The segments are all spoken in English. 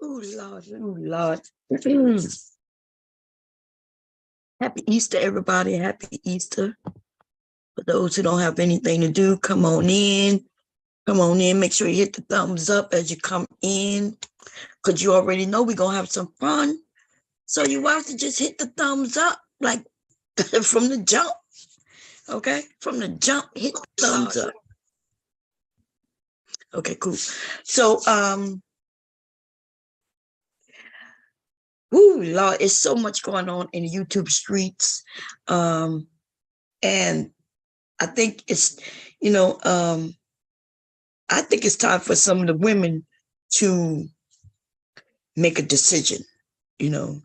Oh, Lord. Oh, Lord. Happy Easter, everybody. Happy Easter. For those who don't have anything to do, come on in. Come on in. Make sure you hit the thumbs up as you come in, because you already know we're going to have some fun. So you have to just hit the thumbs up, like from the jump. Okay? From the jump, hit the thumbs up. Okay, cool. So, Lord, it's so much going on in the YouTube streets. And I think it's, I think it's time for some of the women to make a decision, you know.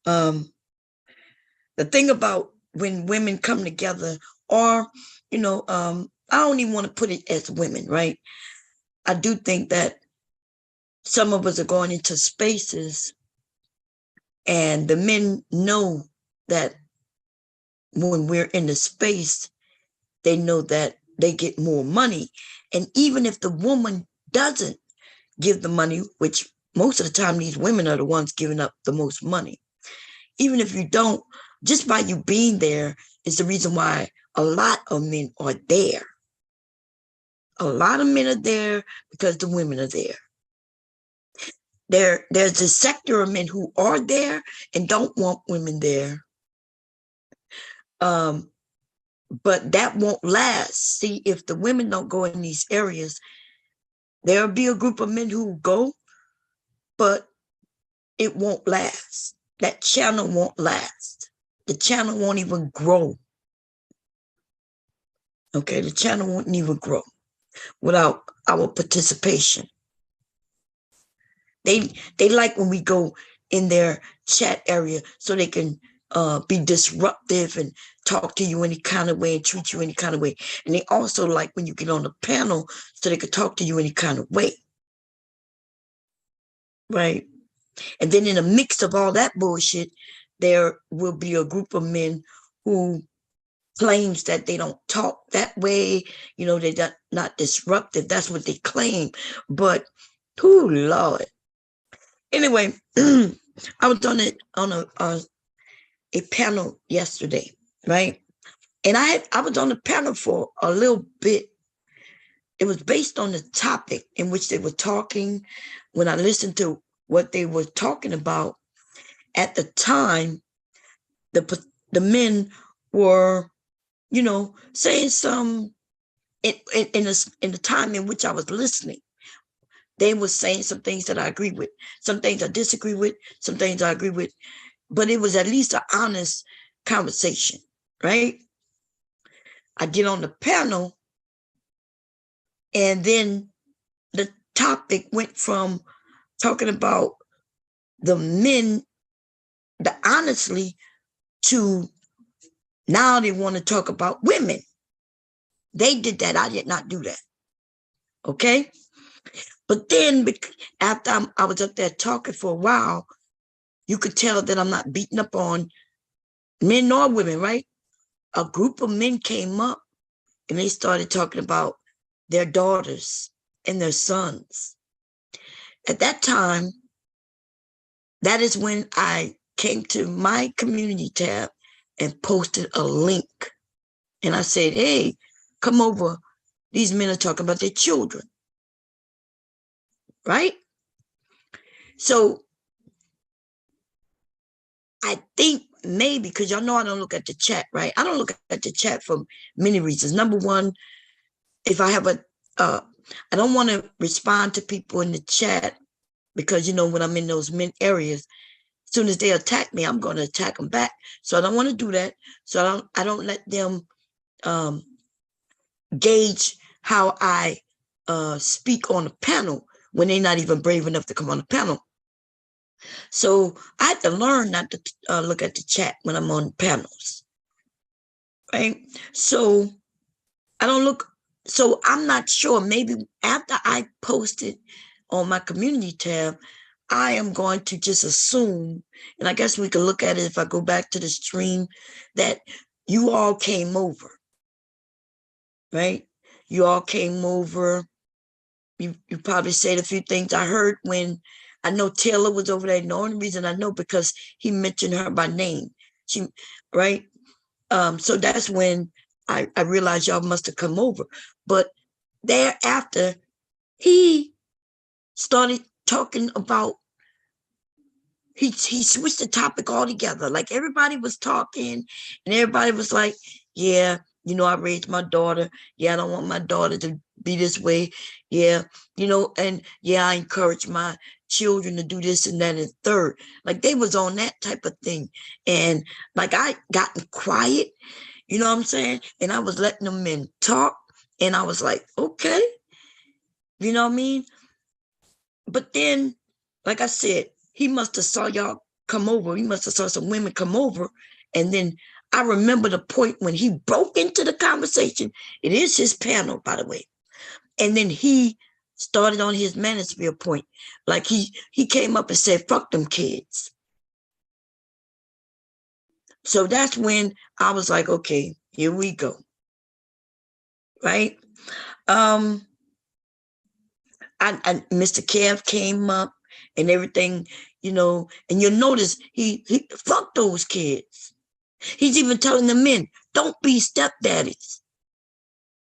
The thing about when women come together, or, I don't even want to put it as women, right? I do think that some of us are going into spaces and the men know that when we're in the space, they know that they get more money. And even if the woman doesn't give the money, which most of the time these women are the ones giving up the most money. Even if you don't, just by you being there is the reason why a lot of men are there. A lot of men are there because the women are there. There's a sector of men who are there and don't want women there. But that won't last. See, if the women don't go in these areas, there'll be a group of men who go, but it won't last. That channel won't last. The channel won't even grow. Okay, the channel won't even grow without our participation. They like when we go in their chat area so they can be disruptive and talk to you any kind of way and treat you any kind of way. And they also like when you get on the panel so they can talk to you any kind of way. Right? And then in the mix of all that bullshit, there will be a group of men who claims that they don't talk that way, they're not disruptive. That's what they claim. But, oh Lord. Anyway, I was on a panel yesterday, right? And I was on the panel for a little bit. It was based on the topic in which they were talking. When I listened to what they were talking about at the time, the men were, saying some in the time in which I was listening. They were saying some things that I agree with, some things I disagree with, some things I agree with, but it was at least an honest conversation, right? I get on the panel, and then the topic went from talking about the men, honestly, to now they want to talk about women. They did that. I did not do that. Okay? But then after I was up there talking for a while, you could tell that I'm not beating up on men nor women, right? A group of men came up and they started talking about their daughters and their sons. At that time, that is when I came to my community tab and posted a link. And I said, hey, come over. These men are talking about their children. Right? So I think maybe, because y'all know I don't look at the chat, right? I don't look at the chat for many reasons. Number one, if I have I don't want to respond to people in the chat because, when I'm in those areas, as soon as they attack me, I'm going to attack them back. So I don't want to do that. So I don't let them gauge how I speak on a panel when they're not even brave enough to come on the panel. So I have to learn not to look at the chat when I'm on panels, right? So I don't look. So I'm not sure. Maybe after I post it on my community tab, I am going to just assume, and I guess we can look at it if I go back to the stream, that you all came over, right? You all came over. You probably said a few things. I heard when I know Taylor was over there. The only reason I know because he mentioned her by name. She, right? So that's when I realized y'all must have come over. But thereafter, he started talking about, he switched the topic altogether. Like everybody was talking and everybody was like, yeah, you know, I raised my daughter. Yeah, I don't want my daughter to be this way. Yeah, you know, and yeah, I encourage my children to do this and that and third. Like they was on that type of thing. And like I gotten quiet, you know what I'm saying? And I was letting them men talk. And I was like, okay, you know what I mean? But then, like I said, he must have saw y'all come over. He must have saw some women come over. And then I remember the point when he broke into the conversation. It is his panel, by the way. And then he started on his manosphere point. Like he came up and said, fuck them kids. So that's when I was like, okay, here we go. Right? Mr. Kev came up and everything, you know, and you'll notice he fuck those kids. He's even telling the men, don't be stepdaddies.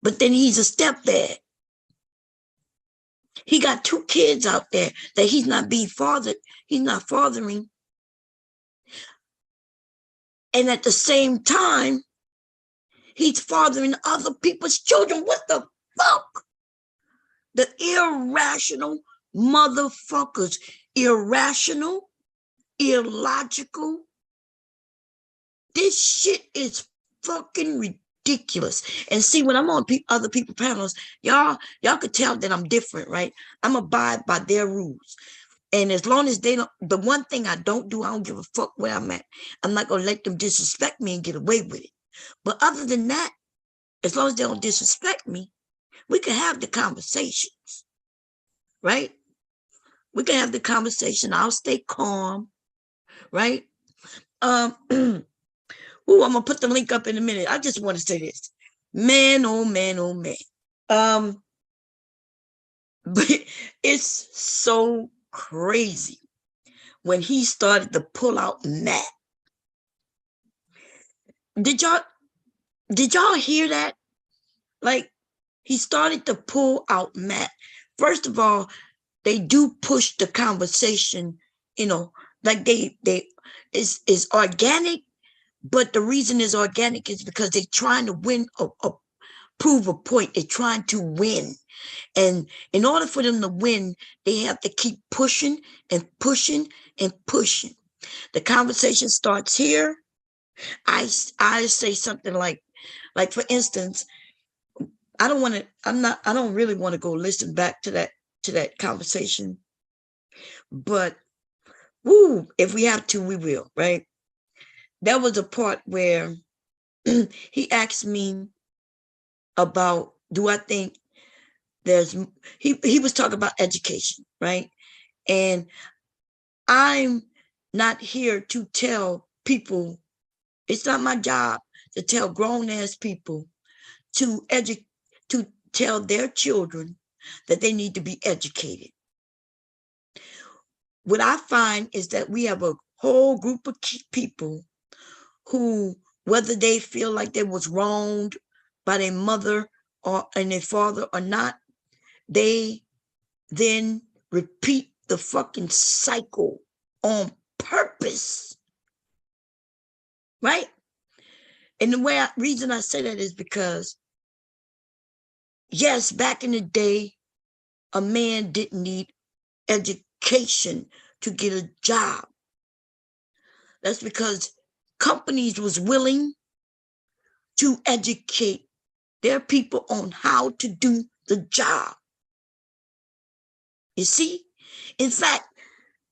But then he's a stepdad. He got 2 kids out there that he's not being fathered. He's not fathering. And at the same time, he's fathering other people's children. What the fuck? The irrational motherfuckers. Irrational, illogical. This shit is fucking ridiculous. And see, when I'm on other people's panels, y'all could tell that I'm different, right? I'm abide by their rules. And as long as they don't, the one thing I don't do, I don't give a fuck where I'm at. I'm not gonna let them disrespect me and get away with it. But other than that, as long as they don't disrespect me, we can have the conversations, right? We can have the conversation. I'll stay calm, right? Ooh, I'm gonna put the link up in a minute. I just want to say this. Man, oh man, oh man. But it's so crazy when he started to pull out Matt. Did y'all hear that? Like he started to pull out Matt. First of all, they do push the conversation, you know, like they is organic, but the reason is organic is because they're trying to win prove a point. They're trying to win. And in order for them to win, they have to keep pushing and pushing and pushing. The conversation starts here. I say something like for instance, I don't really want to go listen back to that conversation. But woo, if we have to, we will, right? There was a part where he asked me about, do I think he was talking about education, right? And I'm not here to tell people, it's not my job to tell grown ass people to tell their children that they need to be educated. What I find is that we have a whole group of people who, whether they feel like they was wronged by their mother and their father or not, they then repeat the fucking cycle on purpose, right? And the reason I say that is because, yes, back in the day, a man didn't need education to get a job. That's because companies was willing to educate their people on how to do the job. You see? In fact,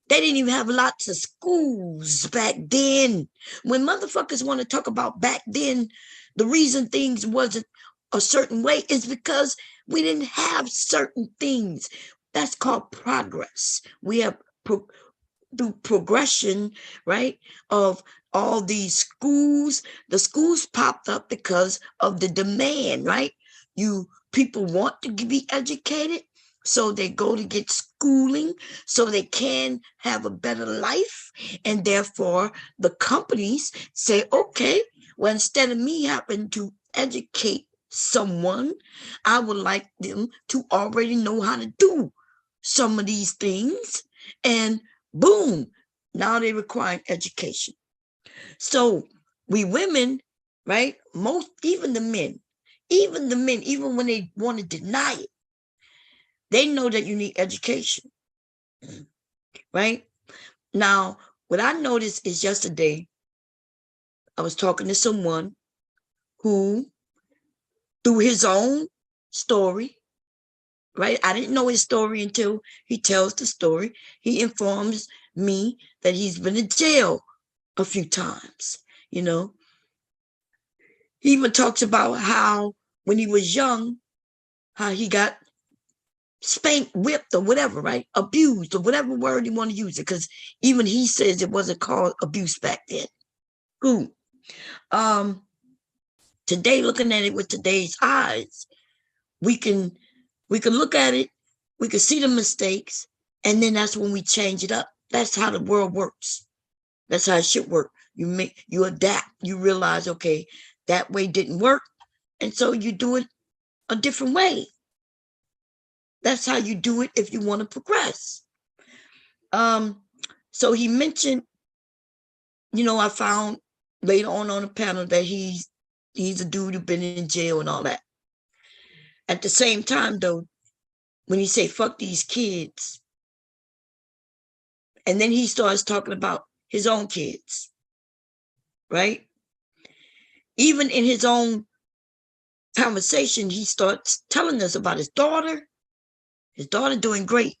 they didn't even have lots of schools back then. When motherfuckers want to talk about back then, the reason things wasn't a certain way is because we didn't have certain things. That's called progress. We have through progression, right, of all these schools. The schools popped up because of the demand, right? People want to be educated. So they go to get schooling so they can have a better life. And therefore, the companies say, okay, well, instead of me having to educate someone, I would like them to already know how to do some of these things. And boom, now they require education. So we women, right? Most, even the men, even when they want to deny it, they know that you need education, right? Now, what I noticed is yesterday, I was talking to someone who, through his own story, right? I didn't know his story until he tells the story. He informs me that he's been in jail a few times, you know. He even talks about how when he was young, how he got spanked, whipped, or whatever, right? Abused, or whatever word you want to use it, because even he says it wasn't called abuse back then. Ooh. Um, Today, looking at it with today's eyes, we can look at it, we can see the mistakes, and then that's when we change it up. That's how the world works. That's how it should work. You adapt. You realize, okay, that way didn't work, and so you do it a different way. That's how you do it if you want to progress. Um, so he mentioned, I found later on the panel that he's a dude who's been in jail and all that. At the same time, though, when he say fuck these kids, and then he starts talking about his own kids, right? Even in his own conversation, he starts telling us about his daughter doing great.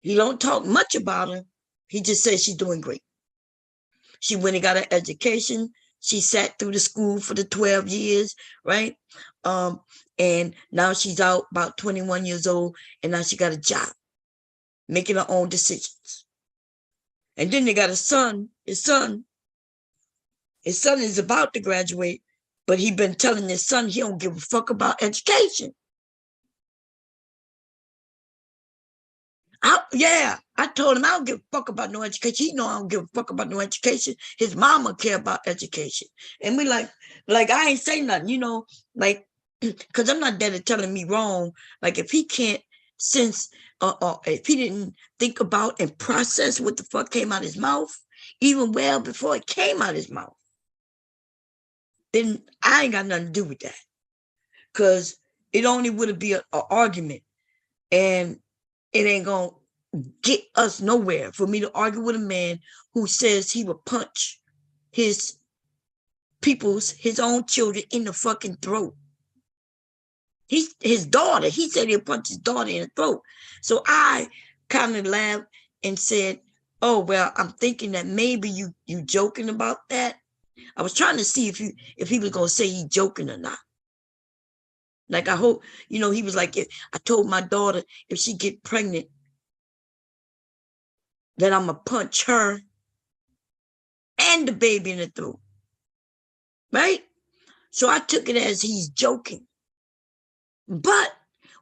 He don't talk much about her. He just says she's doing great. She went and got an education. She sat through the school for the 12 years, right? And now she's out about 21 years old, and now she got a job, making her own decisions. And then they got a son. His son is about to graduate, but he been telling his son he don't give a fuck about education. I told him I don't give a fuck about no education. He know I don't give a fuck about no education. His mama care about education. And we like I ain't say nothing, like, because I'm not there to tell him me wrong. Like, if he can't sense, if he didn't think about and process what the fuck came out his mouth, even well before it came out his mouth, then I ain't got nothing to do with that. Because it only would be an argument, and it ain't gonna get us nowhere for me to argue with a man who says he would punch his own children in the fucking throat. His daughter, he said he'll punch his daughter in the throat. So I kind of laughed and said, oh, well, I'm thinking that maybe you joking about that. I was trying to see if he was gonna say he joking or not. Like, I hope, he was like, I told my daughter if she get pregnant, that I'm gonna punch her and the baby in the throat. Right? So I took it as he's joking. But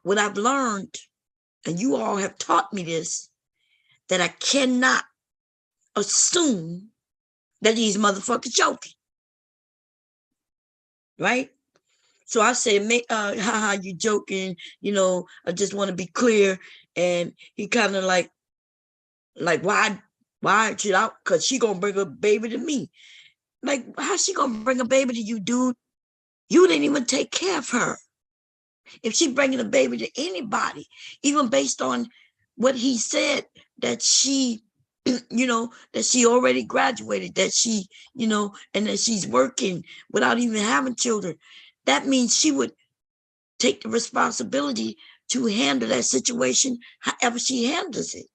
what I've learned, and you all have taught me this, that I cannot assume that these motherfuckers joking. Right? So I said, haha, you joking, I just want to be clear. And he kind of like, why should I? Because she gonna bring a baby to me. Like, how she gonna bring a baby to you, dude? You didn't even take care of her. If she bringing a baby to anybody, even based on what he said, that she, that she already graduated, that she, and that she's working without even having children, that means she would take the responsibility to handle that situation however she handles it.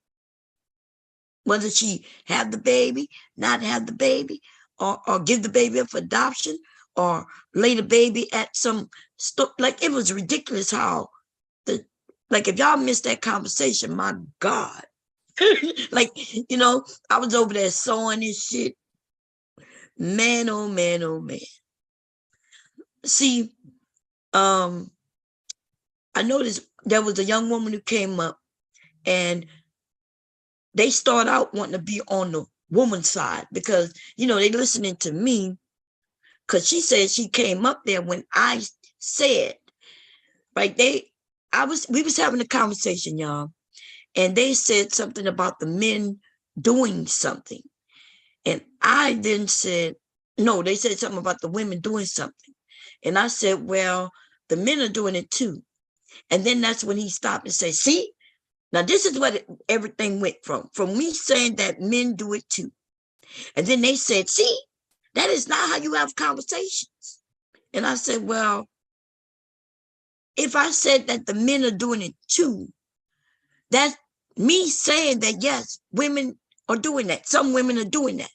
Whether she have the baby, not have the baby, or give the baby up for adoption, or lay the baby at some like, it was ridiculous how like, if y'all missed that conversation, my God. Like, I was over there sewing this shit. Man, oh man, oh man. See, I noticed there was a young woman who came up, and they start out wanting to be on the woman's side because, you know, they listening to me, because she said she came up there when I said, right, we was having a conversation, y'all, and they said something about the men doing something. And I then said, no, they said something about the women doing something. And I said, well, the men are doing it too. And then that's when he stopped and said, see, now this is what everything went from me saying that men do it too. And then they said, see, that is not how you have conversations. And I said, well, if I said that the men are doing it too, that's me saying that, yes, women are doing that. Some women are doing that.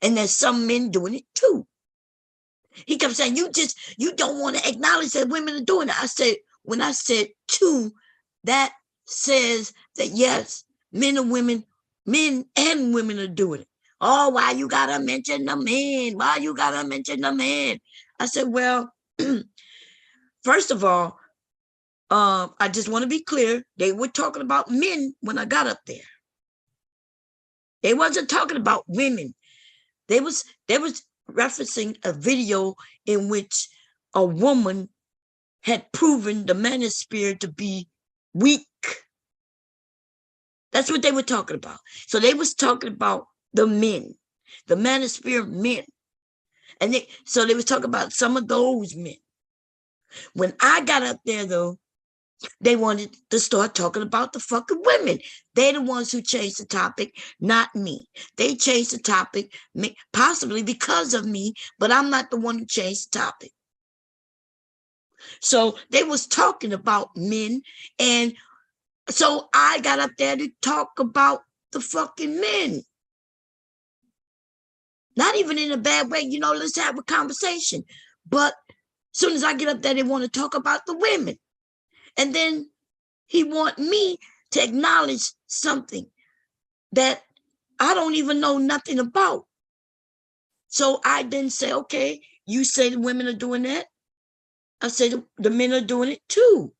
And there's some men doing it too. He kept saying, you don't want to acknowledge that women are doing it. I said, when I said two, that says that yes, men and women are doing it. Oh, why you gotta mention the men? Why you gotta mention the men? I said, well, first of all, I just want to be clear. They were talking about men when I got up there. They wasn't talking about women. They was referencing a video in which a woman had proven the manosphere to be weak. That's what they were talking about. So they was talking about the men, the manosphere men. And so they was talking about some of those men. When I got up there, though, they wanted to start talking about the fucking women. They're the ones who changed the topic, not me. They changed the topic, possibly because of me, but I'm not the one who changed the topic. So they was talking about men, and so I got up there to talk about the fucking men. Not even in a bad way, you know, let's have a conversation. But as soon as I get up there, they want to talk about the women. And then he want me to acknowledge something that I don't even know nothing about. So I then say, okay, you say the women are doing that. I say the men are doing it too.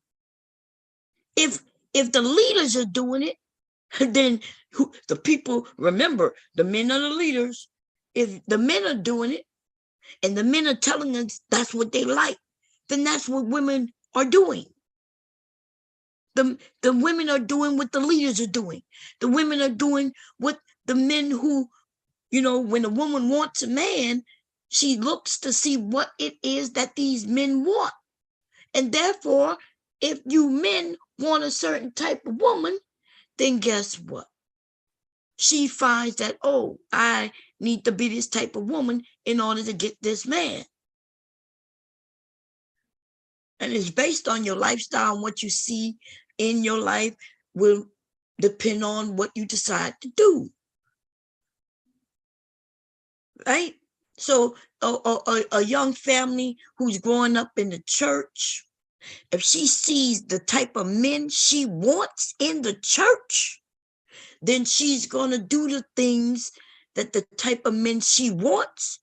If the leaders are doing it, then the people, remember, the men are the leaders. If the men are doing it and the men are telling us that's what they like, then that's what women are doing. The women are doing what the leaders are doing. The women are doing what the men who, you know, when a woman wants a man, she looks to see what it is that these men want. And therefore, if you men want a certain type of woman, then guess what? She finds that, oh, I need to be this type of woman in order to get this man. And it's based on your lifestyle, and what you see in your life will depend on what you decide to do. Right? So a young family who's growing up in the church, if she sees the type of men she wants in the church, then she's going to do the things that the type of men she wants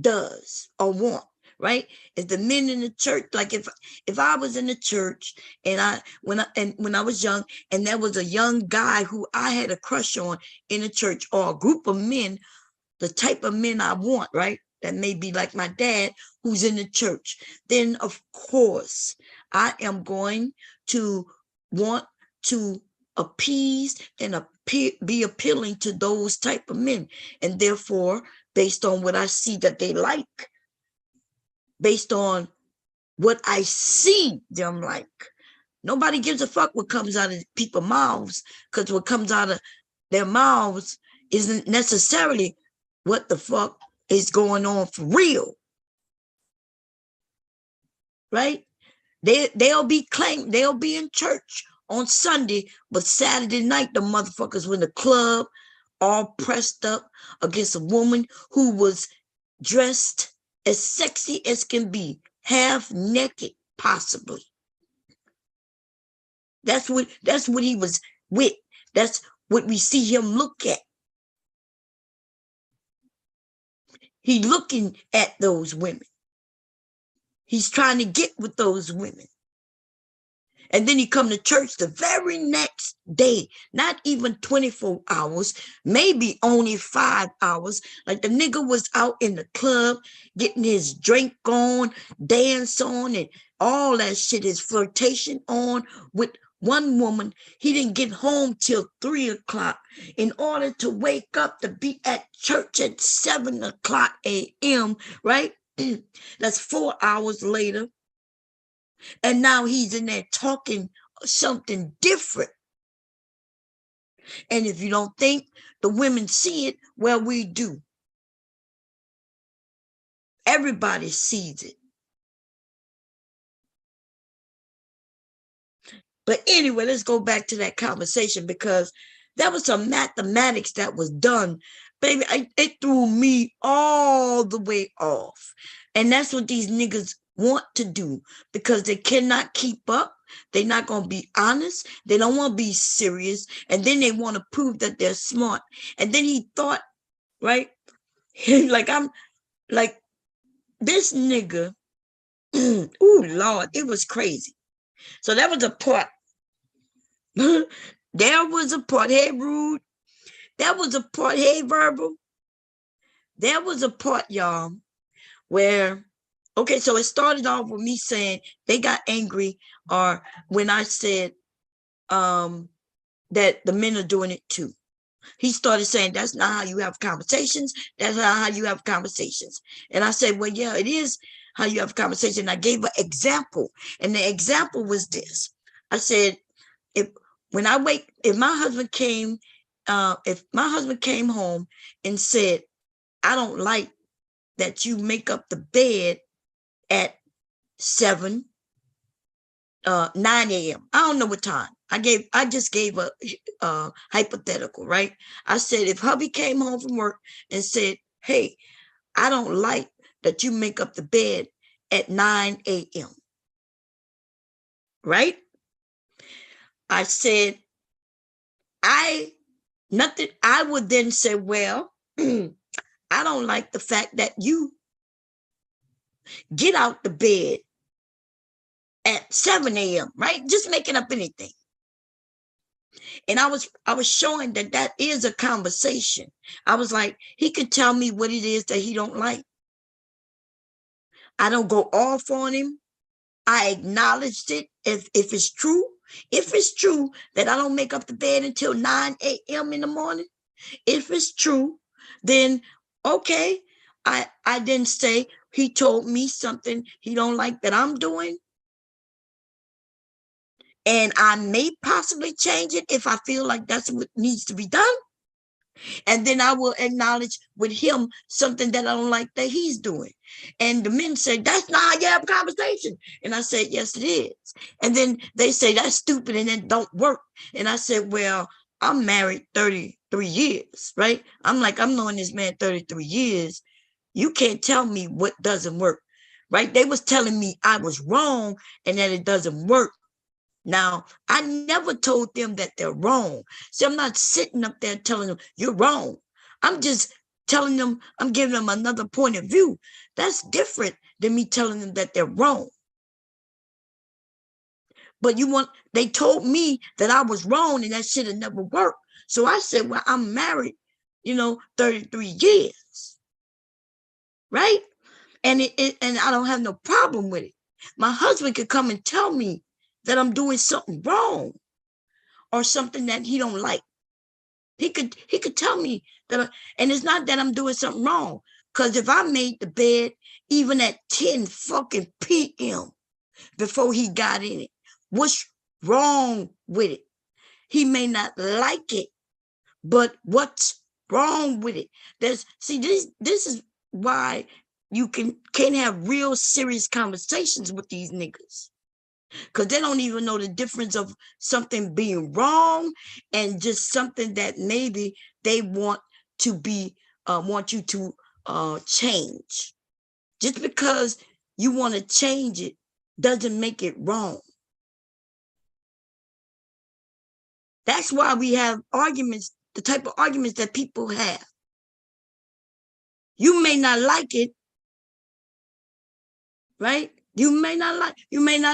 does or want, right? If the men in the church, like if I was in the church and when I was young and there was a young guy who I had a crush on in the church, or a group of men, the type of men I want, right? That may be like my dad who's in the church, then of course I am going to want to appease and be appealing to those type of men. And therefore, based on what I see that they like, based on what I see them like, nobody gives a fuck what comes out of people's mouths, because what comes out of their mouths isn't necessarily what the fuck is going on for real. Right? They'll be in church on Sunday, but Saturday night the motherfuckers were in the club all pressed up against a woman who was dressed as sexy as can be, half naked possibly. That's what he was with. That's what we see him look at. He's looking at those women. He's trying to get with those women. And then he come to church the very next day, not even 24 hours, maybe only 5 hours. Like the nigga was out in the club getting his drink on, dance on, and all that shit, his flirtation on with one woman. He didn't get home till 3 o'clock in order to wake up to be at church at 7 o'clock a.m., right? That's 4 hours later. And now he's in there talking something different. And if you don't think the women see it, well, we do. Everybody sees it. But anyway, let's go back to that conversation, because there was some mathematics that was done. Baby, it threw me all the way off. And that's what these niggas want to do, because they cannot keep up. They're not going to be honest. They don't want to be serious. And then they want to prove that they're smart. And then he thought, right? Like, I'm like, this nigga, ooh, Lord, it was crazy. So that was a part. There was a part, hey, Rude. There was a part, hey, Verbal. There was a part, y'all, where, okay, so it started off with me saying they got angry, or when I said that the men are doing it too. He started saying, that's not how you have conversations. That's not how you have conversations. And I said, well, yeah, it is how you have conversation. I gave an example. And the example was this. I said, if my husband came home and said, I don't like that you make up the bed at 9 a.m. I don't know what time. I just gave a hypothetical, right? I said, if hubby came home from work and said, hey, I don't like that you make up the bed at 9 a.m., right? I said, I would then say, well, I don't like the fact that you get out the bed at 7 a.m., right? Just making up anything. And I was showing that is a conversation. I was like, he could tell me what it is that he don't like. I don't go off on him. I acknowledged it if it's true. If it's true that I don't make up the bed until 9 a.m. in the morning, if it's true, then okay. I didn't say he told me something he don't like that I'm doing. And I may possibly change it if I feel like that's what needs to be done. And then I will acknowledge with him something that I don't like that he's doing. And the men say, that's not how you have a conversation. And I said, yes, it is. And then they say, that's stupid and it don't work. And I said, well, I'm married 33 years, right? I'm knowing this man 33 years. You can't tell me what doesn't work, right? They was telling me I was wrong and that it doesn't work. Now, I never told them that they're wrong. See, I'm not sitting up there telling them you're wrong. I'm just telling them, I'm giving them another point of view. That's different than me telling them that they're wrong. But they told me that I was wrong and that shit had never worked. So I said, well, I'm married, 33 years. Right? And and I don't have no problem with it. My husband could come and tell me that I'm doing something wrong or something that he don't like. He could tell me that, and it's not that I'm doing something wrong. Because if I made the bed even at 10 fucking p.m. before he got in it, what's wrong with it? He may not like it, but what's wrong with it? This is why you can't have real serious conversations with these niggas. Because they don't even know the difference of something being wrong and just something that maybe they want you to change. Just because you want to change it doesn't make it wrong. That's why we have arguments, the type of arguments that people have. You may not like it, right? You may not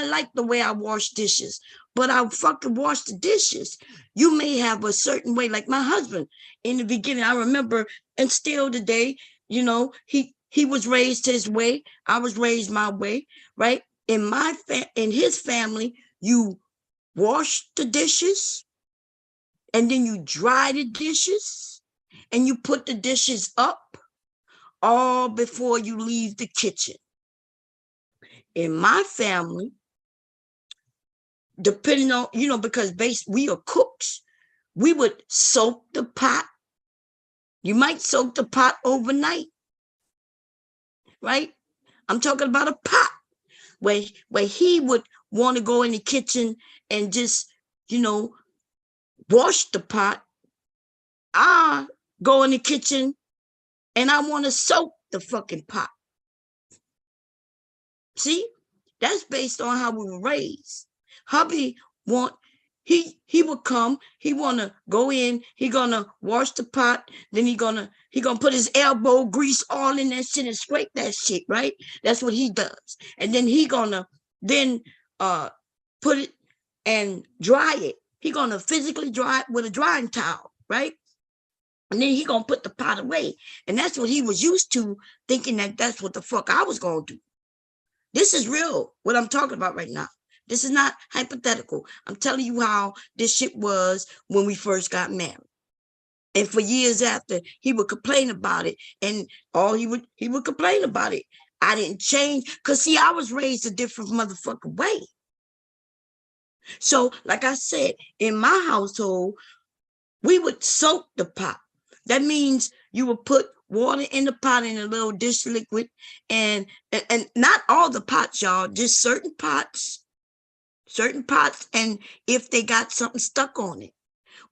like the way I wash dishes, but I fucking wash the dishes. You may have a certain way, like my husband in the beginning. I remember, and still today, he was raised his way. I was raised my way, right? In his family, you wash the dishes, and then you dry the dishes, and you put the dishes up all before you leave the kitchen. In my family, depending on, because we are cooks, we would soak the pot. You might soak the pot overnight, right? I'm talking about a pot where he would want to go in the kitchen and just, wash the pot. I go in the kitchen and I want to soak the fucking pot. See, that's based on how we were raised. Hubby he would come, he wanna go in, he gonna wash the pot, then he gonna put his elbow grease all in that shit and scrape that shit, right? That's what he does. And then he gonna put it and dry it. He gonna physically dry it with a drying towel, right? And then he gonna put the pot away. And that's what he was used to, thinking that that's what the fuck I was gonna do. This is real, what I'm talking about right now. This is not hypothetical. I'm telling you how this shit was when we first got married. And for years after, he would complain about it. And he would complain about it. I didn't change. Because, see, I was raised a different motherfucking way. So, like I said, in my household, we would soak the pot. That means you would put water in the pot in a little dish liquid, and not all the pots, y'all, just certain pots. And if they got something stuck on it,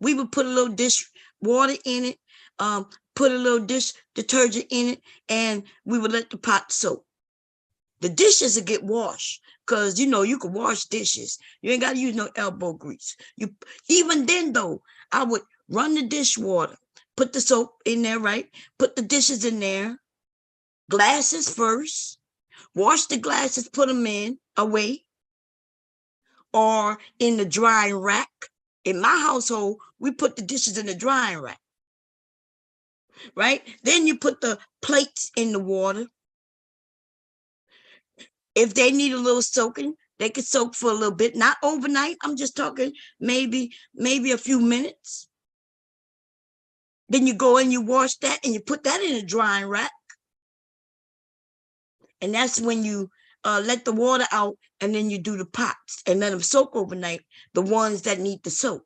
we would put a little dish water in it, put a little dish detergent in it, and we would let the pot soak. The dishes would get washed, because you can wash dishes. You ain't got to use no elbow grease. Even then though, I would run the dishwater, put the soap in there, right? Put the dishes in there, glasses first, wash the glasses, put them in away, or in the drying rack. In my household, we put the dishes in the drying rack, right? Then you put the plates in the water. If they need a little soaking, they could soak for a little bit, not overnight. I'm just talking maybe a few minutes. Then you go and you wash that and you put that in a drying rack. And that's when you let the water out, and then you do the pots and let them soak overnight, the ones that need to soak.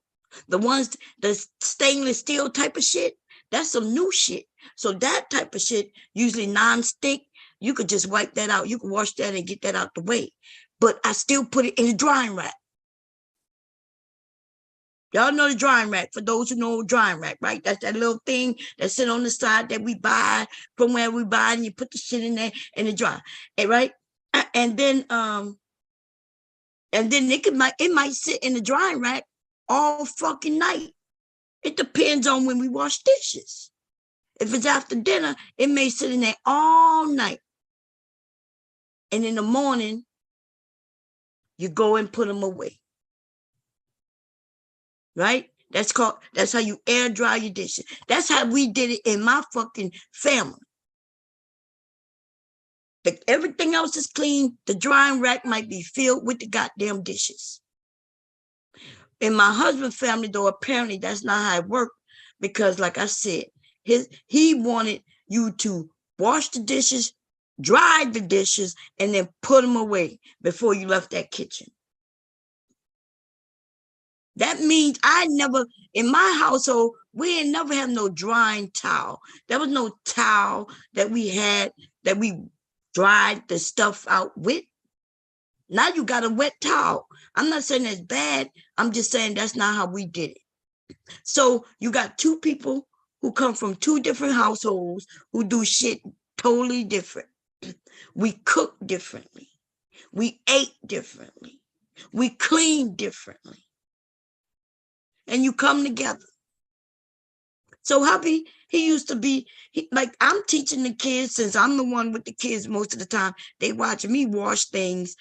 The stainless steel type of shit, that's some new shit. So that type of shit, usually non-stick, you could just wipe that out. You can wash that and get that out the way. But I still put it in the drying rack. Y'all know the drying rack, for those who know drying rack, right? That's that little thing that sit on the side that we buy from where we buy, and you put the shit in there and it dry, right? And then it might sit in the drying rack all fucking night. It depends on when we wash dishes. If it's after dinner, it may sit in there all night. And in the morning, you go and put them away. Right? That's how you air dry your dishes. That's how we did it in my fucking family. But everything else is clean. The drying rack might be filled with the goddamn dishes. In my husband's family, though, apparently that's not how it worked, because, like I said, he wanted you to wash the dishes, dry the dishes, and then put them away before you left that kitchen. That means in my household, we ain't never have no drying towel. There was no towel that we had that we dried the stuff out with. Now you got a wet towel. I'm not saying that's bad. I'm just saying that's not how we did it. So you got two people who come from two different households who do shit totally different. We cook differently. We ate differently. We clean differently. And you come together. So hubby, he used to be, like, I'm teaching the kids, since I'm the one with the kids most of the time. They watch me wash things.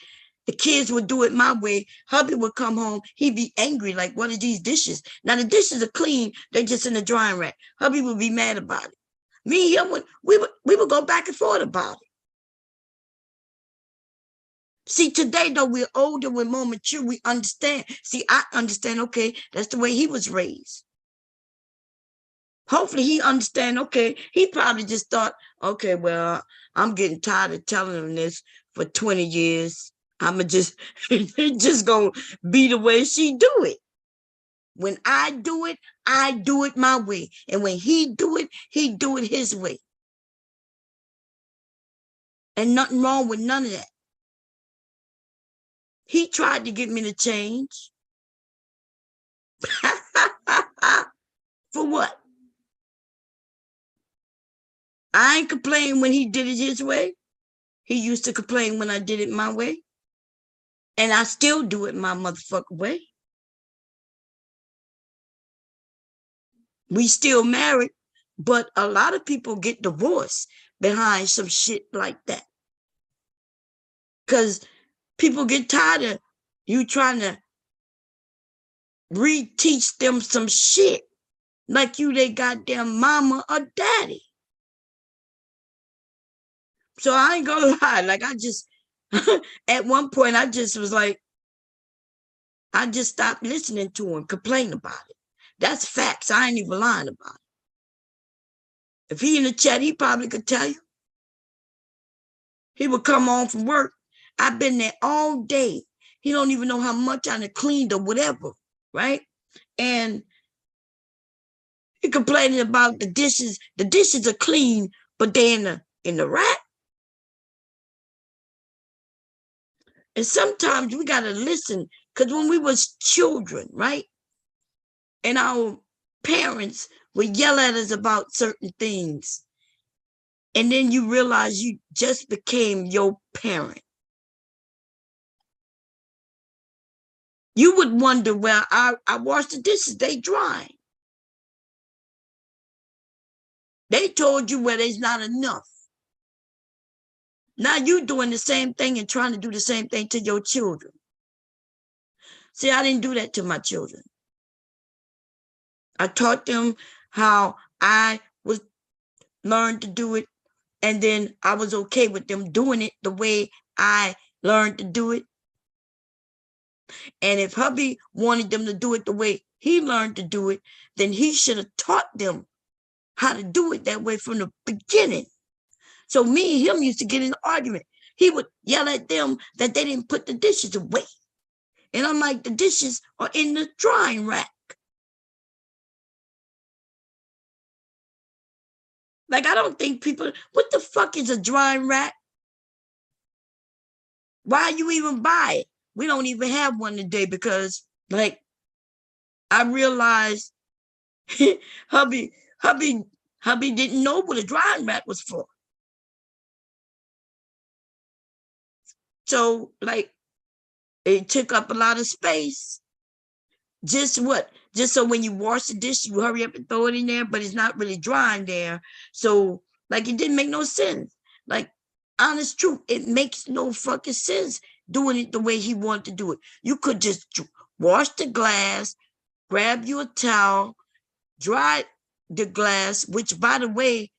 The kids would do it my way. Hubby would come home. He'd be angry, like, what are these dishes? Now, the dishes are clean. They're just in the drying rack. Hubby would be mad about it. Me and him, we would go back and forth about it. See, today, though, we're older, we're more mature, we understand. See, I understand, okay, that's the way he was raised. Hopefully he understand, okay, he probably just thought, okay, well, I'm getting tired of telling him this for 20 years. I'm just, it's just going to be the way she do it. When I do it my way. And when he do it his way. And nothing wrong with none of that. He tried to get me to change. For what? I ain't complain when he did it his way. He used to complain when I did it my way. And I still do it my motherfucking way. We still married, but a lot of people get divorced behind some shit like that. Because people get tired of you trying to reteach them some shit like you they goddamn mama or daddy. So I ain't gonna lie, like I just at one point I just was like, I just stopped listening to him complain about it. That's facts. I ain't even lying about it. If he in the chat, he probably could tell you. He would come home from work. I've been there all day. He don't even know how much I done cleaned or whatever, right? And he complaining about the dishes. The dishes are clean, but they're in the rack. And sometimes we gotta listen, because when we was children, right? And our parents would yell at us about certain things. And then you realize you just became your parent. You would wonder, well, I wash the dishes, they dry. They told you, well, there's not enough. Now you doing the same thing and trying to do the same thing to your children. See, I didn't do that to my children. I taught them how I was learned to do it, and then I was okay with them doing it the way I learned to do it. And if hubby wanted them to do it the way he learned to do it, then he should have taught them how to do it that way from the beginning. So me and him used to get in an argument. He would yell at them that they didn't put the dishes away. And I'm like, the dishes are in the drying rack. Like, I don't think people, what the fuck is a drying rack? Why you even buy it? We don't even have one today because, like, I realized hubby didn't know what a drying rack was for. So, like, it took up a lot of space. Just what? Just so when you wash the dish, you hurry up and throw it in there, but it's not really drying there. So, like, it didn't make no sense. Like, honest truth, it makes no fucking sense doing it the way he wanted to do it. You could just wash the glass, grab you a towel, dry the glass, which, by the way,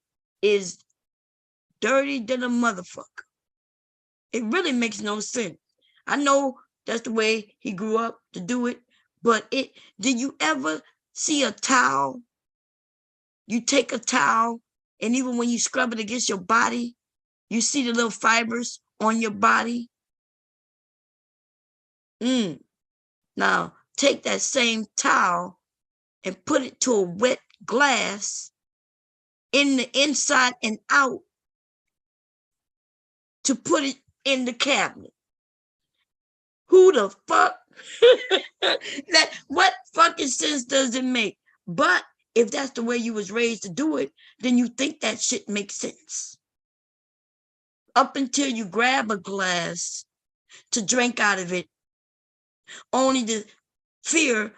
is dirty than a motherfucker. It really makes no sense. I know that's the way he grew up to do it, but did you ever see a towel? You take a towel, and even when you scrub it against your body, you see the little fibers on your body. Now, take that same towel and put it to a wet glass in the inside and out to put it in the cabinet. Who the fuck? What fucking sense does it make? But if that's the way you was raised to do it, then you think that shit makes sense. Up until you grab a glass to drink out of it, only to feel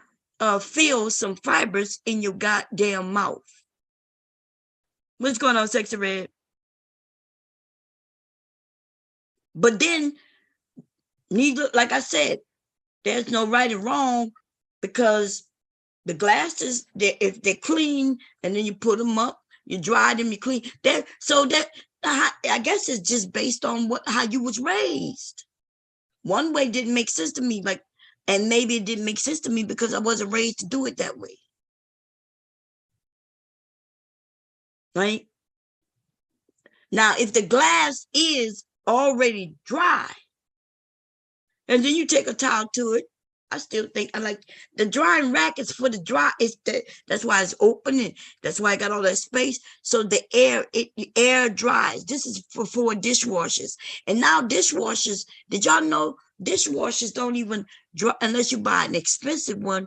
some fibers in your goddamn mouth. What's going on, Sexy Red? But then Neither, like I said, there's no right and wrong, because the glasses, if they're clean, and then you put them up, you dry them, you clean. So that, I guess it's just based on how you was raised. One way didn't make sense to me, like, and maybe it didn't make sense to me because I wasn't raised to do it that way. Right? Now, if the glass is already dry, and then you take a towel to it, I still think I like the drying rack is for the dry. That's why it's open, and that's why I got all that space. So the air dries. This is for dishwashers. And now dishwashers, did y'all know dishwashers don't even dry unless you buy an expensive one?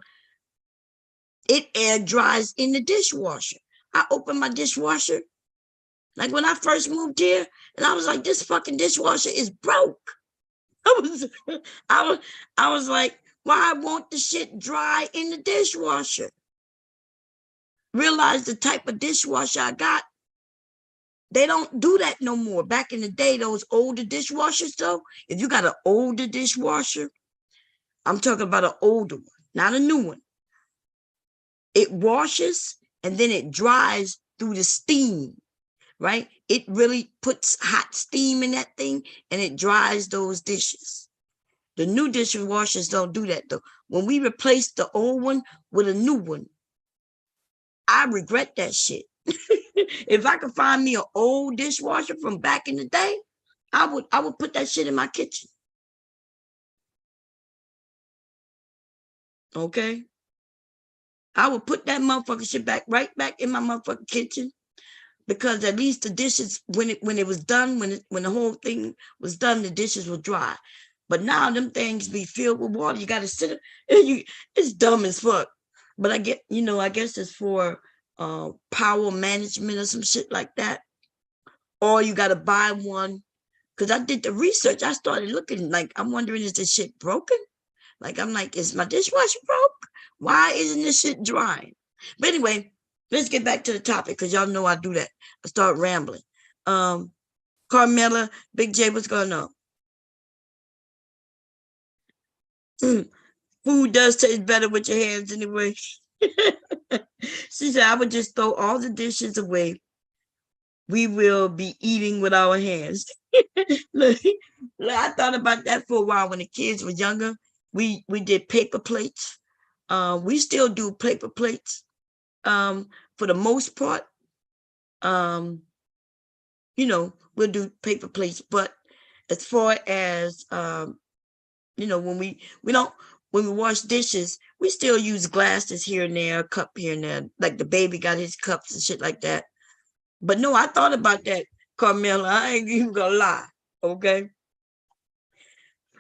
It air dries in the dishwasher. I open my dishwasher, like when I first moved here, and I was like, this fucking dishwasher is broke. I was like, why won't the shit dry in the dishwasher? Realize the type of dishwasher I got, they don't do that no more. Back in the day, those older dishwashers, though, if you got an older dishwasher, I'm talking about an older one, not a new one. It washes and then it dries through the steam, right? It really puts hot steam in that thing and it dries those dishes. The new dishwashers don't do that, though. When we replaced the old one with a new one, I regret that shit. If I could find me an old dishwasher from back in the day, I would put that shit in my kitchen. Okay? I would put that motherfucking shit right back in my motherfucking kitchen, because at least the dishes, when it was done, when the whole thing was done, the dishes were dry. But now them things be filled with water. You got to sit. It's dumb as fuck. But I guess it's for power management or some shit like that. Or you got to buy one. Because I did the research. I started looking, like, I'm wondering, is this shit broken? Like, I'm like, is my dishwasher broke? Why isn't this shit drying? But anyway, let's get back to the topic, because y'all know I do that. I start rambling. Carmela, Big J, what's going on? Food does taste better with your hands anyway. She said, I would just throw all the dishes away. We will be eating with our hands. look, I thought about that for a while when the kids were younger. We did paper plates. We still do paper plates for the most part. We'll do paper plates, but as far as when we wash dishes, we still use glasses here and there, a cup here and there, like the baby got his cups and shit like that. But no, I thought about that, Carmela. I ain't even gonna lie. Okay.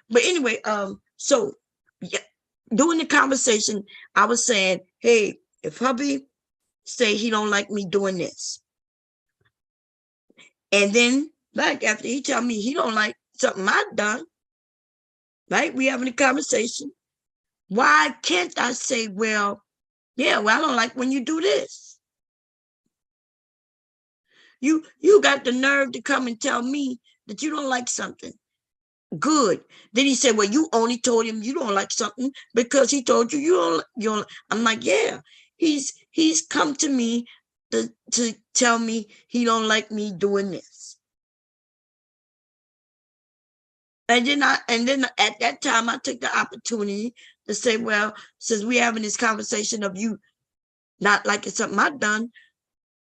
But anyway, so yeah, during the conversation, I was saying, hey, if hubby say he don't like me doing this, and then like after he tell me he don't like something I've done, right? We having a conversation. Why can't I say, well, yeah, well, I don't like when you do this. You got the nerve to come and tell me that you don't like something. Good. Then he said, well, you only told him you don't like something because he told you you don't. I'm like, yeah, he's come to me to tell me he don't like me doing this. And then at that time I took the opportunity to say, well, since we're having this conversation of you not liking something I've done,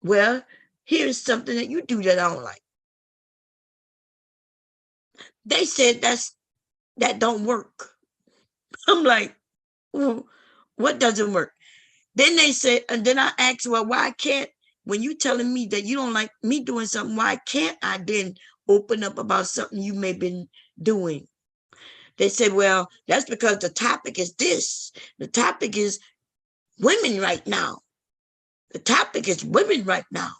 well, here's something that you do that I don't like. They said that don't work. I'm like, well, what doesn't work? Then they said, and then I asked, well, why can't, when you telling me that you don't like me doing something, why can't I then open up about something you may have been doing? They said, well, that's because the topic is this. The topic is women right now. The topic is women right now.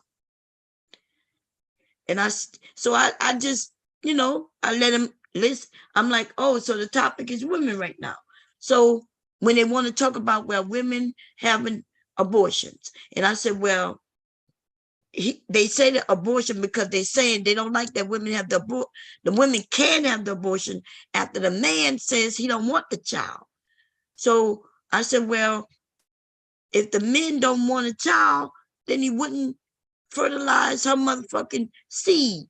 And I just, I let him listen. I'm like, oh, so the topic is women right now. So when they want to talk about, well, women having abortions, and I said, well, they say that abortion because they're saying they don't like that women have the women can have the abortion after the man says he don't want the child. So I said, well, if the men don't want a child, then he wouldn't fertilize her motherfucking seed.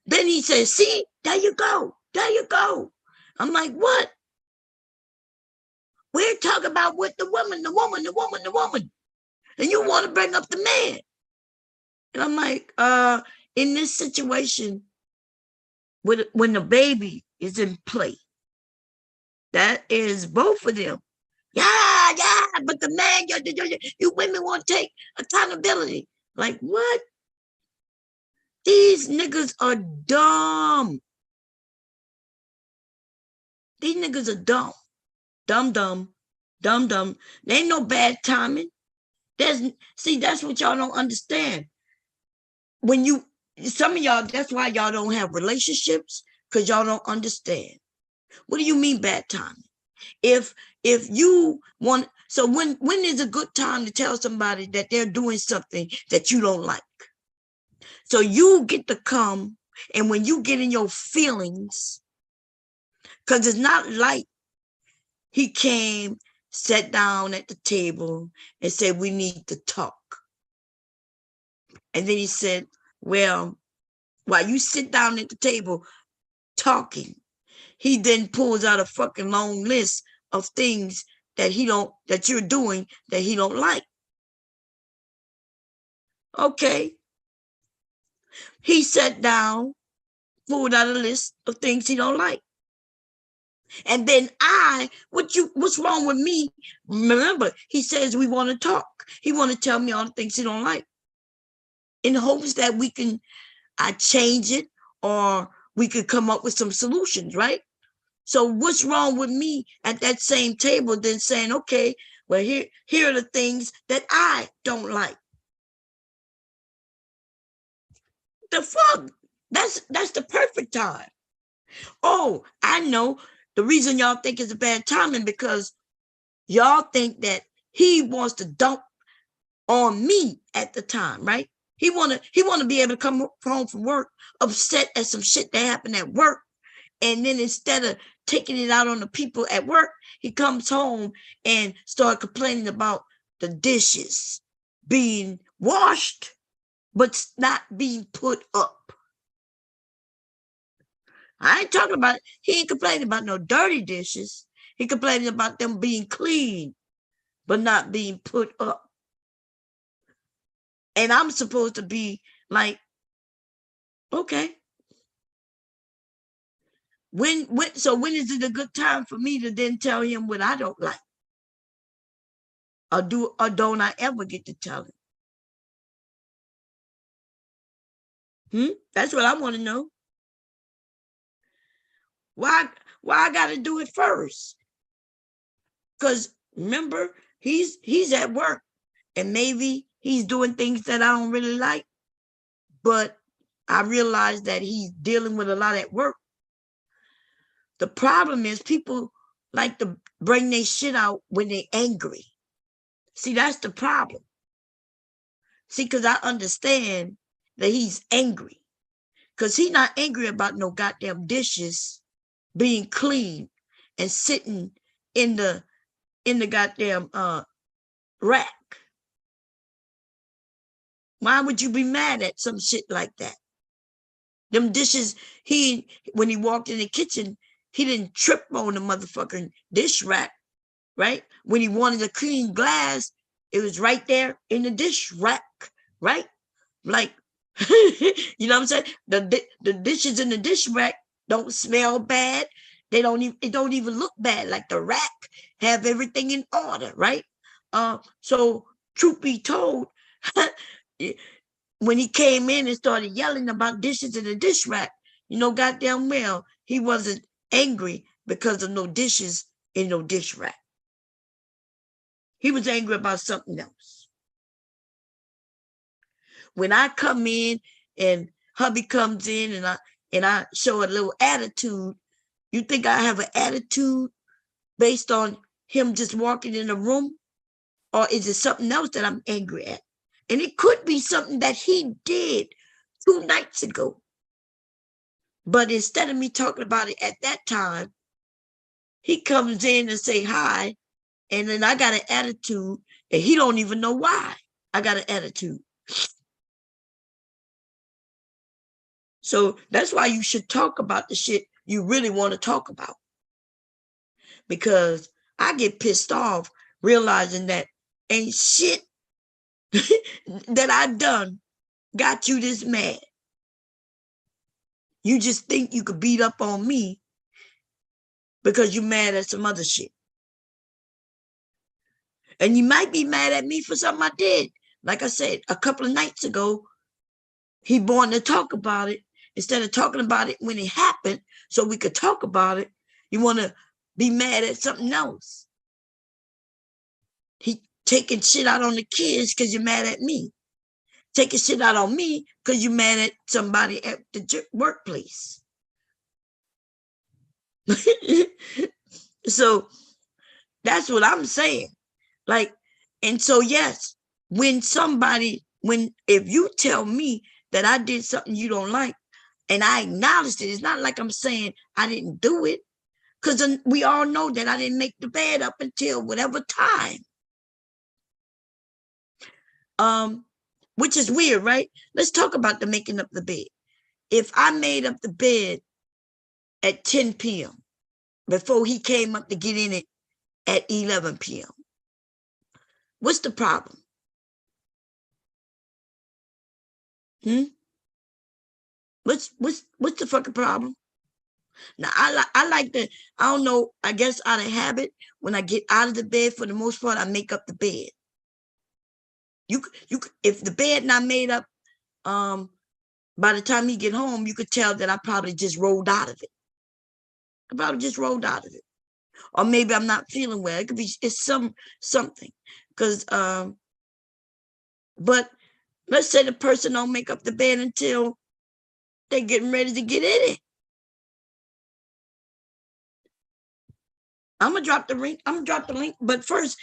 Then he said, see, there you go. There you go. I'm like, what? We're talking about with the woman. And you want to bring up the man. And I'm like, in this situation, when the baby is in play, that is both of them. Yeah, but the man, you women want to take accountability. Like, what? These niggas are dumb. These niggas are dumb. Dumb. There ain't no bad timing. That's what y'all don't understand. Some of y'all, that's why y'all don't have relationships, because y'all don't understand. What do you mean bad timing? If you want, so when is a good time to tell somebody that they're doing something that you don't like? So you get to come, and when you get in your feelings, because it's not like he came, sat down at the table and said, we need to talk. And then he said, well, while you sit down at the table talking, he then pulls out a fucking long list of things that you're doing that he don't like. Okay. He sat down, pulled out a list of things he don't like. And then what's wrong with me? Remember, he says we want to talk. He want to tell me all the things he don't like, in hopes that I change it, or we could come up with some solutions, right? So what's wrong with me at that same table then saying, okay, well, here are the things that I don't like? The fuck? That's the perfect time. Oh, I know the reason y'all think it's a bad timing, because y'all think that he wants to dump on me at the time, right? He wanna be able to come home from work upset at some shit that happened at work, and then instead of taking it out on the people at work, he comes home and start complaining about the dishes being washed but not being put up. I ain't talking about it. He ain't complaining about no dirty dishes. He complaining about them being clean but not being put up. And I'm supposed to be like, okay. When is it a good time for me to then tell him what I don't like? Or don't I ever get to tell him? That's what I want to know. Why I gotta do it first? Because remember, he's at work, and maybe he's doing things that I don't really like, but I realize that he's dealing with a lot at work. The problem is people like to bring their shit out when they're angry. See, that's the problem. See, because I understand that he's angry. Because he's not angry about no goddamn dishes being clean and sitting in the goddamn rack. Why would you be mad at some shit like that? Them dishes, when he walked in the kitchen, he didn't trip on the motherfucking dish rack, right? When he wanted a clean glass, it was right there in the dish rack, right? Like, you know what I'm saying? The dishes in the dish rack don't smell bad. It don't even look bad. Like the rack have everything in order, right? So truth be told, when he came in and started yelling about dishes in the dish rack, goddamn well, he wasn't angry because of no dishes in no dish rack. He was angry about something else. When I come in and hubby comes in and I show a little attitude, you think I have an attitude based on him just walking in the room? Or is it something else that I'm angry at? And it could be something that he did 2 nights ago. But instead of me talking about it at that time, he comes in and say hi, and then I got an attitude, and he don't even know why I got an attitude. So that's why you should talk about the shit you really want to talk about. Because I get pissed off realizing that ain't shit that I done got you this mad. You just think you could beat up on me because you're mad at some other shit. And you might be mad at me for something I did. Like I said, a couple of nights ago, he wanted to talk about it. Instead of talking about it when it happened so we could talk about it, you want to be mad at something else. He taking shit out on the kids because you're mad at me. Taking shit out on me because you're mad at somebody at the workplace. So that's what I'm saying. Like, and so yes, if you tell me that I did something you don't like and I acknowledged it, it's not like I'm saying I didn't do it, because we all know that I didn't make the bed up until whatever time. Which is weird, right? Let's talk about the making up the bed. If I made up the bed at 10 p.m. before he came up to get in it at 11 p.m., what's the problem? What's the fucking problem? Now I like to, I don't know, I guess out of habit, when I get out of the bed, for the most part, I make up the bed. If the bed not made up, by the time he get home, you could tell that I probably just rolled out of it. I probably just rolled out of it. Or maybe I'm not feeling well. It could be, it's something. Because, but let's say the person don't make up the bed until they're getting ready to get in it. I'm gonna drop the link. But first,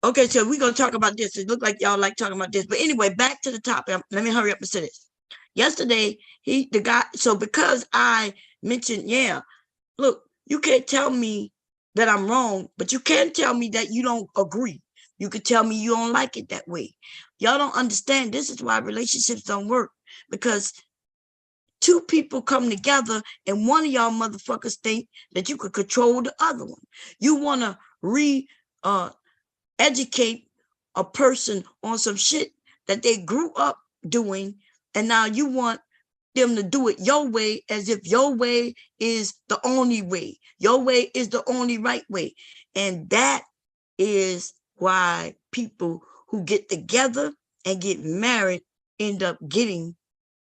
okay, so we're gonna talk about this. It looked like y'all like talking about this. But anyway, back to the topic. Let me hurry up and say this. Yesterday, the guy, so because I mentioned, yeah, look, you can't tell me that I'm wrong, but you can tell me that you don't agree. You could tell me you don't like it that way. Y'all don't understand. This is why relationships don't work, because two people come together and one of y'all motherfuckers think that you could control the other one. You want to educate a person on some shit that they grew up doing, and now you want them to do it your way, as if your way is the only way. Your way is the only right way. And that is why people who get together and get married end up getting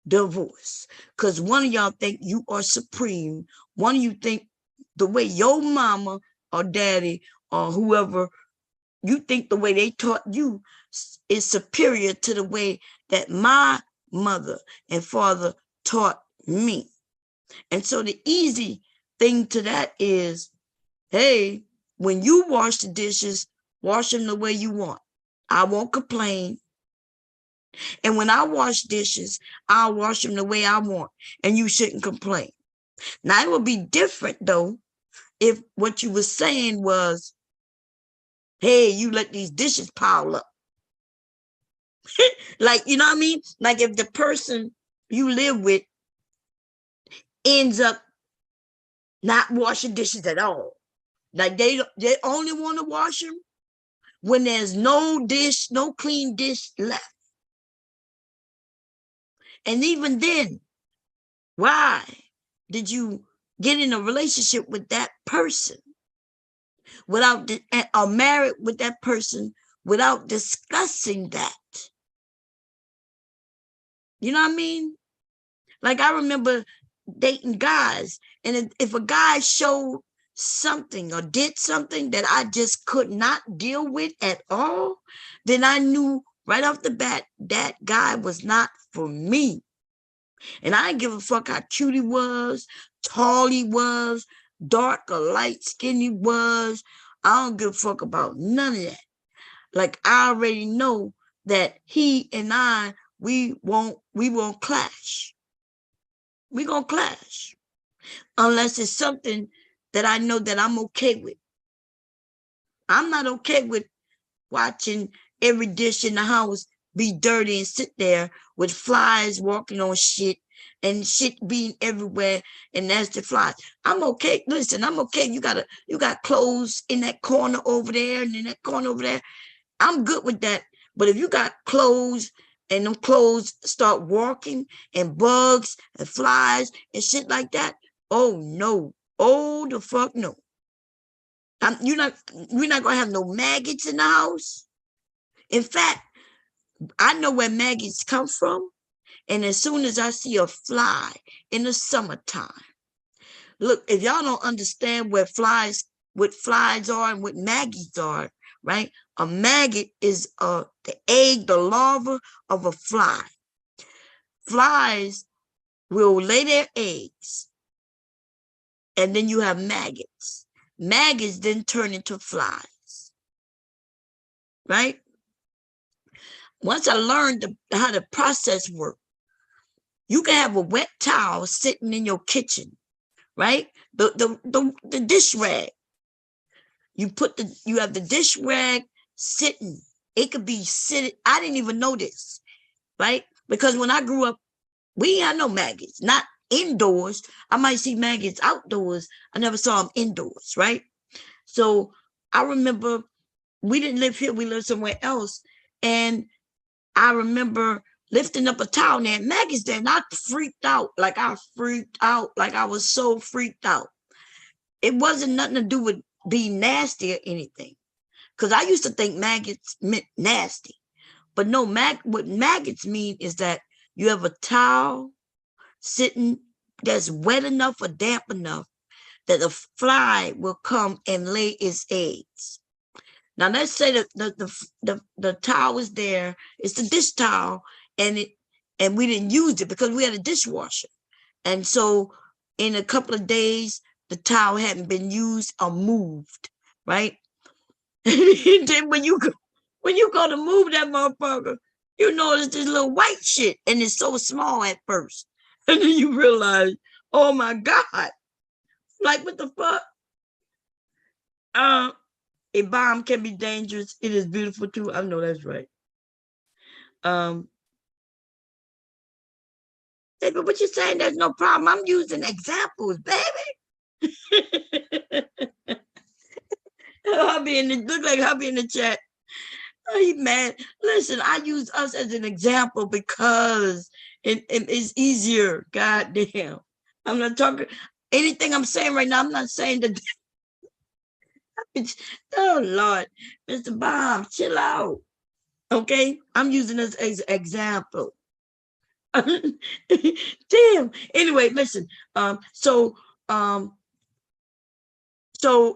divorced. Because one of y'all think you are supreme. One of you think the way your mama or daddy or whoever, you think the way they taught you is superior to the way that my mother and father taught me. And so the easy thing to that is, hey, when you wash the dishes, wash them the way you want. I won't complain. And when I wash dishes, I'll wash them the way I want, and you shouldn't complain. Now, it would be different, though, if what you were saying was, hey, you let these dishes pile up. Like, you know what I mean? Like if the person you live with ends up not washing dishes at all. Like they only want to wash them when there's no clean dish left. And even then, why did you get in a relationship with that person without, or married with that person without discussing that? You know what I mean? Like I remember dating guys, and if a guy showed something or did something that I just could not deal with at all, then I knew right off the bat that guy was not for me. And I didn't give a fuck how cute he was, tall he was, dark or light skin he was. I don't give a fuck about none of that. Like I already know that he and we won't clash. We gonna clash unless it's something that I know that I'm okay with. I'm not okay with watching every dish in the house be dirty and sit there with flies walking on shit and shit being everywhere, and that's the flies. I'm okay. Listen, I'm okay. You got clothes in that corner over there and in that corner over there. I'm good with that. But if you got clothes and them clothes start walking and bugs and flies and shit like that, oh no. Oh the fuck no. We're not gonna have no maggots in the house. In fact, I know where maggots come from. And as soon as I see a fly in the summertime, look, if y'all don't understand what flies are and what maggots are, right? A maggot is the egg, the larva of a fly. Flies will lay their eggs, and then you have maggots. Maggots then turn into flies, right? Once I learned how the process works, you can have a wet towel sitting in your kitchen, right? The dish rag. You have the dish rag sitting. It could be sitting. I didn't even know this, right? Because when I grew up, we had no maggots, not indoors. I might see maggots outdoors. I never saw them indoors, right? So I remember we didn't live here. We lived somewhere else. And I remember lifting up a towel and there maggots there, and I freaked out. Like I was so freaked out. It wasn't nothing to do with being nasty or anything. Because I used to think maggots meant nasty. But no, what maggots mean is that you have a towel sitting that's wet enough or damp enough that a fly will come and lay its eggs. Now let's say that the towel is there. It's the dish towel, and we didn't use it because we had a dishwasher. And so in a couple of days, the towel hadn't been used or moved, right? And then when you go to move that motherfucker, you notice this little white shit, and it's so small at first. And then you realize, oh my God, like what the fuck? A bomb can be dangerous. It is beautiful too. I know that's right. Hey, but what you're saying, there's no problem. I'm using examples, baby. Look like hubby in the chat. Oh, he mad. Listen, I use us as an example because it is easier. God damn. I'm not talking anything I'm saying right now. I'm not saying that. Oh Lord, Mr. Bomb, chill out. Okay, I'm using this as an example. Damn. Anyway, listen. So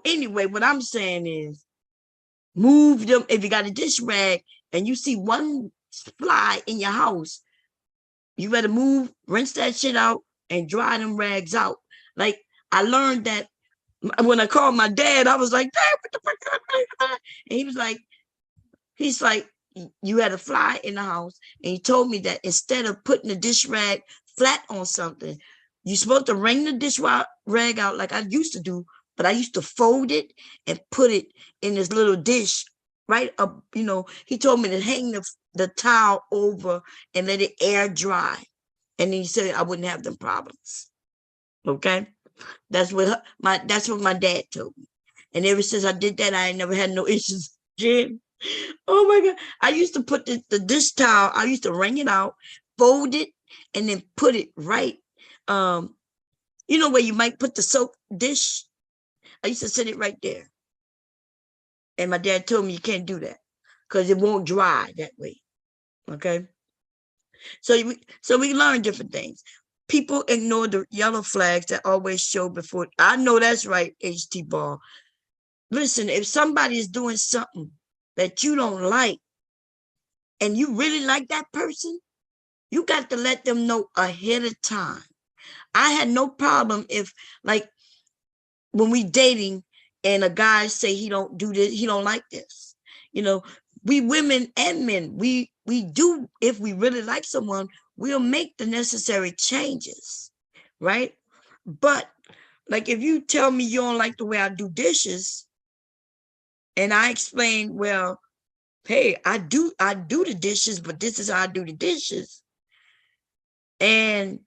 anyway, what I'm saying is, move them. If you got a dish rag and you see one fly in your house, you better move, rinse that shit out, and dry them rags out. Like I learned that when I called my dad, I was like, Dad, what the fuck? And he's like, you had a fly in the house, and he told me that instead of putting the dish rag flat on something, you're supposed to wring the dish rag out like I used to do, but I used to fold it and put it in this little dish right up. He told me to hang the towel over and let it air dry, and he said I wouldn't have them problems. Okay, that's what my dad told me, and ever since I did that, I ain't never had no issues again. Oh my God. I used to put the dish towel, I used to wring it out, fold it, and then put it right. Where you might put the soap dish? I used to set it right there. And my dad told me you can't do that because it won't dry that way. Okay. So we learn different things. People ignore the yellow flags that always show before. I know that's right, HT Ball. Listen, if somebody is doing something that you don't like, and you really like that person, you got to let them know ahead of time. I had no problem if, like, when we dating and a guy say he don't do this, he don't like this. we women and men, we do, if we really like someone, we'll make the necessary changes, right? But like if you tell me you don't like the way I do dishes, and I explain, well, hey, I do the dishes, but this is how I do the dishes. And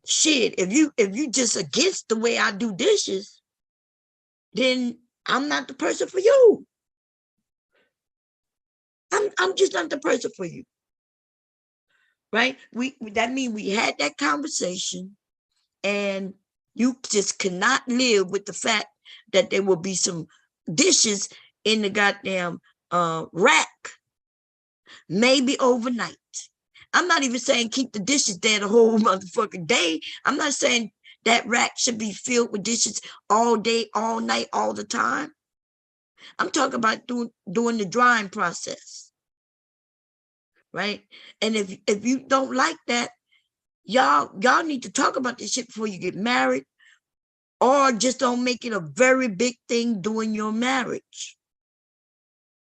shit, if you just against the way I do dishes, then I'm not the person for you. I'm just not the person for you. Right? That means we had that conversation, and you just cannot live with the fact that there will be some dishes in the goddamn rack, maybe overnight. I'm not even saying keep the dishes there the whole motherfucking day. I'm not saying that rack should be filled with dishes all day, all night, all the time. I'm talking about doing the drying process, right? And if you don't like that, y'all need to talk about this shit before you get married, or just don't make it a very big thing during your marriage.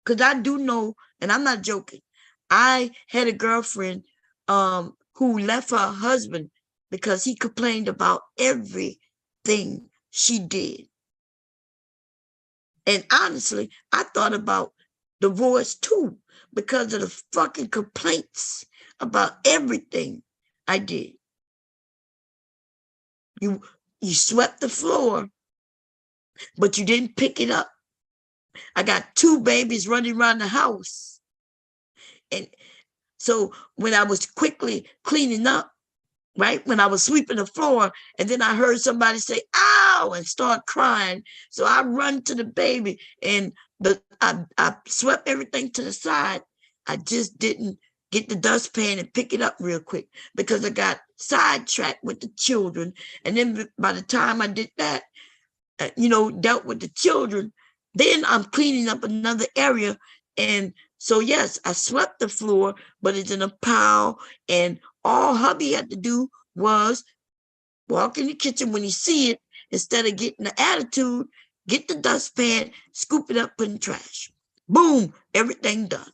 Because I do know, and I'm not joking, I had a girlfriend who left her husband because he complained about everything she did. And honestly, I thought about divorce too, because of the fucking complaints about everything I did. You swept the floor, but you didn't pick it up. I got 2 babies running around the house. And so when I was quickly cleaning up, right, when I was sweeping the floor, and then I heard somebody say, ow, and start crying. So I run to the baby, and I swept everything to the side. I just didn't get the dustpan and pick it up real quick because I got sidetracked with the children. And then by the time I did that, dealt with the children, then I'm cleaning up another area. And so, yes, I swept the floor, but it's in a pile. And all hubby had to do was walk in the kitchen when he see it, instead of getting the attitude, get the dustpan, scoop it up, put in the trash. Boom, everything done.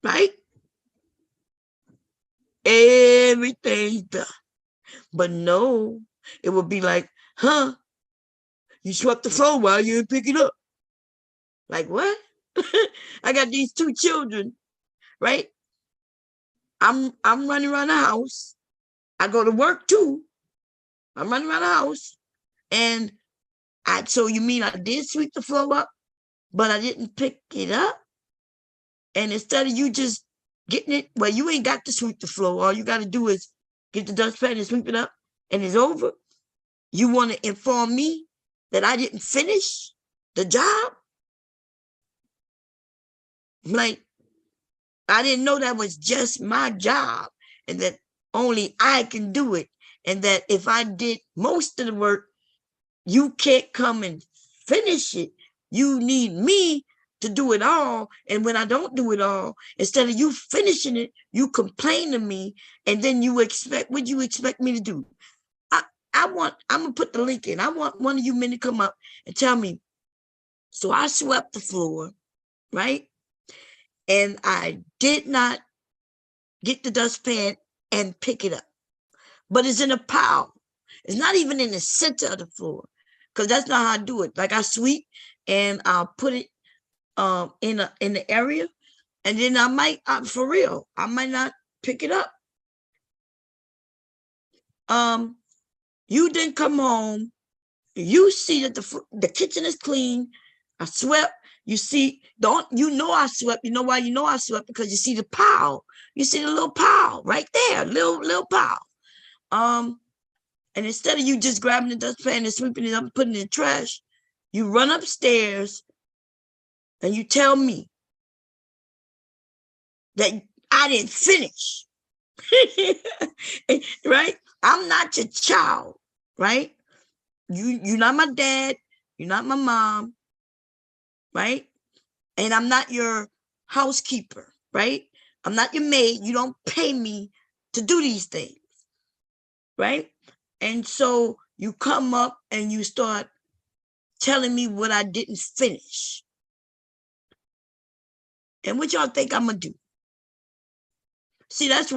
Right? Everything's done. But no, it would be like, huh? You swept the floor while you didn't pick it up. Like, what? I got these 2 children, right? I'm running around the house. I go to work too. I'm running around the house. And so you mean I did sweep the floor up, but I didn't pick it up? And instead of you just getting it, well, you ain't got to sweep the floor. All you got to do is get the dustpan and sweep it up, and it's over. You want to inform me that I didn't finish the job? Like, I didn't know that was just my job, and that only I can do it. And that if I did most of the work, you can't come and finish it. You need me to do it all. And when I don't do it all, instead of you finishing it, you complain to me. And then what you expect me to do? I'm gonna put the link in. I want one of you men to come up and tell me, so I swept the floor, right? And I did not get the dustpan and pick it up, but it's in a pile. It's not even in the center of the floor, because that's not how I do it. Like, I sweep and I'll put it in the area, and then I might, for real, I might not pick it up. You didn't come home. You see that the kitchen is clean. I swept. You see, I swept. You know why you know I swept? Because you see the pile. You see the little pile right there, little pile. And instead of you just grabbing the dustpan and sweeping it up and putting it in the trash, you run upstairs and you tell me that I didn't finish. Right? I'm not your child, right? You're not my dad. You're not my mom, right? And I'm not your housekeeper, right? I'm not your maid. You don't pay me to do these things, right? And so you come up and you start telling me what I didn't finish. And what y'all think I'm gonna do? See, that's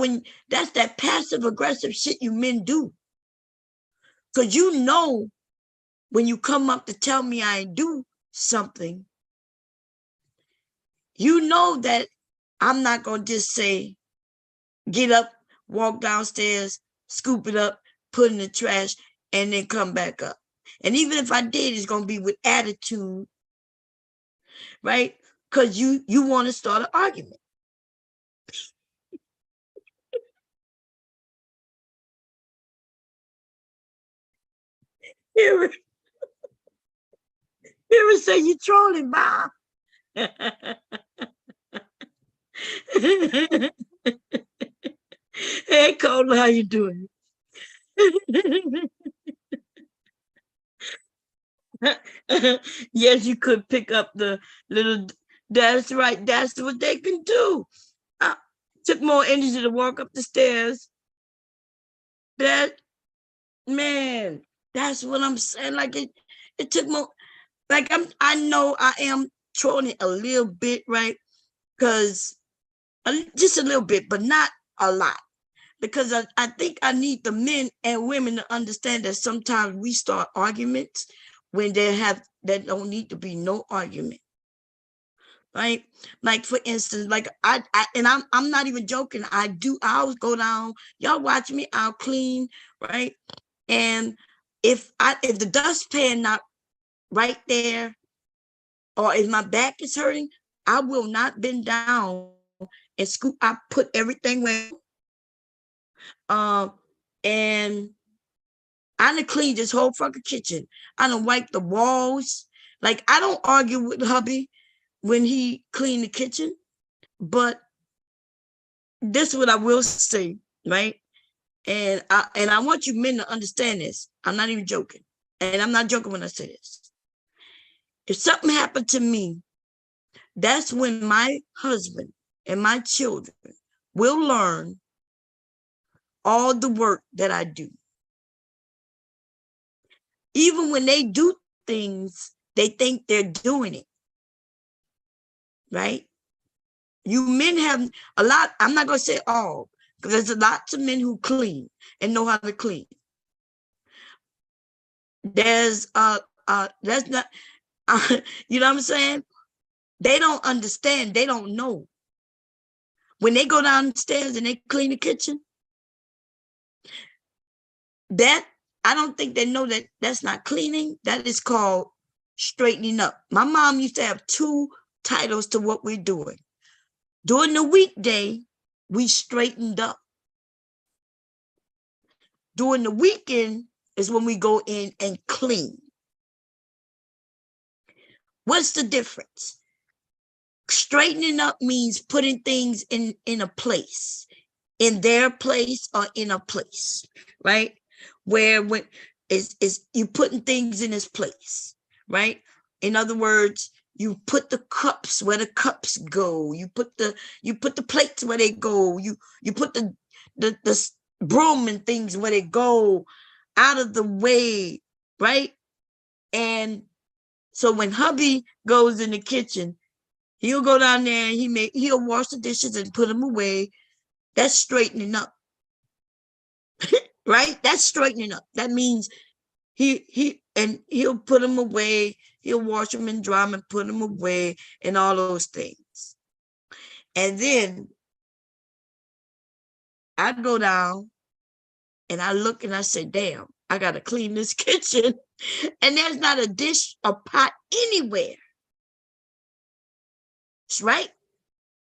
that passive aggressive shit you men do. Because you know when you come up to tell me I ain't do something, you know that I'm not gonna just say, get up, walk downstairs, scoop it up, put it in the trash, and then come back up. And even if I did, it's gonna be with attitude, right? Because you want to start an argument. Here it say you trolling, Bob. Hey, Cole, how you doing? Yes, you could pick up the little. That's right. That's what they can do. I took more energy to walk up the stairs. That man, that's what I'm saying. Like it took more. Like I know I am trolling a little bit, right? Because just a little bit, but not a lot. Because I think I need the men and women to understand that sometimes we start arguments when there don't need to be no argument. Right? Like for instance, like I'm not even joking. I always go down, y'all watch me, I'll clean, right? And if the dustpan not right there, or if my back is hurting, I will not bend down and scoop. I put everything where and I done cleaned this whole fucking kitchen. I done wiped the walls. Like I don't argue with hubby when he cleaned the kitchen, but this is what I will say, right? And I want you men to understand this. I'm not even joking. And I'm not joking when I say this. If something happened to me, that's when my husband and my children will learn all the work that I do. Even when they do things, they think they're doing it, right? You men have a lot, I'm not going to say all, because there's lots of men who clean and know how to clean. There's that's not you know what I'm saying? They don't understand, they don't know. When they go downstairs and they clean the kitchen, that I don't think they know that that's not cleaning. That is called straightening up. My mom used to have two titles to what we're doing. During the weekday, we straightened up. During the weekend is when we go in and clean. What's the difference? Straightening up means putting things in a place, in their place or in a place, right? Where when is you putting things in its place, right? In other words, you put the cups where the cups go. You put the plates where they go. You put the broom and things where they go, out of the way, right? And so when hubby goes in the kitchen, he'll go down there and he'll wash the dishes and put them away. That's straightening up. Right? That's straightening up. That means he'll put them away, he'll wash them and dry them and put them away and all those things. And then I go down and I look and I say, damn, I gotta clean this kitchen. And there's not a dish or pot anywhere. Right?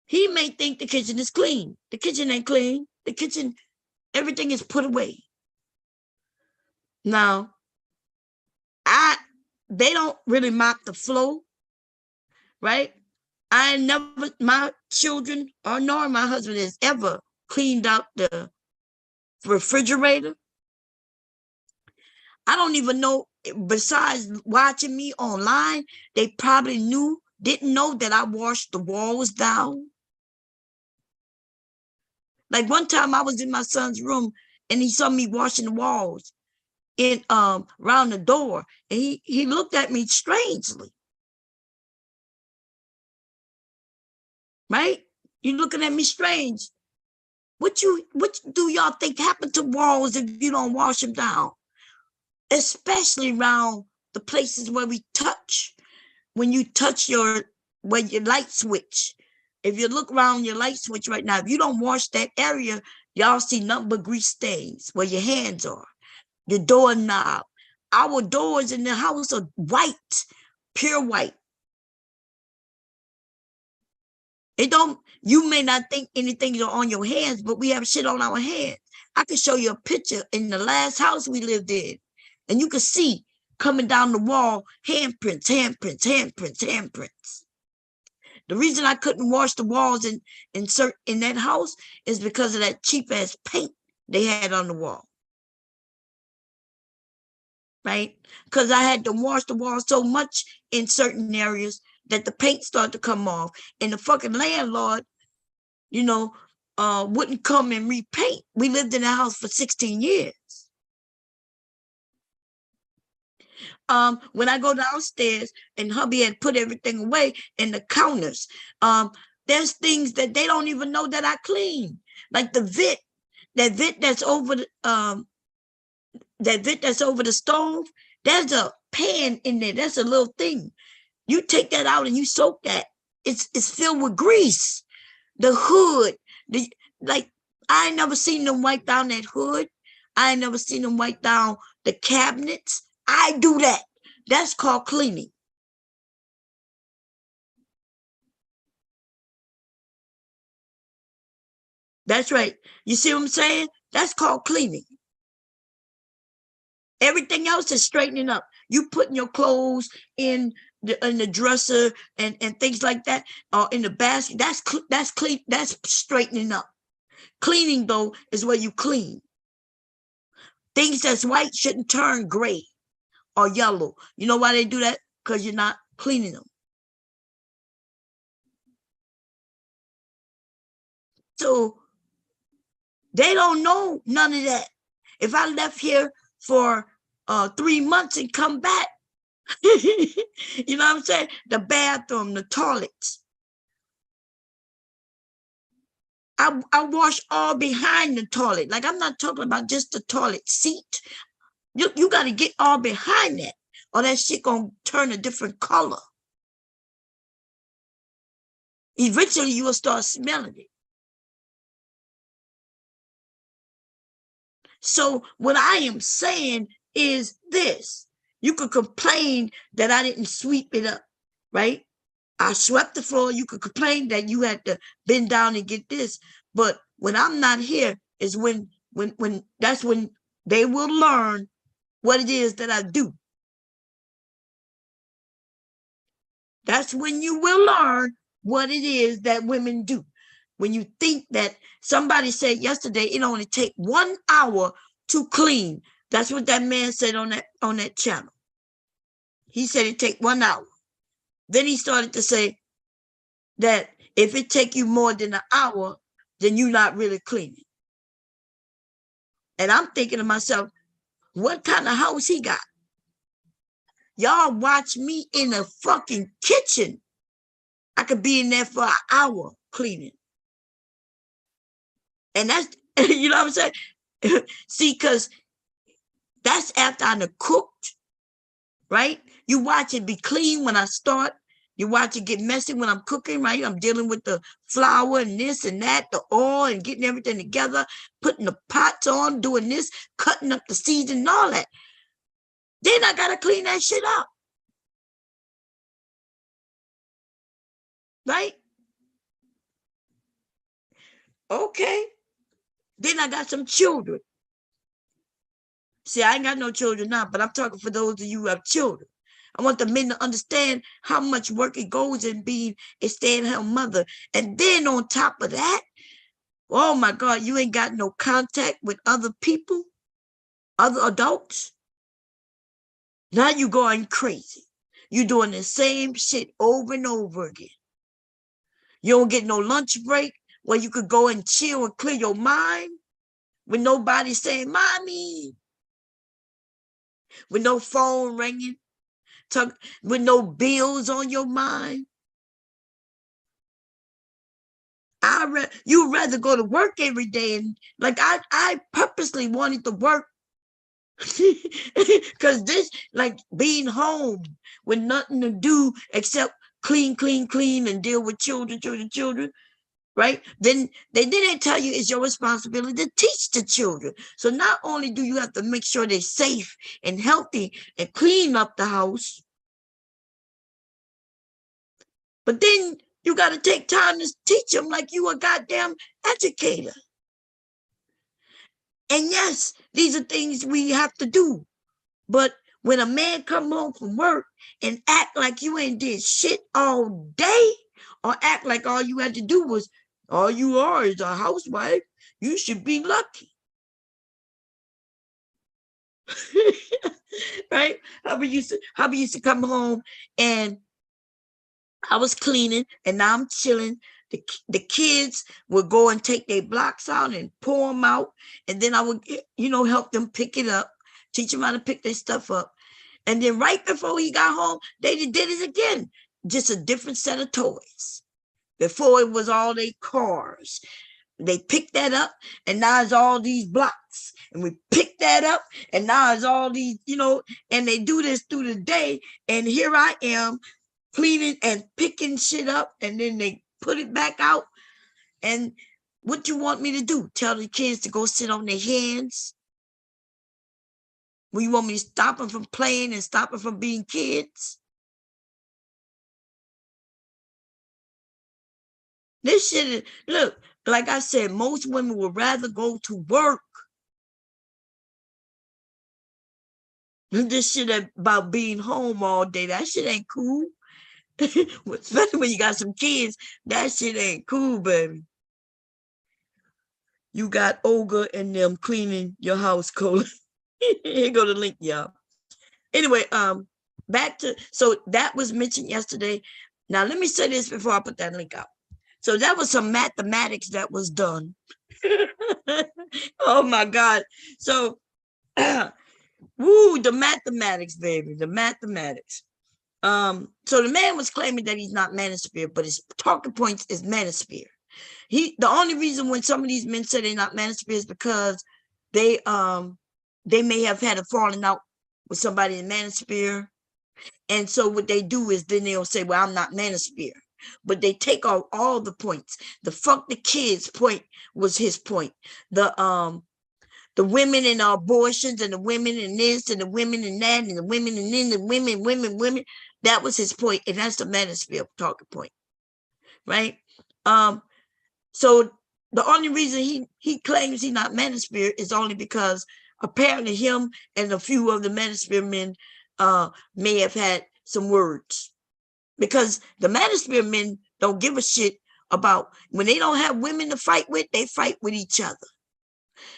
He may think the kitchen is clean. The kitchen ain't clean. The kitchen, everything is put away. Now, they don't really mop the floor, right? I never, my children or nor my husband has ever cleaned out the refrigerator. I don't even know, besides watching me online, they probably didn't know that I washed the walls down. Like one time I was in my son's room and he saw me washing the walls in around the door, and he looked at me strangely. right? You're looking at me strange. What do y'all think happened to walls if you don't wash them down? Especially around the places where we touch. When you touch your light switch. If you look around your light switch right now, if you don't wash that area, y'all see nothing but grease stains where your hands are. Your doorknob. Our doors in the house are white, pure white. It don't, you may not think anything's on your hands, but we have shit on our hands. I could show you a picture in the last house we lived in, and you could see coming down the wall, handprints, handprints, handprints, handprints. The reason I couldn't wash the walls in that house is because of that cheap ass paint they had on the wall. Right? Because I had to wash the wall so much in certain areas that the paint started to come off. And the fucking landlord, wouldn't come and repaint. We lived in the house for 16 years. When I go downstairs and hubby had put everything away in the counters, there's things that they don't even know that I clean. Like that vent that's over the stove, there's a pan in there. That's a little thing. You take that out and you soak that. It's filled with grease. The hood, I ain't never seen them wipe down that hood. I ain't never seen them wipe down the cabinets. I do that. That's called cleaning. That's right. You see what I'm saying? That's called cleaning. Everything else is straightening up. You putting your clothes in the dresser and things like that, or in the basket. That's clean. That's straightening up. Cleaning though is where you clean. Things that's white shouldn't turn gray or yellow. You know why they do that? Because you're not cleaning them. So they don't know none of that. If I left here for 3 months and come back, you know what I'm saying? The bathroom, the toilets. I wash all behind the toilet. Like, I'm not talking about just the toilet seat. You got to get all behind that, or that shit gonna turn a different color. Eventually, you will start smelling it. So what I am saying is this. You could complain that I didn't sweep it up, right? I swept the floor. You could complain that you had to bend down and get this. But when I'm not here is when that's when they will learn what it is that I do. That's when you will learn what it is that women do. When you think that somebody said yesterday, it only take 1 hour to clean. That's what that man said on that channel. He said it take 1 hour. Then he started to say that if it take you more than an hour, then you're not really cleaning. And I'm thinking to myself, what kind of house he got? Y'all watch me in the fucking kitchen. I could be in there for an hour cleaning. And that's, you know what I'm saying? See, because that's after I cooked, right? You watch it be clean when I start. You watch it get messy when I'm cooking, right? I'm dealing with the flour and this and that, the oil and getting everything together, putting the pots on, doing this, cutting up the season and all that. Then I got to clean that shit up. Right? Okay. Then I got some children. See, I ain't got no children now, but I'm talking for those of you who have children. I want the men to understand how much work it goes in being a stay-at-home mother. And then on top of that, oh my God, you ain't got no contact with other people, other adults. Now you going crazy. You doing the same shit over and over again. You don't get no lunch break where you could go and chill and clear your mind with nobody saying, mommy, with no phone ringing, with no bills on your mind. You'd rather go to work every day. And like, I purposely wanted to work because this, like, being home with nothing to do except clean, clean, clean, and deal with children, right? Then they didn't tell you it's your responsibility to teach the children. So not only do you have to make sure they're safe and healthy and clean up the house, but then you got to take time to teach them like you a goddamn educator. And yes, these are things we have to do. But when a man come home from work and act like you ain't did shit all day, or act like all you had to do was, all you are is a housewife, you should be lucky. Right? Hubby used to come home and I was cleaning and now I'm chilling. The kids would go and take their blocks out and pour them out. And then I would, help them pick it up, teach them how to pick their stuff up. And then right before he got home, they did it again. Just a different set of toys. Before it was all their cars. They picked that up and now it's all these blocks. And we pick that up and now it's all these, and they do this through the day. And here I am cleaning and picking shit up, and then they put it back out. And what you want me to do? Tell the kids to go sit on their hands? Well, you want me to stop them from playing and stop them from being kids? This shit, look, like I said, most women would rather go to work. This shit about being home all day, that shit ain't cool. Especially when you got some kids, that shit ain't cool, baby. You got Olga and them cleaning your house, Cole. Here go the link, y'all. Anyway, back to, so that was mentioned yesterday. Now let me say this before I put that link out. So that was some mathematics that was done. Oh my God. So woo, the mathematics, baby, the mathematics. So the man was claiming that he's not Manosphere, but his talking points is Manosphere. The only reason when some of these men say they're not Manosphere is because they may have had a falling out with somebody in Manosphere. And so what they do is then they'll say, well, I'm not Manosphere. But they take off all the points. The fuck the kids point was his point. The women and abortions and the women and this and the women and that and the women and then the women. That was his point. And that's the Manosphere talking point. Right? So the only reason he claims he's not Manosphere is only because apparently him and a few of the Manosphere men may have had some words. Because the Manosphere men don't give a shit about, when they don't have women to fight with, they fight with each other.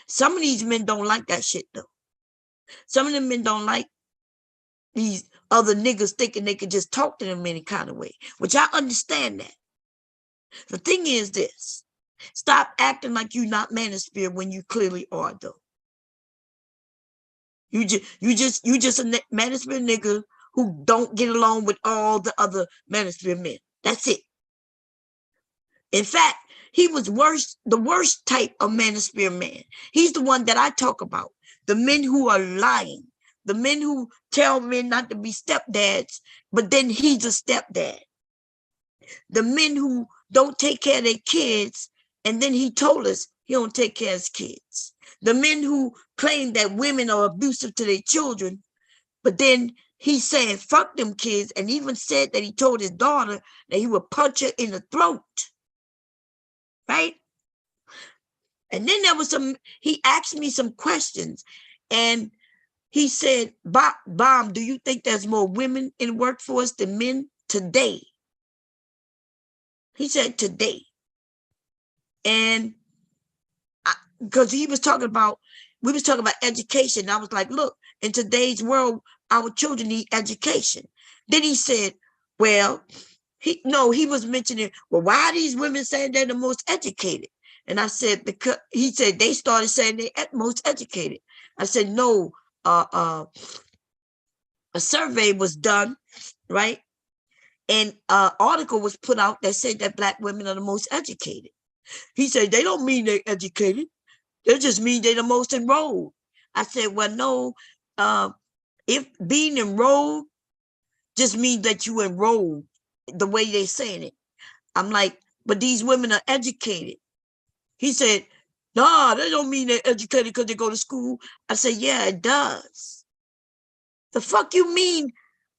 Some of these men don't like that shit though. Some of them men don't like these other niggas thinking they could just talk to them any kind of way, which I understand that. The thing is this: stop acting like you're not Manosphere when you clearly are though. You just a Manosphere nigga who don't get along with all the other Manosphere men. That's it. In fact, he was the worst type of Manosphere man. He's the one that I talk about. The men who are lying. The men who tell men not to be stepdads, but then he's a stepdad. The men who don't take care of their kids, and then he told us he don't take care of his kids. The men who claim that women are abusive to their children, but then he's saying fuck them kids, and even said that he told his daughter that he would punch her in the throat. Right? And then there was he asked me some questions, and he said, Bomb, do you think there's more women in the workforce than men today? He said today. And because we was talking about education. I was like, look, in today's world, our children need education. Then he said, well, he was mentioning, well, why are these women saying they're the most educated? And I said, because he said they started saying they're most educated. I said, no, a survey was done, right? And an article was put out that said that Black women are the most educated. He said, they don't mean they're educated. They just mean they're the most enrolled. I said, well, no, if being enrolled just means that you enrolled the way they're saying it. I'm like, but these women are educated. He said, nah, that don't mean they're educated because they go to school. I said, yeah, it does. The fuck you mean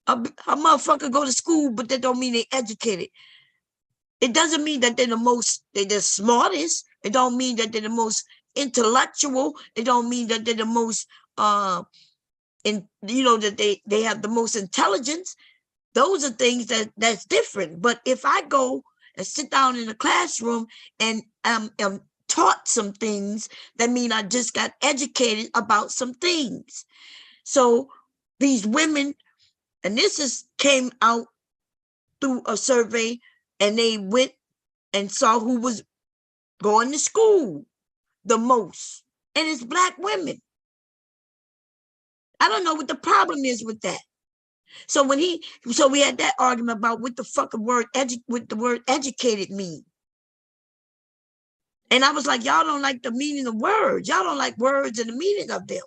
a motherfucker go to school, but that don't mean they educated. It doesn't mean that they're they're the smartest. It don't mean that they're the most intellectual. It don't mean that they're the most, that they have the most intelligence. Those are things that's different. But if I go and sit down in a classroom and am taught some things, that mean I just got educated about some things. So these women, and this came out through a survey, and they went and saw who was going to school the most, and it's Black women. I don't know what the problem is with that. So we had that argument about what the fucking word educated mean. And I was like, y'all don't like the meaning of words. Y'all don't like words and the meaning of them.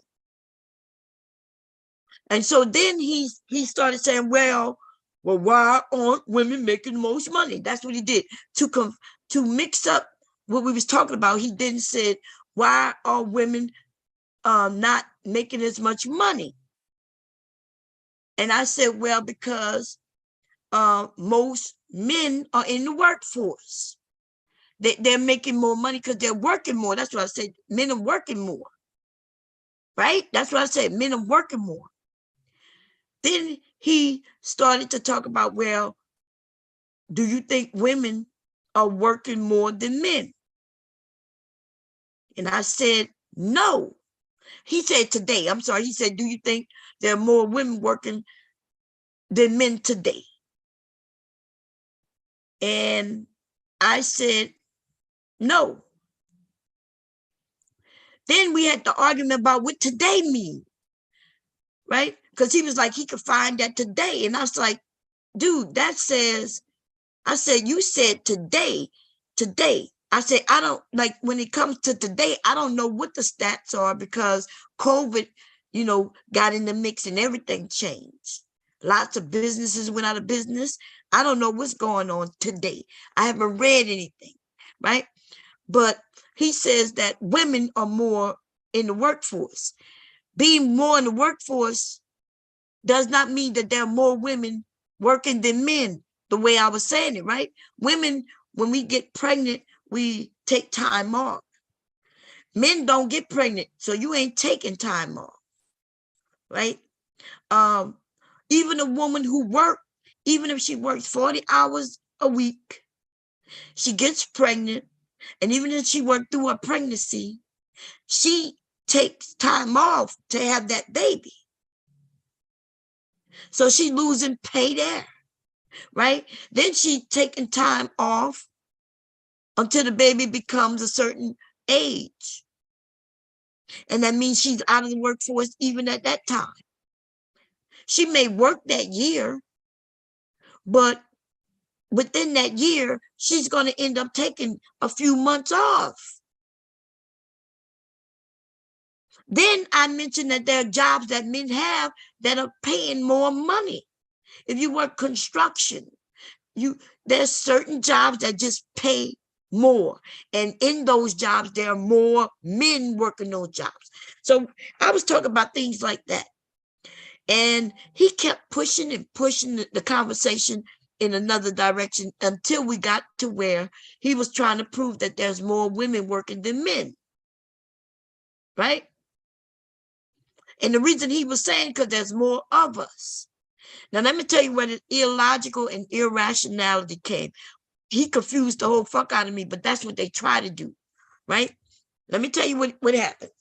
And so then he started saying, well, why aren't women making the most money? That's what he did to mix up what we was talking about. He then said, why are women not making as much money? And I said, well, because most men are in the workforce. They're making more money because they're working more. That's what I said. Men are working more. Right? That's what I said. Men are working more. Then he started to talk about, well, do you think women are working more than men? And I said, no. He said today, I'm sorry. He said, do you think there are more women working than men today? And I said, no. Then we had the argument about what today means, right? Because he was like, he could find that today. And I was like, dude, that says, I said, you said today. I said, I don't, like, when it comes to today, I don't know what the stats are because COVID, got in the mix and everything changed. Lots of businesses went out of business. I don't know what's going on today. I haven't read anything, right? But he says that women are more in the workforce. Being more in the workforce does not mean that there are more women working than men, the way I was saying it, right? Women, when we get pregnant, we take time off. Men don't get pregnant, so you ain't taking time off, right? Even a woman who works, even if she works 40 hours a week, she gets pregnant, and even if she worked through a pregnancy, she takes time off to have that baby. So she's losing pay there, right? Then she's taking time off until the baby becomes a certain age. And that means she's out of the workforce even at that time. She may work that year, but within that year, she's going to end up taking a few months off. Then I mentioned that there are jobs that men have that are paying more money. If you work construction, there's certain jobs that just pay more. And in those jobs, there are more men working those jobs. So I was talking about things like that. And he kept pushing and pushing the conversation in another direction until we got to where he was trying to prove that there's more women working than men. Right? And the reason he was saying, because there's more of us. Now, let me tell you where the illogical and irrationality came. He confused the whole fuck out of me, but that's what they try to do, right? Let me tell you what happened.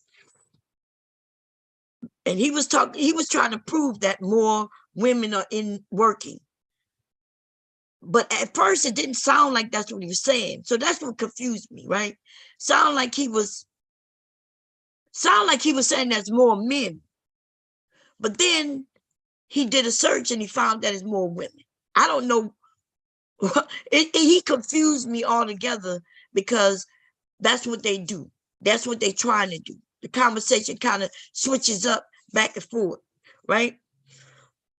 And he was trying to prove that more women are in working. But at first it didn't sound like that's what he was saying. So that's what confused me, right? Sound like he was saying there's more men. But then he did a search and he found that it's more women. I don't know He confused me altogether because that's what they do. That's what they're trying to do. The conversation kind of switches up back and forth, right?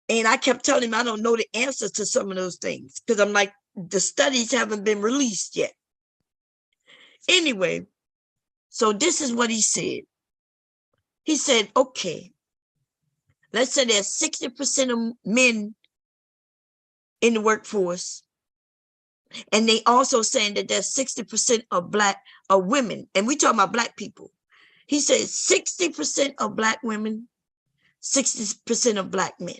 And I kept telling him I don't know the answers to some of those things because I'm like, the studies haven't been released yet. Anyway, so this is what he said. He said, okay, let's say there's 60% of men in the workforce. And they also saying that there's 60% of women. And we talking about black people. He says 60% of black women, 60% of black men.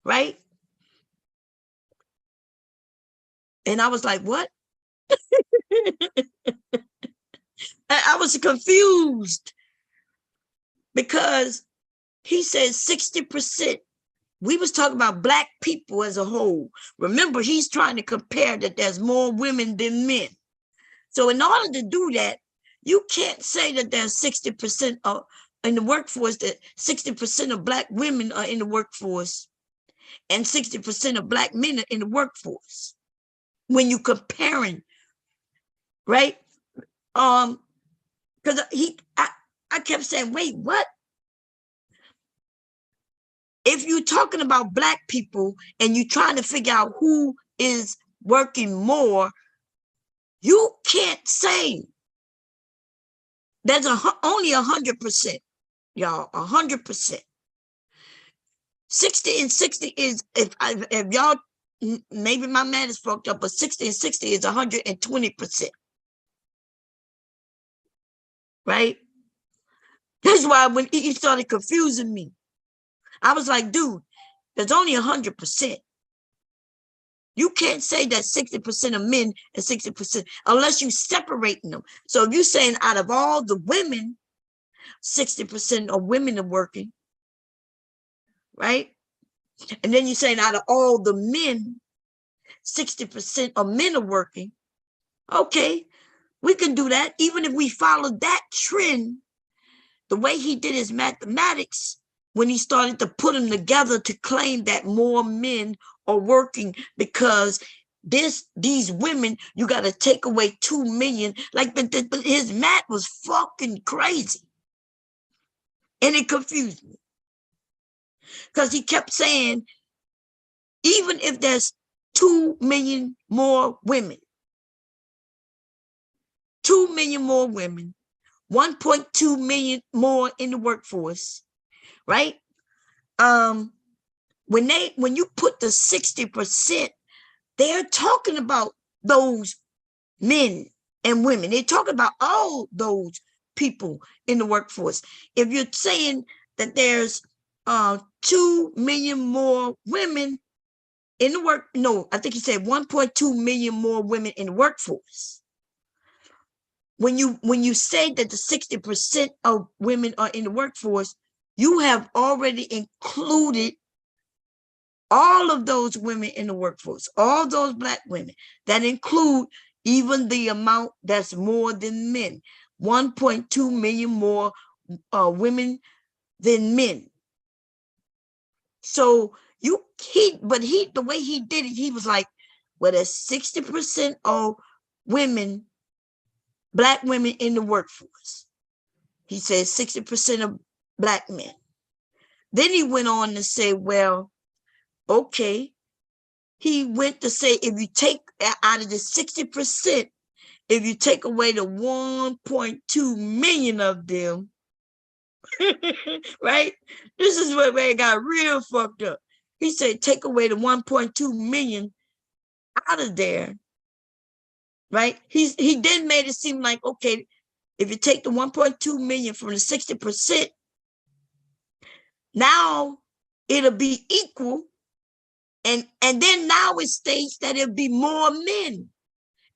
Right? And I was like, what? I was confused because he said 60%. We was talking about black people as a whole. Remember, he's trying to compare that there's more women than men. So in order to do that, you can't say that there's 60% of in the workforce, that 60% of black women are in the workforce and 60% of black men are in the workforce. When you comparing, right? Because I kept saying, wait, what? If you're talking about black people and you're trying to figure out who is working more, you can't say there's only 100%, y'all, 100%. 60 and 60 is, if y'all, maybe my math is fucked up, but 60 and 60 is 120%. Right? That's why when he started confusing me, I was like, dude, there's only 100%. You can't say that 60% of men and 60% unless you separating them. So if you're saying out of all the women, 60% of women are working, right? And then you're saying out of all the men, 60% of men are working. Okay, we can do that. Even if we follow that trend, the way he did his mathematics, when he started to put them together to claim that more men are working because these women, you got to take away 2 million. Like his math was fucking crazy. And it confused me. Because he kept saying, even if there's 2 million more women, 2 million more women, 1.2 million more in the workforce, right? When you put the 60%, they're talking about those men and women. They're talking about all those people in the workforce. If you're saying that there's 2 million more women in the work, no, I think he said 1.2 million more women in the workforce. When you say that the 60% of women are in the workforce, you have already included all of those women in the workforce, all those black women. That include even the amount that's more than men, 1.2 million more women than men. So the way he did it, he was like, well, there's 60% of women, black women in the workforce. He said 60% of black men. Then he went on to say, well, okay. He went to say, if you take out of the 60%, if you take away the 1.2 million of them, right? This is where it got real fucked up. He said, take away the 1.2 million out of there, right? He then made it seem like, okay, if you take the 1.2 million from the 60%, now it'll be equal. And then now it states that it'll be more men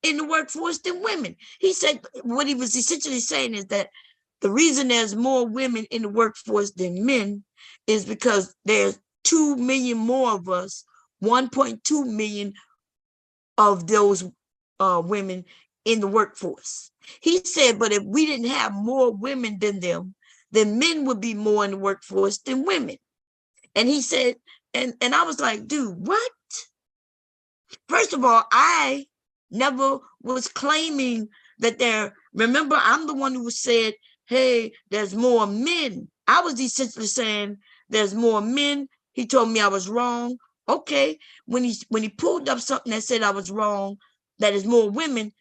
in the workforce than women. He said what he was essentially saying is that the reason there's more women in the workforce than men is because there's 2 million more of us, 1.2 million of those women in the workforce. He said, but if we didn't have more women than them, then men would be more in the workforce than women. And he said, and I was like, dude, what? First of all, I never was claiming that there, remember, I'm the one who said, hey, there's more men. I was essentially saying there's more men. He told me I was wrong. Okay. When he pulled up something that said I was wrong, that is more women,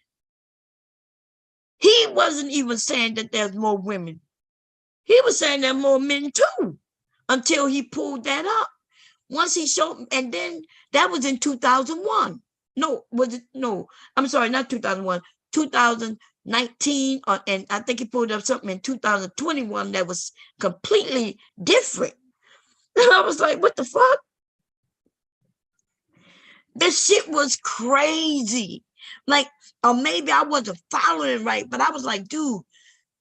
he wasn't even saying that there's more women. He was saying there are more men too, until he pulled that up. Once he showed, and then that was in 2001. No, was it? No, I'm sorry, not 2001, 2019. And I think he pulled up something in 2021 that was completely different. And I was like, what the fuck? This shit was crazy. Like, or maybe I wasn't following right, but I was like, dude,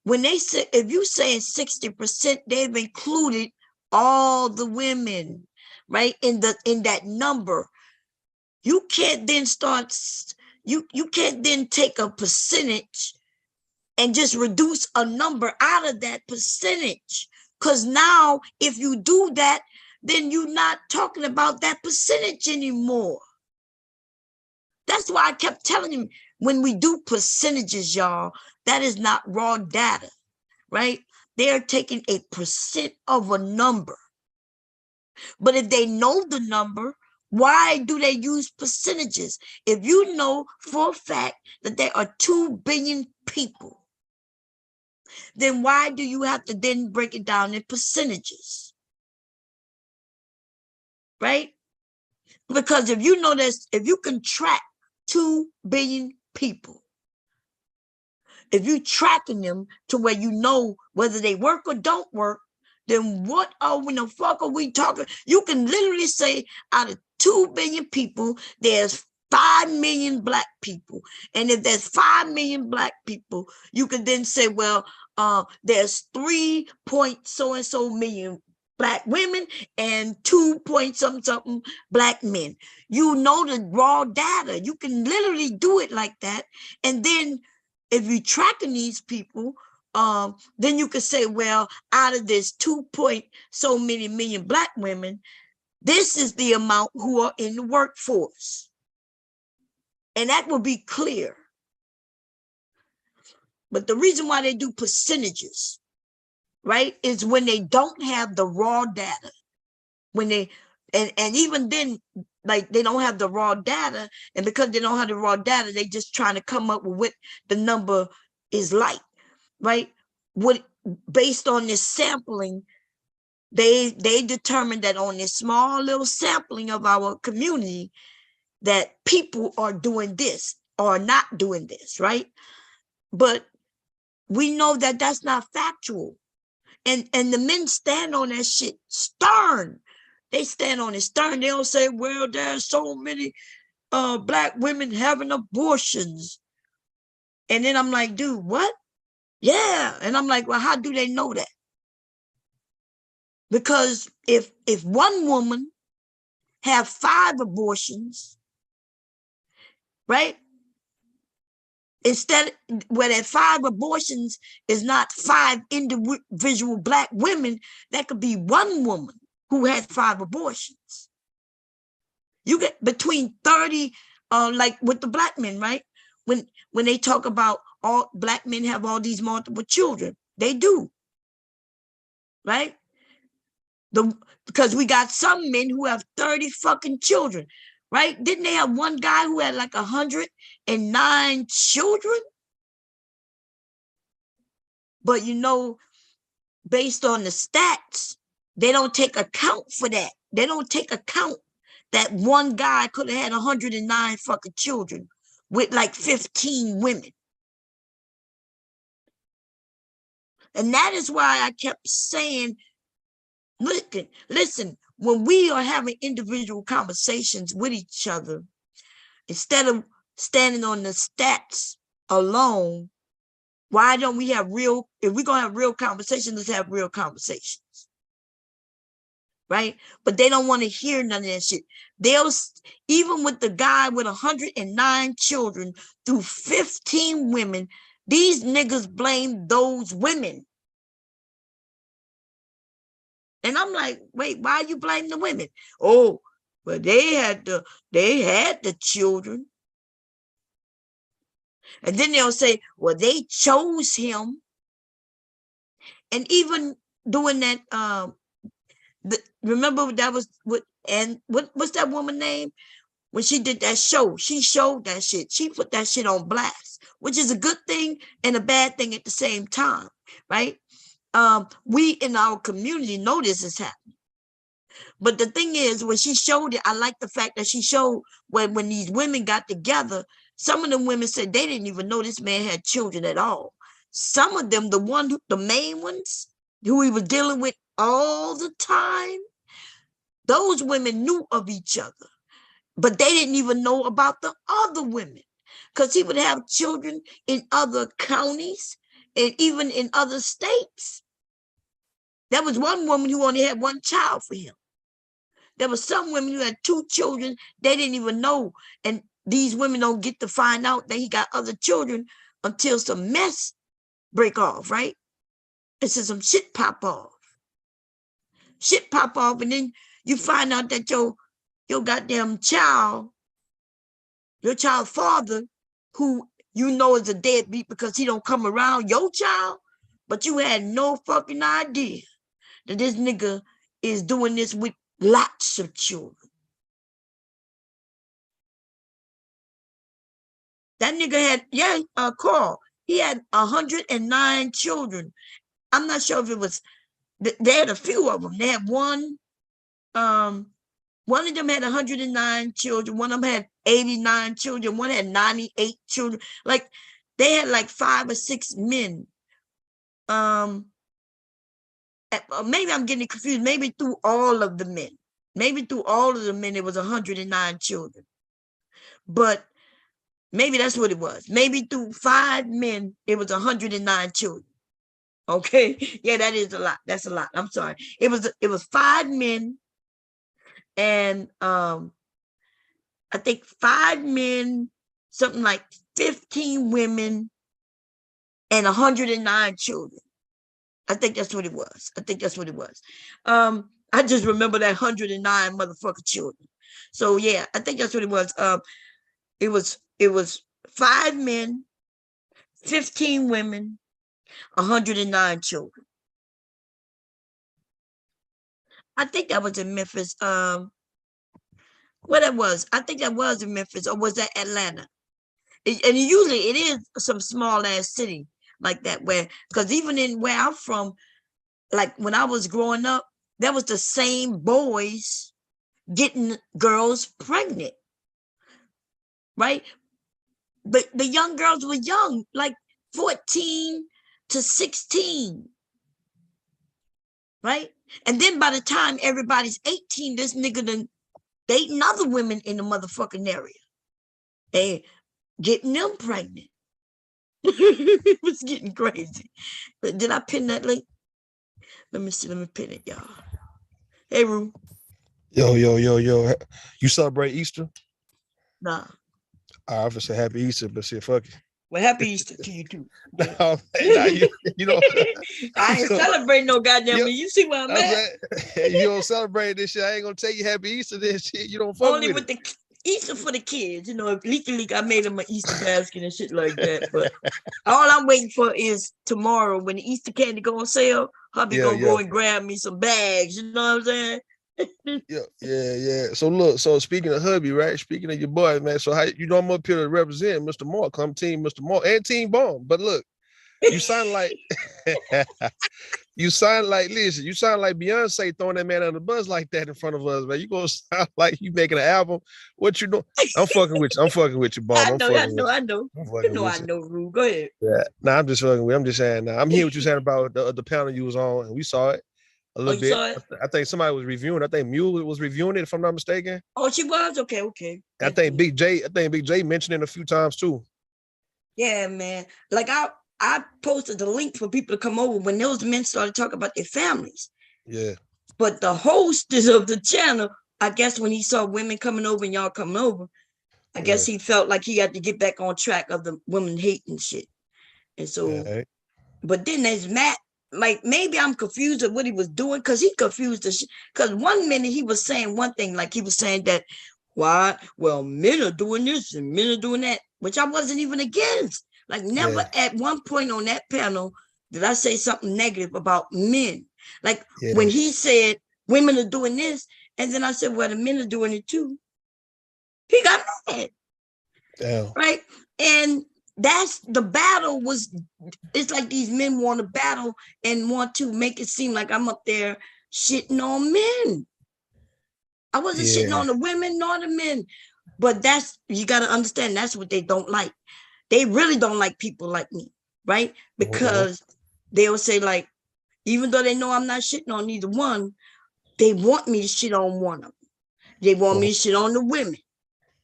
when they said, if you saying 60%, they've included all the women, right? In that number. You can't then start, you can't then take a percentage and just reduce a number out of that percentage. Because now, if you do that, then you're not talking about that percentage anymore. That's why I kept telling him, when we do percentages, y'all, that is not raw data, right? They're taking a percent of a number. But if they know the number, why do they use percentages? If you know for a fact that there are 2 billion people, then why do you have to then break it down in percentages? Right? Because if you know this, if you can track 2 billion people, if you're tracking them to where you know whether they work or don't work, then what are we, the fuck are we talking? You can literally say out of 2 billion people, there's 5 million black people. And if there's 5 million black people, you can then say, well, there's 3 point so and so million black women and 2 point something black men. You know the raw data. You can literally do it like that. And then if you're tracking these people, then you could say, well, out of this 2 point so many million black women, this is the amount who are in the workforce. And that will be clear. But the reason why they do percentages, right, is when they don't have the raw data. When they, and even then, like, they don't have the raw data. And because they don't have the raw data, they just trying to come up with what the number is like, right? What, based on this sampling, they determined that on this small little sampling of our community, that people are doing this or not doing this, right? But we know that that's not factual. And the men stand on that shit stern. They stand on it stern. They don't say, well, there's so many black women having abortions. And then I'm like, dude, what? Yeah. And I'm like, well, how do they know that? Because if one woman have 5 abortions, right? Instead, where that 5 abortions is not 5 individual black women, that could be one woman who had 5 abortions. You get between 30, like with the black men, right? When they talk about all black men have all these multiple children, they do, right? Because we got some men who have 30 fucking children, right? Didn't they have one guy who had like 109 children? But you know, based on the stats, they don't take account for that. They don't take account that one guy could have had 109 fucking children with like 15 women. And that is why I kept saying, listen, when we are having individual conversations with each other, instead of standing on the stats alone, why don't we have real, if we're going to have real conversations, let's have real conversations. Right? But they don't want to hear none of that shit. They'll, even with the guy with 109 children through 15 women, these niggas blame those women. And I'm like, wait, why are you blaming the women? Oh, Well, they had the children. And then they'll say, well, they chose him. And even doing that, remember that was what's that woman name? When she did that show, she showed that shit. She put that shit on blast, which is a good thing and a bad thing at the same time, right? We in our community know this is happening. But the thing is, when she showed it, I like the fact that she showed when these women got together, some of them women said they didn't even know this man had children at all. Some of them, the main ones who he was dealing with all the time, those women knew of each other, but they didn't even know about the other women, because he would have children in other counties and even in other states. There was one woman who only had one child for him. There were some women who had 2 children. They didn't even know. And these women don't get to find out that he got other children until some mess break off, right? Until some shit pop off. Shit pop off, and then you find out that your goddamn child, your child's father, who you know is a deadbeat because he don't come around your child, but you had no fucking idea that this nigga is doing this with lots of children. That nigga had, Carl, he had 109 children. I'm not sure if it was, they had a few of them. They had one of them had 109 children. One of them had 89 children. One had 98 children. Like, they had like 5 or 6 men. Maybe I'm getting confused. Maybe through all of the men. Maybe through all of the men, it was 109 children. But maybe that's what it was. Maybe through 5 men, it was 109 children. Okay. Yeah, that is a lot. That's a lot. I'm sorry. It was 5 men and I think 5 men, something like 15 women, and 109 children. I think that's what it was. I just remember that 109 motherfucking children. So yeah, I think that's what it was. It was 5 men, 15 women, 109 children. I think that was in Memphis. What it was? I think that was in Memphis, or was that Atlanta? And usually it is some small ass city like that, where, because even in where I'm from, like when I was growing up, there was the same boys getting girls pregnant, right? But the young girls were young, like 14 to 16, right? And then by the time everybody's 18, this nigga done dating other women in the motherfucking area and getting them pregnant. It was getting crazy. But did I pin that link? Let me see. Let me pin it, y'all. Hey, Rue. Yo. You celebrate Easter? Nah. I often say happy Easter, but shit, fuck it. Well, happy Easter to you too. No, man, you know. I ain't celebrating no goddamn. You see where I'm at? You don't celebrate this shit. I ain't gonna tell you happy Easter. This shit, you don't fuck Only with the it. Easter for the kids, Leak, I made them an Easter basket and shit like that. But all I'm waiting for is tomorrow when the Easter candy go on sale. Hubby gonna go and grab me some bags. You know what I'm saying? Yeah. So speaking of hubby, right? Speaking of your boy, man. So how I'm up here to represent Mr. Mark, come team Mr. Mark and Team Bomb. But look, you sound like you sound like Beyonce throwing that man on the bus like that in front of us, man. You gonna sound like you making an album. What you doing? I'm fucking with you, Bomb. I know. I know, Rue. Go ahead. Yeah. Nah, I'm just fucking with you. I'm just saying. Nah, I'm hearing what you're saying about the panel you was on, and we saw it a little bit. I think somebody was reviewing. I think Mule was reviewing it, if I'm not mistaken. Oh, she was? Okay. I think Big J mentioned it a few times too. Yeah, man. Like I posted the link for people to come over when those men started talking about their families. Yeah. But the hostess of the channel, I guess when he saw women coming over and y'all coming over, I guess he felt like he had to get back on track of the women hating shit. And so, but then there's Matt like maybe I'm confused at what he was doing because he confused the because 1 minute he was saying one thing, like he was saying that why, well, men are doing this and men are doing that, which I wasn't even against. Like never at one point on that panel did I say something negative about men. Like when he said women are doing this, and then I said, well, the men are doing it too. He got mad. Damn. Right. And that's the battle was, it's like these men want to battle and want to make it seem like I'm up there shitting on men. I wasn't shitting on the women nor the men. But that's, you got to understand, that's what they don't like. They really don't like people like me, right? Because they'll say, like, even though they know I'm not shitting on either one, they want me to shit on one of them. They want me to shit on the women.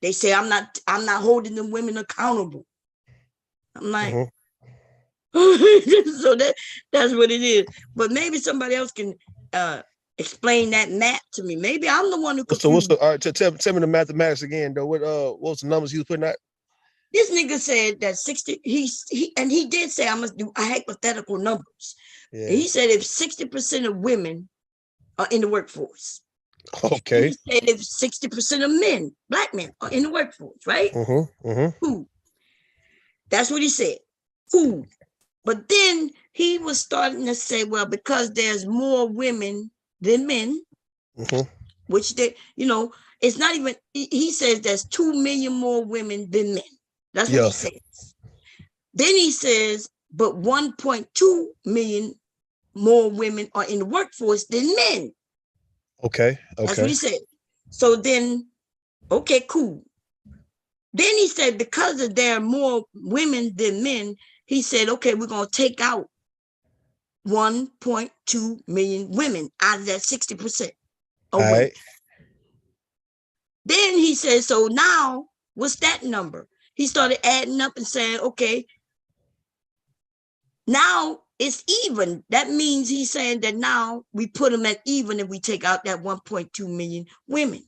They say I'm not holding the women accountable. I'm like, so that's what it is. But maybe somebody else can explain that math to me. Maybe I'm the one who confused. So what's the, all right, tell me the mathematics again, though. What's the numbers he was putting out? This nigga said that 60, he did say I must do hypothetical numbers. Yeah. He said if 60% of women are in the workforce. Okay. He said if 60% of men, black men, are in the workforce, right? Cool. That's what he said. Cool. But then he was starting to say, well, because there's more women than men, which they, it's not even, he says there's 2 million more women than men. That's what he says. Then he says, but 1.2 million more women are in the workforce than men. Okay. That's what he said. So then, okay, cool. Then he said, because there are more women than men, he said, okay, we're going to take out 1.2 million women out of that 60% of women. Then he said, so now what's that number? He started adding up and saying, okay, now it's even. That means he's saying that now we put them at even if we take out that 1.2 million women.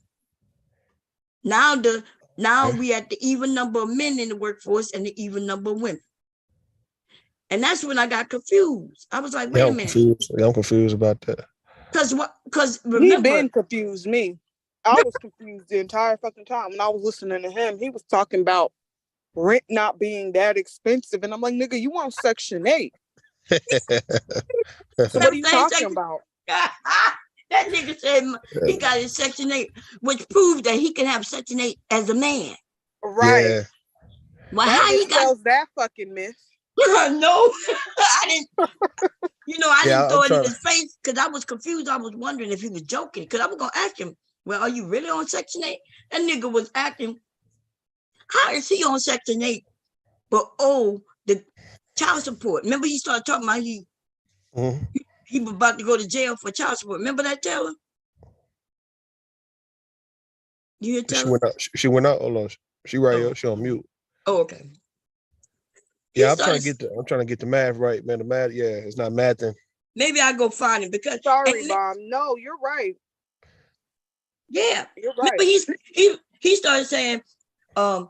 Now we at the even number of men in the workforce and the even number of women. And that's when I got confused. I was like, wait a minute. I'm confused about that. Because remember, he been confused me. I was confused the entire fucking time when I was listening to him. He was talking about rent not being that expensive. And I'm like, nigga, you want Section 8. So what are you talking about? That nigga said he got his Section 8, which proves that he can have Section 8 as a man. Right. Yeah. Well, that how he got that fucking myth? No, I didn't. I didn't throw it in his face because I was confused. I was wondering if he was joking because I was gonna ask him, well, are you really on Section 8? That nigga was acting. How is he on Section 8? But the child support. Remember he started talking about he was about to go to jail for child support. Remember that, Taylor? You hear Taylor? She went out. Hold on. She right here. She on mute. Oh, okay. Yeah, I'm trying to get the math right, man. The math, it's not mathing. Maybe I go find him because sorry, Mom. No, you're right. Yeah, you're right. But he started saying, nah,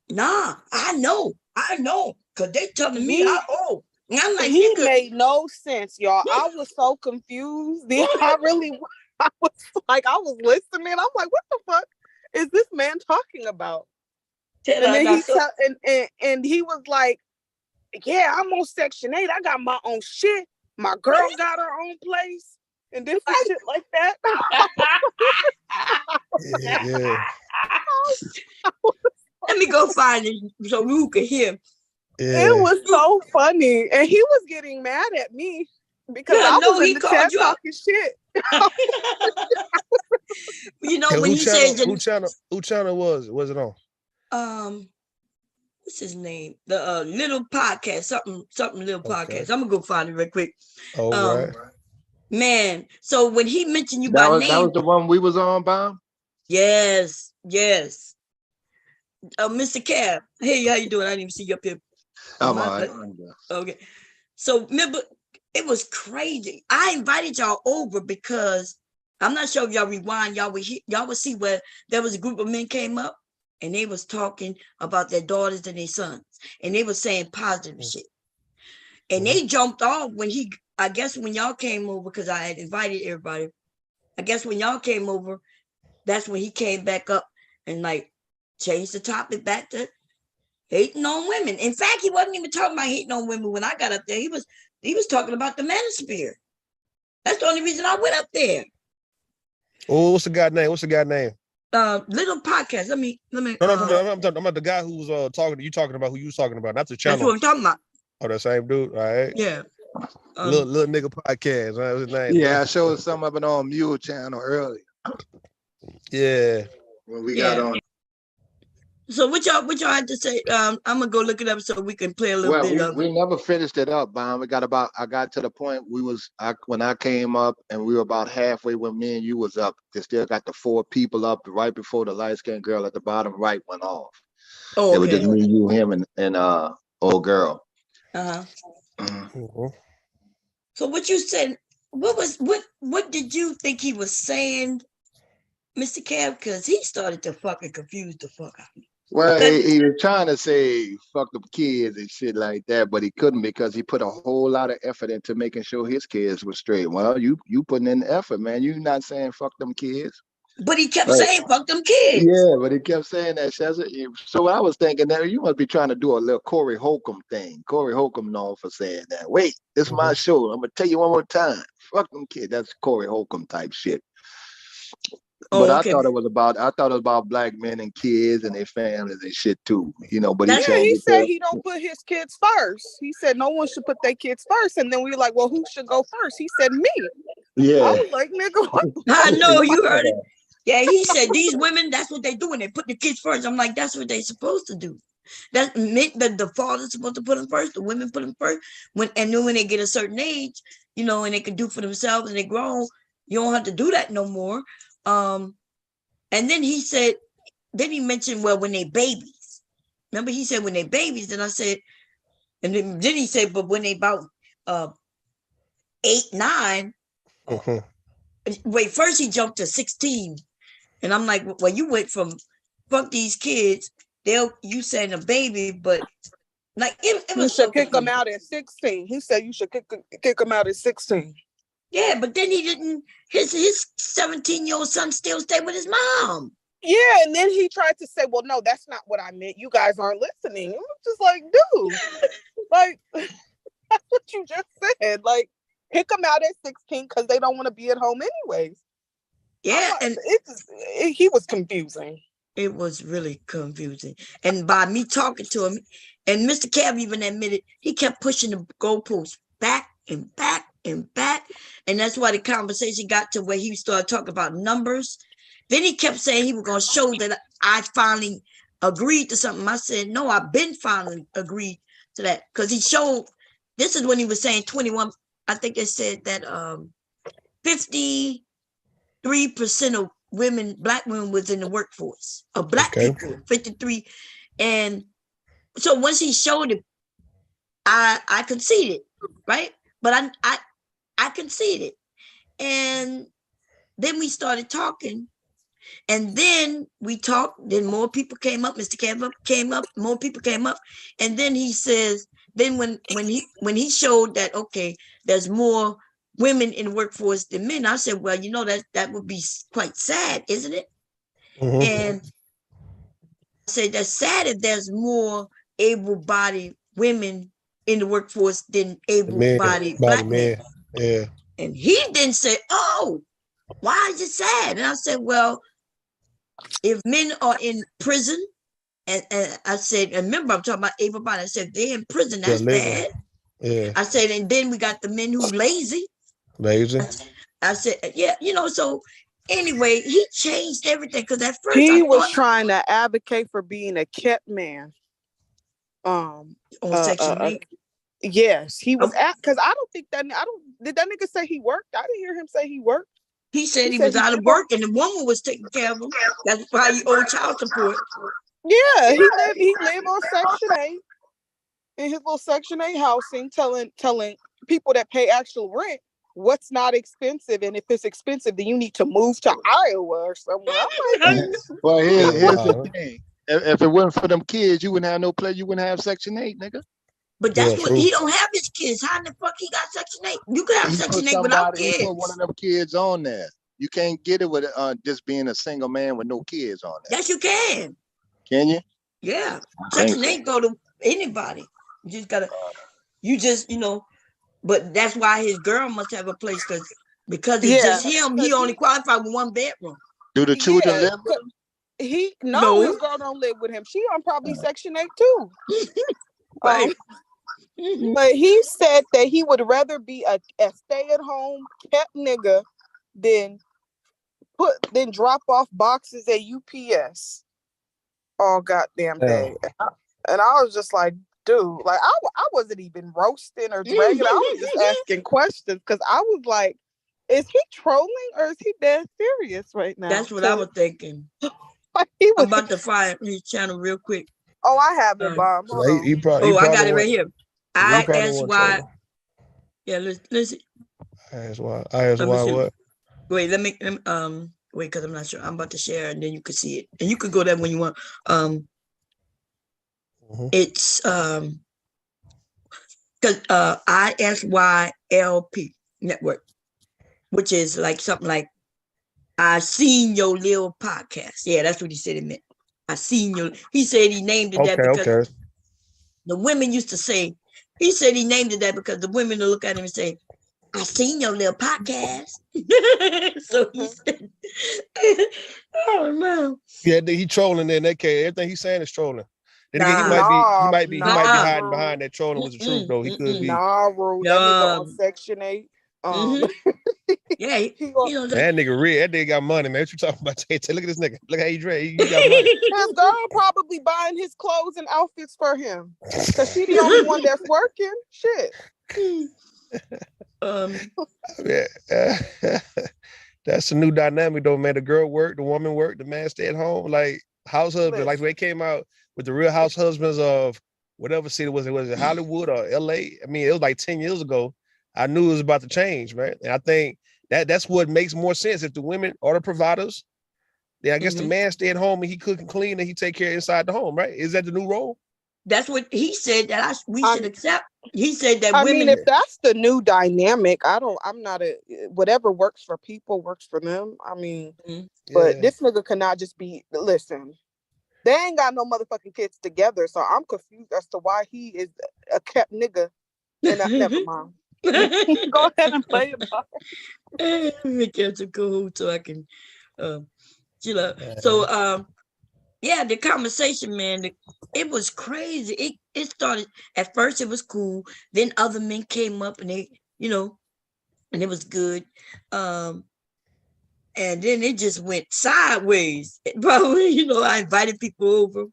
I know, because they telling me I owe. And I'm like, he made no sense, y'all. I was so confused. I was listening. I'm like, what the fuck is this man talking about? And then and he was like, yeah, I'm on Section 8. I got my own shit. My girl got her own place. And different shit like that. Yeah. Let me go find it so you can hear. Yeah. It was so funny. And he was getting mad at me because I was in the chat talking shit. When he said who channel was it on? What's his name? The little podcast, something little podcast. I'm gonna go find it real quick. Right. Man, so when he mentioned you by name, that was the one we was on, Bob. Yes. Mr. Cab, hey, how you doing? I didn't even see you up here. Okay. So remember, it was crazy. I invited y'all over because I'm not sure if y'all rewind. Y'all would see where there was a group of men came up. And they was talking about their daughters and their sons. And they was saying positive shit. And they jumped off when he I guess when y'all came over, because I had invited everybody, I guess when y'all came over, that's when he came back up and like changed the topic back to hating on women. In fact, he wasn't even talking about hating on women when I got up there. He was talking about the Manosphere. That's the only reason I went up there. Oh, what's the guy name? Little podcast. Let me. No, I'm talking about the guy who was talking. You talking about who you was talking about? Not the channel. That's what I'm talking about. Oh, that same dude. All right. Yeah. Little nigga podcast. Right? What's his name? Yeah, I showed some of it on Mule channel earlier. Yeah. When we got on. So what y'all had to say? I'm gonna go look it up so we can play a little bit of it. We never finished it up, Bob. I got to the point when I came up and we were about halfway when me and you was up. They still got the 4 people up right before the light-skinned girl at the bottom right went off. Oh, okay. It was just me, you, him, and old girl. Mm-hmm. So what you said? What did you think he was saying, Mr. Cab? Because he started to fucking confuse the fuck out of me. Well, he was trying to say fuck them kids and shit like that, but he couldn't because he put a whole lot of effort into making sure his kids were straight. Well, you putting in the effort, man. You not saying fuck them kids. But he kept saying fuck them kids. Yeah, but he kept saying that. So I was thinking that you must be trying to do a little Corey Holcomb thing. Corey Holcomb known for saying that. Wait, this is my show. I'm gonna tell you one more time. Fuck them kids. That's Corey Holcomb type shit. But okay. I thought it was about black men and kids and their families and shit too, you know. But he said he don't put his kids first. He said no one should put their kids first. And then we were like, well, who should go first? He said me. Yeah. I was like, nigga, what? I know you heard it. Yeah, he said these women, that's what they do, and they put the kids first. I'm like, that's what they supposed to do. That meant that the father's supposed to put them first, the women put them first. And then when they get a certain age, you know, and they can do for themselves and they grow, you don't have to do that no more. And then he said, then he mentioned, well, when they babies. Remember, he said when they babies, and I said, and then he said, but when they about 8, 9, wait, first he jumped to 16. And I'm like, well, you went from fuck these kids, you saying a baby, but like it was. You should kick them out at 16. He said you should kick them out at 16. Yeah, but then he didn't. His 17-year-old son still stayed with his mom. Yeah, and then he tried to say, well, no, that's not what I meant. You guys aren't listening. I'm just like, dude, like that's what you just said. Like, kick them out at 16 because they don't want to be at home anyways. Yeah, and he was confusing. It was really confusing. And by me talking to him, and Mr. Cab even admitted, he kept pushing the goalposts back and back and back. And that's why the conversation got to where he started talking about numbers. Then he kept saying he was going to show that I finally agreed to something. I said, no, I've been finally agreed to that. Because he showed, this is when he was saying 21. I think they said that 53% of women, black women, was in the workforce. Of black people, 53. And so once he showed it, I conceded, right? But I conceded. And then we started talking. And then we talked, then more people came up, Mr. came up, more people came up. And then he says, then when he showed that, okay, there's more women in the workforce than men, I said, well, you know, that would be quite sad, isn't it? Mm-hmm. And I said, that's sad if there's more able-bodied women in the workforce than able-bodied black men. Yeah. And he then said, oh, why is it sad? And I said, well, if men are in prison, and I said, and remember, I'm talking about able-bodied. I said, they're in prison, that's bad. Yeah. I said, and then we got the men who lazy. I said, yeah, you know, so anyway, he changed everything because at first he was trying to advocate for being a kept man. On Section 8. Yes, he was because did that nigga say he worked? I didn't hear him say he worked. He said he was out of work and the woman was taking care of him. That's why he owed child support. Yeah, he lived on Section 8 in his little Section 8 housing, telling people that pay actual rent what's not expensive, and if it's expensive, then you need to move to Iowa or somewhere. Well, here's the thing: if it wasn't for them kids, you wouldn't have no place. You wouldn't have Section 8, nigga. But that's Yeah, what true. he don't have his kids. How in the fuck he got Section 8? You could have He Section put 8 without somebody, he kids. put one of them kids on there. You can't get it with just being a single man with no kids on there. Yes, you can. Can you? Yeah. I think Section so. 8 go to anybody. You just gotta, but that's why his girl must have a place because it's just him. He only qualified with one bedroom. Do the children live with him? No, his girl don't live with him. She on probably Section 8 too. Right. But he said that he would rather be a stay-at-home kept nigga than drop off boxes at UPS all goddamn day. And I was just like, dude, like I wasn't even roasting or dragging. I was just asking questions because I was like, is he trolling or is he dead serious right now? That's what I was thinking. I'm about to find his channel real quick. Oh, I have it, Bomb. He probably I got it right here. ISY. Yeah, listen. ISY what? Wait, let me wait, because I'm not sure. I'm about to share and then you can see it. And you could go there when you want. It's because ISYLP network, which is like something like I seen your little podcast. Yeah, that's what he said it meant. I seen your. He said he named it that because the women used to say. He said he named it that because the women will look at him and say, "I seen your little podcast." So he said, "Oh man." Yeah, he trolling in that case. Everything he's saying is trolling. Then again, he might be hiding behind that trolling was the truth though. He could be. Nah, bro. That nigga on Section 8. Yeah, that nigga real. That nigga got money, man. What you talking about? Look at this nigga. Look how he dressed. He got money. His girl probably buying his clothes and outfits for him because she the only one that's working. Shit. That's a new dynamic though, man. The girl worked, the woman worked, the man stayed at home. Like house husband, like when they came out with the Real House Husbands of whatever city was it Hollywood or LA? I mean, it was like 10 years ago. I knew it was about to change, man. And I think that's what makes more sense. If the women are the providers, then I guess the man stay at home and he cook and clean and he take care inside the home, right? Is that the new role? That's what he said that we should accept. He said that women. I mean, if that's the new dynamic, I'm not whatever works for people works for them. I mean, but this nigga cannot just be, listen, they ain't got no motherfucking kids together. So I'm confused as to why he is a kept nigga. And never mind. Go ahead and play it. Make it a cool so I can chill out. So yeah, the conversation, man, it was crazy. It started at first, it was cool. Then other men came up and they, and it was good. And then it just went sideways. Probably, I invited people over.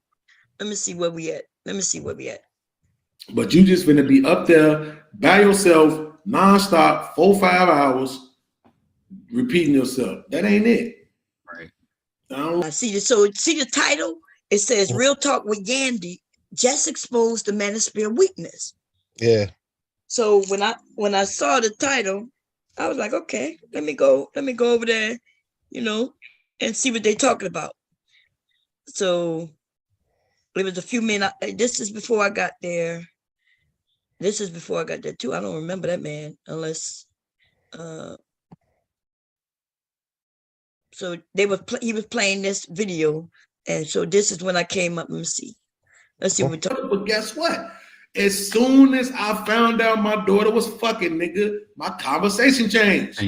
Let me see where we at. But you just gonna be up there by yourself, nonstop, 4-5 hours, repeating yourself. That ain't it. Right. I see the title. It says "Real Talk with Yandy." Just exposed the Manosphere weakness. Yeah. So when I saw the title, I was like, okay, let me go over there, and see what they're talking about. So it was a few men. This is before I got there. Too. I don't remember that man unless. So he was playing this video, and so this is when I came up. Let's see what we're talking. But guess what? As soon as I found out my daughter was fucking, nigga, my conversation changed.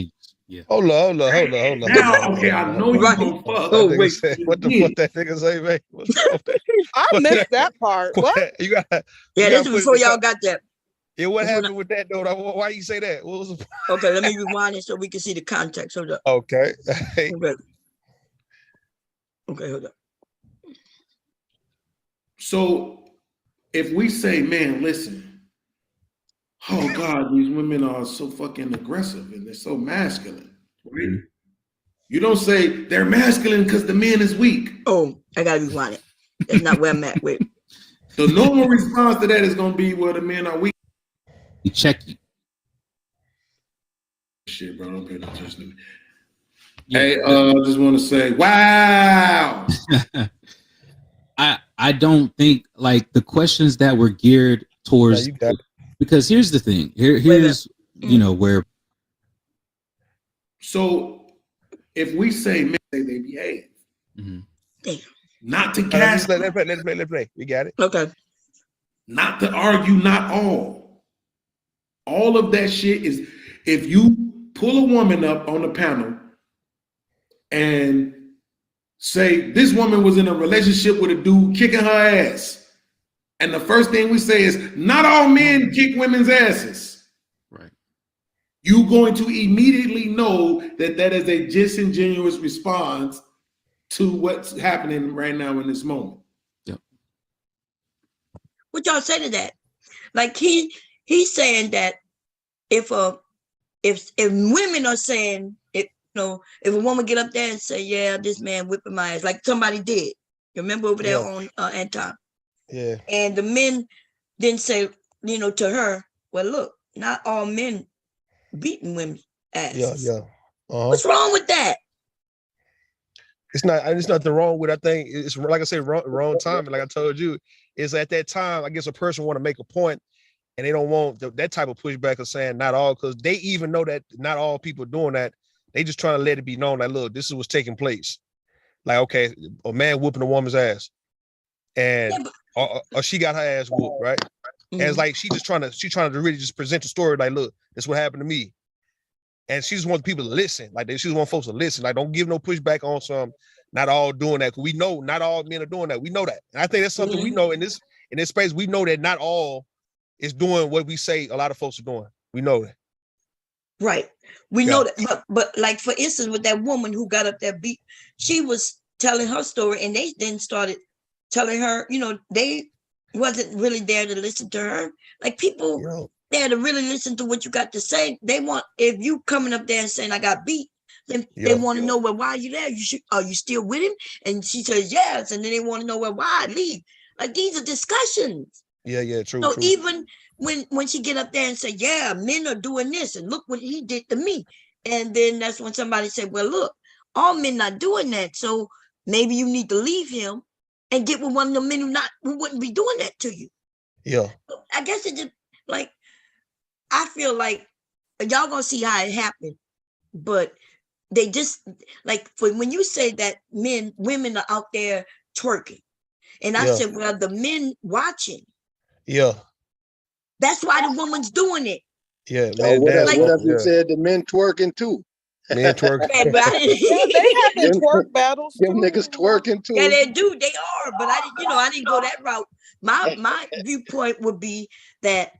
Yeah. Hold on. Now, okay, I know you gonna fuck. Oh, wait. What the fuck that nigga say, man? I missed that part. What? You got? Yeah, this is before y'all got that. Yeah, what happened with that though? Why you say that? What was the... Okay, let me rewind it so we can see the context. Hold up. Okay. Okay, hold up. So if we say, man, listen, oh God, these women are so fucking aggressive and they're so masculine, right? Mm-hmm. You don't say they're masculine because the man is weak. Oh, I gotta rewind it. That's not where I'm at. Wait. The normal response to that is gonna be, well, the men are weak. You check it. Shit, bro, don't pay no attention to me. Yeah. Hey, I just want to say, wow. I don't think like the questions that were geared towards, you got it. because here's the thing. Here's you know where. So if we say men say they behave, not to Let's gas, play. We got it. Okay. not to argue, not all. All of that shit is, if you pull a woman up on the panel and say this woman was in a relationship with a dude kicking her ass, and the first thing we say is not all men kick women's asses. Right. You're going to immediately know that that is a disingenuous response to what's happening right now in this moment. Yep. What y'all say to that? Like he's saying that if women are saying, if a woman get up there and say, yeah, this man whipping my ass, like somebody did. You remember over there on Anton? Yeah. And the men then say, to her, well, look, not all men beating women's asses. Yeah. What's wrong with that? It's nothing wrong with. I think it's, like I said, wrong time. And like I told you, is at that time, I guess a person want to make a point, and they don't want that type of pushback of saying not all, because they even know that not all people doing that. They just trying to let it be known that, look, this is what's taking place. Like, okay, a man whooping a woman's ass, and or she got her ass whooped, right? And it's like she's trying to really just present the story, like, look, this is what happened to me. And she just wants people to listen. Like, she just want folks to listen. Like, don't give no pushback on some not all doing that. Cause we know not all men are doing that. We know that. And I think that's something we know in this space. We know that not all is doing what we say a lot of folks are doing. We know that. Right. We know that. But like, for instance, with that woman who got up there beat, she was telling her story, and they then started telling her, they wasn't really there to listen to her. Like, people there to really listen to what you got to say. They want, if you coming up there and saying I got beat, then they want to know, well, why are you there? Are you still with him? And she says yes, and then they want to know, well, why leave? Like, these are discussions. Yeah, true. So true. even when she get up there and say, yeah, men are doing this, and look what he did to me, and then that's when somebody said, well, look, all men not doing that, so maybe you need to leave him and get with one of the men who wouldn't be doing that to you. Yeah. I guess it just, like, I feel like y'all gonna see how it happened, but they just, like, for when you say that women are out there twerking, and I said, well, the men watching. Yeah. That's why the woman's doing it. Yeah, man. What if you said the men twerking too? Men twerking. Yeah, they having twerk battles too. Them niggas twerking too. Yeah, they do. They are, but I didn't go that route. My viewpoint would be that,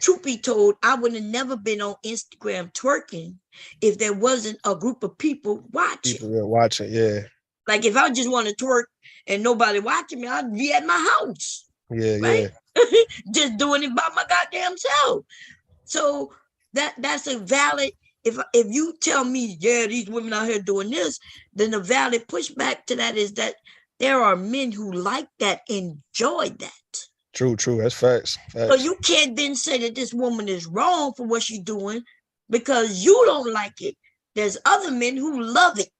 truth be told, I would have never been on Instagram twerking if there wasn't a group of people watching. People watching, yeah. Like, if I just want to twerk and nobody watching me, I'd be at my house. Yeah, right? Just doing it by my goddamn self. So that's a valid. If you tell me, yeah, these women out here doing this, then the valid pushback to that is that there are men who like that, enjoy that. True. That's facts. So you can't then say that this woman is wrong for what she's doing because you don't like it. There's other men who love it.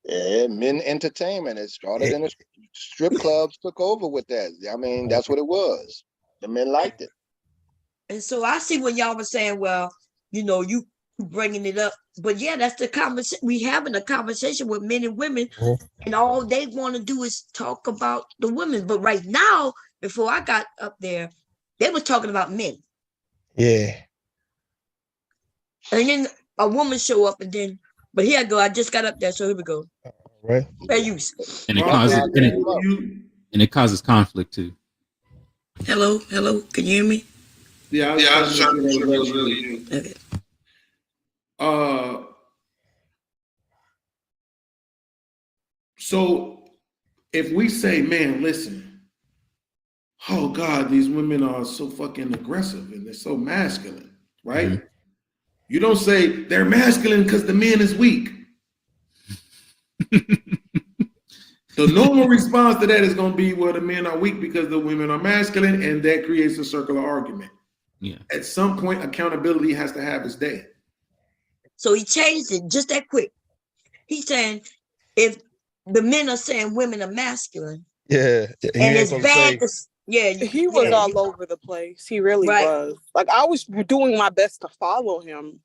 Yeah, men entertainment. It started in the strip clubs, took over with that. I mean, that's what it was. The men liked it. And so I see what y'all were saying, well, you bringing it up. But yeah, that's the conversation. We having a conversation with men and women, and all they want to do is talk about the women. But right now, before I got up there, they were talking about men. Yeah. And then a woman show up, and then, but here I go. I just got up there, so here we go. Right. Fair use. And it causes conflict too. Hello. Can you hear me? Yeah, I was trying to make sure that was really you. Okay. So if we say, man, listen, oh God, these women are so fucking aggressive and they're so masculine, right? Mm-hmm. You don't say they're masculine because the man is weak. The normal response to that is going to be, well, the men are weak because the women are masculine, and that creates a circular argument. Yeah. At some point, accountability has to have its day. So he changed it just that quick. He's saying if the men are saying women are masculine, and it's bad Yeah, he was all over the place. He really was. Like I was doing my best to follow him.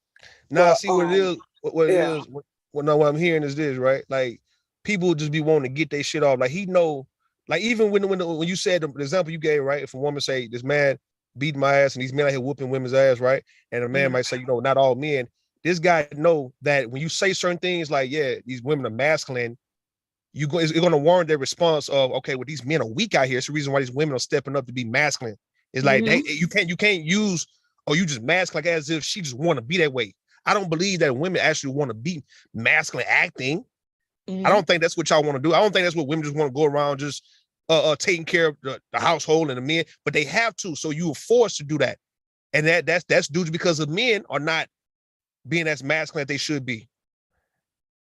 Now, But, see what it is. What it yeah. is. What I'm hearing is this, right? Like people just be wanting to get their shit off. Like he know, like even when you said the example you gave, right? If a woman say this man beat my ass and these men out here whooping women's ass, right? And a man might say, you know, not all men. This guy know that when you say certain things like, yeah, these women are masculine, it's going to warrant their response of, okay, well, these men are weak out here. It's the reason why these women are stepping up to be masculine. It's like, hey, you can't use, or you just masculine like as if she just want to be that way. I don't believe that women actually want to be masculine acting. I don't think that's what y'all want to do. I don't think that's what women just want to go around just taking care of the household and the men, but they have to. So you are forced to do that. And that's due to because the men are not being as masculine as they should be.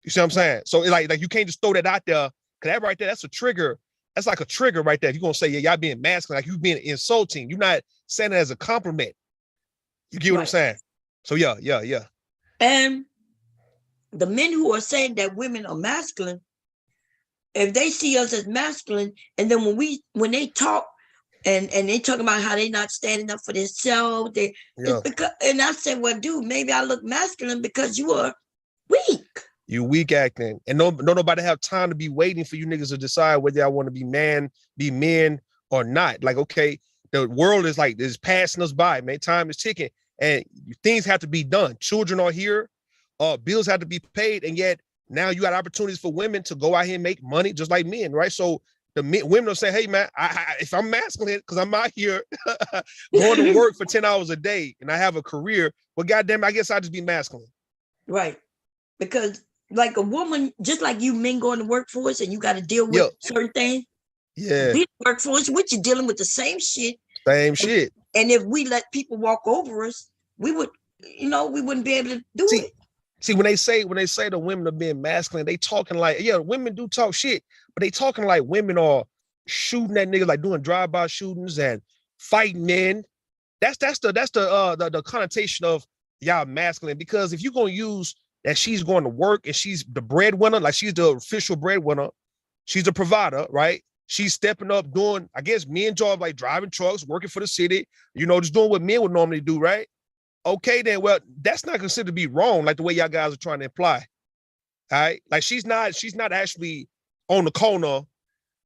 You see what I'm saying? So like you can't just throw that out there, because that right there, that's a trigger. That's like a trigger right there. If you're gonna say, yeah, y'all being masculine, like you being insulting. You're not saying it as a compliment. You get what I'm saying? So yeah. And the men who are saying that women are masculine, if they see us as masculine, and then when they talk and they talk about how they not standing up for themselves, and I said, well, dude, maybe I look masculine because you are weak. You weak acting, and don't nobody have time to be waiting for you niggas to decide whether y'all want to be men or not. Like, okay, the world is passing us by, man. Time is ticking, and things have to be done. Children are here, bills have to be paid, and yet now you got opportunities for women to go out here and make money just like men, right? So the women are saying, hey man, if I'm masculine because I'm out here going to work for 10 hours a day and I have a career, well, goddamn, I guess I'll just be masculine. Right. Because like a woman, just like you men go in the workforce and you got to deal with certain things. Yeah. Be the workforce, which you're dealing with the same shit. And if we let people walk over us, we would, we wouldn't be able to do it. See, when they say the women are being masculine, they talking like, yeah, women do talk shit, but they talking like women are shooting at niggas, like doing drive-by shootings and fighting men. That's the connotation of y'all masculine, because if you're gonna use that she's going to work and she's the breadwinner, like she's the official breadwinner, she's the provider, right? She's stepping up doing, I guess, men jobs like driving trucks, working for the city, just doing what men would normally do, right? Okay, then, well, that's not considered to be wrong, like the way y'all guys are trying to imply. All right, like she's not actually on the corner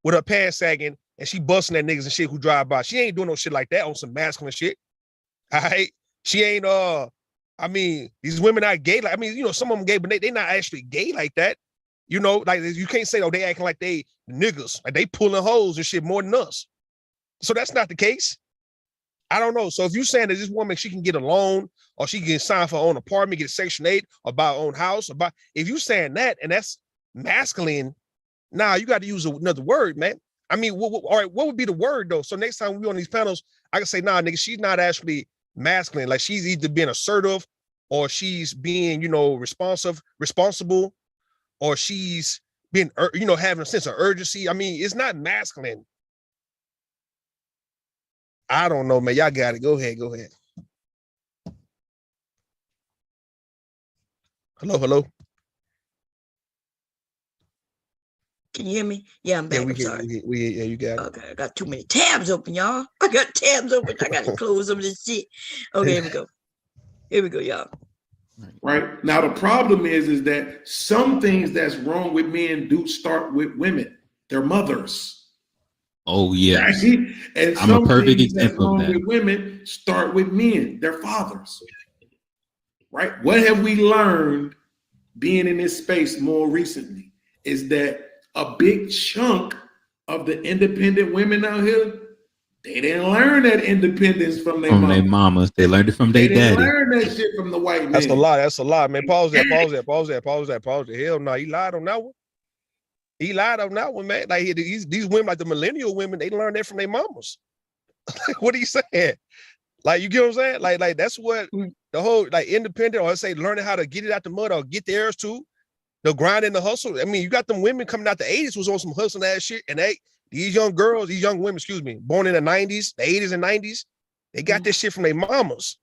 with her pants sagging and she busting at niggas and shit who drive by. She ain't doing no shit like that on some masculine shit. All right, she ain't. I mean, these women are gay. Like, I mean, some of them gay, but they not actually gay like that. Like you can't say, oh, they acting like they niggas, like they pulling hoes and shit more than us. So that's not the case. I don't know. So if you're saying that this woman, she can get a loan or she can sign for her own apartment, get a Section 8 or buy her own house, if you're saying that and that's masculine, now you got to use another word, man. I mean, all right, what would be the word though? So next time we on these panels, I can say, nah, nigga, she's not actually masculine. Like she's either being assertive or she's being, responsible, or she's being, having a sense of urgency. I mean, it's not masculine. I don't know, man. Y'all got it. Go ahead. Hello. Can you hear me? Yeah, I'm back. I'm sorry. Yeah, you got it. Okay, I got too many tabs open, y'all. I got tabs open. I got to close some of this shit. Okay, here we go. Here we go, y'all. Right. Now, the problem is that some things that's wrong with men do start with women, their mothers. Oh, yes. Right? And I'm a perfect example of that. With women start with men, their fathers. Right? What have we learned being in this space more recently is that a big chunk of the independent women out here, they didn't learn that independence from their mamas. They learned it from their daddy. They didn't learn that shit from the white man. That's a lie, man. Pause that. Hell no, he lied on that one. He lied on that one, man. Like these women, like the millennial women, they learned that from their mamas. What are you saying? Like, you get what I'm saying? Like that's what the whole independent, or let's say learning how to get it out the mud or get theirs too. The grind and the hustle. I mean, you got them women coming out the 80s was on some hustling ass shit, and these young women, born in the 90s, the 80s and 90s, they got this shit from their mamas.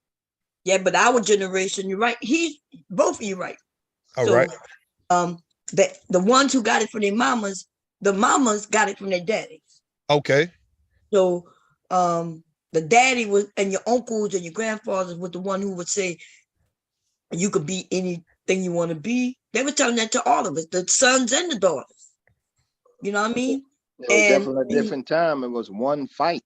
Yeah, but our generation, you're right. Both of you right. All right. The ones who got it from their mamas, the mamas got it from their daddies. Okay. So the daddy was, and your uncles and your grandfathers was the one who would say, you could be anything you want to be. They were telling that to all of us, the sons and the daughters. You know what I mean? It was definitely a different time. It was one fight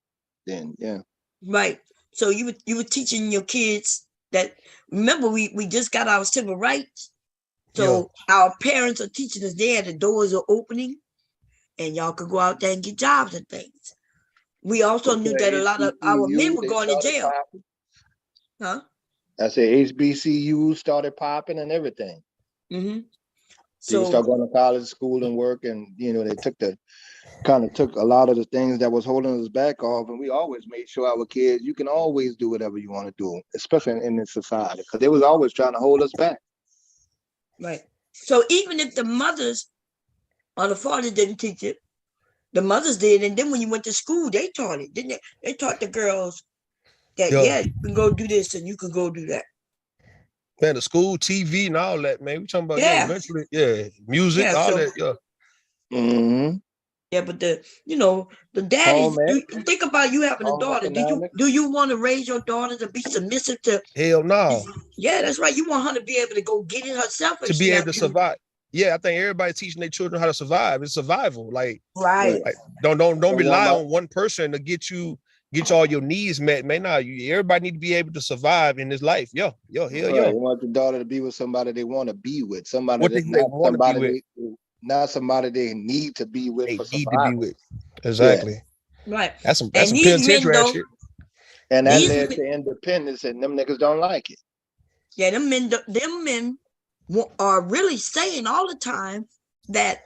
then, yeah. Right. So you were teaching your kids that, remember, we just got our civil rights. So our parents are teaching us there, the doors are opening and y'all could go out there and get jobs and things. We also knew that a lot of our men were going to jail. Huh? I said HBCU started popping and everything. Mm-hmm. So you start going to college, school, and work, and they took a lot of the things that was holding us back off, and we always made sure our kids, you can always do whatever you want to do, especially in this society, because they was always trying to hold us back. Right. So even if the mothers or the fathers didn't teach it, the mothers did, and then when you went to school, they taught it, didn't they? They taught the girls that you can go do this and you can go do that. Man, the school, TV, and all that, man. We talking about eventually, music, all that, Mm-hmm. Yeah, but the daddies. Think about you having a daughter. Do you want to raise your daughter to be submissive to? Hell no. Yeah, that's right. You want her to be able to go get it herself, to be able to survive. Yeah, I think everybody's teaching their children how to survive. It's survival. Like, right. Like, don't rely on one person to get all your needs met, man. Nah, everybody need to be able to survive in this life. Hell, You want the daughter to be with somebody they want to be with, somebody not somebody they need to be with for survival. Exactly. Yeah. Right. That's some penitentiary shit. And that led to independence, and them niggas don't like it. Yeah, them men are really saying all the time that,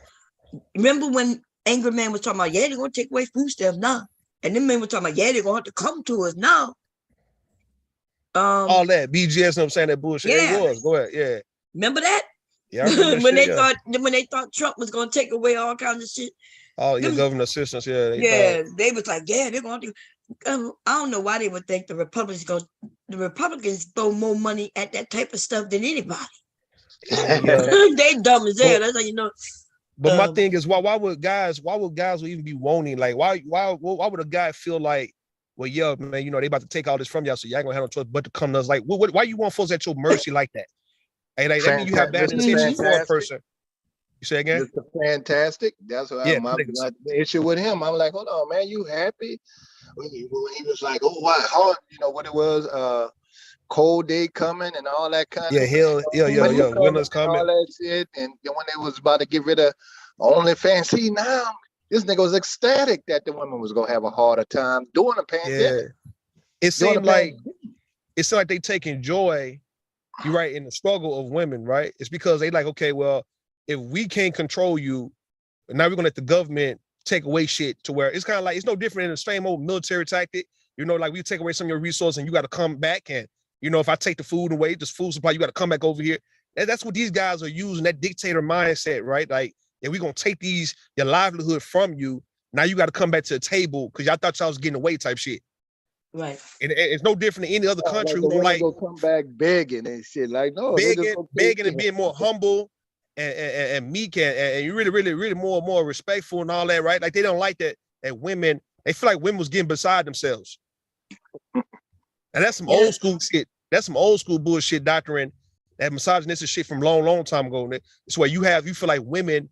remember when Angry Man was talking about, they're going to take away food stamps now. And them men were talking about, they're going to have to come to us now. All that, BGS, I'm saying that bullshit. Yeah. It was. Go ahead. Yeah. Remember that? Yeah, I remember that when they thought Trump was going to take away all kinds of shit. All your government assistance, they was like, they're going to. I don't know why they would think the Republicans throw more money at that type of stuff than anybody. They dumb as hell. That's how you know. But my thing is, why would guys even be wanting, like, why would a guy feel like, well, yeah, man, they about to take all this from y'all, so y'all ain't gonna have no choice but to come to us. Like, why you want folks at your mercy like that? Hey, like, that mean you have bad intentions for a person. You say again? Mr. Fantastic. That's what my issue with him. I'm like, hold on, man, you happy? When he was like, oh, wow, what it was, cold day coming and all that kind of winter's coming. All that shit. And then when they was about to get rid of OnlyFans, see now, this nigga was ecstatic that the women was gonna have a harder time during the pandemic. It seemed like they taking joy, you're right, in the struggle of women, right? It's because they like, okay, well, if we can't control you, now we're gonna let the government take away shit to where it's kind of like, it's no different than the same old military tactic. Like we take away some of your resources and you got to come back, and if I take the food away, this food supply, you got to come back over here. And that's what these guys are using, that dictator mindset, right? Like, we're going to take your livelihood from you. Now you got to come back to the table because y'all thought y'all was getting away type shit. Right. And it's no different than any other country who don't like go come back begging and shit. Like, no, begging and being more humble and meek and you really more respectful and all that, right? Like, they don't like that women, they feel like women was getting beside themselves. And that's some old school shit. That's some old school bullshit doctrine, that misogynistic shit from long time ago. It's where you feel like women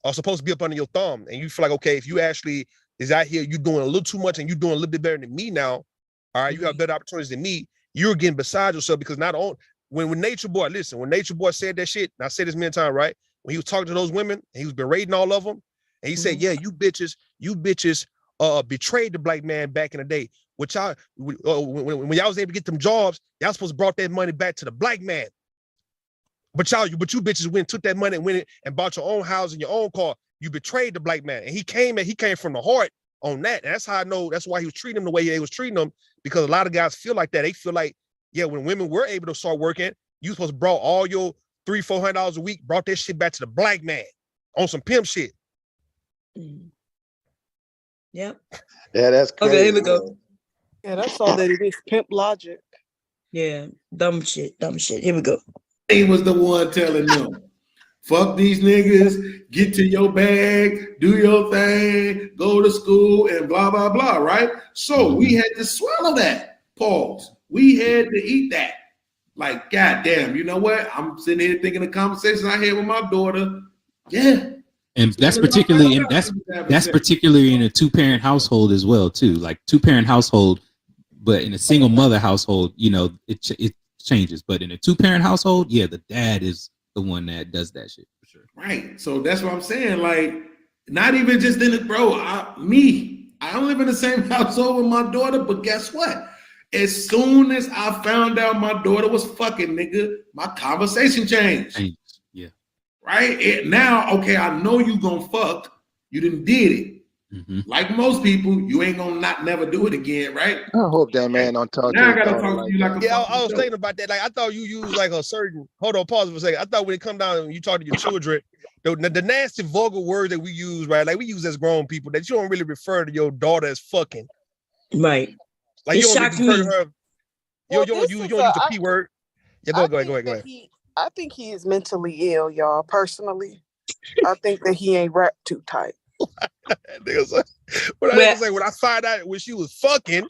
are supposed to be up under your thumb, and you feel like, okay, if you actually is out here, you doing a little too much and you doing a little bit better than me now, all right, you have better opportunities than me, you're getting beside yourself. Because not only when Nature Boy said that shit, and I said this many times, right? When he was talking to those women and he was berating all of them, and he said, yeah, you bitches betrayed the black man back in the day. Which y'all, when y'all was able to get them jobs, y'all supposed to brought that money back to the black man. But you bitches went and took that money and went and bought your own house and your own car. You betrayed the black man. And he came from the heart on that. And that's how I know that's why he was treating them the way he was treating them, because a lot of guys feel like that. They feel like, yeah, when women were able to start working, you supposed to brought all your $300-400 a week, brought that shit back to the black man on some pimp shit. Yep. Yeah, that's crazy. Okay, here we go. Yeah, that's all that it is. Pimp logic. Yeah, dumb shit. Here we go. He was the one telling them Fuck these niggas, get to your bag, do your thing, go to school, and blah, blah, blah, right? So we had to swallow that. Pause. We had to eat that. Like, goddamn, you know what? I'm sitting here thinking the conversation I had with my daughter. Yeah. And that's particularly in a 2-parent household as well, too. Like 2-parent household, but in a single mother household, you know, it changes. But in a 2-parent household, yeah, the dad is the one that does that shit for sure. Right. So that's what I'm saying. Like, not even just in the I don't live in the same household with my daughter, but guess what? As soon as I found out my daughter was fucking, nigga, my conversation changed. Yeah. Right? Now, okay, I know you gonna fuck. You done did it. Mm-hmm. Like most people, you ain't gonna not never do it again, right? I hope that man don't talk now to I gotta talk to you like a yeah, I was thinking about that. Like, I thought you used like a certain, hold on, pause for a second. I thought when it come down and you talk to your children, the nasty vulgar word that we use, right? Like we use as grown people, that you don't really refer to your daughter as fucking. Right. Like, you don't refer to her. You don't use the P word. Yeah, go ahead. I think he is mentally ill, y'all, personally. I think that he ain't wrapped too tight. When I find out when she was fucking,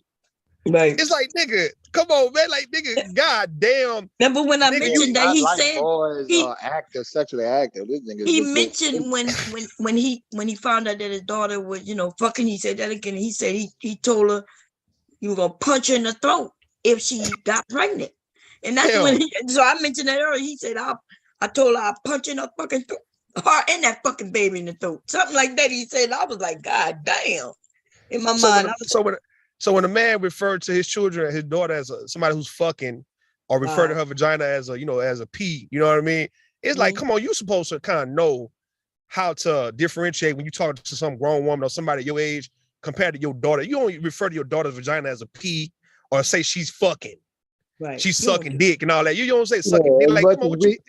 right? It's like, nigga, come on, man, like, nigga, goddamn. Remember when I mentioned that he said boys are active, sexually active. This nigga. He mentioned when he found out that his daughter was, you know, fucking. He said that again. He said he told her he was gonna punch her in the throat if she got pregnant, and that's when. So I mentioned that earlier. He said I told her I'll punch in her fucking throat. Her and that fucking baby in the throat, something like that. He said, I was like, God damn. In my mind, so when a man referred to his children, his daughter as somebody who's fucking, or refer to her vagina as a pee, you know what I mean? It's like, come on, you're supposed to kind of know how to differentiate when you talk to some grown woman or somebody your age compared to your daughter. You don't refer to your daughter's vagina as a pee or say she's fucking. Right. She's sucking dick and all that. You don't say sucking dick. Like,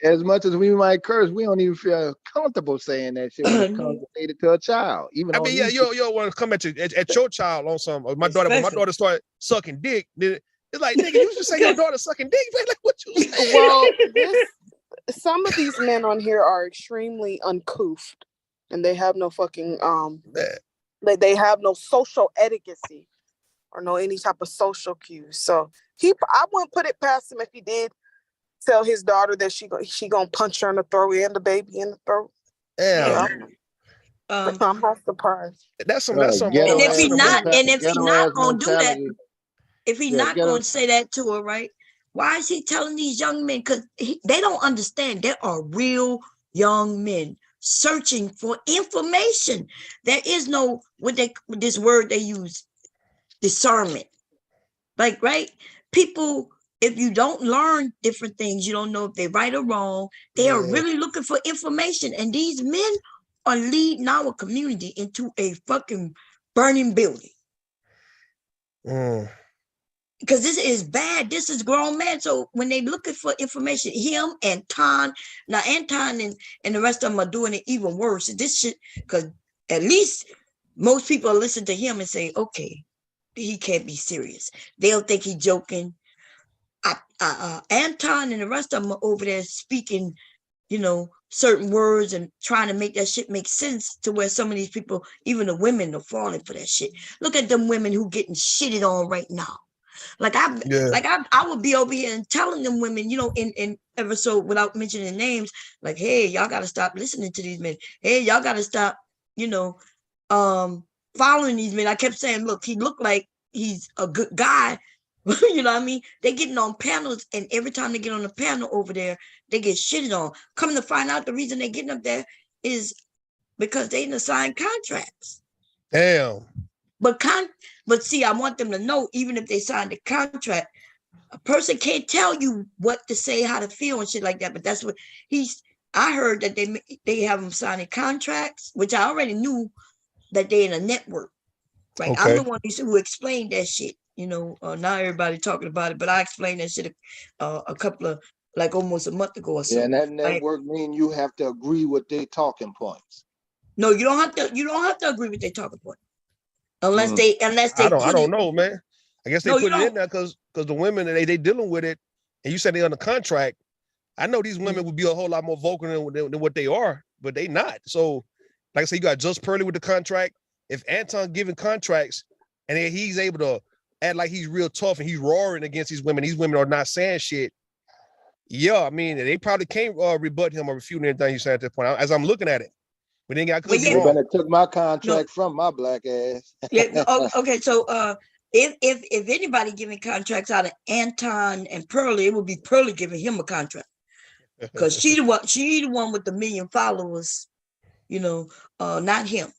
as much as we might curse, we don't even feel comfortable saying that shit when it comes related to a child. Even I mean, yeah, you don't want to come at your child on some. Or my daughter, when my daughter started sucking dick, it's like, nigga, you should say your daughter sucking dick, man. Like, what you say? Well, some of these men on here are extremely uncouth, and they have no fucking they have no social etiquette or no any type of social cues. So I wouldn't put it past him if he did tell his daughter that she gonna punch her in the throat and the baby in the throat. Yeah. I'm not surprised. That's some. And if he's not gonna do that, if he's not gonna say that to her, right? Why is he telling these young men? Because they don't understand. There are real young men searching for information. There is no this word they use, discernment. Like, right? People, if you don't learn different things, you don't know if they're right or wrong. They are really looking for information. And these men are leading our community into a fucking burning building. Because this is bad. This is grown man. So when they looking for information, him and Anton and the rest of them are doing it even worse. This shit, because at least most people listen to him and say, okay, he can't be serious. They'll think he's joking. Anton and the rest of them are over there speaking, you know, certain words and trying to make that shit make sense to where some of these people, even the women, are falling for that shit. Look at them women who getting shitted on right now. Like I would be over here and telling them women, you know, in episode without mentioning names, like, hey, y'all got to stop listening to these men. Hey, y'all got to stop, you know, following these men. I kept saying, look, he looked like he's a good guy. You know what I mean? They getting on panels, and every time they get on the panel over there, they get shitted on. Come to find out, the reason they getting up there is because they didn't sign contracts. Damn. But see, I want them to know, even if they signed a contract, a person can't tell you what to say, how to feel, and shit like that. But that's what I heard, that they have them signing contracts, which I already knew that they in a network. Right. Okay. I'm the one who explained that shit. You know, not everybody talking about it, but I explained that shit a couple of, like, almost a month ago or so. Yeah, and that network means you have to agree with their talking points. No, you don't have to agree with their talking point. Unless they I don't know, man. I guess they put it in there because the women, they dealing with it, and you said they on the contract. I know these women would be a whole lot more vocal than what they are, but they not. So, like I said, you got Just Pearly with the contract. If Anton giving contracts and then he's able to act like he's real tough and he's roaring against these women are not saying shit. Yeah, I mean, they probably can't rebut him or refute anything he's saying at this point. As I'm looking at it, but then I could be You wrong. better took my contract from my black ass. Yeah. Okay. So, if anybody giving contracts out of Anton and Pearly, it would be Pearly giving him a contract because she the one with the 1 million followers. Not him.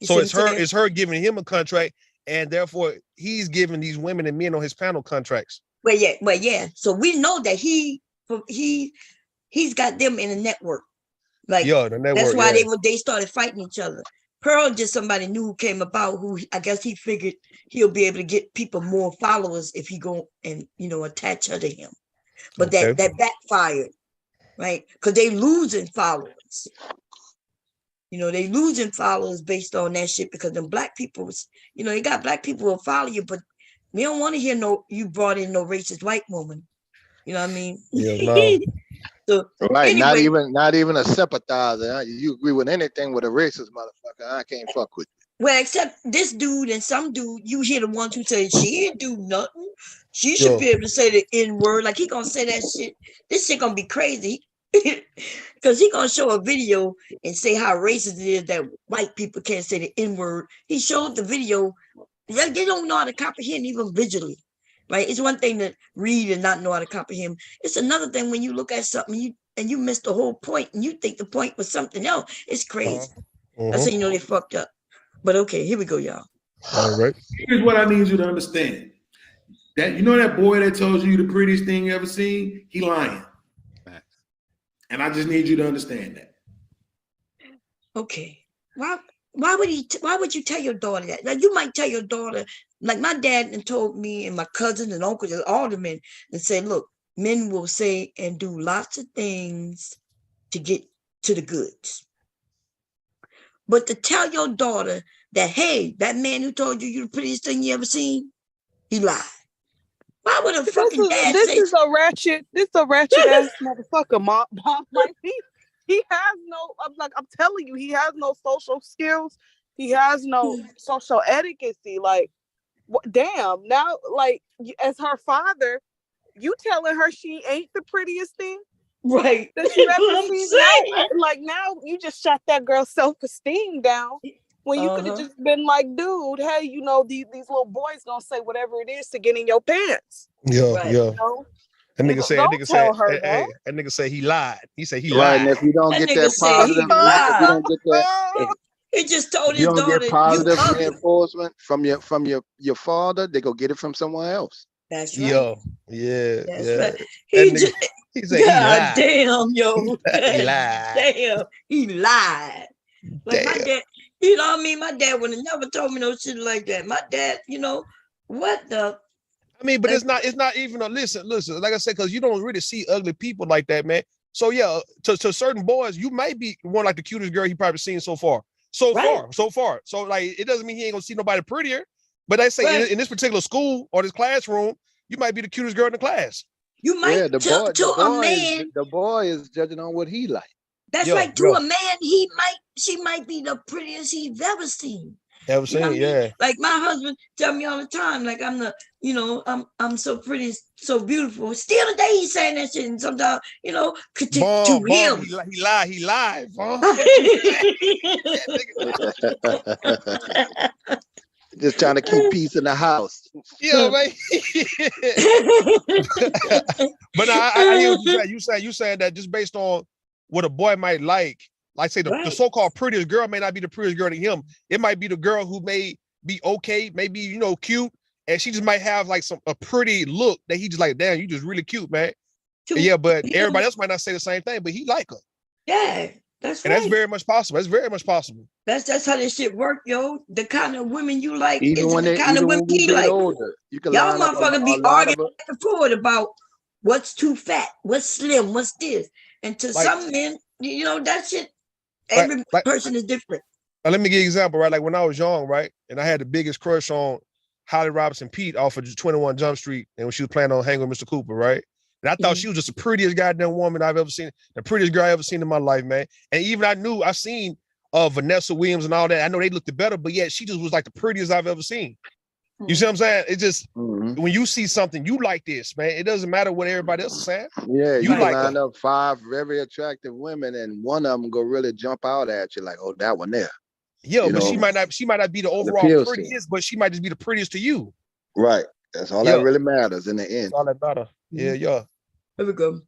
So it's her giving him a contract, and therefore he's giving these women and men on his panel contracts. But yeah. So we know that he's got them in a network. Like, the network, that's why they started fighting each other. Pearl just somebody new who came about who I guess he figured he'll be able to get people more followers if he go and attach her to him. But that backfired, right? Because they losing followers. They losing followers based on that shit because them black people, you got black people who will follow you, but we don't want to hear you brought in no racist white woman. You know what I mean? Yeah, no. So, right, anyway, not even a sympathizer. You agree with anything with a racist motherfucker, I can't fuck with you. Well, except this dude and some dude, you hear the ones who say she ain't do nothing. She should be able to say the N-word. Like he gonna say that shit. This shit gonna be crazy. Because he gonna show a video and say how racist it is that white people can't say the N-word. He showed the video. They don't know how to comprehend even visually. Right? It's one thing to read and not know how to comprehend. It's another thing when you look at something and you miss the whole point and you think the point was something else. It's crazy. That's how you know they fucked up. But okay, here we go, y'all. All right. Here's what I need you to understand. That that boy that told you the prettiest thing you ever seen, he lying. And I just need you to understand that. Okay. Why would you tell your daughter that? Now you might tell your daughter, like my dad and told me and my cousins and uncles and all the men and said, look, men will say and do lots of things to get to the goods. But to tell your daughter that, hey, that man who told you the prettiest thing you ever seen, he lied. Why would a fucking dad say this is a ratchet ass motherfucker, mom. Like he has no, I'm telling you, he has no social skills. He has no social etiquette. Like, damn, now, like, as her father, you telling her she ain't the prettiest thing? Right. That you ever seen? Now you just shot that girl's self-esteem down when you could have just been like, dude, hey, these little boys gonna say whatever it is to get in your pants. Yeah, right. yeah. That nigga say he lied. He said he lied. Right, and if you don't get that positive, he just told his you don't daughter, get positive reinforcement from your father, they go get it from someone else. That's right. Yo, yeah, that's yeah. right. He said God he lied. Damn, yo. He lied. Damn, he lied. Like my dad, you know what I mean? My dad would have never told me no shit like that. My dad, what the? I mean, but it's not even a listen, like I said, because you don't really see ugly people like that, man. So yeah, to certain boys, you might be one like the cutest girl he probably seen so far. So far. So like, it doesn't mean he ain't gonna see nobody prettier. But they say in this particular school or this classroom, you might be the cutest girl in the class. You might the boy is judging on what he like. That's right. To a man, she might be the prettiest he's ever seen. Ever seen, yeah. Like my husband tell me all the time, like I'm I'm so pretty, so beautiful. Still today he's saying that shit, and sometimes to him. He lied. Just trying to keep peace in the house. Yeah, man. But I hear what you say. You saying that just based on what a boy might like say the so-called prettiest girl may not be the prettiest girl to him. It might be the girl who may be okay, maybe cute, and she just might have like a pretty look that he just like, damn, you just really cute, man. Yeah, but everybody else might not say the same thing, but he like her. Yeah, that's right. And that's very much possible. That's very much possible. That's how this shit work, yo. The kind of women you like is the kind of women he like. Older, you can y'all motherfuckers be arguing back and forward about what's too fat, what's slim, what's this. And to some men, that shit, every person is different. Now, let me give you an example, right? Like when I was young, right? And I had the biggest crush on Holly Robinson Pete off of 21 Jump Street, and when she was planning on hanging with Mr. Cooper, right? And I thought she was just the prettiest goddamn woman I've ever seen, the prettiest girl I ever seen in my life, man. And even I seen Vanessa Williams and all that. I know they looked better, but yet she just was like the prettiest I've ever seen. You see what I'm saying? It just when you see something you like this, man, it doesn't matter what everybody else is saying. Yeah, you like line up 5 very attractive women, and one of them go really jump out at you like, oh, that one there. Yeah, You but know, she might not be the overall prettiest, but she might just be the prettiest to you. Right. That's all that really matters in the end. That's all that matters. Yeah. Here we go.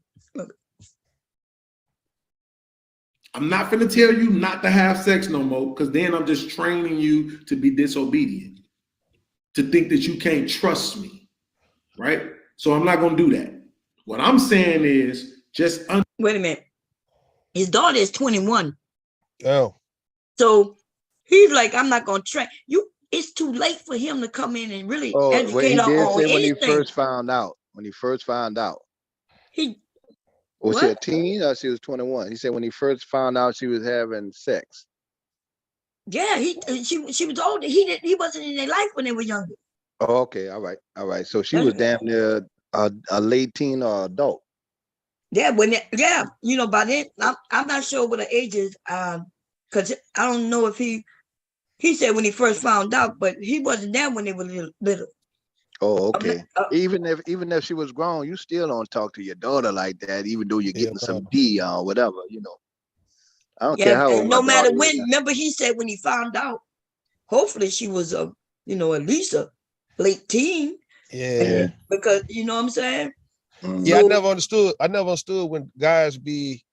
I'm not gonna tell you not to have sex no more, because then I'm just training you to be disobedient, to think that you can't trust me, right? So I'm not gonna do that. What I'm saying is just wait a minute. His daughter is 21. Oh. So he's like, I'm not gonna train you. It's too late for him to come in and really educate her on anything. When he first found out. Was she a teen or she was 21? He said when he first found out she was having sex. Yeah, she was older. He wasn't in their life when they were younger. Oh, okay, all right. So she was damn near a late teen or adult. Yeah, you know, by then I'm not sure what the age is, because I don't know if he said when he first found out, but he wasn't there when they were little. Oh, okay. Even if she was grown, you still don't talk to your daughter like that, even though you're getting some D or whatever, you know. I don't care how old. No matter when. Remember, he said when he found out, hopefully she was at least a late teen. Yeah. Because you know what I'm saying. Yeah, I never understood when guys be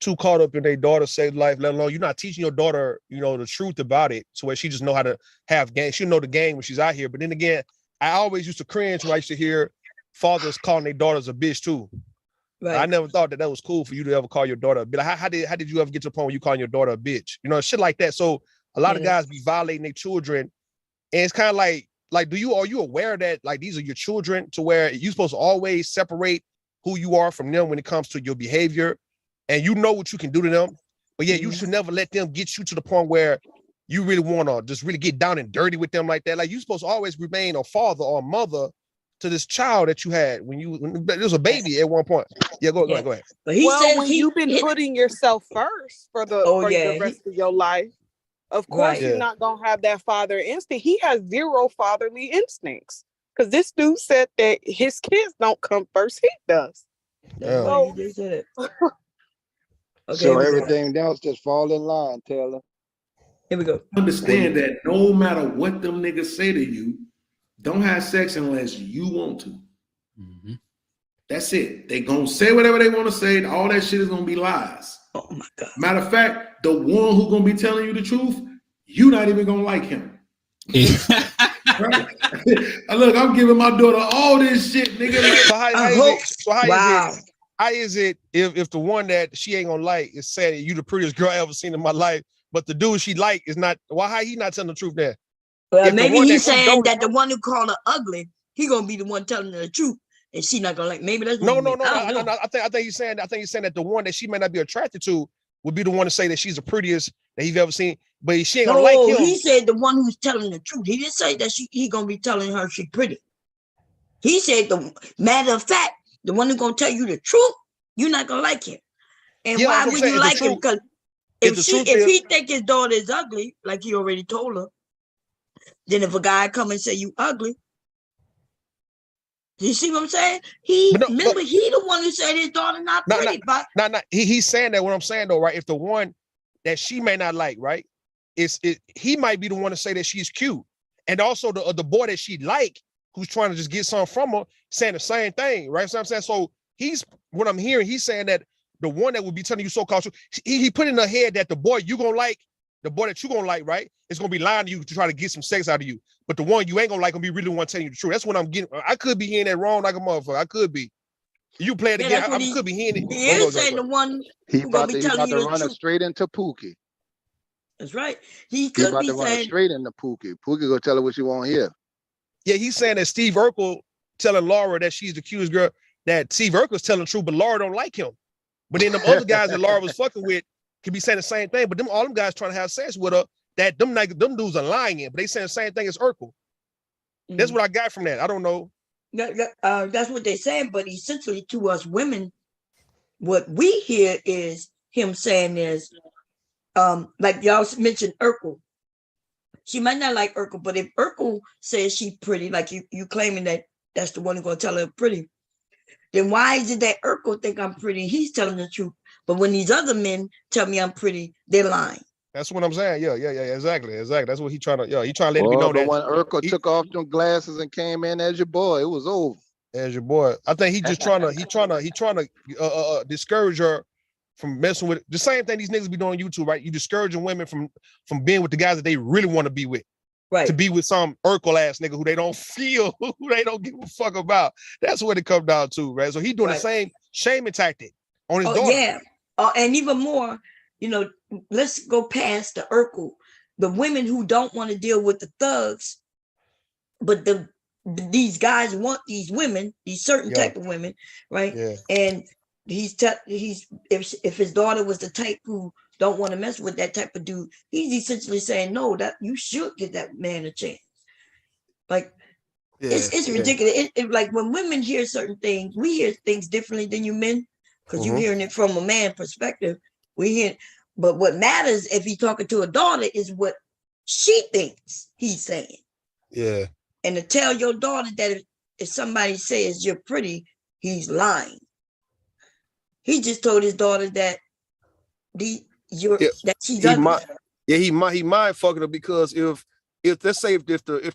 too caught up in their daughter's saved life, let alone you're not teaching your daughter, the truth about it, so where she just know how to have game. She'll know the game when she's out here. But then again, I always used to cringe when I used to hear fathers calling their daughters a bitch too. Right. I never thought that was cool for you to ever call your daughter a bitch. How did you ever get to the point where you calling your daughter a bitch? Shit like that. So a lot of guys be violating their children, and it's kind of like are you aware that like these are your children, to where you're supposed to always separate who you are from them when it comes to your behavior, and you know what you can do to them, but yeah, you should never let them get you to the point where you really want to just really get down and dirty with them like that. Like you're supposed to always remain a father or a mother to this child that you had when there was a baby at one point. Yeah, go ahead. But when you've been putting yourself first for the rest of your life, of course you're not gonna have that father instinct. He has zero fatherly instincts, because this dude said that his kids don't come first. He does. So everything else just fall in line, Taylor. Here we go. Understand that no matter what them niggas say to you, don't have sex unless you want to. Mm-hmm. That's it. They gonna say whatever they want to say. All that shit is gonna be lies. Oh my God. Matter of fact, the one who gonna be telling you the truth, you not even gonna like him. Right? Look, I'm giving my daughter all this shit, nigga. How is it if the one that she ain't gonna like is saying you the prettiest girl I ever seen in my life, but the dude she like is not? How he not telling the truth there? Well, maybe he's saying that the one who called her ugly, he gonna be the one telling her the truth, and she not gonna like. Maybe that's no. I think he's saying that the one that she may not be attracted to would be the one to say that she's the prettiest that he's ever seen, but she ain't gonna like him. He said the one who's telling the truth. He didn't say that he gonna be telling her she's pretty. He said matter of fact, the one who's gonna tell you the truth, you're not gonna like him. And why would you like him? Because if he think his daughter is ugly, like he already told her, then if a guy come and say you ugly, you see what I'm saying? He the one who said his daughter not pretty. He's saying that. What I'm saying though, right? If the one that she may not like, right, he might be the one to say that she's cute, and also the boy that she like, who's trying to just get something from her, saying the same thing, right? So I'm saying, so what I'm hearing, he's saying that the one that would be telling you so-called truth, he put in her head that the boy you gonna like, the boy that you gonna like, right, is gonna be lying to you to try to get some sex out of you. But the one you ain't gonna like gonna be really the one telling you the truth. That's what I'm getting. I could be hearing that wrong like a motherfucker. I could be. You play it again. I could be hearing it. He is saying the one who's gonna be telling you the truth. Run it straight into Pookie. That's right. He could be saying run straight into Pookie. Pookie gonna tell her what she won't hear. Yeah, he's saying that Steve Urkel telling Laura that she's the cutest girl. That Steve Urkel's telling the truth, but Laura don't like him. But then them other guys that Laura was fucking with could be saying the same thing. But all them guys trying to have sex with her, that them dudes are lying in, but they saying the same thing as Urkel. That's what I got from that. I don't know. That's what they're saying. But essentially, to us women, what we hear is him saying is, like y'all mentioned Urkel. She might not like Urkel, but if Urkel says she's pretty, like you claiming that that's the one who's gonna tell her pretty, then why is it that Urkel think I'm pretty? He's telling the truth. But when these other men tell me I'm pretty, they're lying. That's what I'm saying. Yeah, exactly. That's what he trying to. Yeah, he trying to let me Well, know but that when Urkel took off them glasses and came in as your boy, it was over. as your boy. I think he just trying to discourage her from messing with the same thing these niggas be doing on YouTube, right? You discouraging women from being with the guys that they really want to be with. Right. To be with some Urkel ass nigga who they don't feel, who they don't give a fuck about. That's what it comes down to, right? So he doing the same shaming tactic on his daughter. Yeah. And even more, let's go past the Urkel. The women who don't want to deal with the thugs, but these guys want these women, these certain type of women, right? Yeah. And he's if his daughter was the type who don't want to mess with that type of dude, he's essentially saying no, that you should give that man a chance. Like it's ridiculous. It like when women hear certain things, we hear things differently than you men, because you're hearing it from a man perspective. We hear, but what matters if he's talking to a daughter is what she thinks he's saying. Yeah. And to tell your daughter that if somebody says you're pretty, he's lying. He just told his daughter that that she's ugly. He mind fucking her, because if let's say if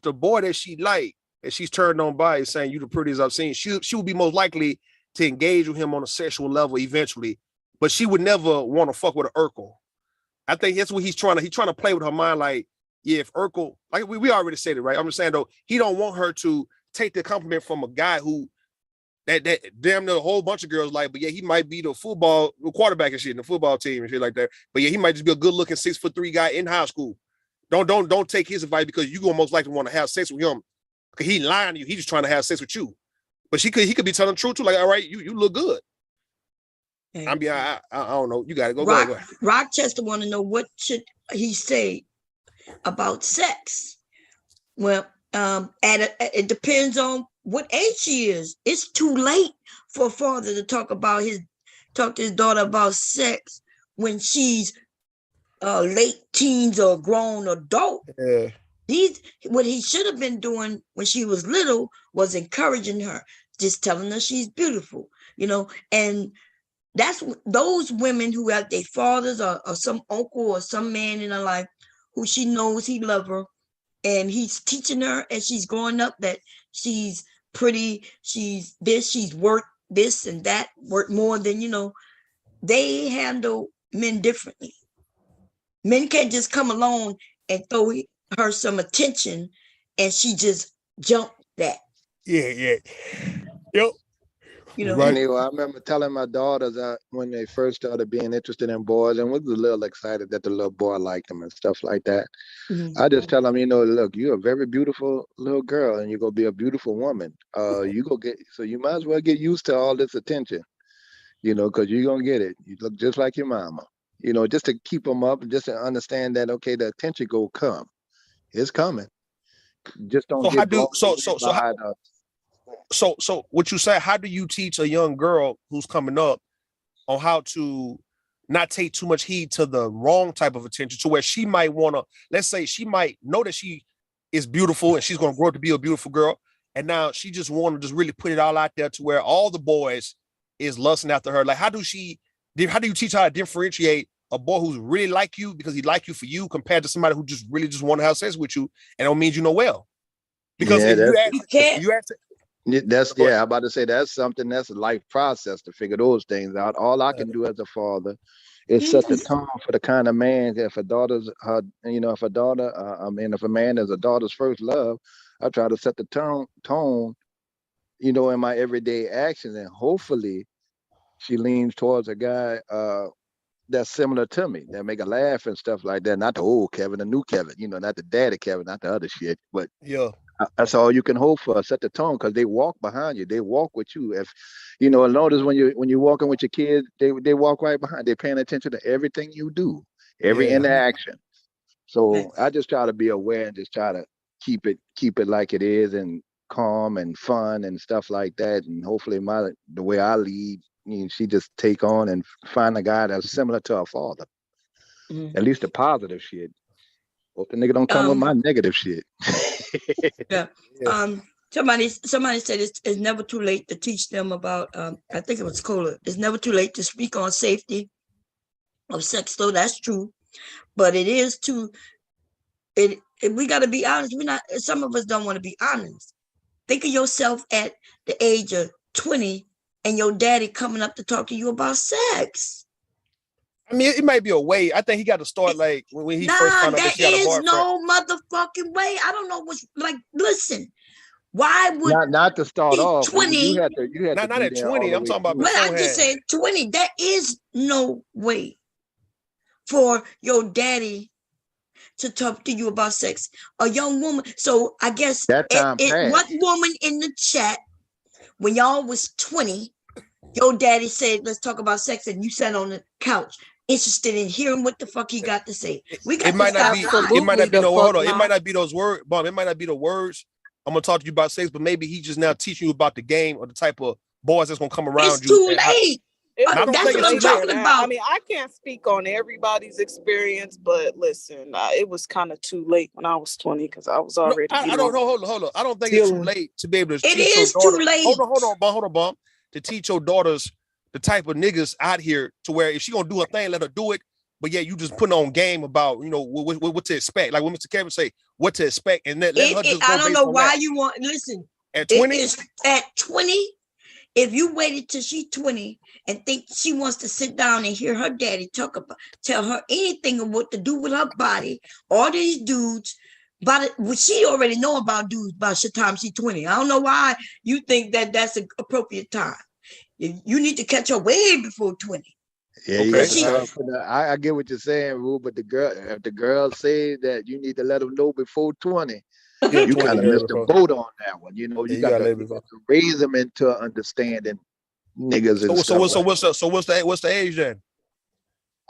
the boy that she like and she's turned on by is saying you the prettiest I've seen, she would be most likely to engage with him on a sexual level eventually, but she would never want to fuck with an Urkel. I think that's what he's trying to play with her mind. Like, yeah, if Urkel, like we already said it, right? I'm just saying though, he don't want her to take the compliment from a guy who that damn near a whole bunch of girls like, but yeah, he might be the quarterback and shit in the football team and shit like that. But yeah, he might just be a good looking 6'3" guy in high school. Don't take his advice, because you gonna most likely want to have sex with him. Cause he lying to you. He just trying to have sex with you. But he could be telling the truth too. Like, all right, you look good. I don't know. You gotta go. Go ahead. Rochester want to know what should he say about sex. Well, it depends on what age she is. It's too late for a father to talk to his daughter about sex when she's late teens or grown adult. Yeah. What he should have been doing when she was little was encouraging her, just telling her she's beautiful, and that's those women who have their fathers or some uncle or some man in her life who she knows he loves her, and he's teaching her as she's growing up that she's pretty, she's worth this and that, worth more than, they handle men differently. Men can't just come along and throw her some attention and she just jumped that. Yeah. Yep. Right. I remember telling my daughters when they first started being interested in boys and was a little excited that the little boy liked them and stuff like that. Mm-hmm. I just tell them, look, you're a very beautiful little girl and you're going to be a beautiful woman. So you might as well get used to all this attention, because you're going to get it. You look just like your mama, just to keep them up and just to understand that, okay, the attention go come. It's coming. Just don't get blown behind us. So what you say, how do you teach a young girl who's coming up on how to not take too much heed to the wrong type of attention, to where she might want to, let's say she might know that she is beautiful and she's going to grow up to be a beautiful girl, and now she just want to just really put it all out there to where all the boys is lusting after her? Like, how do you teach her how to differentiate a boy who's really like you because he like you for you, compared to somebody who just really just want to have sex with you and don't mean well? Because I'm about to say that's something that's a life process to figure those things out. All I can do as a father is set the tone for the kind of man. If a man is a daughter's first love, I try to set the tone, in my everyday actions, and hopefully she leans towards a guy that's similar to me, that make her laugh and stuff like that. Not the old Kevin, the new Kevin, not the daddy Kevin, not the other shit, but yeah. That's all you can hope for. Set the tone, because they walk behind you. They walk with you. If notice when you're walking with your kids, they walk right behind. They're paying attention to everything you do, every interaction. So I just try to be aware and just try to keep it like it is, and calm and fun and stuff like that. And hopefully the way I lead, she just take on and find a guy that's similar to her father. At least the positive shit. Hope the nigga don't come with my negative shit. Yeah. Somebody said it's never too late to teach them about, I think it was Cola. It's never too late to speak on safety of sex, though that's true. But it is too, we got to be honest. Some of us don't want to be honest. Think of yourself at the age of 20 and your daddy coming up to talk to you about sex. I mean, it might be a way. I think he got to start like when he first found out that she had a boyfriend. No motherfucking way. I don't know what's like. Listen, why would not to start off 20? You had not at 20. I'm talking about beforehand. I'm just saying 20. There is no way for your daddy to talk to you about sex. A young woman. So I guess that time one woman in the chat when y'all was 20, your daddy said, "Let's talk about sex," and you sat on the couch, interested in hearing what the fuck he got to say. It might not be those words, Bob. It might not be the words. I'm gonna talk to you about sex, but maybe he just now teaching you about the game or the type of boys that's gonna come around it's you. It's too late. That's what I'm talking about. I mean, I can't speak on everybody's experience, but listen, it was kind of too late when I was 20 because I was already. I don't know. Hold on. I don't think it's too late to be able to. It is too late. Hold on, Bump. To teach your daughters the type of niggas out here to where if she gonna do a thing, let her do it. But yeah, you just putting on game about what to expect. Like when Mr. Kevin say what to expect, and let her just go. I don't know why you want. Listen, at 20, at 20, if you waited till she's 20 and think she wants to sit down and hear her daddy tell her anything of what to do with her body, all these dudes. But she already know about dudes by the time she's 20. I don't know why you think that that's an appropriate time. You need to catch her way before 20. Yeah, I get what you're saying, Rue. But if the girl say that you need to let them know before 20, you kind of missed the boat on that one. You got to raise them into understanding niggas. So what's the age then?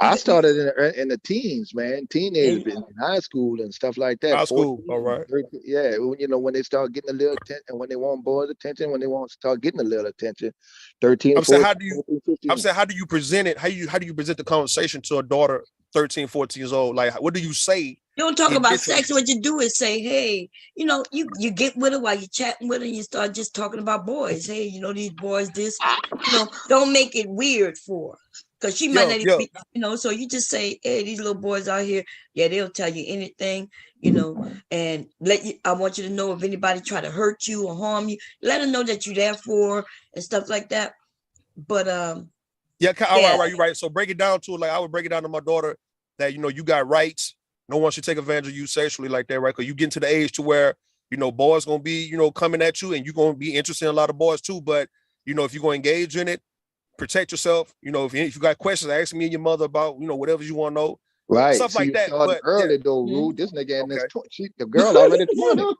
I started in the teens, man. Teenagers in high school and stuff like that. High school, all right. 13, yeah, when they start getting a little attention, when they want boys' attention, when they want to start getting a little attention. 13, I'm 14, saying, how do you present it? How do you present the conversation to a daughter 13, 14 years old? Like, what do you say? You don't talk about sex. What you do is say, hey, you get with her while you're chatting with her and you start just talking about boys. Hey, these boys, this, don't make it weird for her. Because she might not even be, so you just say, hey, these little boys out here, they'll tell you anything, and I want you to know if anybody try to hurt you or harm you, let them know that you're there for her and stuff like that. But all right, you're right. So break it down to like I would break it down to my daughter that you got rights. No one should take advantage of you sexually like that, right? Because you get to the age to where boys gonna be coming at you, and you're gonna be interested in a lot of boys too. But if you're gonna engage in it, protect yourself. If you got questions, ask me and your mother about whatever you want to know. Right, stuff like that. But early though, Rue. This nigga in this the girl already 20.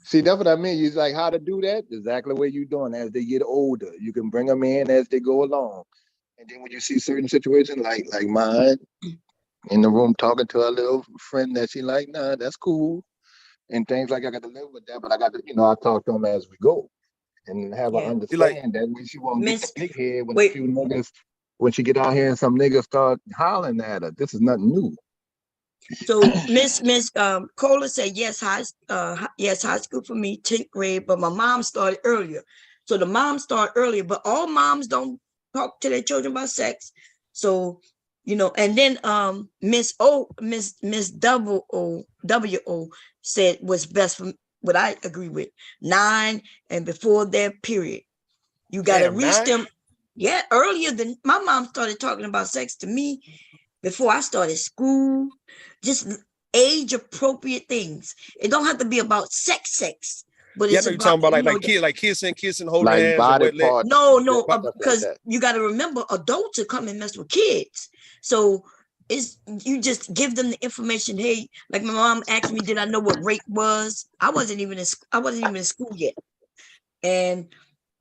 See, that's what I mean. He's like, how to do that? Exactly what you're doing. As they get older, you can bring them in as they go along. And then when you see certain situations like mine in the room talking to a little friend that she like, nah, that's cool. And things like I got to live with that, but I got to, I talk to them as we go. And have her understand that when she won't get the big head when a few niggas, when she get out here and some niggas start hollering at her. This is nothing new. So Miss Cola said yes, high school for me, 10th grade, but my mom started earlier. So the mom started earlier, but all moms don't talk to their children about sex. So and then Miss WO said what's best for what I agree with 9 and before their period. You got to reach 9? Them. Yeah, earlier than my mom started talking about sex to me before I started school. Just age appropriate things. It don't have to be about sex. But it's you're talking about like kissing, holding like hands, body parts. No, because you got to remember adults are come and mess with kids. So you just give them the information. Hey, like my mom asked me, did I know what rape was? I wasn't even in school yet. And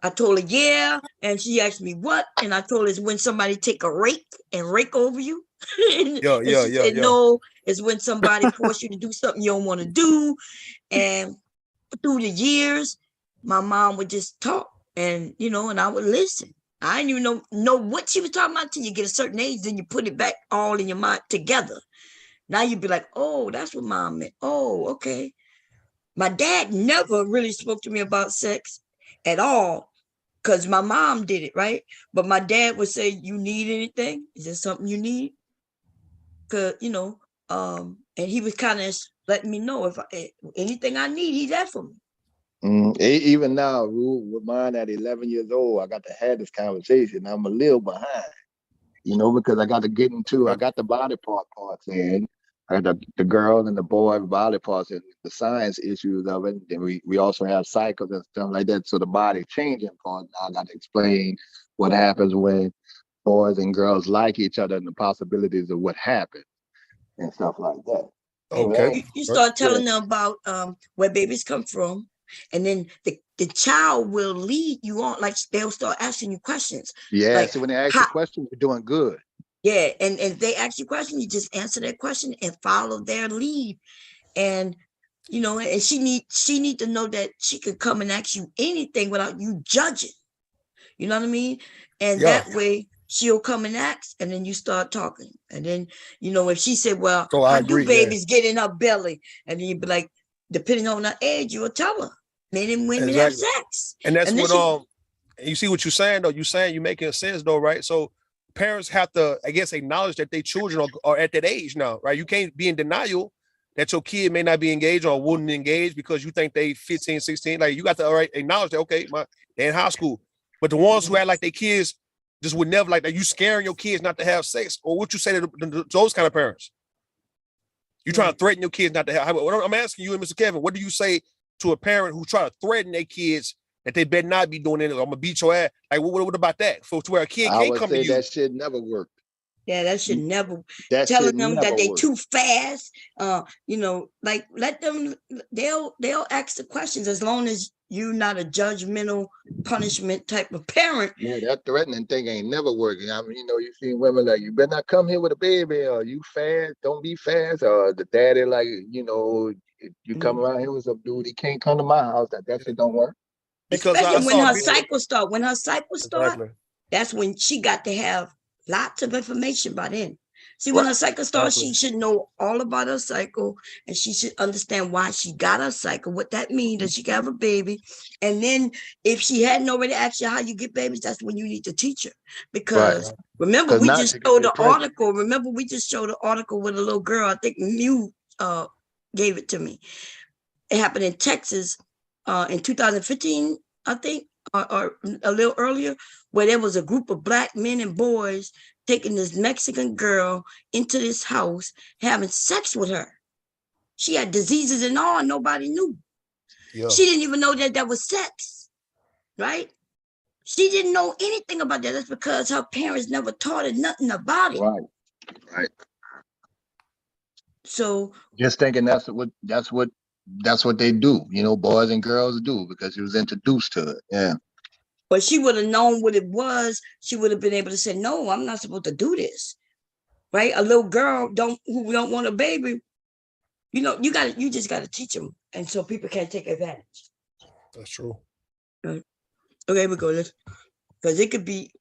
I told her, yeah. And she asked me what? And I told her it's when somebody take a rake and rake over you. She said, no, it's when somebody force you to do something you don't want to do. And through the years, my mom would just talk, and and I would listen. I didn't even know what she was talking about till you get a certain age, then you put it back all in your mind together. Now you'd be like, oh, that's what mom meant. Oh, okay. My dad never really spoke to me about sex at all, because my mom did it, right? But my dad would say, you need anything? Is there something you need? Because, and he was kind of letting me know if anything I need, he's there for me. Even now, with mine at 11 years old, I got to have this conversation. I'm a little behind, because I got to get into, I got the body parts in. I got the girl and the boy body parts and the science issues of it. Then we also have cycles and stuff like that. So the body changing part, now I got to explain what happens when boys and girls like each other and the possibilities of what happens and stuff like that. Okay. You start telling them about where babies come from, and then the child will lead you on. Like, they'll start asking you questions. Yeah, like, so when they ask you questions, you're doing good. Yeah, and if they ask you a question, you just answer that question and follow their lead. And and she need to know that she could come and ask you anything without you judging. You know what I mean? And that way she'll come and ask, and then you start talking. And then, if she said, well, So how do babies get in her belly? And then you'd be like, depending on her age, you'll tell her. Men and women have sex. And that's and what you see what you're saying though. You're saying, you're making sense though, right? So parents have to, I guess, acknowledge that their children are at that age now, right? You can't be in denial that your kid may not be engaged or wouldn't engage because you think they 15, 16. Like, you got to acknowledge that, okay, they're in high school. But the ones who act like their kids just would never, like that, you scaring your kids not to have sex, or what you say to those kind of parents? You trying to threaten your kids not to have. I'm asking you and Mr. Kevin, what do you say to a parent who try to threaten their kids that they better not be doing it? I'm gonna beat your ass. Like, what about that? To where a kid can't come to you. That shit never worked. Yeah, that should never. Telling them that they too fast. Like, let them. They'll ask the questions as long as you're not a judgmental punishment type of parent. Yeah, that threatening thing ain't never working. I mean, you see women like, you better not come here with a baby, or you fast, don't be fast, or the daddy like, if you come around here with some dude, he can't come to my house. That shit don't work. Because especially when her cycle start. When her cycle start, that's when she got to have lots of information by then. See, when her cycle starts, she should know all about her cycle, and she should understand why she got her cycle, what that means, that she can have a baby. And then if she hadn't already asked you how you get babies, that's when you need to teach her. Because remember, we just showed the article. Remember, we just showed an article with a little girl. I think Mew gave it to me. It happened in Texas in 2015, I think, or a little earlier, where there was a group of Black men and boys taking this Mexican girl into this house, having sex with her. She had diseases and all, and nobody knew. Yeah. She didn't even know that was sex, right? She didn't know anything about that. That's because her parents never taught her nothing about it. Right. So just thinking that's what they do, boys and girls do, because she was introduced to it. Yeah. But she would have known what it was. She would have been able to say, no, I'm not supposed to do this. Right? A little girl who don't want a baby, you just got to teach them. And so people can't take advantage. That's true. Right. Okay, we go. Because it could be,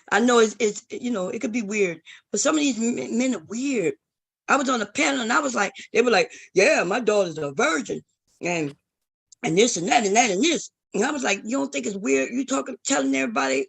I know it's it could be weird, but some of these men are weird. I was on a panel and they were like, yeah, my daughter's a virgin, and this and that and that and this. And I was like, you don't think it's weird? You telling everybody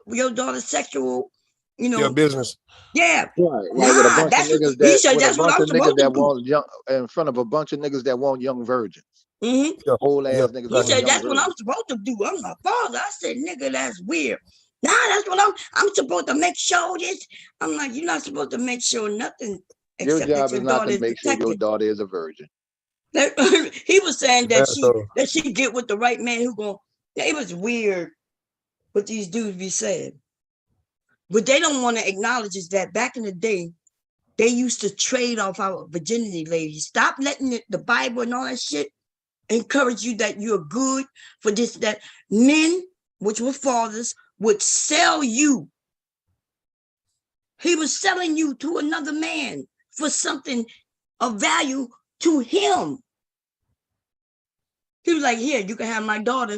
your daughter's sexual, your business. Yeah. Right. With a bunch of niggas in front of a bunch of niggas that want young virgins. Mm-hmm. Whole ass niggas. He said, that's what I'm supposed to do. I'm my father. I said, nigga, that's weird. Nah, that's what I'm supposed to make sure this. I'm like, you're not supposed to make sure nothing. Your job is not to make sure your daughter is a virgin. He was saying that she get with the right man who going. It was weird what these dudes be saying. What they don't want to acknowledge is that back in the day, they used to trade off our virginity, ladies. Stop letting the Bible and all that shit encourage you that you're good for this, that men, which were fathers, would sell you. He was selling you to another man for something of value to him. He was like, here, you can have my daughter.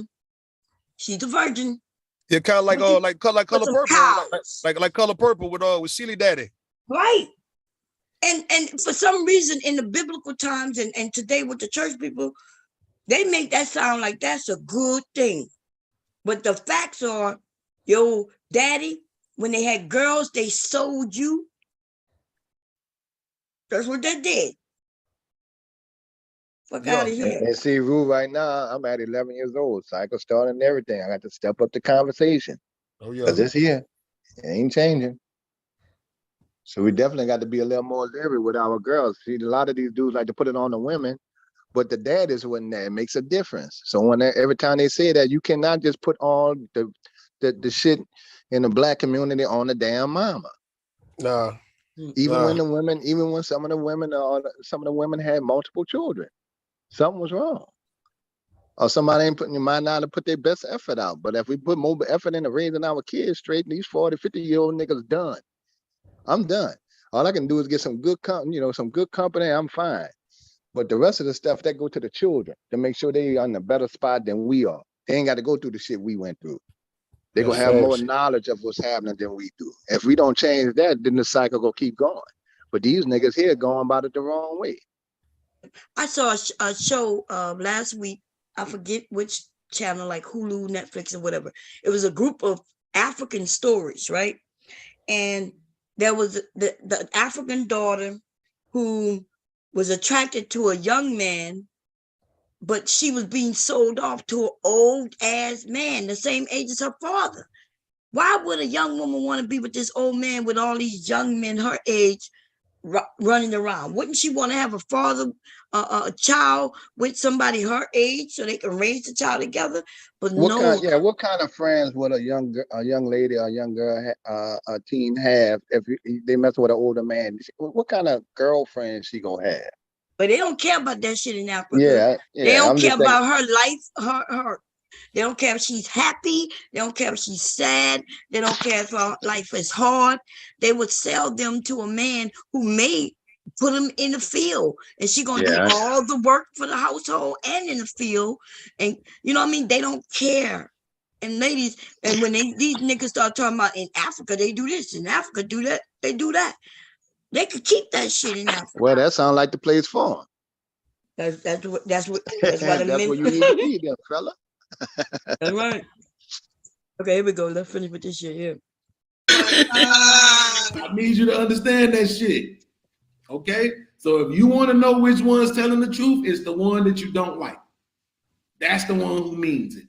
She's a virgin. Yeah, kind of like color some purple, cows. like Color Purple with Silly Daddy. Right. And for some reason in the biblical times and today with the church people, they make that sound like that's a good thing. But the facts are, your daddy, when they had girls, they sold you. That's what they did. Fuck out of here. And see, Rue, right now, I'm at 11 years old. Cycle starting and everything. I got to step up the conversation. Oh yeah. Because it's here. It ain't changing. So we definitely got to be a little more leery with our girls. See, a lot of these dudes like to put it on the women, but the daddies wasn't there. It makes a difference. So when every time they say that, you cannot just put all the shit in the black community on the damn mama. Nah. Even when some of the women had multiple children, something was wrong. Or somebody ain't putting your mind out to put their best effort out. But if we put more effort into raising our kids straight, these 40, 50-year-old niggas done. I'm done. All I can do is get some good company. I'm fine. But the rest of the stuff that go to the children to make sure they are in a better spot than we are. They ain't got to go through the shit we went through. They're gonna have more knowledge of what's happening than we do. If we don't change that, then the cycle gonna keep going. But these niggas here going about it the wrong way. I saw a show last week. I forget which channel, like Hulu, Netflix, or whatever. It was a group of African stories, right? And there was the African daughter who was attracted to a young man, but she was being sold off to an old ass man, the same age as her father. Why would a young woman want to be with this old man with all these young men her age running around? Wouldn't she want to have a father, a child with somebody her age so they can raise the child together? But what kind of friends would a young lady or a young girl, a teen have if they mess with an older man? What kind of girlfriend she gonna have? But they don't care about that shit in Africa. They don't care about her life, her. They don't care if she's happy. They don't care if she's sad. They don't care if her life is hard. They would sell them to a man who may put them in the field, and she gonna do all the work for the household and in the field. And you know what I mean? They don't care. And ladies, and when these niggas start talking about in Africa, they do this, in Africa do that, they do that. They could keep that shit in Africa. Well, that sounds like the place for them. That's what that's why that's where you need to be, then, fella. That's right. Okay, here we go. Let's finish with this shit here. I need you to understand that shit. Okay? So if you want to know which one's telling the truth, it's the one that you don't like. That's the one who means it.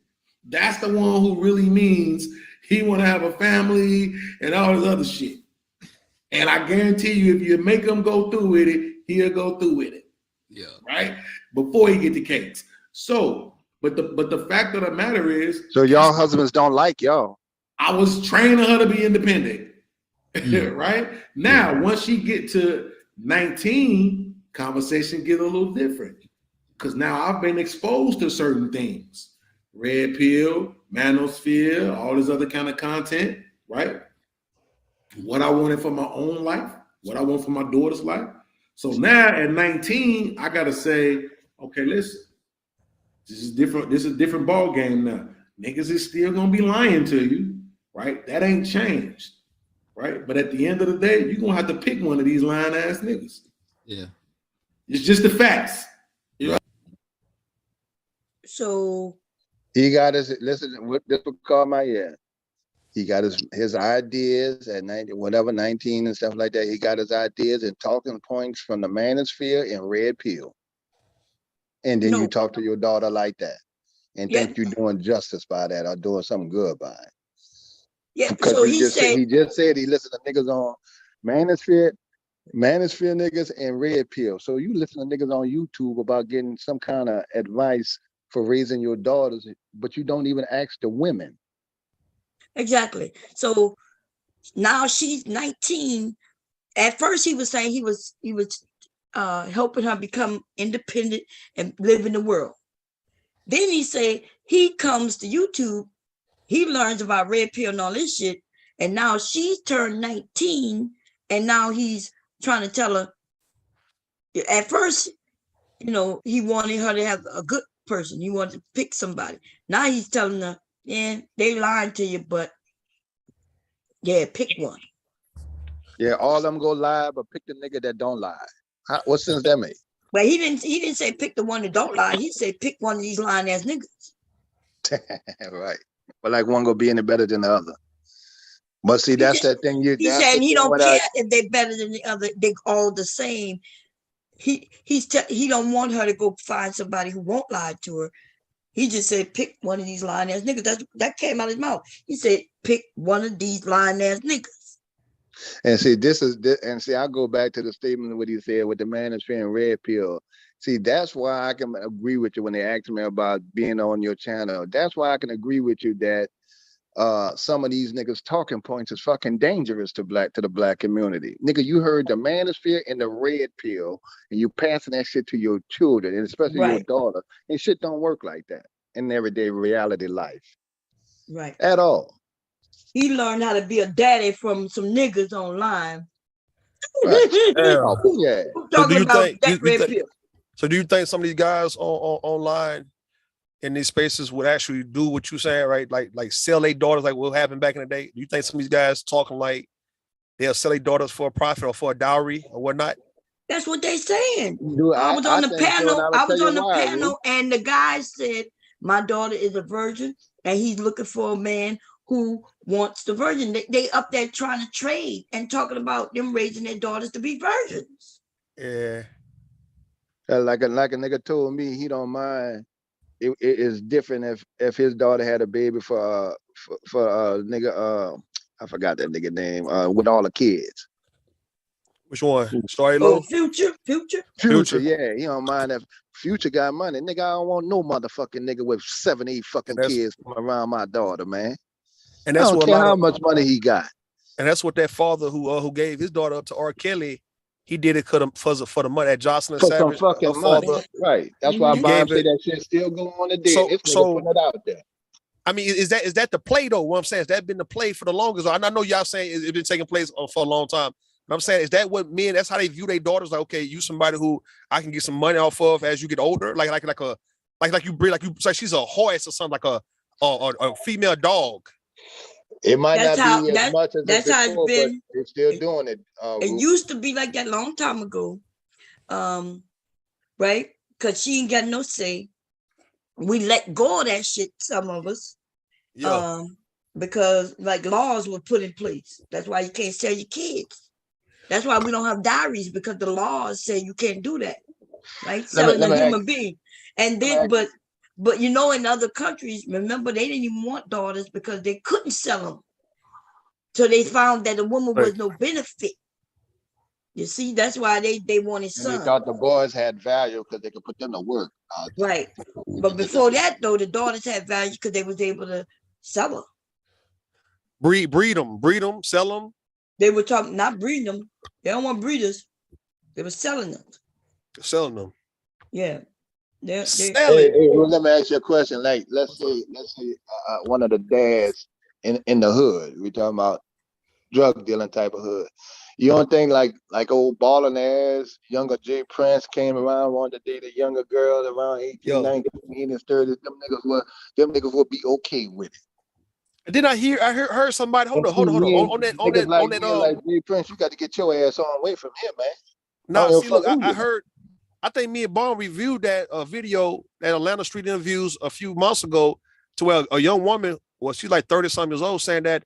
That's the one who really means he want to have a family and all this other shit. And I guarantee you, if you make him go through with it, he'll go through with it. Yeah. Right? Before he get the cakes. So, but the fact of the matter is, so y'all husbands don't like y'all. I was training her to be independent. Right? Now, once she get to 19, conversation get a little different. Because now I've been exposed to certain things. Red pill, Manosphere, all this other kind of content, right? What I wanted for my own life, what I want for my daughter's life. So now at 19, I gotta say, okay, listen, this is different. This is a different ball game now. Niggas is still gonna be lying to you, right? That ain't changed, right? But at the end of the day, you're gonna have to pick one of these lying ass niggas. Yeah, it's just the facts. You know? So he got his this would call my He got his ideas at 19 and stuff like that. He got his ideas and talking points from the Manosphere and Red Pill. And then you talk to your daughter like that and think you're doing justice by that or doing something good by it. Yeah, because so he just said he listened to niggas on Manosphere niggas and Red Pill. So you listen to niggas on YouTube about getting some kind of advice for raising your daughters, but you don't even ask the women. Exactly. So now she's 19. At first he was saying he was helping her become independent and live in the world. Then he said he comes to YouTube, he learns about Red Pill and all this shit, and now she's turned 19, and now he's trying to tell her. At first, he wanted her to have a good person. He wanted to pick somebody. Now he's telling her, yeah, they lying to you, but yeah, pick one. Yeah, all of them go lie, but pick the nigga that don't lie. What sense that make? But he didn't say pick the one that don't lie. He said pick one of these lying ass niggas. Right. But like one gonna be any better than the other. But see, that's that thing you. He said he don't care if they're better than the other. They all the same. He don't want her to go find somebody who won't lie to her. He just said pick one of these lying ass niggas. That came out of his mouth. He said pick one of these lying ass niggas. And see, I go back to the statement of what he said with the Manosphere and red pill. See, that's why I can agree with you when they asked me about being on your channel. That's why I can agree with you that some of these niggas talking points is fucking dangerous to the black community. Nigga, you heard the Manosphere and the red pill, and you passing that shit to your children, and especially your daughter. And shit don't work like that in everyday reality life. Right. At all. He learned how to be a daddy from some niggas online. Right. Yeah. So do you think some of these guys online in these spaces would actually do what you're saying, right? Like sell their daughters like what happened back in the day? Do you think some of these guys talking like they'll sell their daughters for a profit or for a dowry or whatnot? That's what they saying. Dude, I was on the panel. I was on the panel, and the guy said, my daughter is a virgin, and he's looking for a man who wants the virgin. They up there trying to trade and talking about them raising their daughters to be virgins. Yeah. Like a nigga told me he don't mind. It is different if his daughter had a baby for nigga I forgot that nigga name with all the kids. Which one? Story low? Future. Yeah, he don't mind if Future got money. Nigga, I don't want no motherfucking nigga with 7, 8 fucking kids around my daughter, man. And that's I don't care how much money he got. And that's what that father who gave his daughter up to R. Kelly, he did it for the money at Jocelyn for Savage. Some fucking money. Right. That's why Bob say that shit still going on today. So putting it out there. I mean, is that the play though? What I'm saying is that been the play for the longest. I know y'all saying it's been taking place for a long time. But I'm saying, is that what men? That's how they view their daughters. Like, okay, you somebody who I can get some money off of as you get older. Like you breed, like she's a horse or something, like a female dog. It might not be as much as that's how it's been. But they're still doing it. It used to be like that a long time ago, right? Because she ain't got no say. We let go of that shit, some of us, because like laws were put in place. That's why you can't sell your kids. That's why we don't have diaries, because the laws say you can't do that, right? Selling a human being. And then, but you know, in other countries, remember, they didn't even want daughters because they couldn't sell them. So they found that a woman was no benefit. You see, that's why they wanted sons. They thought the boys had value because they could put them to work. Right. But before that, though, the daughters had value because they was able to sell them. Breed them, sell them. They were talking, not breeding them. They don't want breeders. They were selling them. Selling them. Yeah. Hey, let me ask you a question. Like, let's say one of the dads in the hood. We're talking about drug dealing type of hood. You don't think like old balling ass younger Jay Prince came around, wanted to date a younger girl around 18, 19, and 30. Them niggas would be okay with it. Did I heard somebody hold on on that like Jay Prince, you got to get your ass on away from him, man. No, see, look, I heard. I think me and Bond reviewed that video at Atlanta Street Interviews a few months ago, to where a young woman, well, she's like 30-something years old, saying that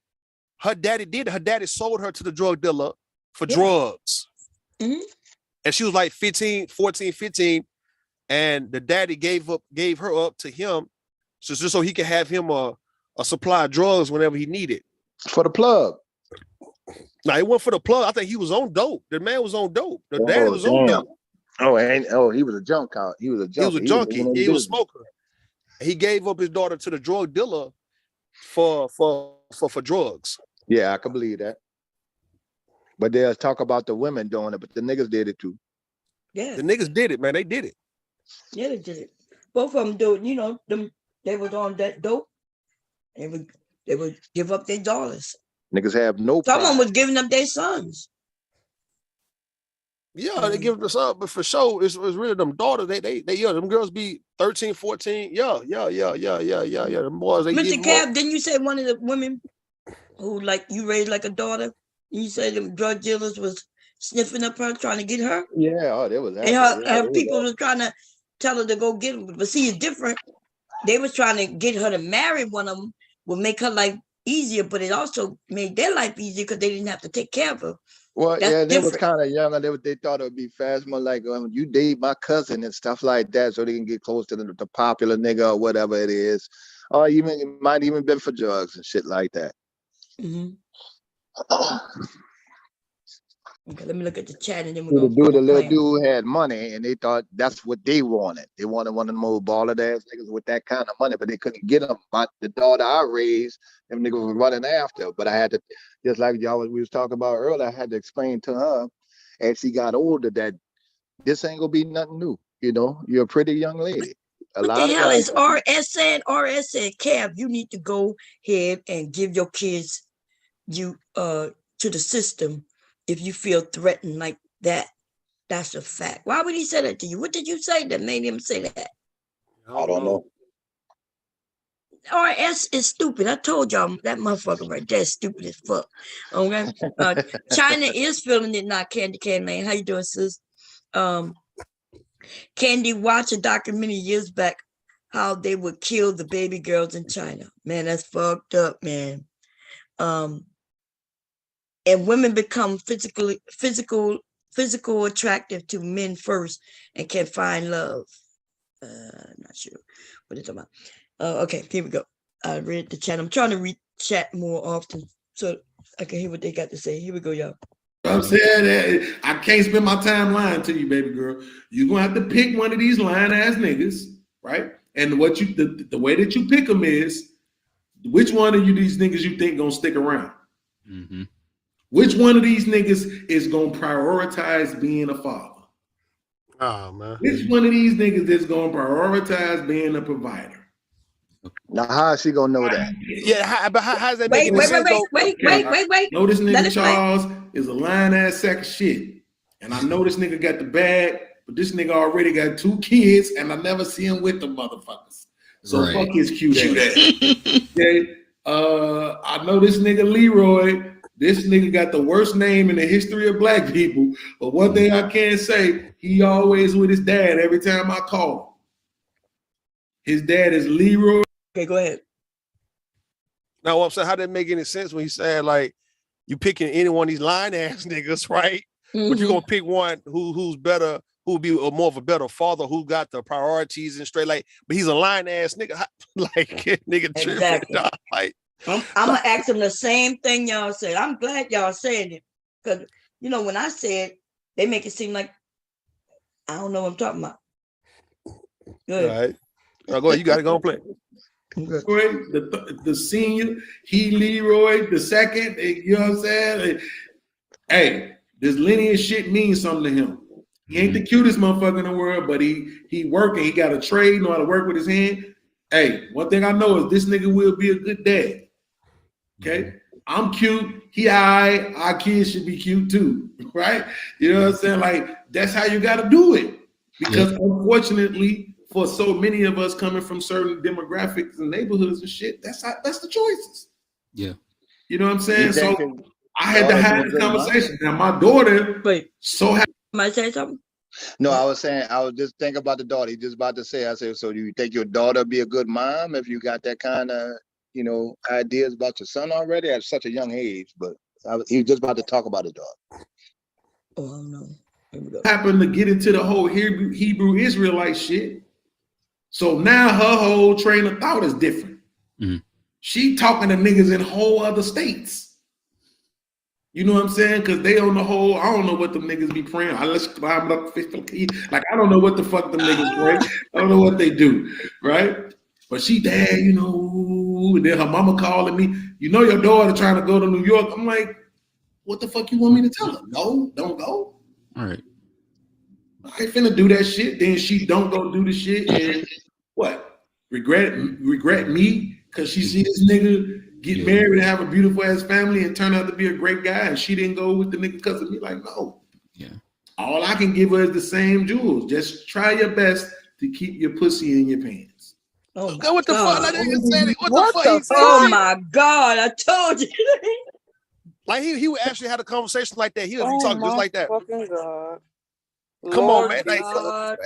her daddy sold her to the drug dealer for drugs. Mm-hmm. And she was like 14, 15, and the daddy gave her up to him, just so he could have him a supply of drugs whenever he needed. For the plug. No, it wasn't for the plug. I think he was on dope. The man was on dope. The daddy was on dope. He was a junk out. He was a junkie. He was a smoker. He gave up his daughter to the drug dealer for drugs. Yeah, I can believe that. But they'll talk about the women doing it, but the niggas did it too. Yeah. The niggas did it, man. They did it. Yeah, they did it. Both of them do it. You know, they was on that dope. They would give up their daughters. Niggas have no pride. Someone was giving up their sons. Yeah, they give them some, but for sure, it's really them daughters. They yeah, them girls be 13, 14. Yeah. Them boys, they give Mr. them Cab, up. didn't you say one of the women who like you raised like a daughter? You said them drug dealers was sniffing up her, trying to get her? Yeah, oh, they was And after. her people was trying to tell her to go get him. But see, it's different. They was trying to get her to marry one of them, would make her life easier, but it also made their life easier because they didn't have to take care of her. Well, That's yeah, they was different. kind of young, and they thought it would be fast, more like you date my cousin and stuff like that, so they can get close to the popular nigga or whatever it is, or even it might even be for drugs and shit like that. Mhm. Okay, let me look at the chat and then The we're gonna little play 'em. dude had money, and they thought that's what they wanted. They wanted one of them old baller ass niggas with that kind of money, but they couldn't get them. But the daughter I raised, them niggas was running after. But I had to, just like we was talking about earlier, I had to explain to her as she got older that this ain't gonna be nothing new. You know, you're a pretty young lady. A What lot the of hell guys. is RS saying? RS said, Kev, you need to go ahead and give your kids to the system if you feel threatened like that. That's a fact. Why would he say that to you? What did you say that made him say that? I don't know. RS is stupid. I told y'all that motherfucker right there is stupid as fuck. Okay. China is feeling it now, Candy Cane Man. How you doing, sis? Candy watched a documentary years back how they would kill the baby girls in China. Man, that's fucked up, man. And women become physical attractive to men first and can find love. Not sure what it's about. Okay, here we go. I read the chat. I'm trying to read chat more often so I can hear what they got to say. Here we go, y'all. I'm saying that I can't spend my time lying to you, baby girl. You're gonna have to pick one of these lying ass niggas, right? And what you the way that you pick them is which one of these niggas you think gonna stick around? Mm-hmm. Which one of these niggas is gonna prioritize being a father? Oh man. Which one of these niggas is gonna prioritize being a provider? Now, how is she gonna know that? Yeah, but how's that Wait, making sense? wait. Know this Let nigga it play. Charles is a lying ass sack of shit. And I know this nigga got the bag, but this nigga already got 2 kids, and I never see him with the motherfuckers. So Right. fuck his cute ass. Okay. I know this nigga Leroy. This nigga got the worst name in the history of black people. But one thing I can say, he always with his dad every time I call him. His dad is Leroy. Okay, go ahead. Now, what I'm saying, how that make any sense when he said like you picking any one of these lying ass niggas, right? Mm-hmm. But you're gonna pick one who's better, who'll be more of a better father, who got the priorities and straight like, but he's a lying ass nigga, like nigga tripping, Exactly. dog. Like I'm gonna ask him the same thing y'all said. I'm glad y'all saying it because when I said they make it seem like I don't know what I'm talking about. Good. all right. Now go ahead, you gotta go and play. Leroy, the senior, he Leroy, the second, you know what I'm saying? Hey, this lineage shit means something to him. He ain't the cutest motherfucker in the world, but he working, he got a trade, know how to work with his hand. Hey, one thing I know is this nigga will be a good dad. Okay? I'm cute, he alright, our kids should be cute too, right? You know what I'm saying? Like, that's how you gotta do it. Because unfortunately, for so many of us coming from certain demographics and neighborhoods and shit, that's the choices. Yeah. You know what I'm saying? You So think I had to have this conversation. Now my daughter, so happy. Might say something? No, I was just thinking about the daughter. He just about to say, I said, so do you think your daughter be a good mom if you got that kind of, ideas about your son already at such a young age? But he was just about to talk about his daughter. Oh, no. Happened to get into the whole Hebrew Israelite shit. So now her whole train of thought is different. Mm-hmm. She talking to niggas in whole other states. You know what I'm saying? Because they on the whole, I don't know what them niggas be praying. Let's climb up. Like, I don't know what the fuck them niggas pray. I don't know what they do, right? But she there, and then her mama calling me, your daughter trying to go to New York. I'm like, what the fuck you want me to tell her? No, don't go. All right. I ain't finna do that shit. Then she don't go do the shit and what? Regret me because she see this nigga get married and have a beautiful ass family and turn out to be a great guy and she didn't go with the nigga because of me. Like, no. Yeah. All I can give her is the same jewels. Just try your best to keep your pussy in your pants. Oh Okay, what the fuck? God. That nigga said it. What the What fuck the he said? Oh fuck? my God, I told you. Like he would actually had a conversation like that. He would be Oh talking just my like that. fucking God. Come on, Lord man. Like, God,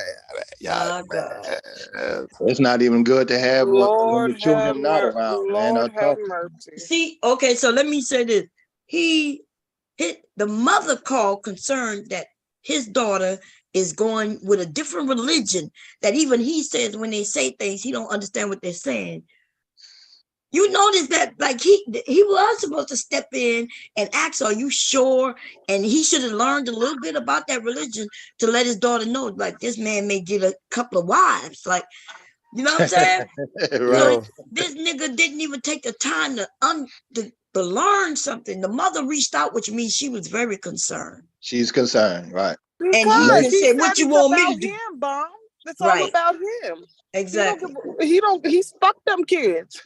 yeah, my God. man. It's not even good to have when Lord your children not have around, man. Lord I have talk. mercy. See, okay, so let me say this. He hit the mother called concerned that his daughter is going with a different religion that even he says when they say things, he don't understand what they're saying. You notice that like he was supposed to step in and ask, are you sure? And he should have learned a little bit about that religion to let his daughter know, like, this man may get a couple of wives. Like, you know what I'm saying? Right. So this nigga didn't even take the time to learn something. The mother reached out, which means she was very concerned. She's concerned, right? And he Because can he say, said what you it's want me about to do? him, Bomb. It's all Right. about him. Exactly. He's fucked them kids.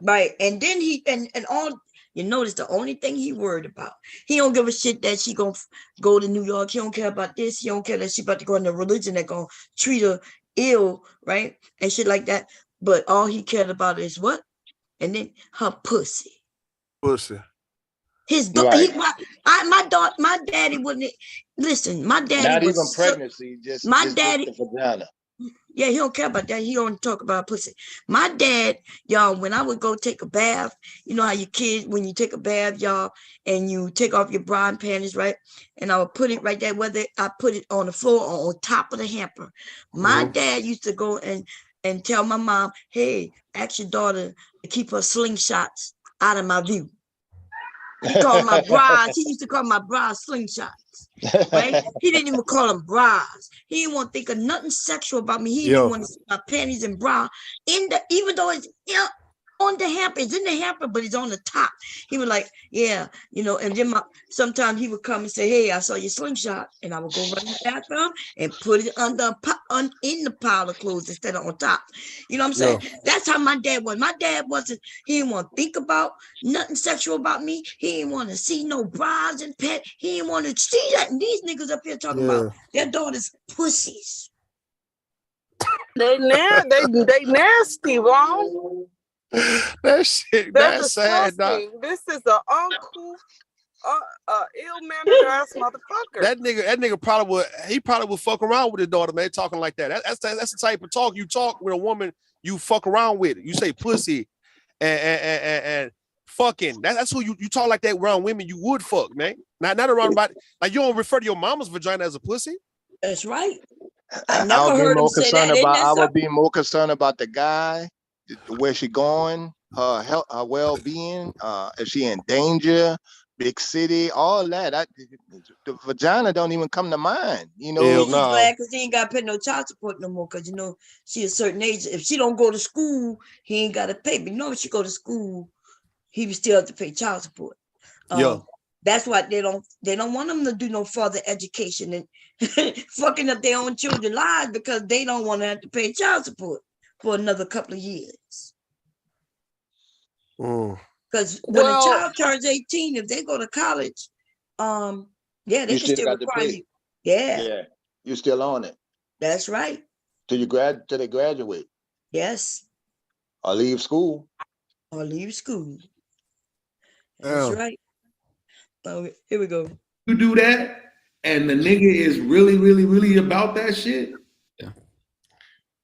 Right. And then he and all you notice the only thing he worried about. He don't give a shit that she gonna go to New York. He don't care about this. He don't care that she about to go into religion that gonna treat her ill, right? And shit like that. But all he cared about is what? And then her pussy. Pussy. His Right. my daddy wouldn't listen. My daddy Not was even pregnancy, just my just daddy. the vagina. Yeah, he don't care about that. He don't talk about pussy. My dad, y'all, when I would go take a bath, you know how your kids, when you take a bath, y'all, and you take off your bra and panties, right? And I would put it right there, whether I put it on the floor or on top of the hamper. My dad used to go and tell my mom, hey, ask your daughter to keep her slingshots out of my view. He called my bras. He used to call my bras slingshots. Right? He didn't even call them bras. He didn't want to think of nothing sexual about me. He didn't even want to see my panties and bra even though it's on the hamper. It's in the hamper, but it's on the top. He was like, yeah, and then sometimes he would come and say, hey, I saw your slingshot. And I would go run in the bathroom and put it in the pile of clothes instead of on top. You know what I'm saying? That's how my dad was. My dad wasn't, he didn't want to think about nothing sexual about me. He didn't want to see no bras and pet. He didn't want to see that. And these niggas up here talking about their daughters' pussies. They nasty, wrong. That shit, that's sad, dog. This is an uncle, ill-mannered ass motherfucker. That nigga probably would fuck around with his daughter, man, talking like that. That's the type of talk you talk with a woman you fuck around with. You say pussy and fucking. That's who you talk like that around women you would fuck, man. Not around about, like, you don't refer to your mama's vagina as a pussy. That's right. I never heard him say that. I would be more concerned about the guy, where she going, her health, her well-being, if she in danger, big city, all that. The vagina don't even come to mind, He's glad because he ain't got to pay no child support no more, because she a certain age. If she don't go to school, he ain't got to pay. But if she go to school, he would still have to pay child support. That's why they don't want them to do no further education and fucking up their own children's lives, because they don't want to have to pay child support for another couple of years. Because when a child turns 18, if they go to college, they can still require you. Yeah, you're still on it. That's right. Till they graduate. Yes. Or leave school. That's right. Oh, here we go. You do that, and the nigga is really, really, really about that shit. Yeah.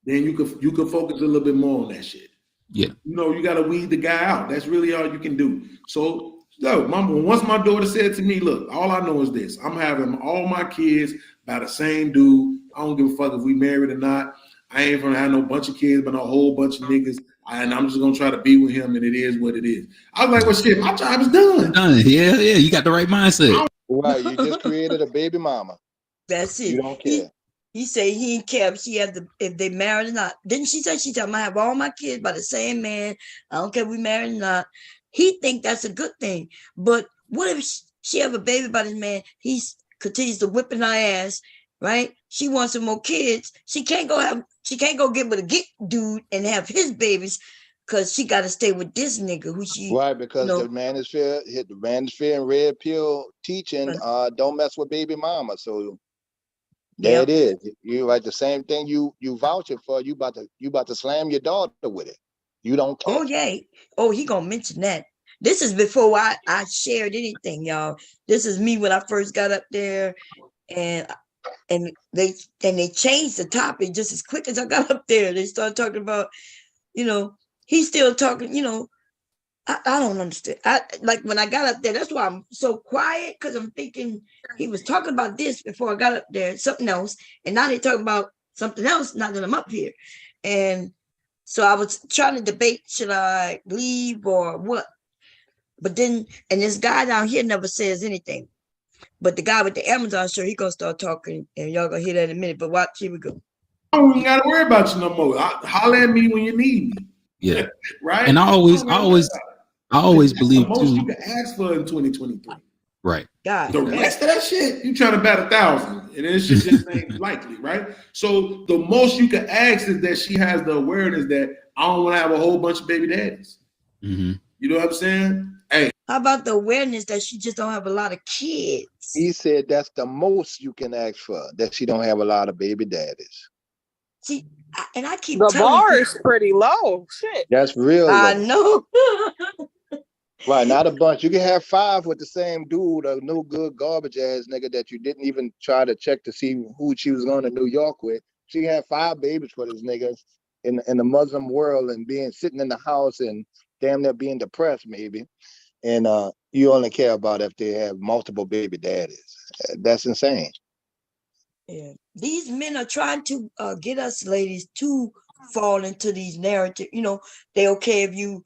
Then you could focus a little bit more on that shit. Yeah. You got to weed the guy out. That's really all you can do. So, once my daughter said to me, look, all I know is this: I'm having all my kids by the same dude. I don't give a fuck if we married or not. I ain't gonna have no bunch of kids, but a whole bunch of niggas. And I'm just gonna try to be with him, and it is what it is. I was like, well, shit, my job is done. Yeah, you got the right mindset. Right, you just created a baby mama. That's it. You don't care. He said he didn't care if they married or not. Didn't she say I'm gonna have all my kids by the same man? I don't care if we married or not. He think that's a good thing. But what if she have a baby by this man? He continues to whipping her ass, right? She wants some more kids. She can't go get with a dude and have his babies, because she got to stay with this nigga who she because the manosphere and red pill teaching don't mess with baby mama. So There it is. You like the same thing you vouching for. You about to slam your daughter with it. You don't care. Oh yeah. Oh, he gonna mention that. This is before I shared anything, y'all. This is me when I first got up there, and they changed the topic just as quick as I got up there. They started talking about, he's still talking, I don't understand. I like when I got up there, that's why I'm so quiet, because I'm thinking he was talking about this before I got up there, something else, and now they talking about something else now that I'm up here. And so I was trying to debate, should I leave or what? But then, and this guy down here never says anything. But the guy with the Amazon shirt, he gonna start talking, and y'all gonna hear that in a minute. But watch, here we go. I don't even gotta worry about you no more. Holler at me when you need me. Yeah. Right. And I always believe most too. You can ask for in 2023. Right. God. The rest of that shit, you trying to bat 1,000, and this shit just ain't likely, right? So the most you can ask is that she has the awareness that I don't want to have a whole bunch of baby daddies. Mm-hmm. You know what I'm saying? Hey, how about the awareness that she just don't have a lot of kids? He said that's the most you can ask for, that she don't have a lot of baby daddies. See, and I keep the telling bar people, is pretty low. Shit. That's real. I low. know. Right, not a bunch. You can have 5 with the same dude, a no good garbage ass nigga that you didn't even try to check to see who she was going to New York with. She had 5 babies for this niggas in the Muslim world, and sitting in the house and damn near being depressed maybe. And you only care about if they have multiple baby daddies. That's insane. Yeah, these men are trying to get us ladies to fall into these narratives. They okay if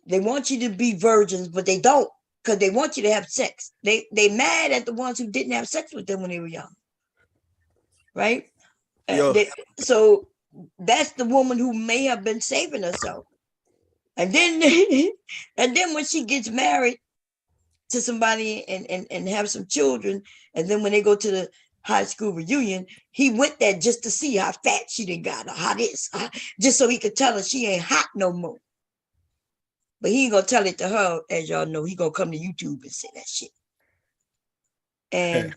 they want you to be virgins, but they don't, because they want you to have sex. They mad at the ones who didn't have sex with them when they were young, right? So that's the woman who may have been saving herself, and then when she gets married to somebody and have some children, and then when they go to the high school reunion, he went there just to see how fat she done got, or how this, just so he could tell her she ain't hot no more. But he ain't gonna tell it to her, as y'all know. He gonna come to YouTube and say that shit. And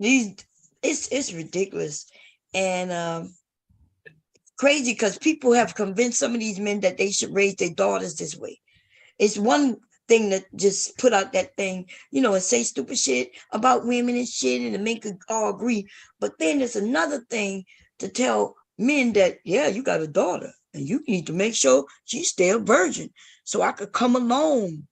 it's ridiculous and crazy, because people have convinced some of these men that they should raise their daughters this way. It's one thing that just put out that thing, and say stupid shit about women and shit, and the men could all agree. But then there's another thing to tell men that, yeah, you got a daughter and you need to make sure she's still a virgin, so I could come along.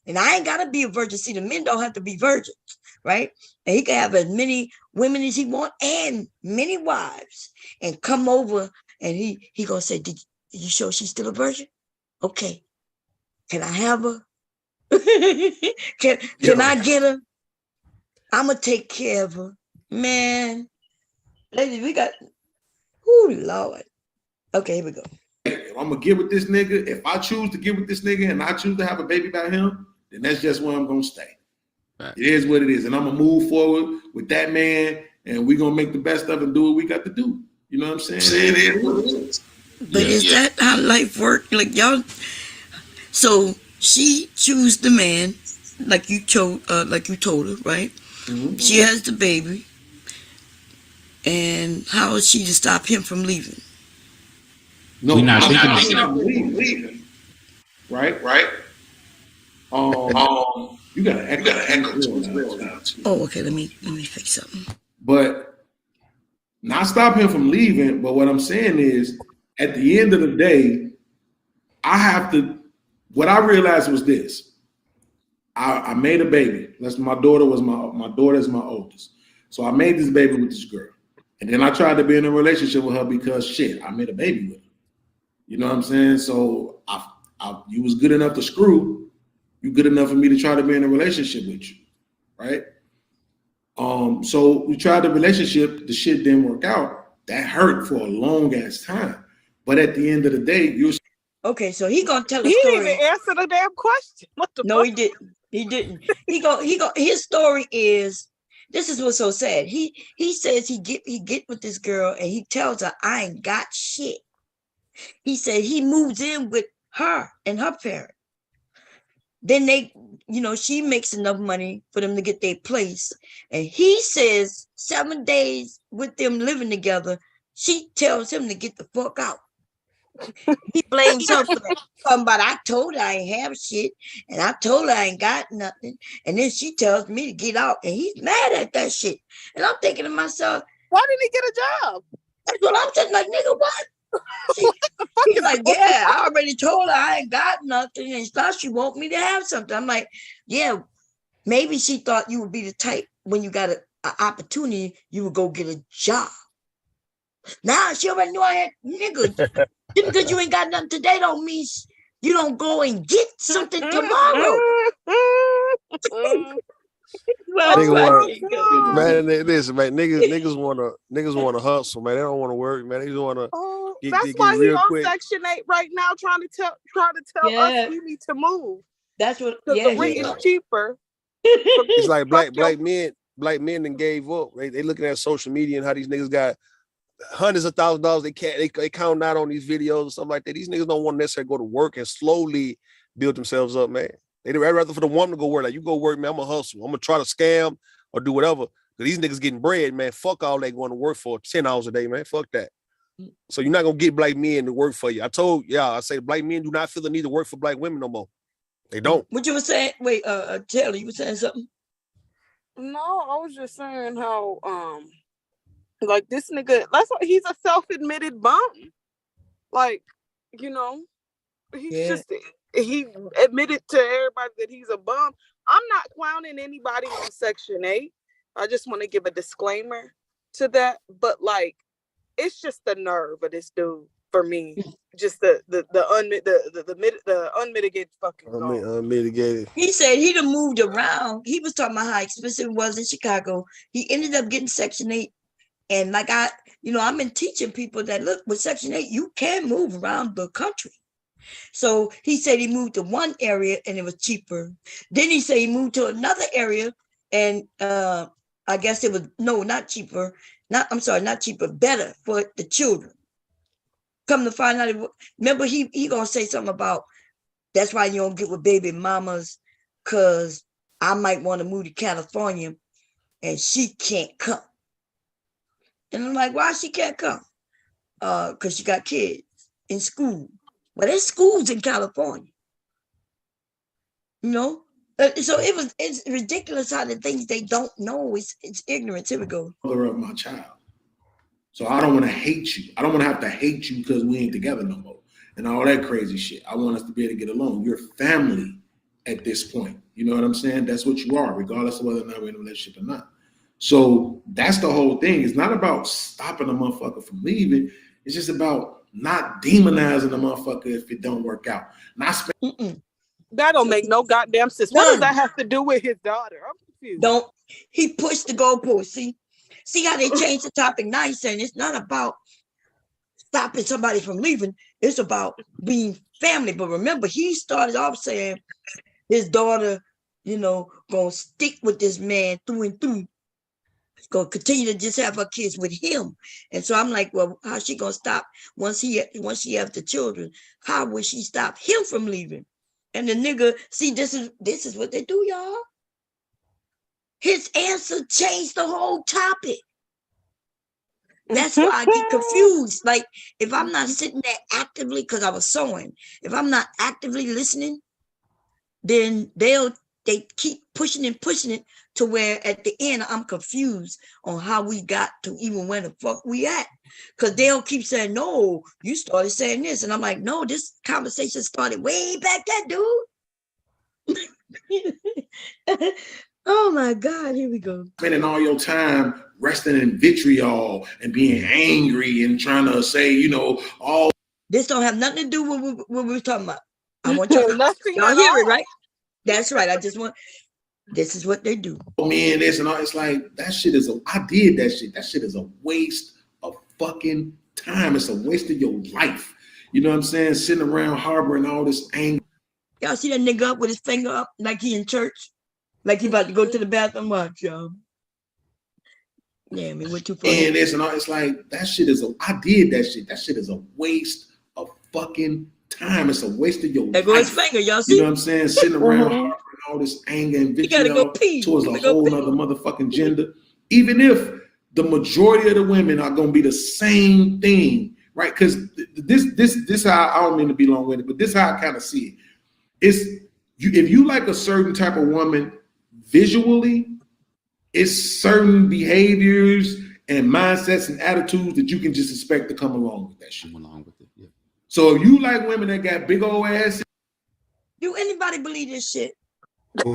And I ain't gotta be a virgin. See, the men don't have to be virgins, right? And he can have as many women as he want and many wives, and come over, and he gonna say, did you sure she's still a virgin? Okay. Can I have her? Can I get her? I'm gonna take care of her, man. Ladies, we got. Oh Lord. Okay, here we go. If I'm gonna get with this nigga, if I choose to get with this nigga and I choose to have a baby by him, then that's just where I'm gonna stay. Right. It is what it is, and I'm gonna move forward with that man, and we're gonna make the best of it and do what we got to do. You know what I'm saying? It is what it is. But is that how life works? Like y'all. So she choose the man, like you told her, right? Mm-hmm. She has the baby, and how is she to stop him from leaving? No, we're not thinking of leaving. Right. You gotta echo real. Oh, okay. Let me fix something. But not stop him from leaving. But what I'm saying is, at the end of the day, I have to. What I realized was this: I made a baby. My daughter was my daughter's my oldest. So I made this baby with this girl, and then I tried to be in a relationship with her because shit, I made a baby with her. You know what I'm saying? So you was good enough to screw. You good enough for me to try to be in a relationship with you, right? So we tried the relationship. The shit didn't work out. That hurt for a long ass time. But at the end of the day, you're okay. So he gonna tell a story. He didn't even answer the damn question. What the no, fuck? he didn't. He didn't. His story is. This is what's so sad. He says he get with this girl and he tells her, I ain't got shit. He said he moves in with her and her parent. then they, she makes enough money for them to get their place. And he says 7 days with them living together, she tells him to get the fuck out. He blames her for that. Talking about, I told her I ain't have shit, and I told her I ain't got nothing. And then she tells me to get out, and he's mad at that shit. And I'm thinking to myself, why didn't he get a job? That's what I'm saying. Like, nigga, what? He's like, yeah, I already told her I ain't got nothing, and thought she want me to have something. I'm like, yeah, maybe she thought you would be the type when you got an opportunity, you would go get a job. Now she already knew I had niggas. Just because you ain't got nothing today don't mean you don't go and get something tomorrow. Man, listen, man, niggas wanna hustle, man. They don't want to work, man. They just wanna that's why he's on Section 8 right now, trying to tell us we need to move. That's what the rent is cheaper. It's like black men that gave up. They looking at social media and how these niggas got hundreds of thousands of dollars. They count out on these videos and stuff like that. These niggas don't want to necessarily go to work and slowly build themselves up, man. They'd rather for the woman to go work. Like, you go work, man. I'm gonna hustle. I'm gonna try to scam or do whatever. Because these niggas getting bread, man. Fuck all they going to work for 10 hours a day, man. Fuck that. So you're not gonna get black men to work for you. I say black men do not feel the need to work for black women no more. They don't. What you were saying? Wait, Taylor, you were saying something? No, I was just saying how like this nigga, that's what he's a self-admitted bum. Like, he's he admitted to everybody that he's a bum. I'm not clowning anybody on Section 8. I just want to give a disclaimer to that. But like, it's just the nerve of this dude for me. Just the unmitigated fucking unmitigated. He said he'd have moved around. He was talking about how expensive it was in Chicago. He ended up getting Section 8. And like I've been teaching people that look, with Section 8, you can move around the country. So he said he moved to one area and it was cheaper. Then he said he moved to another area and I guess it was not cheaper. Not cheaper, better for the children. Come to find out, remember he gonna say something about that's why you don't get with baby mamas, cause I might want to move to California and she can't come. And I'm like, why she can't come? Cause she got kids in school. But there's schools in California. So it's ridiculous how the things they don't know, it's ignorance. Here we go. Mother of my child. So I don't want to hate you. I don't want to have to hate you because we ain't together no more and all that crazy shit. I want us to be able to get along. You're family at this point. You know what I'm saying? That's what you are, regardless of whether or not we're in a relationship or not. So that's the whole thing. It's not about stopping a motherfucker from leaving. It's just about not demonizing the motherfucker if it don't work out. That don't make no goddamn sense. What does that have to do with his daughter? I'm confused. He pushed the goalpost. See how they changed the topic now? He's saying it's not about stopping somebody from leaving. It's about being family. But remember, he started off saying his daughter, gonna stick with this man through and through. Gonna continue to just have her kids with him. And so I'm like, well, how's she gonna stop once she has the children? How will she stop him from leaving? And the nigga, see, this is what they do, y'all. His answer changed the whole topic. That's why I get confused. Like, if I'm not sitting there actively, because I was sewing, if I'm not actively listening, then they keep pushing it to where at the end I'm confused on how we got to even where the fuck we at. Because they'll keep saying, no, you started saying this. And I'm like, no, this conversation started way back there, dude. Oh my God, here we go. Spending all your time resting in vitriol and being angry and trying to say, all this don't have nothing to do with what we're talking about. I want y'all hear it, right? That's right. This is what they do. Man, this and all. It's like, that shit I did that shit. That shit is a waste of fucking time. It's a waste of your life. You know what I'm saying? Sitting around harboring all this anger. Y'all see that nigga up with his finger up like he in church? Like he about to go to the bathroom, watch, y'all. Yeah, I mean, we're too far. And this and all. It's like, that shit I did that shit. That shit is a waste of fucking time. It's a waste of your There goes his life. finger, y'all You see? know what I'm saying? Sitting around harboring all this anger and You gotta go vitriol pee. towards You a gotta go whole pee. other motherfucking gender. Even if the majority of the women are gonna be the same thing, right? Because this how I don't mean to be long-winded, but this how I kind of see it. It's if you like a certain type of woman visually, it's certain behaviors and mindsets and attitudes that you can just expect to come along with that shit. Come along with it. Yeah. So if you like women that got big old ass, Do anybody believe this shit? Ooh.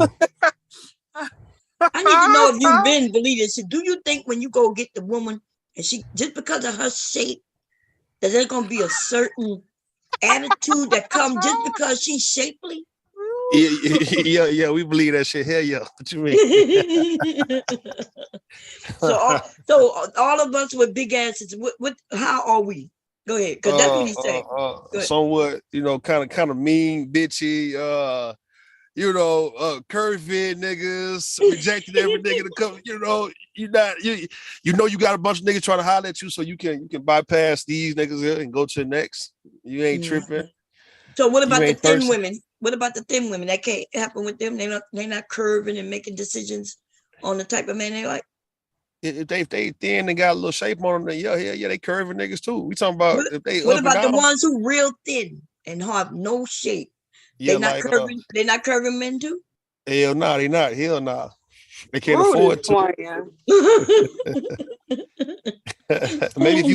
I need to know if you've been believing this shit. Do you think when you go get the woman and she just because of her shape, that there's gonna be a certain attitude that comes just because she's shapely? Yeah, we believe that shit. Hell yeah. What you mean? so all of us with big asses, what how are we? Go ahead, because that's what he said. Somewhat, kind of mean, bitchy, curvy niggas, rejecting every nigga to come, you got a bunch of niggas trying to holler at you so you can bypass these niggas here and go to the next. You ain't tripping. So what about the thin thirsty. women? What about the thin women? That can't happen with them. They're not curving and making decisions on the type of man they like. If they thin and got a little shape on them, then yeah, they curvy niggas too. We talking about if they What up about and the down, ones who real thin and have no shape? yeah, They not curving. They not curving men too. Hell no, they not. Hell no, they can't afford to. Maybe if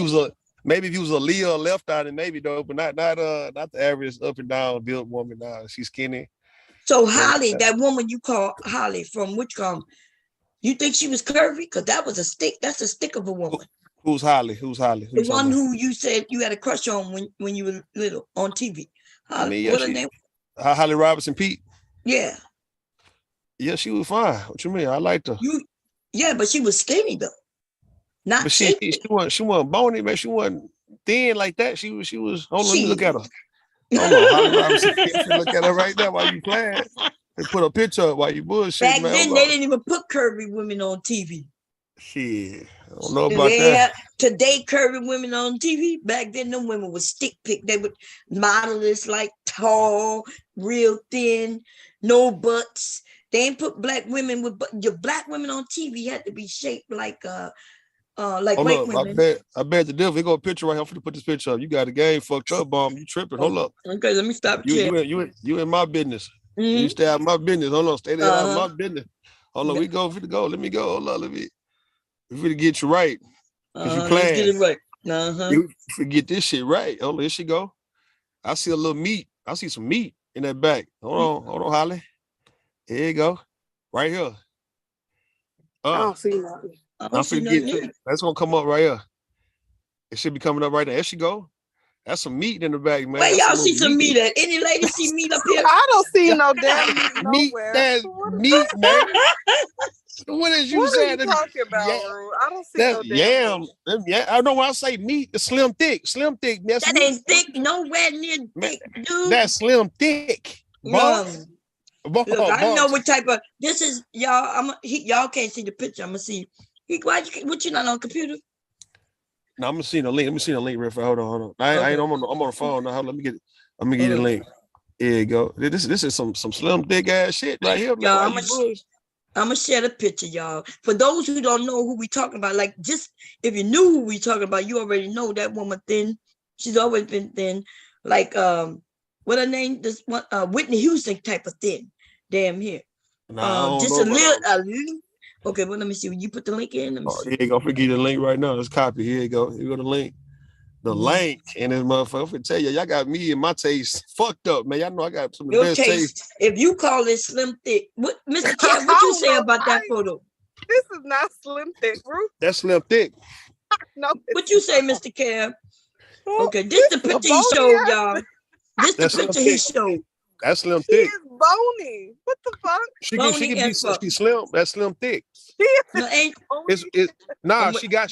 you was a Leo or left eye, then maybe though, but not the average up and down built woman. Now she's skinny. So Holly, that woman you call Holly from which come? You think she was curvy? Because that was a stick. That's a stick of a woman. Who's Holly? Who's Holly? The one who you said you had a crush on when you were little on TV. Holly, what her name? Holly Robinson Pete. Yeah. Yeah, she was fine. What you mean? I liked her. Yeah, but she was skinny though. Not she wasn't bony, man. She wasn't thin like that. She was. Hold on, let me look at her. Hold on, Holly Robinson Pete. Look at her right now while you playing. They put a picture up while you bullshit. Back then, they didn't even put curvy women on TV. Shit, I don't know about that. Today, curvy women on TV. Back then, them women would stick pick. They would model this like tall, real thin, no butts. They ain't put black women with your black women on TV had to be shaped like white women. I bet the devil. He got a picture right here. I'm finna put this picture up. You got the game fucked up, bomb. You tripping? Hold up. Okay, let me stop. You in my business. Mm-hmm. You stay out of my business. Hold on, stay there out of my business. Hold on, we go. Let me go. Hold on, we finna get you right. Cause you playing. Let's get it right. You forget this shit right. Hold on, here she go. I see a little meat. I see some meat in that back. Hold on, Holly. Here you go. Right here. I don't see nothing. I'm finna get to it. That's gonna come up right here. It should be coming up right there. There she go. That's some meat in the back, man. Wait, y'all see some meat? Any lady see meat up here? I don't see no damn meat nowhere. That's meat, man. What is you saying? What are you talking about, Ru? I don't see no damn meat. Yeah, I know when I say meat, it's slim thick. That's that ain't thick, nowhere near thick, dude. That's slim thick. Look, I know what type of this is, y'all. Y'all can't see the picture. I'm gonna see. What you not on computer? No, I'm gonna see the link. Let me see the link real fast. Hold on. I'm on the phone now. Let me get the link. Here you go. This is some slim thick ass shit right here. Y'all, I'm gonna share the picture, y'all. For those who don't know who we talking about, like just if you knew who we talking about, you already know that woman thin. She's always been thin. Like what her name? This one Whitney Houston type of thin. Damn here. Just a little. Okay, well, let me see. When you put the link in, let me see. Here you go. Forget the link right now. Let's copy. Here you go. Here you go. The link. The link in this motherfucker. I tell you, y'all got me and my taste fucked up, man. Y'all know I got some of the best taste. If you call it slim thick, what, Mr. Cat, what you say about that photo? This is not slim thick, Ruth. That's slim thick. No. What you say, Mr. Cab? Okay, this the picture he showed, y'all. This the picture he showed. That's slim thick. She is bony. What the fuck? She can be slim. That's slim thick. No, ain't. She got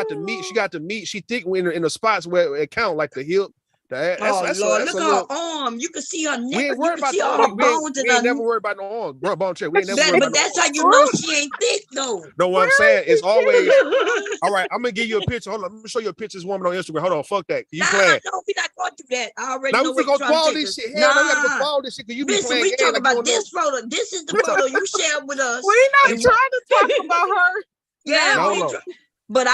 the meat. She got the meat. She thick in the spots where it count, like the hip, Oh Lord, look at her arm. You can see her neck. We ain't worried about see the all arm. her bones We ain't never worried about no arm. Bro, bone check. We ain't never worried about But that's no how you know she ain't thick though. No, what I'm saying is always. All right, I'm gonna give you a picture. Hold on, let me show you a picture of this woman on Instagram. Hold on, fuck that. You playing? No, we not going to do that. I already Now know we what gonna you're call trying to this take shit. Hell, no, we gotta go call this shit because you be Listen, playing we games talking like about this photo. This is the photo you shared with us. We're not trying to talk about her. Yeah, no. But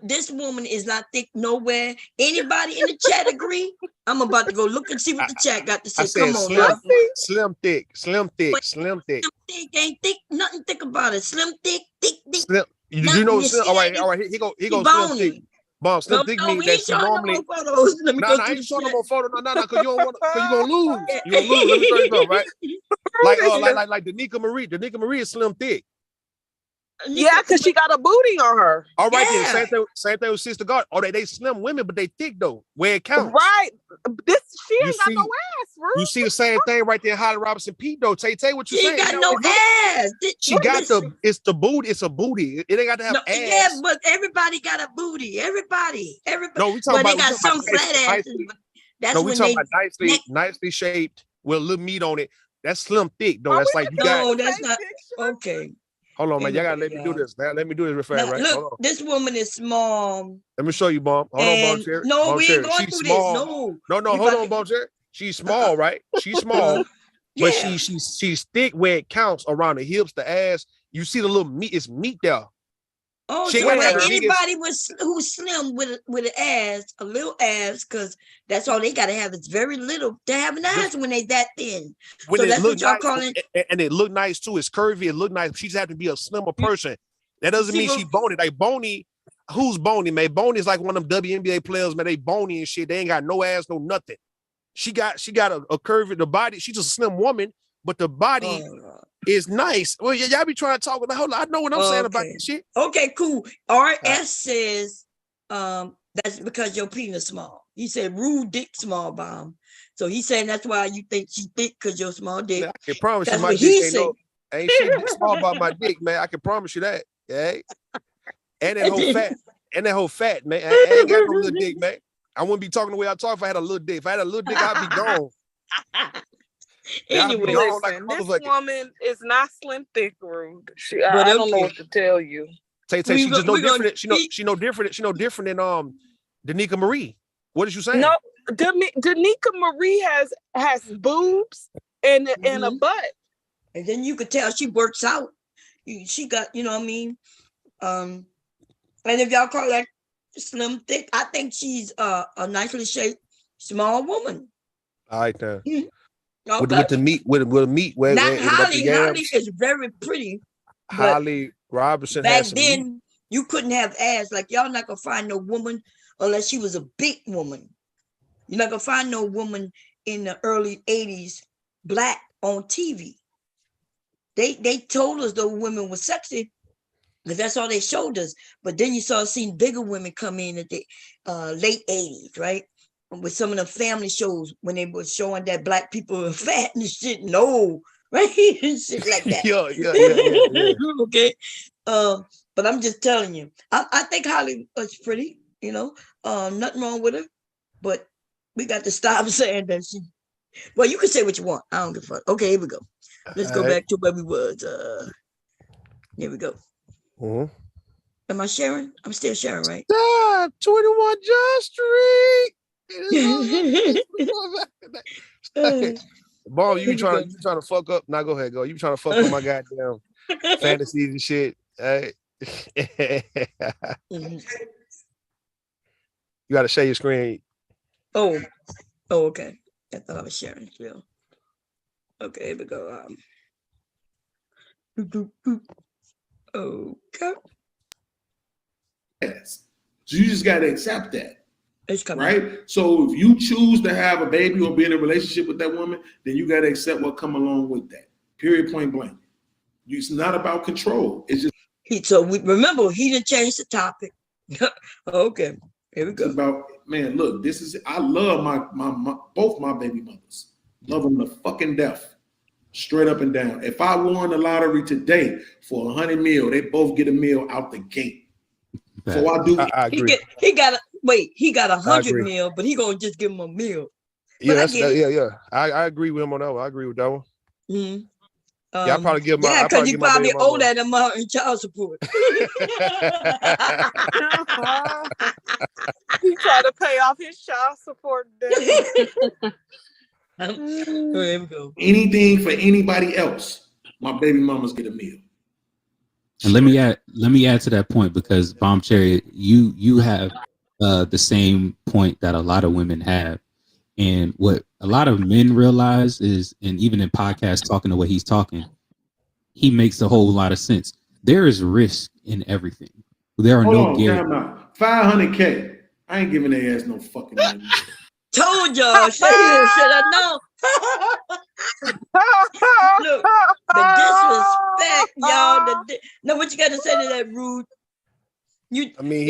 this woman is not thick nowhere. Anybody in the chat agree? I'm about to go look and see what the chat got to say. I said Come on, now. slim thick. Slim thick, ain't thick, nothing thick about it. Slim thick. Slim. You know slim. All right. He go slim thick. Bomb slim thick means that she normally. No, I ain't showing no more photos. No, because you don't want. Because you gonna lose. You gonna lose. Let me show you something, right? Like Danica Marie. Danica Marie is slim thick. Yeah, because she got a booty on her. All right, then same thing with Sister God. Oh, they slim women, but they thick though, where it counts. Right. She ain't got no ass, Ruth. You see the same thing right there, Holly Robinson Pete though. Tay, what you saying? She got no ass. She got it's the booty. It's a booty. It ain't got to have ass. Yeah, but everybody got a booty. Everybody. No, we talking about they got some flat asses. That's we talking about nicely shaped with a little meat on it. That's slim thick though. That's like you got. No, that's not okay. Hold on, man. Y'all gotta let me do this, man. Let me do this real fast, right? Look, this woman is small. Let me show you, Bomb. Hold on, Bomb Cherry. No, we ain't going through this. No, hold on, Bomb Cherry. She's small, right? She's small, but she's thick where it counts around the hips, the ass. You see the little meat, it's meat there. Oh, so like anybody who's slim with an ass, a little ass, because that's all they gotta have. It's very little to have an ass when they that thin. When so that's what y'all calling. And it look nice too. It's curvy. It look nice. She just have to be a slimmer person. That doesn't mean she bony. Like bony, who's bony, man? Bony is like one of them WNBA players, man. They bony and shit. They ain't got no ass, no nothing. She got a curvy. The body. She's just a slim woman, but the body. Is nice. Well, y'all be trying to talk about. Hold on, I know what I'm saying about this shit. Okay, cool. RS says that's because your penis small. He said rude dick small bomb. So he's saying that's why you think she thick because your small dick. I can promise you my dick ain't shit small about my dick, man. I can promise you that. Yeah. And that whole fat, man. I ain't got no little dick, man. I wouldn't be talking the way I talk if I had a little dick. If I had a little dick, I'd be gone. Anyway, listen, this woman is not slim thick, rude. I don't know what to tell you. Tay, she's just no different. She no different. She no different than Danica Marie. What is you saying? No, Danica Marie has boobs and a butt, and then you could tell she works out. She got, you know what I mean. And if y'all call that slim thick, I think she's a nicely shaped small woman. All right, then. Okay. With the meat, with the meat. Holly is very pretty. Holly Robinson. Back then, you couldn't have ass. Like y'all not gonna find no woman unless she was a big woman. You're not gonna find no woman in the early '80s black on TV. They told us those women were sexy, because that's all they showed us. But then you seen bigger women come in at the late '80s, right? With some of the family shows when they were showing that black people are fat and shit, no, right? And shit like that. Yeah. Okay. But I'm just telling you, I think Holly was pretty, you know, nothing wrong with her, but we got to stop saying that she, well, you can say what you want. I don't give a fuck. Okay, here we go. Let's go back to where we was. Here we go. Mm-hmm. Am I sharing? I'm still sharing, right? 21 Just Street. Bob, you trying to fuck up? Now go ahead, go. You trying to fuck up my goddamn fantasies and shit. Hey. You gotta share your screen. Oh, okay. I thought I was sharing still. Okay, here we go. Okay. Yes. So you just gotta accept that. It's coming. Right? So if you choose to have a baby or be in a relationship with that woman, then you got to accept what come along with that. Period, point blank. It's not about control. It's just remember, he didn't change the topic. Okay, here we go. It's about, man, look, I love my both my baby mothers. Love them to fucking death. Straight up and down. If I won the lottery today for $100 million, they both get a meal out the gate. So I do. I agree. wait, he got I 100 agree. mil, but he gonna just give him a meal. Yeah, But I that's get it. yeah. I agree with him on that one. I agree with that one. Mhm. Yeah, I probably give my. Yeah, I because probably you give my baby probably owe mama. that amount in child support. He tried to pay off his child support debt. There we go. Anything for anybody else, my baby mamas get a meal. And let me add to that point, because Bomb Cherry, you have the same point that a lot of women have. And what a lot of men realize is, and even in podcasts talking the way he's talking, he makes a whole lot of sense. There is risk in everything. There are Hold no on, guarantees. time out. 500K. I ain't giving their ass no fucking money. Told y'all, should I know? Look, the disrespect, y'all. Now, what you got to say to that, Rude? I mean,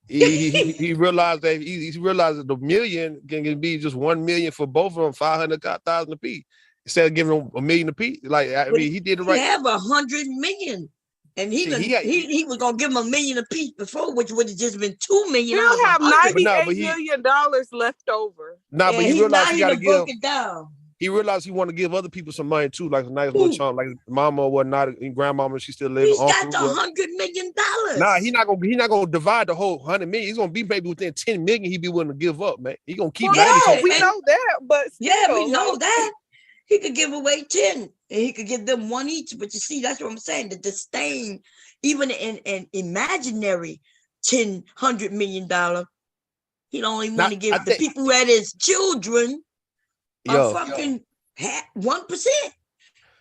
he realized that he realized that the million can be just 1 million for both of them, 500,000 apiece, instead of giving them $1 million apiece. Like, I mean, he did it right. He have 100 million, and he was gonna give him $1 million apiece before, which would have just been $2 million. He'll have $98 $98 million left over. Nah, but he realized he got to give. Broke it down. He realized he wanted to give other people some money too, like a nice little chunk, like mama or whatnot, and grandmama, she still living. He's got the $100 million. Nah, he not gonna divide the whole 100 million. He's gonna be maybe within 10 million. He be willing to give up, man. He gonna keep 90. We know that, but still, we know that he could give away 10, and he could give them one each. But you see, that's what I'm saying. The disdain, even in an imaginary $100 million, he don't even want to give the people that his children are fucking 1%.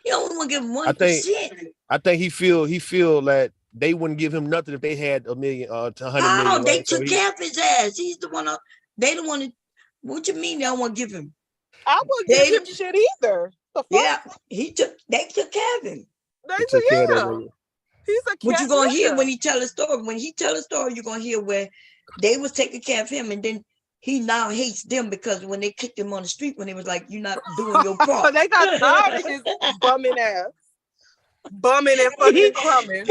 He only want to give 1%. I think he feel that they wouldn't give him nothing if they had $1 million to 100 million. Oh, they took care of his ass. He's the one. They don't want to. What you mean they don't want to give him? I wouldn't give him shit either. Yeah, they took care of him. They took care of him. He's a cat. What you gonna hear when he tell a story? When he tell a story, you're gonna hear where they was taking care of him, and then he now hates them because when they kicked him on the street, when he was like, "You're not doing your part," they got tired of his bumming ass, bumming and fucking crumbing.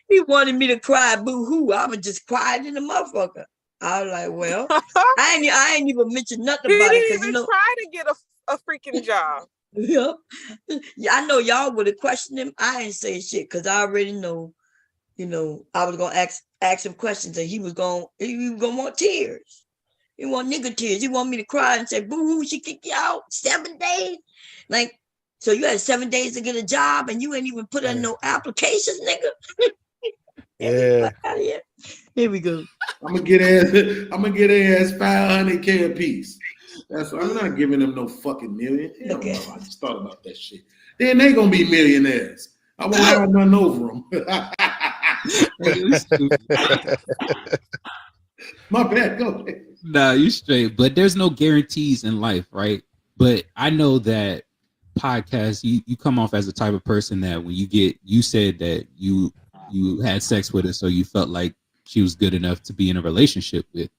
He wanted me to cry, boo hoo. I was just quiet in the motherfucker. I was like, well, I ain't even mentioned nothing about it because try to get a freaking job. Yep. Yeah, I know y'all would have questioned him. I ain't say shit because I already know. I was gonna ask him questions, and he was gonna want tears. He want nigga tears. He want me to cry and say, "Boo, she kicked you out 7 days." Like, so you had 7 days to get a job, and you ain't even put in no applications, nigga. Yeah. Here we go. I'm gonna get ass 500K a piece. I'm not giving them no fucking million. Okay. I just thought about that shit. Then they gonna be millionaires. I won't have nothing over them. My bad. Go ahead. Nah, you straight. But there's no guarantees in life, right? But I know that podcasts, you come off as the type of person that when you said that you had sex with her, so you felt like she was good enough to be in a relationship with.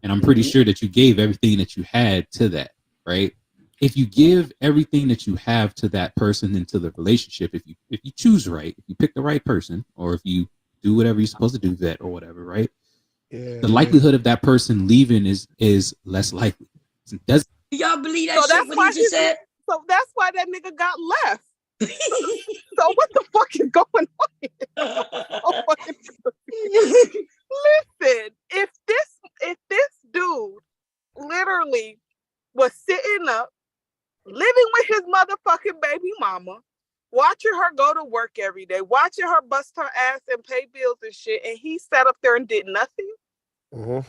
And I'm pretty sure that you gave everything that you had to that, right? If you give everything that you have to that person into the relationship, if you choose right, if you pick the right person, or if you do whatever you're supposed to do, vet or whatever, right? Yeah, the likelihood of that person leaving is less likely. Do y'all believe that shit what he just said? So that's why that nigga got left. So what the fuck is going on? Listen, if this dude literally was sitting up, living with his motherfucking baby mama, watching her go to work every day, watching her bust her ass and pay bills and shit, and he sat up there and did nothing. Mm-hmm.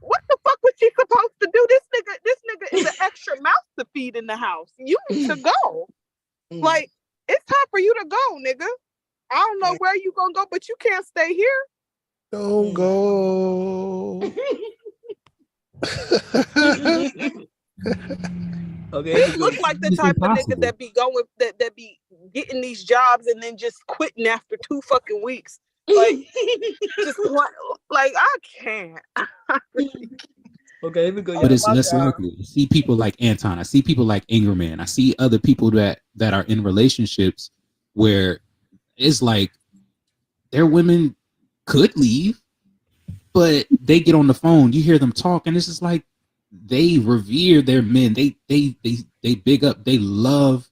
What the fuck was she supposed to do? This nigga is an extra mouth to feed in the house. You need to go. Like, it's time for you to go, nigga. I don't know where you gonna go, but you can't stay here. Don't go. Okay. He look like the type of nigga that be going that be getting these jobs and then just quitting after 2 fucking weeks. Like, just like I can't. Okay, here we go. But it's less likely. I see people like Anton. I see people like Ingerman. I see other people that are in relationships where it's like their women could leave, but they get on the phone. You hear them talk, and it's just like they revere their men. They big up. They love.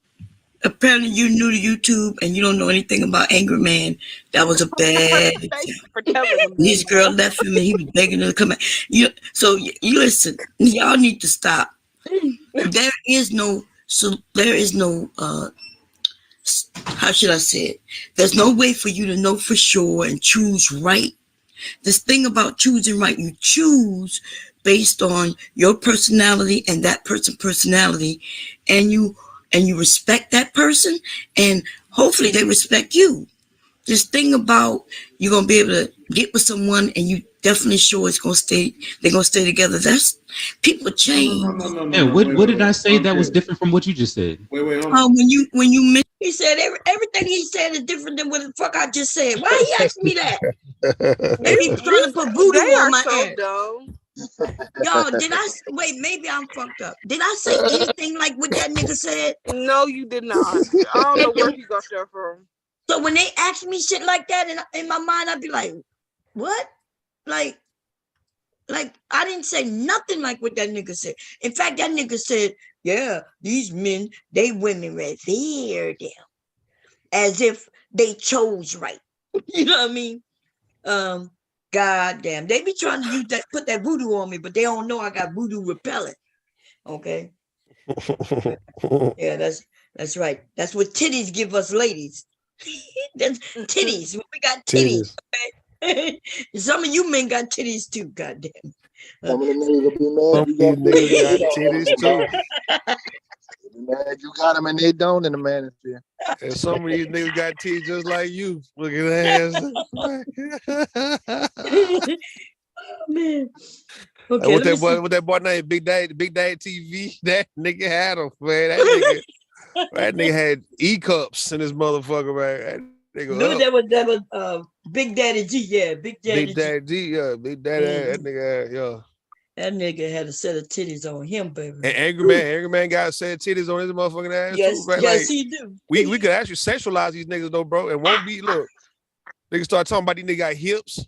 Apparently, you're new to YouTube and you don't know anything about Angry Man. That was a bad Thank you example. for telling them. This girl left him and he was begging her to come back. You listen. Y'all need to stop. There is no. How should I say it? There's no way for you to know for sure and choose right. This thing about choosing right, you choose based on your personality and that person's personality, and you respect that person, and hopefully they respect you. This thing about you're gonna be able to get with someone and you definitely sure it's gonna stay. They're gonna stay together. That's people change. No. What did I say that was different from what you just said? Wait, hold on. When you mentioned, he said everything he said is different than what the fuck I just said. Why he asked me that? Maybe he's trying to put voodoo They on are my so ass. dumb. Y'all, wait, maybe I'm fucked up. Did I say anything like what that nigga said? No, you did not. I don't know where he got that from. So when they ask me shit like that, in my mind, I'd be like, what? Like I didn't say nothing like what that nigga said. In fact, that nigga said, yeah, these men, they women revere them as if they chose right. You know what I mean? God damn, they be trying to use that, put that voodoo on me, but they don't know I got voodoo repellent. Okay. Yeah, that's right. That's what titties give us, ladies. That's titties. We got titties. Okay? Some of you men got titties too. Goddamn. Some of the niggas will be mad. Some of these niggas got titties too. Mad you got them and they don't in the manosphere. And some of these niggas got titties just like you. Look at that ass. Oh man. Okay. What that boy named Big Daddy TV? That nigga had him, man. That nigga had E-cups in his motherfucker, man. That nigga No, that was Big Daddy G, yeah. Big Daddy G, yeah. Big Daddy, that nigga, yeah. That nigga had a set of titties on him, baby. And Angry Man got a set of titties on his motherfucking ass yes, too, right? Yes, like, he do. We could actually sexualize these niggas though, bro. And won't be look. Niggas start talking about these niggas got hips.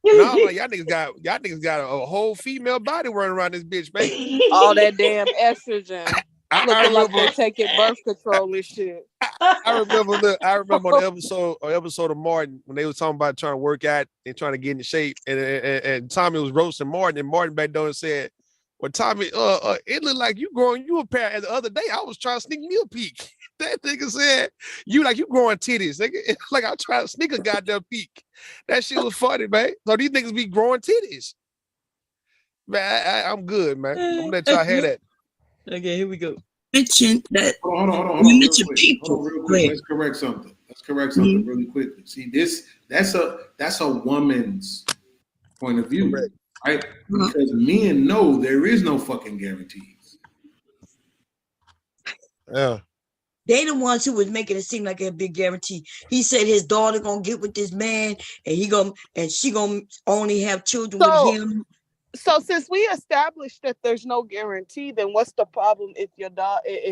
And I'm like, y'all niggas got a whole female body running around this bitch, man. All that damn estrogen. I Looking like remember they're taking birth control and shit. I remember on the episode of Martin when they was talking about trying to work out and trying to get in shape, and Tommy was roasting Martin, and Martin back there and said, "Well, Tommy, it looked like you growing you a pair." And the other day, I was trying to sneak me a peek. That nigga said, "You growing titties, nigga." It's like I'm trying to sneak a goddamn peek. That shit was funny, man. So these niggas be growing titties. Man, I'm good, man. I'm gonna let y'all hear that. Okay, here we go. Mention that. Hold on. You mentioned people. Hold on, real quick. Let's correct something. Really quickly. See, that's a woman's point of view, right? Because men know there is no fucking guarantees. Yeah. They the ones who was making it seem like a big guarantee. He said his daughter gonna get with this man, and she gonna only have children with him. So since we established that there's no guarantee, then what's the problem if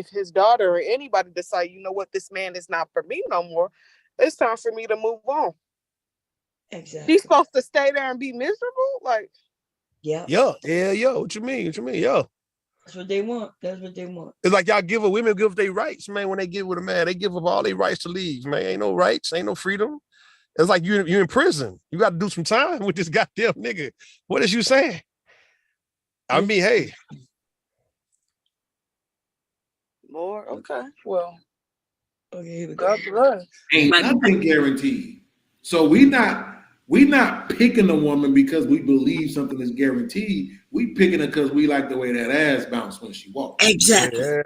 his daughter or anybody decide, you know what, this man is not for me no more, it's time for me to move on. Exactly. He's supposed to stay there and be miserable? Like, yeah. What you mean? Yeah. That's what they want. It's like women give their rights, man. When they get with a man, they give up all their rights to leave, man. Ain't no rights, ain't no freedom. It's like you're in prison. You got to do some time with this goddamn nigga. What is you saying? I mean, hey. Lord, okay. Well, okay, here we God bless. Ain't nothing guaranteed. So we not picking a woman because we believe something is guaranteed. We picking her because we like the way that ass bounce when she walks. Exactly. Yeah,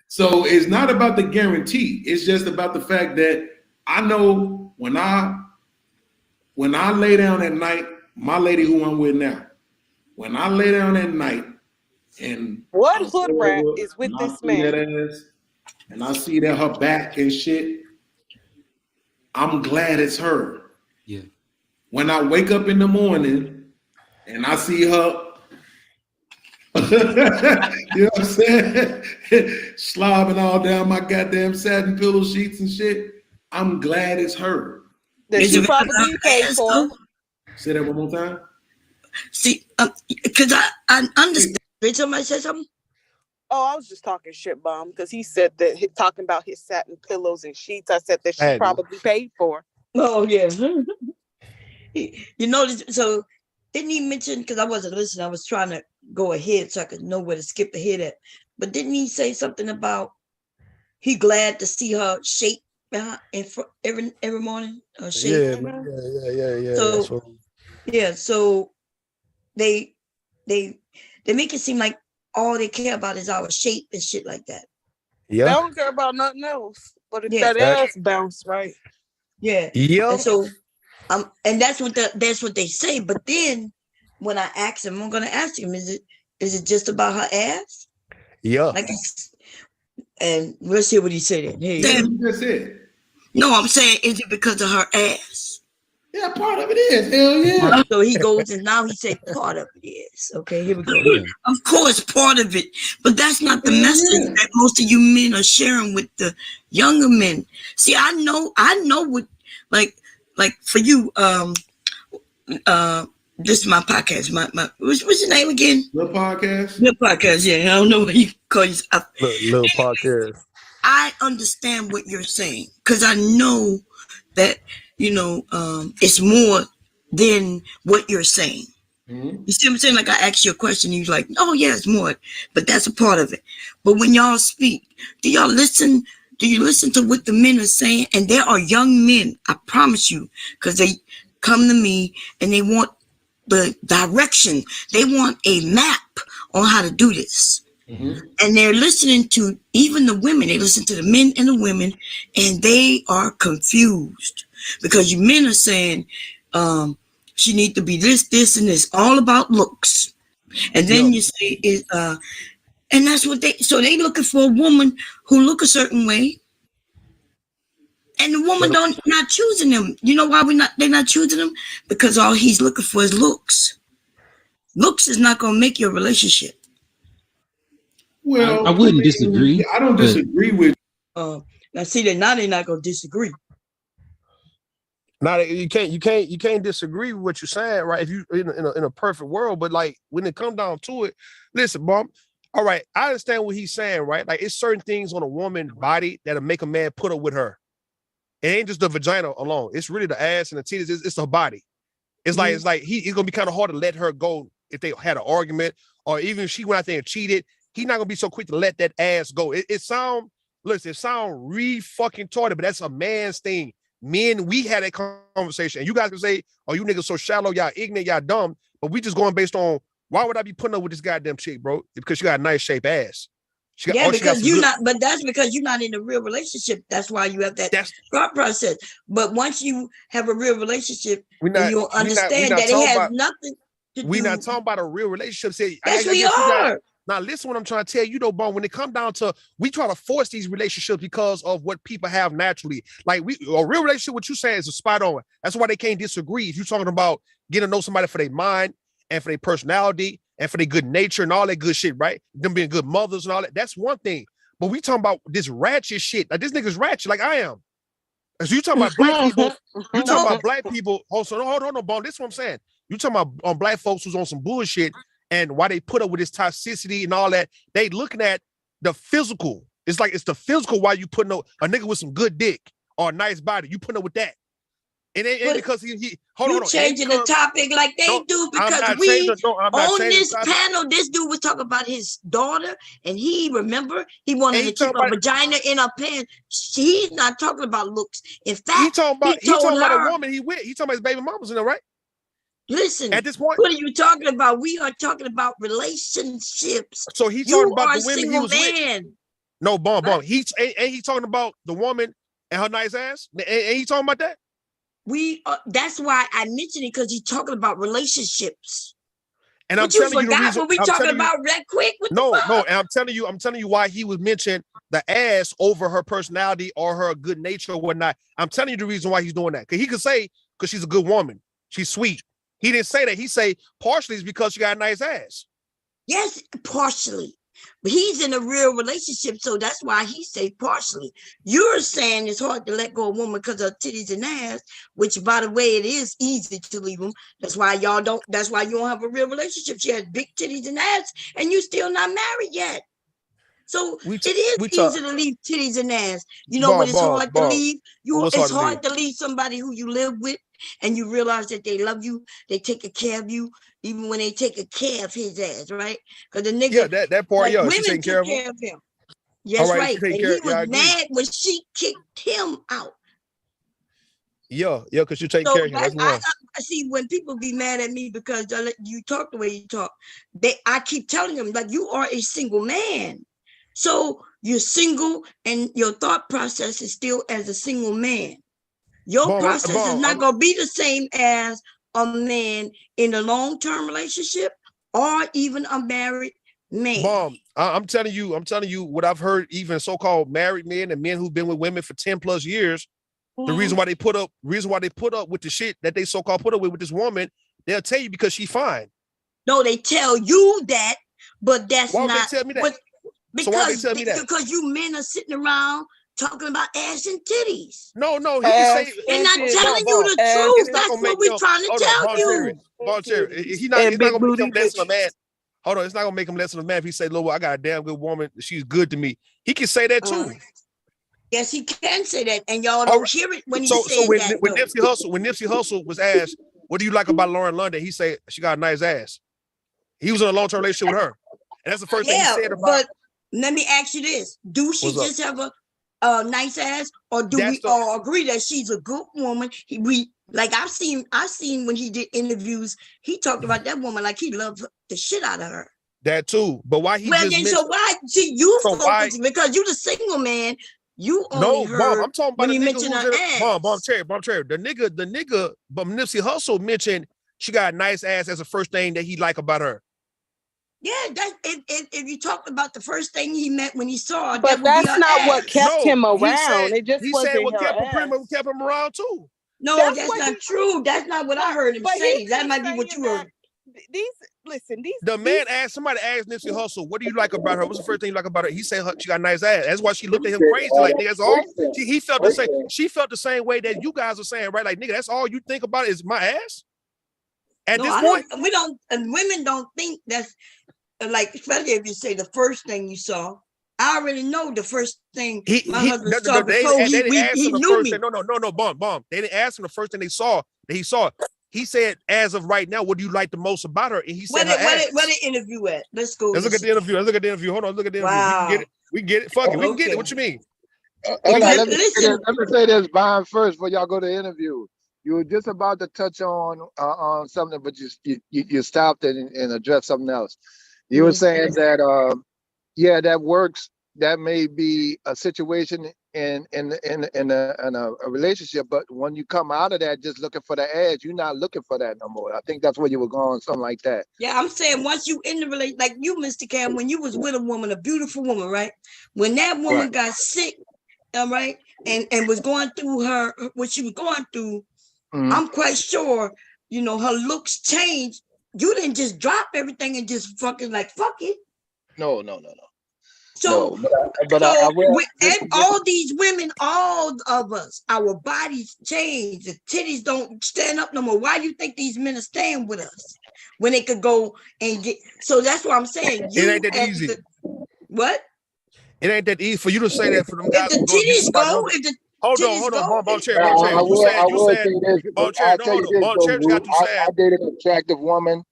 so it's not about the guarantee. It's just about the fact that I know when I lay down at night, my lady who I'm with now, when I lay down at night and what hood rat is with this man? And I see that her back and shit, I'm glad it's her. Yeah. When I wake up in the morning and I see her, you know what I'm saying, slobbing all down my goddamn satin pillow sheets and shit, I'm glad it's her. That you probably paid for. Say that one more time. See, because I understand. Did somebody say something? Oh, I was just talking shit, Bomb, because he said that talking about his satin pillows and sheets. I said that she probably paid for. Oh yeah. You know, so didn't he mention? Because I wasn't listening. I was trying to go ahead so I could know where to skip ahead at. But didn't he say something about he glad to see her shake in front every morning? Yeah, yeah. So yeah, so they make it seem like all they care about is our shape and shit like that. Yeah, they don't care about nothing else. But if that ass bounce right, yeah. And so and that's what they say. But then when I ask him, I'm gonna ask him, is it just about her ass? Yeah. Like, and let's hear what he said. Hey, that's it. No, I'm saying, is it because of her ass? Yeah, part of it is. Hell yeah. So he goes and now he said part of it is. Okay, here we go. Yeah. Of course, part of it, but that's not the message that most of you men are sharing with the younger men. See, I know what, like for you, this is my podcast. My what's your name again? Your podcast. Your podcast. Yeah, I don't know what you call yourself. Little podcast. I understand what you're saying because I know that it's more than what you're saying. Mm-hmm. You see what I'm saying? Like I asked you a question, you're like, "Oh yeah, it's more," but that's a part of it. But when y'all speak, do you listen to what the men are saying? And there are young men, I promise you, because they come to me and they want the direction. They want a map on how to do this. Mm-hmm. And they're listening to even the women. They listen to the men and the women, and they are confused because you men are saying she need to be this, and this, all about looks. And then you say and that's what they looking for a woman who look a certain way. And the woman not choosing them. You know why they're not choosing them? Because all he's looking for is looks. Looks is not gonna make your relationship. Well, I wouldn't disagree. I don't disagree with. Now see that now they're not gonna disagree. Now you can't disagree with what you're saying, right? If you in a perfect world, but like when it comes down to it, listen, Bump. All right, I understand what he's saying, right? Like it's certain things on a woman's body that'll make a man put up with her. It ain't just the vagina alone. It's really the ass and the titties. It's her body. It's like it's gonna be kind of hard to let her go if they had an argument, or even if she went out there and cheated. He's not gonna be so quick to let that ass go. It sound re-fucking retarded, but that's a man's thing. Men, we had that conversation, and you guys can say, "Oh, you niggas so shallow, y'all ignorant, y'all dumb." But we just going based on why would I be putting up with this goddamn chick, bro? Because she got a nice shaped ass. Because you're not. But that's because you're not in a real relationship. That's why you have that thought process. But once you have a real relationship, you'll understand that it has nothing to do. We're not talking about a real relationship. Yes, we are. Now, listen what I'm trying to tell you, though, Bone. When it comes down to, we try to force these relationships because of what people have naturally. Like, a real relationship, what you're saying is a spot on. That's why they can't disagree. If you're talking about getting to know somebody for their mind and for their personality and for their good nature and all that good shit, right? Them being good mothers and all that. That's one thing. But we talking about this ratchet shit. Like, this nigga's ratchet like I am. So you talking about black people. You talking about black people. Hold on, Bone. This is what I'm saying. You talking about black folks who's on some bullshit. And why they put up with this toxicity and all that, they looking at the physical. It's like it's the physical why you putting up a nigga with some good dick or a nice body. You putting up with that. And it ain't because he hold on. Changing the topic like they do because on this panel, this dude was talking about his daughter, and he wanted to keep a vagina in her pants. He's not talking about looks. In fact, he talking about a woman he with. He talking about his baby mamas in there, right? Listen, at this point, what are you talking about? We are talking about relationships. So he's talking about the women he was with. No, Bomb. Ain't he talking about the woman and her nice ass? Ain't he talking about that? That's why I mentioned it, because he's talking about relationships. And I'm telling you the reason. What we talking about that quick? No. And I'm telling you why he was mentioning the ass over her personality or her good nature or whatnot. I'm telling you the reason why he's doing that. Because he could say, because she's a good woman, she's sweet. He didn't say that. He say partially is because she got a nice ass. Yes, partially. But he's in a real relationship, so that's why he say partially. You're saying it's hard to let go of a woman because of titties and ass, which, by the way, it is easy to leave them. That's why y'all don't. That's why you don't have a real relationship. She has big titties and ass, and you still not married yet. So it is easy to leave titties and ass. You know what? It's hard to leave. It's hard to leave somebody who you live with, and you realize that they love you. They take care of you, even when they take care of his ass, right? Because the nigga, that part, like, women she taking care of him. Yes, right. And he was mad when she kicked him out. Yeah, because you take care of him. That's one. I see when people be mad at me because you talk the way you talk. I keep telling them, like, you are a single man. So you're single and your thought process is still as a single man. Your process is not going to be the same as a man in a long-term relationship or even a married man. Mom, I'm telling you what I've heard, even so-called married men and men who've been with women for 10 plus years. The reason why they put up with the shit that they so-called put up with this woman, they'll tell you because she's fine. No, they tell you that, but that's why not. Why would they tell me that? Because you men are sitting around talking about ass and titties. No, he can say they're not telling you the truth. That's what we're trying to tell you. He's not gonna make him less of a man. Hold on, it's not gonna make him less of a man if he say, "Look, I got a damn good woman. She's good to me." He can say that too. Yes, he can say that, and y'all don't hear it when he says that. When Nipsey Hussle was asked, "What do you like about Lauren London?" He said, "She got a nice ass." He was in a long-term relationship with her, and that's the first thing he said about. But let me ask you this: do she just have a nice ass, or do we all agree that she's a good woman? I've seen when he did interviews, he talked about that woman like he loved the shit out of her. That too, but why he? So why see you focus because you the single man. You only heard I'm talking about when he mentioned her ass. Bomb Cherry. The nigga, but Nipsey Hussle mentioned she got a nice ass as the first thing that he like about her. Yeah, if you talked about the first thing he meant when he saw her, but that's not what kept him around. It just wasn't what kept him around too. No, that's not true. That's not what I heard him say. That might be what you heard. Man asked Nipsey Hussle, "What do you like about her? What's the first thing you like about her?" He said she got a nice ass. That's why she looked at him crazy. Like, nigga, that's all. He felt the same. She felt the same way that you guys are saying, right? Like, nigga, that's all you think about is my ass. At this point, we don't, and women don't think that's like, especially if you say the first thing you saw. I already know the first thing my husband saw before he knew me. No, bomb. They didn't ask him the first thing they saw that he saw. He said, "As of right now, what do you like the most about her?" And he said, "Where the interview at? Let's go. Let's look at the interview. Hold on, look at the interview. We can get it. Fuck it, we can get it. What you mean?" Let me say this, Brian, first before y'all go to the interview. You were just about to touch on something, but you stopped and addressed something else. You were saying that that works. That may be a situation in a relationship, but when you come out of that just looking for the edge, you're not looking for that no more. I think that's where you were going, something like that. Yeah, I'm saying once you in the relationship, like you, Mr. Cam, when you was with a woman, a beautiful woman, right? When that woman got sick, right, and was going through what she was going through, I'm quite sure, her looks changed. You didn't just drop everything and just fucking like fuck it. No. So, all these women, all of us, our bodies change. The titties don't stand up no more. Why do you think these men are staying with us when they could go and get? So that's what I'm saying. It ain't that easy. What? It ain't that easy for you to say that for them guys. If the titties go, hold on, Bon Cherry. I dated an attractive woman.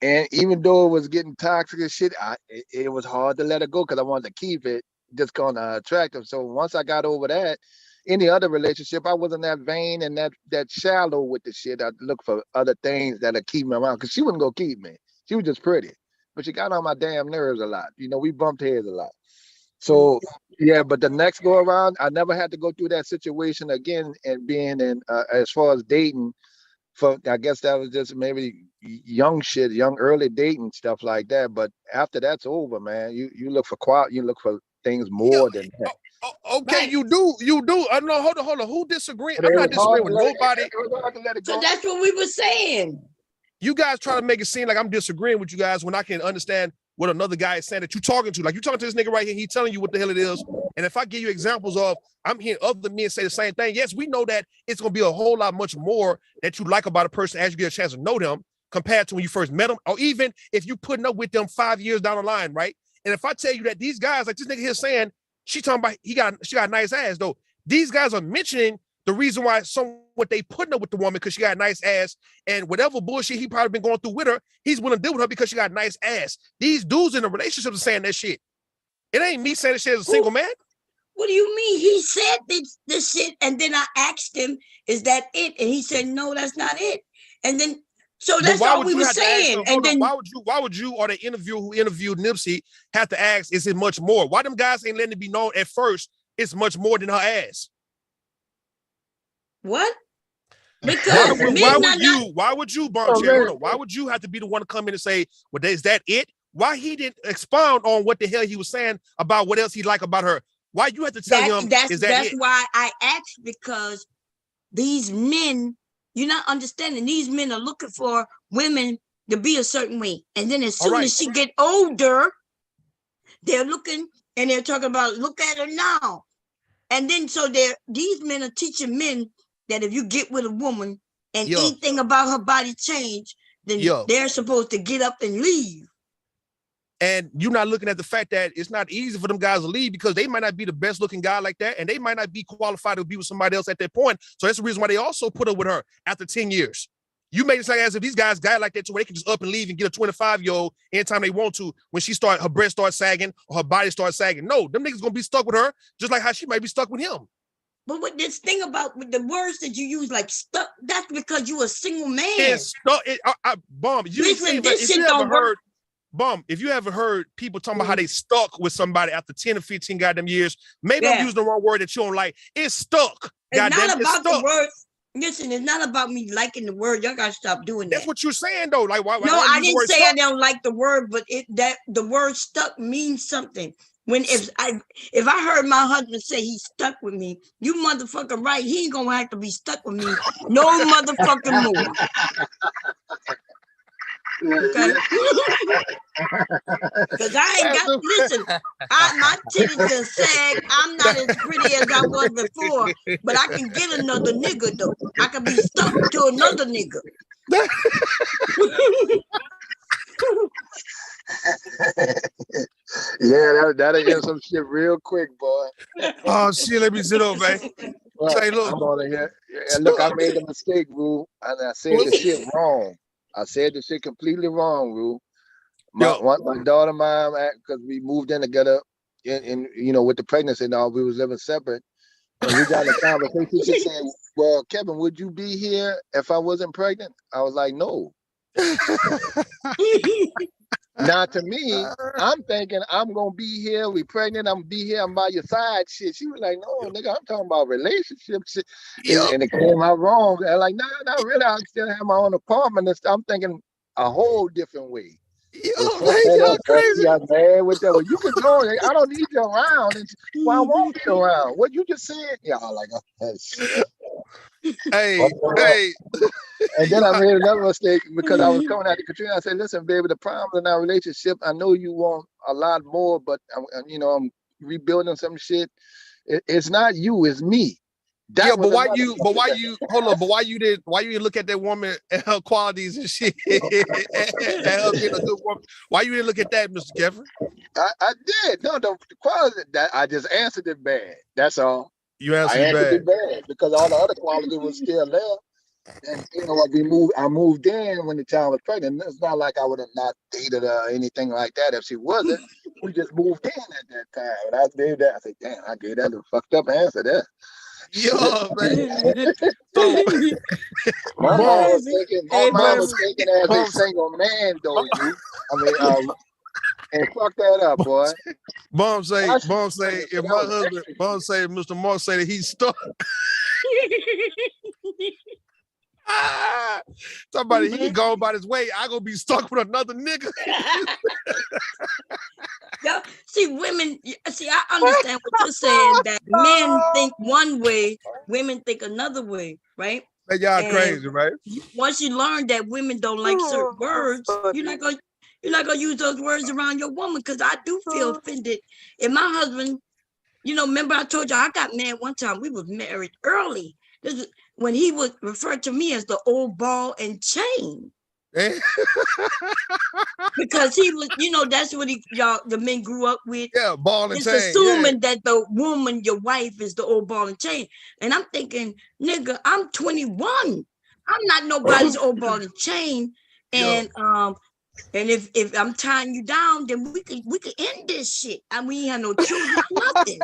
And even though it was getting toxic and shit, it was hard to let it go because I wanted to keep it just kind of attractive. So once I got over that, any other relationship, I wasn't that vain and that shallow with the shit. I'd look for other things that'll keep me around because she wasn't gonna keep me. She was just pretty, but she got on my damn nerves a lot. We bumped heads a lot. So yeah, but the next go around, I never had to go through that situation again. And being in as far as dating. I guess that was just maybe young early dating stuff like that. But after that's over, man, you look for quality, you look for things more than that. Okay, right. You do. No, hold on. Who disagrees? I'm not disagreeing with nobody. So that's what we were saying. You guys try to make it seem like I'm disagreeing with you guys when I can understand what another guy is saying that you're talking to. Like you talking to this nigga right here, he telling you what the hell it is. And if I give you examples of, I'm hearing other men say the same thing. Yes, we know that it's gonna be a whole lot much more that you like about a person as you get a chance to know them compared to when you first met them, or even if you putting up with them 5 years down the line, right? And if I tell you that these guys, like this nigga here saying, she talking about she got a nice ass though. These guys are mentioning the reason why what they putting up with the woman because she got a nice ass and whatever bullshit he probably been going through with her, he's willing to deal with her because she got a nice ass. These dudes in a relationship are saying that shit. It ain't me saying that shit as a single man. What do you mean? He said this shit, and then I asked him, "Is that it?" And he said, "No, that's not it." And then, so that's all we were saying. And then, why would you or the interviewer who interviewed Nipsey have to ask, "Is it much more?" Why them guys ain't letting it be known at first? It's much more than her ass. What? Because why would you, Bon Cherry, why would you have to be the one to come in and say, well, is that it? Why he didn't expound on what the hell he was saying about what else he liked about her? Why you have to tell him, is that that's it? why I asked, because these men, you're not understanding, these men are looking for women to be a certain way. And then as soon as she get older, they're looking and they're talking about, look at her now. And then so these men are teaching men that if you get with a woman and anything about her body change, then they're supposed to get up and leave. And you're not looking at the fact that it's not easy for them guys to leave because they might not be the best looking guy like that. And they might not be qualified to be with somebody else at that point. So that's the reason why they also put up with her after 10 years. You made it sound as if these guys got like that to where they can just up and leave and get a 25-year-old anytime they want to when her breast starts sagging or her body starts sagging. No, them niggas gonna be stuck with her just like how she might be stuck with him. But with this thing about with the words that you use, like stuck, that's because you a single man. It's stuck. Bomb. If you ever heard people talking about how they stuck with somebody after 10 or 15 goddamn years, maybe I'm using the wrong word that you don't like. It's stuck. It's not about the words. Listen, it's not about me liking the word. Y'all gotta stop doing that. That's what you're saying though. Like why? No, I didn't say I don't like the word, but the word stuck means something. When if I heard my husband say he's stuck with me, you motherfucker right, he ain't gonna have to be stuck with me no motherfucking more. Okay, because I ain't got. Listen, my titties are sag. I'm not as pretty as I was before, but I can get another nigga though. I can be stuck to another nigga. Yeah, that'll get some shit real quick, boy. Oh shit, let me sit up, man. Well, say, look, I'm on here. Look, I made a mistake, Rue, and I said the shit wrong. I said the shit completely wrong, Rue. My daughter, mom, because we moved in together, and with the pregnancy and all, we was living separate, and we got in a conversation. She said, "Well, Kevin, would you be here if I wasn't pregnant?" I was like, "No." Now to me, I'm thinking I'm gonna be here. We pregnant. I'm gonna be here. I'm by your side. Shit. She was like, "No, nigga, I'm talking about relationship shit." And it came out wrong. I'm like, "No, not really. I still have my own apartment." And I'm thinking a whole different way. You're crazy. I'm mad with that. Well, you can go. I don't need you around. Well, I won't be around. What you just said? Yeah, I'm like, oh, shit. Hey. And then I made another mistake because I was coming out to Katrina. I said, "Listen, baby, the problem in our relationship, I know you want a lot more, but I'm rebuilding some shit. It's not you, it's me." But why you didn't look at that woman and her qualities and shit and her being a good woman? Why you didn't look at that, Mr. Kevin? I did. No, the quality that I just answered it bad. That's all. You answered it bad because all the other quality was still there. And I moved in when the child was pregnant. It's not like I would have not dated her or anything like that if she wasn't. We just moved in at that time. And I gave that. I said, "Damn, I gave that a fucked up answer there." Yo, man. My mom was thinking as a single man, though. And fuck that up, boy. Mom say, if my husband, Mr. Mark say that he's stuck. Somebody he can go about his way. I gonna be stuck with another nigga. Yo, see, women. See, I understand what you're saying. That men think one way, women think another way, right? Y'all crazy, right? Once you learn that women don't like certain words, you're not gonna. You're not gonna use those words around your woman, because I do feel offended. If my husband, remember I told you I got mad one time. We was married early. This is when he would refer to me as the old ball and chain. Because he was, that's what the men grew up with. Yeah, ball and it's chain. It's assuming that the woman, your wife, is the old ball and chain. And I'm thinking, nigga, I'm 21. I'm not nobody's old ball and chain. And if I'm tying you down, then we could end this shit. And we ain't have no children, nothing.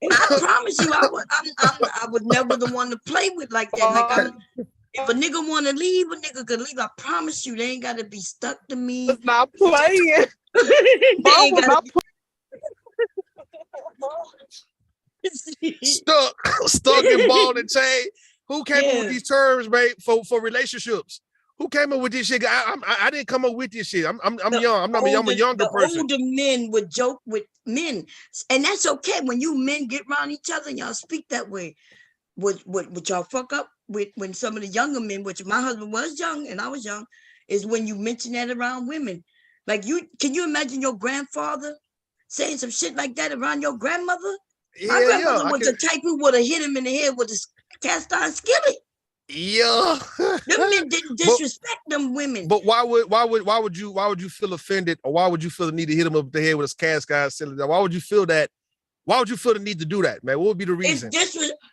And I promise you, I would never the one to play with like that. Like if a nigga want to leave, a nigga could leave. I promise you, they ain't got to be stuck to me. It's not playing. They ain't got stuck in ball and chain. Who came up with these terms, mate, for relationships? Who came up with this shit? I didn't come up with this shit. I'm young. I'm a younger person. Older men would joke with men, and that's okay. When you men get around each other, and y'all speak that way. What y'all fuck up with when some of the younger men, which my husband was young and I was young, is when you mention that around women. Like can you imagine your grandfather saying some shit like that around your grandmother? My grandmother was the type who would have hit him in the head with a cast iron skillet. Yeah. Them men didn't disrespect them women. But why would you feel offended, or why would you feel the need to hit him up the head with a cast iron skillet? Why would you feel that? Why would you feel the need to do that, man? What would be the reason?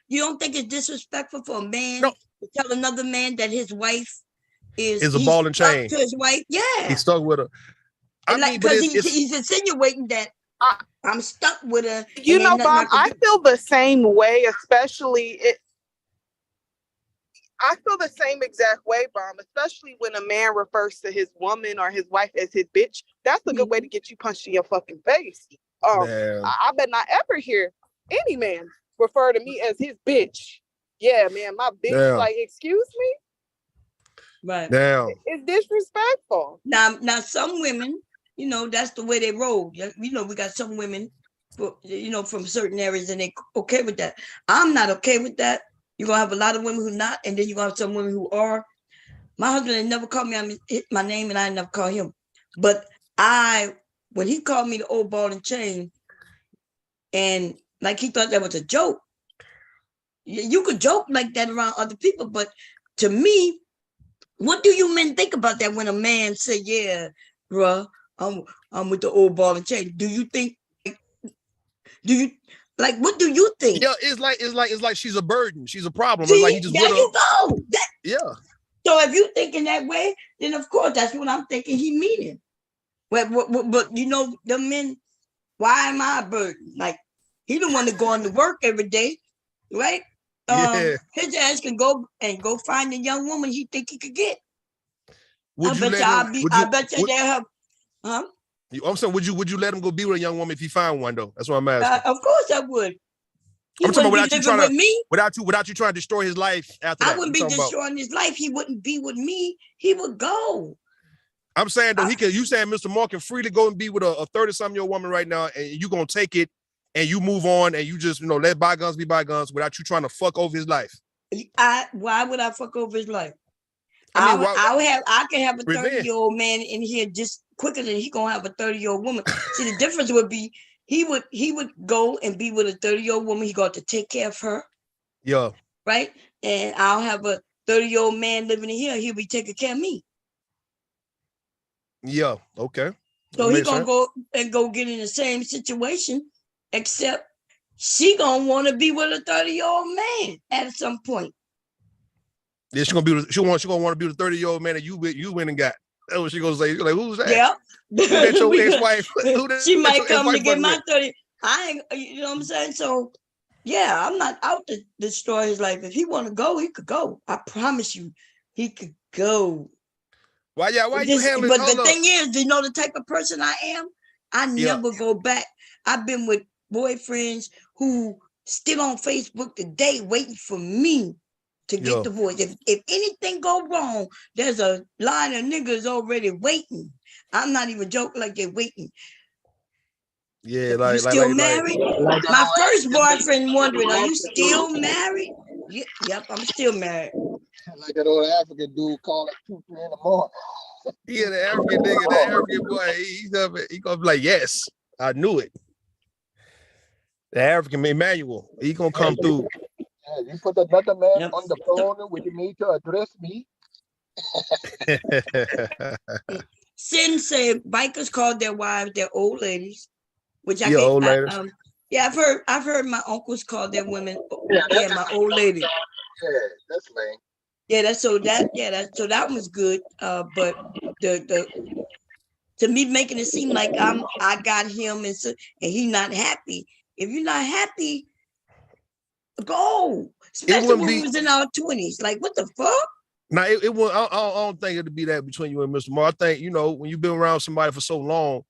You don't think it's disrespectful for a man to tell another man that his wife is a ball and chain to his wife? Yeah, he's stuck with her. Because he's insinuating that I'm stuck with her. Bob, I feel the same way, especially I feel the same exact way, Bob, especially when a man refers to his woman or his wife as his bitch. That's a good way to get you punched in your fucking face. I bet not ever hear any man refer to me as his bitch. Yeah, man, my bitch. Damn. Like, excuse me? Right. Damn. It's disrespectful. Now some women, that's the way they roll. We got some women, from certain areas, and they okay with that. I'm not okay with that. You're gonna have a lot of women who not, and then you're gonna have some women who are. My husband had never called me my name, and I never call him. But when he called me the old ball and chain, and like he thought that was a joke. You could joke like that around other people, but to me, what do you men think about that when a man say, "Yeah, bruh, I'm with the old ball and chain"? Do you think? What do you think? Yeah, it's like she's a burden. She's a problem. See, it's like he just there you go. Yeah. So if you thinking that way, then of course that's what I'm thinking he meaning. But the men, why am I a burden? Like, he don't want to go into work every day, right? His ass can go find a young woman he think he could get. I bet you they'll have, huh? I'm saying, would you let him go be with a young woman if he found one though? That's what I'm asking. Of course I would. I'm talking about without you trying to destroy his life after that. I wouldn't be destroying his life. He wouldn't be with me. He would go. I'm saying though, you saying Mr. Moore can freely go and be with a 30-something-year-old woman right now, and you gonna take it and you move on and you just let bygones be bygones without you trying to fuck over his life. Why would I fuck over his life? I can have a 30-year-old man in here just quicker than he gonna have a 30-year-old woman. See, the difference would be he would go and be with a 30-year-old woman. He got to take care of her. Yeah. Right? And I'll have a 30-year-old man living in here. He'll be taking care of me. Yeah. Okay. So he's gonna go get in the same situation, except she gonna want to be with a 30-year-old man at some point. Yeah, she gonna want to be with a 30-year-old man that you went and got. That's what she gonna say. Like, who's that? Yeah. Who's that your ex-wife? She might come to get my 30. I ain't, you know what I'm saying? So yeah, I'm not out to destroy his life. If he want to go, he could go. I promise you, he could go. Why you handling? But the thing is, the type of person I am, I never go back. I've been with boyfriends who still on Facebook today waiting for me to get divorced. If anything go wrong, there's a line of niggas already waiting. I'm not even joking, like they're waiting. Yeah, you still married? My first boyfriend wondering, are you still married? Yep, I'm still married. Like that old African dude called at 2, 3 in the morning. Yeah, the African nigga, the African boy, he gonna be like, yes, I knew it. The African Emmanuel, he gonna come through. Yeah, you put another man Yep. on the phone when you need to address me. Sin said bikers called their wives their old ladies, which Yeah, old ladies. yeah, I've heard my uncles call their women, Yeah, my old lady. Yeah, that's lame. Yeah, that was good. But the to me making it seem like I got him and he not happy. If you're not happy, go. Especially when we was in our 20s. Like, what the fuck? Now it won't. I don't think it'll be that between you and Mr. Moore. I think, when you've been around somebody for so long,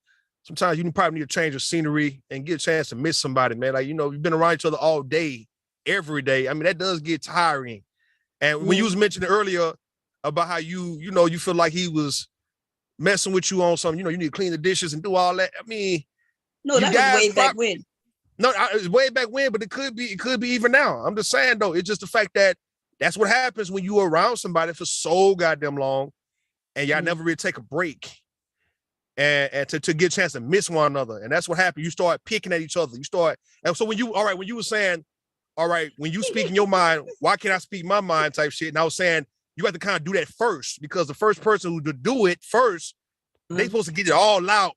sometimes you probably need to change of scenery and get a chance to miss somebody, man. Like, you've been around each other all day, every day. I mean, that does get tiring. And when you was mentioning earlier about how you feel like he was messing with you on something, you need to clean the dishes and do all that. I mean, no, that was way back when. No, it's way back when, but it could be even now. I'm just saying though, it's just the fact that that's what happens when you're around somebody for so goddamn long, and y'all never really take a break, and to get a chance to miss one another, and that's what happened. You start picking at each other. And so when you were saying, all right, when you speak in your mind, why can't I speak my mind type shit? And I was saying you have to kind of do that first, because the first person who to do it first, they supposed to get it all out,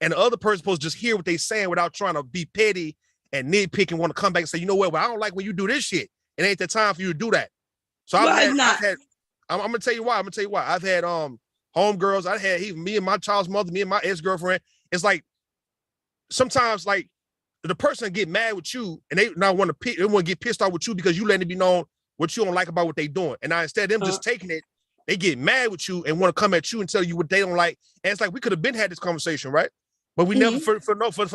and the other person supposed to just hear what they saying without trying to be petty and nitpick and want to come back and say, you know what? Well, I don't like when you do this shit. It ain't the time for you to do that. So I'm gonna tell you why. I've had homegirls. I had even me and my child's mother, me and my ex-girlfriend. It's like sometimes like the person get mad with you and they not want to get pissed off with you because you letting it be known what you don't like about what they doing. And now instead of them just taking it, they get mad with you and want to come at you and tell you what they don't like. And it's like we could have been had this conversation, right? But we never for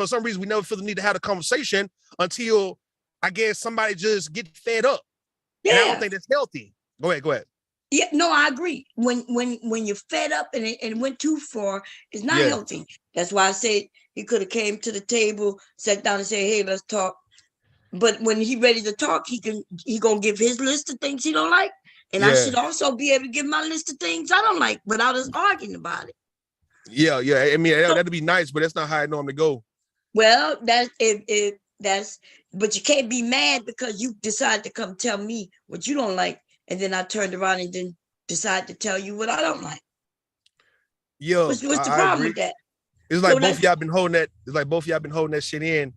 some reason we never feel the need to have a conversation until I guess somebody just get fed up. Yeah. And I don't think that's healthy. Go ahead. Yeah, no, I agree. When you're fed up and it went too far, it's not healthy. That's why I said he could have came to the table, sat down and said, hey, let's talk. But when he ready to talk, he gonna give his list of things he don't like. And I should also be able to give my list of things I don't like without us arguing about it. Yeah. I mean, that'd be nice, but that's not how I normally go. Well, but you can't be mad because you decided to come tell me what you don't like, and then I turned around and then decide to tell you what I don't like. Yeah, what's the problem with that? It's like both of y'all been holding that. It's like both of y'all been holding that shit in,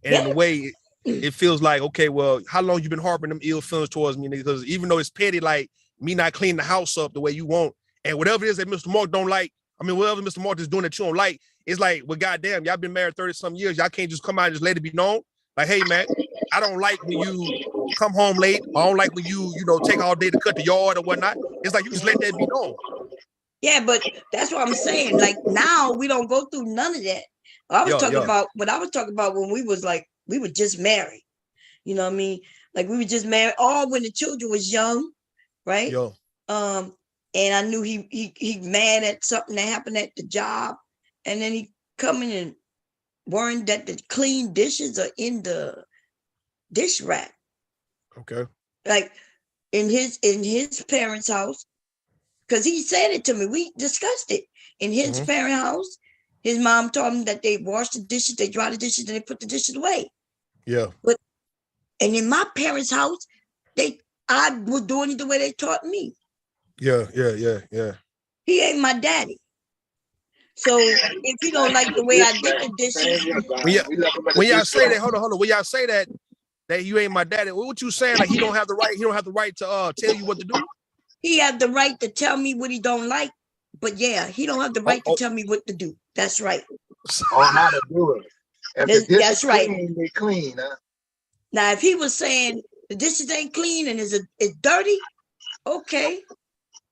and in a way, it feels like, okay, well, how long you been harboring them ill feelings towards me? Because even though it's petty, like me not cleaning the house up the way you want, and whatever it is that Mr. Mark don't like, whatever Mr. Mark is doing that you don't like, it's like, well, goddamn, y'all been married 30-some years. Y'all can't just come out and just let it be known. Like, hey, man, I don't like when you come home late. I don't like when you take all day to cut the yard or whatnot. It's like you just let that be known. Yeah, but that's what I'm saying. Like now we don't go through none of that. I was talking about when we were just married. You know what I mean? Like we were just married all when the children was young, right? And I knew he mad at something that happened at the job, and then he coming and worrying that the clean dishes are in the dish rack. Okay. Like in his parents' house, because he said it to me. We discussed it in his parent house. His mom told him that they wash the dishes, they dry the dishes, and they put the dishes away. Yeah. And in my parents' house, I was doing it the way they taught me. Yeah. He ain't my daddy. So if you don't like the way I did the dishes, when y'all say that, hold on. When y'all say that you ain't my daddy, what you saying? Like he don't have the right to tell you what to do? He have the right to tell me what he don't like, but yeah, he don't have the right to tell me what to do. That's right. Or how to do it. That's right. They clean, huh? Now, if he was saying the dishes ain't clean and it's dirty, okay,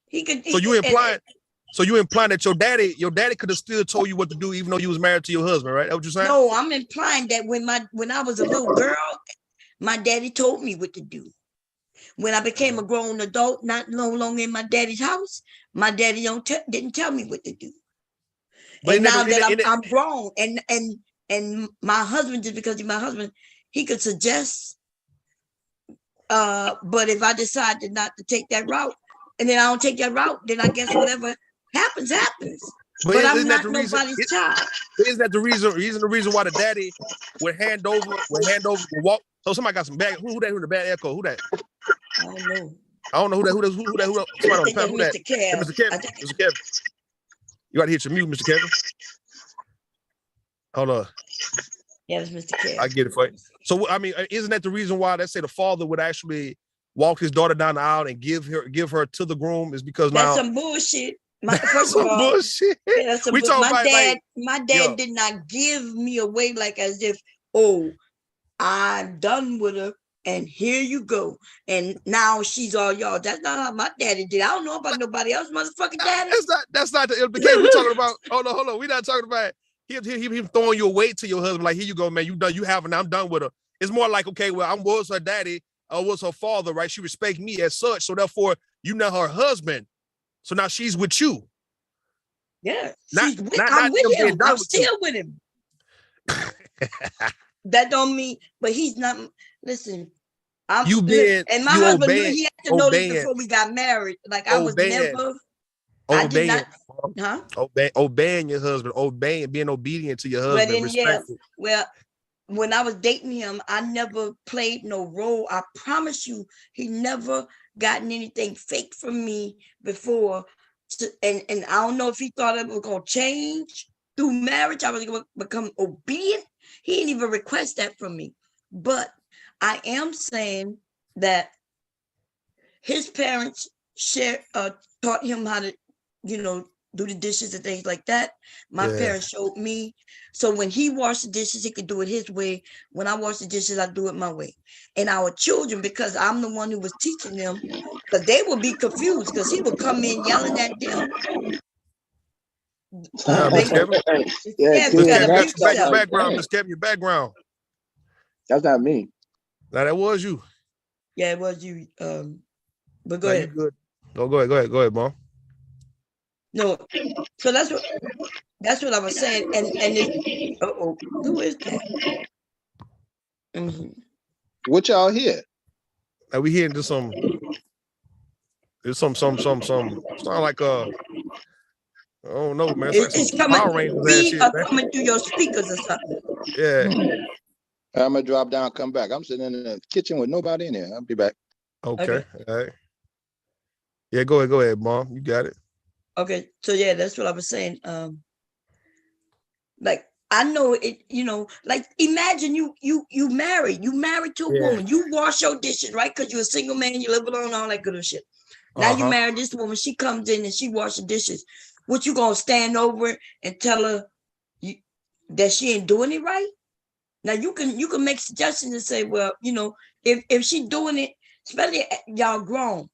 he could. So you implying that your daddy could have still told you what to do even though you was married to your husband, right? That's what you're saying? No, I'm implying that when I was a little girl, my daddy told me what to do. When I became a grown adult, no longer in my daddy's house, my daddy didn't tell me what to do. But and now that I'm grown, and my husband, just because he's my husband, he could suggest. But if I decided not to take that route, and then I don't take that route, then I guess whatever happens. But But I'm isn't that not the reason? nobody's child. Isn't that the reason why the daddy would walk? So somebody got some bad. Who that? Who the bad echo? Who that? I don't know. I don't know who that. I Somebody on the think panel. Who that? that's Mr. Kev. Mr. Kevin. Mr. Kevin. You got to hit your mute, Mr. Kevin. Hold on. Yeah, it's Mr. Kev. I get it for you. So I mean, isn't that the reason why they say the father would actually walk his daughter down the aisle and give her to the groom? Is because that's now some bullshit. First of all, bullshit. Yeah, that's We talking about my dad did not give me away like as if, oh, I'm done with her and here you go. And now she's all y'all. That's not how my daddy did. I don't know about nobody else, motherfucking daddy. That's not the implication. We're talking about. Hold on. We're not talking about him throwing you away to your husband. Like, here you go, man. You done. You haven't. I'm done with her. It's more like, okay, well, I was her daddy. I was her father, right? She respects me as such. So therefore, you know her husband. So now she's with you. Yeah, I'm with him. I'm with still with him. That don't mean, but he's not. Listen, and my husband knew he had to know this before we got married. Like I was never. I did not. Obeying your husband, being obedient to your husband. Well, when I was dating him, I never played no role. I promise you, he never gotten anything fake from me before. And I don't know if he thought it was gonna change through marriage. I was gonna become obedient. He didn't even request that from me. But I am saying that his parents taught him how to, do the dishes and things like that. My parents showed me. So when he washed the dishes, he could do it his way. When I wash the dishes, I do it my way. And our children, because I'm the one who was teaching them, because they would be confused because he would come in yelling at them. Miss Kevin. Your background, Miss Kevin, your background. That's not me. Now that was you. Yeah, it was you. But go ahead. Good. No, go ahead, Mom. No, so that's what I was saying. And who is that? Mm-hmm. What y'all hear? We hearing just some. There's some sound like I don't know, man. It's coming. Coming through your speakers or something. Yeah. I'm gonna drop down, come back. I'm sitting in the kitchen with nobody in there. I'll be back. Okay. All right. Yeah, go ahead, Mom. You got it. Okay, so yeah, that's what I was saying. Like I know it, like imagine you married to a woman, you wash your dishes, right? Because you're a single man, you live alone, all that good shit. Now you married this woman, she comes in and she washes the dishes. What, you gonna stand over and tell her that she ain't doing it right? Now you can make suggestions and say, well, if she doing it, especially y'all grown,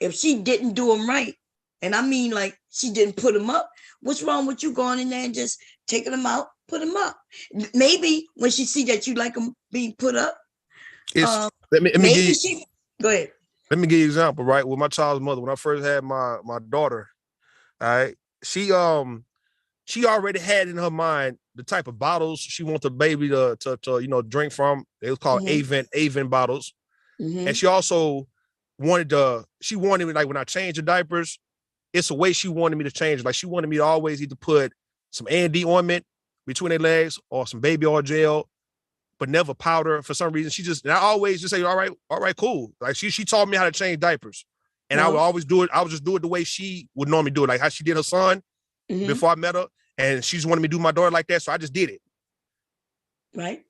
if she didn't do them right. And I mean, like, she didn't put them up. What's wrong with you going in there and just taking them out, put them up? Maybe when she see that you like them being put up, let me give you, go ahead. Let me give you an example, right? With my child's mother, when I first had my daughter, all right, she already had in her mind the type of bottles she wants the baby to drink from. They was called Avent bottles. Mm-hmm. And she also wanted me, like, when I changed the diapers, it's a way she wanted me to change. Like, she wanted me to always either put some A&D ointment between their legs or some baby oil gel, but never powder. For some reason, and I always just say, all right, cool. Like, she taught me how to change diapers. And I would always do it. I would just do it the way she would normally do it, like how she did her son before I met her. And she just wanted me to do my daughter like that. So I just did it. Right.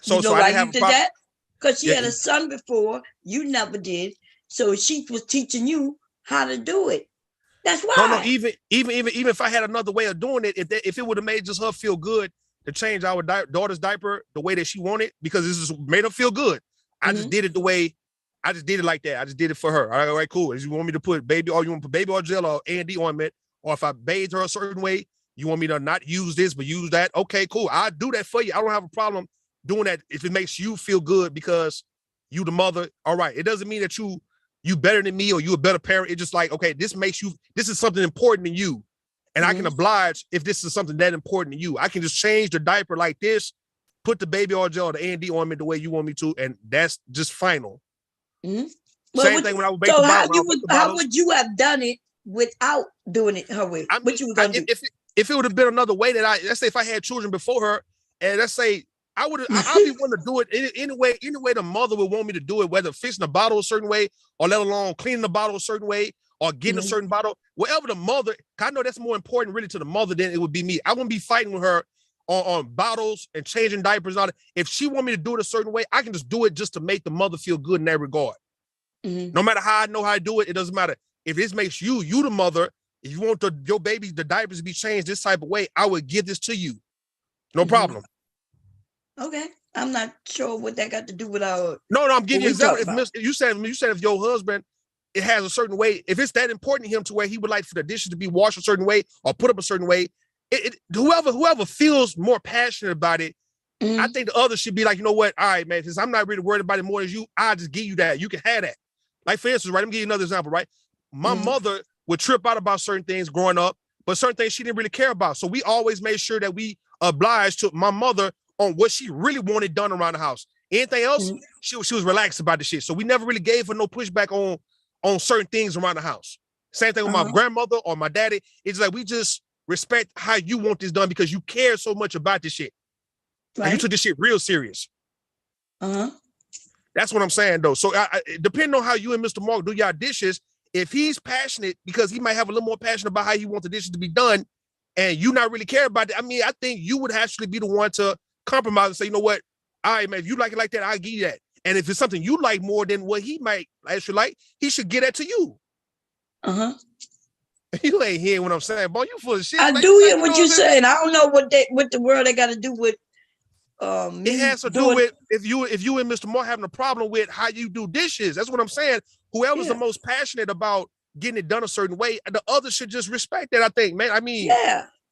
So I didn't have a problem. That? Because she had a son before, you never did. So she was teaching you how to do it. That's why. No, even if I had another way of doing it, if it would have made just her feel good to change our daughter's diaper the way that she wanted, because this just made her feel good. I just did it the way, I just did it like that. I just did it for her. All right, cool. If you want me to put baby oil gel or A&D ointment, or if I bathed her a certain way, you want me to not use this, but use that. Okay, cool. I'll do that for you. I don't have a problem doing that if it makes you feel good because you the mother. All right. It doesn't mean that you better than me or you a better parent. It's just like, okay, this is something important to you. And I can oblige if this is something that important to you. I can just change the diaper like this, put the baby oil gel or the A&D ointment the way you want me to, and that's just final. Same thing when I would make the bottle. How would you have done it without doing it her way? What you were gonna do? If it would have been another way that let's say if I had children before her, and let's say I'll be willing to do it any way the mother would want me to do it, whether fixing the bottle a certain way or let alone cleaning the bottle a certain way or getting a certain bottle, whatever the mother, I know that's more important really to the mother than it would be me. I wouldn't be fighting with her on bottles and changing diapers and all that. If she want me to do it a certain way, I can just do it just to make the mother feel good in that regard. No matter how I know how to do it, it doesn't matter. If this makes you the mother, if you want your baby, the diapers to be changed this type of way, I would give this to you. No problem. Okay. I'm not sure what that got to do with our. No, I'm giving you an example. If you said if your husband, it has a certain way, if it's that important to him to where he would like for the dishes to be washed a certain way or put up a certain way, whoever feels more passionate about it, I think the other should be like, you know what? All right, man, since I'm not really worried about it more as you, I'll just give you that. You can have that. Like, for instance, right, let me give you another example, right? My mother would trip out about certain things growing up, but certain things she didn't really care about. So we always made sure that we obliged to my mother on what she really wanted done around the house. Anything else, she was relaxed about the shit. So we never really gave her no pushback on certain things around the house. Same thing with my grandmother or my daddy. It's like we just respect how you want this done because you care so much about this shit. Right. And you took this shit real serious. That's what I'm saying, though. So depending on how you and Mr. Mark do your dishes, if he's passionate, because he might have a little more passion about how he wants the dishes to be done, and you not really care about it, I mean, I think you would actually be the one to compromise and say, you know what? All right, man, if you like it like that, I'll give you that. And if it's something you like more than what he might actually like, he should get that to you. You ain't hearing what I'm saying, boy. You full of shit. I do hear what you're saying. I don't know what the world they got to do with me. It has to do with if you and Mr. Moore having a problem with how you do dishes. That's what I'm saying. Whoever's the most passionate about getting it done a certain way, the other should just respect that, I think, man. I mean,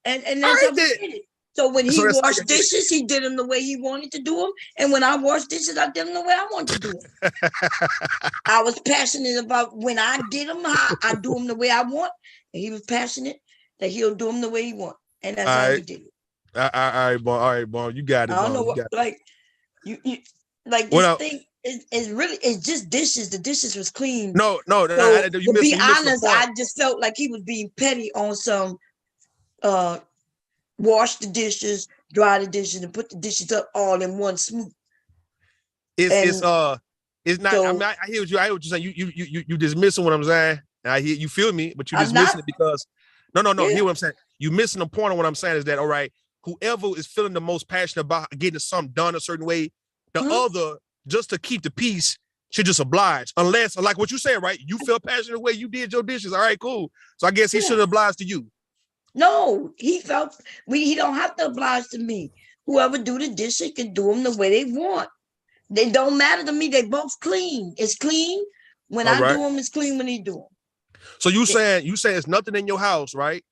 and that's how we did it. So when he washed dishes, he did them the way he wanted to do them. And when I washed dishes, I did them the way I wanted to do them. I was passionate about when I did them, how I do them the way I want. And he was passionate that he'll do them the way he wants. And that's how we did it. All right, boy. You got it. I don't know what, like, you like this thing is really, it's just dishes. The dishes was clean. No. So, to be honest, I just felt like he was being petty on some, wash the dishes, dry the dishes, and put the dishes up all in one swoop. It's not. So, I mean, I hear what you're saying. You dismissing what I'm saying. And I hear you feel me, but you dismissing it because no. Hear what I'm saying. You missing the point of what I'm saying is that all right. Whoever is feeling the most passionate about getting something done a certain way, the other, just to keep the peace, should just oblige. Unless, like what you said, right? You feel passionate the way you did your dishes. All right, cool. So I guess he should oblige to you. No, he felt he don't have to oblige to me. Whoever do the dishes can do them the way they want. They don't matter to me. They both clean. It's clean when I do them. It's clean when he do them. So you saying it's nothing in your house, right?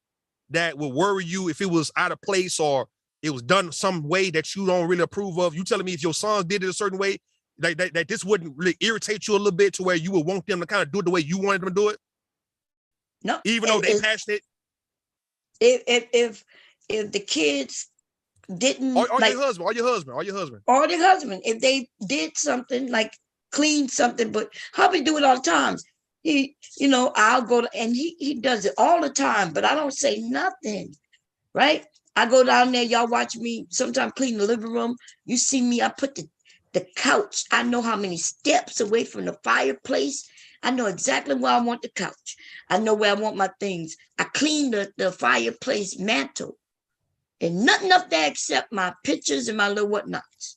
That would worry you if it was out of place or it was done some way that you don't really approve of. You telling me if your sons did it a certain way, that this wouldn't really irritate you a little bit to where you would want them to kind of do it the way you wanted them to do it? No. Even though they passionate? If the kids didn't or your husband, if they did something like clean something, but hubby do it all the time. I'll go to, and he does it all the time, but I don't say nothing, right? I go down there, y'all watch me sometimes clean the living room. You see me, I put the couch. I know how many steps away from the fireplace. I know exactly where I want the couch. I know where I want my things. I clean the fireplace mantle and nothing up there except my pictures and my little whatnots.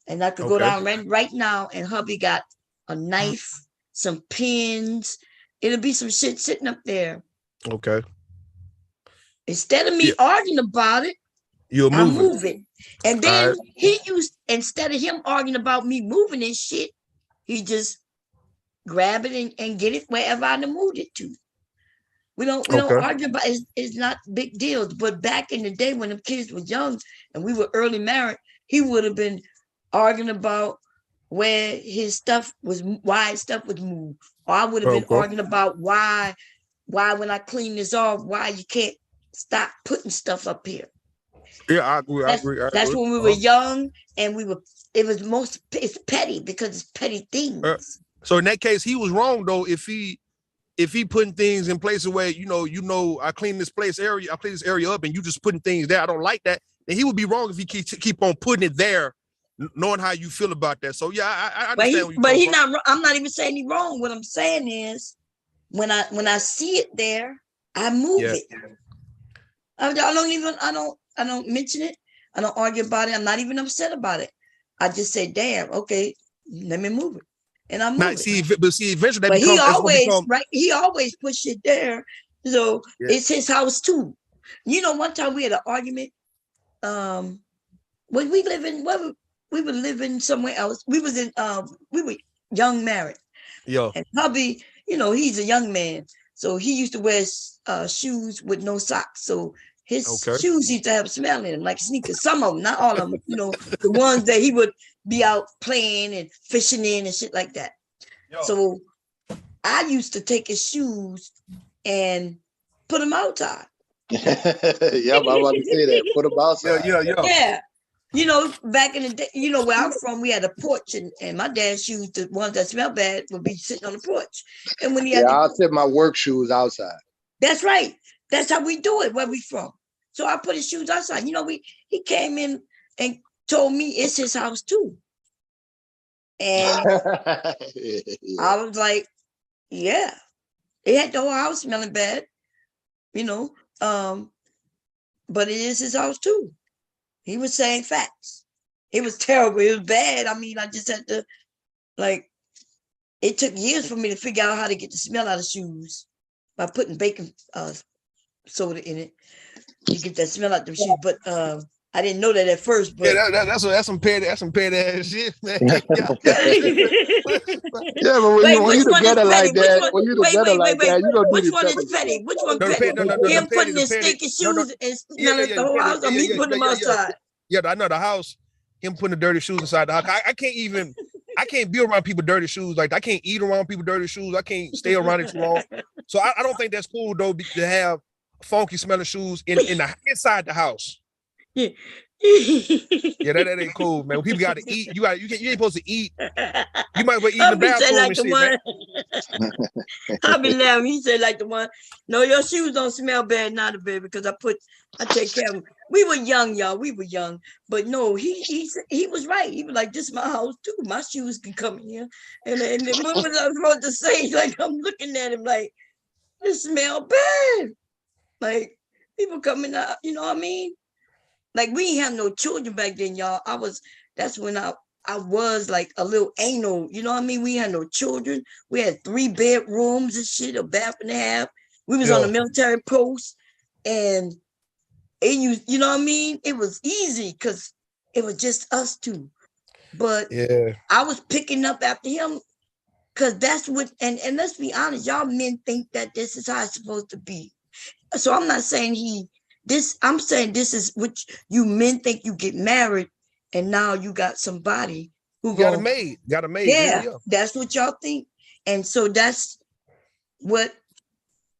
And I could go down right now and hubby got a knife, some pins. It'll be some shit sitting up there. Okay. Instead of me arguing about it, I'm moving. And then instead of him arguing about me moving this shit, he just grab it and get it wherever I moved it to. We don't argue about it. It's not big deals. But back in the day when the kids were young and we were early married, he would have been arguing about where his stuff was, why his stuff was moved. Or I would have been arguing about why when I clean this off, why you can't stop putting stuff up here. Yeah, I agree. That's when we were young and it's petty because it's petty things. So in that case, he was wrong though. If he if he putting things in places where I clean this area up, and you just putting things there, I don't like that. Then he would be wrong if he keep on putting it there, knowing how you feel about that. So yeah, I understand. I'm not even saying he's wrong. What I'm saying is, when I see it there, I move it. I don't mention it. I don't argue about it. I'm not even upset about it. I just say, damn, okay, let me move it. And I move it. But eventually that he always push it there. So it's his house too. One time we had an argument. When we were living somewhere else. We were young married. Yeah. And hubby, he's a young man. So he used to wear shoes with no socks. So his shoes used to have smell in them, like sneakers. Some of them, not all of them, the ones that he would be out playing and fishing in and shit like that. Yo. So I used to take his shoes and put them outside. Yeah, I'm about to say that. Put them outside. Yeah. Back in the day, where I'm from, we had a porch, and my dad's shoes, the ones that smell bad, would be sitting on the porch. And when I'll set my work shoes outside. That's right. That's how we do it where we from. So I put his shoes outside. He came in and told me it's his house too. And I was like, yeah. It had the whole house smelling bad, but it is his house too. He was saying facts. It was terrible. It was bad. I mean, I just had to, it took years for me to figure out how to get the smell out of shoes by putting baking soda in it. You get that smell out of the shoes. But I didn't know that at first. But that's some petty ass shit, man. Yeah, but when you together like that, you don't do which one is petty? Which one petty? Him putting his stinky shoes and smelling the whole house, or me putting them outside? Yeah, I know the house. Him putting the dirty shoes inside the house. I can't be around people dirty shoes. Like I can't eat around people dirty shoes. I can't stay around it too long. So I don't think that's cool though to have funky smelling shoes inside the house. Yeah, that ain't cool, man. When people got to eat. You ain't supposed to eat. You might well eat in the bathroom and shit. I'll be laughing. He said like the one. No, your shoes don't smell bad, not a bit, because I take care of them. We were young, y'all. We were young, but no, he was right. He was like, "This is my house too. My shoes can come in here." And what was I supposed to say? Like I'm looking at him like, "This smell bad." Like people coming out, you know what I mean? Like we didn't have no children back then, y'all. That's when I was like a little anal, you know what I mean? We had no children. We had 3 bedrooms and shit, a bath and a half. We was on a military post, and you know what I mean? It was easy because it was just us two. But I was picking up after him because that's what, and let's be honest, y'all men think that this is how it's supposed to be. So I'm not saying I'm saying this is what you men think. You get married and now you got somebody who got a maid. Yeah, that's what y'all think. And so that's what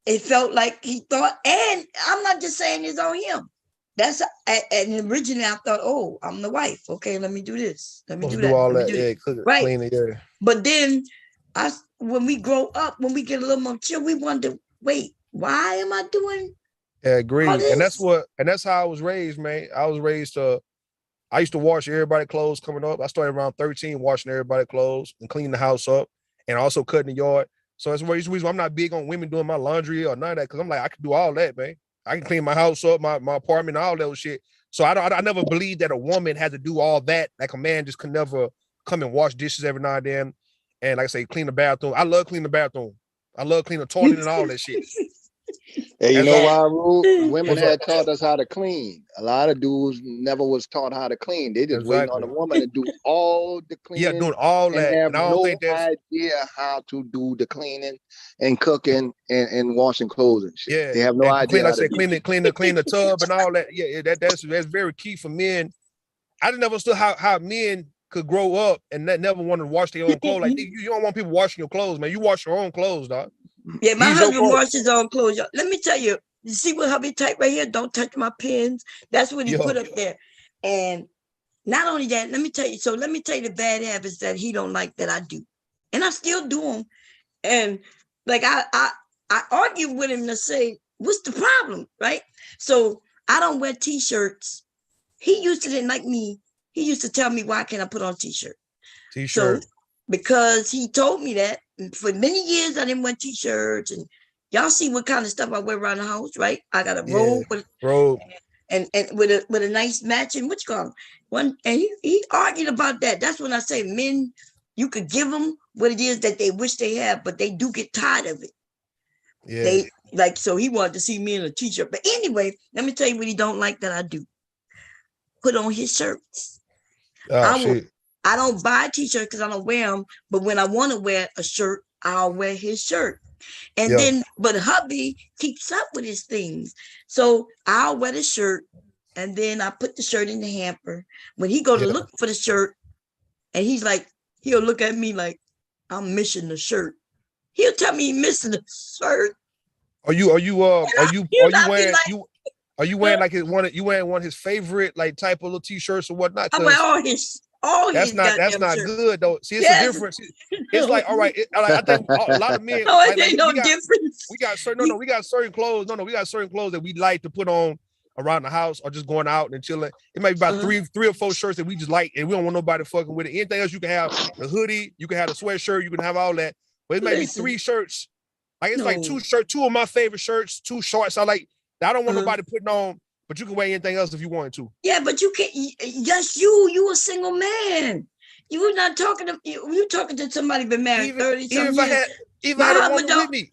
it felt like he thought. And I'm not just saying it's on him. And originally I thought, oh, I'm the wife. Okay, let me do this. Let me do that. All that. Cook it, right. Clean it, yeah. But then when we grow up, when we get a little more chill, we wonder, wait, why am I doing? Yeah, agreed. And that's how I was raised, man. I was raised I used to wash everybody's clothes coming up. I started around 13 washing everybody's clothes and cleaning the house up and also cutting the yard. So that's the reason I'm not big on women doing my laundry or none of that, because I'm like, I can do all that, man. I can clean my house up, my apartment, all that shit. So I never believed that a woman had to do all that. Like a man just could never come and wash dishes every now and then. And like I say, clean the bathroom. I love cleaning the bathroom. I love cleaning the toilet and all that shit. Hey, you know why, Rue? Women had taught us how to clean. A lot of dudes never was taught how to clean. They just waiting on a woman to do all the cleaning. Yeah, doing all that. And have no idea how to do the cleaning and cooking and washing clothes and shit. Yeah, they have no idea. Like I said, clean the tub and all that. Yeah, that's very key for men. I just never understood how men could grow up and never want to wash their own clothes. Like you don't want people washing your clothes, man. You wash your own clothes, dog. Yeah, my husband washes his own clothes. Let me tell you, you see what hubby type right here? Don't touch my pins. That's what he put up there. And not only that, let me tell you the bad habits that he don't like that I do. And I still do them. And like I argued with him to say, what's the problem, right? So I don't wear t-shirts. He used to didn't like me. He used to tell me, why can't I put on a t-shirt? So because he told me that, and for many years I didn't wear t-shirts, and y'all see what kind of stuff I wear around the house, right? I got a robe and with a nice matching, what you call them? One, and he argued about that. That's when I say, men, you could give them what it is that they wish they had, but they do get tired of it. Yeah. They like, so he wanted to see me in a t-shirt. But anyway, let me tell you what he don't like that I do. Put on his shirts. I don't buy t-shirts because I don't wear them, but when I want to wear a shirt, I'll wear his shirt. And then, but hubby keeps up with his things. So I'll wear the shirt, and then I put the shirt in the hamper. When he go to look for the shirt, and he's like, he'll look at me like, I'm missing the shirt. He'll tell me he's missing the shirt. Are you wearing like one of his favorite like type of little t-shirts or whatnot? I wear all that's his not shirt. good though. See, it's a difference. It's like, all right, I think a lot of men difference. We got certain clothes. We got certain clothes that we like to put on around the house or just going out and chilling. It might be about three or four shirts that we just like, and we don't want nobody fucking with it. Anything else, you can have the hoodie, you can have the sweatshirt, you can have all that. But it might be 3 shirts. Like it's like 2 of my favorite shirts, 2 shorts. I don't want nobody putting on, but you can wear anything else if you wanted to. Yeah, but you can't. Yes, you a single man. You're not talking to you talking to somebody been married 30 something years. Even I had a woman with me.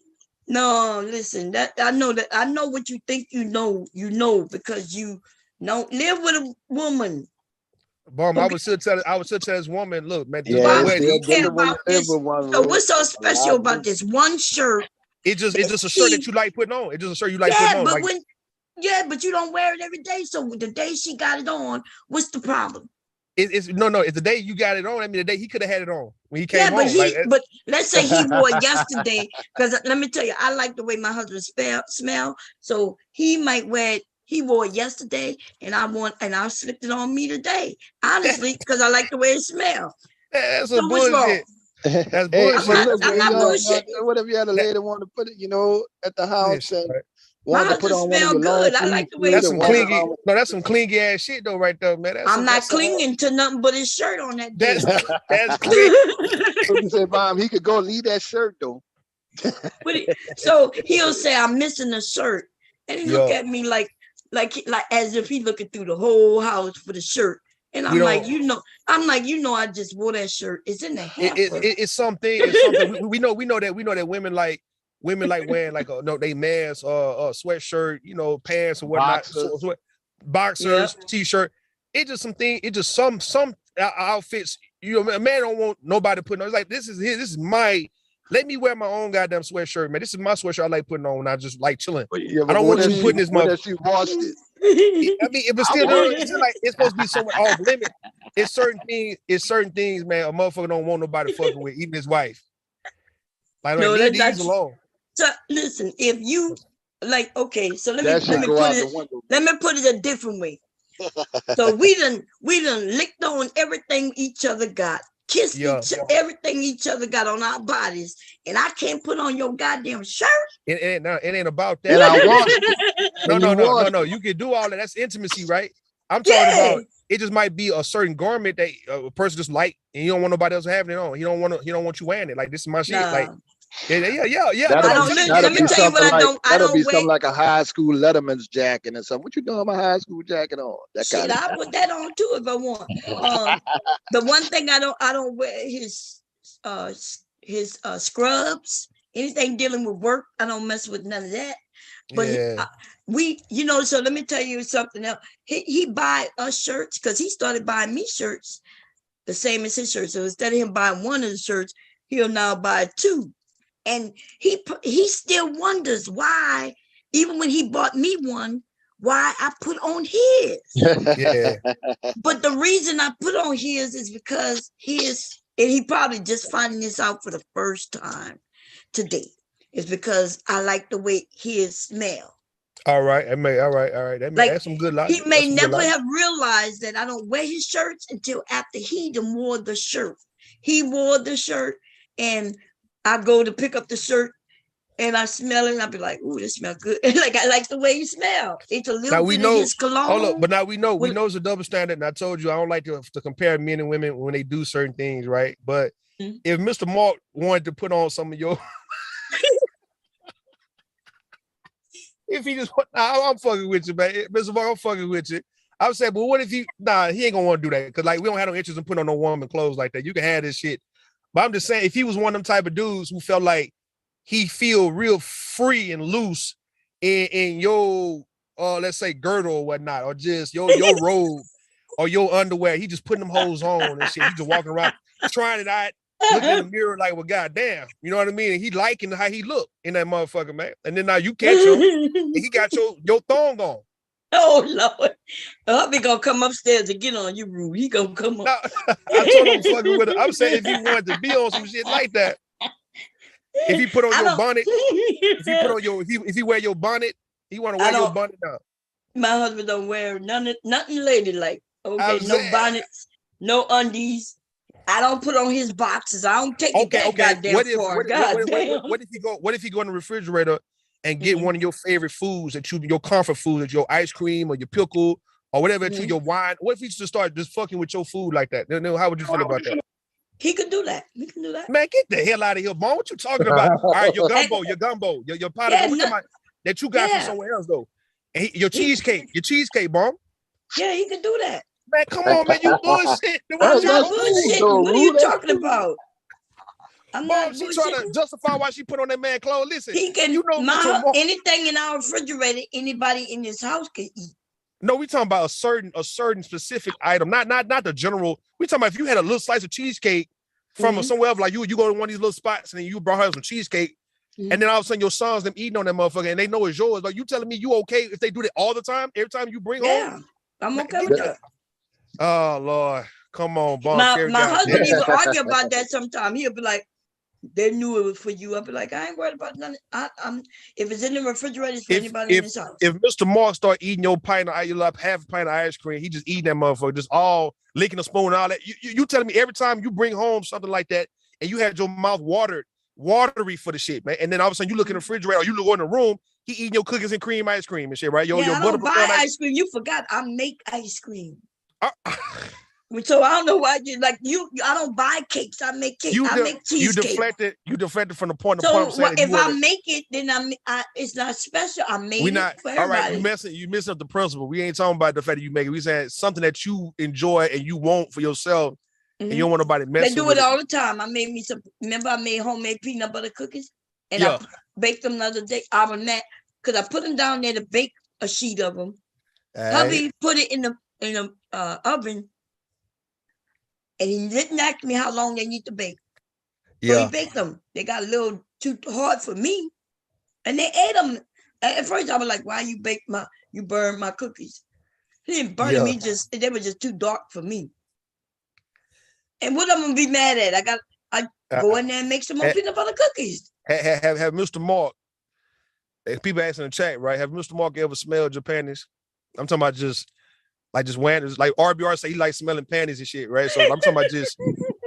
No, listen. That I know what you think you know because you don't live with a woman. Bomb, I would still tell this woman, look, man, you care about this. So what's so special about this one shirt? It's just a shirt that you like putting on. It's just a shirt you like putting on. But but you don't wear it every day. So the day she got it on, what's the problem? It's the day you got it on. I mean, the day he could have had it on when he came home. But let's say he wore it yesterday. Because let me tell you, I like the way my husband smell. So he might wear it. He wore it yesterday, and I slipped it on me today. Honestly, because I like the way it smells. That's a bullshit. That's bullshit. I'm not bullshit. What if you had a lady want to put it, at the house and wanted to put on one of your good. I like the way that's some clingy. No, that's some clingy ass shit though, right there, man. I'm not clinging to nothing but his shirt on that day. That's clingy. So you say, Mom, he could go leave that shirt though. So he'll say, I'm missing a shirt, and he look at me like as if he looking through the whole house for the shirt. And I'm like, I just wore that shirt. It's in the hamper. It's something. We know that women like wearing like they mask sweatshirt, pants or whatnot, boxers, t-shirt. It's just something. It's just some outfits. A man don't want nobody putting on. It's like this is my. Let me wear my own goddamn sweatshirt, man. This is my sweatshirt I like putting on when I just like chilling. I don't want you putting this mother. She washed it. I mean, if it's still like it's supposed to be somewhat off limit. It's certain things, man. A motherfucker don't want nobody fucking with, even his wife. Like leave these alone. So listen, if you like, okay, so let me put it a different way. So we done licked on everything each other got. Kissed everything each other got on our bodies, and I can't put on your goddamn shirt. It ain't about that. And I want no. You can do all that. That's intimacy, right? I'm talking about. It just might be a certain garment that a person just like, and you don't want nobody else having it on. He don't want you wearing it. Like this is my shit. Like. Yeah. Let me tell you what I don't. That'll be something like a high school Letterman's jacket or something. What you doing with my high school jacket on? I put that on too if I want. The one thing I don't wear his scrubs. Anything dealing with work, I don't mess with none of that. But so let me tell you something else. He buy us shirts because he started buying me shirts, the same as his shirts. So instead of him buying one of the shirts, he'll now buy 2. And he still wonders why, even when he bought me one, why I put on his. Yeah. But the reason I put on his is because and he probably just finding this out for the first time today, is because I like the way his smell. All right. That's some good logic. He may never have realized that I don't wear his shirts until after he wore the shirt. He wore the shirt, and I go to pick up the shirt. and I smell it, and I be like, "Ooh, this smells good." Like I like the way you smell. It's a Now little we bit know. of his cologne. Hold up, but now we know Well- it's a double standard. And I told you I don't like to compare men and women when they do certain things, right? But if Mr. Mark wanted to put on some of your, if he just, I'm fucking with you, man. Mr. Mark, I'm fucking with you. I would say, but what if he ain't gonna want to do that because like we don't have no interest in putting on no woman clothes like that. You can have this shit, but I'm just saying if he was one of them type of dudes who felt like he feel real free and loose in your let's say girdle or whatnot, or just your robe or your underwear, he just putting them hoes on and shit. He just walking around trying it out, looking in the mirror like, well, goddamn, you know what I mean? And he liking how he look in that motherfucker, man. And then now you catch him and he got your thong on. Oh Lord, hubby gonna come upstairs to get on you, Rue. He gonna come up. No, I told him fucking with it. I'm saying if he wanted to be on some shit like that, if he put on your bonnet, if he put on your, if he wear your bonnet, he want to wear your bonnet now. My husband don't wear nothing ladylike. Okay, no saying. bonnets, no undies. I don't put on his boxes. I don't take it that goddamn far. What if he go in the refrigerator and get one of your favorite foods your comfort food, that your ice cream or your pickle or whatever, your wine? What if he just start just fucking with your food like that? Then how would you feel about that? He could do that. He can do that. Man, get the hell out of here, Bone. What you talking about? All right, your gumbo, your pot of what about that you got from somewhere else though? And your cheesecake, Bone. Yeah, he could do that. Man, come on, man, you bullshit. I'm not bullshitting. What are you talking about? Mom, she trying to justify why she put on that man clothes. Listen, he can. You know, anything in our refrigerator, anybody in this house can eat. No, we talking about a certain specific item, not the general. We talking about if you had a little slice of cheesecake from somewhere else, like you go to one of these little spots and then you brought her some cheesecake, and then all of a sudden your sons them eating on that motherfucker and they know it's yours. But you telling me you okay if they do that all the time, every time you bring home? Yeah, I'm okay with that. Oh Lord, come on, Bon. My husband even argue about that sometimes. He'll be like, "They knew it was for you." I'll be like, "I ain't worried about nothing. If it's in the refrigerator, it's for anybody in this house." If Mr. Mark start eating your half a pint of ice cream, he just eating that motherfucker, just all licking a spoon and all that. You telling me every time you bring home something like that and you had your mouth watery for the shit, man, and then all of a sudden you look in the refrigerator or you look in the room, he eating your cookies and cream ice cream and shit, right? Your I don't buy ice cream. You forgot I make ice cream. So I don't know why you like you. I don't buy cakes. I make cakes. I make cheesecake. You deflected from the point. So if I make it, then it's not special. I made it for everybody. All right, you messing up the principle. We ain't talking about the fact that you make it. We saying something that you enjoy and you want for yourself, and you don't want nobody messing. They do it all the time. I made me some. Remember, I made homemade peanut butter cookies, and I baked them the other day. I was mad because I put them down there to bake a sheet of them. Hubby put it in the oven. And he didn't ask me how long they need to bake. So he baked them. They got a little too hard for me. And they ate them. At first I was like, why you burn my cookies? He didn't burn them, they were just too dark for me. And what I'm gonna be mad at? I go in there and make some more peanut butter cookies. Have Mr. Mark, people asking in the chat, right? Have Mr. Mark ever smelled your panties? I'm talking about just wearing, like RBR say he likes smelling panties and shit, right? So I'm talking about just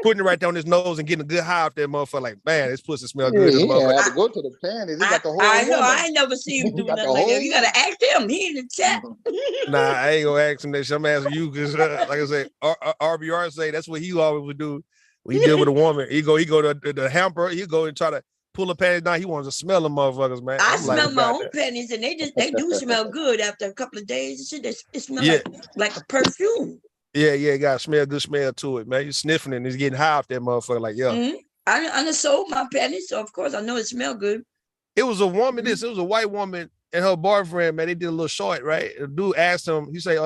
putting it right down his nose and getting a good high off that motherfucker. Like, man, this pussy smell good. He had to go to the panties. He got the whole I know. I ain't never seen him do nothing like that. You gotta ask him. He in the chat. Nah, I ain't gonna ask him that shit. I'm asking you because, like I said, RBR say that's what he always would do when he deal with a woman. He go to the hamper. He go and try to pull the panties down. He wants to smell them motherfuckers, man. I smell my own panties, and they do smell good after a couple of days. It smells like a perfume. Yeah, it got good smell to it, man. You sniffing it and it's getting high off that motherfucker. Like, I just sold my panties, so of course I know it smell good. It was a woman. It was a white woman and her boyfriend, man. They did a little short, right? The dude asked him. He said,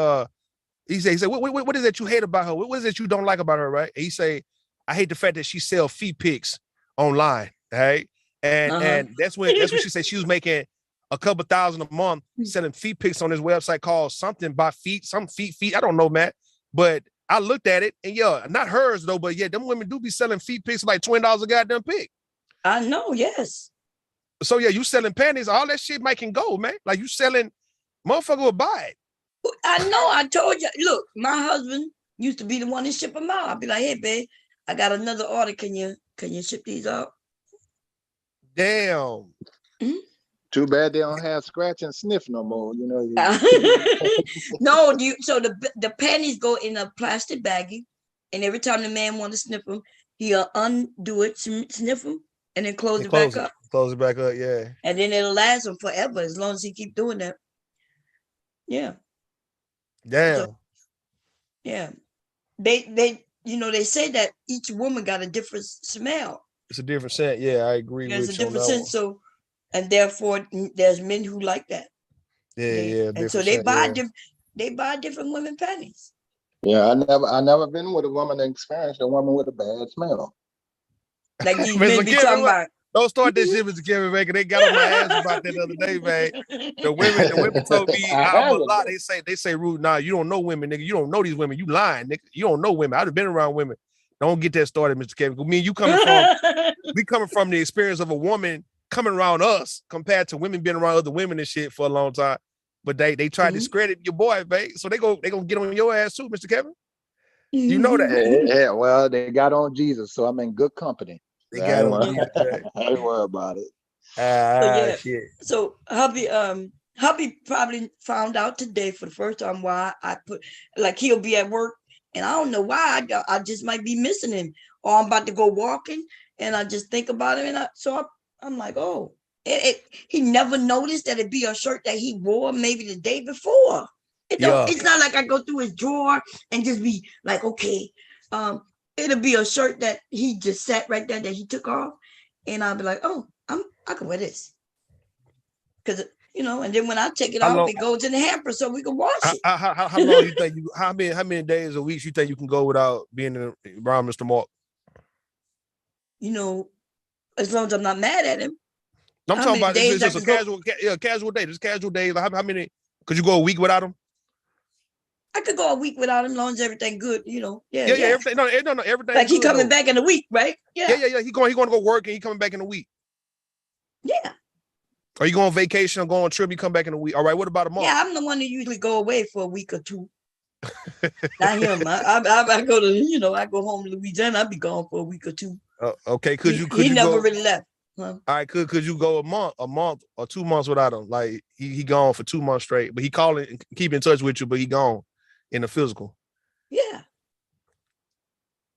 what is it you hate about her? What is it you don't like about her, right? And he say, I hate the fact that she sells feet pics online, right? And that's when she said she was making a couple thousand a month selling feet pics on this website called something by feet, some feet. I don't know, man. But I looked at it and not hers though, but them women do be selling feet pics like $20 a goddamn pic. I know, yes. So you selling panties, all that shit can go, man. Like you selling, motherfucker will buy it. I know, I told you. Look, my husband used to be the one to ship them out. I'd be like, hey, babe, I got another order. Can you ship these out? Damn. Too bad they don't have scratch and sniff no more. You know. No, so the panties go in a plastic baggie, and every time the man want to sniff them, he'll undo it, sniff them, and then close it back up. Close it back up, yeah. And then it'll last him forever as long as he keep doing that. Yeah. Damn. So, yeah. They they say that each woman got a different smell. It's a different scent. Yeah, I agree with you. There's a different scent. So, and therefore there's men who like that. Yeah. And so they buy different women panties. Yeah, I never been with a woman that experienced a woman with a bad smell. Like these men be talking about. Don't start this shit, Mr. Kevin Bacon. They got on my ass about that the other day, man. The women told me I'm a lot. They say, Rude, nah, you don't know women, nigga. You don't know these women. You lying, nigga. You don't know women. I've been around women. Don't get that started, Mr. Kevin. Me and you coming from the experience of a woman coming around us compared to women being around other women and shit for a long time. But they try to discredit your boy, babe. So they gonna get on your ass too, Mr. Kevin. You know that. Yeah, well, they got on Jesus, so I'm in good company. They got on Jesus. I don't worry about it. Shit. So hubby probably found out today for the first time why I put, like, he'll be at work and I don't know why I just might be missing him, or I'm about to go walking and I just think about him, and I'm like, oh, he never noticed that it'd be a shirt that he wore maybe the day before. It's not like I go through his drawer and just be like, okay, it'll be a shirt that he just sat right there that he took off, and I'll be like, oh, I can wear this, because and then when I take it off, it goes in the hamper so we can wash it. How long you think how many days or weeks you think you can go without being around Mr. Mark? As long as I'm not mad at him. I'm talking about it's just a casual day. Just casual days. How many? Could you go a week without him? I could go a week without him, as long as everything good. Yeah. Everything. No, everything. Like he coming back in a week, right? Yeah. He going to go work and he coming back in a week. Yeah. Are you going on vacation or going on a trip? You come back in a week. All right. What about a month? Yeah, I'm the one who usually go away for a week or two. Not him. I go to I go home to Louisiana. I'll be gone for a week or two. Okay. He never really left. Huh? All right, could you go a month or 2 months without him? Like he gone for 2 months straight, but he calling, keep in touch with you, but he gone in the physical. Yeah.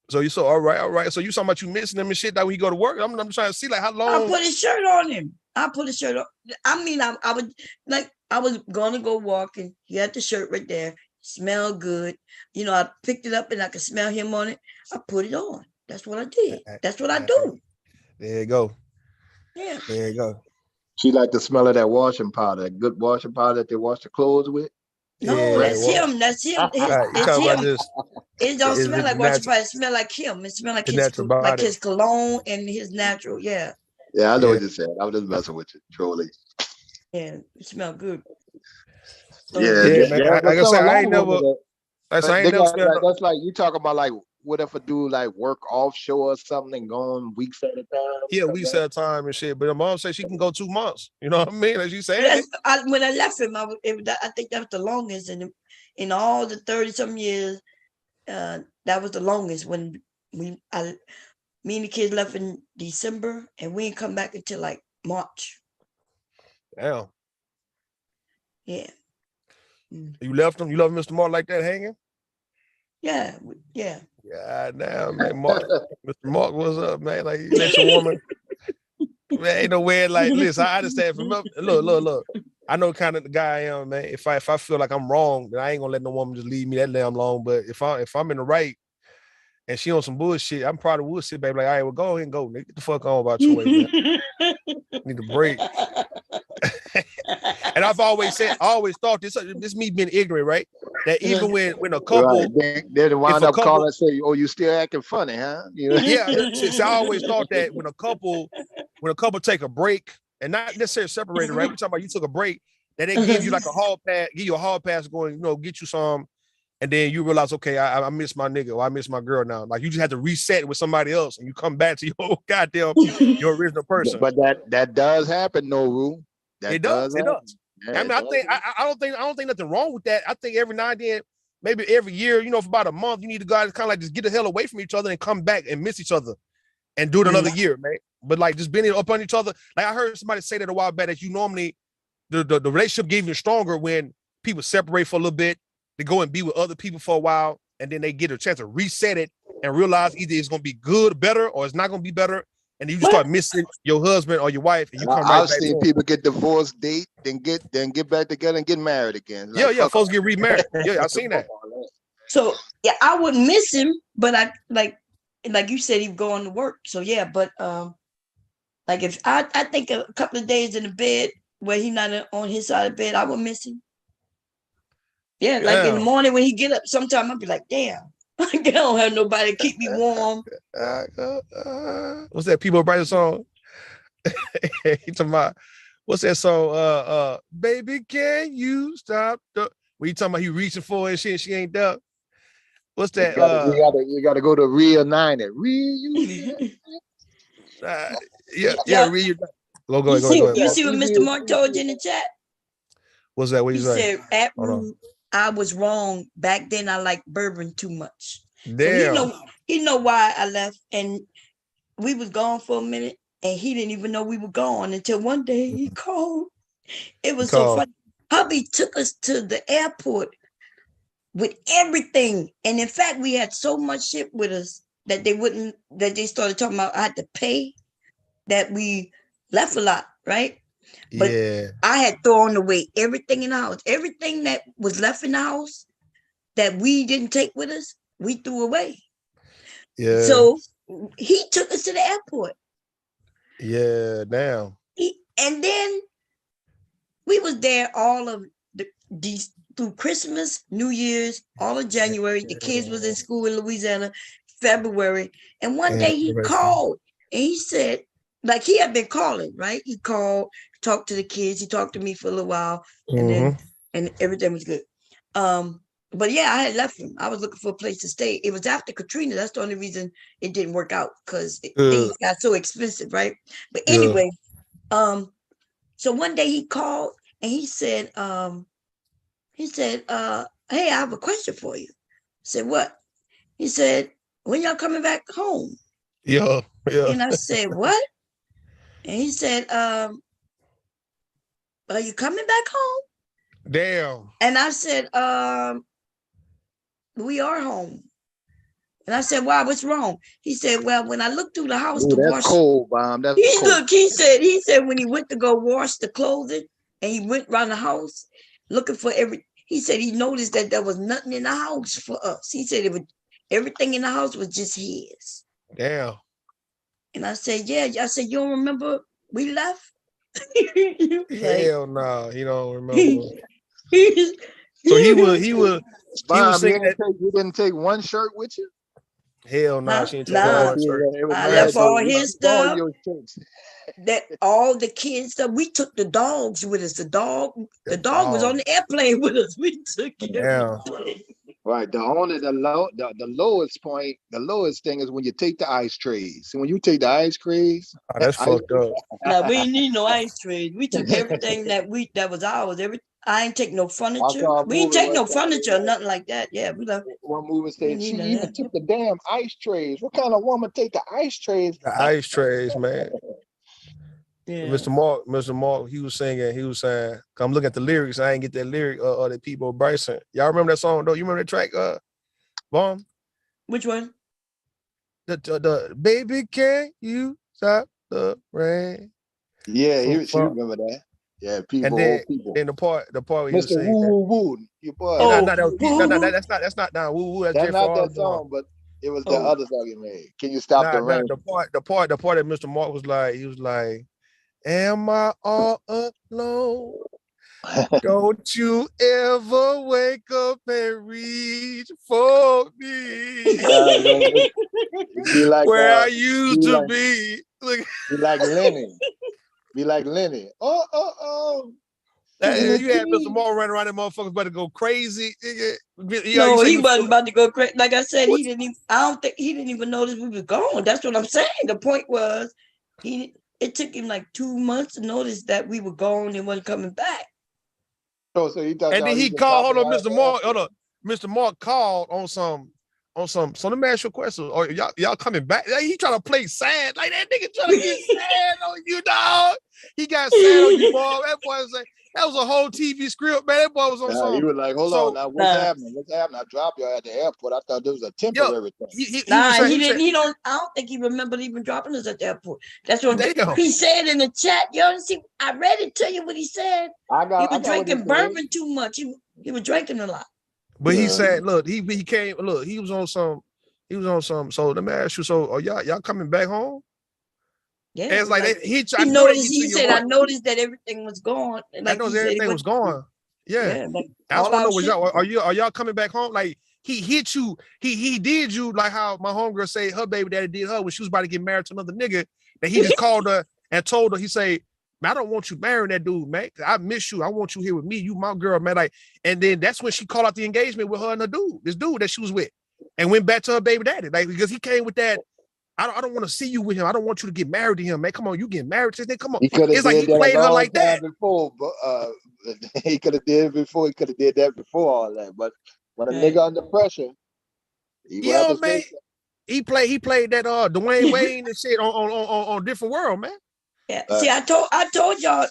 So all right. So you talking about you missing him and shit that when he go to work? I'm trying to see like how long. I put his shirt on him. I put his shirt on. I mean, I was gonna go walking. He had the shirt right there. Smelled good. I picked it up and I could smell him on it. I put it on. That's what I did. That's what I do. There you go. Yeah. There you go. She like the smell of that washing powder, that good washing powder that they wash the clothes with. No, that's him. That's him. It's him. It don't smell like washing powder. It smell like him. It smell like his cologne and his natural. Yeah. Yeah, I know what you said. I was just messing with you, trolling. Yeah, it smell good. Man. Like I said, I ain't never. That's like you talking about, like, what if I do like work offshore or something and going weeks at a time? Yeah, weeks at a time and shit. But my mom said she can go 2 months. You know what I mean? As you said. When I left him, I think that was the longest in all the 30-something years. That was the longest when me and the kids left in December, and we didn't come back until like March. Damn. Yeah. You left him? You left Mr. Mark like that hanging? Yeah. God damn, man. Mr. Mark, what's up, man? Like, you let your woman. Man, ain't no way. Like, listen, I understand from look. I know kind of the guy I am, man. If I feel like I'm wrong, then I ain't gonna let no woman just leave me that damn long. But if I'm in the right and she on some bullshit, I'm probably would sit back like, all right, well, go ahead and go, nigga. Get the fuck on about your way, man. Need a break. And I've always thought this me being ignorant, right? That even when a couple, right. They wind up calling and say, "Oh, you still acting funny, huh?" Yeah. So I always thought that when a couple take a break, and not necessarily separated, right? We're talking about you took a break, that they give you like a hall pass, give you a hall pass, going, get you some, and then you realize, okay, I miss my nigga or I miss my girl now. Like you just have to reset with somebody else, and you come back to your goddamn your original person. But that does happen, no rule. It does. Yeah, I mean, I don't think nothing wrong with that. I think every now and then, maybe every year, for about a month, you need to guys kind of like just get the hell away from each other and come back and miss each other. and do it another year, man. But like just being up on each other. Like I heard somebody say that a while back that you normally the relationship get even stronger when people separate for a little bit, they go and be with other people for a while, and then they get a chance to reset it and realize either it's gonna be good, better, or it's not gonna be better. And you just start missing your husband or your wife, and you come right I've back. seen people get divorced, date, then get back together and get married again. Like, yeah, folks get remarried. Yeah, I've seen that. So yeah, I would miss him, but I like you said, he'd go on to work. So yeah, but like if I think a couple of days in the bed where he's not on his side of the bed, I would miss him. Yeah, like in the morning when he get up, sometime I'll be like, damn, I don't have nobody to keep me warm. What's that People Bryson song? He talking about, what's that song? Baby, can you stop the when you talking about he reaching for and shit, she ain't there. What's that? You gotta go to reunite. Reunite. Reunite. Go ahead. You see what Mr. Mark told you in the chat? What's that? What you say? Said at Rude, I was wrong. Back then I liked bourbon too much. Damn. So he know why I left, and we was gone for a minute, and he didn't even know we were gone until one day he called. It was so funny. Hubby took us to the airport with everything, and in fact, we had so much shit with us that they started talking about I had to pay, that we left a lot, right? But I had thrown away everything in the house. Everything that was left in the house that we didn't take with us, we threw away. Yeah. So he took us to the airport. Yeah, damn. And then we was there all of these through Christmas, New Year's, all of January. The kids was in school in Louisiana, February. And one day he called and he said, like he had been calling, right? He called, talked to the kids. He talked to me for a little while, and everything was good. But yeah, I had left him. I was looking for a place to stay. It was after Katrina. That's the only reason it didn't work out, because things got so expensive, right? But anyway, so one day he called and he said, hey, I have a question for you. I said, what? He said, when y'all coming back home? Yeah. And I said, what? And he said, are you coming back home? Damn. And I said, we are home. And I said, wow, what's wrong? He said, well, when I looked through the house to wash. Cold, Bomb. That's cold. Look, he said when he went to go wash the clothing and he went around the house looking for he said he noticed that there was nothing in the house for us. He said everything in the house was just his. Damn. And I said, yeah. I said, you don't remember we left? Hell no, he don't remember. So he saying that you didn't take one shirt with you? Hell no, she didn't take one shirt. I left all his stuff. That all the kids stuff. We took the dogs with us. The dog was on the airplane with us. We took everything. Right. The lowest thing is when you take the ice trays. And when you take the ice trays, that's fucked up. No, we didn't need no ice trays. We took everything that was ours. I ain't take no furniture. We ain't take no furniture or nothing like that. Yeah, we left. One movie said she even took the damn ice trays. What kind of woman take the ice trays? The ice trays, man. Yeah. Mr. Mark, he was saying, I'm looking at the lyrics. I ain't get that lyric of the People Bryson. Y'all remember that song though? You remember that track, Bomb? Which one? The baby, can you stop the rain? Yeah, you remember that. Yeah, people. Then the part where you Mr. Woo Woo, your boy. That's not down. Woo Woo. That's not that song, but it was the other song you made. Can you stop the rain? The part that Mr. Mark was like, am I all alone? Don't you ever wake up and reach for me. Where I used to be. Look. Be like Lenny. Be like Lenny. Oh. You had Mr. Mark running around, that motherfuckers about to go crazy. No, he wasn't about to go crazy. Like I said, I don't think he didn't even notice we were gone. That's what I'm saying. The point was, it took him like 2 months to notice that we were gone and wasn't coming back. Oh, so he thought. And then he called. Hold on, Mr. Mark. Mr. Mark called on some. So let me ask you a question. Or y'all coming back? He trying to play sad. Like that nigga trying to get sad on you, dog. He got sad on you, boy. That boy was like, that was a whole TV script, man. That boy was on something. He was like, hold on, now what's happening? What's happening? I dropped y'all at the airport. I thought this was a temporary thing. He didn't. He don't. I don't think he remembered even dropping us at the airport. That's what he said in the chat. Y'all see, I read it to you what he said. He was drinking bourbon too much. He was drinking a lot. But he said, look, he came. Look, he was on some. He was on some. So let me ask you. So are y'all coming back home? Yeah, and it's like he noticed. He said, "I noticed that everything was gone." Like, I know everything was gone. Yeah, that's what I know. Was y'all are y'all coming back home? Like he hit you. He did you like how my homegirl say her baby daddy did her when she was about to get married to another nigga. That he just called her and told her. He say, "Man, I don't want you marrying that dude, man. I miss you. I want you here with me. You my girl, man." Like, and then that's when she called out the engagement with her and the dude, this dude that she was with, and went back to her baby daddy. Like because he came with that. I don't want to see you with him. I don't want you to get married to him, man. Come on, you get married to him. Come on. It's like he played her like that before. But he could have did it before. He could have did that before all that. But when a nigga under pressure, man, he played that Dwayne Wayne and shit on Different World, man. Yeah. See, I told y'all.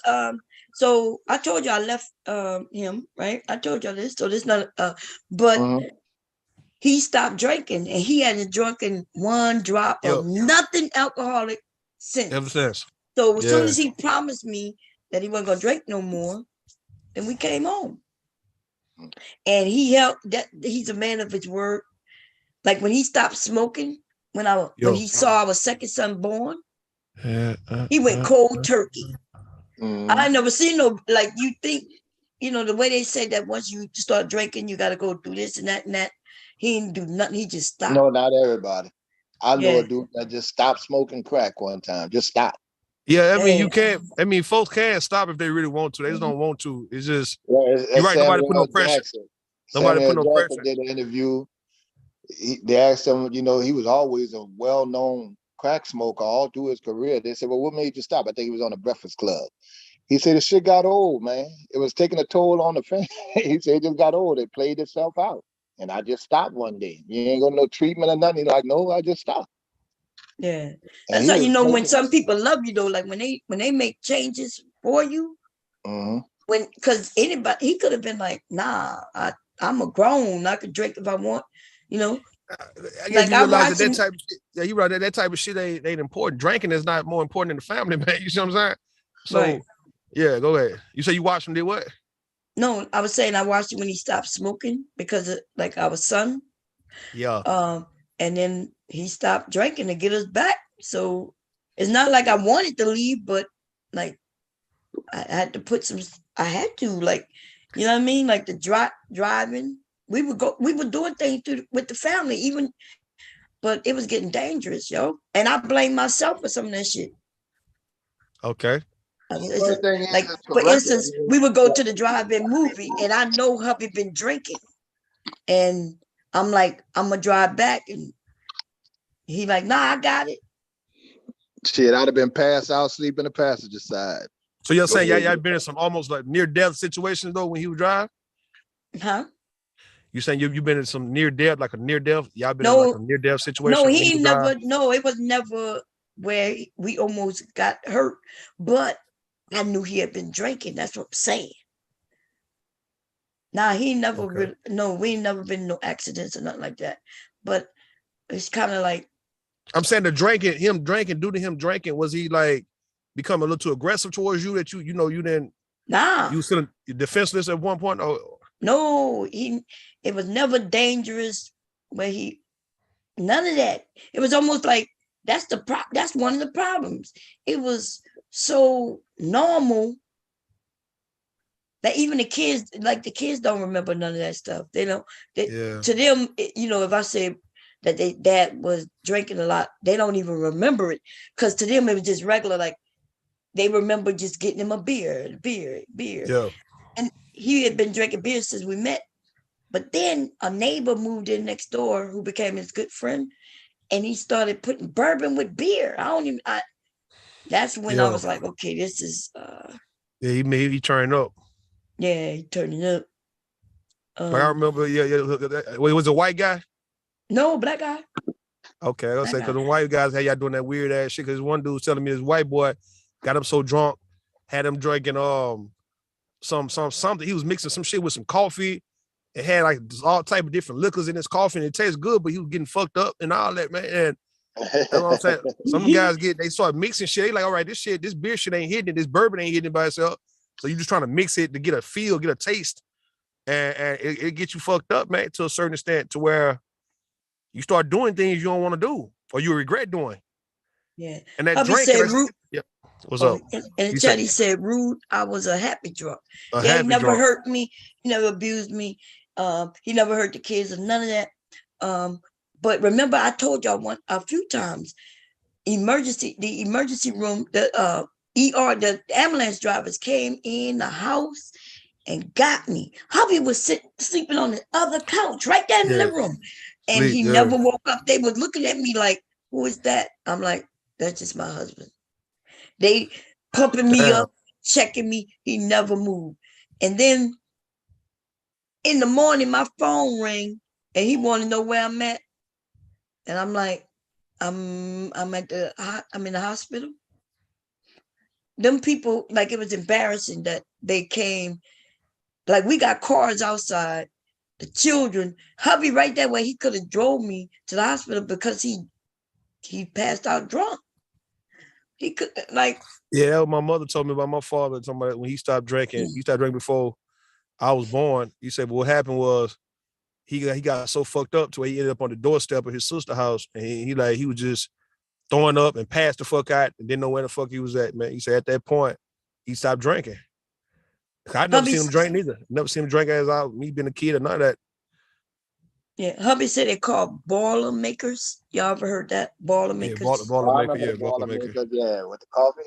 So I told y'all I left him, right? I told y'all this. So this not but. He stopped drinking, and he hasn't drinking one drop of nothing alcoholic since. Ever since. So as soon as he promised me that he wasn't gonna drink no more, then we came home. And he helped. That he's a man of his word. Like when he stopped smoking, when he saw our second son born, he went cold turkey. I never seen no like you think. The way they say that once you start drinking, you got to go through this and that and that. He didn't do nothing. He just stopped. No, not everybody. I know a dude that just stopped smoking crack one time. Just stop. Yeah, I mean, you can't. I mean, folks can stop if they really want to. They just don't want to. It's just you're right. Nobody put no pressure. Nobody put no pressure. Did an interview. They asked him. He was always a well-known crack smoker all through his career. They said, "Well, what made you stop?" I think he was on the Breakfast Club. He said the shit got old, man. It was taking a toll on the family. He said it just got old. It played itself out. And I just stopped one day. You ain't got no treatment or nothing. He's like, no, I just stopped. Yeah. That's how when some people love you though, like when they make changes for you, because anybody, he could have been like, nah, I'm a grown, I could drink if I want, I guess you realize that type of shit, you right, that type of shit ain't important. Drinking is not more important than the family, man. You see what I'm saying? So yeah, go ahead. You say you watched him did what? No, I was saying I watched it when he stopped smoking because of like our son. Yeah. And then he stopped drinking to get us back. So it's not like I wanted to leave, but like I had to like, you know what I mean? Like the driving. We were doing things with the family, even, but it was getting dangerous, yo. And I blame myself for some of that shit. Okay. Like for instance, we would go to the drive-in movie, and I know hubby been drinking, and I'm like, I'm gonna drive back, and he like, nah, I got it. Shit, I'd have been passed out, sleep in the passenger side. So you're saying y'all been in some almost like near-death situations though when he would drive? Huh? You saying you've been in some near-death, like a near-death? Y'all been in like a near-death situation? No, he never. No, it was never where we almost got hurt, but I knew he had been drinking. That's what I'm saying. Nah, he never really, we ain't never been in no accidents or nothing like that. But it's kind of like, I'm saying due to him drinking, was he like become a little too aggressive towards you that you didn't? Nah. You were defenseless at one point? Oh. No, it was never dangerous where none of that. It was almost like that's one of the problems. It was so normal that even the kids don't remember none of that stuff. They don't. To them, if I say that their dad was drinking a lot, they don't even remember it because to them it was just regular. Like they remember just getting him a beer. Yeah. And he had been drinking beer since we met. But then a neighbor moved in next door who became his good friend, and he started putting bourbon with beer. That's when I was like, okay, this is he turned up. Yeah, he turning up. Like I remember, it was a white guy. No, black guy. Okay, I was say because the white guys had y'all doing that weird ass shit. Because one dude was telling me this white boy got him so drunk, had him drinking something. He was mixing some shit with some coffee. It had like all type of different liquors in his coffee, and it tastes good, but he was getting fucked up and all that, man. And that's what I'm saying. Some guys they start mixing shit. They like, all right, this beer shit ain't hitting it. This bourbon ain't hitting it by itself. So you just trying to mix it to get a feel, get a taste, and it gets you fucked up, man, to a certain extent, to where you start doing things you don't want to do or you regret doing. Yeah. And that Hubby drink. said, Rude. Yep. What's up? In the chat, he said, Rude, I was a happy drunk. He never hurt me. He never abused me. He never hurt the kids or none of that. But remember, I told y'all a few times, the emergency room, the the ambulance drivers came in the house and got me. Hubby was sleeping on the other couch right there in the living room. And he never woke up. They was looking at me like, who is that? I'm like, that's just my husband. They pumping me up, checking me. He never moved. And then in the morning, my phone rang and he wanted to know where I'm at. And I'm like, I'm in the hospital. Them people, like, it was embarrassing that they came. Like, we got cars outside. The children, hubby right that way, he could have drove me to the hospital because he passed out drunk. He could, like. Yeah, my mother told me about my father. Talking about when he stopped drinking. He stopped drinking before I was born. He said, but what happened was he got so fucked up to where he ended up on the doorstep of his sister's house, and he was just throwing up and passed the fuck out and didn't know where the fuck he was at, man. He said at that point he stopped drinking. I never seen him drink neither. Never seen him drink as me being a kid or none of that. Yeah, hubby said they called boiler makers. Y'all ever heard that? Boiler makers. Yeah, boiler maker. Yeah, with the coffee.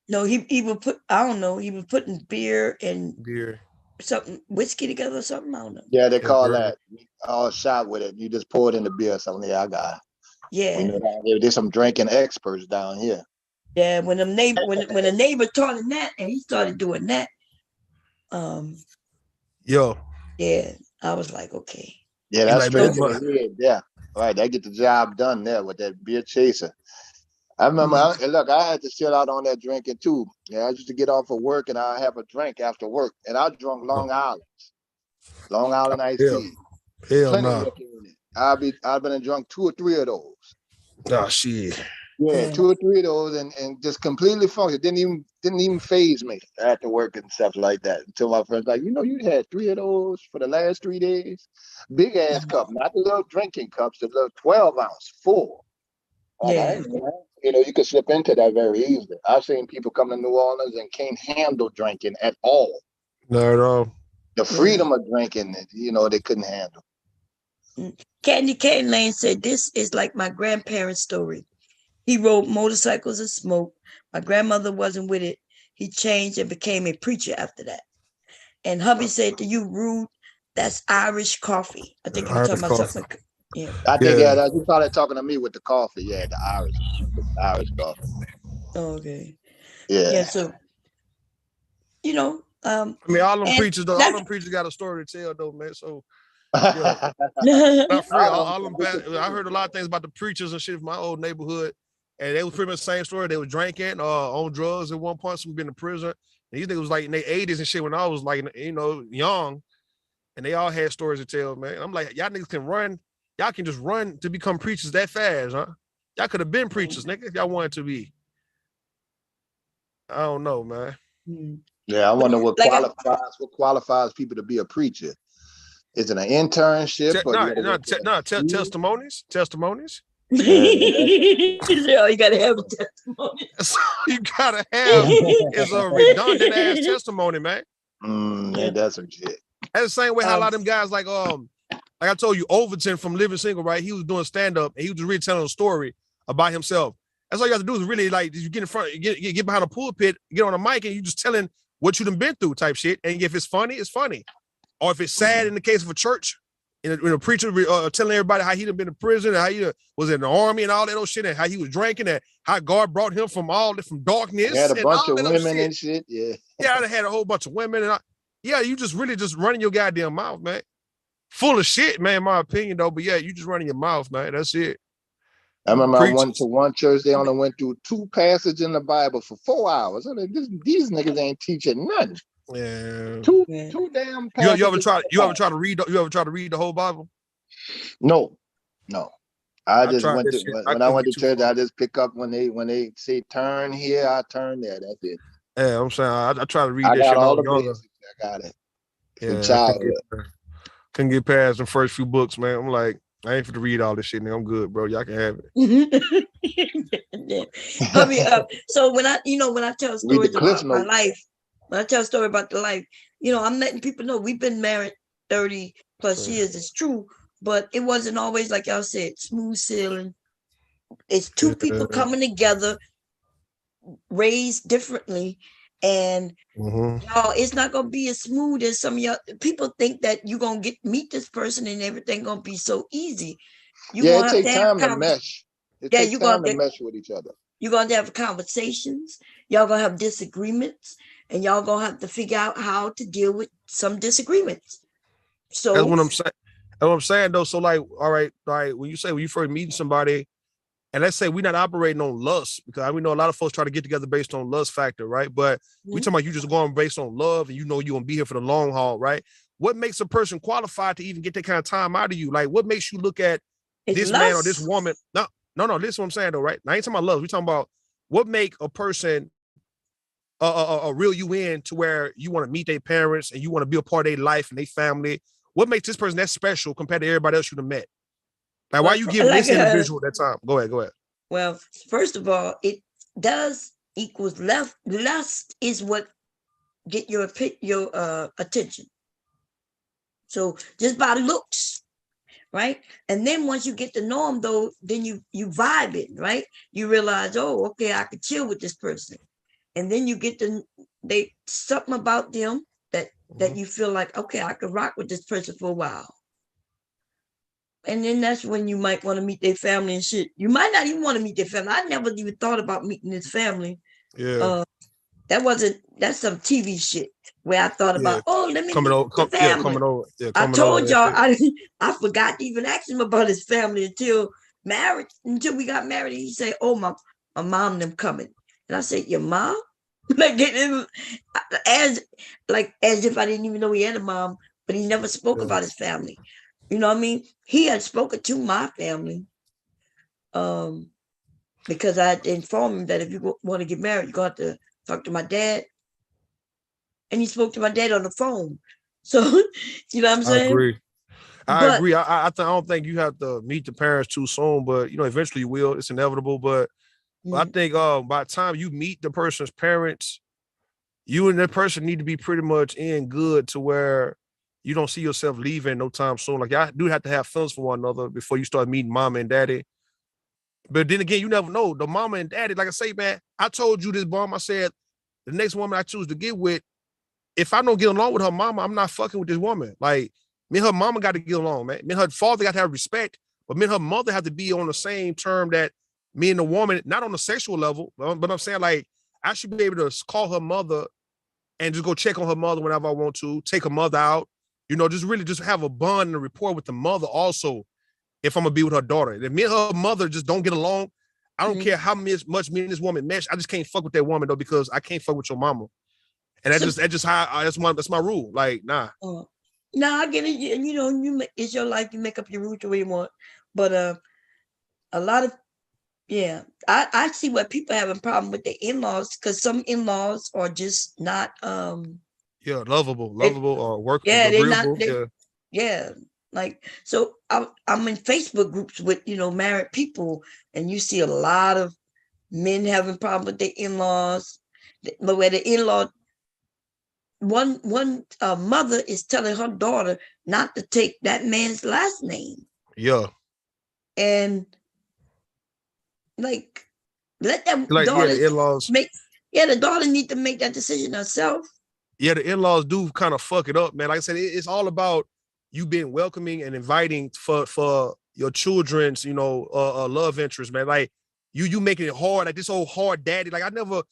No, he would put, I don't know, he was putting beer and something, whiskey together or something. I don't know. Yeah, they call that all shot with it. You just pour it in the beer or something. Yeah, I got it. Yeah. We know that. There's some drinking experts down here. Yeah, when a neighbor taught him that and he started doing that. Yeah, I was like, okay. Yeah, that's straight to the head. Yeah, all right. They get the job done there with that beer chaser. I remember, I had to chill out on that drinking too. Yeah, I used to get off of work and I have a drink after work, and I drunk Long Island iced tea. Hell no. I've been drunk 2 or 3 of those. Oh shit. Yeah, 2 or 3 of those, and just completely funky. It didn't even faze me after work and stuff like that. Until my friends like, you had 3 of those for the last 3 days. Big ass cup, not the little drinking cups, the little 12-ounce full. Yeah. You could slip into that very easily. I've seen people come to New Orleans and can't handle drinking at all. Not at all. The freedom of drinking, they couldn't handle. Candy Cane Lane said, this is like my grandparents' story. He rode motorcycles and smoked. My grandmother wasn't with it. He changed and became a preacher after that. And hubby said to you, Rude, that's Irish coffee. I think you were talking about something like, yeah. I think, you probably talking to me with the coffee. Yeah, the Irish coffee. Okay. Yeah. Yeah, so, I mean, all them preachers got a story to tell, though, man. So, not free. All them, I heard a lot of things about the preachers and shit from my old neighborhood, and they was pretty much the same story. They were drinking, on drugs at one point. Some been in prison. And these niggas was like in their 80s and shit when I was like, young, and they all had stories to tell, man. I'm like, y'all niggas can run. Y'all can just run to become preachers that fast, huh? Y'all could have been preachers, nigga, if y'all wanted to be. I don't know, man. Yeah, I wonder what qualifies people to be a preacher. Is it an internship? Testimonies. Testimonies. Yeah, you gotta have a testimony. That's all you gotta have is a redundant ass testimony, man. Yeah, that's some shit. That's the same way how a lot of them guys like I told you, Overton from Living Single, right? He was doing stand-up and he was just really telling a story about himself. That's all you have to do is really like you get in front, get behind a pulpit, get on a mic, and you just telling what you done been through type shit. And if it's funny, it's funny. Or if it's sad in the case of a church, in a preacher telling everybody how he done been in prison, and how he was in the army and all that old shit, and how he was drinking, and how God brought him from darkness. He had a bunch of women and shit. Yeah. Yeah, I had a whole bunch of women. And you just really just running your goddamn mouth, man. full of shit, man, in my opinion, though. But yeah, you just running your mouth, man. That's it. I remember I went Preachers. to one church. They only went through 2 passages in the Bible for 4 hours. I'm like, these niggas ain't teaching nothing. Yeah. Two Yeah. damn You passages. ever try to read the whole Bible? No. I just tried went that to shit. when I couldn't went to get too church. far. I just pick up when they say turn here, I turn there. That's it. Yeah, I'm saying I try to read I that got shit all when the I was younger. basics. I got it. From Yeah, childhood. couldn't get past the first few books, man. I'm like, I ain't for to read all this shit, nigga. I'm good, bro. Y'all can have it. So when I tell Read the stories Cliff about my Notes. life, when I tell a story about the life, I'm letting people know we've been married 30 plus years. It's true, but it wasn't always, like y'all said, smooth sailing. It's two people coming together, raised differently, and y'all, it's not gonna be as smooth as some of y'all people think that you're gonna meet this person and everything gonna be so easy. You're Yeah, gonna it have to takes have time to mesh. It yeah, takes you're time gonna to mesh with each other. you're gonna have conversations, y'all gonna have disagreements, and y'all gonna have to figure out how to deal with some disagreements. So That's what I'm saying. That's what I'm saying, though. So, like, all right, when you first meeting somebody, and let's say we're not operating on lust, because we know a lot of folks try to get together based on lust factor, right? But we talking about you just going based on love, and you're gonna be here for the long haul, right? What makes a person qualified to even get that kind of time out of you? Like, what makes you look at this man or this woman? No. This is what I'm saying, though, right? Now, I ain't talking about love. We're talking about what make a person reel you in to where you want to meet their parents and you want to be a part of their life and their family. What makes this person that special compared to everybody else you've met? Like, why you giving this individual that time? Go ahead. Well, first of all, it does equals lust. Lust is what get your attention. So just by looks, right? And then once you get to know them, though, then you vibe it, right? You realize, oh, okay, I could chill with this person, and then you get to something about them that you feel like, okay, I could rock with this person for a while. And then that's when you might want to meet their family and shit. You might not even want to meet their family. I never even thought about meeting this family. Yeah. That's some TV shit where I thought about, let me meet the family. Coming over. I told y'all I forgot to even ask him about his family until we got married. And he said, oh, my mom them coming. And I said, your mom? Like as if I didn't even know he had a mom, but he never spoke about his family. You know what I mean? He had spoken to my family because I informed him that if you want to get married, you got to talk to my dad. And he spoke to my dad on the phone. So, you know what I'm saying? I agree. I don't think you have to meet the parents too soon, but eventually you will. It's inevitable. But I think by the time you meet the person's parents, you and that person need to be pretty much in good to where you don't see yourself leaving no time soon. Like, y'all do have to have feelings for one another before you start meeting mama and daddy. But then again, you never know. The mama and daddy, like I say, man, I told you this, Bomb. I said, the next woman I choose to get with, if I don't get along with her mama, I'm not fucking with this woman. Like, me and her mama got to get along, man. Me and her father got to have respect, but me and her mother have to be on the same term that me and the woman, not on the sexual level, but I'm saying, like, I should be able to call her mother and just go check on her mother whenever I want to, take her mother out, just really just have a bond and a rapport with the mother also, if I'm gonna be with her daughter. If me and her mother just don't get along, I don't care how much me and this woman mesh. I just can't fuck with that woman, though, because I can't fuck with your mama. And that's my rule. Like, nah. No, I get it. It's your life. You make up your rules the way you want. But a lot of, I see what people have a problem with their in-laws, because some in-laws are just not lovable or workable. They're not. Like, so I'm in Facebook groups with married people, and you see a lot of men having problems with their in-laws, where the in-law, one mother is telling her daughter not to take that man's last name. Yeah. And like, let them the in-laws the daughter need to make that decision herself. Yeah, the in-laws do kind of fuck it up, man. Like I said, it's all about you being welcoming and inviting for your children's, love interest, man. Like, you making it hard, like this old hard daddy. Like, I never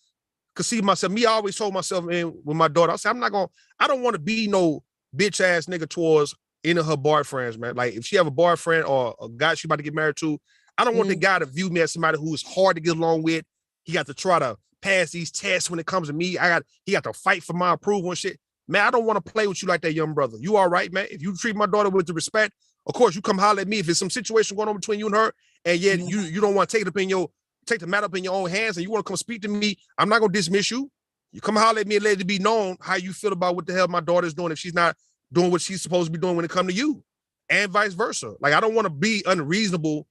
could see myself. I always told myself, man, with my daughter, I said, I don't want to be no bitch ass nigga towards any of her boyfriends, man. Like if she have a boyfriend or a guy she about to get married to, I don't want the guy to view me as somebody who is hard to get along with. He got to try to pass these tests when it comes to me. He got to fight for my approval and shit. Man, I don't want to play with you like that, young brother. You all right, man? If you treat my daughter with the respect, of course you come holler at me. If there's some situation going on between you and her, and yet you don't want to take the matter up in your own hands, and you want to come speak to me, I'm not gonna dismiss you. You come holler at me and let it be known how you feel about what the hell my daughter's doing if she's not doing what she's supposed to be doing when it comes to you, and vice versa. Like I don't want to be unreasonable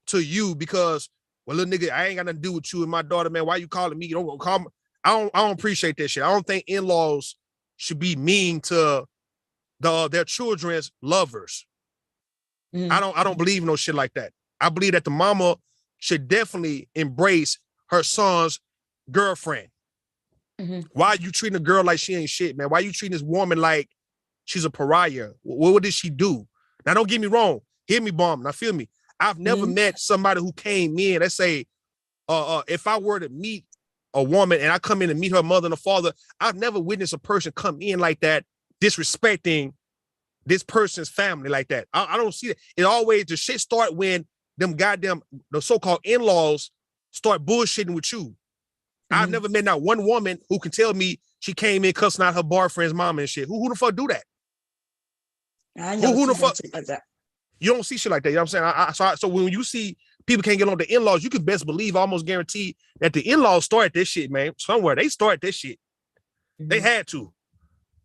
to you because, well, little nigga, I ain't got nothing to do with you and my daughter, man. Why you calling me? You don't call me. I don't appreciate that shit. I don't think in-laws should be mean to their children's lovers. I don't believe in no shit like that. I believe that the mama should definitely embrace her son's girlfriend. Why are you treating a girl like she ain't shit, man? Why are you treating this woman like she's a pariah? What did she do? Now, don't get me wrong. Hear me, bomb. Now, feel me. I've never met somebody who came in. Let's say, if I were to meet a woman and I come in and meet her mother and her father, I've never witnessed a person come in like that, disrespecting this person's family like that. I don't see it. It always, the shit start when them goddamn, the so-called in-laws start bullshitting with you. I've never met not one woman who can tell me she came in cussing out her boyfriend's mom and shit. Who the fuck do that? I know who the fuck like that. You don't see shit like that. You know what I'm saying? So when you see people can't get on the in-laws, you can best believe, almost guarantee that the in-laws started this shit, man. Somewhere they started this shit. They had to.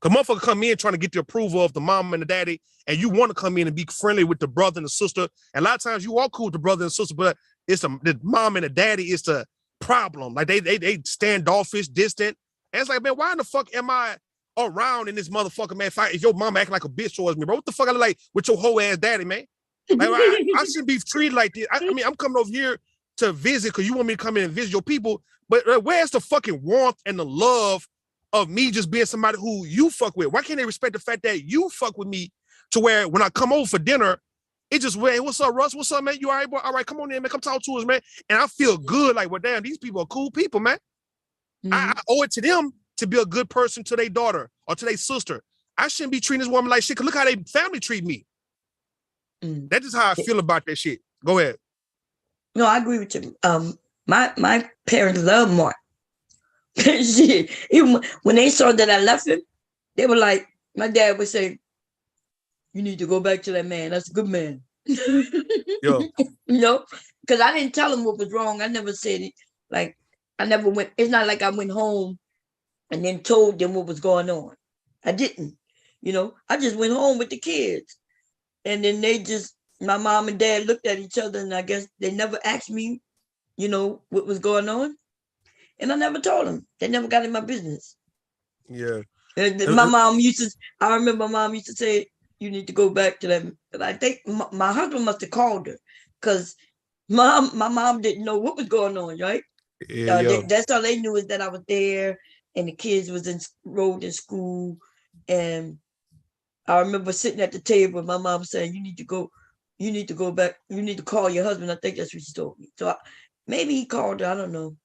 Cause motherfucker come in trying to get the approval of the mom and the daddy, and you want to come in and be friendly with the brother and the sister. And a lot of times you are cool with the brother and sister, but it's the mom and the daddy is the problem. Like they standoffish, distant. And it's like, man, why in the fuck am I around in this motherfucker, man? If your mom acting like a bitch towards me, bro, what the fuck I look like with your whole ass daddy, man? Like, I shouldn't be treated like this. I mean, I'm coming over here to visit because you want me to come in and visit your people, but where's the fucking warmth and the love of me just being somebody who you fuck with? Why can't they respect the fact that you fuck with me to where when I come over for dinner, it just, hey, what's up, Russ? What's up, man? You all right, boy? All right, come on in, man. Come talk to us, man. And I feel good. Like, well, damn, these people are cool people, man. I owe it to them to be a good person to their daughter or to their sister. I shouldn't be treating this woman like shit, because look how they family treat me. That's just how I feel about that shit. Go ahead. No, I agree with you. My parents love Mark. Shit. Even when they saw that I left him, they were like, my dad would say, "You need to go back to that man. That's a good man." Yeah. You know, because I didn't tell him what was wrong. I never said it. Like, I never went. It's not like I went home and then told them what was going on. I didn't. You know, I just went home with the kids. And then my mom and dad looked at each other, and I guess they never asked me, you know, what was going on. And I never told them. They never got in my business. Yeah. My mom I remember my mom used to say, "You need to go back to them." And I think my husband must have called her, because my mom didn't know what was going on, right? Yeah. That's all they knew, is that I was there and the kids was enrolled in school. And I remember sitting at the table and my mom saying, you need to go back. You need to call your husband. I think that's what she told me. So maybe he called her. I don't know.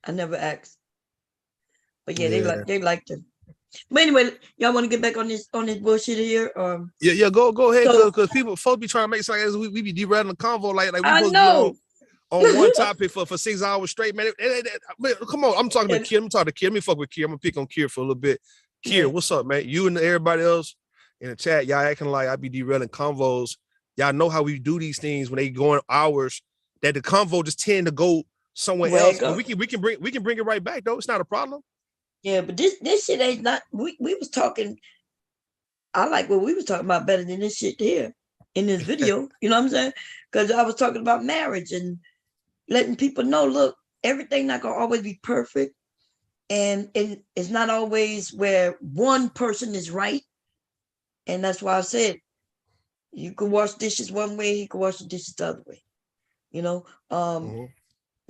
I never asked. But yeah, they liked him. But anyway, y'all want to get back on this bullshit here? Yeah, go ahead, because folks be trying to make it sound like we be derailing the convo like we supposed to be on one topic for 6 hours straight, man. Come on, I'm talking about Kier. I'm talking to Kier. Let me fuck with Kier. I'm gonna pick on Kier for a little bit. Kier, what's up, man? You and everybody else in the chat, y'all acting like I be derailing convos. Y'all know how we do these things when they go in hours, that the convo just tend to go somewhere else. But we can bring it right back though. It's not a problem. Yeah, but this shit ain't not. We was talking. I like what we was talking about better than this shit here in this video. You know what I'm saying? Because I was talking about marriage and letting people know, look, everything not gonna always be perfect, and it's not always where one person is right. And that's why I said, you can wash dishes one way, you can wash the dishes the other way. You know,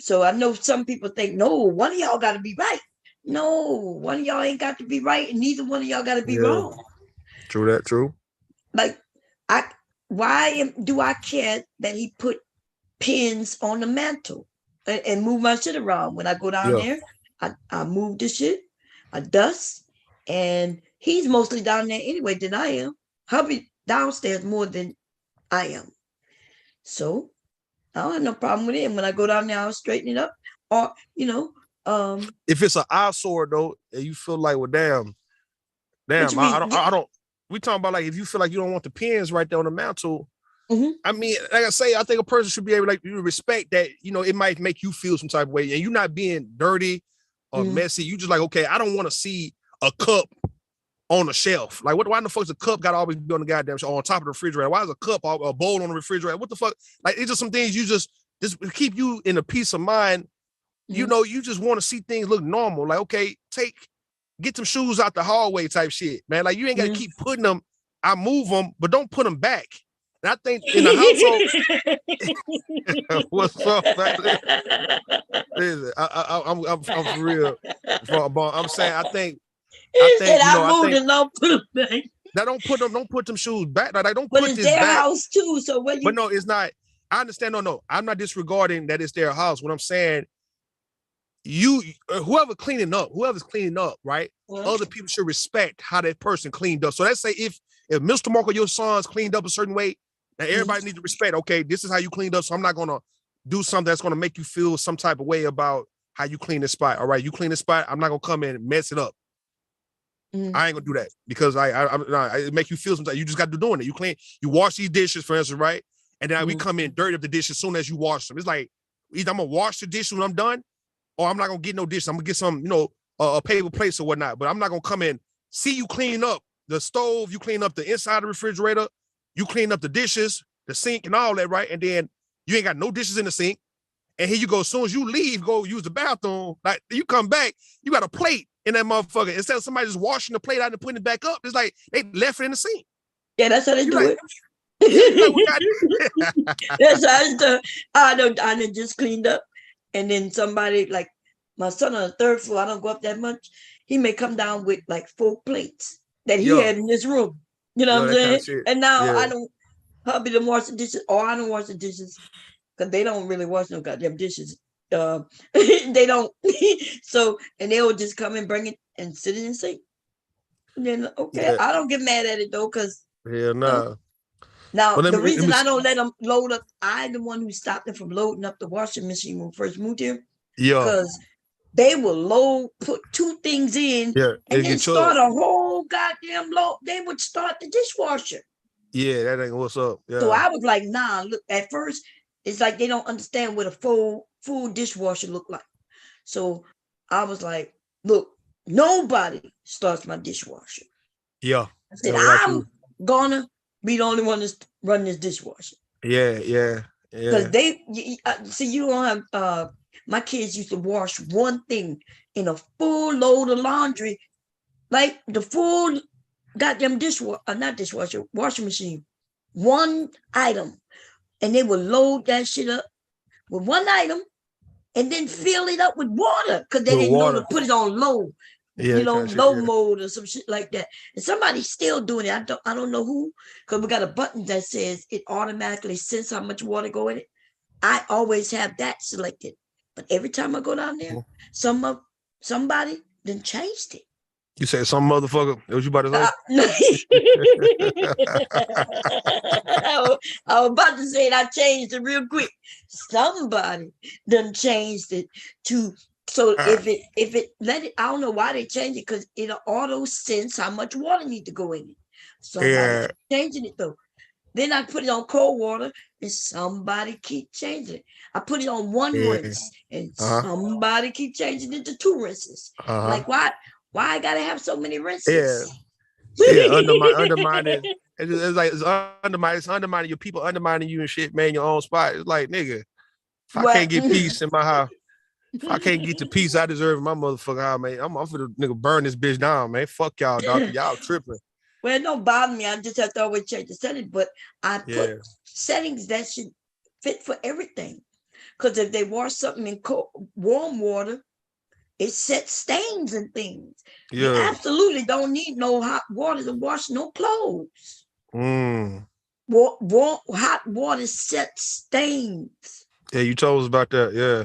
so I know some people think, no, one of y'all got to be right. No, one of y'all ain't got to be right, and neither one of y'all got to be wrong. True that. True. Like, do I care that he put pins on the mantle and move my shit around? When I go down there, I move the shit, I dust, and he's mostly down there anyway than I am. Hubby downstairs more than I am. So I don't have no problem with it. And when I go down there, I'll straighten it up. Or, if it's an eyesore though, and you feel like, well, damn, what you I mean? don't. We talking about like if you feel like you don't want the pins right there on the mantle. Mhm. I mean, like I say, I think a person should be able, like, you respect that, it might make you feel some type of way, and you're not being dirty or messy. You just like, okay, I don't want to see a cup on the shelf. Like, why the fuck's a cup got to always be on the goddamn shelf, on top of the refrigerator? Why is a cup or a bowl on the refrigerator? What the fuck? Like, it's just some things you just keep you in a peace of mind. You just want to see things look normal. Like, okay, get them shoes out the hallway type shit, man. Like, you ain't got to keep putting them. I move them, but don't put them back. And I think in the household, what's up, man? Listen, I'm for real. I'm saying, I think, I moved and don't put them back. Now don't put them shoes back. Like, don't But put it's this their back. house too. So what you? But no, it's not. I understand. No, I'm not disregarding that it's their house. What I'm saying, whoever's cleaning up, right? Other people should respect how that person cleaned up. So let's say if Mr. Marco, your son's cleaned up a certain way, now everybody needs to respect. Okay, this is how you cleaned up. So I'm not gonna do something that's gonna make you feel some type of way about how you clean the spot. All right, you clean the spot. I'm not gonna come in and mess it up. I ain't gonna do that because it make you feel something. You just got to do doing it. You wash these dishes, for instance, right? And then we come in dirty up the dishes as soon as you wash them. It's like either I'm gonna wash the dishes when I'm done, or I'm not gonna get no dishes. I'm gonna get some, a paper plates or whatnot. But I'm not gonna come in, see you clean up the stove, you clean up the inside of the refrigerator, you clean up the dishes, the sink, and all that, right? And then you ain't got no dishes in the sink. And here you go. As soon as you leave, go use the bathroom. Like, you come back, you got a plate in that motherfucker. Instead of somebody just washing the plate out and putting it back up, it's like they left it in the sink. Yeah, that's how they do it. Like, that's how I done just cleaned up, and then somebody, like my son on the third floor, I don't go up that much. He may come down with like 4 plates that he had in this room. You know what I'm saying? Kind of and now I don't. Hubby don't wash the dishes, or I don't wash the dishes. Because they don't really wash no goddamn dishes. They don't. So, and they'll just come and bring it and sit in the sink. And then, I don't get mad at it though, because no. Now, the reason I don't let them load up, I'm the one who stopped them from loading up the washing machine when we first moved here. Yeah. Because they will put 2 things in, and then start a whole goddamn load. They would start the dishwasher. Yeah, that ain't what's up. Yeah. So I was like, nah, look, at first, it's like they don't understand what a full dishwasher look like. So I was like, look, nobody starts my dishwasher. Yeah. I said, I'm gonna be the only one that's running this dishwasher. Yeah. Because you don't have, my kids used to wash one thing in a full load of laundry, like the full goddamn washing machine, one item. And they would load that shit up with one item and then fill it up with water because they didn't know to put it on low, low mode or some shit like that. And somebody's still doing it. I don't know who, because we got a button that says it automatically senses how much water go in it. I always have that selected. But every time I go down there, somebody then changed it. You say some motherfucker? What you about to say? I was about to say it. I changed it real quick. Somebody done changed it to if it let it. I don't know why they changed it, because it'll auto sense how much water need to go in it. Somebody changing it though. Then I put it on cold water, and somebody keep changing it. I put it on 1 rinse, and somebody keep changing it to 2 rinses. Like, why I gotta have so many rinses? Undermining. It's undermining your people, undermining you and shit, man. Your own spot. It's like, nigga, if I can't get peace in my house, if I can't get the peace I deserve in my motherfucking house, man, I'm finna nigga burn this bitch down, man. Fuck y'all, dog. Y'all tripping. Well, it don't bother me. I just have to always change the setting, but I put settings that should fit for everything. Because if they wash something in warm water, it sets stains and things. Yeah. You absolutely don't need no hot water to wash no clothes. Hot water sets stains. Yeah, you told us about that. Yeah.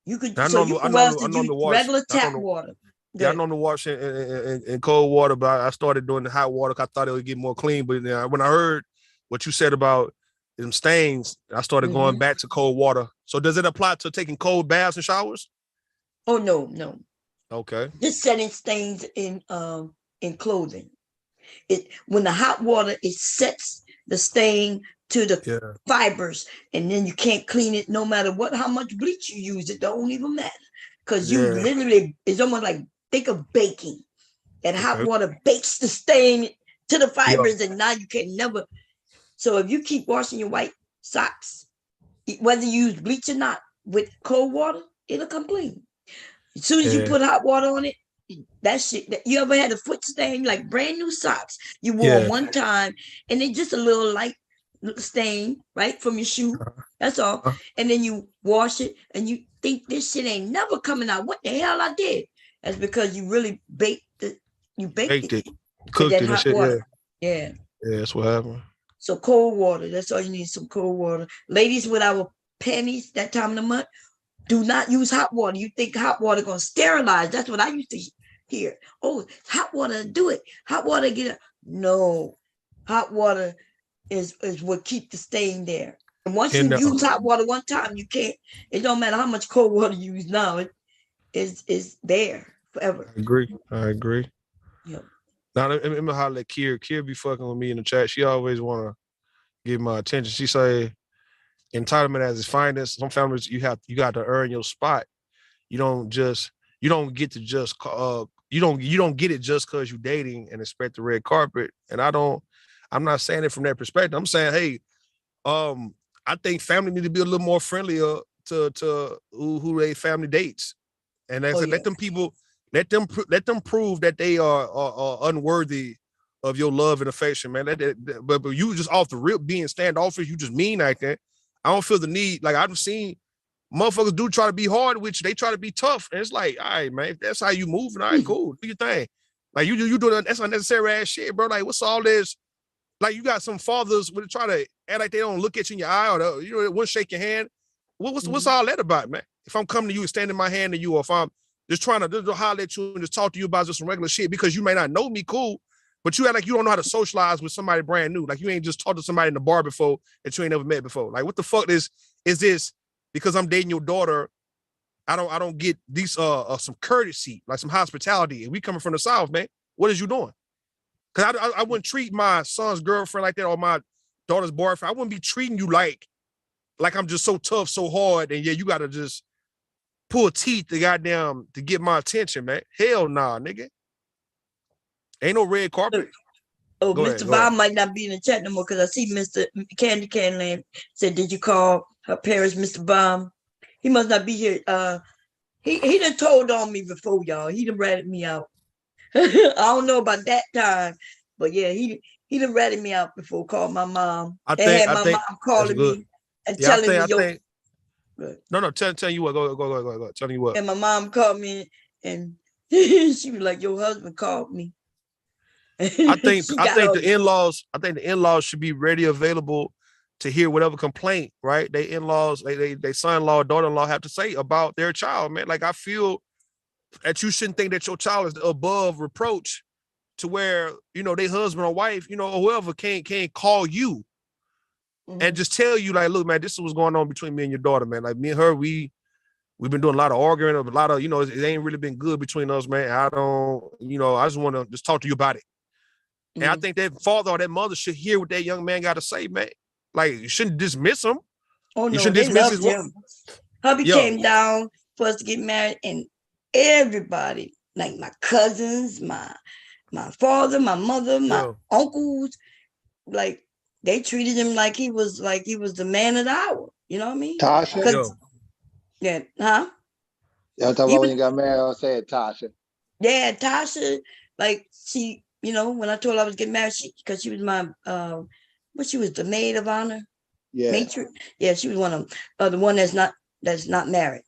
You could use regular tap water. Yeah, I know to wash in cold water, but I started doing the hot water. I thought it would get more clean. But when I heard what you said about them stains, I started going back to cold water. So does it apply to taking cold baths and showers? Oh no. Okay. Just setting stains in clothing. When the hot water, it sets the stain to the fibers, and then you can't clean it no matter how much bleach you use. It don't even matter, because you literally, it's almost like, think of baking. That hot water bakes the stain to the fibers, and now you can never. So if you keep washing your white socks, whether you use bleach or not, with cold water, it'll come clean. As soon as you put hot water on it, that shit. You ever had a foot stain, like brand new socks you wore one time, and then just a little light stain, right, from your shoe. That's all. And then you wash it, and you think this shit ain't never coming out. What the hell I did? That's because you really baked it. You baked it, cooked it, hot shit. water. Yeah, that's what happened. So cold water. That's all you need. Some cold water. Ladies with our panties that time of the month, do not use hot water. You think hot water gonna sterilize? That's what I used to hear. Oh, hot water do it. Hot water get it. No, hot water is what keep the stain there. And once you use hot water one time, you can't. It don't matter how much cold water you use now. It is there forever. I agree. Yep. Now let me holler at Kier. Kier be fucking with me in the chat. She always wanna give my attention. She say entitlement as its finest. Some families you got to earn your spot. You don't get to just you don't get it just because you're dating and expect the red carpet. And I'm not saying it from that perspective. I'm saying, hey, I think family need to be a little more friendlier to who they family dates. And I said, let them prove that they are unworthy of your love and affection, man. But you just off the rip being standoffish, you just mean like that. I don't feel the need. Like I've seen motherfuckers do try to be hard with you. They try to be tough. And it's like, all right, man, if that's how you moving, all right, cool. Do your thing. Like you doing that's unnecessary ass shit, bro. Like, what's all this? Like you got some fathers would try to act like they don't look at you in your eye or wouldn't shake your hand. What's all that about, man? If I'm coming to you, extending my hand to you, or if I'm just trying to holler at you and just talk to you about just some regular shit because you may not know me, cool. But you act like you don't know how to socialize with somebody brand new. Like you ain't just talked to somebody in the bar before that you ain't never met before. Like what the fuck is this? Because I'm dating your daughter, I don't get these some courtesy, like some hospitality. And we coming from the South, man. What is you doing? Because I wouldn't treat my son's girlfriend like that or my daughter's boyfriend. I wouldn't be treating you like I'm just so tough, so hard, and you gotta just pull teeth to get my attention, man. Hell nah, nigga. Ain't no red carpet. Oh, Mr. Bob might not be in the chat no more because I see Mr. Candy Canland said, did you call her parents Mr. Bob? He must not be here. He done told on me before, y'all. He done ratted me out. I don't know about that time, but yeah, he done ratted me out before. Called my mom. I think my mom calling me and telling me, No, tell you what. Go. Tell you what. And my mom called me and she was like, your husband called me. I think the in-laws should be ready, available to hear whatever complaint, right? They in-laws, they son-in-law, daughter-in-law have to say about their child, man. Like I feel that you shouldn't think that your child is above reproach to where, they husband or wife, or whoever can't call you and just tell you like, look, man, this is what's going on between me and your daughter, man. Like me and her, we've been doing a lot of arguing, a lot of, it ain't really been good between us, man. I just want to just talk to you about it. And I think that father or that mother should hear what that young man got to say, man. Like, you shouldn't dismiss him. Oh, no, they loved him. Hubby came down for us to get married, and everybody, like my cousins, my father, my mother, my uncles, like, they treated him like he was the man of the hour. You know what I mean? Tasha? Yeah, huh? Y'all talking about when you got married, I said Tasha. Yeah, Tasha, like, she... when I told her I was getting married, because she was my, she was the maid of honor. Yeah. Matron. Yeah, she was one of them. The one that's not married.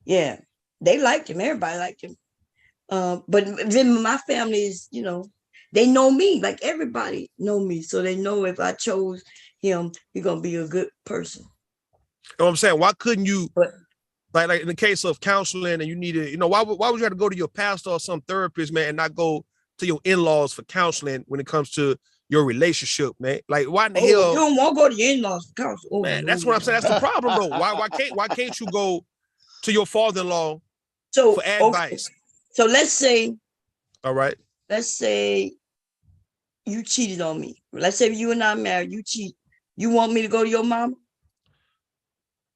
Yeah, they liked him. Everybody liked him. But then my family is, they know me. Like everybody know me, so they know if I chose him, he's gonna be a good person. You know what I'm saying? Why couldn't you? like in the case of counseling, and you need to, why would you have to go to your pastor or some therapist, man, and not go to your in-laws for counseling when it comes to your relationship, man? Like, why in the hell? You don't want to go to your in-laws for counsel. Oh, man, no, that's what I'm saying. That's the problem, though. Why can't you go to your father-in-law for advice? Okay. So let's say, all right. Let's say you cheated on me. Let's say you and I married, you cheat. You want me to go to your mama?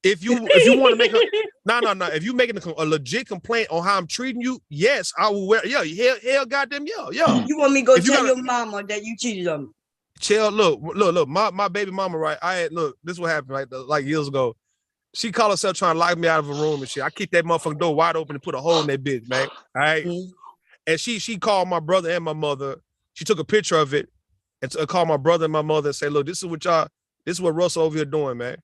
If you want to make a no. If you making a legit complaint on how I'm treating you, yes, I will wear. Yeah, hell, goddamn, yeah. You want me to go tell your mama that you cheated on me? Chill, look. My baby mama, right? This is what happened, right? Like years ago, she called herself trying to lock me out of a room and shit. I keep that motherfucking door wide open and put a hole in that bitch, man. All right. Mm-hmm. And she called my brother and my mother. She took a picture of it and called my brother and my mother and said, "Look, this is what Russell over here doing, man."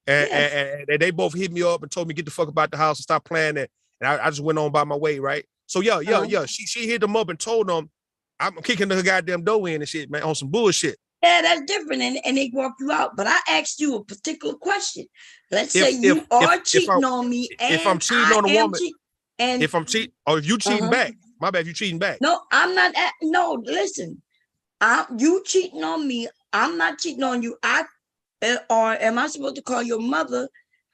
And they both hit me up and told me get the fuck about the house and stop playing it. And I just went on by my way, right? So yeah. She hit them up and told them I'm kicking the goddamn door in and shit, man, on some bullshit. Yeah, that's different, and they walk you out. But I asked you a particular question. Let's say you are cheating on me, and if I'm cheating on a woman, and if I'm cheating, or if you cheating back, my bad, if you cheating back. No, I'm not. No, listen, you cheating on me. I'm not cheating on you. Or am I supposed to call your mother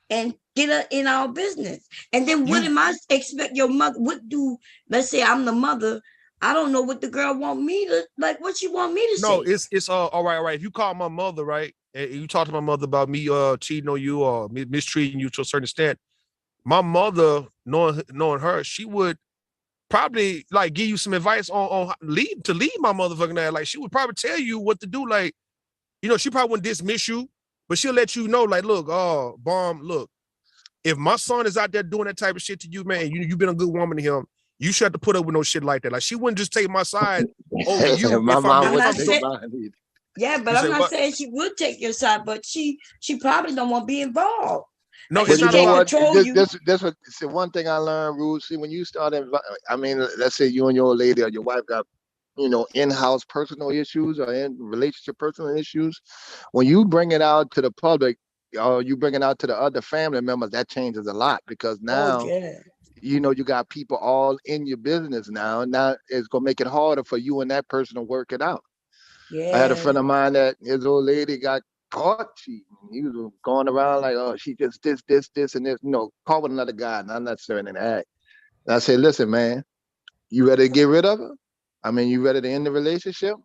and get her in our business? And then what am I expect your mother? Let's say I'm the mother. I don't know what the girl want me to like. What she want me to say? No, it's all right. If you call my mother, right, and you talk to my mother about me cheating on you or mistreating you to a certain extent, my mother, knowing her, she would probably like give you some advice on leave my motherfucking ass. Like she would probably tell you what to do. Like, she probably wouldn't dismiss you, but she'll let you know, like, look, Bomb, look, if my son is out there doing that type of shit to you, man, you've been a good woman to him. You should have to put up with no shit like that. Like she wouldn't just take my side over you. My mom wouldn't take mine either. Yeah, but I'm not saying she would take your side, but she probably don't want to be involved. No, but you know what? This was one thing I learned, Ruth. See, when you start, let's say you and your old lady or your wife got, in-house personal issues or in relationship personal issues. When you bring it out to the public, or you bring it out to the other family members, that changes a lot because now. You got people all in your business now. Now it's gonna make it harder for you and that person to work it out. Yeah. I had a friend of mine that his old lady got caught cheating. He was going around like, oh, she just this, and this, caught with another guy, not necessarily in the act. And I said, listen, man, you ready to get rid of her? I mean, you ready to end the relationship?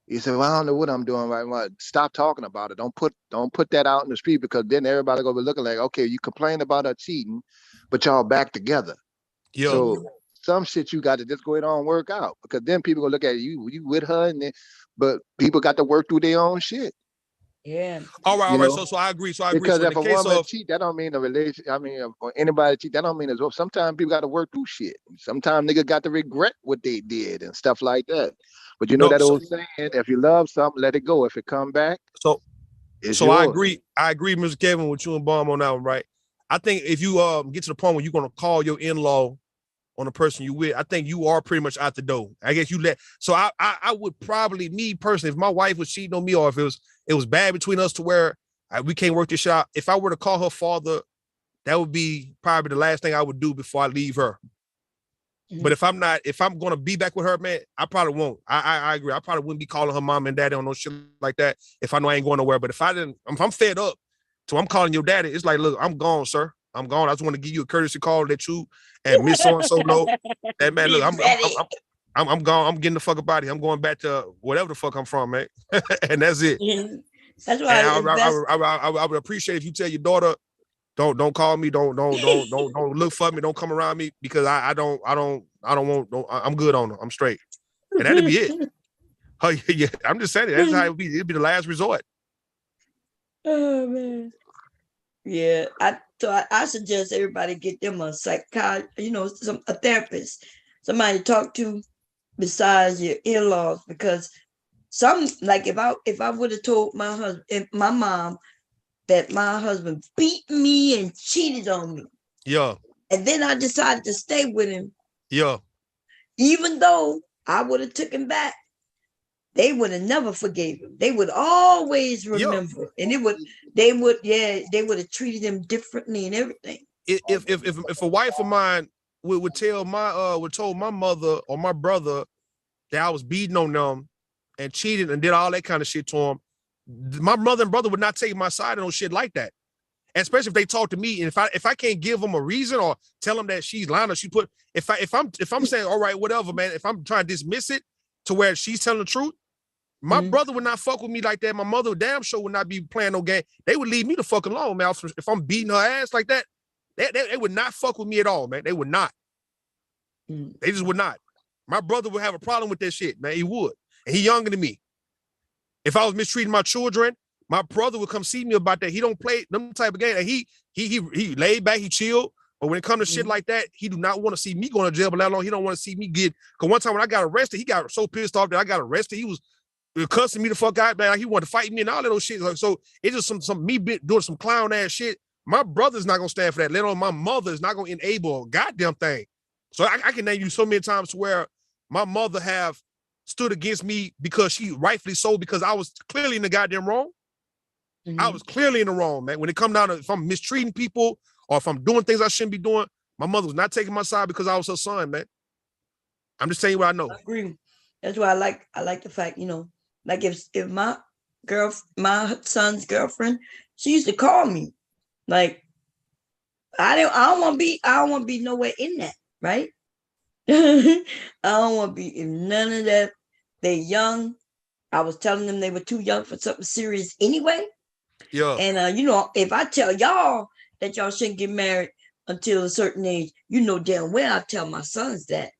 He said, well, I don't know what I'm doing right now. Stop talking about it. Don't put that out in the street because then everybody gonna be looking like, okay, you complain about her cheating, but y'all back together. Yo. So some shit you got to just go ahead and work out because then people gonna look at you with her, but people got to work through their own shit. Yeah. All right. So I agree. Because if a woman cheat, that don't mean a relation. I mean, or anybody cheat, that don't mean as well. Sometimes people got to work through shit. Sometimes niggas got to regret what they did and stuff like that. But that old saying, if you love something, let it go. If it come back, so yours. I agree, Mr. Kevin, with you and Bomb on that one, right? I think if you get to the point where you're gonna call your in-law on the person you with, I think you are pretty much out the door. I guess you let. So I would probably, me personally, if my wife was cheating on me or if it was bad between us to where we can't work this out. If I were to call her father, that would be probably the last thing I would do before I leave her. Mm-hmm. But if I'm gonna be back with her, man, I probably won't. I agree. I probably wouldn't be calling her mom and daddy on no shit like that if I know I ain't going nowhere. But if I'm fed up. So I'm calling your daddy. It's like, look, I'm gone, sir. I'm gone. I just want to give you a courtessy call that you and Miss So-and-so know that, man, look, I'm gone. I'm getting the fuck up out of here. I'm going back to whatever the fuck I'm from, man. And that's it. Yeah. That's why I would appreciate if you tell your daughter, don't call me, don't look for me, don't come around me because I don't want, I'm good on her. I'm straight. And that'd be it. Yeah, I'm just saying that's how it'd be the last resort. Oh man. Yeah, I suggest everybody get them a psychiatrist, a therapist, somebody to talk to besides your in-laws, because if I would have told my husband, my mom, that my husband beat me and cheated on me. Yeah. And then I decided to stay with him. Yeah. Even though I would have took him back, they would have never forgave him. They would always remember. And they would have treated him differently and everything. if a wife of mine would tell my would told my mother or my brother that I was beating on them and cheated and did all that kind of shit to them, my mother and brother would not take my side on shit like that. Especially if they talk to me, and if I can't give them a reason or tell them that she's lying or she put if I'm saying all right, whatever, man, if I'm trying to dismiss it to where she's telling the truth, my brother would not fuck with me like that. My mother damn sure would not be playing no game. They would leave me the fuck alone, man. If I'm beating her ass like that, they would not fuck with me at all, man. They would not. They just would not. My brother would have a problem with that shit, man. He would, and he younger than me. If I was mistreating my children, my brother would come see me about that. He don't play them type of game. And he laid back, he chilled. But when it comes to shit like that, he do not want to see me going to jail. But that long, he don't want to see me get. Because one time when I got arrested, he got so pissed off that I got arrested. He was cussing me the fuck out, man. He wanted to fight me and all of those shit. Like, so it's just some me doing some clown ass shit. My brother's not gonna stand for that. Let alone my mother is not gonna enable a goddamn thing. So I can name you so many times where my mother have stood against me because she rightfully so, because I was clearly in the goddamn wrong. I was clearly in the wrong, man. When it come down to if I'm mistreating people or if I'm doing things I shouldn't be doing, my mother was not taking my side because I was her son, man. I'm just telling you what I know. I agree. That's why I like the fact, like if my son's girlfriend, she used to call me. Like, I don't want to be nowhere in that, right? I don't want to be in none of that. They're young. I was telling them they were too young for something serious anyway. Yeah. And if I tell y'all that y'all shouldn't get married until a certain age, damn well I tell my sons that.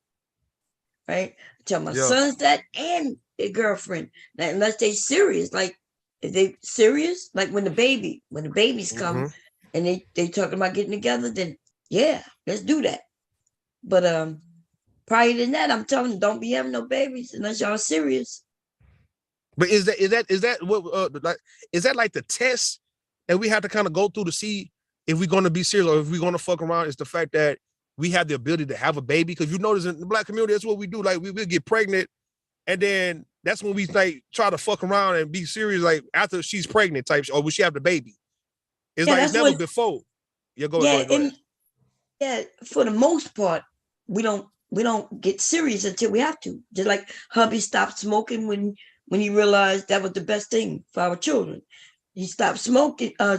Right? I tell my sons that and their girlfriend. That unless they serious, like if they serious, like when the babies come and they talking about getting together, then yeah, let's do that. But prior to that, I'm telling them, don't be having no babies unless y'all serious. But is that what like is that like the test that we have to kind of go through to see if we're going to be serious or if we're going to fuck around? Is the fact that we have the ability to have a baby? Because you notice in the Black community, that's what we do. Like we will get pregnant, and then that's when we like try to fuck around and be serious. Like after she's pregnant, type, or will she have the baby? It's like it's never before. Yeah, go ahead. Yeah, for the most part, we don't get serious until we have to. Just like hubby stopped smoking when he realized that was the best thing for our children. He stopped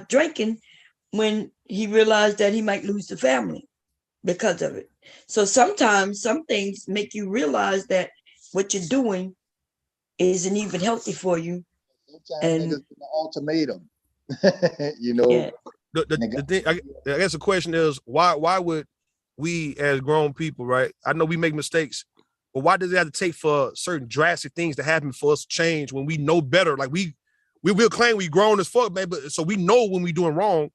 drinking when he realized that he might lose the family because of it. So sometimes some things make you realize that what you're doing isn't even healthy for you. And it's an ultimatum. Yeah. The thing, I guess the question is, why would we as grown people, right? I know we make mistakes, but why does it have to take for certain drastic things to happen for us to change when we know better? Like we will claim we grown as fuck, man, but so we know when we doing wrong.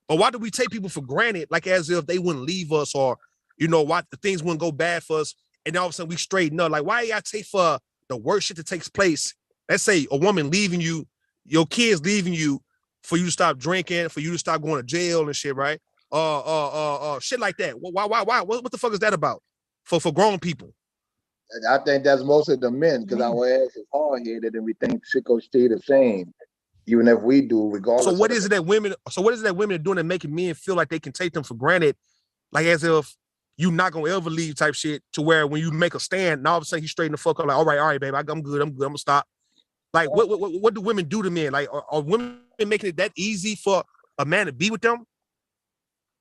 Or why do we take people for granted, like as if they wouldn't leave us, or why the things wouldn't go bad for us, and all of a sudden we straighten up? Like, why you gotta take for the worst shit that takes place? Let's say a woman leaving you, your kids leaving you, for you to stop drinking, for you to stop going to jail and shit, right? Shit like that. Why? What the fuck is that about? For grown people? I think that's most of the men, because our ass is hard-headed and we think shit go stay the same, even if we do, regardless. So what is it that women are doing that making men feel like they can take them for granted, like as if you not gonna ever leave type shit, to where when you make a stand, and all of a sudden you straighten the fuck up, like, all right, babe, I'm good, I'm gonna stop. Like, what do women do to men? Like, are women making it that easy for a man to be with them?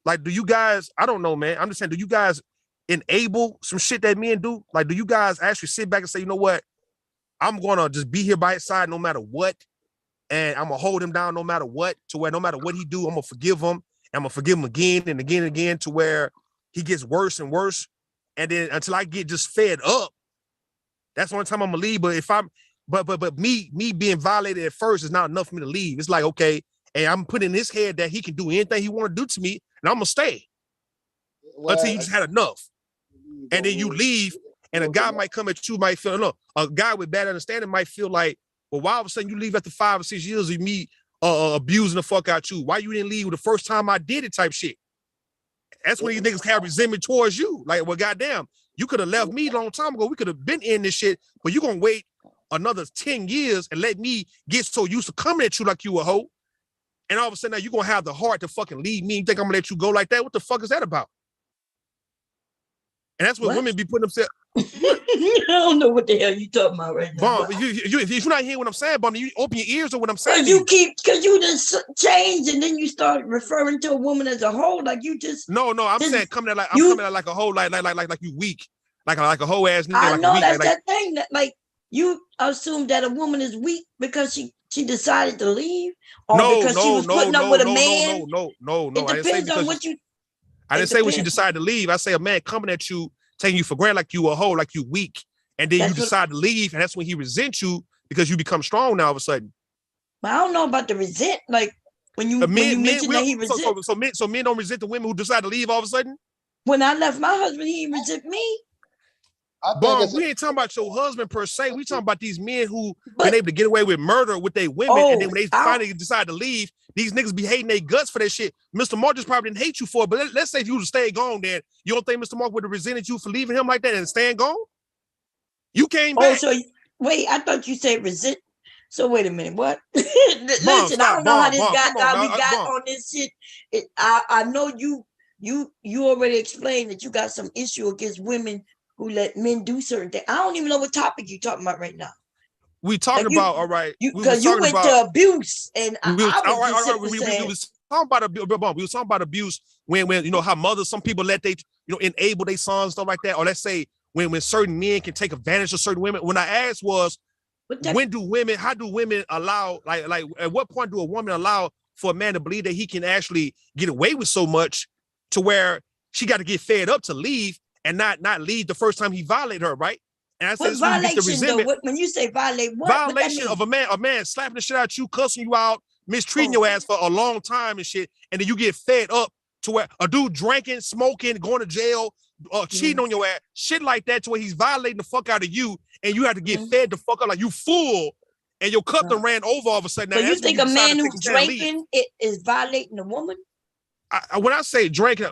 Like, do you guys, I don't know, man. I'm just saying, do you guys enable some shit that men do? Like, do you guys actually sit back and say, you know what? I'm going to just be here by his side no matter what. And I'm going to hold him down no matter what, to where no matter what he do, I'm going to forgive him. I'm going to forgive him again and again and again, to where he gets worse and worse. And then until I get just fed up, that's the only time I'm going to leave. But if I'm, but me being violated at first is not enough for me to leave. It's like, okay, and I'm putting in his head that he can do anything he want to do to me, and I'm gonna stay until you just had enough. And then you leave, and a guy might come at you, might feel, no, a guy with bad understanding might feel like, well, why all of a sudden you leave after 5 or 6 years of me abusing the fuck out you? Why you didn't leave the first time I did it type shit? That's when you niggas have resentment towards you. Like, well, goddamn, you could have left me a long time ago. We could have been in this shit, but you gonna wait another 10 years and let me get so used to coming at you like you a hoe. and all of a sudden now you're gonna have the heart to fucking leave me and think I'm gonna let you go like that. What the fuck is that about? And that's what women be putting themselves. I don't know what the hell you talking about right now. Bomb, if you're not hearing what I'm saying, Bomb, you open your ears to what I'm saying. Because you just changed and then you start referring to a woman as a whole, like you just. No, I'm saying coming at like a whole like you weak, like a whole ass nigga. I like know weak, that's like, that thing that like you assume that a woman is weak because she decided to leave, or because she was putting up with a man. No. It depends on what you. I didn't say when she decided to leave. I say a man coming at you, taking you for granted like you a hoe, like you weak, and then you decide to leave, and that's when he resents you because you become strong now all of a sudden. But I don't know about the resent, like when you mentioned that he resent. So men don't resent the women who decide to leave all of a sudden. When I left my husband, he didn't resent me. Bomb, we ain't talking about your husband per se. We talking about these men who been able to get away with murder with their women, and then when they finally decide to leave, these niggas be hating their guts for that shit. Mr. Mark just probably didn't hate you for it, but let's say if you would have stayed gone, then you don't think Mr. Mark would have resented you for leaving him like that and staying gone? You came back. So wait, I thought you said resent. So wait a minute, what? Listen, I don't know how we got on this shit. I know you already explained that you got some issue against women who let men do certain things. I don't even know what topic you're talking about right now. We talking about, all right. Because you went to abuse, and we was talking about abuse. We was talking about abuse when you know how mothers, some people let they enable their sons, stuff like that, or let's say when certain men can take advantage of certain women. When I asked was, how do women allow, like at what point do a woman allow for a man to believe that he can actually get away with so much to where she got to get fed up to leave and not leave the first time he violated her, right? And I said, violation though? When you say violate, what? Violation of a man slapping the shit out you, cussing you out, mistreating your ass for a long time and shit, and then you get fed up to where a dude drinking, smoking, going to jail, cheating on your ass, shit like that, to where he's violating the fuck out of you, and you have to get fed the fuck up like you full, and your cup done ran over all of a sudden. So you think a man who's drinking is violating a woman? When I say drinking,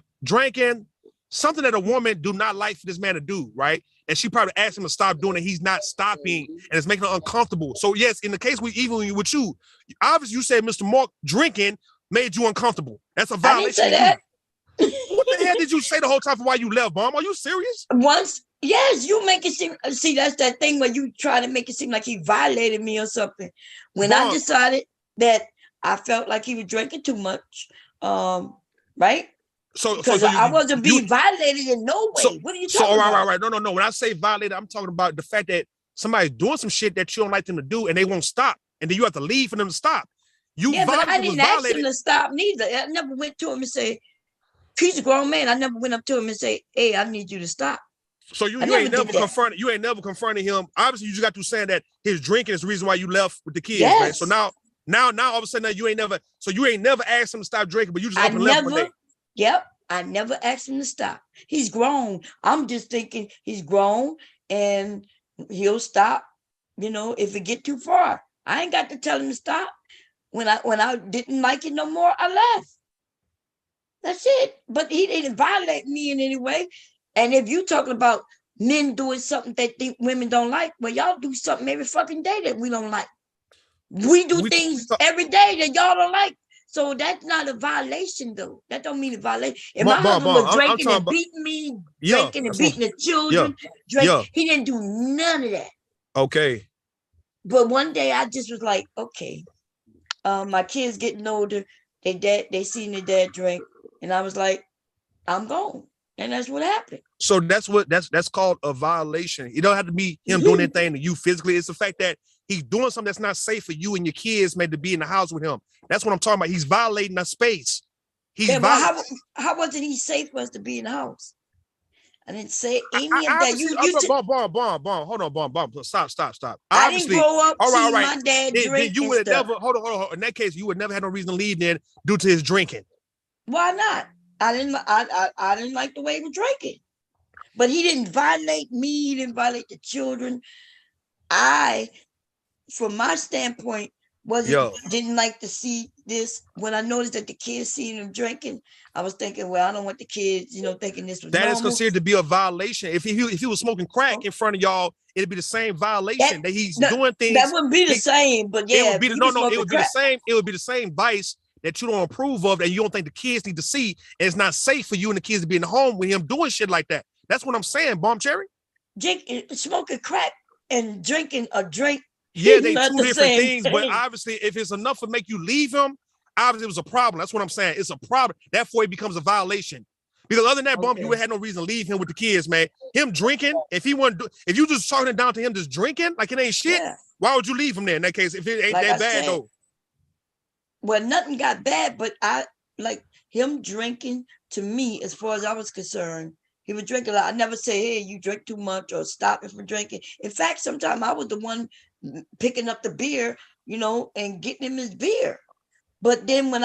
something that a woman do not like for this man to do, right? And she probably asked him to stop doing it. He's not stopping, and it's making her uncomfortable. So yes, in the case even with you, obviously you said Mr. Mark drinking made you uncomfortable. That's a violation. I didn't say that. What the hell did you say the whole time for why you left, Mom? Are you serious? Yes, you make it seem. See, that's that thing where you try to make it seem like he violated me or something. When I decided that I felt like he was drinking too much, right? So I wasn't being violated in no way. What are you talking about? Right. No. When I say violated, I'm talking about the fact that somebody's doing some shit that you don't like them to do, and they won't stop, and then you have to leave for them to stop. But I didn't ask him to stop neither. I never went to him and say, he's a grown man. I never went up to him and say, "Hey, I need you to stop." So you ain't never confronted. You ain't never confronted him. Obviously, you just got through saying that his drinking is the reason why you left with the kids, man. So now all of a sudden you ain't never asked him to stop drinking, but you just up and left one day. Yep. I never asked him to stop. He's grown. I'm just thinking he's grown and he'll stop, if it get too far. I ain't got to tell him to stop. When I didn't like it no more, I left. That's it. But he didn't violate me in any way. And if you talking about men doing something they think women don't like, well, y'all do something every fucking day that we don't like. We do things every day that y'all don't like. So that's not a violation, though. That don't mean a violation. If my husband was drinking and beating me, drinking and beating the children, he didn't do none of that. Okay. But one day I just was like, okay, my kids getting older. They seen their dad drink, and I was like, I'm gone, and that's what happened. So that's called a violation. It don't have to be him doing anything to you physically. It's the fact that he's doing something that's not safe for you and your kids made to be in the house with him. That's what I'm talking about. He's violating that space. How wasn't he safe for us to be in the house? I didn't say any of that. Bomb. Hold on, bomb. Stop. I didn't grow up seeing my dad drink. Then you would never. Hold on. In that case, you would never have no reason to leave then due to his drinking. Why not? I didn't like the way he was drinking, but he didn't violate me. He didn't violate the children. From my standpoint, didn't like to see this. When I noticed that the kids seen him drinking, I was thinking, well, I don't want the kids, thinking this was normal. Is considered to be a violation. If he was smoking crack in front of y'all, it'd be the same violation that he's doing things. That wouldn't be the same, but yeah, it would be the same. It would be the same vice that you don't approve of, and you don't think the kids need to see, and it's not safe for you and the kids to be in the home with him doing shit like that. That's what I'm saying, Bomb Cherry. Smoking crack and drinking a drink. Yeah, they not two the different same things, but thing. obviously, if it's enough to make you leave him, obviously it was a problem. That's what I'm saying. It's a problem. Therefore, it becomes a violation. Because other than that, Bump, you would have no reason to leave him with the kids, man. Him drinking, if you just talking it down to him just drinking, like it ain't shit, why would you leave him there in that case if it ain't like that bad though? Well, nothing got bad, but I like him drinking. To me, as far as I was concerned, he was drinking a lot. I never say, hey, you drink too much or stop him from drinking. In fact, sometimes I was the one picking up the beer, and getting him his beer. But then when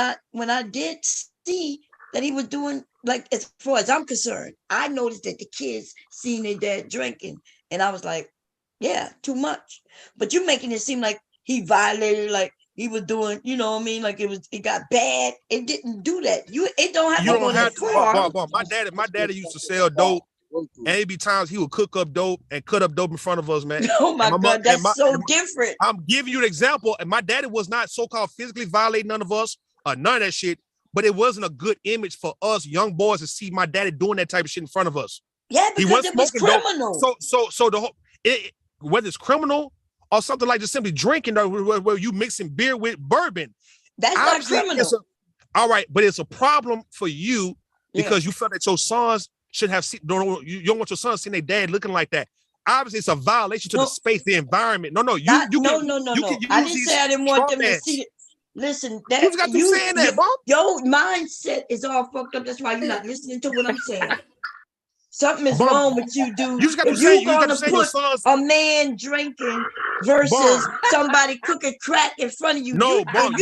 I did see that he was doing, like, as far as I'm concerned, I noticed that the kids seen their dad drinking, and I was like, yeah, too much. But you making it seem like he violated, like he was doing, like it got bad. It didn't do that. It don't have you to don't go have that far. My daddy used to sell dope, and it'd be times he would cook up dope and cut up dope in front of us, man. Oh my God, that's so different. I'm giving you an example, and my daddy was not so-called physically violating none of us or none of that shit, but it wasn't a good image for us young boys to see my daddy doing that type of shit in front of us. Yeah, because it was criminal. Dope. So the whole, whether it's criminal or something like just simply drinking, or where you mixing beer with bourbon, that's not criminal. All right, but it's a problem for you because you felt that your sons should have seen. You don't want your sons seeing their dad looking like that. Obviously, it's a violation to the space, the environment. No. I didn't say I didn't want them to see it. Listen, you got to saying that, Bob. Your mindset is all fucked up. That's why you're not listening to what I'm saying. Something is wrong with you, dude. You just got if to you're gonna put a man drinking versus somebody cooking crack in front of you, you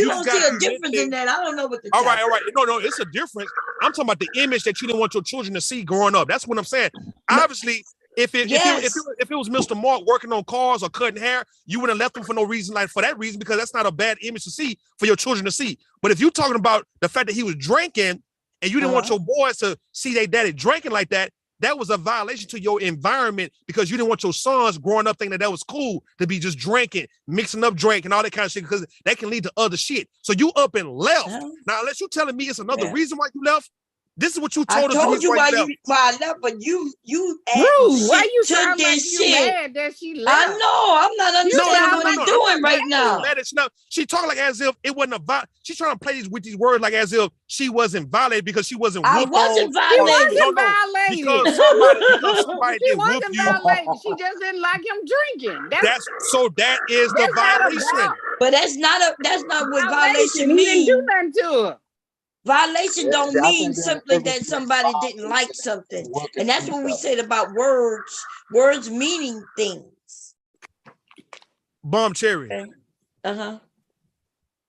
don't see a difference in that. I don't know what to all right. No, it's a difference. I'm talking about the image that you didn't want your children to see growing up. That's what I'm saying. Obviously, if it was Mr. Mark working on cars or cutting hair, you wouldn't have left him for no reason, like for that reason, because that's not a bad image to see for your children to see. But if you're talking about the fact that he was drinking and you didn't want your boys to see their daddy drinking like that, that was a violation to your environment because you didn't want your sons growing up thinking that was cool to be just drinking, mixing up drink and all that kind of shit, because that can lead to other shit. So you up and left. Now, unless you're telling me it's another reason why you left, this is what you told us. I told you why I left, but you why you sound like you mad that she left? I know. I'm not understanding what you're doing right now. She talking like as if it wasn't a she's trying to play these words like as if she wasn't violated because she wasn't I wasn't violated. She wasn't violated. Because somebody she wasn't violated. She just didn't like him drinking. That is the violation. But that's not what violation means. He didn't do nothing to her. Violation don't mean simply that somebody didn't like something. And that's what we said about words meaning things. Bomb Cherry. Okay.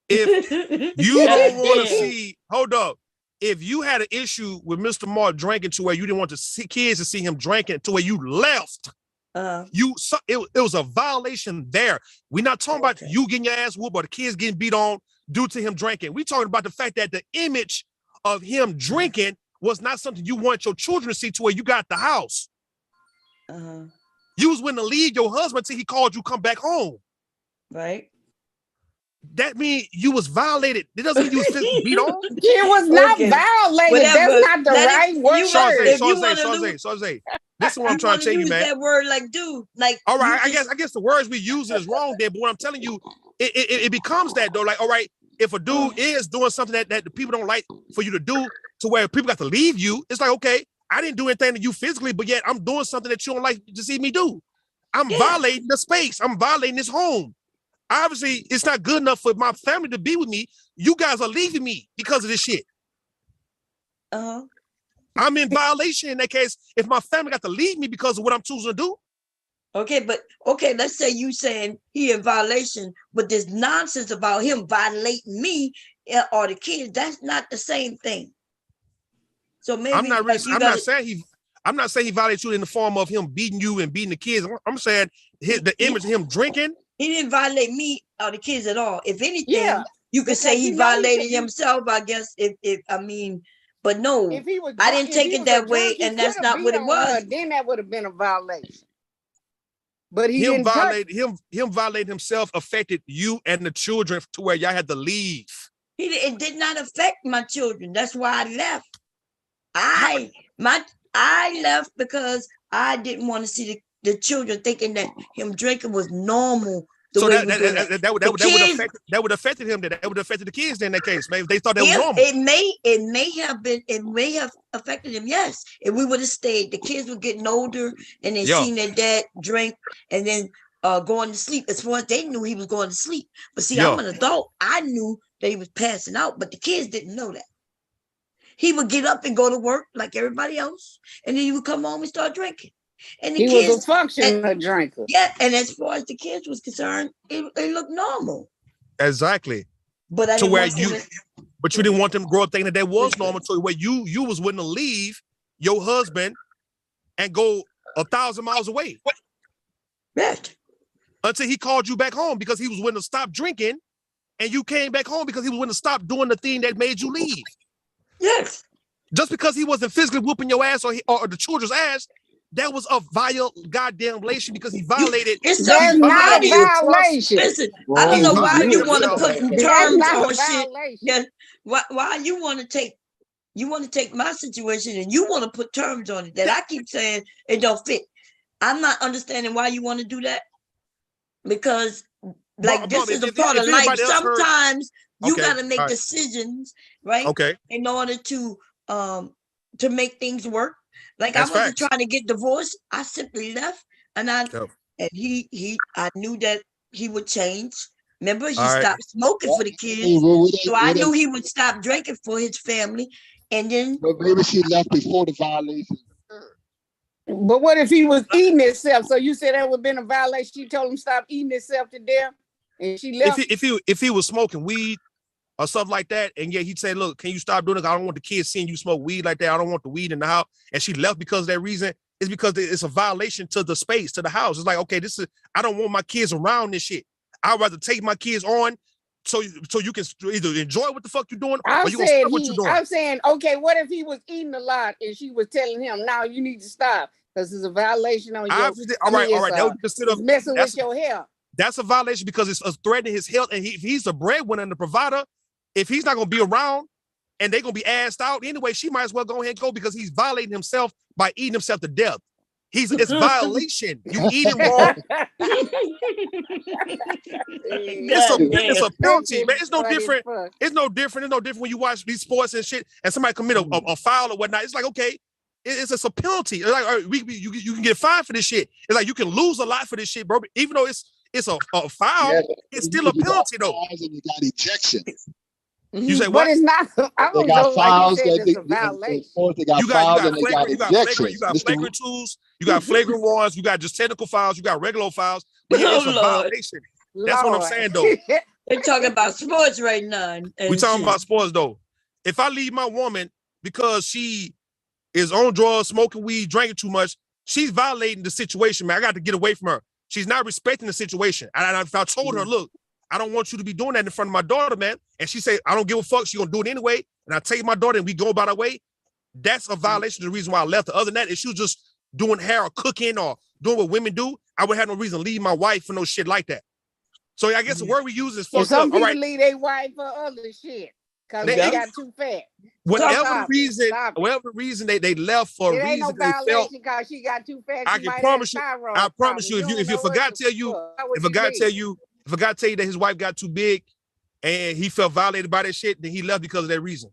If you don't want to see, hold up. If you had an issue with Mr. Mark drinking to where you didn't want the kids to see him drinking to where you left, it was a violation there. We're not talking about you getting your ass whooped or the kids getting beat on due to him drinking. We're talking about the fact that the image of him drinking was not something you want your children to see to where you got the house. You was willing to leave your husband till he called you come back home. Right. That means you was violated. It doesn't mean you was physically beat on. It was not violated. That's not the right word. Soze, this is what I'm trying to tell you, man. That word, like, dude, like. All right, I guess the words we use is wrong there, but what I'm telling you, it becomes that though. Like, all right, if a dude is doing something that the people don't like for you to do, to where people got to leave you, it's like, okay, I didn't do anything to you physically, but yet I'm doing something that you don't like to see me do. I'm violating the space. I'm violating this home. Obviously, it's not good enough for my family to be with me. You guys are leaving me because of this shit. I'm in violation in that case if my family got to leave me because of what I'm choosing to do. Okay, let's say you saying he in violation, but this nonsense about him violating me or the kids, that's not the same thing. So maybe I'm not saying he violated you in the form of him beating you and beating the kids. I'm saying the image of him drinking. He didn't violate me or the kids at all. If anything, you could say he violated himself, I guess. But no, I didn't take it that way, and that's not what it was. Then that would have been a violation. But him violating himself affected you and the children to where y'all had to leave. It did not affect my children. That's why I left. I left because I didn't want to see the children thinking that him drinking was normal. So that would affect him. That would affect the kids in that case, man. If they thought that was normal. It may have affected him. Yes, if we would have stayed, the kids were getting older and they seen their dad drink and then going to sleep. As far as they knew, he was going to sleep. But see, I'm an adult. I knew that he was passing out, but the kids didn't know that. He would get up and go to work like everybody else, and then he would come home and start drinking. And the kids was a functional drinker. Yeah, and as far as the kids was concerned, it looked normal. Exactly. But you didn't want them to grow up thinking that was normal. To where you was willing to leave your husband and go 1,000 miles away. Right. Until he called you back home because he was willing to stop drinking, and you came back home because he was willing to stop doing the thing that made you leave. Yes. Just because he wasn't physically whooping your ass or the children's ass, that was a vile goddamn relation because he violated. It's not a violation. Listen, I don't know why you want to put terms on shit. Yeah, why you want to take my situation and you want to put terms on it that I keep saying it don't fit. I'm not understanding why you want to do that, because this is a part of life. Sometimes you got to make decisions, right? Okay. In order to make things work. Like That's I wasn't facts. trying to get divorced. I simply left, and I knew that he would change. Remember, he stopped smoking for the kids, so I knew he would stop drinking for his family. And then, but maybe she left before the violation. But what if he was eating himself? So you said that would have been a violation. She told him stop eating himself to death, and she left. If he was smoking weed or stuff like that, and he'd say, "Look, can you stop doing it? I don't want the kids seeing you smoke weed like that. I don't want the weed in the house." And she left because of that reason. It's because it's a violation to the space, to the house. It's like, okay, I don't want my kids around this shit. I'd rather take my kids on so you can either enjoy what the fuck you're doing or you can stop what you're doing. I'm saying, okay, what if he was eating a lot and she was telling him, "Now you need to stop because it's a violation on your." All right. That would consider messing with your health. That's a violation because it's threatening his health, and if he's a breadwinner and the provider. If he's not going to be around and they're going to be assed out anyway, she might as well go ahead and go because he's violating himself by eating himself to death. It's violation. You eating wrong. It's a penalty, man. It's no different. It's no different when you watch these sports and shit and somebody commit a foul or whatnot. It's like, okay, it's a penalty. It's like, all right, you can get fined for this shit. It's like you can lose a lot for this shit, bro. Even though it's a foul, it's still a penalty though. You got ejection. You say what? But it's not. I don't know. Like you said, it's a violation. You got flagrant tools. You got flagrant ones. You got just technical files. You got regular files. But it's a violation. That's what I'm saying, though. They're talking about sports right now. We're talking about sports, though. If I leave my woman because she is on drugs, smoking weed, drinking too much, she's violating the situation, man. I got to get away from her. She's not respecting the situation. And if I told her, look, I don't want you to be doing that in front of my daughter, man. And she said, I don't give a fuck. She's going to do it anyway. And I take my daughter and we go about our way. That's a violation of the reason why I left her. Other than that, if she was just doing hair or cooking or doing what women do, I would have no reason to leave my wife for no shit like that. So I guess the word we use is fucked some up. People all right. leave their wife for other shit because they got too fat. Whatever reason they left for a reason no they felt. Because she got too fat. I can promise you. I promise you. If a guy tell you that his wife got too big and he felt violated by that shit, then he left because of that reason.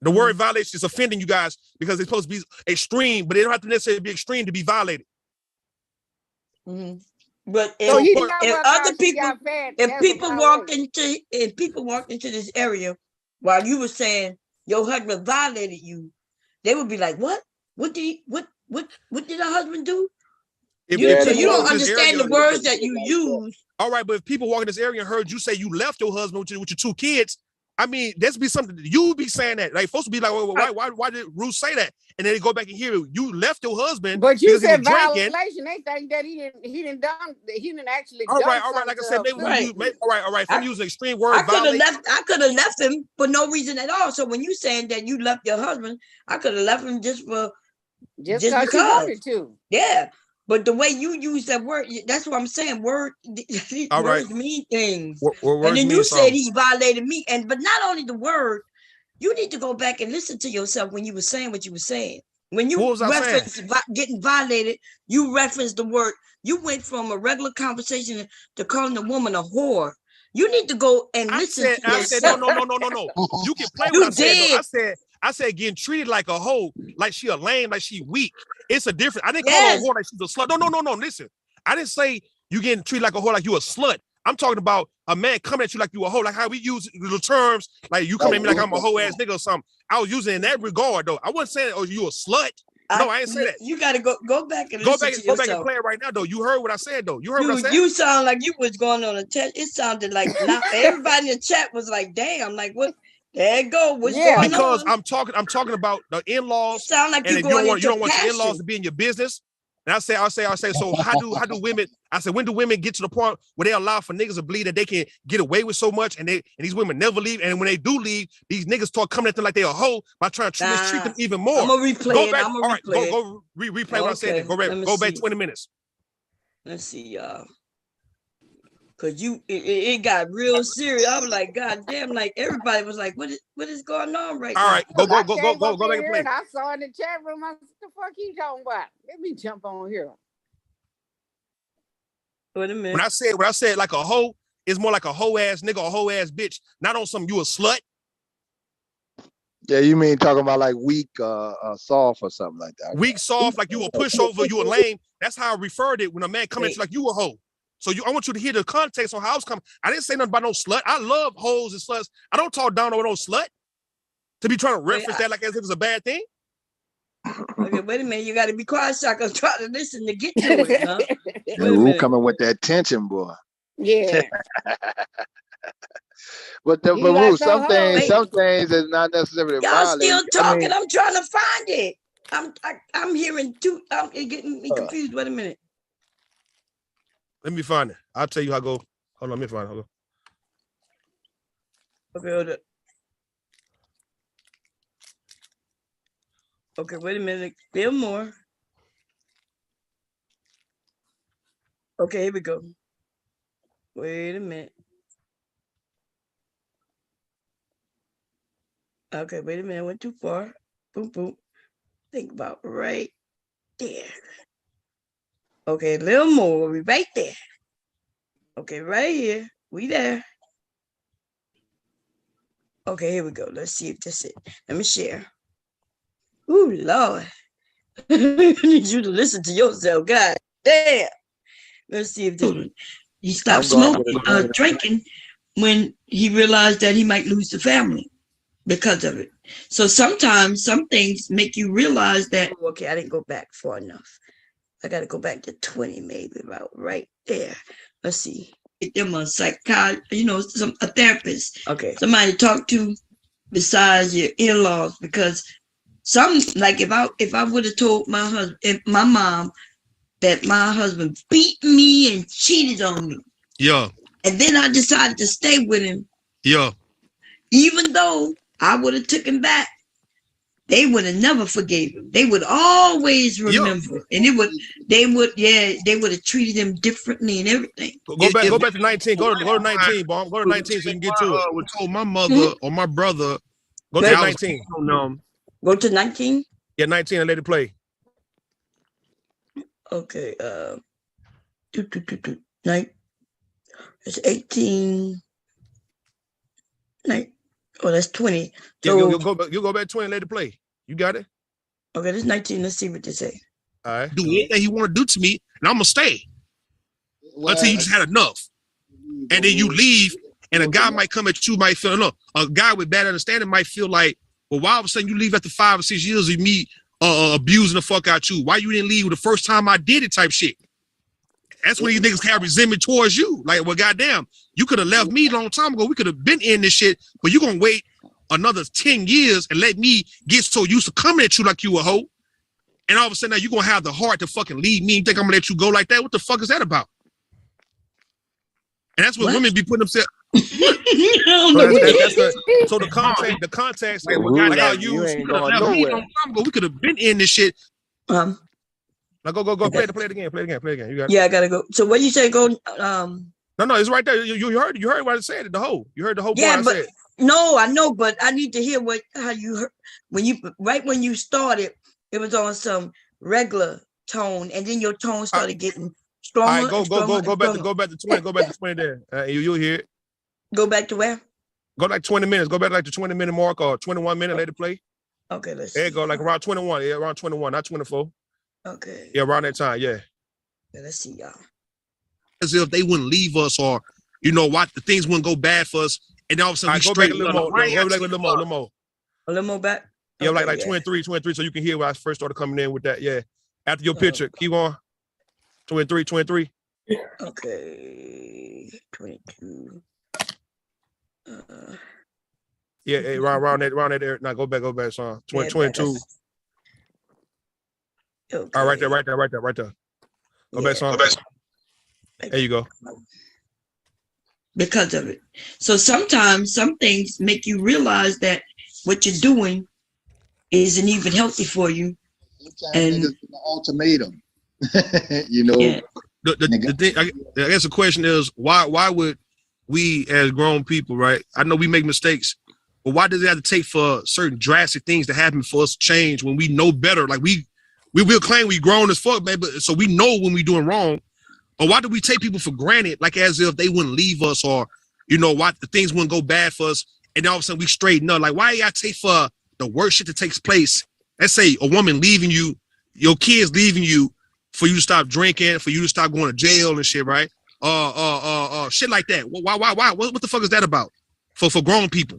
The word violation is offending you guys because it's supposed to be extreme, but they don't have to necessarily be extreme to be violated. Mm-hmm. But if people walked into this area while you were saying your husband violated you, they would be like, "What? What did our husband do?" So you don't understand the words that you use. All right, but if people walk in this area and heard you say you left your husband with your two kids, I mean, that's be something that you would be saying that. Like, folks would be like, well, why did Ruth say that? And then they go back and hear you left your husband. But you said violation. They think that he didn't actually. All right. Like I said, all right. If I'm using extreme words, I could have left him for no reason at all. So when you saying that you left your husband, I could have left him just because you wanted to. Yeah. But the way you use that word, that's what I'm saying. Words mean things. And then you said he violated me. But not only the word, you need to go back and listen to yourself when you were saying what you were saying. When you reference getting violated, you referenced the word. You went from a regular conversation to calling a woman a whore. You need to go and listen to yourself. I said, no. You can play what I said. I said getting treated like a hoe, like she a lame, like she weak. It's a difference. I didn't call her a whore like she's a slut. No. Listen, I didn't say you getting treated like a whore like you a slut. I'm talking about a man coming at you like you a hoe, like how we use the terms, like you come at me like I'm a hoe ass nigga or something. I was using it in that regard though. I wasn't saying, oh, you a slut. No, I ain't say that. You got to go back and listen to yourself. Go back and play it right now though. You heard what I said though. You heard what I said. You sound like you was going on a test. It sounded like not everybody in the chat was like, damn, like what? There you go. What's going on? Because I'm talking about the in-laws. Sound like and if you don't want your in-laws to be in your business. And I say, so how do women? I said, when do women get to the point where they allow for niggas to bleed that they can get away with so much, and these women never leave, and when they do leave, these niggas start coming at them like they a hoe by trying to mistreat them even more. I'm gonna replay it. I'm gonna replay it. Go replay what I said. Go back 20 minutes. Let's see, y'all. Cause it got real serious. I was like, God damn, like everybody was like, what is going on right now? All right, go back and play. I saw in the chat room, I said, what the fuck you talking about? Let me jump on here. Wait a minute. When I said like a hoe, it's more like a hoe ass nigga or a hoe ass bitch, not on some you a slut. Yeah, you mean talking about like weak, soft or something like that? Weak, soft, like you a pushover, you a lame. That's how I referred it when a man comes at you like you a hoe. So I want you to hear the context on how I was coming. I didn't say nothing about no slut. I love hoes and sluts. I don't talk down over no slut. To be trying to reference that like as if it's a bad thing. Okay, wait a minute. You got to be quiet so I can try to listen to get to it, huh? Who coming with that tension, boy? Yeah. But Ruth, some things is not necessarily y'all still talking. I'm trying to find it. I'm hearing two. It's getting me confused. Wait a minute. Let me find it. I'll tell you how I go. Hold on, let me find it. Hold on. Okay, hold up. Okay, wait a minute. Still more. Okay, here we go. Wait a minute. Okay, wait a minute. I went too far. Boom, boom. Think about right there. Okay, a little more. We right there. Okay, right here. We there. Okay, here we go. Let's see if this is it. Let me share. Ooh, Lord. I need you to listen to yourself. God damn. Let's see if this he stopped smoking, drinking when he realized that he might lose the family because of it. So sometimes some things make you realize that, okay, I didn't go back far enough. I got to go back to 20, maybe about right there. Let's see. Get them a psychiatrist, a therapist. Okay. Somebody to talk to besides your in-laws, because if I would have told my husband, my mom, that my husband beat me and cheated on me. Yeah. And then I decided to stay with him. Yeah. Even though I would have took him back, they would have never forgave him. They would always remember. And they would have treated him differently and everything. Go back to 19. Go to 19, Bomb. Go to 19 so you can get to it. I told my mother or my brother. Go to 19. Go to 19? Yeah, 19 and let it play. Okay. It's 18. That's 20. So, yeah, you go back 20 and let it play. You got it? Okay, this 19. Let's see what they say. All right. Do anything he want to do to me, and I'm gonna stay until you just had enough. And then you leave, and a guy might come at you, might feel a guy with bad understanding might feel like, well, why all of a sudden you leave after 5 or 6 years of me abusing the fuck out you? Why you didn't leave the first time I did it type shit? That's when these niggas have resentment towards you. Like, well, goddamn, you could have left me a long time ago. We could have been in this shit, but you gonna wait another 10 years and let me get so used to coming at you like you a hoe. And all of a sudden now you gonna have the heart to fucking leave me and think I'm gonna let you go like that? What the fuck is that about? And that's what women be putting themselves. So the context, like how you left me a long time ago. We could have been in this shit. Now go play it again. You got it. Yeah, I gotta go. So what you say? Go. No, it's right there. You heard what I said. You heard the whole Yeah, point but I said. no, I know, but I need to hear how you heard when you started. It was on some regular tone, and then your tone started getting stronger. All right, go back to 20. Go back to 20 there. You'll hear it. Go back to where? Go like 20 minutes. Go back like the 20-minute mark or 21 minute. Let it play. Okay, let's. There you go, like around 21. Yeah, around 21, not 24. Okay. Yeah, around that time. Yeah. Let's see, y'all. As if they wouldn't leave us, or you know what, the things wouldn't go bad for us, and then all of a sudden we Go straight back a little more. Go back a little more. A little more back. Yeah, Okay, like 23, so you can hear when I first started coming in with that. Yeah. After your picture, keep on. 23. Okay. 22. Yeah, around that area. Now go back, son. 22. Okay. All right, right there. Go back, son. There you go. Because of it. So sometimes some things make you realize that what you're doing isn't even healthy for you. And it's an ultimatum. You know. Yeah. The thing, I guess the question is, why would we as grown people, right? I know we make mistakes, but why does it have to take for certain drastic things to happen for us to change when we know better? Like we will claim we grown as fuck, man, but so we know when we doing wrong. Or why do we take people for granted, like as if they wouldn't leave us, or you know what, the things wouldn't go bad for us, and all of a sudden we straighten up? Like, why y'all take for the worst shit that takes place? Let's say a woman leaving you, your kids leaving you, for you to stop drinking, for you to stop going to jail and shit, right? Shit like that. Why? What the fuck is that about? For grown people.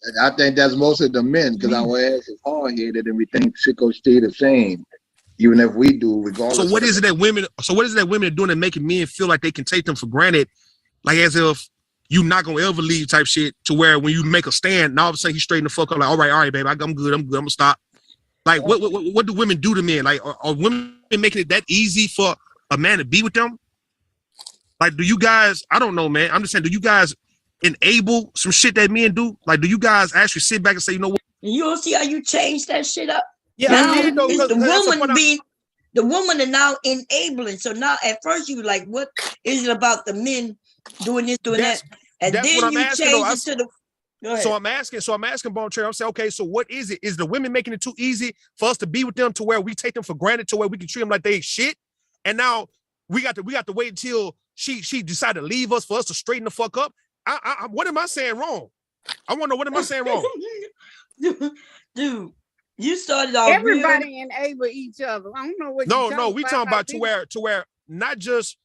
And I think that's mostly the men, because our ass is hard headed and we think shit go stay the same, even if we do, regardless. So what is it that women are doing that making men feel like they can take them for granted, like as if you not gonna ever leave type shit, to where when you make a stand, now all of a sudden he straighten the fuck up, like, all right, babe, I'm good, I'm gonna stop. Like, what do women do to men? Like, are women making it that easy for a man to be with them? Like, do you guys, I don't know, man. I'm just saying, do you guys enable some shit that men do? Like, do you guys actually sit back and say, you know what? You don't see how you change that shit up? Yeah, now I did, though, it's because the woman are now enabling. So now at first you like, what is it about the men doing this, doing that? And that's then what I'm you asking, change though. it to the. So I'm asking Bone Cherry. I'm saying, okay, so what is it? Is the women making it too easy for us to be with them, to where we take them for granted, to where we can treat them like they ain't shit? And now we got to wait until she decided to leave us for us to straighten the fuck up. What am I saying wrong? I want to know, what am I saying wrong? Dude, you started off. Everybody enable each other. I don't know what. No, we talking about to where not just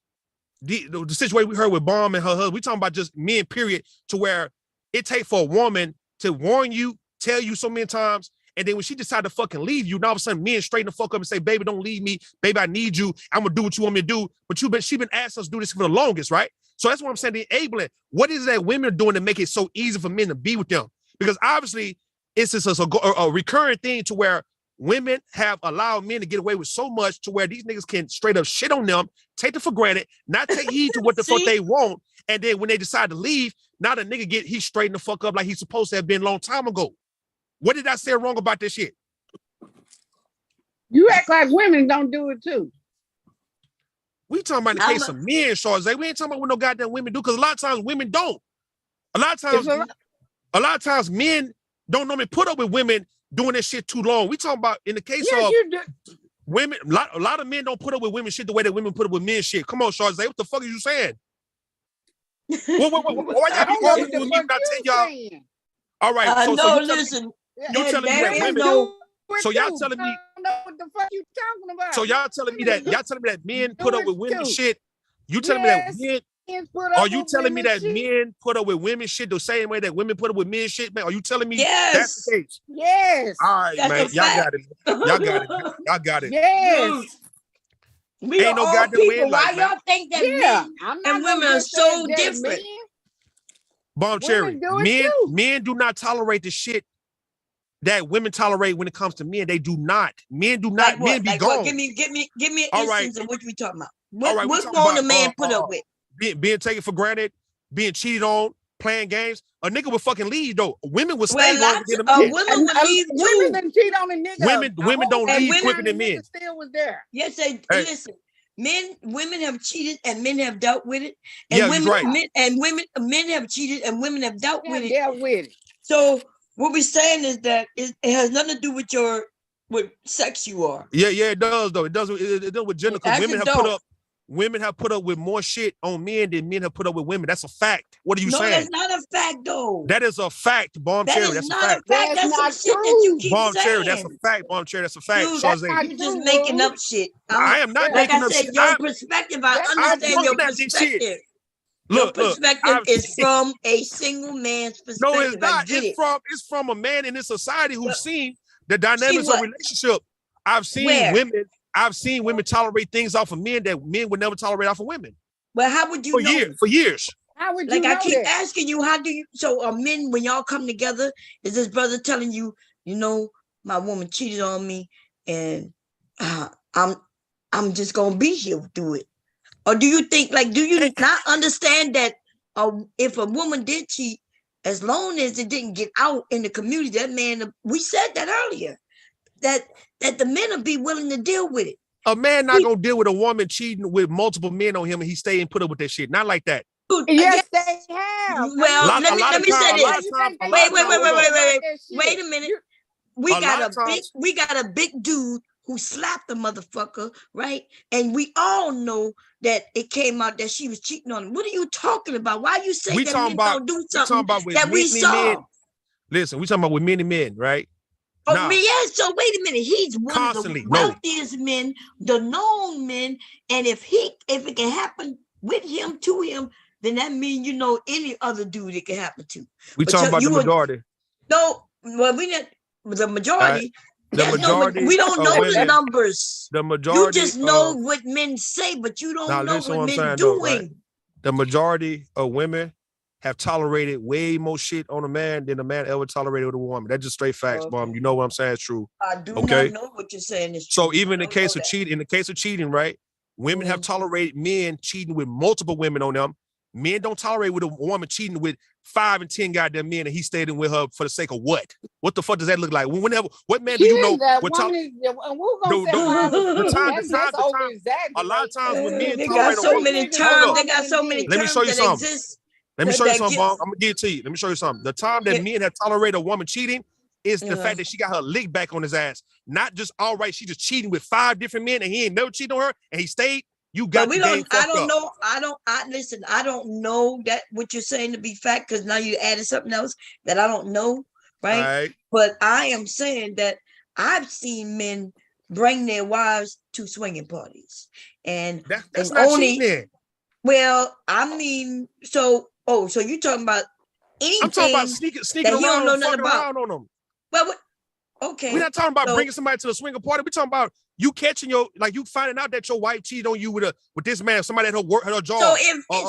the situation we heard with Bomb and her husband. We talking about just men, period, to where it take for a woman to warn you, tell you so many times, and then when she decide to fucking leave you, now all of a sudden men straighten the fuck up and say, baby, don't leave me. Baby, I need you. I'm gonna do what you want me to do. But she been asking us to do this for the longest, right? So that's what I'm saying, the enabling. What is it that women are doing to make it so easy for men to be with them? Because obviously it's just a recurring thing, to where women have allowed men to get away with so much, to where these niggas can straight up shit on them, take them for granted, not take heed to what the fuck they want. And then when they decide to leave, now the nigga he straighten the fuck up like he's supposed to have been a long time ago. What did I say wrong about this shit? You act like women don't do it too. We talking about in the case of men, Shawzay. We ain't talking about what no goddamn women do, because a lot of times women don't. A lot of times men don't normally put up with women doing this shit too long. We talking about in the case of women, a lot of men don't put up with women shit the way that women put up with men shit. Come on, Shawzay, what the fuck are you saying? Why y'all be arguing with me when I tell y'all? All right, so listen. You telling me that women so y'all telling me, I don't know what the fuck you talking about. so y'all telling me that men put up with women shit. You telling me that men, are you telling me that men put up with women shit the same way that women put up with men shit, man? Are you telling me that's the case? Yes. All right, man. Y'all got it. Yes. We ain't no all goddamn people. way. Why y'all think that men and women are so different? Bomb Cherry. Men do not tolerate the shit that women tolerate when it comes to men. They do not. Men do not. Men be gone. Give me an all instance right. of what we talking about. All right, what's going a man put up with? Being taken for granted, being cheated on, playing games, a nigga would fucking leave though. Women would stay Well, longer lots than of a man. women would leave Women too. didn't cheat on a nigga. Women don't And leave women- quicker than men. Nigga still was there. Yes, Hey. listen. Women have cheated and men have dealt with it. And Yeah, you're right. men have cheated and women have dealt with it. Dealt with it. So what we're saying is that it has nothing to do with what sex you are. Yeah, it does though. It does with gender. 'Cause Actually women have put up with more shit on men than men have put up with women. That's a fact. What are you No, saying? that's not a fact though. That is a fact, Bomb That Cherry. is That's a not fact. a fact. That's That's some not shit that you true. keep Bomb saying. Cherry, that's a fact. Bomb Cherry, that's a fact. Dude, Shawzy. you're just making up shit. I am not Like making I up said, shit. your perspective, I understand your looking at this shit. perspective. Look, Your look. perspective I've is seen- from a single man's perspective. No, it's I not. get It's it. from a man in this society who's But- seen the dynamics of what? relationship. I've seen Where? women tolerate things off of men that men would never tolerate off of women. Well, how would you For know? years. How would you Like know I keep that? asking you, how do you? So, men, when y'all come together, is this brother telling you, my woman cheated on me, and I'm just gonna be here through it? Or do you think, like, do you not understand that if a woman did cheat, as long as it didn't get out in the community, that man, we said that earlier, that the men will be willing to deal with it. A man not gonna deal with a woman cheating with multiple men on him and he stay and put up with that shit. Not like that. Dude, Yes, they have. Well, lot- let a lot me of say time- a this. lot of time- a lot Wait, of wait, time- wait, hold on. wait a minute. We A got lot of times- we got a big dude who slapped the motherfucker, right? And we all know that it came out that she was cheating on him. What are you talking about? Why you say We that talking men about- don't do we talking something about with that we many saw? men. Listen, we talking about with many men, right? Oh, Nah. yeah, so wait a minute. He's one Constantly, of the no. wealthiest men, the known men, and if it can happen with him, to him, then that means any other dude it can happen to. We But talking about the majority. No, well, we not the majority. The there's majority we don't of know the women- numbers. The majority You just know of- what men say, but you don't Now, know listen what what I'm men saying, though, doing. right? The majority of women have tolerated way more shit on a man than a man ever tolerated with a woman. That's just straight facts, Okay. Mom. You know what I'm saying? It's true. I do Okay. not know what you're saying is So true. even in I the don't case know of that. cheating, right? Women have Mhm. tolerated men cheating with multiple women on them. Men don't tolerate with a woman cheating with 5 and 10 goddamn men, and he stayed in with her for the sake of what? What the fuck does that look like? Whenever, what man do you know? That What woman is, and we're gonna say the time- that's over A lot of times when men They tolerate got a so woman, many Hold terms. on. They got so many Let me terms show you that something. exist. Let me show you that something, gives- Bob. I'm gonna give it to you. Let me show you something. The time that Yeah. men have tolerated a woman cheating is the Yeah. fact that she got her lick back on his ass. Not just all right, she just cheating with 5 different men and he ain't never cheated on her and he stayed. You got But the game I fucked don't up. know. Listen, I don't know that what you're saying to be fact, because now you added something else that I don't know, right? All right. But I am saying that I've seen men bring their wives to swinging parties. And That's and not only- cheating then. well, I mean, so you talking about anything? I'm talking about sneaking that he don't around know and nothing fucking about. around on them. Well, okay. We're not talking about So- bringing somebody to the swinger party. We're talking about you catching you finding out that your wife cheated on you with this man, somebody at her work, her job.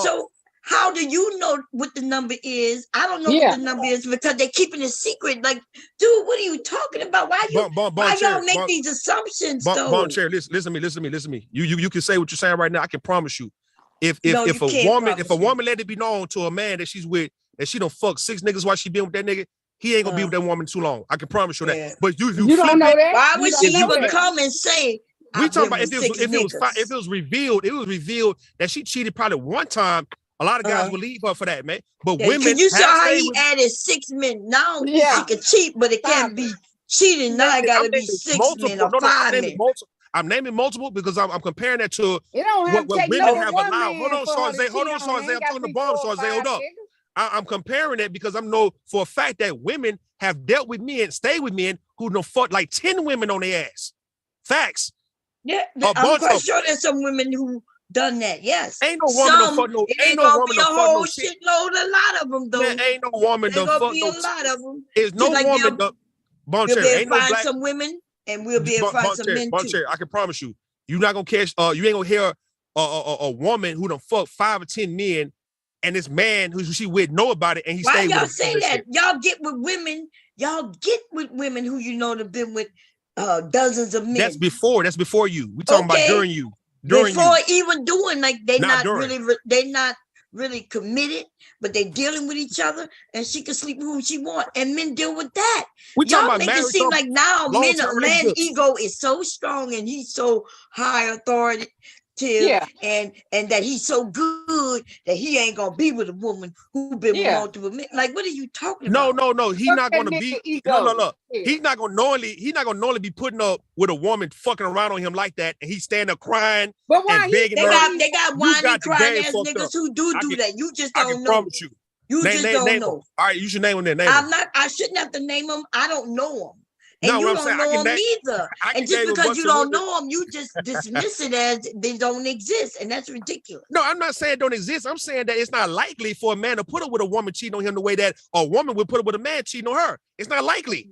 So how do you know what the number is? I don't know Yeah. what the number is because they're keeping it secret. Like, dude, what are you talking about? Why y'all make these assumptions though? Bon Cherry, listen to me. You can say what you're saying right now. I can promise you. If No, you a can't woman promise me. let it be known to a man that she's with, that she done fucked 6 niggas while she been with that nigga, he ain't gonna be with that woman too long. I can promise you Yeah. that. But you You don't flip know it, that. Why You would don't she know even that. come and say? we I've talking been about with if six niggas? it was revealed that she cheated probably one time. A lot of guys Uh-huh. would leave her for that, man. But Yeah, women, you saw have how stayed he with- added 6 men. Now Yeah. she can cheat, but it can't Stop be cheating. Now it gotta I'm be naming 6 multiple- men or no, 5 men. I'm naming multiple because I'm comparing that to It don't have what to take women no have one allowed. man Hold on, for her to Shawzy. Hold cheat on, on. Shawzy. Ain't I'm got talking to be Bomb, 4 or Shawzy. Hold 5 up. niggas. I'm comparing it because I know for a fact that women have dealt with men, stayed with men who done fucked like 10 women on their ass. Facts. Yeah, A I'm bunch quite of- sure there's some women who done that. Yes, Ain't no woman done Some, fuck no. it Ain't ain't no gonna woman be a done fuck no whole shit. shitload. A lot of them though. Man, ain't no woman There's done gonna fuck be no. a lot of them. There's no Just like woman done. Bon We'll Cherry, be able ain't to no find black. some women, and we'll be able to find some men Bon too. Cherry, I can promise you, you're not gonna catch. You ain't gonna hear a woman who done fucked 5 or 10 men, and this man who she with know about it, and he Why stayed with y'all her. say that? Y'all get with women. Y'all get with women who you know have been with dozens of men. That's before you. We talking about Okay. during you. During Before you. even doing, like they Not not during. really. They not really committed, but they dealing with each other, and she can sleep with whom she want, and men deal with that. We talking Y'all about make it marriage seem or like now long-term man relationships. ego is so strong and he's so high authoritative, Yeah. and that he's so good that he ain't gonna be with a woman who been with Yeah. multiple men. Like, what are you talking No, about? no. He's Fuck not that gonna nigga be ego. no. Yeah. He's not gonna knowingly be putting up with a woman fucking around on him like that, and he's standing up crying But why and he begging They her. got You whining, got the crying game ass fucked niggas up. who do I can- that. You just I don't can know. promise you. You just don't name know. them. All right, you should name them. Then name them. I shouldn't have to name them. I don't know them. And No, you what I'm don't saying, I know can them name- either. I can And just name a because bunch you of don't women. know them, you just dismiss it as they don't exist. And that's ridiculous. No, I'm not saying it don't exist. I'm saying that it's not likely for a man to put up with a woman cheating on him the way that a woman would put up with a man cheating on her. It's not likely.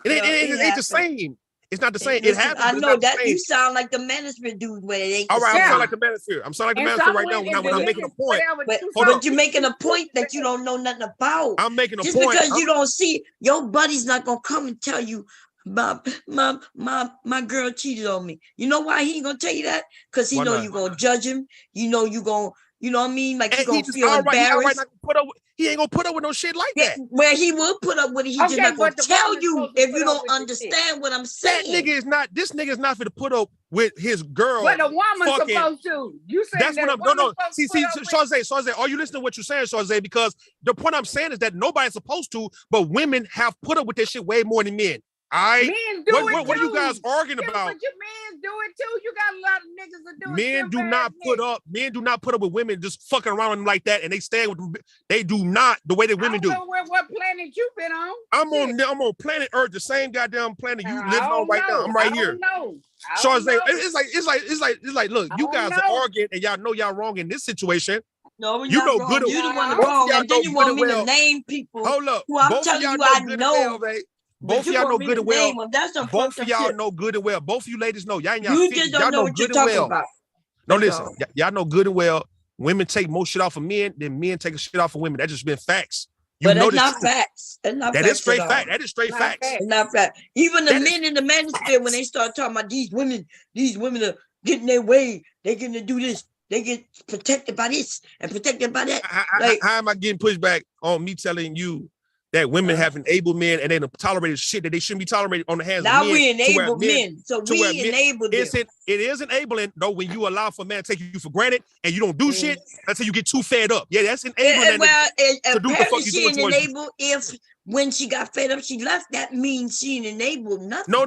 It ain't the happens. same. It's not the same. It Listen, happens. I but it's know not the that same. you sound like the Manosphere dude when it ain't All the right, I'm same. sounding like the Manosphere. I'm sounding like the And Manosphere some right now women when I'm making a believe point. whatever But, you Hold but on. you're making a point that you don't know nothing about. I'm making a Just point. because you don't see, your buddy's not gonna come and tell you, my girl cheated on me. You know why he ain't gonna tell you that? Because he Why know not? you gonna judge him. You know you gonna, you know what I mean? Like you And gonna he just feel all right. He all right. embarrassed. Not gonna put up. He ain't gonna put up with no shit like that. Where he will put up with it, he just Okay, not gonna but the tell woman's you supposed to if put you up don't with the shit. understand what I'm That saying. nigga is not. This nigga is not for to put up with his girl. But a woman's fucking- supposed to. You saying That's that what a I'm. No, woman's no. supposed to See, put up with- Shawzay, are you listening to what you're saying, Shawzay? Because the point I'm saying is that nobody's supposed to, but women have put up with that shit way more than men. All right. Men do it What are you too. guys arguing Yeah, about? but you men do it too. You got a lot of niggas that do it. Men do not put up. Men do not put up with women just fucking around them like that, and they stay with them. They do not the way that women do. I don't know what planet you been on. I'm on planet Earth, the same goddamn planet you I living on don't right now. know. I'm right I here. don't know. I Shawzay, don't know. it's like, look, I you don't guys know. are arguing, and y'all know y'all wrong in this situation. No, we're You not know wrong. good and You the one well. that's Both of wrong, y'all and then know you good want and me to well. name people Hold up, who I'm both of telling y'all you know I good and know. well, babe. But Both of you y'all want know me good to and well. name them. That's some Both fucked of up y'all shit. know good and well. Both of you ladies know. Y'all in y'all You 50s. just Y'all don't know know what you're good and talking well. about. No, That's listen. all. Y'all know good and well. Women take more shit off of men than men take a shit off of women. That's just been facts. You But know that's this. not facts. That's not That facts is straight at all. fact. That is straight Not facts. fact. It's not fact. Even the That is- men in the manosphere, when they start talking about these women are getting their way. They're going to do this. They get protected by this and protected by that. Like, How am I getting pushback on me telling you that women have enabled men and they done tolerated shit that they shouldn't be tolerated on the hands now of men? we to where enable men. So to where we men- enable them. It is enabling though when you allow for a man to take you for granted and you don't do shit until you get too fed up. Yeah, that's enabling that nigga to do what the fuck apparently you she doing didn't towards you. enable if when she got fed up, she left. That means she didn't enable nothing. No.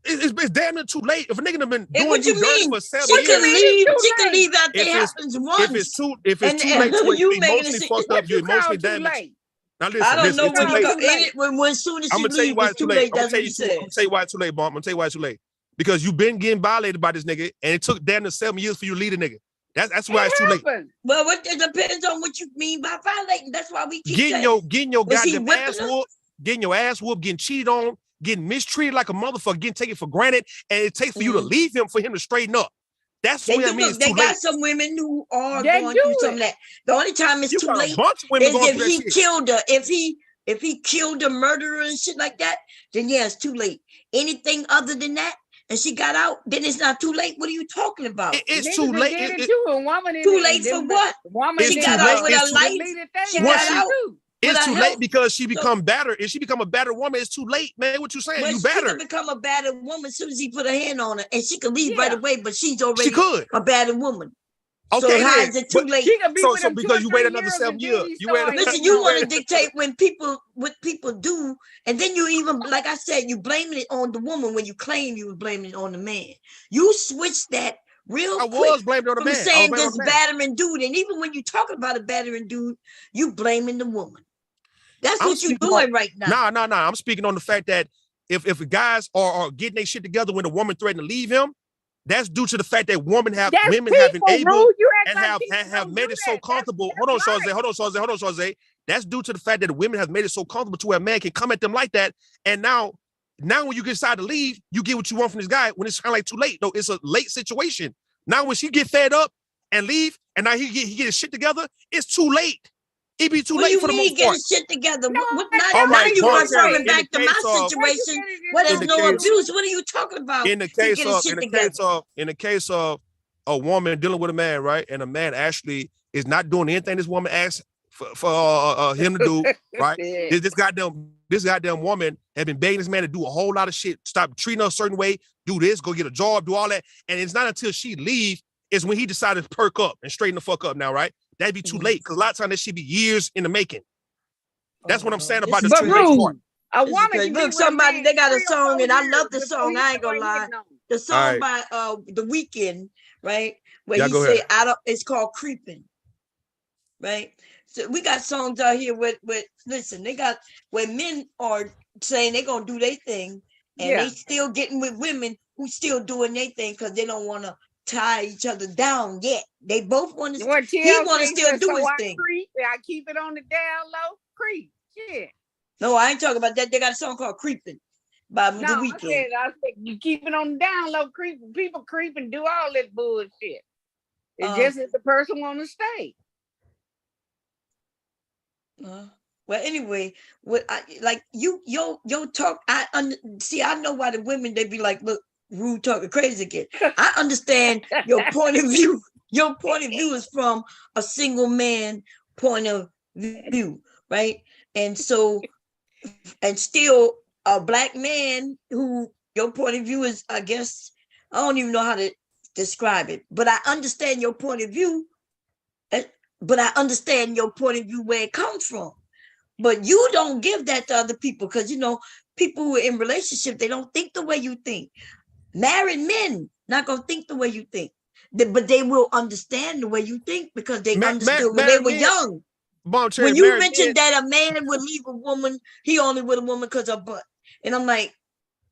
It's damn near too late. If a nigga done been Hey, doing what you you dirty mean? for 7 She years, can leave. too She can late. leave after If it it's- happens once. if it's too late to where you you making emotionally it fucked What up, you you call emotionally too damaged. late? Now listen, I don't know it's what too you late. call Too late. it when as soon as I'm she gonna tell you leaves, why it's it's too too late. late. I'm That's what he gonna said. tell you why it's too late, Bob. I'm gonna tell you why it's too late. Because you've been getting violated by this nigga, and it took damn near 7 years for you to lead a nigga. That's why it's too late. happened. Well, it depends on what you mean by violating. That's why we keep Getting saying. your Was he goddamn whipping ass her? whooped, getting cheated on, getting mistreated like a motherfucker, getting taken for granted, and it takes for you to leave him for him to straighten up. That's They what I do mean. look, It's they too got late. some women who are They going do through some it. of that. The only time it's You too got a late bunch of women is going if through that he shit. killed her. If he killed a murderer and shit like that, then yeah, it's too late. Anything other than that, and she got out, then it's not too late. What are you talking about? It's Niggas too that late. did it too. A woman Too late for what? It's She too got late. out with It's her too life. She Once got she- out. It's with her too health. late because she become better. If she become a better woman, it's too late, man. What you saying? But You she better. could become a better woman as soon as he put her hand on her, and she could leave Yeah. right away. But she's She already could. a better woman. So Okay, how then. is it too But late? She could be So- with so him because 2 or you wait 3 another years 7 and then years. he You wait- started Listen, hitting you on want her. to dictate what people do, and then you even, like I said, you blaming it on the woman when you claim you was blaming it on the man. You switch that real I quick was blamed on the from man. I was saying blamed on this the man. battering dude, and even when you talk about a battering dude, you blaming the woman. That's I'm what you're speaking doing right now. Nah. I'm speaking on the fact that if guys are getting their shit together when a woman threatened to leave him, that's due to the fact that women have That's people, enabled Rude. You act and like have people have don't made do it so that. comfortable. That's Hold on, right. Shawzay. That's due to the fact that the women have made it so comfortable to where a man can come at them like that. And now when you decide to leave, you get what you want from this guy when it's kind of like too late. Though it's a late situation. Now when she get fed up and leave, and now he get his shit together, it's too late. It be too What do late you for the mean most get part. his shit together? No, What, All now right, you Bonnie, referring in back the to my case of- situation In where in there's the no case- abuse. What are you talking about? in the He case get his of shit in the together. case of a woman dealing with a man, right? And a man actually is not doing anything this woman asks for him to do, right? This goddamn woman has been begging this man to do a whole lot of shit, stop treating her a certain way, do this, go get a job, do all that. And it's not until she leave is when he decided to perk up and straighten the fuck up now, right? That'd be too late, because a lot of times that should be years in the making. That's what I'm saying about the too late part. A woman can look, be somebody, they got a 3 or 4 song, and I years love the before song. he I ain't gonna start lie. hitting on her. The song Right. by The Weeknd, right? Where Yeah, he go said, ahead. "I don't." It's called "Creeping," right? So we got songs out here with listen. They got where men are saying they're gonna do their thing, and Yeah. they still getting with women who still doing their thing because they don't want to tie each other down yet. They both want to. What He TLC want to still said, do so his I thing. creep, I keep it on the down low, creep. Shit. No, I ain't talking about that. They got a song called "Creeping" by The No, Weeknd. I said you keep it on the down low, creeping. People creep and do all this bullshit. It's just if the person want to stay. Well, anyway, what I like your talk. See. I know why the women they be like, look, rude talking crazy again. I understand your point of view. Your point of view is from a single man point of view, right? And so, and still a black man who your point of view is, I guess, I don't even know how to describe it, but I understand your point of view. But I understand your point of view where it comes from. But you don't give that to other people because, you know, people who are in relationship, they don't think the way you think. Married men not going to think the way you think. But they will understand the way you think because they understood when they were young. When you mentioned that a man would leave a woman, he only with a woman because of butt. And I'm like,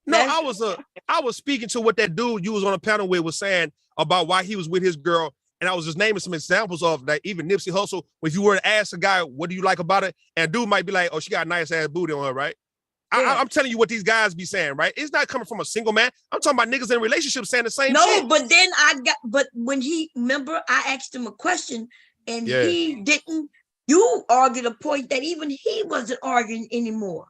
no, I was speaking to what that dude you was on a panel with was saying about why he was with his girl. And I was just naming some examples of that. Even Nipsey Hussle, if you were to ask a guy, what do you like about it? And dude might be like, oh, she got a nice ass booty on her, right? Yeah. I'm telling you what these guys be saying, right? It's not coming from a single man. I'm talking about niggas in relationships saying the same shit. No, but then but when remember, I asked him a question and he didn't, you argued a point that even he wasn't arguing anymore.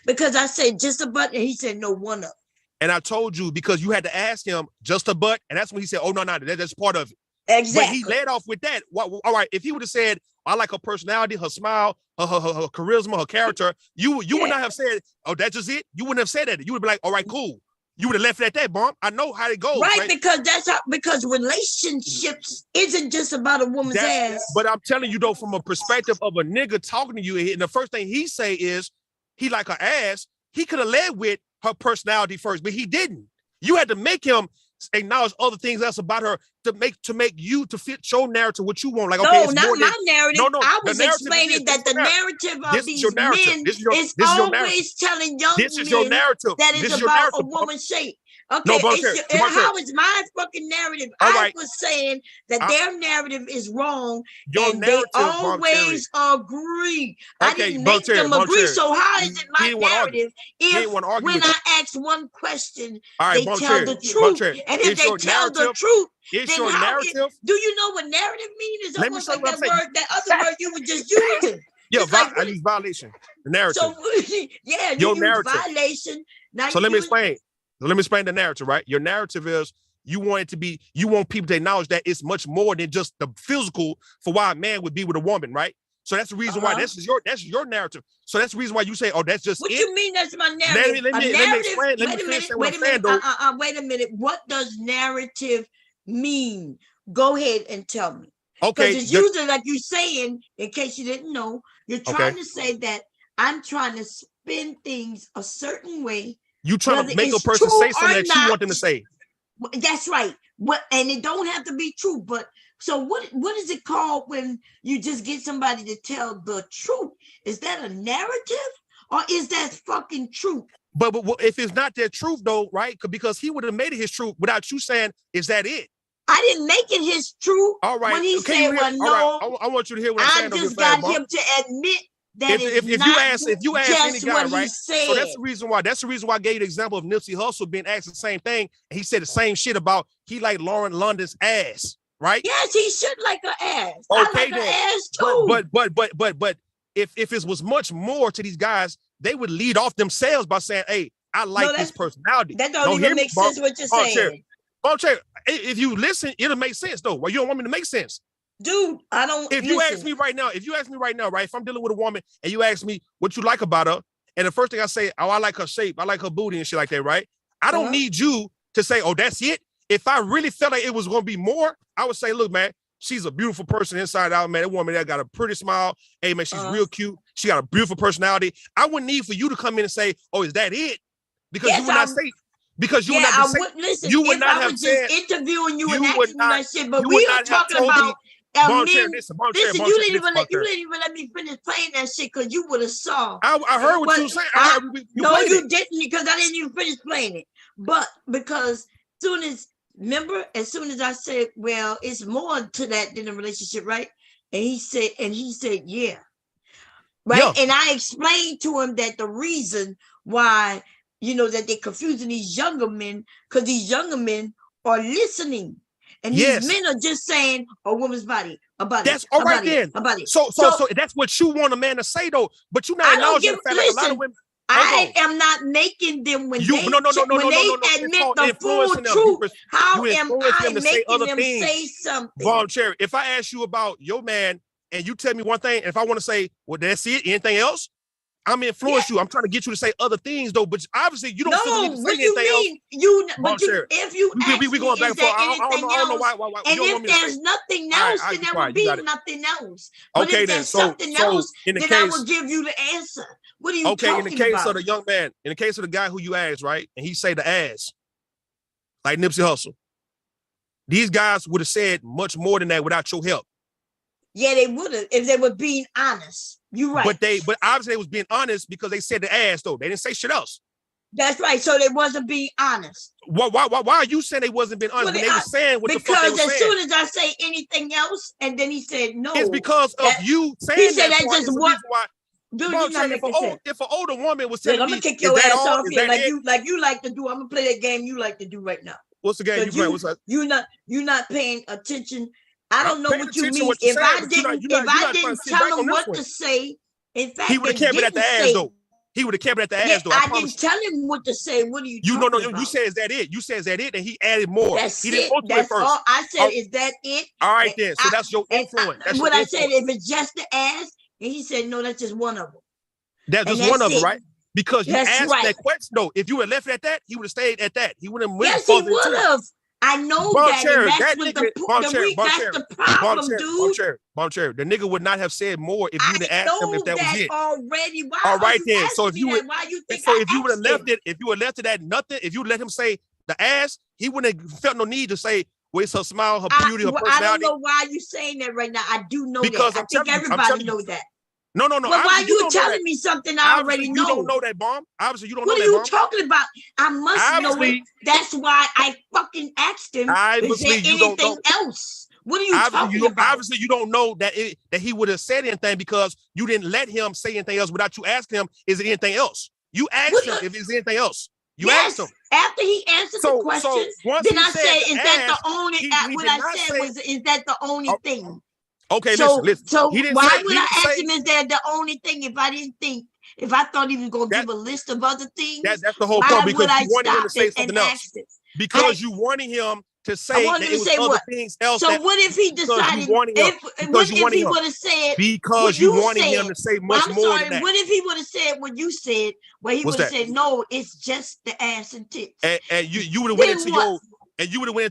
Because I said just a butt and he said, no, one up. And I told you, because you had to ask him just a butt. And that's when he said, oh, no, that's part of it. Exactly. But he led off with that. All right, if he would have said, I like her personality, her smile, her charisma, her character, you would not have said, oh, that's just it. You wouldn't have said that. You would be like, all right, cool. You would have left it at that, bump. I know how it goes. Right, because relationships isn't just about a woman's ass. But I'm telling you, though, from a perspective of a nigga talking to you, and the first thing he say is he like her ass. He could have led with her personality first, but he didn't. You had to make him acknowledge other things else about her to make you to fit your narrative what you want. Like, okay, no, not my narrative. No, I was explaining that the narrative of these men is always telling young men that it's about a woman's shape. Okay, how is my fucking narrative? I was saying that their narrative is wrong, and they always agree. I didn't make them agree. So how is it my narrative if when I ask one question, they tell the truth? And if they tell the truth, it's your narrative. Do you know what narrative means? It's almost like that other word you were just using. Yeah, I use violation. The narrative. So yeah, your use narrative. Violation. Now so let me explain. Let me explain the narrative, right? Your narrative is you want people to acknowledge that it's much more than just the physical for why a man would be with a woman, right? So that's the reason why that's your narrative. So that's the reason why you say, oh, that's just what it. You mean that's my narrative? Let me explain. Wait a minute. What does narrative mean? Go ahead and tell me. Okay. Because it's usually like you're saying, in case you didn't know, you're trying to say that I'm trying to spin things a certain way. You trying to make a person say something that you want them to say. That's right. And it don't have to be true. But so what is it called when you just get somebody to tell the truth? Is that a narrative or is that fucking truth? But if it's not their truth though, right? Because he would have made it his truth without you saying, is that it? I didn't make it his truth. All right. When he said, well, no, right. I want you to hear what I'm saying. I just got him to admit that if you ask any guy, right? So that's the reason why. That's the reason why I gave you the example of Nipsey Hussle being asked the same thing, and he said the same shit about he liked Lauren London's ass, right? Yes, he should like her ass. Okay, I like her ass too. But if it was much more to these guys, they would lead off themselves by saying, "Hey, I like this personality." That don't even make sense what you're saying. If you listen, it'll make sense though. Well, you don't want me to make sense. Dude, I don't. If you ask me right now, right, if I'm dealing with a woman and you ask me what you like about her, and the first thing I say, oh, I like her shape, I like her booty and shit like that, right? I don't need you to say, oh, that's it. If I really felt like it was going to be more, I would say, look, man, she's a beautiful person inside out, man. That woman that got a pretty smile. Hey, man, she's real cute. She got a beautiful personality. I wouldn't need for you to come in and say, oh, is that it? Because you would not say, because you would not be listen, you would if not I have was said, just interviewing you you and would asking not- that shit, but you we would were not have talking told me- about men. listen, Listen, you didn't even let me finish playing that shit because you would have saw. I heard what you were saying. No, played you it. didn't, because I didn't even finish playing it. But because as soon as I said, well, it's more to that than a relationship, right? And he said, yeah. Right. Yeah. And I explained to him that the reason why, that they're confusing these younger men, because these younger men are listening. And these men are just saying a woman's body, a body. That's all right then. A body. So that's what you want a man to say though. But you're not acknowledging the fact like a lot of women. I am not making them when they admit It's the full influencing them. truth. How You am influence I them to say making other them things. say something? Von Cherry, if I ask you about your man and you tell me one thing, and if I want to say, well, that's it, anything else? I'm influencing you. I'm trying to get you to say other things though, but obviously you don't feel the need to say anything else. If you ask we going back and forth. I don't know why and if there's nothing else, then there would be nothing else. But if there's something else, then I will give you the answer. What are you talking about? In the case of the young man, in the case of the guy who you asked, right, and he say the ass, like Nipsey Hussle, these guys would have said much more than that without your help. Yeah, they would have if they were being honest. You're right. But obviously they was being honest because they said the ass though. They didn't say shit else. That's right. So they wasn't being honest. Why are you saying they wasn't being honest when they were saying what the fuck they were saying? Because as soon as I say anything else, and then he said no. It's because of you saying he said that. That's just what. Dude, if an older woman was telling I'm gonna kick your ass off here like you like to do. I'm gonna play that game you like to do right now. What's the game you playing? What's that? You're not paying attention. I don't know what you mean. If I didn't tell him what to say, in fact, he would have kept it at the ass though. He would have kept it at the ass though. I didn't tell him what to say. What are you talking about? You said, is that it? You said, is that it? And he added more. That's he it. Didn't go to it first. All I said, is that it? All right then. So that's your influence. That's what I said, if it's just the ass, and he said, no, that's just one of them. That's just one of them, right? Because you asked that question. No, if you would have left it at that, he would have stayed at that. He wouldn't. Yes, he would have. I know that. That's the problem, dude. Bon Cherry, the nigga would not have said more if you'd have asked him if that was it. Already. Why all right then. So if you would have left it, if you would have left it at nothing, if you let him say the ass, he wouldn't have felt no need to say, well, it's her smile, her beauty, her personality. I don't know why you're saying that right now. I do know because that. I think everybody knows that. No. But why you telling me something I already know? You don't know that, Bomb. Obviously, you don't know that, Bomb. What are you talking about? I must know it. That's why I fucking asked him, is there anything else? What are you talking about? Obviously, you don't know that he would have said anything because you didn't let him say anything else without you asking him, is there anything else? You asked him if there's anything else. You asked him. After he answered the question, then I said, is that the only, what I said was, is that the only thing? Okay, listen. So why would I ask him, is that the only thing, if I thought he was going to give a list of other things? That's the whole point, because you wanted him to say something else. Because you wanted him to say that it was other things else. So what if he decided, what if he would have said, because you wanted him to say much more than that. What if he would have said what you said, where he would have said, no, it's just the ass and tits. And you would have went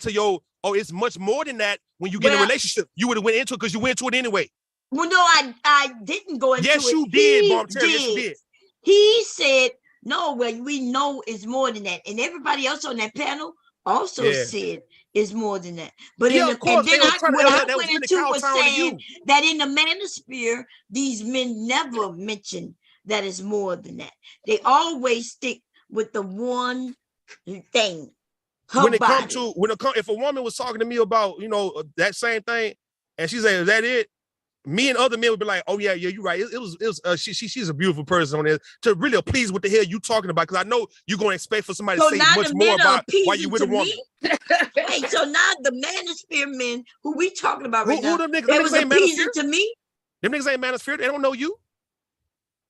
into your, oh, it's much more than that when you get in a relationship. You would have went into it because you went into it anyway. Well, no, I didn't go into it. Yes, you did, Mom Terry. Yes, you did. He said, no, well, we know it's more than that. And everybody else on that panel also said it's more than that. But I went into was saying that in the manosphere, these men never mention that it's more than that. They always stick with the one thing. If a woman was talking to me about, that same thing, and she said, is that it? Me and other men would be like, oh yeah, you're right. She's a beautiful person on there to really please what the hell you talking about. Because I know you're going to expect for somebody to say much more about why you with a woman. Hey, so now the manosphere men who we talking about right now, them niggas, they was appeasing to me. Them niggas ain't manosphere. They don't know you.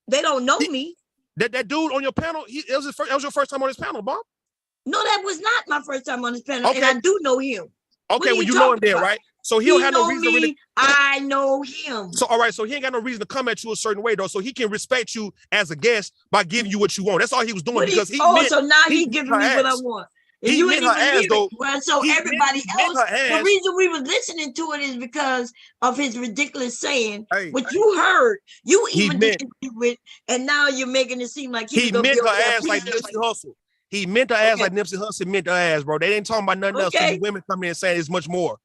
They don't know me. That dude on your panel, that was your first time on his panel, Bob? No, that was not my first time on his panel, and I do know him. Okay, well, you know him then, right? So he don't have no reason me, to really. I know him. So all right, so he ain't got no reason to come at you a certain way though. So he can respect you as a guest by giving you what you want. That's all he was doing because he. So now he giving me what I want. And he you meant ain't her even ass hear though. it. Well, so everybody else, the reason we was listening to it is because of his ridiculous saying, what you heard, you even didn't do it, and now you're making it seem like he meant her ass like Nipsey Hussle. He meant her ass like Nipsey Hussle meant her ass, bro. They ain't talking about nothing else. So you women come in and saying it's much more.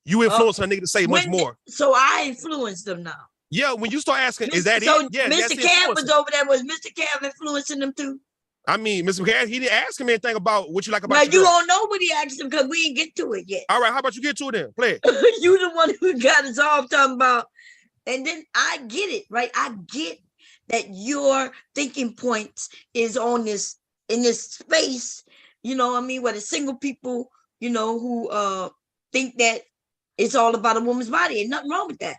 You influence a nigga to say much more. So I influence them now. Yeah, when you start asking, is that so it? Yeah, Mr. Cav was over there. Was Mr. Cav influencing them too? I mean, Mr. McCann, he didn't ask him anything about what you like about now, your you girl. don't know what he asked him because we didn't get to it yet. All right, how about you get to it then? Play it. You the one who got us all talking about. And then I get it, right? I get that your thinking points is on this, in this space, you know what I mean, where the single people, you know, who think that it's all about a woman's body. Ain't nothing wrong with that,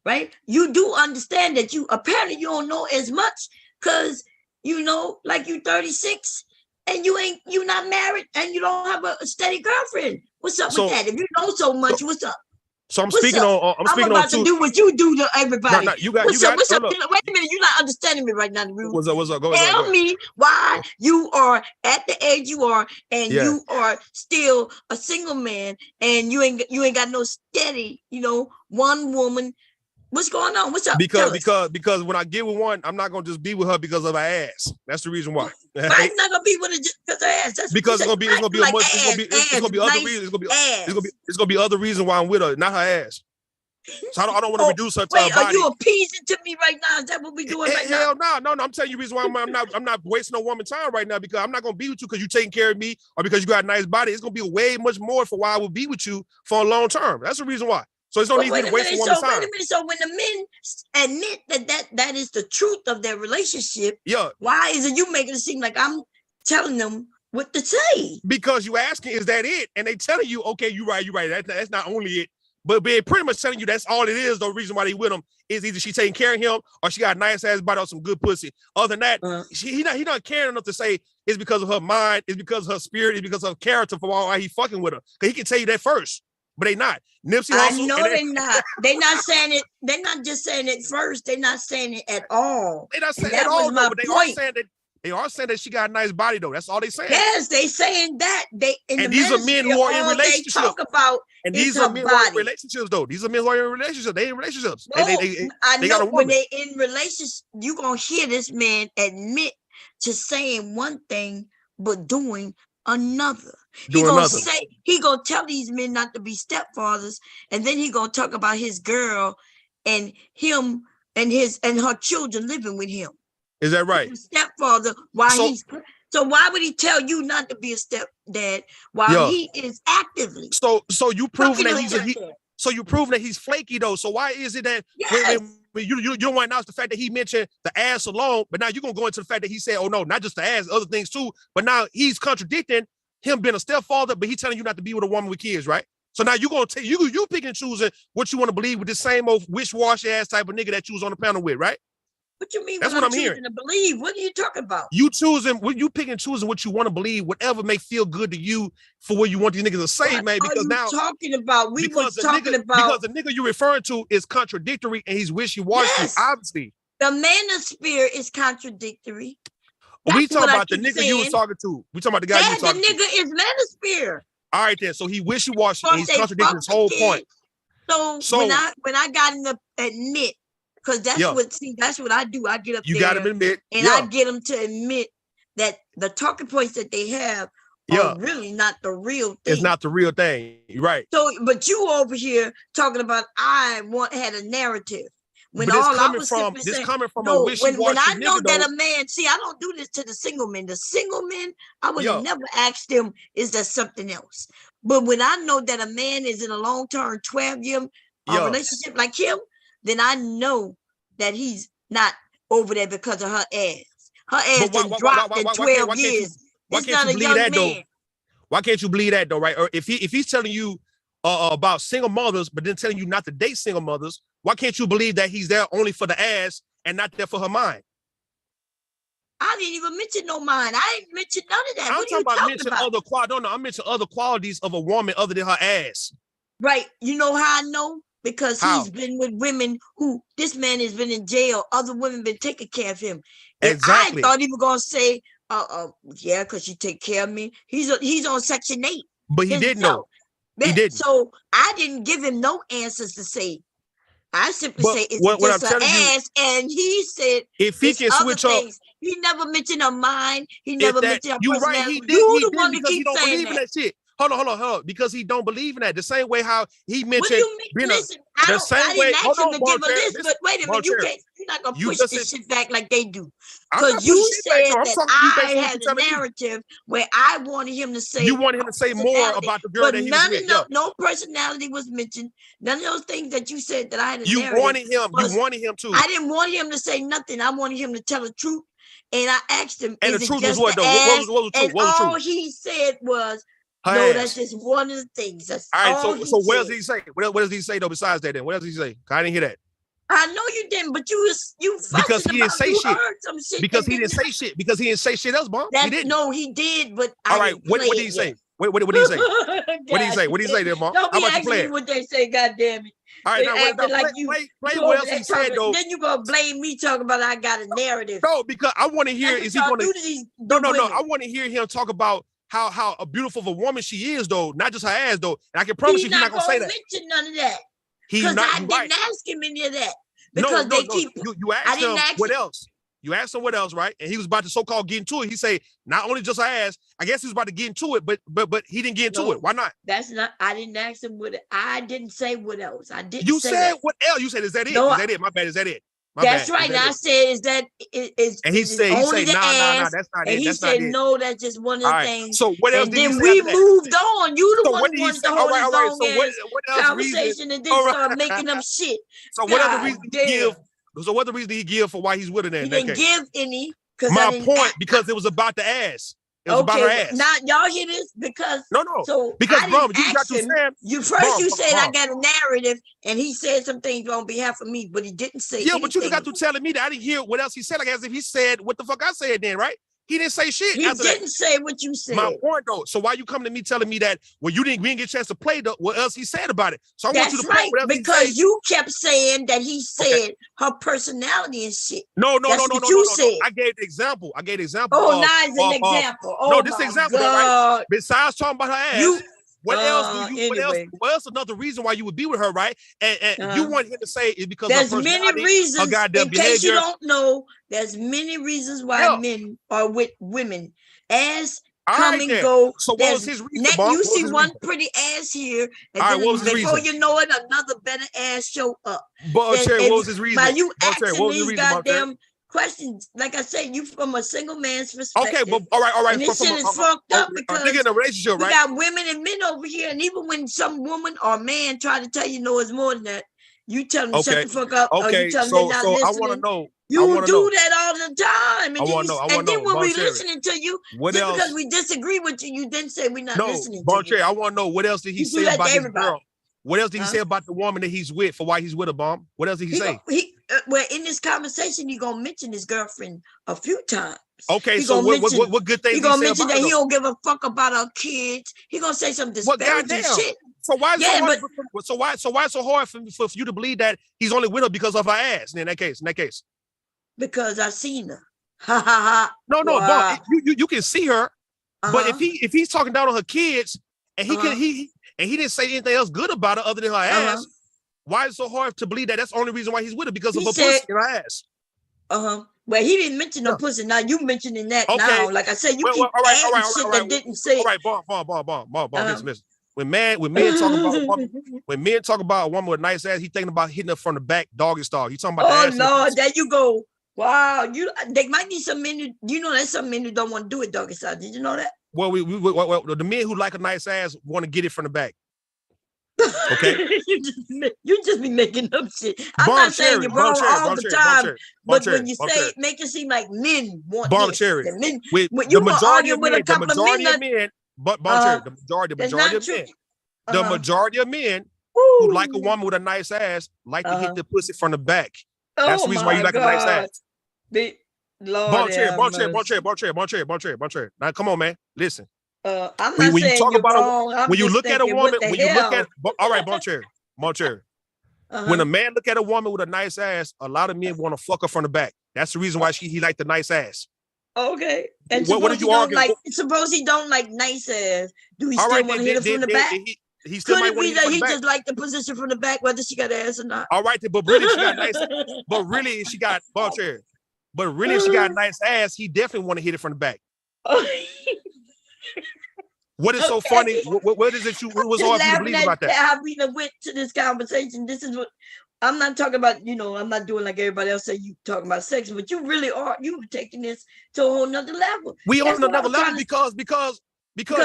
right? You do understand that you apparently you don't know as much because you know, like you 36 and you not married and you don't have a steady girlfriend. What's up with that? If you know so much, what's up? So I'm speaking on. I'm about to do what you do to everybody. No, you got. What's up? What's up? Wait a minute, you're not understanding me right now. What's up? What's up? Go Tell me why you are at the age you are, and you are still a single man, and you ain't got no steady, you know, one woman. What's going on? What's up? Because when I get with one, I'm not gonna just be with her because of her ass. That's the reason why. I'm not gonna be with her just because of her ass. That's because it's gonna be other reasons. It's gonna be other reasons why I'm with her, not her ass. So I don't want to reduce her to her body. Are you appeasing to me right now? Is that what we doing right now? Hell no. I'm telling you the reason why I'm not wasting no woman time right now, because I'm not gonna be with you because you taking care of me or because you got a nice body. It's gonna be way much more for why I will be with you for a long term. That's the reason why. So it's no need to waste woman's time. Wait a minute. So when the men admit that is the truth of their relationship, why is it you making it seem like I'm telling them what to say? Because you asking, is that it? And they telling you, okay, you're right. That's not only it. But they're pretty much telling you that's all it is. The reason why they with him is either she taking care of him or she got a nice ass body or some good pussy. Other than that, he not caring enough to say it's because of her mind, it's because of her spirit, it's because of her character for why he fucking with her. Because he can tell you that first. But they not. Nipsey Hussle. I know they're not. They're not saying it. They're not just saying it first. They're not saying it at all. They're not saying it at all, though, but they are saying that she got a nice body, though. That's all they saying. Yes, they saying that. These are men who are in relationships. They talk about these are men who are in relationships, though. These are men who are in relationships. They in relationships. No, I know when they in relationships, you gonna hear this man admit to saying one thing but doing another. He gonna tell these men not to be stepfathers, and then he gonna talk about his girl and him and her children living with him. Is that right? Stepfather. So why would he tell you not to be a stepdad while he is actively? So you proving that you proving that he's flaky though. So why is it that when you don't want to announce the fact that he mentioned the ass alone, but now you're gonna go into the fact that he said, oh no, not just the ass, other things too. But now he's contradicting him being a stepfather, but he's telling you not to be with a woman with kids, right? So now you're gonna take you picking and choosing what you want to believe with this same old wish-washy ass type of nigga that you was on the panel with, right? What you mean? That's what I'm hearing. To believe. What are you talking about? You pick and choosing what you want to believe, whatever may feel good to you for what you want these niggas to say, man. Because now because the nigga you're referring to is contradictory and he's wishy-washy, obviously. The manosphere is contradictory. We talking about the nigga you was talking to. We talking about the guy you was talking to. The nigga is manosphere. All right then. So he wishy-washy and he's contradicting his whole point. So when I got him to admit. Because that's what I do. I get up there. You got to admit. And I get them to admit that the talking points that they have are really not the real thing. It's not the real thing. Right. So, but you over here talking about had a narrative. When all I was coming from a wishy-washy when I know nigga, that a man, I don't do this to the single men. The single men, I would never ask them, is there something else? But when I know that a man is in a long-term 12-year relationship like him, then I know that he's not over there because of her ass. Her ass just dropped in 12 years. Why can't you believe that though? Why can't you believe that though, right? Or if he's telling you about single mothers, but then telling you not to date single mothers, why can't you believe that he's there only for the ass and not there for her mind? I didn't even mention no mind. I didn't mention none of that. I'm talking about other qualities. No, I mentioned other qualities of a woman other than her ass. Right. You know how I know? Because How? he's been with women who, this man has been in jail. Other women been taking care of him. And Exactly. I thought he was going to say, yeah, because you take care of me. He's on Section 8. But he didn't know. He Man, didn't. So I didn't give him no answers to say. I simply But say it's what I'm just an telling you, ass, and he said if he it's can other switch up, things. He never mentioned her mind. He if never that mentioned her you right, personality. he did. You He the did one to because he keep don't saying believe in that shit. Hold on. Because he don't believe in that. The same way how he What do mentioned you mean? being Listen, the I same way. didn't Hold ask him on, to give a Bonchair, list, but wait a minute, Bonchair, you're not gonna you push just this said, shit back like they do. I'm not Because pushing you shit back. said No, I'm that talking to you I based on what had you're a telling me. narrative where I wanted him to say You wanted him to say more personality, about the girl but that he was none with. of no personality was mentioned. None of those things that you said that I had a You narrative. wanted him. You was- wanted him to. I didn't want him to say nothing. I wanted him to tell the truth. And I asked him, And is the it truth was just what the though? ass? What was the truth? And What was the all truth? he said was, Her no, ass. that's just one of the things. That's All right. all So he what said. else did he say? What does he say though? Besides that, then what else did he say? I didn't hear that. I know you didn't, but you Because fussing he didn't about say you shit. heard some shit. Because that he didn't say shit. Because he didn't say shit else, Mom. He didn't. No, he did, but All I right. didn't What play did it he yet. say? What did he say? What did he say? What did he say there, Mom? Don't How be about you asking play me it? what they say, goddamn it. All right, They now, acting like play you what over else there he said talking, though. then you gonna blame me talking about I got a narrative. No, because I want to hear. That's what Is he y'all going do to? to these No. women. I want to hear him talk about how a beautiful of a woman she is, though, not just her ass, though. And I can promise He's you, he's not not gonna say gonna that. mention none of that. He's Because not. I You're didn't right. ask him any of that. No. Because they keep. You I asked didn't him ask what him. else. You asked him what else, right? And he was about to so-called get into it. He said not only just her ass. I guess he was about to get into it, but he didn't get into No, it. Why not? That's not. I didn't ask him what. I didn't say what else. I didn't. You say said that. what else? You said is that it? No, Is that it? My bad. Is that it? My that's bad. right. And I said, is that is and he is said, only the nah, ass? that's not And it. he That's said, not it. no, that's just one of the All right. things. So what else And did he then say we after that? moved on. You the So one what who did he wanted say? to All hold right, this all right. long So ass what else reason? conversation and then All right. start making up shit. So what other God reason did damn. he give? So what the reason did he give for why he's with her then? He In that didn't case? give any because My point, because it was about the ass. It was about her okay, ass. now y'all hear this because No. so Because I Brum, didn't you got ask to him. stand. You first you said I Brum. got a narrative, and he said some things on behalf of me, but he didn't say Yeah, anything. but you just got to telling me that I didn't hear what else he said. Like as if he said what the fuck I said then, right? He didn't say shit He after that. didn't say what you said. My point though. So why you come to me telling me that we didn't get a chance to play what else he said about it? So I want you to play what else he said. Because you kept saying that he said her personality and shit. No. You said. I gave the example. Oh, now it's an example. Oh, no, this example, though, right? Besides talking about her ass, what else another reason why you would be with her, right? And you want him to say is because there's of her many personality, reasons. her goddamn in case behavior. you don't know, there's many reasons why men are with women. As come and go. So what was his reason, You see one pretty ass here, and then before you know it, another better ass show up. Bonchair, what was his reason? By you Bonchair, asking what was these the reason, goddamn questions, like I said, you from a single man's perspective. Okay, but all right. And this shit is fucked up because nigga in a relationship, right? We got women and men over here, and even when some woman or man try to tell you no, it's more than that. You tell them shut the fuck up. Or you tell them they're not listening. I want to know. You do that all the time. And then when we listening to you, what just else? because we disagree with you, you didn't say we're not listening to Bonchair, you. I want to know what else did he say about his girl? What else did he say about the woman that he's with for why he's with her, Bomb? What else did he say? Well, in this conversation, you're going to mention his girlfriend a few times. Okay, so what good things he's going to mention that he don't give a fuck about our kids. He's going to say some disparaging shit. So why is it so hard for you to believe that he's only with her because of her ass? In that case. Because I seen her. Ha ha ha. No, Bomb, you can see her, but if he's talking down on her kids and he didn't say anything else good about her other than her ass, why is it so hard to believe that that's the only reason why he's with her because of her pussy and her ass? Well, he didn't mention no pussy. Now you mentioning that now. Like I said, you keep adding shit that didn't say. All right, Bomb. Listen. When men talk about a woman with a nice ass, he's thinking about hitting her from the back, doggy style. He's talking about the ass. Oh no, there you go. Wow, they might need some men. There's some men who don't want to do it doggy style. Did you know that? Well, the men who like a nice ass want to get it from the back. Okay, you just be making up shit. I'm not saying you're wrong all the time, but when you say it, make it seem like men want it. Men, with you the majority of men, the majority of men who like a woman with a nice ass like to hit the pussy from the back. That's the reason why you like a nice ass. Bonchair. Now come on, man. Listen. I'm When not you saying talk you're about wrong. I'm when you just look at a thinking, woman, what the when you look hell? at all right, Boncher. When a man look at a woman with a nice ass, a lot of men want to fuck her from the back. That's the reason why he like the nice ass. Okay. And What suppose are he you don't arguing? suppose he don't like nice ass. Do he All still right, want to hit her from the back? he still Could might it want be to hit her that from the he back. just like the position from the back, whether she got ass or not? All right, but really she got nice. But really if she got Boncher. But really if she got a nice ass, he definitely want to hit it from the back. What is so funny? What is it? What was hard for you to believe about that? How we went to this conversation. This is what I'm not talking about. I'm not doing like everybody else say you talking about sex, but you really are. You taking this to a whole nother level. We on another level because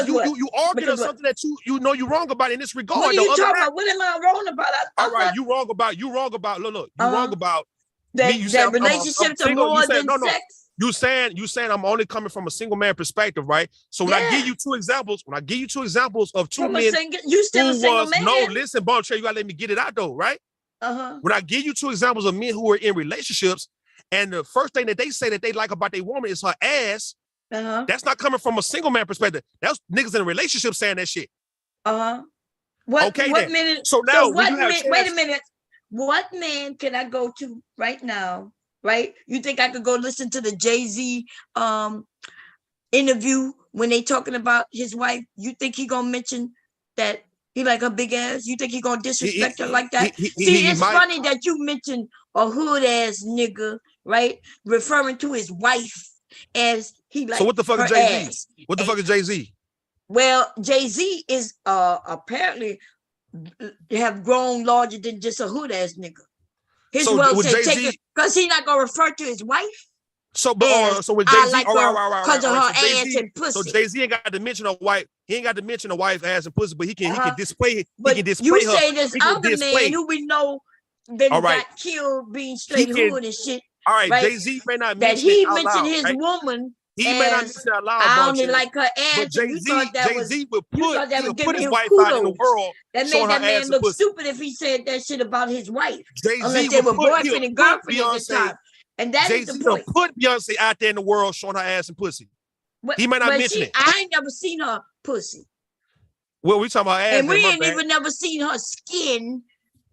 you arguing something that you know you're wrong about in this regard. What are you talking about? What am I wrong about? All right, you wrong about. Look, you wrong about that. You that relationships are more than sex. You saying I'm only coming from a single man perspective, right? So when I give you two examples, of two men you still a single man. No, listen, Boncher, you gotta let me get it out though, right? When I give you two examples of men who are in relationships, and the first thing that they say that they like about their woman is her ass, that's not coming from a single man perspective. That's niggas in a relationship saying that shit. What minute? So now, wait a minute. What man can I go to right now? Right? You think I could go listen to the Jay-Z interview when they talking about his wife? You think he gonna mention that he like a big ass? You think he gonna disrespect her like that? It's funny that you mentioned a hood ass nigga, right? Referring to his wife as he like. So what the fuck is Jay-Z? What the fuck is Jay-Z? Well, Jay-Z is apparently have grown larger than just a hood ass nigga. His wealth said take it because he's not gonna refer to his wife. So with Jay-Z, like because of her ass and pussy. So Jay-Z ain't got to mention a wife. He ain't got to mention a wife ass and pussy, but he can display. But he can display you her. say this other man who we know that got killed being straight hood and shit. All right, right? Jay-Z may not that mention he it out mentioned loud, his right? woman. He may not mention it out loud. I only like her ass. But Jay-Z would put his wife kudos. out in the world. That made that man look stupid if he said that shit about his wife. Unless they were boyfriend and girlfriend at the time. And that is the point. Put Beyonce out there in the world showing her ass and pussy. He might not mention it. I ain't never seen her pussy. Well, we talking about ass. And we ain't even never seen her skin,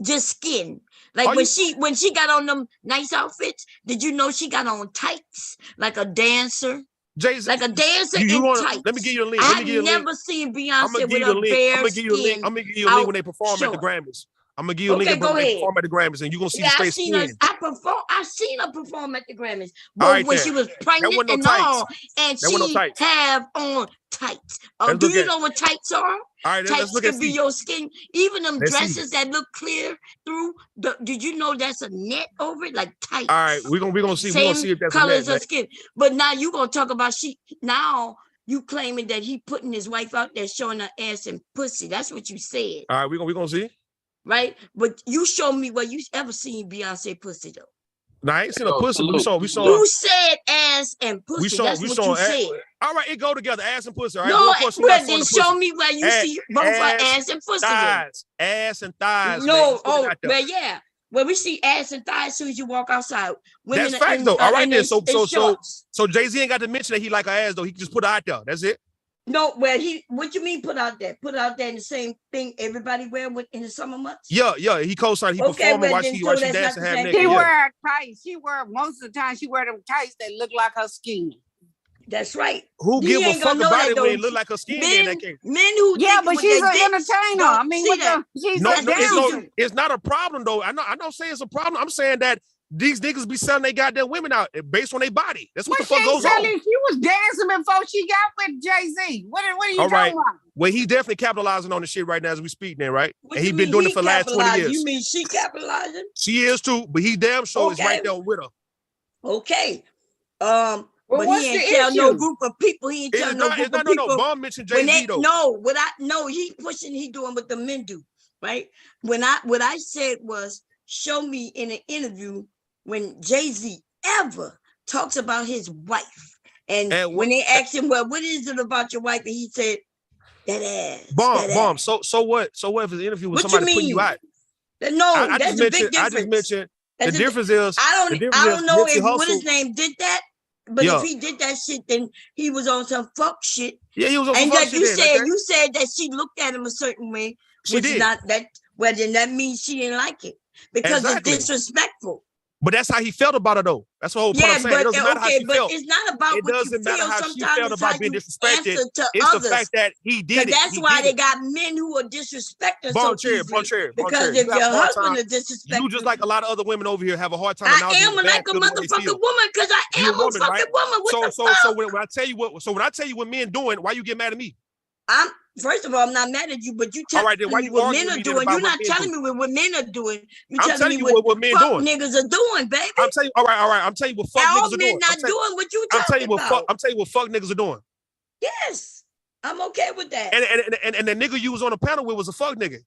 just skin. Like when she got on them nice outfits, did you know she got on tights like a dancer? Like a dancer in tights. Let me give you a link. I've never seen Beyonce with a bare skin. I'm gonna give you a link when they perform at the Grammys. I'm gonna give you a link when they perform at the Grammys, and you're gonna see the straight skin. I seen her perform at the Grammys. But when she was pregnant and all, and she have on tights. Do you know what tights are? All right, tights could be your skin. Even them dresses that look clear through. Did you know that's a net over it, like tights? All right, we're gonna see. We're gonna see if that's colors of skin. But now you gonna talk about now. You claiming that he putting his wife out there showing her ass and pussy. That's what you said. All right, we're gonna see. Right? But you show me where you ever seen Beyonce pussy though. No, I ain't seen a pussy. We saw. You said ass and pussy. That's what you said. All right, it go together, ass and pussy. All right. No, then show me where you see both her ass and pussy. Ass and thighs. No, well, yeah. Well, we see ass and thighs as soon as you walk outside. That's fact though. All right then. So Jay-Z ain't got to mention that he like her ass though. He can just put her out there. That's it. No, well, what you mean put out there? Put out there in the same thing everybody wear in the summer months? Yeah, he co-signed. He performing while she dancing half naked. She wear tights. She wear most of the time. She wear them tights that look like her skin. That's right. Who give a fuck about it when it look like her skin? Men who but she's an entertainer. I mean, it's not a problem though. I don't say it's a problem. I'm saying that these niggas be selling they goddamn women out based on their body. That's what the fuck goes on. She was dancing before she got with Jay-Z. What are you talking about? Well, he definitely capitalizing on the shit right now as we speak then, right? And he been doing it for the last 20 years. You mean she capitalizing? She is too, but he damn sure is right there with her. Okay. But he ain't tell no group of people. He ain't tell no group of people. No. Mom mentioned Jay-Z though. He pushing, he doing what the men do, right? What I said was, show me in an interview when Jay-Z ever talks about his wife. And when they asked him, well, what is it about your wife? And he said, that ass. Bomb. So what? So what if his interview was somebody putting you out? No, that's a big difference. I just mentioned the difference is I don't know if what his name did that, But if he did that shit, then he was on some fuck shit. Yeah, he was on some and fuck like shit. You said that she looked at him a certain way. She did. Not that. Well, then that means she didn't like it because it's disrespectful. But that's how he felt about it, though. That's the whole point I'm saying. It doesn't matter how she felt. It's not about it what doesn't you matter feel. how Sometimes she felt about being disrespected. It's the fact that he did it. That's why they got men who are disrespected so easily. Because if your husband is disrespectful, you just like a lot of other women over here have a hard time. I am like a motherfucking woman because I am a fucking woman. What the fuck? So when I tell you what men doing, why you get mad at me? First of all, I'm not mad at you, but you tell me what men are doing. You're not telling me what men are doing. You're telling me what men doing. Niggas are doing, baby. I'm telling you, all right. I'm telling you what fuck niggas are doing. Men not doing what you talking about. I'm telling you what fuck niggas are doing. Yes, I'm okay with that. And the nigga you was on the panel with was a fuck nigga.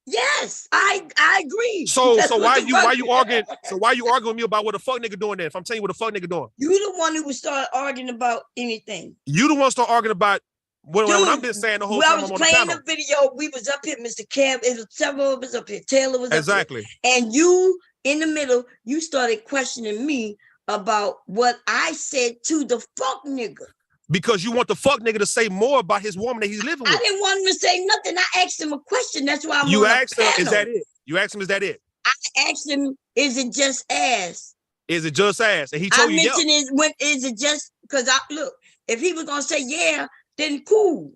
Yes, I agree. So why you arguing? So why you arguing with me about what a fuck nigga doing then? If I'm telling you what a fuck nigga doing, you the one who would start arguing about anything. You the one start arguing about. When I'm just saying the whole time I was playing the video. We was up here, Mr. Cam. It was several of us up here. Taylor was up here. And you, in the middle, you started questioning me about what I said to the fuck nigga. Because you want the fuck nigga to say more about his woman that he's living with. I didn't want him to say nothing. I asked him a question. That's why I'm You asked him, is that it? You asked him, is that it? I asked him, is it just ass? Is it just ass? And he told you, is it just, because look, if he was going to say yeah, then cool.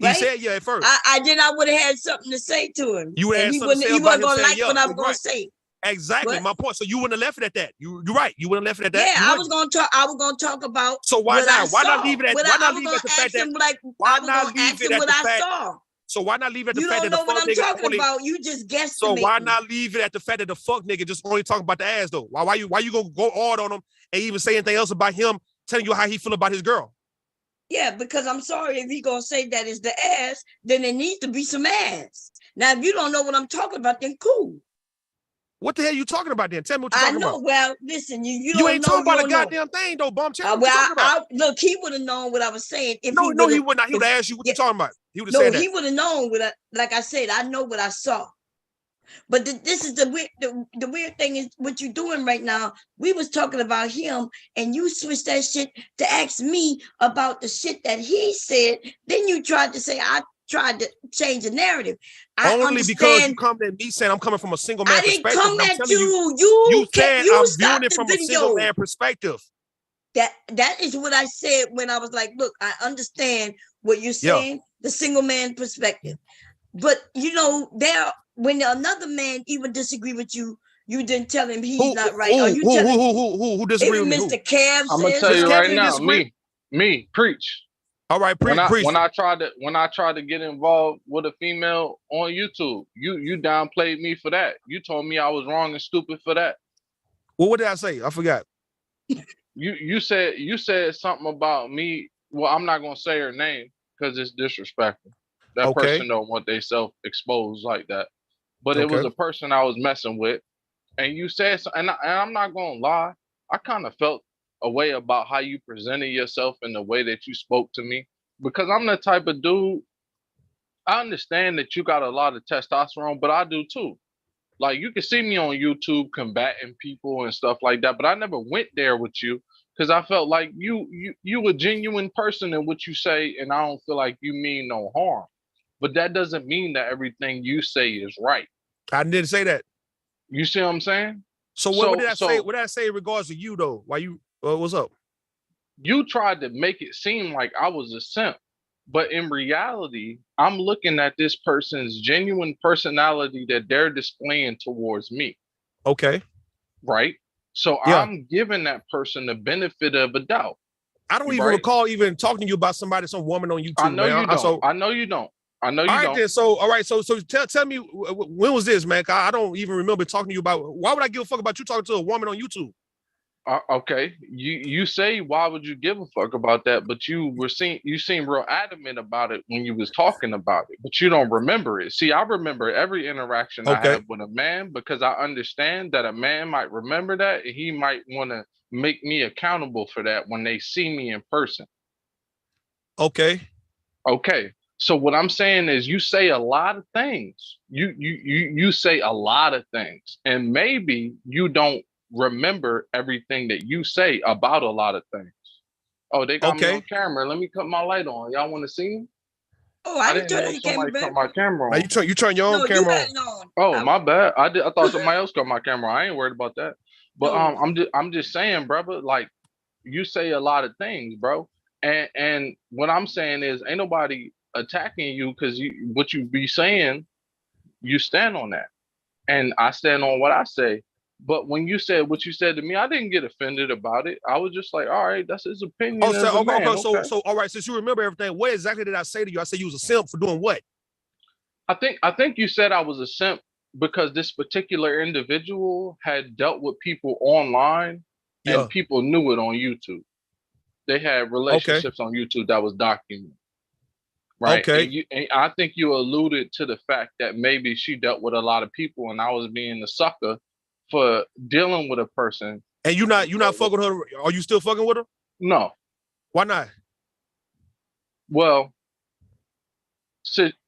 Right? He said yeah at first. I would have had something to say to him. You would have something to say about him saying yeah. What I was going to say. Exactly, my point. So you wouldn't have left it at that. You're right. You wouldn't have left it at that. Yeah, I was going to talk about. So why not? Why not leave it at? Why not leave it at the fact that? Why not leave it at the fact? So why not leave it at the fact that the fuck nigga? You don't know what I'm talking about. You just guessed. So why not leave it at the fact that the fuck nigga just only talking about the ass though? Why you gonna go hard on him and even say anything else about him telling you how he feel about his girl? Yeah, because I'm sorry, if he gonna say that is the ass, then there needs to be some ass. Now, if you don't know what I'm talking about, then cool. What the hell you talking about then? Tell me what you're talking about. Well, listen, you ain't talking about a goddamn thing though, bum. Tell me what you're talking about. Look, he would have known what I was saying. He would not. He would have asked you what you're talking about. He would have said that. He would have known like I said, I know what I saw. But this is the weird thing is what you're doing right now. We was talking about him and you switched that shit to ask me about the shit that he said. Then you tried to say I tried to change the narrative. Only because you come at me saying I'm coming from a single man perspective. I didn't come at you. You said I'm viewing it from a single man perspective. That is what I said when I was like, look, I understand what you're saying, the single man perspective. But when another man even disagree with you, you didn't tell him he's not right. Who disagree with me? Mr. Cam I'm gonna tell you right now, me, preach. All right, preach. When I tried to get involved with a female on YouTube, you downplayed me for that. You told me I was wrong and stupid for that. Well, what did I say? I forgot. You said something about me. Well, I'm not gonna say her name because it's disrespectful. That person don't want they self exposed like that. But it was a person I was messing with, and you said so, and I'm not gonna lie, I kind of felt a way about how you presented yourself and the way that you spoke to me, because I'm the type of dude. I understand that you got a lot of testosterone, but I do too. Like you can see me on YouTube combating people and stuff like that, but I never went there with you because I felt like you a genuine person in what you say, and I don't feel like you mean no harm. But that doesn't mean that everything you say is right. I didn't say that. You see what I'm saying? So what did I say? What did I say in regards to you though? Why you? What's up? You tried to make it seem like I was a simp, but in reality, I'm looking at this person's genuine personality that they're displaying towards me. Okay. Right. So I'm giving that person the benefit of a doubt. I don't even recall even talking to you about some woman on YouTube. I know you don't. I know you don't. I know you don't. All right, then. So, all right. So tell me, when was this, man? I don't even remember talking to you about. Why would I give a fuck about you talking to a woman on YouTube? Okay, you say why would you give a fuck about that? But you seem real adamant about it when you was talking about it, but you don't remember it. See, I remember every interaction I had with a man because I understand that a man might remember that and he might want to make me accountable for that when they see me in person. Okay. So what I'm saying is you say a lot of things. You say a lot of things, and maybe you don't remember everything that you say about a lot of things. Oh, they got me on camera. Let me cut my light on. Y'all want to see me? Oh, I didn't turn the camera back. Cut my camera on. Now you turn your own camera on. Oh, my bad. I thought somebody else cut my camera. I ain't worried about that. But I'm just saying, brother, like you say a lot of things, bro. And what I'm saying is ain't nobody attacking you because what you be saying, you stand on that. And I stand on what I say. But when you said what you said to me, I didn't get offended about it. I was just like, all right, that's his opinion. Oh, so okay. So all right, since you remember everything, what exactly did I say to you? I said you was a simp for doing what? I think you said I was a simp because this particular individual had dealt with people online and people knew it on YouTube. They had relationships on YouTube that was documented. Right. Okay. And I think you alluded to the fact that maybe she dealt with a lot of people and I was being the sucker for dealing with a person. And you not fucking with her? Are you still fucking with her? No. Why not? Well,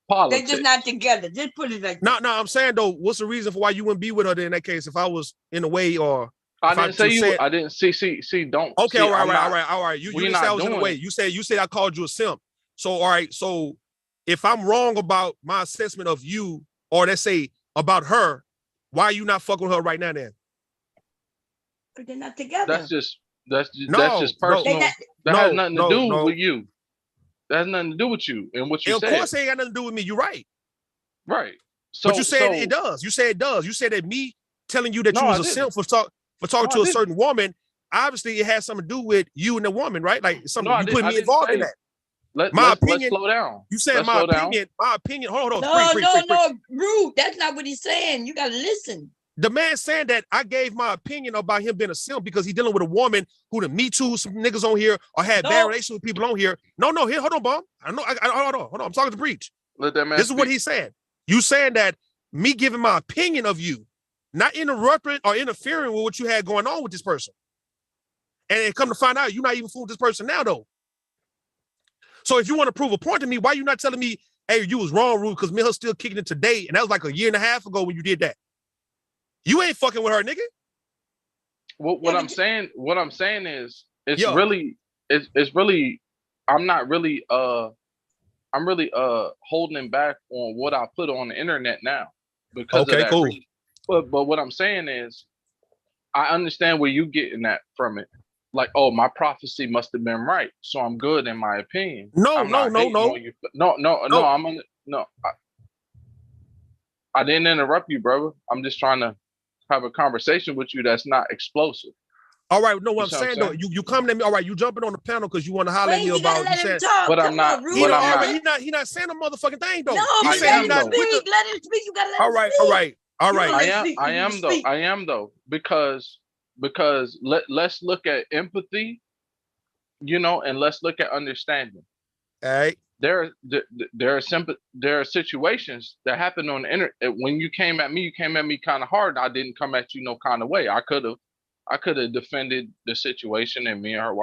politics. They're just not together. Just put it like that. No, I'm saying though, what's the reason for why you wouldn't be with her in that case if I was in the way or I didn't say you. I didn't see. Don't. Okay, see, all right. You didn't say I was in the way. You said I called you a simp. So all right. So if I'm wrong about my assessment of you, or let's say about her, why are you not fucking with her right now then? But they're not together. That's just personal. That has nothing to do with you. That has nothing to do with you and what you said. Of course, it ain't got nothing to do with me. You're right. Right. So, but you said it does. You said it does. You said that me telling you that you was a simp for talking to a certain woman. Obviously, it has something to do with you and the woman, right? Like something you put me involved in that. Let's slow down. You said my opinion. My opinion. Hold on. No, Rude. That's not what he's saying. You gotta listen. The man saying that I gave my opinion about him being a simp because he's dealing with a woman who the Me Too some niggas on here or had bad relations with people on here. No, here, hold on, Bomb. I know. Hold on. I'm talking to Breach. Let that man. This is what he's saying. You saying that me giving my opinion of you, not interrupting or interfering with what you had going on with this person. And come to find out, you're not even fooling this person now, though. So if you want to prove a point to me, why you not telling me, hey, you was wrong, Rude, because me and her still kicking it today, and that was like 1.5 years ago when you did that. You ain't fucking with her, nigga. What I'm saying is it's really I'm really holding back on what I put on the internet now because of that reason. But what I'm saying is I understand where you getting that from it. Like, oh, my prophecy must have been right, so I'm good in my opinion. No. I didn't interrupt you, brother. I'm just trying to have a conversation with you that's not explosive. All right, no, what I'm saying though, you coming at me. All right, you jumping on the panel because you want to holler at me about. You said, but I'm not. He not saying a motherfucking thing though. No, he let him speak. Let him speak. You gotta let him speak. All right. I am though because let's look at empathy, and let's look at understanding. All right. There are situations that happen on the internet. When you came at me kind of hard. I didn't come at you no kind of way. I could have defended the situation and me and her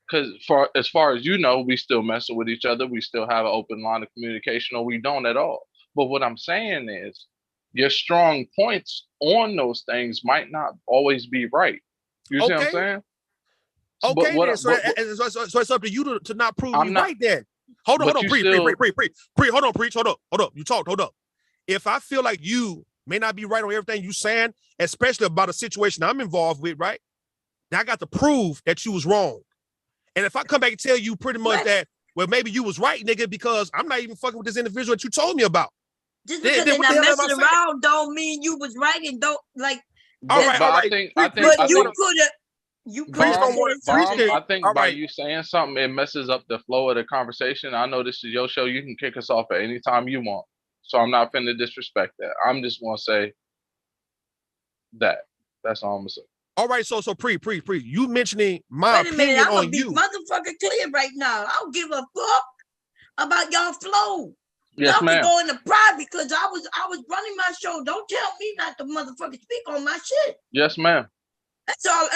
because as far as you know, we still messing with each other. We still have an open line of communication, or we don't at all. But what I'm saying is, your strong points on those things might not always be right. You see what I'm saying? Okay, so it's up to you to not prove me right then. Hold on, preach. Hold on, preach. Hold up. You talked. Hold up. If I feel like you may not be right on everything you saying, especially about a situation I'm involved with, right? Now I got to prove that you was wrong. And if I come back and tell you pretty much that, well, maybe you was right, nigga, because I'm not even fucking with this individual that you told me about. Just because they're not messing around don't mean you was right and don't like. All right. I think you could have. I think by you saying something, it messes up the flow of the conversation. I know this is your show. You can kick us off at any time you want. So I'm not finna disrespect that. I'm just gonna say that. That's all I'm gonna say. All right, so pre, you mentioning my opinion on you. Motherfucking clear right now. I don't give a fuck about y'all flow. Yes, y'all ma'am. can go into private because I was running my show. Don't tell me not to motherfucking speak on my shit. Yes, ma'am. That's all.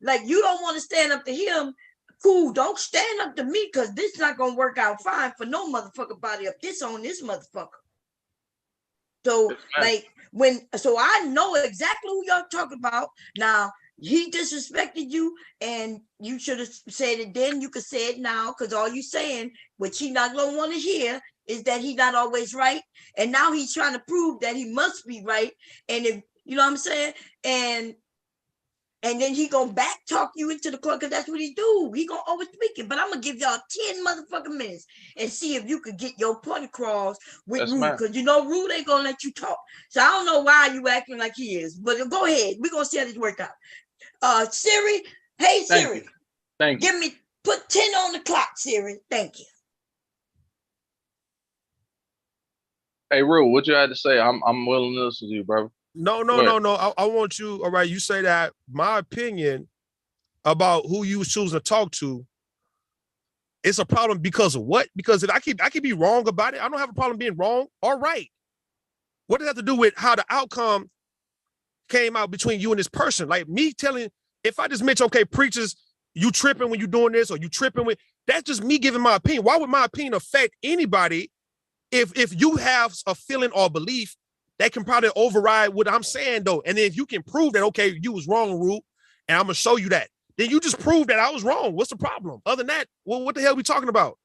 Like you don't want to stand up to him. Cool. Don't stand up to me because this is not gonna work out fine for no motherfucker body up this on this motherfucker. So like So I know exactly who y'all talking about. Now, he disrespected you, and you should have said it then. You could say it now, because all you saying, which he not gonna want to hear, is that he not always right. And now he's trying to prove that he must be right. And if you know what I'm saying, and then he gonna back talk you into the court, because that's what he do. He gonna always speak it. But I'm gonna give y'all 10 motherfucking minutes and see if you could get your point across with Rude, because you know Rude ain't gonna let you talk. So I don't know why you acting like he is, but go ahead. We're gonna see how this work out. Siri, hey Siri, Thank you. give me, put 10 on the clock, Siri. Thank you. Hey, Rue, what you had to say? I'm willing to listen to you, brother. No. I want you. All right, you say that my opinion about who you choose to talk to, it's a problem because of what? Because if I could be wrong about it. I don't have a problem being wrong or right. What does that have to do with how the outcome came out between you and this person? Like me telling, if I just mention, okay, preachers, you tripping when you doing this, or you tripping with, that's just me giving my opinion. Why would my opinion affect anybody if you have a feeling or belief that can probably override what I'm saying though? And then if you can prove that, okay, you was wrong, Rue, and I'm gonna show you that, then you just prove that I was wrong. What's the problem? Other than that, well, what the hell are we talking about?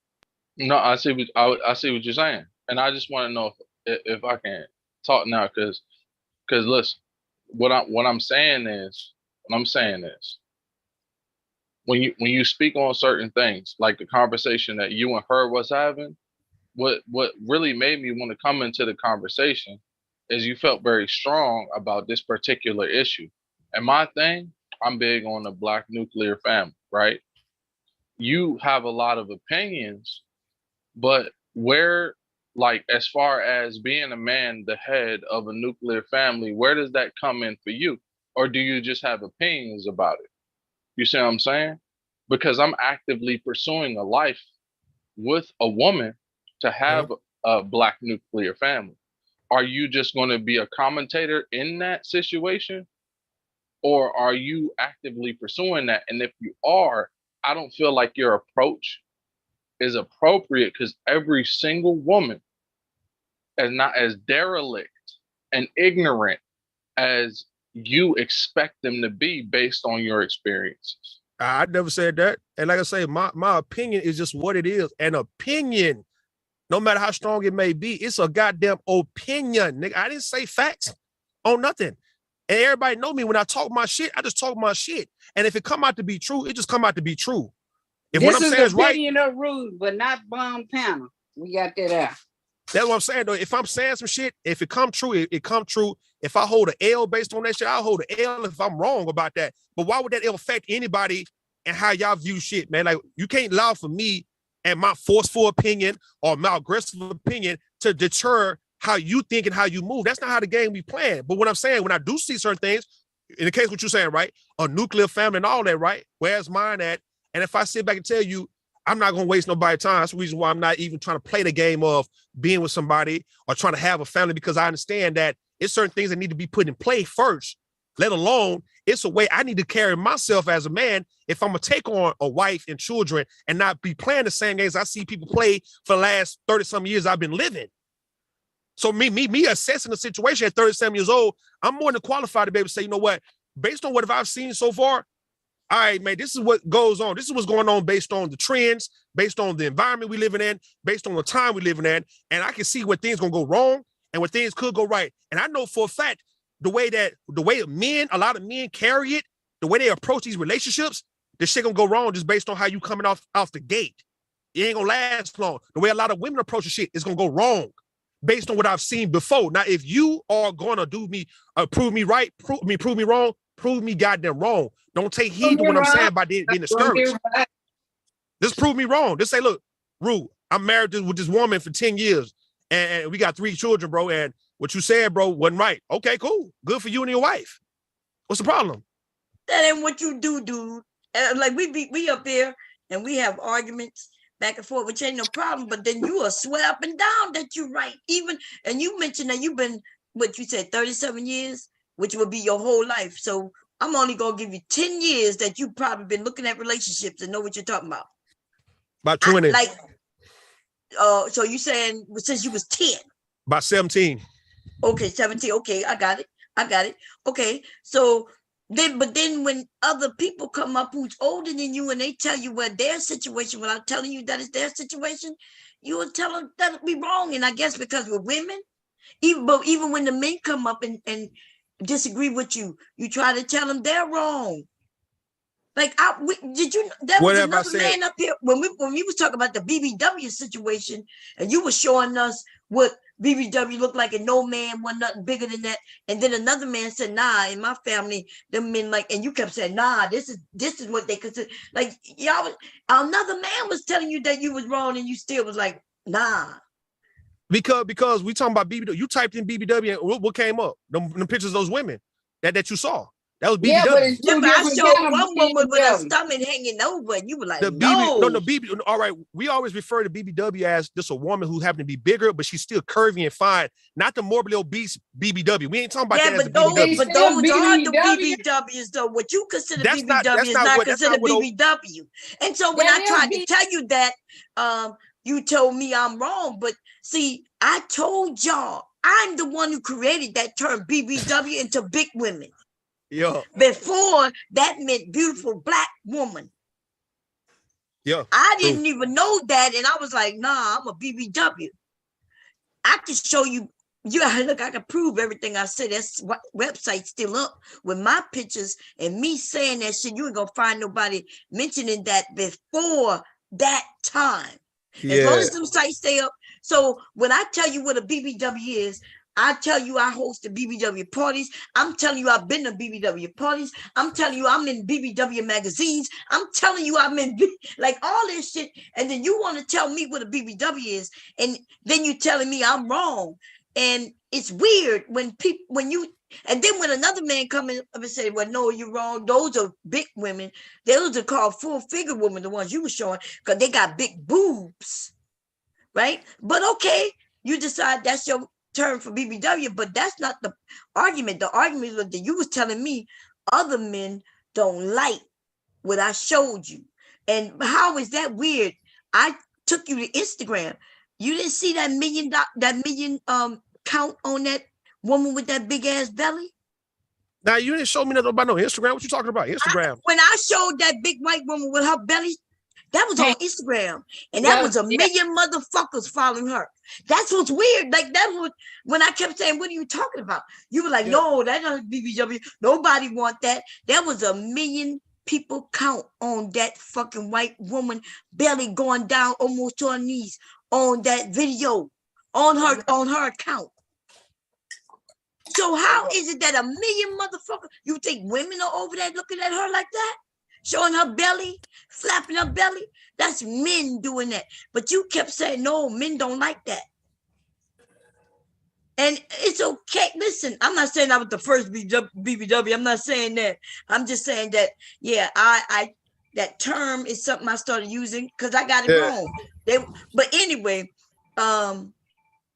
No, I see what you're saying, and I just want to know if I can talk now, because listen, what I'm saying is when you speak on certain things, like the conversation that you and her was having, what really made me want to come into the conversation is you felt very strong about this particular issue. And my thing, I'm big on the Black nuclear family, right? You have a lot of opinions, but where, like, as far as being a man, the head of a nuclear family, where does that come in for you? Or do you just have opinions about it? You see what I'm saying? Because I'm actively pursuing a life with a woman to have a Black nuclear family. Are you just going to be a commentator in that situation? Or are you actively pursuing that? And if you are, I don't feel like your approach is appropriate, because every single woman is not as derelict and ignorant as you expect them to be based on your experiences. I never said that. And like I say, my opinion is just what it is. An opinion, no matter how strong it may be, it's a goddamn opinion, nigga. I didn't say facts on nothing. And everybody know me. When I talk my shit, I just talk my shit. And if it come out to be true, it just come out to be true. If this what I'm is saying is right, opinion of Rude, but not bomb panel. We got that out. That's what I'm saying, though. If I'm saying some shit, if it come true, it come true. If I hold an L based on that shit, I'll hold an L if I'm wrong about that. But why would that L affect anybody and how y'all view shit, man? Like, you can't allow for me and my forceful opinion or my aggressive opinion to deter how you think and how you move. That's not how the game we playing. But what I'm saying, when I do see certain things, in the case of what you're saying, right? A nuclear family and all that, right? Where's mine at? And if I sit back and tell you, I'm not going to waste nobody's time. That's the reason why I'm not even trying to play the game of being with somebody or trying to have a family, because I understand that it's certain things that need to be put in play first, let alone it's a way I need to carry myself as a man if I'm going to take on a wife and children and not be playing the same games I see people play for the last 30-some years I've been living. So me assessing the situation at 37 years old, I'm more than qualified to be able to say, you know what, based on what I've seen so far, all right, man, this is what goes on. This is what's going on based on the trends, based on the environment we're living in, based on the time we're living in. And I can see where things going to go wrong and where things could go right. And I know for a fact, the way men, a lot of men carry it, the way they approach these relationships, this shit going to go wrong just based on how you coming off the gate. It ain't going to last long. The way a lot of women approach the shit is going to go wrong based on what I've seen before. Now, if you are going to prove me right, prove me wrong, prove me goddamn wrong. Don't take heed to what I'm saying by being discouraged. Just prove me wrong. Just say, look, Rue, I'm married with this woman for 10 years and we got 3 children, bro. And what you said, bro, wasn't right. Okay, cool. Good for you and your wife. What's the problem? That ain't what you do, dude. Like we up here and we have arguments back and forth, which ain't no problem. But then you will swear up and down that you're right. And you mentioned that you've been, what you said, 37 years, which would be your whole life. So I'm only going to give you 10 years that you've probably been looking at relationships and know what you're talking about. About 20. So you saying since you was 10? About 17. Okay, 17. Okay, I got it. Okay, so but then when other people come up who's older than you and they tell you what their situation, without telling you that it's their situation, you will tell them that'll be wrong. And I guess because we're women, even when the men come up and disagree with you, you try to tell them they're wrong. Like, did you? There was another man up here when we was talking about the BBW situation, and you were showing us what BBW looked like, and no man was nothing bigger than that. And then another man said, "Nah, in my family, the men like," and you kept saying, "Nah, this is what they consider." Like y'all, another man was telling you that you was wrong, and you still was like, "Nah." Because we talking about BBW. You typed in BBW, and what came up? Them pictures of those women that you saw. That was BBW. Yeah, but it's two I different showed kinds one of woman with her BBW. stomach hanging over, and you were like, the "No, BB. All right, we always refer to BBW as just a woman who happened to be bigger, but she's still curvy and fine. Not the morbidly obese BBW. We ain't talking about that as a BBW. But those are the BBWs, though. What you consider BBW is not considered BBW. And so when I tried to tell you that, you told me I'm wrong. But see, I told y'all I'm the one who created that term BBW into big women. Yeah. Before that meant beautiful black woman. Yeah. I didn't even know that, and I was like, "Nah, I'm a BBW." I can show you. Yeah, look, I can prove everything I said. That's website still up with my pictures and me saying that shit. You ain't gonna find nobody mentioning that before that time. Yeah. As long as them sites stay up. So when I tell you what a BBW is, I tell you I host the BBW parties. I'm telling you I've been to BBW parties. I'm telling you I'm in BBW magazines. I'm telling you I'm in like all this shit. And then you want to tell me what a BBW is, and then you telling me I'm wrong. And it's weird when and then when another man come in and say, "Well, no, you're wrong. Those are big women. Those are called full figure women, the ones you were showing, because they got big boobs, right?" But okay, you decide that's your term for BBW, but that's not the argument. The argument was that you was telling me other men don't like what I showed you. And how is that weird? I took you to Instagram. You didn't see that million count on that woman with that big ass belly? Now you didn't show me nothing about no Instagram. What you talking about? Instagram. When I showed that big white woman with her belly, that was on Instagram, and that was a million motherfuckers following her. That's what's weird. Like that was when I kept saying, "What are you talking about?" You were like, "No, that's not BBW. Nobody want that." There was a million people count on that fucking white woman belly going down almost to her knees on that video on her account. So how is it that a million motherfuckers, you think women are over there looking at her like that? Showing her belly, flapping her belly? That's men doing that. But you kept saying, "No, men don't like that." And it's okay. Listen, I'm not saying I was the first BBW. I'm not saying that. I'm just saying that, yeah, I that term is something I started using because I got it wrong. But anyway,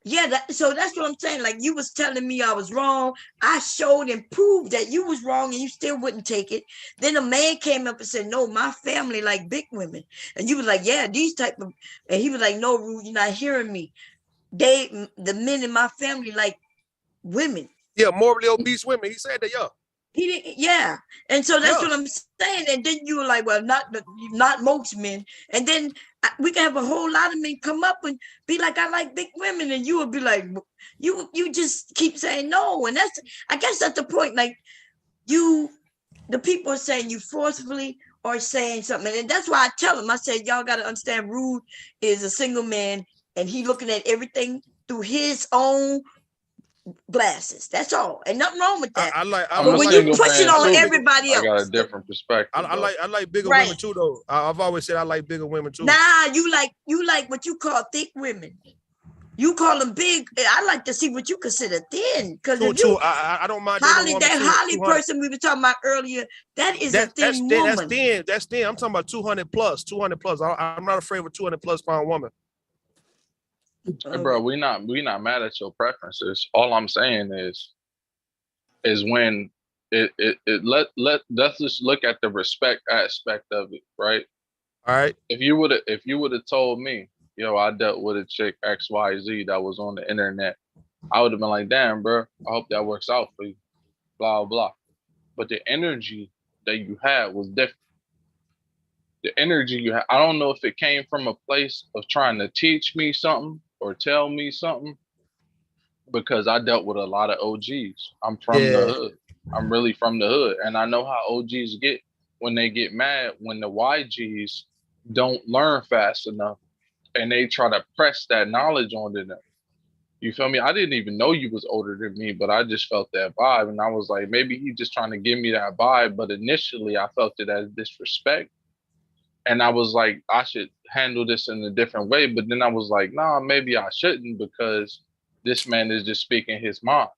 yeah, so that's what I'm saying. Like you was telling me I was wrong. I showed and proved that you was wrong, and you still wouldn't take it. Then a man came up and said, "No, my family like big women," and you was like, "Yeah, these type of," and he was like, "No, Rude, you're not hearing me. The men in my family like women." Yeah, morbidly obese women. He said that, yeah. He didn't, yeah. And so that's what I'm saying. And then you were like, "Well, not most men." And then we can have a whole lot of men come up and be like, "I like big women," and you would be like, you just keep saying no. And I guess that's the point. Like the people are saying you forcefully or saying something. And that's why I tell them, I said, y'all got to understand Rude is a single man and he looking at everything through his own glasses. That's all. And nothing wrong with that. But when you push it on everybody else, I got a different perspective. I like bigger women too, though. I've always said I like bigger women too. Nah, you like what you call thick women. You call them big. I like to see what you consider thin. Because I don't mind that Holly person we were talking about earlier, that is a thin woman. That's thin. I'm talking about 200 plus. I'm not afraid of a 200 plus pound woman. Hey, bro, we not mad at your preferences. All I'm saying is when let's just look at the respect aspect of it, right? All right. If you would have told me, yo, I dealt with a chick XYZ that was on the internet I would have been like, damn, bro, I hope that works out for you. Blah, blah. But the energy that you had was different. The energy you had, I don't know if it came from a place of trying to teach me something or tell me something, because I dealt with a lot of OGs. I'm from the hood. I'm really from the hood. And I know how OGs get when they get mad, when the YGs don't learn fast enough and they try to press that knowledge onto them. You feel me? I didn't even know you was older than me, but I just felt that vibe. And I was like, maybe he's just trying to give me that vibe. But initially I felt it as disrespect. And I was like, I should handle this in a different way. But then I was like, nah, maybe I shouldn't, because this man is just speaking his mind.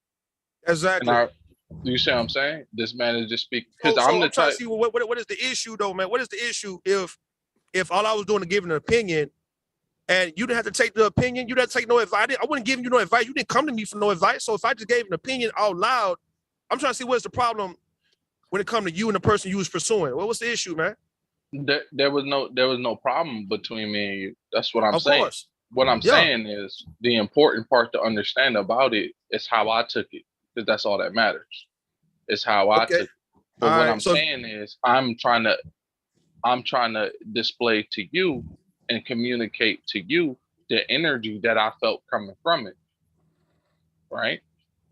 Exactly. And you see what I'm saying? This man is just speaking. Because So I'm the trying type. to see what is the issue though, man? What is the issue if all I was doing is giving an opinion, and you didn't have to take the opinion, you didn't take no advice. I wouldn't give you no advice. You didn't come to me for no advice. So if I just gave an opinion out loud, I'm trying to see what's the problem when it comes to you and the person you was pursuing. What was the issue, man? There was no problem between me and you. That's what I'm saying. Of course. What I'm saying is the important part to understand about it is how I took it, because that's all that matters. It's how I took it. But what I'm saying is I'm trying to display to you and communicate to you the energy that I felt coming from it. Right?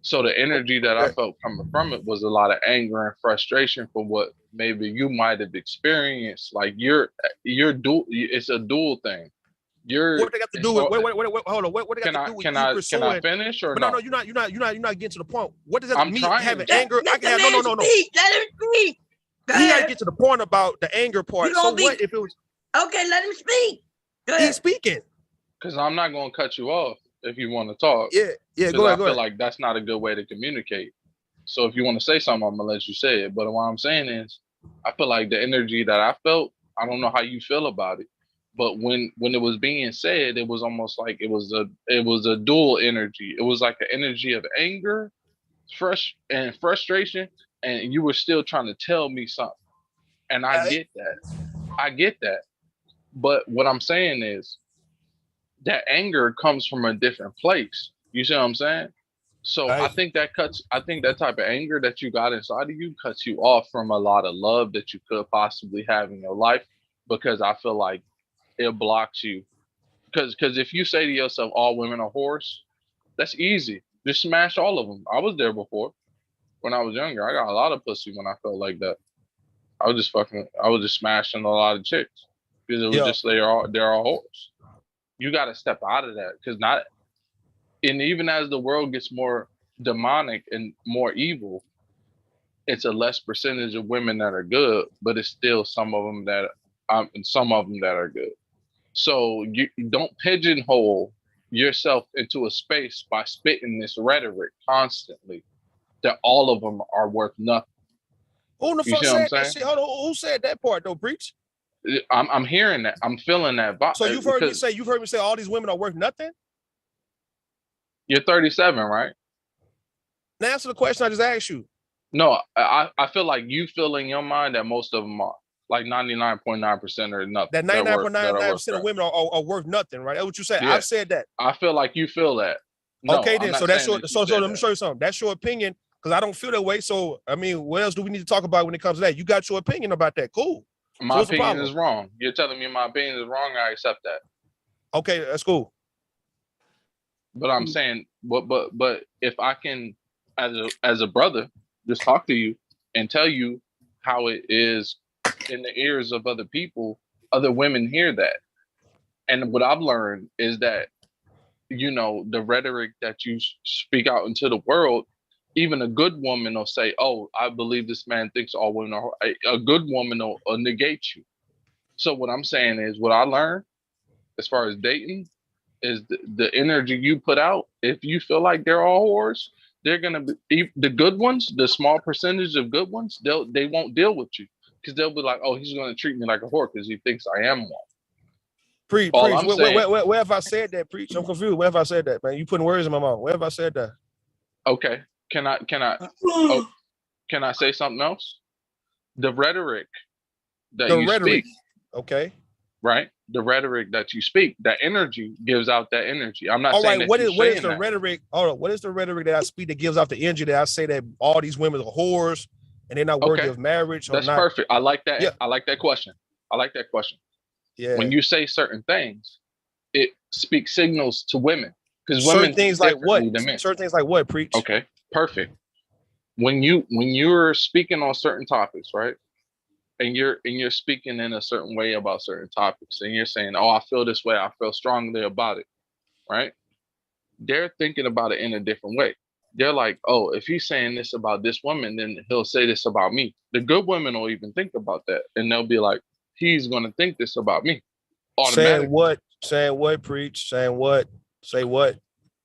So the energy that I felt coming from it was a lot of anger and frustration for what maybe you might have experienced. Like you're dual. It's a dual thing. What they got to do with? Wait, hold on. What they got to do with you pursuing? Can I finish or but no? You're not getting to the point. What does that mean? Having Let, anger? let the man speak. Let him speak. He got to get to the point about the anger part. So what if it was? Okay, let him speak. He's speaking. Because I'm not going to cut you off if you want to talk. Yeah. Go ahead. I feel like that's not a good way to communicate. So if you want to say something, I'm gonna let you say it. But what I'm saying is, I feel like the energy that I felt, I don't know how you feel about it, but when it was being said, it was almost like it was a dual energy. It was like an energy of anger, frustration, and you were still trying to tell me something. And I get that. But what I'm saying is that anger comes from a different place. You see what I'm saying? So I think that type of anger that you got inside of you cuts you off from a lot of love that you could possibly have in your life, because I feel like it blocks you. Because if you say to yourself, all women are whores, that's easy. Just smash all of them. I was there before. When I was younger, I got a lot of pussy when I felt like that. I was just smashing a lot of chicks because it was just they're all whores. You got to step out of that, because and even as the world gets more demonic and more evil, it's a less percentage of women that are good, but it's still some of them that are good. So you don't pigeonhole yourself into a space by spitting this rhetoric constantly that all of them are worth nothing. Who the fuck said that shit? Hold on, who said that part though, Breach? I'm hearing that. I'm feeling that vibe. So you've heard me say all these women are worth nothing? You're 37, right? Now answer the question I just asked you. No, I feel like you feel in your mind that most of them are. Like 99.9% are nothing. That 99.99% of women are worth nothing, right? That's what you said. Yeah. I've said that. I feel like you feel that. No, okay, then. So that's your. So let me show you something. That's your opinion, because I don't feel that way. So I mean, what else do we need to talk about when it comes to that? You got your opinion about that. Cool. My opinion is wrong. You're telling me my opinion is wrong. I accept that. Okay, that's cool. But I'm saying, but if I can, as a brother, just talk to you and tell you how it is in the ears of other people, other women hear that. And what I've learned is that, the rhetoric that you speak out into the world, even a good woman will say, oh, I believe this man thinks all women are. A good woman will negate you. So what I'm saying is, what I learned as far as dating is the energy you put out. If you feel like they're all whores, they're going to be the good ones, the small percentage of good ones, they won't deal with you, because they'll be like, oh, he's going to treat me like a whore because he thinks I am one. Preach. Where have I said that, Preach? I'm confused. Where have I said that, man? You putting words in my mouth. Where have I said that? Okay. Can I say something else? The rhetoric that you speak. Okay. right? The rhetoric that you speak, that energy gives out that energy. I'm not all saying right, that what is the rhetoric? Hold on, what is the rhetoric that I speak that gives out the energy that I say that all these women are whores and they're not worthy of marriage? Or That's not? perfect. I like that. Yeah. I like that question. I like that question. Yeah. When you say certain things, it speaks signals to women, because certain women things like what? Certain things like what? Preach. Okay, perfect. When you're speaking on certain topics, right? And you're speaking in a certain way about certain topics, and you're saying, "Oh, I feel this way. I feel strongly about it," right? They're thinking about it in a different way. They're like, "Oh, if he's saying this about this woman, then he'll say this about me." The good women will even think about that, and they'll be like, "He's going to think this about me." Saying what? Saying what? Preach. Saying what? Say what?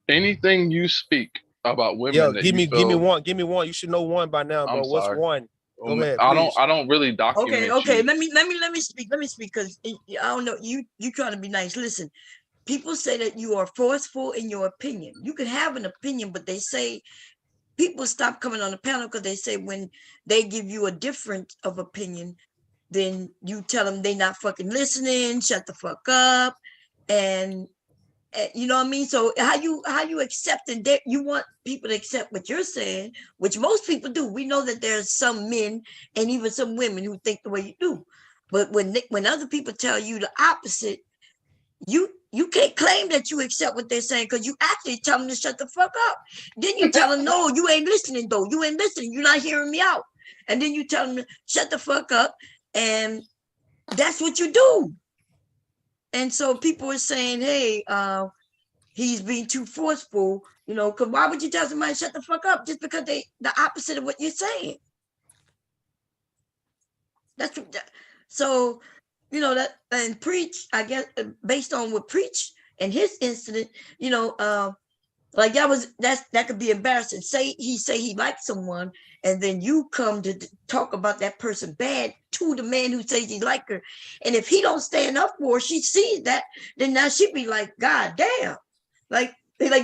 Anything you speak about women. Yeah, that give me one. Give me one. You should know one by now, bro. I'm What's sorry. one? Go ahead. I don't really document. Okay. You. Let me speak because I don't know. You trying to be nice. Listen, people say that you are forceful in your opinion. You can have an opinion, but they say people stop coming on the panel because they say when they give you a difference of opinion, then you tell them they not fucking listening, shut the fuck up, and you know what I mean? So how you accepting that you want people to accept what you're saying, which most people do. We know that there's some men and even some women who think the way you do. But when other people tell you the opposite, you can't claim that you accept what they're saying because you actually tell them to shut the fuck up. Then you tell them, no, you ain't listening though. You ain't listening. You're not hearing me out. And then you tell them to shut the fuck up. And that's what you do. And so people are saying, hey, he's being too forceful, you know, because why would you tell somebody shut the fuck up just because they the opposite of what you're saying? That's so, you know, that and preach, I guess, based on what preach and his incident, you know, like that could be embarrassing. Say he likes someone, and then you come to talk about that person bad to the man who says he like her, and if he don't stand up for her, she sees that, then now she'd be like, God damn, like you know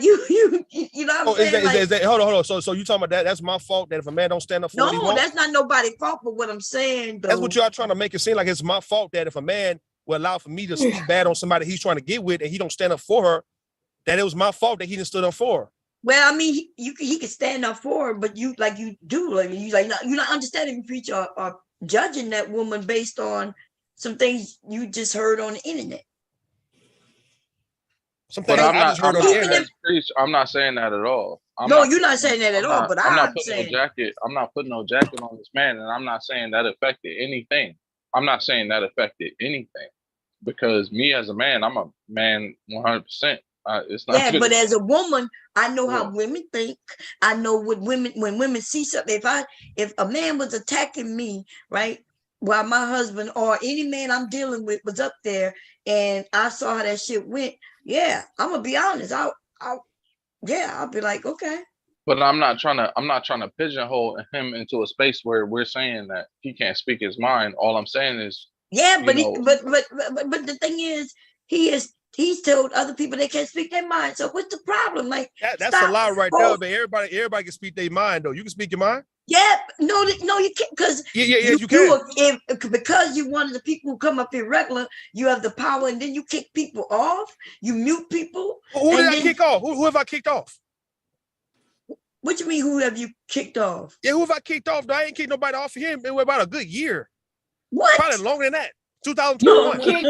what I'm saying? Is that hold on. So you talking about that? That's my fault that if a man don't stand up for what he wants? That's not nobody's fault. But what I'm saying, though, that's what y'all trying to make it seem like it's my fault that if a man will allow for me to speak bad on somebody he's trying to get with and he don't stand up for her, that it was my fault that he didn't stood up for her. Well, I mean, he can stand up for her, but you do. I mean, you're not understanding me, preach, or judging that woman based on some things you just heard on the internet. Something I just heard on the internet. I'm not saying that at all. You're not saying that at all. But I'm not putting no jacket. I'm not putting no jacket on this man, and I'm not saying that affected anything. I'm not saying that affected anything, because me as a man, I'm a man 100%. It's not but as a woman, I know how women think. I know when women see something. If a man was attacking me, right, while my husband or any man I'm dealing with was up there, and I saw how that shit went, yeah, I'm gonna be honest. I'll be like, okay. But I'm not trying to pigeonhole him into a space where we're saying that he can't speak his mind. All I'm saying is, but the thing is, he's told other people they can't speak their mind. So what's the problem? Like that's a lie right there. But everybody can speak their mind though. You can speak your mind. Yeah, no, you can't, because you can. Because you're one of the people who come up irregular, you have the power, and then you kick people off. You mute people. Who did I kick off? Who have I kicked off? What you mean? Who have you kicked off? Yeah, who have I kicked off? I ain't kicked nobody off of him. It was about a good year. What? Probably longer than that. 2021. You kicked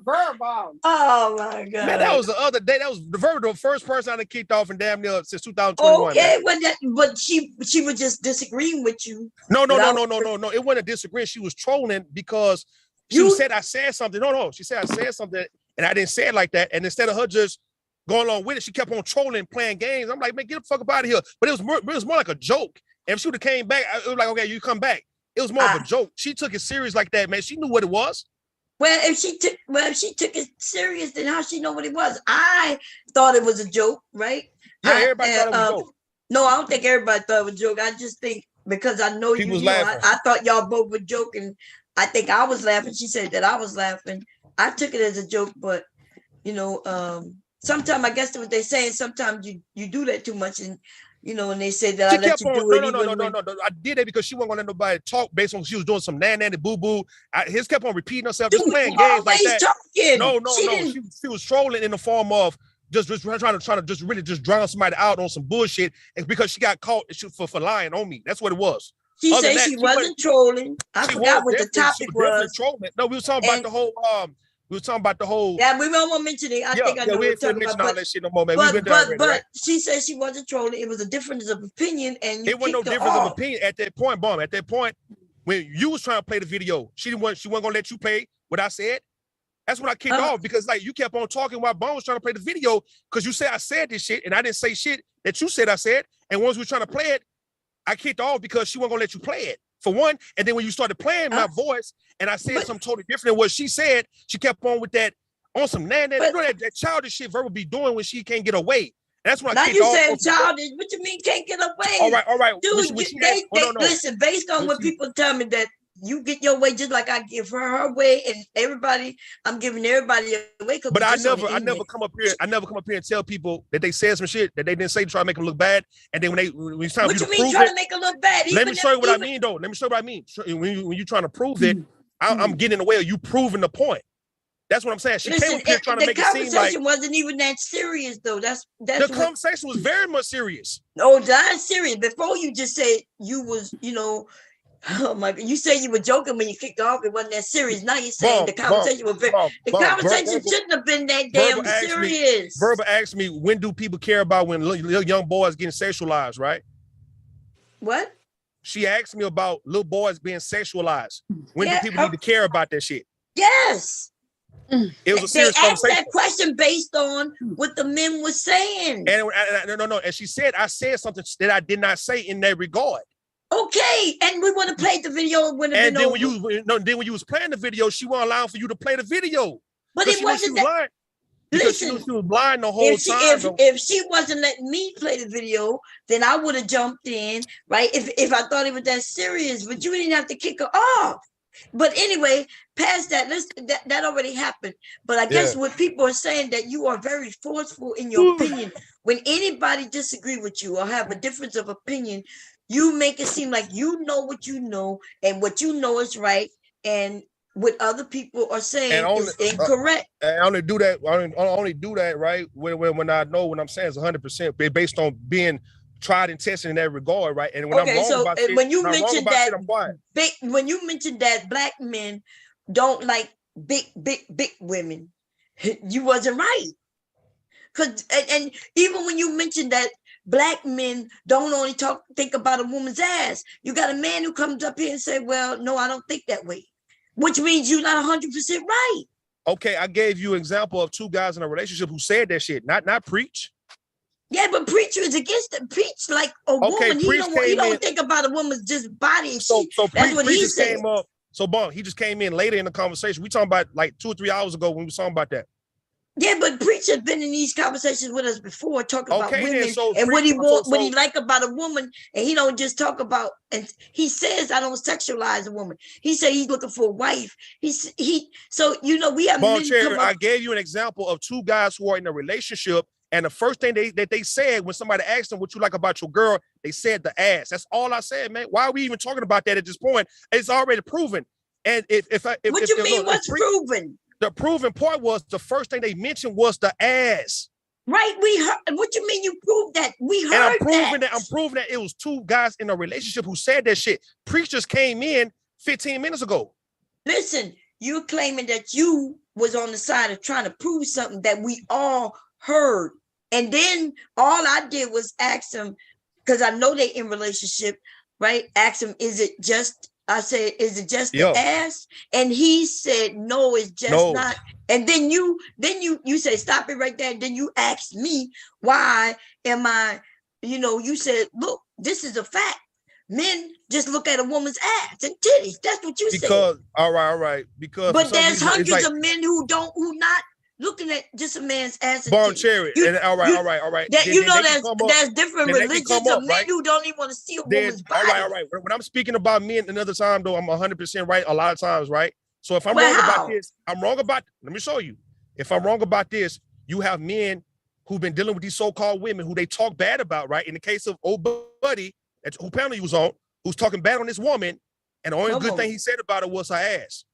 Verbal. Oh my God. Man, that was the other day. That was the first person I kicked off in damn near since 2021. Okay, but she was just disagreeing with you. No. It wasn't a disagreement. She was trolling because she said I said something. No. She said I said something and I didn't say it like that. And instead of her just going along with it, she kept on trolling, playing games. I'm like, man, get the fuck up out of here. But it was more like a joke. And if she would have came back, it was like, okay, you come back. It was more of a joke. She took it serious like that, man. She knew what it was. Well, if she took it serious, then how she know what it was? I thought it was a joke, right? Yeah, everybody thought it was a joke. No, I don't think everybody thought it was a joke. I just think because I know People you, I thought y'all both were joking. I think I was laughing. She said that I was laughing. I took it as a joke, but sometimes I guess what they're saying. Sometimes you do that too much, and you know, and they said that She I let kept you on, do it. no. I did that because she wasn't gonna let nobody talk based on she was doing some nanny boo boo. His kept on repeating herself, just Dude, playing you games like always that. talking. No. She She was trolling in the form of just trying to just really just drown somebody out on some bullshit. And because she got caught for lying on me. That's what it was. She Other said than that, she wasn't trolling. I forgot what the topic was. Trolling. No, we were talking about the whole. We were talking about the whole. Yeah, we won't mention it. I think I know we what ain't you're finna talking mention about. all that shit no more, man. We went there already, right? She said she wasn't trolling. It was a difference of opinion, and you it wasn't no kicked her difference off. of opinion at that point, Bomb. At that point, when you was trying to play the video, she wasn't gonna let you play what I said. That's when I kicked off because like you kept on talking while Bomb was trying to play the video because you said I said this shit and I didn't say shit that you said I said. And once we were trying to play it, I kicked off because she wasn't gonna let you play it. For one, and then when you started playing my voice and I said something totally different than what she said, she kept on with that on some you know that childish shit Verbal be doing when she can't get away. That's when I kicked off. Now you said childish. What you mean can't get away? All right. Dude, listen, based on when people tell me that you get your way just like I give her way, and everybody, I'm giving everybody a way. But I never come up here and tell people that they said some shit that they didn't say to try to make them look bad. And then when it's time for you to prove it, trying to make them look bad? Let me show you what I mean, though. Let me show you what I mean. When you're trying to prove it, I'm getting in the way of you proving the point. That's what I'm saying. She came up here trying to make it seem like the conversation wasn't even that serious, though. The conversation was very much serious. No, that's serious. Before you just said you was, you know, oh my God, you said you were joking when you kicked off. It wasn't that serious. Now you're saying the conversation was very. The conversation shouldn't have been that damn serious. Verbal asked me, when do people care about when little young boys getting sexualized, right? What? She asked me about little boys being sexualized. When do people need to care about that shit? Yes. It was a serious conversation. They asked that question based on what the men were saying. And no. And she said, I said something that I did not say in that regard. Okay, and we want to play the video when then when you was playing the video, she won't allow for you to play the video. But it wasn't that. Because she was blind the whole time. If she wasn't letting me play the video, then I would have jumped in, right? If I thought it was that serious, but you didn't have to kick her off. But anyway, past that, that already happened. But I guess what people are saying that you are very forceful in your opinion. When anybody disagree with you or have a difference of opinion, you make it seem like you know what you know and what you know is right, and what other people are saying is incorrect. I only do that. I only do that right when I know what I'm saying is 100% based on being tried and tested in that regard, right? And when I'm wrong about shit, when you mentioned that black men don't like big women, you wasn't right. And even when you mentioned that black men don't only think about a woman's ass, you got a man who comes up here and say, well, no, I don't think that way, which means you're not 100% right. Okay, I gave you an example of two guys in a relationship who said that shit, not Preach. Yeah, but Preacher is against it. Preach like a woman. He don't think about a woman's just body and shit. That's what he said. So Bon, he just came in later in the conversation. We talking about like 2 or 3 hours ago when we were talking about that. Yeah, but Preacher's been in these conversations with us before, talking about women and what he like about a woman, and he don't just talk about. And he says, "I don't sexualize a woman." He said he's looking for a wife. So you know we have. Bon Cherry, I gave you an example of two guys who are in a relationship, and the first thing that they said when somebody asked them what you like about your girl, they said the ass. That's all I said, man. Why are we even talking about that at this point? It's already proven. And what you mean? What's proven? The proven part was the first thing they mentioned was the ass. Right, we heard. What you mean you proved that? We heard I'm proving that it was two guys in a relationship who said that shit. Preachers came in 15 minutes ago. Listen, you're claiming that you was on the side of trying to prove something that we all heard. And then all I did was ask them, because I know they in relationship, right? Ask them, is it just the ass? And he said, no, it's just not. And then you say, stop it right there. And then you asked me, why am I, you said, look, this is a fact. Men just look at a woman's ass and titties. That's what you said. All right. But there's hundreds of men who not looking at just a man's ass. Bon Cherry. All right. There's different religions of men who don't even want to see a woman's body. All right. When I'm speaking about men another time, though, I'm 100% right a lot of times, right? So if I'm wrong about this, let me show you. If I'm wrong about this, you have men who've been dealing with these so-called women who they talk bad about, right? In the case of old buddy, who panel he was on, who's talking bad on this woman, and the only good thing he said about it was her ass.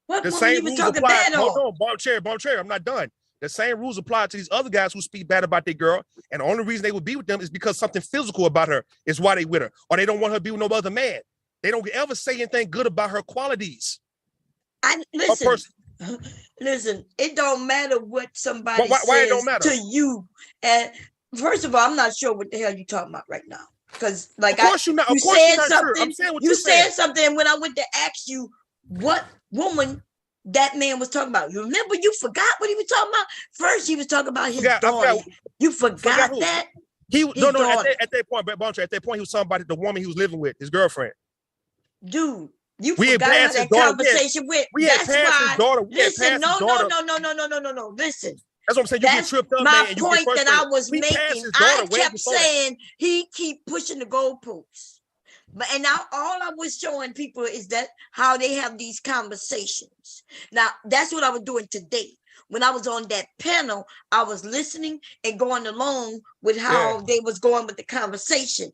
What the same rules apply. Hold on, bomb chair. I'm not done. The same rules apply to these other guys who speak bad about their girl, and the only reason they would be with them is because something physical about her is why they with her, or they don't want her to be with no other man. They don't ever say anything good about her qualities. Listen, it don't matter what somebody why says it don't matter? To you. And first of all, I'm not sure what the hell you're talking about right now. Because like of course you're not sure. I'm saying what you said saying. something, and when I went to ask you what woman that man was talking about, you remember you forgot what he was talking about? First, he was talking about his daughter. You forgot that? At that point, at that point, he was talking about the woman he was living with, his girlfriend. Dude, you forgot how that conversation went. That's why. Listen, no. Listen. That's what I'm saying. You get tripped up, my point that I was making. I kept saying he keep pushing the goalposts. And now all I was showing people is that how they have these conversations. Now, that's what I was doing today. When I was on that panel, I was listening and going along with how they was going with the conversation.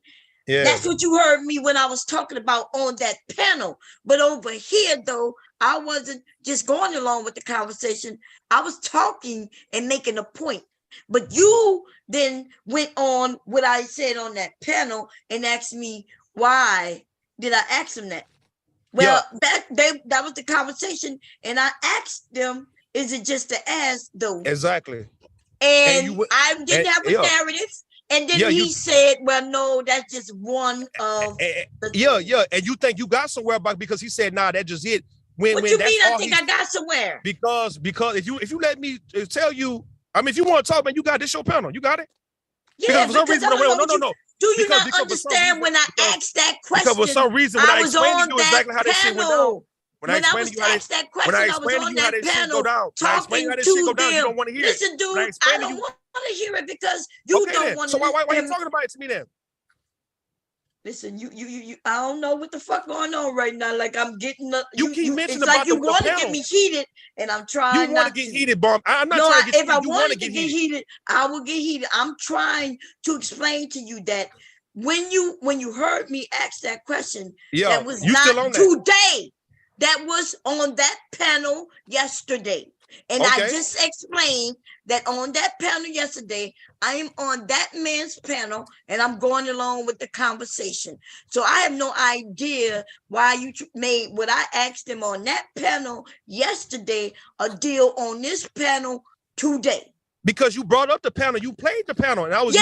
Yeah. That's what you heard me when I was talking about on that panel. But over here, though, I wasn't just going along with the conversation. I was talking and making a point. But you then went on what I said on that panel and asked me, why did I ask them that? Well, that was the conversation. And I asked them, is it just to ask though? Exactly. And I didn't have a narrative. And then he said, well, no, that's just one of and you think you got somewhere about because he said, nah, that's just it. What you mean I think I got somewhere? Because if you let me tell you, I mean, if you want to talk, man, you got this show panel. You got it? Yeah, because for some reason, no. Do you not understand when I asked that question? Because for some reason, when I explained to you exactly how that shit went down, when I was asked that question, I was on that panel talking to them. You don't want to hear it. Listen, dude, I don't want to hear it because you don't want to. So why are you talking about it to me then? Listen, you I don't know what the fuck going on right now. Like I'm getting you keep mentioning it's about like you want to get me heated, and I'm trying. You want to get heated, Bomb. I'm not trying to get if I wanted to get heated, I will get heated. I'm trying to explain to you that when you heard me ask that question, that was not today. That was on that panel yesterday. And I just explained that on that panel yesterday, I am on that man's panel and I'm going along with the conversation. So I have no idea why you made what I asked him on that panel yesterday a deal on this panel today. Because you brought up the panel, you played the panel, and I was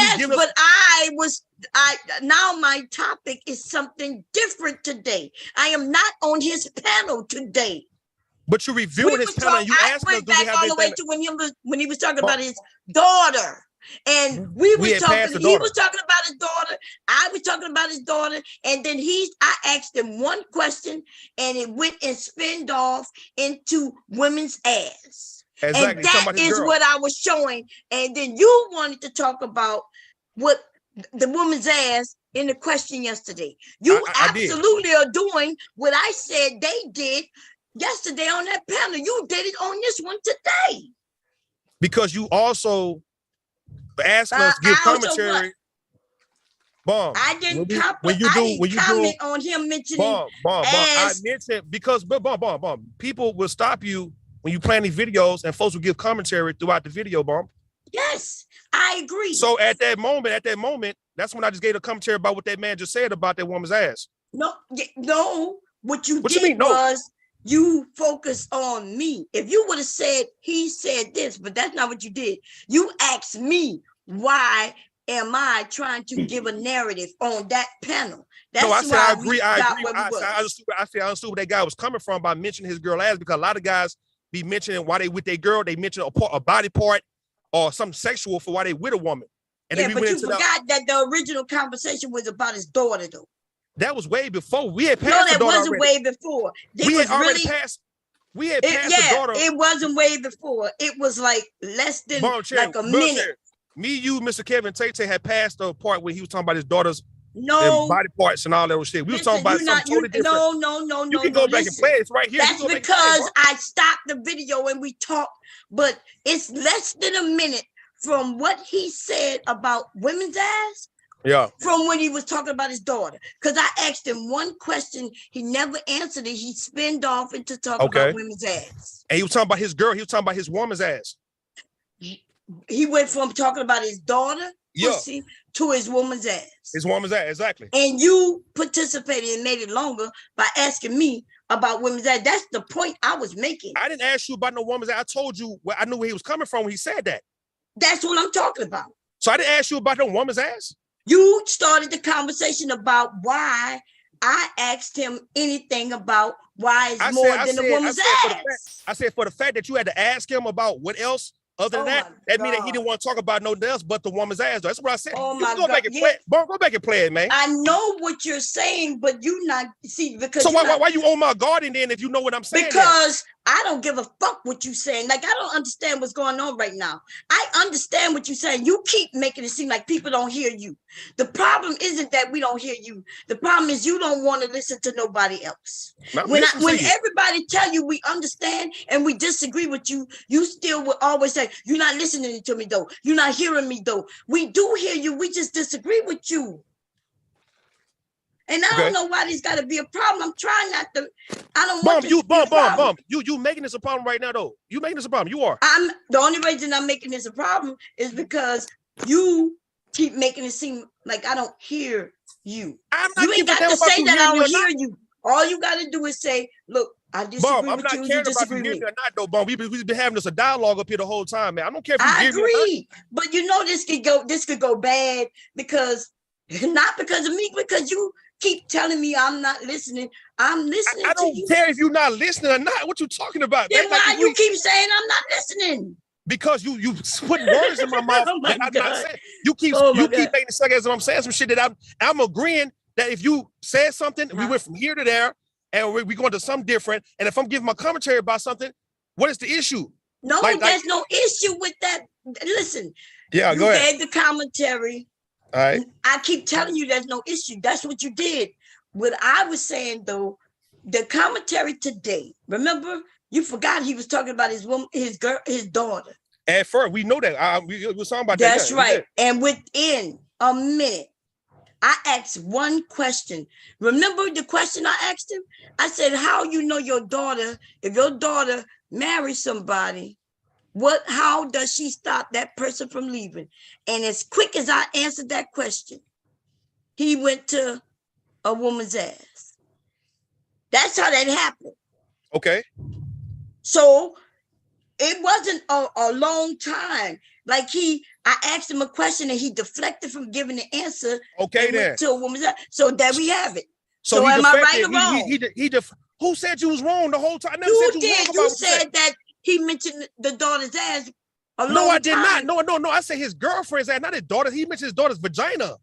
now my topic is something different today. I am not on his panel today. But you reviewing his panel, and you asked us, do we have all the way to when he was talking about his daughter, and we were talking. He was talking about his daughter. I was talking about his daughter, and then I asked him one question, and it went and spinned off into women's ass. Exactly. And that is what I was showing. And then you wanted to talk about what the woman's ass in the question yesterday. You absolutely are doing what I said they did yesterday on that panel. You did it on this one today. Because you also asked us to give commentary. Bomb. I didn't comment on him mentioning I mentioned because bomb. People will stop you when you plan these videos and folks will give commentary throughout the video, Bomb. Yes, I agree. So at that moment, that's when I just gave a commentary about what that man just said about that woman's ass. No. What you did was you focused on me. If you would have said he said this, but that's not what you did. You asked me, why am I trying to give a narrative on that panel? That's I said I agree. I understood where that guy was coming from by mentioning his girl ass, because a lot of guys be mentioning why they with their girl, they mention a body part or something sexual for why they with a woman. And yeah, but you forgot that the original conversation was about his daughter, though. That was way before. We had passed the daughter. No, that wasn't way before. We had passed the daughter. It wasn't way before. It was like less than like a minute. Me, you, Mr. Kevin Tate had passed the part where he was talking about his daughter's body parts and all that shit. We were talking about something totally different. No. You can go back and play it. It's right here. That's because I stopped the video and we talked, but it's less than a minute from what he said about women's ass. Yeah. From when he was talking about his daughter. Because I asked him one question, he never answered it. He spinned off into talking about women's ass. And he was talking about his girl. He was talking about his woman's ass. He went from talking about his daughter pussy to his woman's ass. His woman's ass, exactly. And you participated and made it longer by asking me about women's ass. That's the point I was making. I didn't ask you about no woman's ass. I told you I knew where he was coming from when he said that. That's what I'm talking about. So I didn't ask you about no woman's ass? You started the conversation about why I asked him anything about why it's more than a woman's ass. I said for the fact that you had to ask him about what else other than that means that he didn't want to talk about nothing else but the woman's ass. That's what I said. Oh my God. Go back and play it, man. I know what you're saying, but you not see because. So why you on my guard then if you know what I'm saying? Because I don't give a fuck what you're saying. Like, I don't understand what's going on right now. I understand what you're saying. You keep making it seem like people don't hear you. The problem isn't that we don't hear you. The problem is you don't want to listen to nobody else. When everybody tell you we understand and we disagree with you, you still will always say, you're not listening to me though. You're not hearing me though. We do hear you. We just disagree with you. And I don't know why there's got to be a problem. I'm trying not to. I don't want You making this a problem right now, though. You making this a problem. You are. I'm the only reason I'm making this a problem is because you keep making it seem like I don't hear you. You ain't got to say that I don't hear you. All you got to do is say, "Look, I disagree with you. You disagree with me." Or not, though, Bum. We've been having this a dialogue up here the whole time, man. I don't care if you I agree, but you know this could go bad because not because of me, because you keep telling me I'm not listening. I'm listening. I don't care if you're not listening or not. What you talking about? Then why you keep saying I'm not listening? Because you put words in my mouth. I'm not saying. You keep making it suck as if I'm saying some shit that I'm agreeing that if you said something, we went from here to there, and we going to something different. And if I'm giving my commentary about something, what is the issue? No, there's no issue with that. Listen. Yeah, go ahead. You gave the commentary. All right. I keep telling you there's no issue. That's what you did. What I was saying though, the commentary today, remember, you forgot he was talking about his woman, his girl, his daughter. At first, we know that. We were talking about that. That's right. And within a minute, I asked one question. Remember the question I asked him? I said, how you know your daughter, if your daughter marries somebody, how does she stop that person from leaving? And as quick as I answered that question, he went to a woman's ass. That's how that happened. Okay. So it wasn't a long time. Like I asked him a question and he deflected from giving the answer. Okay, then. Went to a woman's ass. So there we have it. So am I right or wrong? Who said you was wrong the whole time? I never you said did. You said that he mentioned the daughter's ass. No, I did not. No. I said his girlfriend's ass, not his daughter. He mentioned his daughter's vagina.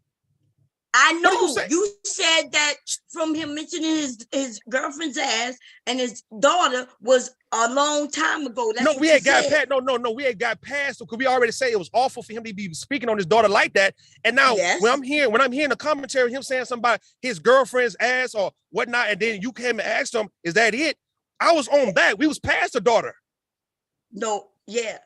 I know you said that from him mentioning his girlfriend's ass and his daughter was a long time ago. That's we had got past. No, we had got past because we already say it was awful for him to be speaking on his daughter like that. And now when I'm hearing the commentary, him saying something about his girlfriend's ass or whatnot, and then you came and asked him, "Is that it?" I was on that. We was past the daughter. No, yeah.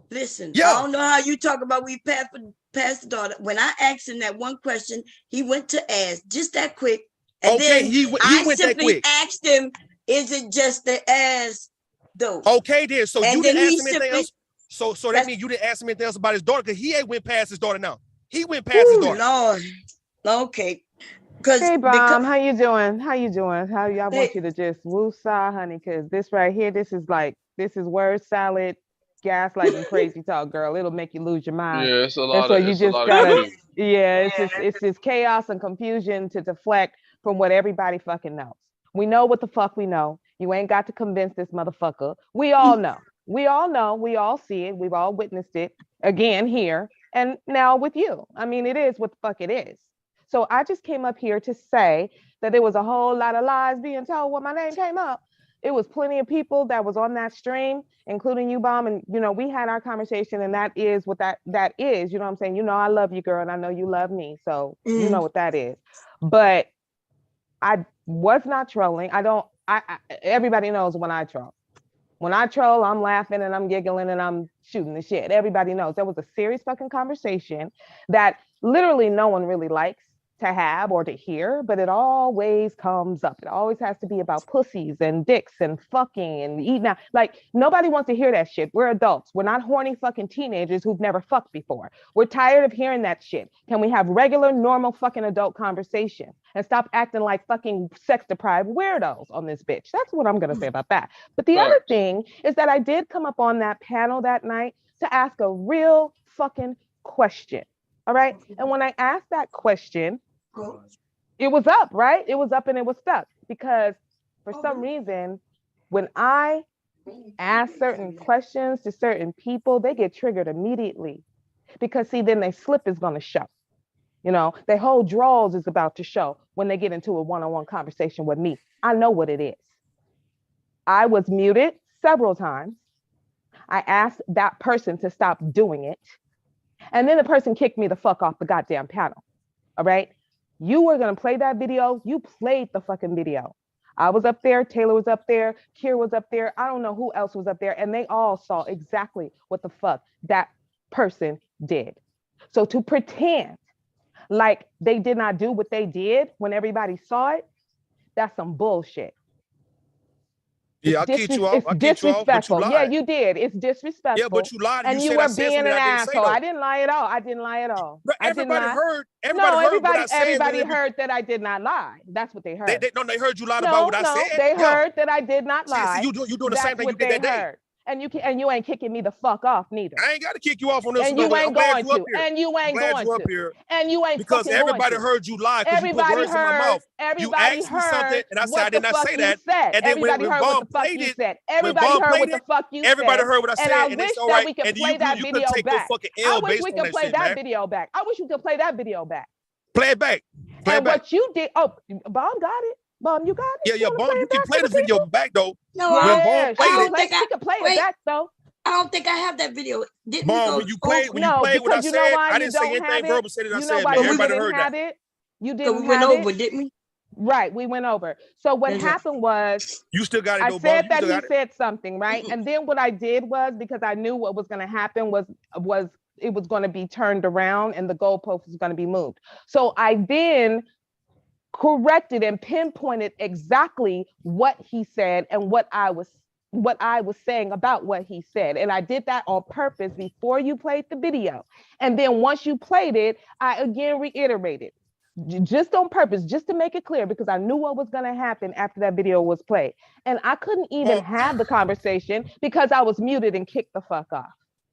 Listen, I don't know how you talk about we passed the daughter. When I asked him that one question, he went to ass just that quick. And then he went that quick. Asked him, is it just the ass though? Okay, then. So you didn't ask him anything else? So that means you didn't ask him anything else about his daughter because he ain't went past his daughter now. He went past his daughter. Lord. Okay. Hey, Bom, how you doing? How y'all want you to just woo-saw, honey? Because this right here, this is word salad, gaslighting, crazy talk, girl. It'll make you lose your mind. Yeah, it's a lot. And so you just gotta, it's just chaos and confusion to deflect from what everybody fucking knows. We know what the fuck we know. You ain't got to convince this motherfucker. We all know. We all see it. We've all witnessed it again here and now with you. I mean, it is what the fuck it is. So I just came up here to say that there was a whole lot of lies being told when my name came up. It was plenty of people that was on that stream, including you, Bom, and we had our conversation, and that is what that is. You know what I'm saying? I love you, girl, and I know you love me, so you know what that is. But I was not trolling. Everybody knows when I troll. When I troll, I'm laughing and I'm giggling and I'm shooting the shit. Everybody knows there was a serious fucking conversation that literally no one really likes to have or to hear, but it always comes up. It always has to be about pussies and dicks and fucking and eating out. Like, nobody wants to hear that shit. We're adults. We're not horny fucking teenagers who've never fucked before. We're tired of hearing that shit. Can we have regular, normal fucking adult conversation and stop acting like fucking sex deprived weirdos on this bitch? That's what I'm going to say about that. But the other thing is that I did come up on that panel that night to ask a real fucking question. All right. And when I asked that question, it was up, right? It was up and it was stuck because for some reason, when I ask certain questions to certain people, they get triggered immediately because see, then their slip is going to show. You know, their whole drawers is about to show when they get into a one-on-one conversation with me. I know what it is. I was muted several times. I asked that person to stop doing it. And then the person kicked me the fuck off the goddamn panel. All right. You were going to play that video. You played the fucking video. I was up there. Taylor was up there. Kier was up there. I don't know who else was up there. And they all saw exactly what the fuck that person did. So to pretend like they did not do what they did when everybody saw it, that's some bullshit. Yeah, I'll get you off. It's disrespectful. Yeah, you did. It's disrespectful. Yeah, but you lied. And you were being an asshole. I didn't lie at all. I didn't lie at all. But everybody heard. Everybody heard that I did not lie. That's what they heard. They heard you lied about what I said. They heard that I did not lie. See, you doing the same thing you did that day. And you ain't kicking me the fuck off neither. I ain't got to kick you off on this. And you ain't going to. And you ain't going to. And you ain't because everybody heard you lie because you put words in my mouth. You asked me something and I said I did not say that. And then when Bomb played it, everybody heard what the fuck you said. Everybody heard what I said. And I wish that we could play that video back. I wish we could play that video back. I wish we could play that video back. Play it back. And what you did, Bomb got it. Bomb, you got it. Yeah, Bomb, you can play the video back though. No, I don't think I can play it back though. I don't think I have that video. Didn't Mom, when you played what I said, I didn't say anything verbal. Said it. I said, man, everybody heard that. You didn't. So we went over, didn't we? Right, we went over. So what happened was, you still got it. I said that he said something, right? And then what I did was, because I knew what was going to happen was it was going to be turned around and the goalpost was going to be moved. So I then corrected and pinpointed exactly what he said and what I was saying about what he said. And I did that on purpose before you played the video. And then once you played it, I again reiterated, just on purpose, just to make it clear, because I knew what was going to happen after that video was played. And I couldn't even have the conversation because I was muted and kicked the fuck off.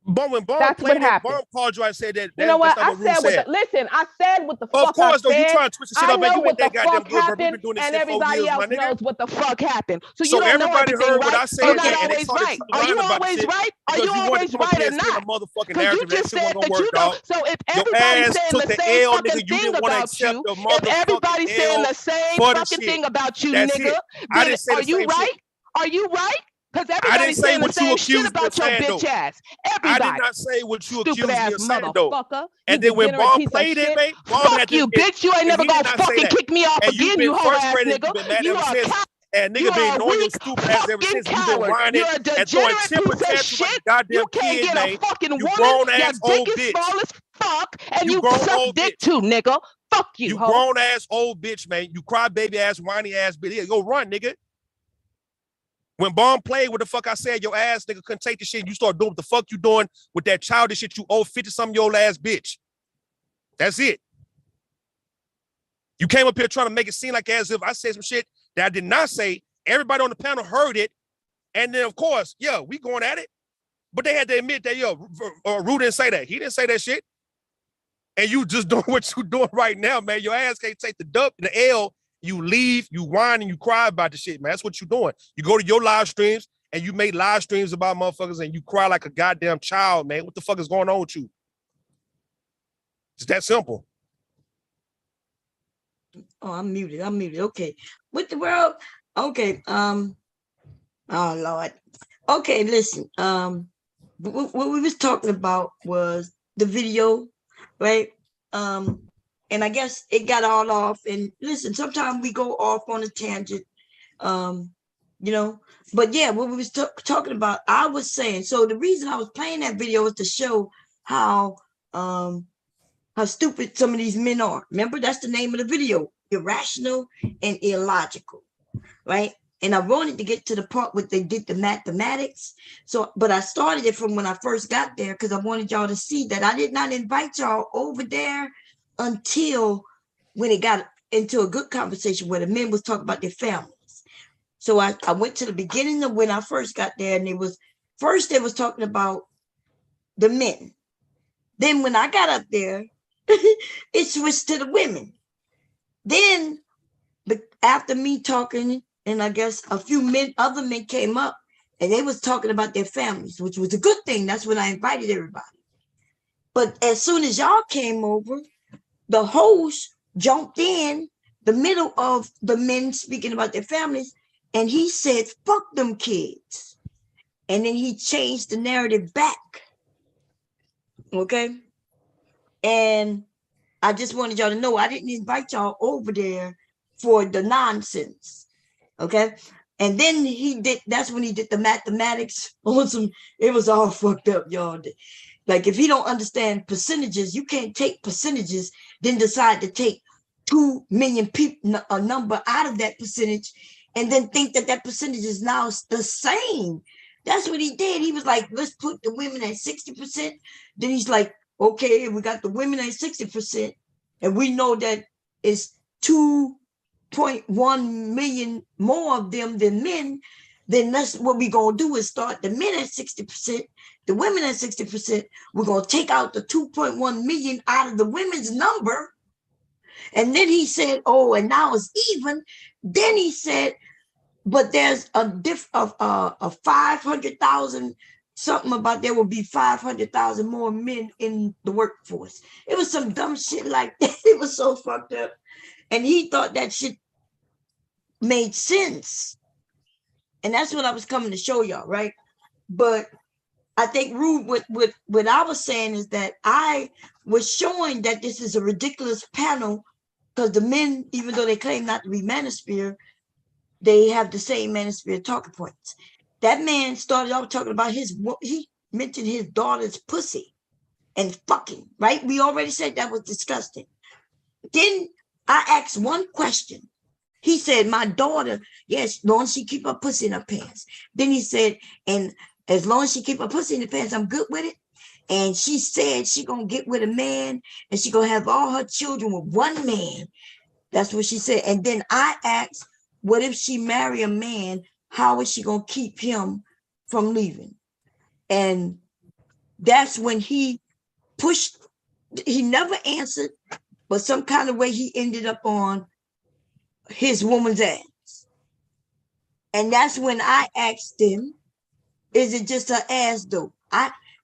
But when Bomb played it, Bomb called you, I said that. You know what? I said listen, I said what the fuck I said. Of course, though, you trying to twist the shit up, man. You went that goddamn good, bro. We've been doing this shit for 4 years, my nigga. Everybody else knows what the fuck happened. So you don't know everything, heard what I said. You're not always right. Are you always right? Are you always right or not? Because you just said that you don't. So if everybody's saying the same fucking thing about you, if everybody's saying the same fucking thing about you, nigga, then are you right? Are you right? Because everybody's saying the same shit about your bitch ass. Everybody. I did not say what you accused me of saying, though. And then when Bomb played it, mate, fuck you, bitch. You ain't never gonna fucking kick me off again, you whole ass nigga. You are a coward. And nigga been knowing your stupid ass ever since. You've been whining and throwing temper tantrums like a goddamn kid, man. You grown ass old bitch. Small as fuck, and you suck dick too, nigga. Fuck you, you grown ass old bitch, man. You cry baby ass, whiny ass bitch. Here, go run, nigga. When Bomb played what the fuck I said, your ass nigga couldn't take the shit. You start doing what the fuck you doing with that childish shit you owe 50-something year old ass bitch. That's it. You came up here trying to make it seem like as if I said some shit that I did not say. Everybody on the panel heard it. And then, of course, yeah, we going at it. But they had to admit that, Rue didn't say that. He didn't say that shit. And you just doing what you doing right now, man. Your ass can't take the dub and the L. You leave, you whine, and you cry about the shit, man. That's what you're doing. You go to your live streams, and you make live streams about motherfuckers, and you cry like a goddamn child, man. What the fuck is going on with you? It's that simple. Oh, I'm muted. Okay. What the world? Okay. Oh, Lord. Okay, listen. What we was talking about was the video, right? And I guess it got all off. And listen, sometimes we go off on a tangent you know. But yeah, what we was talking about, I was saying, so the reason I was playing that video was to show how stupid some of these men are. Remember, that's the name of the video, Irrational and Illogical, right? And I wanted to get to the part where they did the mathematics. So, but I started it from when I first got there because I wanted y'all to see that I did not invite y'all over there until when it got into a good conversation where the men was talking about their families. So I went to the beginning of when I first got there, and they was talking about the men. Then when I got up there, it switched to the women. Then after me talking, and I guess a few other men came up, and they was talking about their families, which was a good thing. That's when I invited everybody. But as soon as y'all came over, the host jumped in the middle of the men speaking about their families, and he said, fuck them kids. And then he changed the narrative back. Okay? And I just wanted y'all to know I didn't invite y'all over there for the nonsense. Okay? And then that's when he did the mathematics on some, it was all fucked up, y'all. Like, if he don't understand percentages, you can't take percentages, then decide to take 2 million people, a number out of that percentage, and then think that percentage is now the same. That's what he did. He was like, let's put the women at 60%. Then he's like, okay, we got the women at 60%, and we know that it's 2.1 million more of them than men. Then that's what we're going to do is start the men at 60%, the women at 60%. We're going to take out the 2.1 million out of the women's number. And then he said, oh, and now it's even. Then he said, but there's a 500,000 something about there will be 500,000 more men in the workforce. It was some dumb shit like that. It was so fucked up. And he thought that shit made sense. And that's what I was coming to show y'all, right? But I think, Rube, what I was saying is that I was showing that this is a ridiculous panel because the men, even though they claim not to be Manosphere, they have the same Manosphere talking points. That man started off talking about he mentioned his daughter's pussy and fucking, right? We already said that was disgusting. Then I asked one question. He said, my daughter, yes, as long as she keep her pussy in her pants. Then he said, and as long as she keep her pussy in the pants, I'm good with it. And she said she gonna get with a man and she gonna have all her children with one man. That's what she said. And then I asked, what if she marry a man? How is she gonna keep him from leaving? And that's when he pushed, he never answered, but some kind of way he ended up on his woman's ass. And that's when I asked him, is it just her ass though?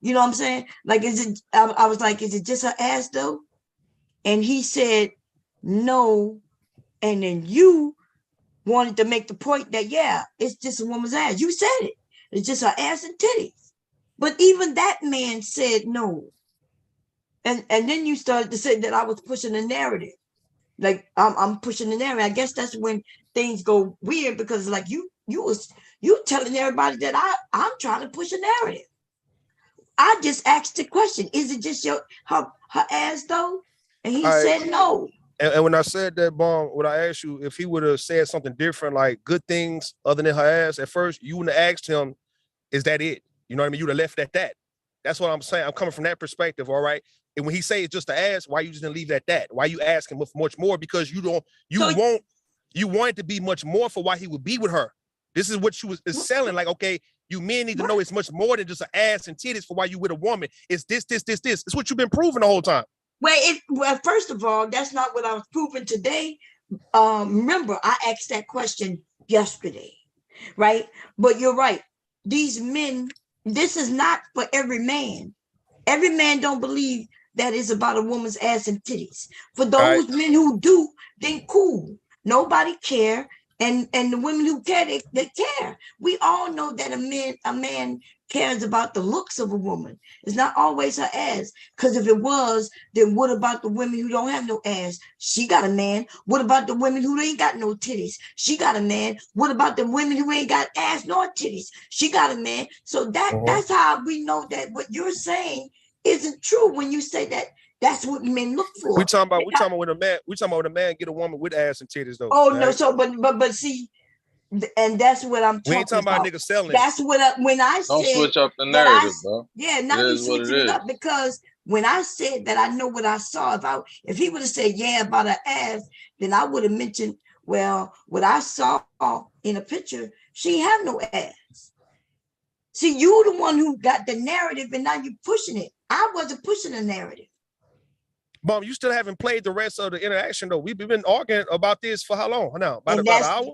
You know what I'm saying? Like, I was like, is it just her ass though? And he said, no. And then you wanted to make the point that, yeah, it's just a woman's ass. You said it. It's just her ass and titties. But even that man said no. And then you started to say that I was pushing the narrative. Like, I'm pushing the narrative. I guess that's when things go weird because, like, you telling everybody that I'm trying to push a narrative. I just asked the question, is it just her ass though? And he said no. And when I said that, Bomb, when I asked you if he would have said something different, like good things other than her ass, at first you wouldn't have asked him, is that it? You know what I mean? You'd have left it at that. That's what I'm saying. I'm coming from that perspective, all right? And when he say it's just the ass, why you just didn't leave it at that? Why you asking much more? Because you want it to be much more for why he would be with her. This is what she was selling. Like, okay, you men need to know it's much more than just an ass and titties for why you with a woman. It's this. It's what you've been proving the whole time. Well, first of all, that's not what I was proving today. Remember, I asked that question yesterday, right? But you're right. These men, this is not for every man. Every man don't believe that it's about a woman's ass and titties. For those men who do, then cool. Nobody care. And the women who care, they care. We all know that a man cares about the looks of a woman. It's not always her ass. Because if it was, then what about the women who don't have no ass? She got a man. What about the women who ain't got no titties? She got a man. What about the women who ain't got ass nor titties? She got a man. So that's how we know that what you're saying isn't true when you say that. That's what men look for. We talking about when a man get a woman with ass and titties though. Oh, right? No, so but see, and that's what I'm talking we ain't talking about niggas selling. That's what when I don't said switch up the narrative, bro. Yeah, now you switching it up, because when I said that I know what I saw, if he would have said yeah about her ass, then I would have mentioned, well, what I saw in a picture, she ain't have no ass. See, you the one who got the narrative, and now you pushing it. I wasn't pushing the narrative. Mom, you still haven't played the rest of the interaction though. We've been arguing about this for how long now? About an hour?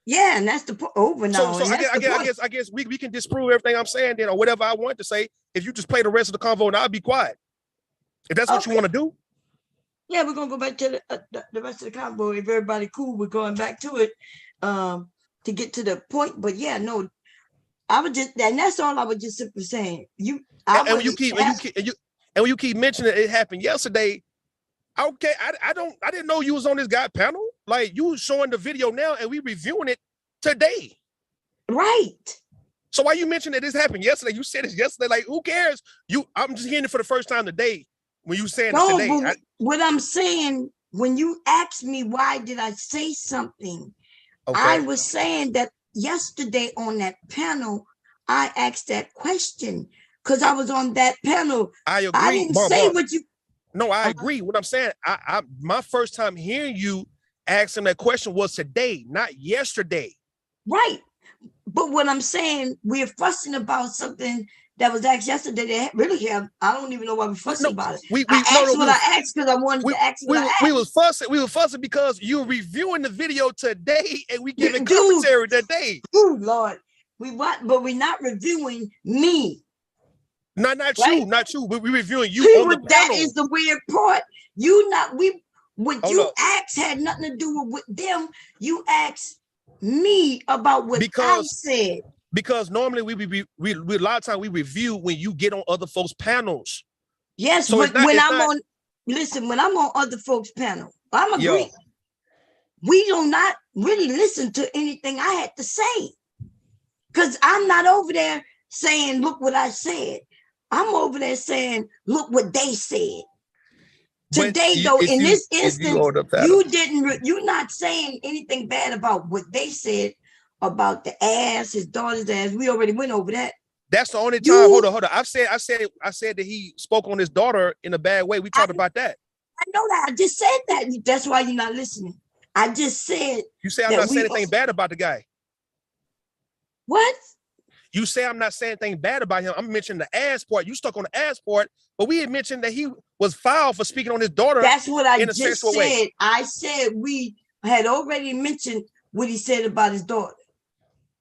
Yeah, and that's the over now. So I guess we can disprove everything I'm saying then, or whatever I want to say. If you just play the rest of the convo, and I'll be quiet. If that's what you want to do. Yeah, we're gonna go back to the rest of the convo. If everybody cool, we're going back to it to get to the point. But yeah, no, I would just, and that's all I was just simply saying. When you keep mentioning it happened yesterday. Okay, I didn't know you was on this guy panel. Like, you was showing the video now and we reviewing it today. Right. So why you mentioned that this happened yesterday? You said it yesterday. Like, who cares? I'm just hearing it for the first time today when you saying this today. But what I'm saying, when you asked me why did I say something, I was saying that yesterday on that panel, I asked that question because I was on that panel. I agree. I didn't say what you. No, I agree. What I'm saying, my first time hearing you asking that question was today, not yesterday. Right. But what I'm saying, we're fussing about something that was asked yesterday that really have. I don't even know why we're fussing about it. I asked because I wanted to ask what I asked. We were fussing because you're reviewing the video today and we giving commentary today. Oh Lord. But we're not reviewing me. Not you. We're reviewing you. See, on the panel. That is the weird part. What you asked had nothing to do with them. You asked me about what I said. Because normally we a lot of times we review when you get on other folks' panels. Yes, so but when I'm on other folks' panel, I'm agreeing. We do not really listen to anything I had to say. Because I'm not over there saying, look what I said. I'm over there saying, look what they said. Today, though, in this instance, you're not saying anything bad about what they said about the ass, his daughter's ass. We already went over that. That's the only time. Hold on. I said that he spoke on his daughter in a bad way. We talked about that. I know that. I just said that. That's why you're not listening. I just said. You say I'm not saying anything bad about the guy. What? You say I'm not saying anything bad about him. I'm mentioning the ass part. You stuck on the ass part, but we had mentioned that he was foul for speaking on his daughter. That's what I just said. Way. I said we had already mentioned what he said about his daughter.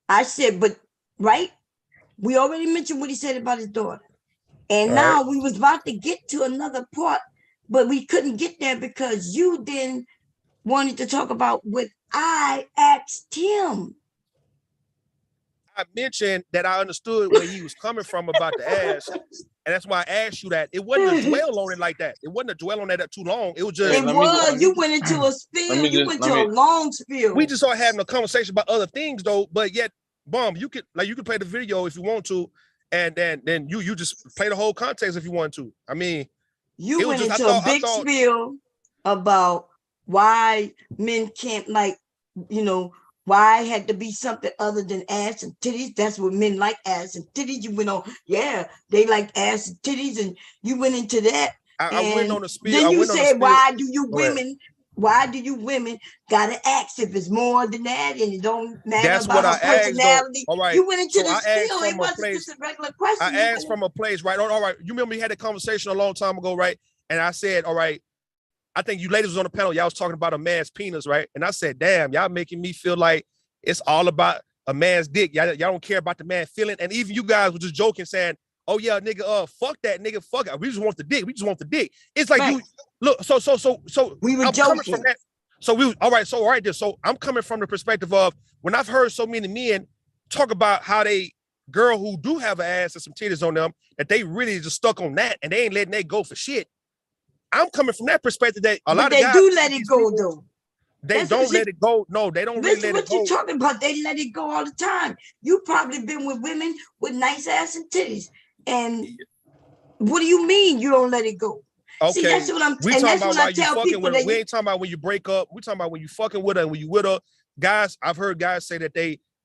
I said, but right? We already mentioned what he said about his daughter. And now we was about to get to another part, but we couldn't get there because you then wanted to talk about what I asked him. I mentioned that I understood where he was coming from about the ass, and that's why I asked you that. It wasn't a dwell on it like that. It wasn't a dwell on that too long. It was just. You went into a spiel. You went to a long spiel. We just started having a conversation about other things though. But yet, you could play the video if you want to, and then you just play the whole context if you want to. I mean, you went into a big spiel about why men can't why it had to be something other than ass and titties. That's what men like, ass and titties. You went on, they like ass and titties, and you went into that. I went on a spiel. Then you said, why do you women gotta ask if it's more than that, and it don't matter about our personality? All right. You went into the spiel. It wasn't just a regular question. I asked from a place, right? All right. You remember we had a conversation a long time ago, right? And I said, all right, I think you ladies was on the panel. Y'all was talking about a man's penis, right? And I said, damn, y'all making me feel like it's all about a man's dick. Y'all don't care about the man feeling. And even you guys were just joking, saying, oh yeah, nigga, fuck that, nigga, fuck it. We just want the dick. We just want the dick. It's like you look, so we were joking from that. So all right there. So I'm coming from the perspective of when I've heard so many men talk about how they girl who do have an ass and some titties on them, that they really just stuck on that and they ain't letting that go for shit. I'm coming from that perspective that a lot of guys do let it go though. They don't let it go. No, they don't really let it go. What you talking about? They let it go all the time. You probably been with women with nice ass and titties. And what do you mean you don't let it go? Okay, see, that's what I'm we talking about why you fucking with her. We ain't talking about when you break up. We talking about when you fucking with her and when you with her. Guys, I've heard guys say that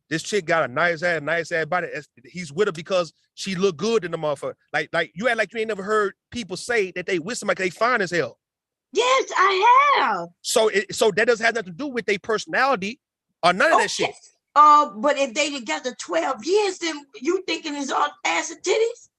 this chick got a nice ass body. He's with her because she look good in the motherfucker. Like you act like you ain't never heard people say that they with somebody they fine as hell. Yes, I have. So that doesn't have nothing to do with their personality or none of that shit. But if they together 12 years, then you thinking it's all ass and titties?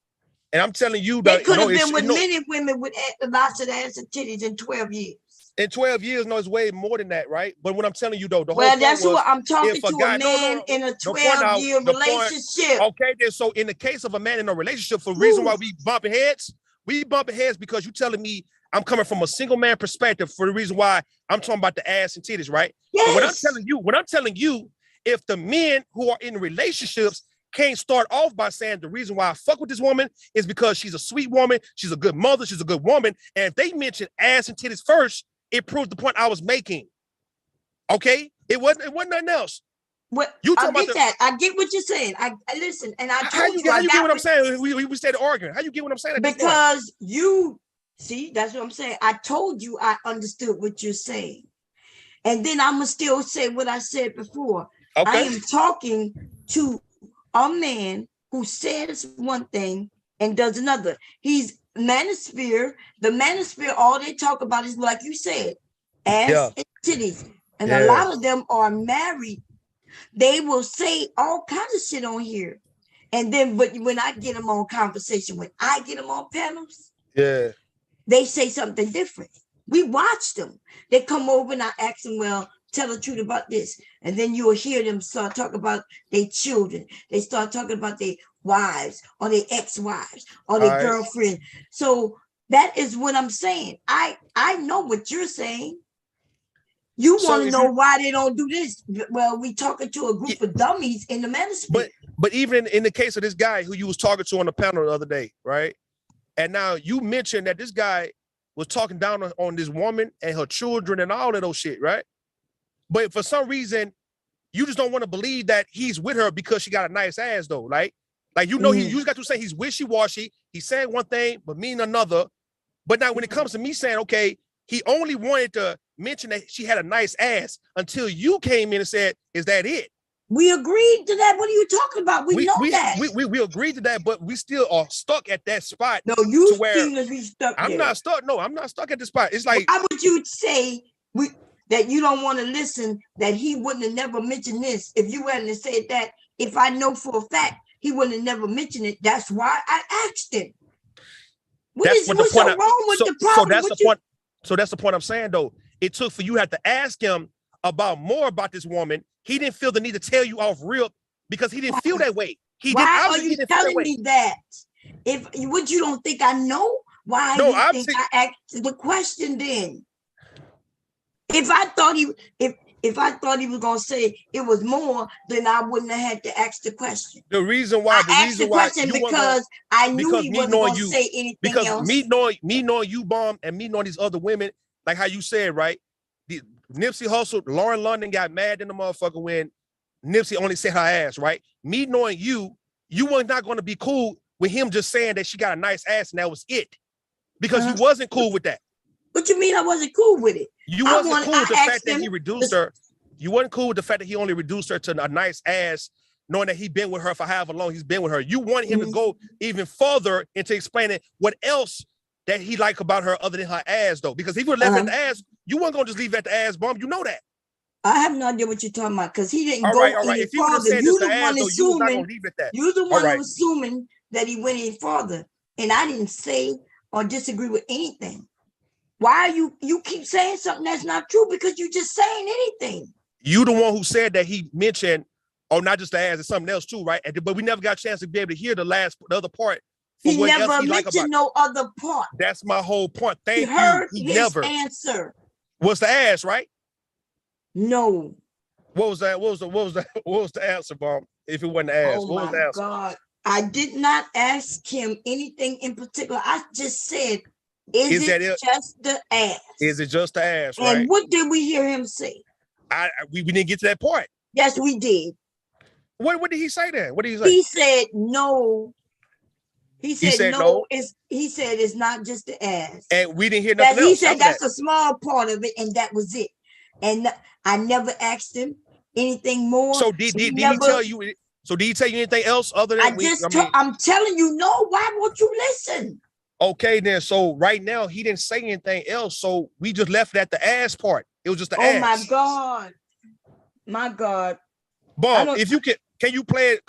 And I'm telling you that they could have been with many women with lots of ass and titties in 12 years. In 12 years, no, it's way more than that, right? But what I'm telling you though, the whole point that's what I'm talking to guy, a man in a 12-year relationship. Okay, then so in the case of a man in a relationship, for the reason why we bumping heads because you telling me I'm coming from a single man perspective for the reason why I'm talking about the ass and titties, right? Yes. But what I'm telling you, if the men who are in relationships can't start off by saying the reason why I fuck with this woman is because she's a sweet woman, she's a good mother, she's a good woman, and if they mention ass and titties first, it proves the point I was making. Okay, it wasn't nothing else. What you talking about? That I get what you're saying. I listen, and I told you. How you get what I'm saying? We started arguing. How you get what I'm saying? Because you see, that's what I'm saying. I told you I understood what you're saying, and then I'm gonna still say what I said before. Okay. I am talking to a man who says one thing and does another. He's Manosphere. The Manosphere, all they talk about is like you said, ass and titties. And a lot of them are married. They will say all kinds of shit on here. And then, but when I get them on conversation, when I get them on panels, they say something different. We watch them. They come over and I ask them, well, tell the truth about this. And then you will hear them start talking about their children. They start talking about their wives or their ex-wives or their girlfriend. So that is what I'm saying. I know what you're saying. You want to know why they don't do this. Well, we talking to a group of dummies in the Manosphere. But even in the case of this guy who you was talking to on the panel the other day, right? And now you mentioned that this guy was talking down on this woman and her children and all of those shit, right? But for some reason, you just don't want to believe that he's with her because she got a nice ass, though. Like you know, you just got to say he's wishy-washy. He's saying one thing, but meaning another. But now when it comes to me saying, okay, he only wanted to mention that she had a nice ass until you came in and said, is that it? We agreed to that. What are you talking about? We know that. We agreed to that, but we still are stuck at that spot. No, you seem to be stuck there. I'm not stuck. No, I'm not stuck at the spot. It's like, why would you say that you don't want to listen, that he wouldn't have never mentioned this if you hadn't said that? If I know for a fact he wouldn't have never mentioned it, that's why I asked him. What's so wrong with the problem? So that's the point I'm saying, though. It took for you to have to ask him about more about this woman. He didn't feel the need to tell you off rip because he didn't feel that way. Why are you telling me that? If what you don't think I know, why do you think I asked the question then? If I thought he was gonna say it was more, then I wouldn't have had to ask the question. The reason why I asked the question because I knew he wasn't gonna say anything else. Me knowing you, Bomb, and me knowing these other women, like how you said, right? Nipsey Hussle, Lauren London got mad in the motherfucker when Nipsey only said her ass, right? Me knowing you were not going to be cool with him just saying that she got a nice ass and that was it. Because you wasn't cool with that. What you mean I wasn't cool with it? You wasn't cool with the fact that he reduced her. You wasn't cool with the fact that he only reduced her to a nice ass, knowing that he'd been with her for however long he's been with her. You wanted him to go even further into explaining what else that he liked about her other than her ass, though. Because if he would have left it at the ass, you weren't going to just leave it at the ass, Bomb. You know that. I have no idea what you're talking about because he didn't go any farther. You're the one assuming that he went any farther. And I didn't say or disagree with anything. Why you keep saying something that's not true because you're just saying anything. You the one who said that he mentioned, not just the ass, it's something else too, right? But we never got a chance to be able to hear the other part. He never mentioned no other part. That's my whole point. Thank you. He heard his answer. Was the ass, right? No. What was that? What was the answer, Bomb? If it wasn't asked, Oh what was the my answer? God. I did not ask him anything in particular. I just said, is it just the ass? Is it just the ass, right? And what did we hear him say? We didn't get to that part. Yes, we did. What did he say then? What did he say? He said no. He said no. He said it's not just the ass. And we didn't hear nothing else. He said that's a small part of it, and that was it. And I never asked him anything more. So did he tell you? So did he tell you anything else other than I'm telling you, no. Why won't you listen? Okay, then. So right now he didn't say anything else. So we just left it at the ass part. It was just the ass. Oh my God. My God. Bomb, if you can you play it?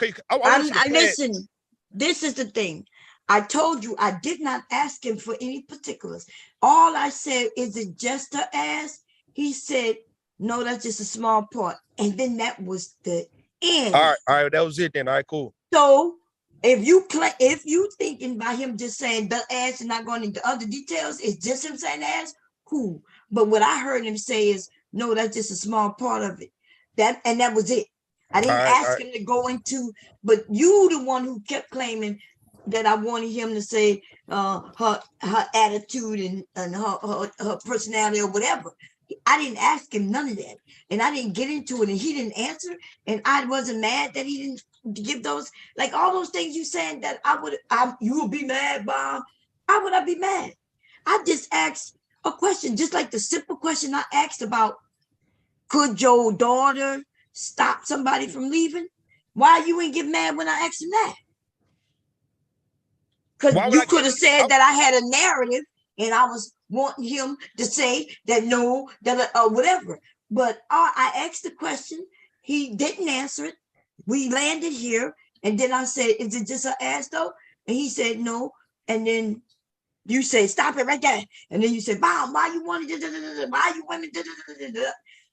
Listen, this is the thing. I told you I did not ask him for any particulars. All I said, is it just the ass? He said, no, that's just a small part. And then that was the end. All right, that was it then. All right, cool. So if you thinking by him just saying the ass and not going into other details, it's just him saying ass, cool. But what I heard him say is, no, that's just a small part of it. That was it. I didn't ask him to go into, but you the one who kept claiming that I wanted him to say her attitude and her personality or whatever. I didn't ask him none of that, and I didn't get into it, and he didn't answer, and I wasn't mad that he didn't give those, like all those things you saying that you would be mad, Bob. How would I be mad? I just asked a question, just like the simple question I asked about, could your daughter stop somebody from leaving? Why you ain't get mad when I asked him that? Because you could have said that I had a narrative and I was wanting him to say that no, that whatever. But I asked the question. He didn't answer it. We landed here. And then I said, is it just an ass though? And he said, no. And then you said, stop it right there. And then you said, Bob, why you wanted why you women?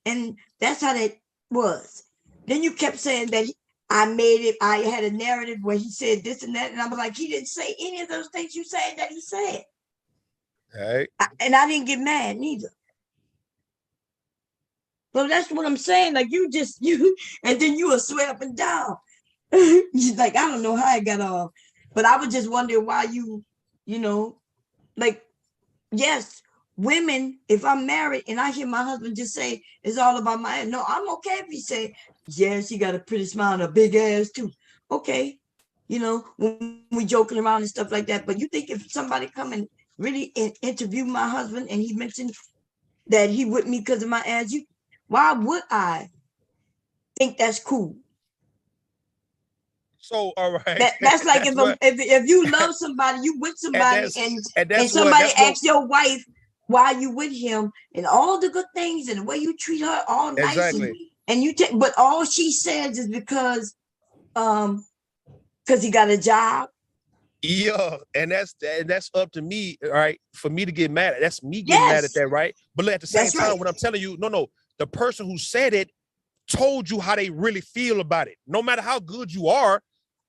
And that's how that was. Then you kept saying that I had a narrative where he said this and that. And I was like, he didn't say any of those things you said that he said. All right. And I didn't get mad neither. But that's what I'm saying. Like you and then you will swear up and down. Like, I don't know how I got off. But I was just wondering why like, yes, women, if I'm married and I hear my husband just say it's all about my ass. No, I'm okay if he say, yeah, she got a pretty smile and a big ass too. Okay. When we joking around and stuff like that. But you think if somebody come and really interview my husband and he mentioned that he with me because of my ass, why would I think that's cool? So, all right. That's like if you love somebody, you with somebody and somebody asks your wife why you with him and all the good things and the way you treat her all nice. Exactly. And you take, but all she says is because he got a job. Yeah, and that's up to me, all right, for me to get mad. That's me getting mad at that, right? But at the same time, what I'm telling you, no, the person who said it told you how they really feel about it. No matter how good you are,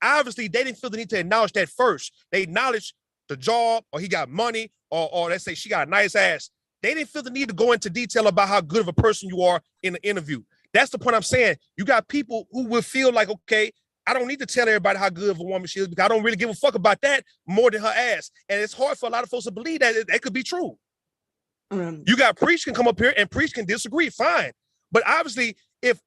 obviously they didn't feel the need to acknowledge that first. They acknowledged the job, or he got money, or let's say she got a nice ass. They didn't feel the need to go into detail about how good of a person you are in the interview. That's the point I'm saying. You got people who will feel like, okay, I don't need to tell everybody how good of a woman she is because I don't really give a fuck about that more than her ass. And it's hard for a lot of folks to believe that it could be true. You got Preach can come up here and Preach can disagree, fine. But obviously, if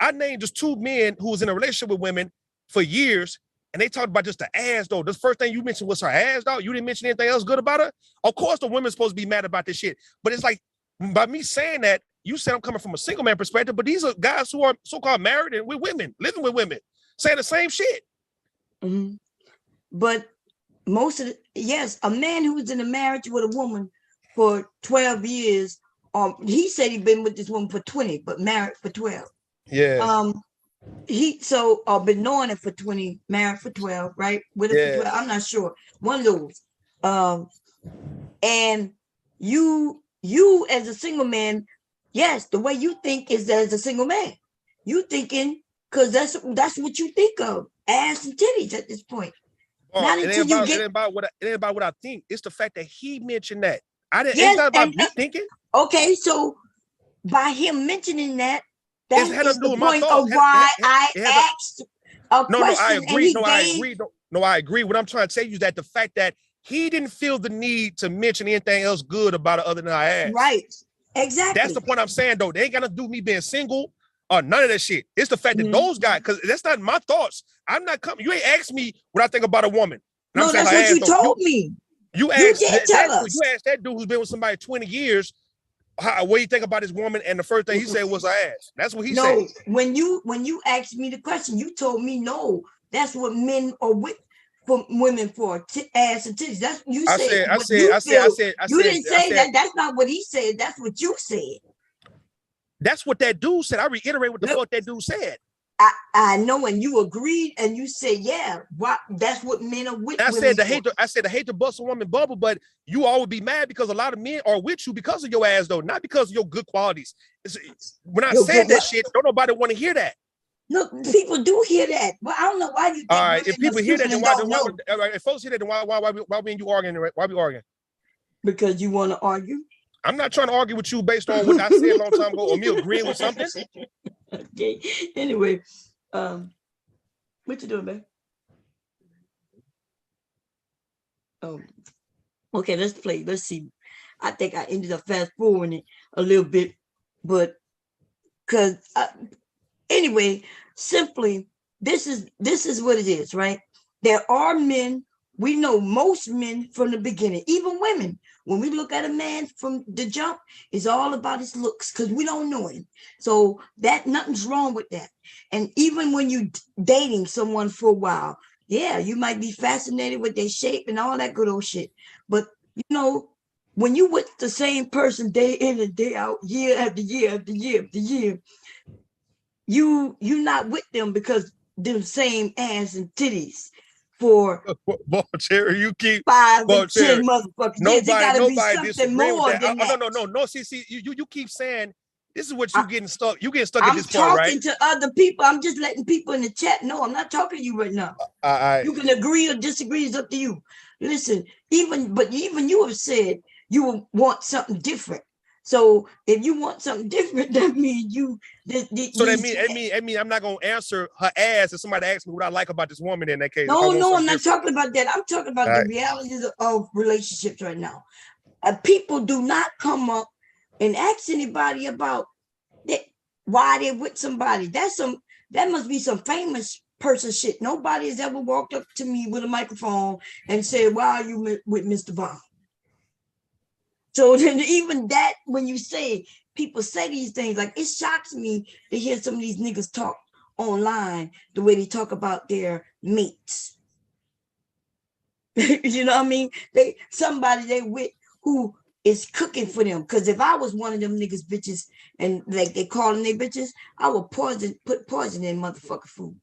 I named just two men who was in a relationship with women for years, and they talked about just the ass, though. The first thing you mentioned was her ass, though. You didn't mention anything else good about her. Of course, the women's supposed to be mad about this shit. But it's like, by me saying that, you said I'm coming from a single man perspective, but these are guys who are so-called married and with women, living with women, saying the same shit. Mm-hmm. But a man who was in a marriage with a woman for 12 years, he said he'd been with this woman for 20, but married for 12. Yeah. Been knowing it for 20, married for 12, right? With it for 12, I'm not sure. One of those. And you as a single man, yes, the way you think is as a single man. You thinking, because that's what you think of, ass and titties at this point. Not until you get... It ain't about what I think. It's the fact that he mentioned that. It's not about me thinking. Okay, so by him mentioning that, that It had is nothing to do the with my point thoughts. of why I It has a, asked a no, I question, and agree. he No, I gave. agree. No, I agree. What I'm trying to tell you is that the fact that he didn't feel the need to mention anything else good about it other than I asked. Right. Exactly. That's the point I'm saying, though. They ain't got to do me being single or none of that shit. It's the fact that those guys, because that's not my thoughts. I'm not coming. You ain't asked me what I think about a woman. And No, I'm saying that's her what ass, you though. told me. You You asked did tell us. you asked that dude who's been with somebody 20 years, what do you think about his woman? And the first thing he said was her ass. That's what he said. No, when you asked me the question, you told me no. That's what men are with for women for ass and titties. That's what you said. I said. You didn't say that. That's not what he said. That's what you said. That's what that dude said. I reiterate what the fuck that dude said. I know, and you agreed, and you said, yeah, that's what men are with. I said I hate to bust a woman bubble, but you all would be mad because a lot of men are with you because of your ass, though, not because of your good qualities. When I said that shit, don't nobody want to hear that. Look, people do hear that, but I don't know why you think. All right, if people hear that, then why if folks hear that, then why we and you arguing? Why we arguing? Because you want to argue. I'm not trying to argue with you based on what I said a long time ago or me agreeing with something. Okay. Anyway, what you doing, babe? Oh, okay. Let's play. Let's see. I think I ended up fast forwarding it a little bit, but because anyway, simply this is what it is, right? There are men. We know most men from the beginning, even women. When we look at a man from the jump, it's all about his looks because we don't know him. So that nothing's wrong with that. And even when you dating someone for a while, yeah, you might be fascinated with their shape and all that good old shit. But you know, when you with the same person day in and day out, year after year after year after year, you're not with them because them same ass and titties. For Cherry, you keep 5 and 10 motherfuckers. Nobody disagreeing with that. No. See, you keep saying this is what you getting stuck. You getting stuck at this point, right? I'm talking to other people. I'm just letting people in the chat know. I'm not talking to you right now. You can agree or disagree. It's up to you. Listen, even you have said you will want something different. So if you want something different, that means that mean I'm not gonna answer her ass if somebody asks me what I like about this woman in that case. No, I'm not talking about that. I'm talking about the realities of relationships right now. People do not come up and ask anybody about that, why they're with somebody. That must be some famous person shit. Nobody has ever walked up to me with a microphone and said, why are you with Mr. Bond? So then even that, when you say, people say these things, like it shocks me to hear some of these niggas talk online, the way they talk about their mates. You know what I mean? Somebody they with who is cooking for them. Because if I was one of them niggas bitches and like they calling they bitches, I would put poison in motherfucking food.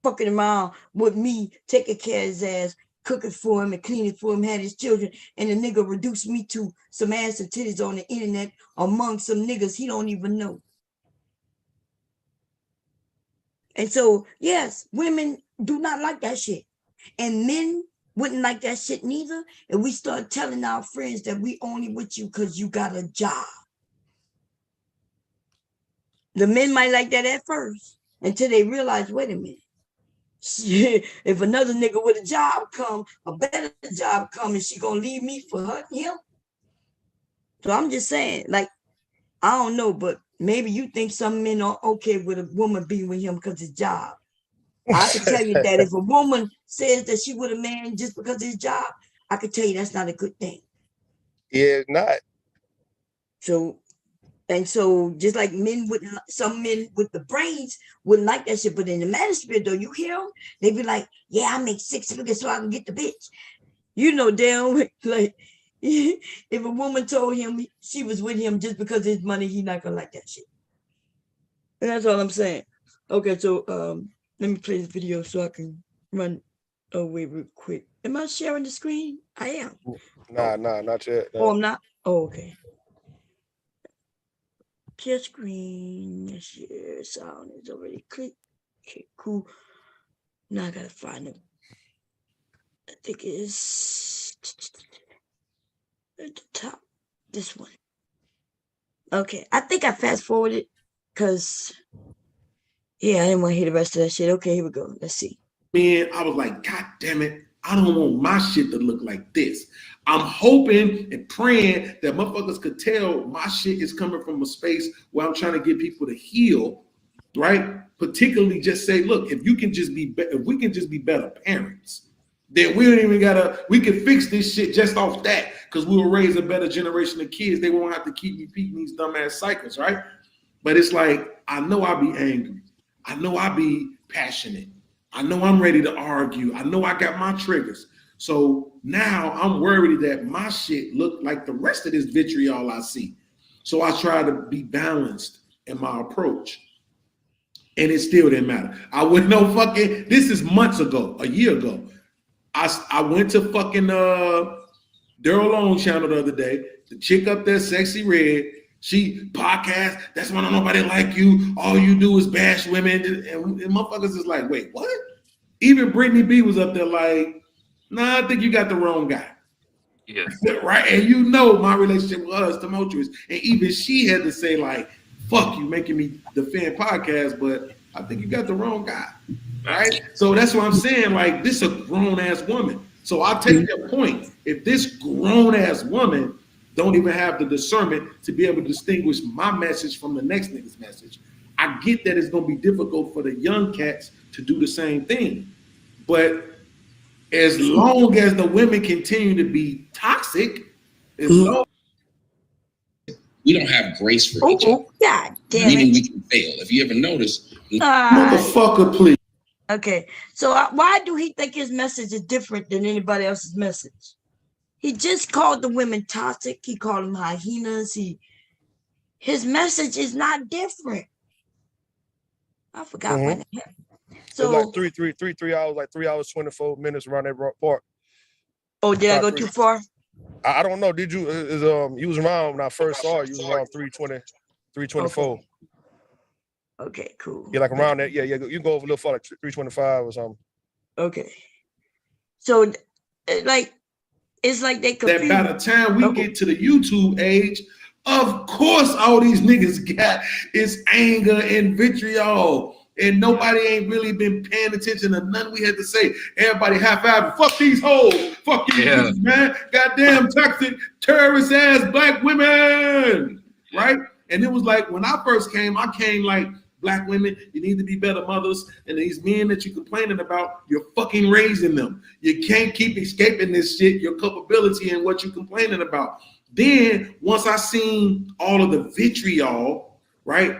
Fucking around with me, taking care of his ass, cooking for him and cleaning for him, had his children, and the nigga reduced me to some ass and titties on the internet among some niggas he don't even know. And so, yes, women do not like that shit. And men wouldn't like that shit neither. And we start telling our friends that we only with you because you got a job. The men might like that at first until they realize, wait a minute. Shit, if another nigga with a job come, a better job come, and she gonna leave me for him. So I'm just saying, like, I don't know, but maybe you think some men are okay with a woman being with him because his job. I can tell you that if a woman says that she with a man just because of his job, I can tell you that's not a good thing. Yeah, it's not. So just like some men with the brains wouldn't like that shit, but in the manosphere though, you hear them, they be like, yeah, I make 6 figures so I can get the bitch. You know, damn, like if a woman told him she was with him just because of his money, he not gonna like that shit. And that's all I'm saying. Okay, so let me play this video so I can run away real quick. Am I sharing the screen? I am. Nah, not yet. Oh, I'm not? Oh, okay. Share screen. Share sound is already clicked. Okay, cool. Now I gotta find it. I think it is at the top. This one. Okay, I think I fast forwarded because yeah, I didn't want to hear the rest of that shit. Okay, here we go. Let's see. Man, I was like, God damn it, I don't want my shit to look like this. I'm hoping and praying that motherfuckers could tell my shit is coming from a space where I'm trying to get people to heal, right? Particularly just say, look, if we can just be better parents, then we don't even gotta, we can fix this shit just off that, because we'll raise a better generation of kids. They won't have to keep repeating these dumbass cycles, right? But it's like, I know I be angry. I know I be passionate. I know I'm ready to argue. I know I got my triggers. So now I'm worried that my shit look like the rest of this vitriol I see. So I try to be balanced in my approach. And it still didn't matter. I went no fucking, this is months ago, a year ago. I went to fucking Daryl Long channel the other day. The chick up there, Sexy Red, she podcast, that's why nobody like you. All you do is bash women. And motherfuckers is like, wait, what? Even Brittany B was up there like, nah, I think you got the wrong guy. Yeah. Right? And you know my relationship with her is tumultuous. And even she had to say like, fuck you making me defend podcasts, but I think you got the wrong guy. Right? So that's what I'm saying. Like, this is a grown-ass woman. So I take that point. If this grown-ass woman don't even have the discernment to be able to distinguish my message from the next nigga's message, I get that it's going to be difficult for the young cats to do the same thing. But as long as the women continue to be toxic, as long we don't have grace for each other. God damn Meaning it. we can fail. If you ever notice, motherfucker, please. Okay, so why do he think his message is different than anybody else's message? He just called the women toxic. He called them hyenas. His message is not different. I forgot what the hell. So like 3 hours, like 3 hours, 24 minutes around that park. Oh, did I go too far? I don't know. Did you? You was around when I first saw it. You was around 320, 324. Okay, cool. Yeah, like around that. Yeah. You can go over a little far, like 325 or something. Okay. So, like, it's like they confused. That by the time we get to the YouTube age, of course, all these niggas got is anger and vitriol. And nobody ain't really been paying attention to nothing we had to say. Everybody high-five, fuck these hoes, fuck these niggas, man. Goddamn toxic, terrorist-ass black women, right? And it was like, when I first came, I came like, black women, you need to be better mothers. And these men that you're complaining about, you're fucking raising them. You can't keep escaping this shit, your culpability and what you're complaining about. Then, once I seen all of the vitriol, right,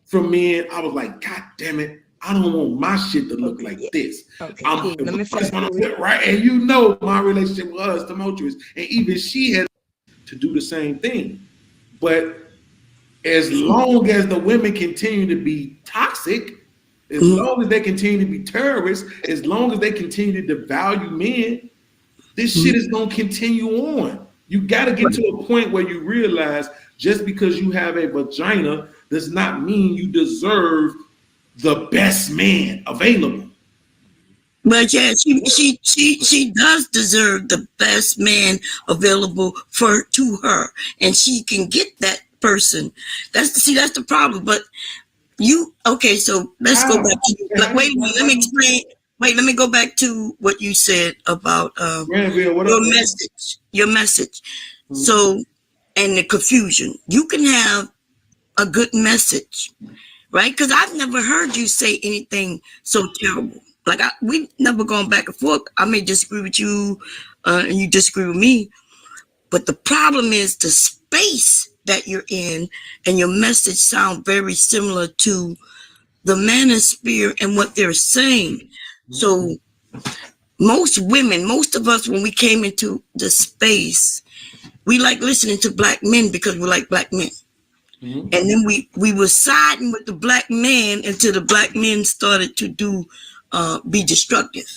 from men, I was like, God damn it, I don't want my shit to look like this. Okay, I'm right, and you know my relationship with her is tumultuous, and even she had to do the same thing. But as long as the women continue to be toxic, as long as they continue to be terrorists, as long as they continue to devalue men, this shit is gonna continue on. You gotta get to a point where you realize just because you have a vagina does not mean you deserve the best man available. But yeah, she does deserve the best man available to her, and she can get that person. That's the problem. But so let's go back to wait a minute, let me explain. Wait, let me go back to what you said about your message. So, and the confusion. You can have a good message, right? Because I've never heard you say anything so terrible. Like we've never gone back and forth. I may disagree with you, and you disagree with me. But the problem is the space that you're in, and your message sound very similar to the Manosphere and what they're saying. So most of us, when we came into the space, we like listening to black men because we like black men. And then we were siding with the black man until the black men started to be destructive.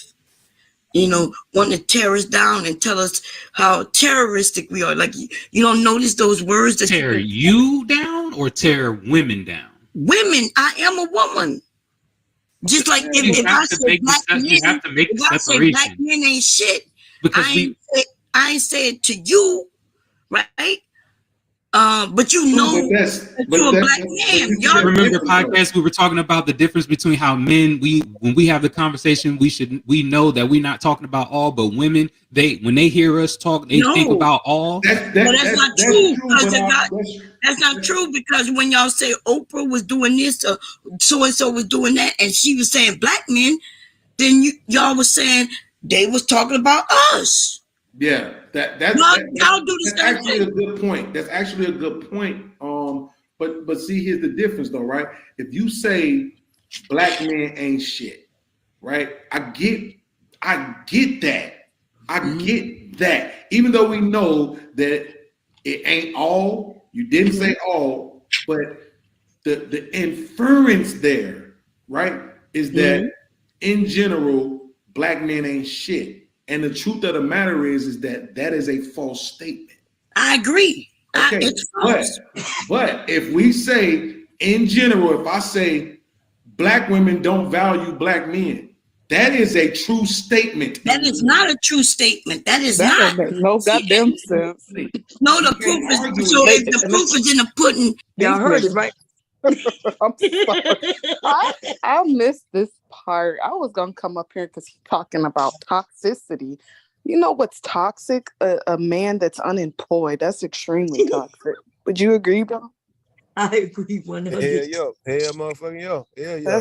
You know, wanting to tear us down and tell us how terroristic we are. Like, you don't notice those words that tear you down or tear women down? Women, I am a woman. Just like if I say black men ain't shit, because I ain't say it to you, right? But you know that you're a black man. Y'all remember the podcast we were talking about the difference between how men when we have the conversation we know that we're not talking about all, but women when they hear us talk they think about all. That's not true. That's not true because when y'all say Oprah was doing this or so and so was doing that, and she was saying black men, then y'all was saying they was talking about us. Yeah, that's actually a good point. That's actually a good point. But see, here's the difference, though, right? If you say black men ain't shit, right? I get that. I get that. Even though we know that it ain't all, you didn't say all, but the inference there, right, is that in general, black men ain't shit. And the truth of the matter is that is a false statement. I agree. Okay, it's false. But if we say in general, if I say black women don't value black men, that is a true statement. That is not a true statement. That is not. Don't make no goddamn sense. No, the proof is so. If the proof is in the pudding, y'all heard it, right? I'm sorry. I missed this part. I was gonna come up here because he's talking about toxicity. You know what's toxic? A man that's unemployed. That's extremely toxic. Would you agree, bro? I agree 100%. Hell, motherfucking yo. Yeah.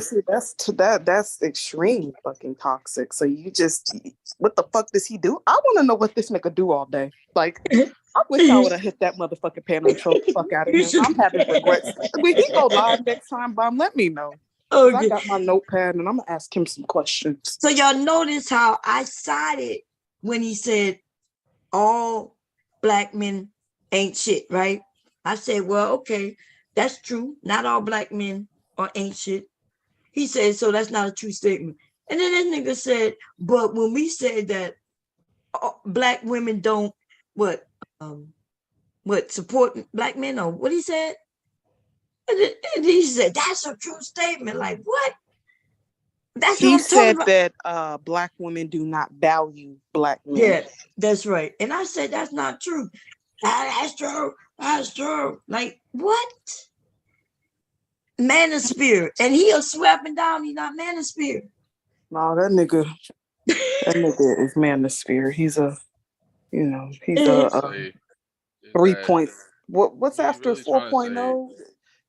That's extreme fucking toxic. So you just, what the fuck does he do? I want to know what this nigga do all day. Like, I wish I would have hit that motherfucking panel and throw the fuck out of him. I'm having regrets. When he go live next time, Bum, let me know. Okay. I got my notepad and I'm gonna ask him some questions. So y'all notice how I sided when he said all black men ain't shit, right? I said, well, okay, that's true. Not all black men are ain't shit. He said, so that's not a true statement. And then this nigga said, but when we said that black women don't support black men, or what he said? And he said, that's a true statement. Like, what? That's he what I'm said talking that about. Black women do not value black men. Yeah, that's right. And I said, that's not true. That's true. That's true. Like, what? Manosphere. And he a sweeping down. He's not Manosphere. No, that nigga is Manosphere. He's a 3 points. What's after 4.0?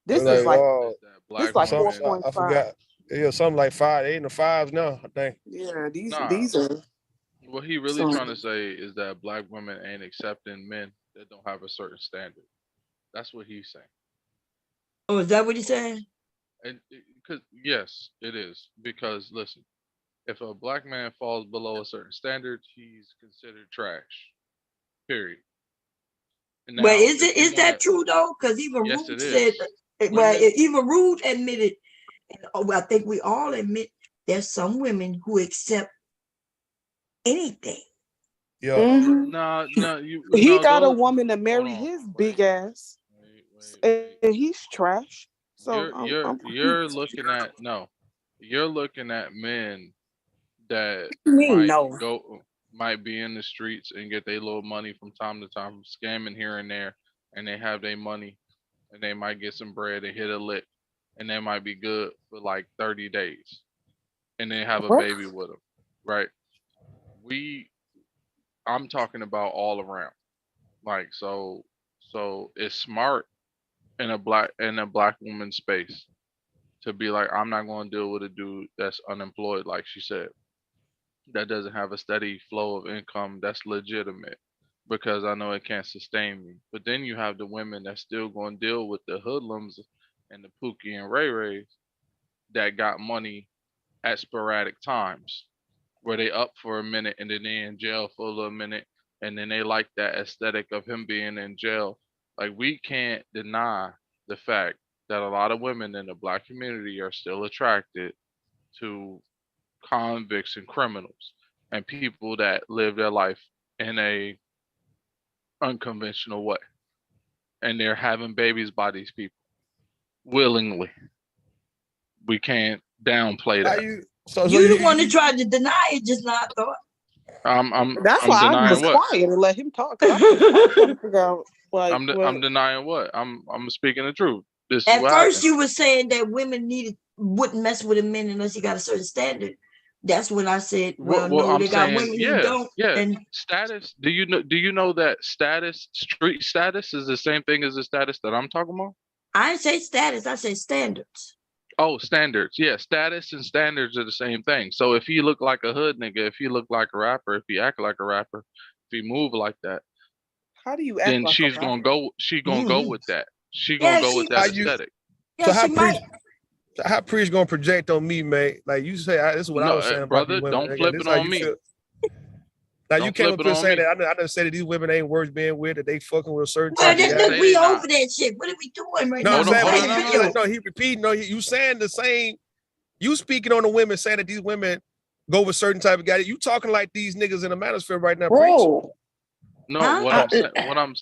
This is like 4.5. I forgot. Yeah, something like 5, 8 and the 5s now, I think. Yeah, these are. What he really trying to say is that black women ain't accepting men that don't have a certain standard. That's what he's saying. Oh, is that what he's saying? And yes, it is. Because listen, if a black man falls below a certain standard, he's considered trash. Period. Now, well, is that true though? Because even yes, Rude said. Well, even Rude admitted. I think we all admit there's some women who accept anything. Yeah. Mm-hmm. He got a woman to marry his big ass, and he's trash. So you're looking at men that might be in the streets and get their little money from time to time, scamming here and there, and they have their money, and they might get some bread and hit a lick, and they might be good for like 30 days, and they have a baby with them, right? I'm talking about all around, like so it's smart in a black woman space to be like, I'm not going to deal with a dude that's unemployed, like she said, that doesn't have a steady flow of income that's legitimate, because I know it can't sustain me. But then you have the women that's still going to deal with the hoodlums and the Pookie and Ray Rays that got money at sporadic times, where they up for a minute and then they in jail for a little minute, and then they like that aesthetic of him being in jail. Like, we can't deny the fact that a lot of women in the black community are still attracted to convicts and criminals and people that live their life in a unconventional way, and they're having babies by these people willingly. We can't downplay that. You're the one that tried to deny it just now, I thought. That's why I was quiet and let him talk. I'm trying to figure out Like, I'm denying what? I'm speaking the truth. This is At what first, happened. you were saying that women wouldn't mess with a man unless you got a certain standard. That's when I said, well, Well, no, I'm they got saying, women who don't. And status. Do you know that status, street status, is the same thing as the status that I'm talking about? I didn't say status, I say standards. Oh, standards. Yeah, status and standards are the same thing. So if you look like a hood nigga, if you look like a rapper, if you act like a rapper, if you move like that, how do you act then like she's a gonna rapper? go. She gonna go with that. She Yeah, gonna go with that aesthetic. So how Priest gonna project on me, man? Like you say, this is what I was saying about brother, these women. don't flip This it how on you me. feel. Now you Don't came flip up it here on saying me. that I done said that these women ain't worth being with, that they fucking with a certain Well, type of guy. we over that shit. What are we doing right now? No, I'm saying, Hold on, no, he repeating. No, you saying the same. You speaking on the women, saying that these women go with certain type of guy. You talking like these niggas in the Manosphere right now, Preach. No, what I'm saying,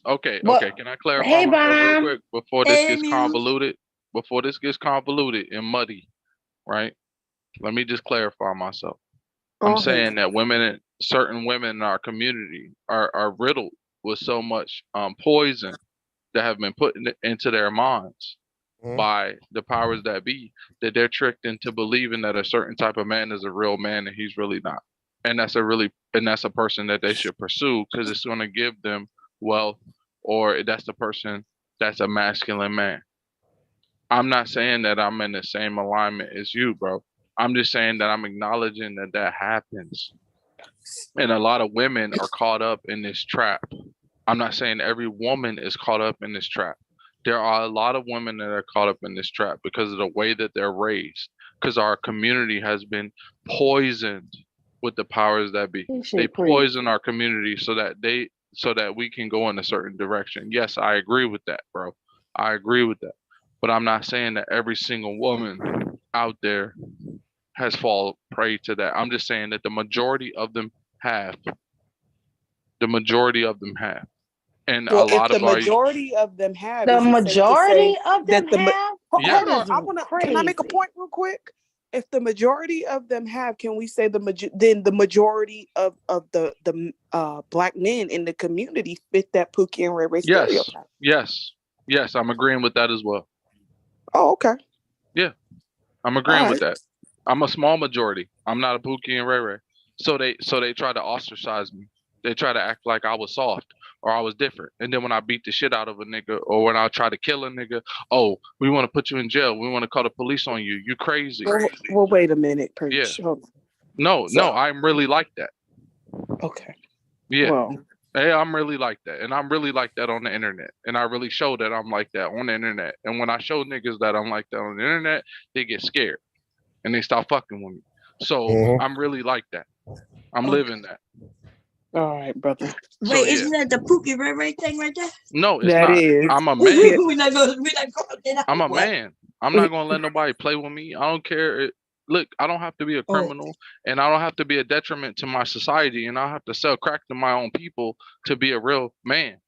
okay. Can I clarify Hey, myself real Bam. quick before this gets convoluted? Before this gets convoluted and muddy, right? Let me just clarify myself. I'm saying that certain women in our community are riddled with so much poison that have been put into their minds by the powers that be, that they're tricked into believing that a certain type of man is a real man and he's really not. And that's a person that they should pursue because it's going to give them wealth, or that's the person that's a masculine man. I'm not saying that I'm in the same alignment as you, bro. I'm just saying that I'm acknowledging that happens. And a lot of women are caught up in this trap. I'm not saying every woman is caught up in this trap. There are a lot of women that are caught up in this trap because of the way that they're raised, because our community has been poisoned with the powers that be. They poison our community so that we can go in a certain direction. Yes, I agree with that, bro. I agree with that. But I'm not saying that every single woman out there has fallen prey to that. I'm just saying that the majority of them have. The majority of them have. And well, a lot if the of majority of them have, The is it safe to majority say of them that have? Yeah. Hold on, can I make a point real quick? If the majority of them have, can we say then the majority of the black men in the community fit that Pookie and Ray Ray stereotype? Yes, I'm agreeing with that as well. Oh, okay. Yeah, I'm agreeing with that. I'm a small majority. I'm not a Pookie and Ray Ray. So they try to ostracize me. They try to act like I was soft or I was different. And then when I beat the shit out of a nigga, or when I try to kill a nigga, oh, we want to put you in jail. We want to call the police on you. You crazy. Well, wait a minute, Preach. Yeah. No, I'm really like that. Okay. Yeah. Well, hey, I'm really like that. And I'm really like that on the internet. And I really show that I'm like that on the internet. And when I show niggas that I'm like that on the internet, they get scared and they stop fucking with me. So I'm really like that. I'm living that. All right, brother. Wait, isn't that the Pookie Ray Ray thing right there? No, it's That not. is. I'm a man. We're not going to I'm a man. I'm not gonna let nobody play with me. I don't care. Look, I don't have to be a criminal, and I don't have to be a detriment to my society, and I don't have to sell crack to my own people to be a real man.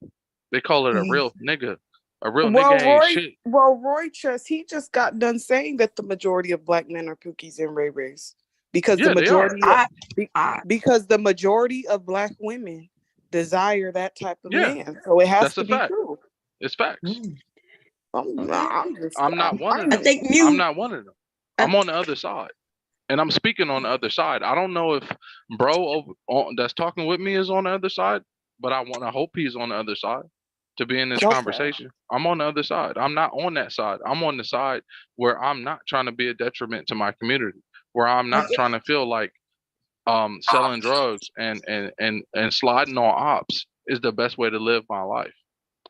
They call it a real nigga. A real nigga ain't shit. Well, Roy Trust, he just got done saying that the majority of black men are Pookies and Ray Rays. Because the majority of black women desire that type of man. So it has to be true. It's facts. I'm not one of them. I'm not one of them. I'm on the other side. And I'm speaking on the other side. I don't know if bro that's talking with me is on the other side, but I hope he's on the other side to be in this conversation. I'm on the other side. I'm not on that side. I'm on the side where I'm not trying to be a detriment to my community, where I'm not trying to feel like selling drugs and sliding on ops is the best way to live my life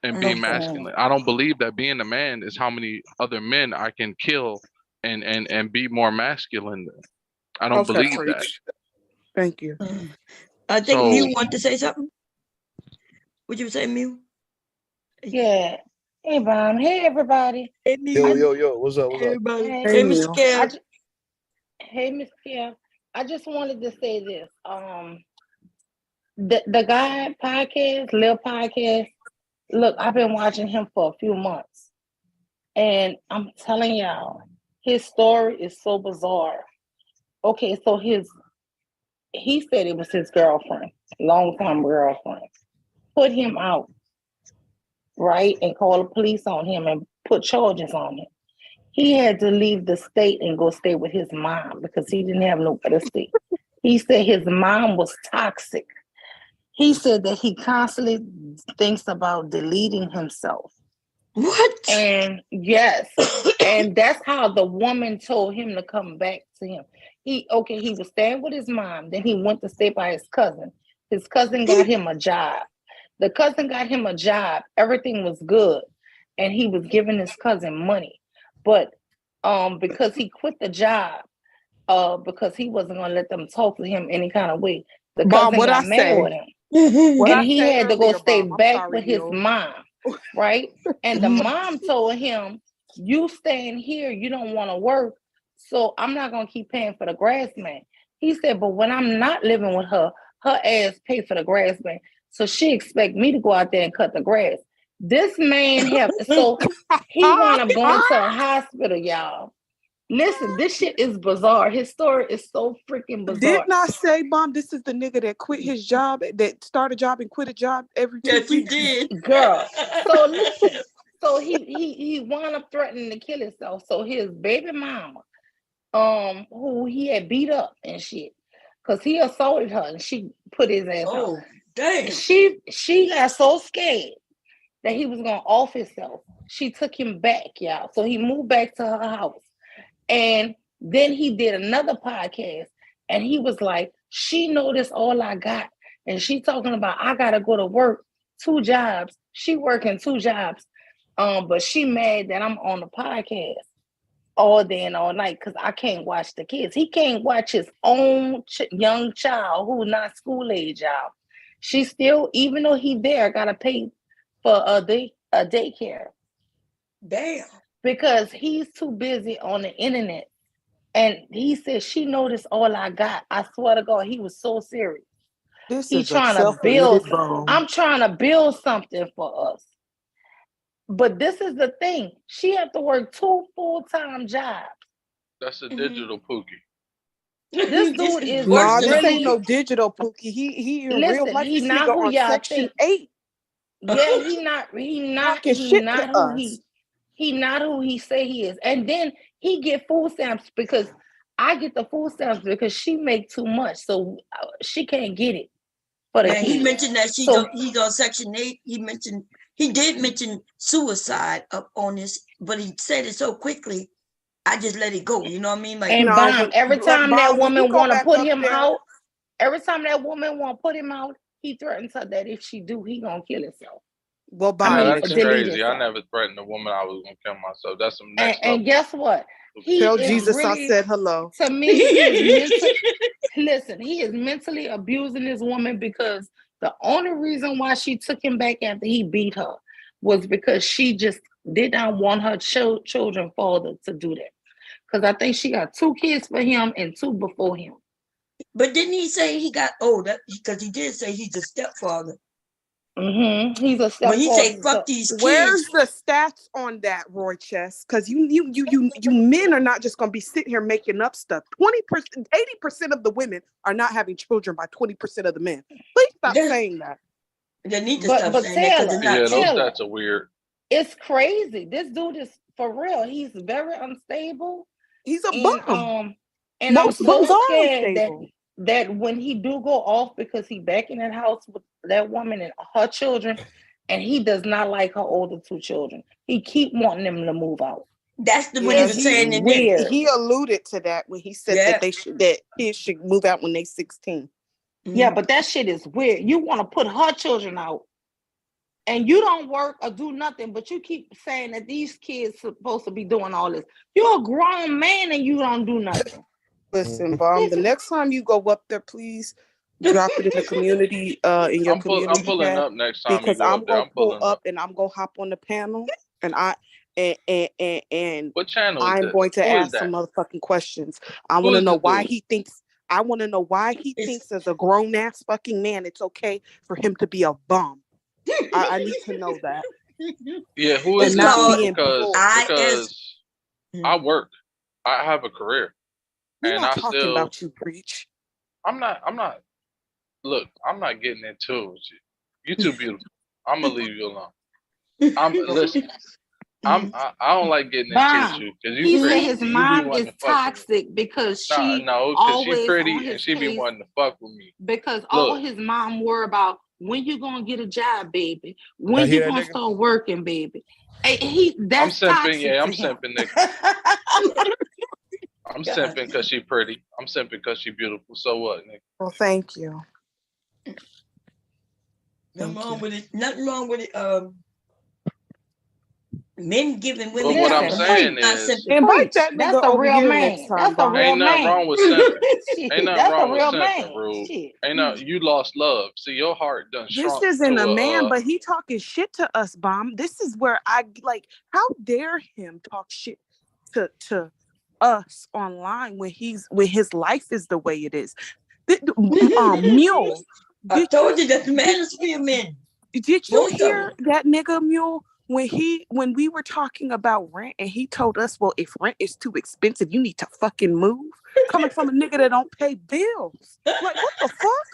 and being masculine. I don't believe that being a man is how many other men I can kill and be more masculine than. I don't believe that. Thank you. I think Mew wanted to say something. Would you say, Mew? Yeah. Hey, Mom. Hey, everybody. Yo. What's up? What's up? Hey, Miss Kim. Hey, Miss Kim. I just wanted to say this. The guy podcast, Lil Podcast, look, I've been watching him for a few months. And I'm telling y'all, his story is so bizarre. Okay, so he said it was his girlfriend, long-time girlfriend, put him out right, and call the police on him and put charges on him. He had to leave the state and go stay with his mom because he didn't have nowhere to stay. He said his mom was toxic. He said that he constantly thinks about deleting himself. What? And yes, and that's how the woman told him to come back to him. He was staying with his mom. Then he went to stay by his cousin. His cousin got him a job. The cousin got him a job. Everything was good. And he was giving his cousin money. But because he quit the job, because he wasn't gonna let them talk to him any kind of way, the cousin got mad with him. And he had to go stay back with his mom, right? And the mom told him, you staying here, you don't want to work, so I'm not gonna keep paying for the grass man. He said, but when I'm not living with her, her ass pay for the grass man. So she expect me to go out there and cut the grass. This man so he wound up going to a hospital, y'all. Listen, this shit is bizarre. His story is so freaking bizarre. Didn't I say, Mom, this is the nigga that quit his job, that started a job and quit a job every 2 weeks? Yes, you did. Girl. So listen, so he wound up threatening to kill himself. So his baby mama, who he had beat up and shit, because he assaulted her and she put his ass out. Oh, damn. She got so scared that he was gonna off himself. She took him back, y'all. So he moved back to her house. And then he did another podcast and he was like, she noticed all I got. And she talking about, I got to go to work 2 jobs. She working 2 jobs. But she mad that I'm on the podcast all day and all night because I can't watch the kids. He can't watch his own young child who not school age, y'all. She still, even though he there, got to pay for a daycare. Damn. Because he's too busy on the internet. And he said, she noticed all I got. I swear to God, he was so serious. He's trying to build. I'm trying to build something for us. But this is the thing. She had to work 2 full-time jobs. That's a digital Pookie. This dude is nah, this ain't no digital Pookie. He in real life. He this not nigga who on y'all Section think. 8. Yeah, he not who he say he is. And then he get food stamps because I get the food stamps because she make too much, so she can't get it for the kids. He mentioned that he's on Section 8. He did mention suicide up on this, but he said it so quickly. I just let it go. You know what I mean? Like, and every time that woman want to put him out, he threatens her that if she do, he gonna kill himself. Well, that's crazy. I never threatened a woman I was gonna kill myself. That's some next level. And guess what? Tell Jesus really, I said hello. To me, he is mentally abusing this woman because the only reason why she took him back after he beat her was because she just did not want her children father to do that. Because I think she got 2 kids for him and 2 before him. But didn't he say he got older? Because he did say he's a stepfather. Mm-hmm. He's a stepfather. When he say fuck these kids. Where's the stats on that, Roy Chess? Because you men are not just gonna be sitting here making up stuff. 20%, 80% of the women are not having children by 20% of the men. Please stop saying that. They need to stop saying that because those stats are weird. It's crazy. This dude is for real. He's very unstable. He's a bum. And most I'm so scared that when he do go off because he back in that house with that woman and her children, and he does not like her older 2 children. He keep wanting them to move out. That's what he was saying in weird. He alluded to that when he said that kids should move out when they 16. Mm-hmm. Yeah, but that shit is weird. You want to put her children out and you don't work or do nothing, but you keep saying that these kids supposed to be doing all this. You're a grown man and you don't do nothing. Listen, Bomb, the next time you go up there, please drop it in the community, in your community. I'm pulling up next time because I'm gonna pull up and I'm gonna hop on the panel and what channel? I'm going to ask some motherfucking questions. I want to know why he thinks. I want to know why he thinks as a grown ass fucking man it's okay for him to be a bum. I need to know that. Yeah, who is this? Because I work. I have a career. You're not talking about you, preach. I'm not. Look, I'm not getting into it with you. You're too beautiful. I'm gonna leave you alone. Listen. I don't like getting into you because he you said pretty. his You be mom wanting is to fuck with me. toxic because Nah, she no, because she always pretty on and his she be case wanting to fuck with me. because all his mom worry about when you gonna get a job, baby. When you gonna start working, baby. That's I'm simping, toxic yeah, I'm to him. simping, nigga. I'm simping because she pretty. I'm simping because she beautiful. So what, nigga? Well, thank you. Nothing wrong with it. Nothing wrong with it. Men giving women. But what I'm saying is, invite that nigga That's a over real here man. next time. That's a real ain't nothing man. wrong with simping. Ain't nothing That's a wrong with real simping, man. bro. Shit. Ain't no, you lost love. See, your heart done This shrunk isn't to a man, but he talking shit to us, Bomb. This is where I like. How dare him talk shit to us online when his life is the way it is? Mule. I told you that's Manosphere men. Did you hear that nigga Mule when we were talking about rent and he told us, well, if rent is too expensive, you need to fucking move? Coming from a nigga that don't pay bills. Like, what the fuck?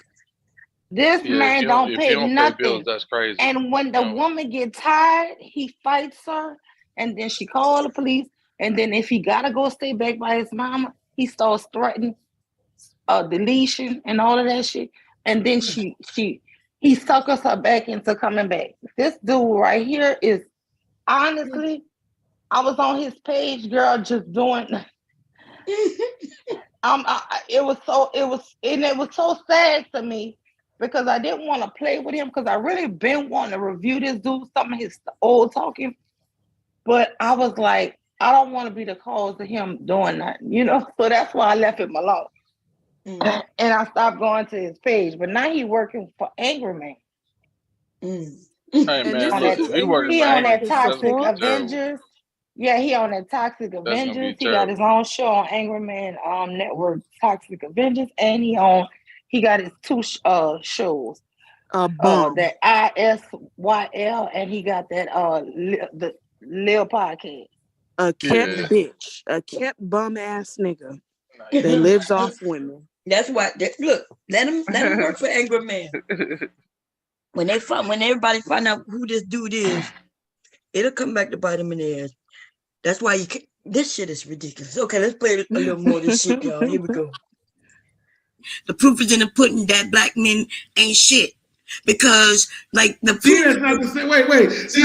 This man don't pay nothing. Pay bills, that's crazy. And when the woman get tired, he fights her, and then she call the police. And then if he gotta go stay back by his mama, he starts threatening deletion and all of that shit. And then he suckers her back into coming back. This dude right here is honestly, I was on his page, girl, just doing. It was so sad to me because I didn't want to play with him because I really been wanting to review this dude, some of his old talking, but I was like, I don't want to be the cause of him doing that, so that's why I left him alone. And I stopped going to his page, but now he working for Angry Man. Hey man, look, if you working he for on that Angry, Toxic Avengers. Yeah, he on that Toxic Avengers. He got his own show on Angry Man Network, Toxic Avengers, and he got his two shows. That ISYL, and he got that the Lil podcast. A kept bitch, a kept bum ass nigga that lives off women. That's why. Look, let him work for Angry Man. When everybody find out who this dude is, it'll come back to bite him in the ass. That's why this shit is ridiculous. Okay, let's play a little more of this shit, y'all. Here we go. The proof is in the pudding that black men ain't shit. Because, like, the proof is not the same. Wait. See,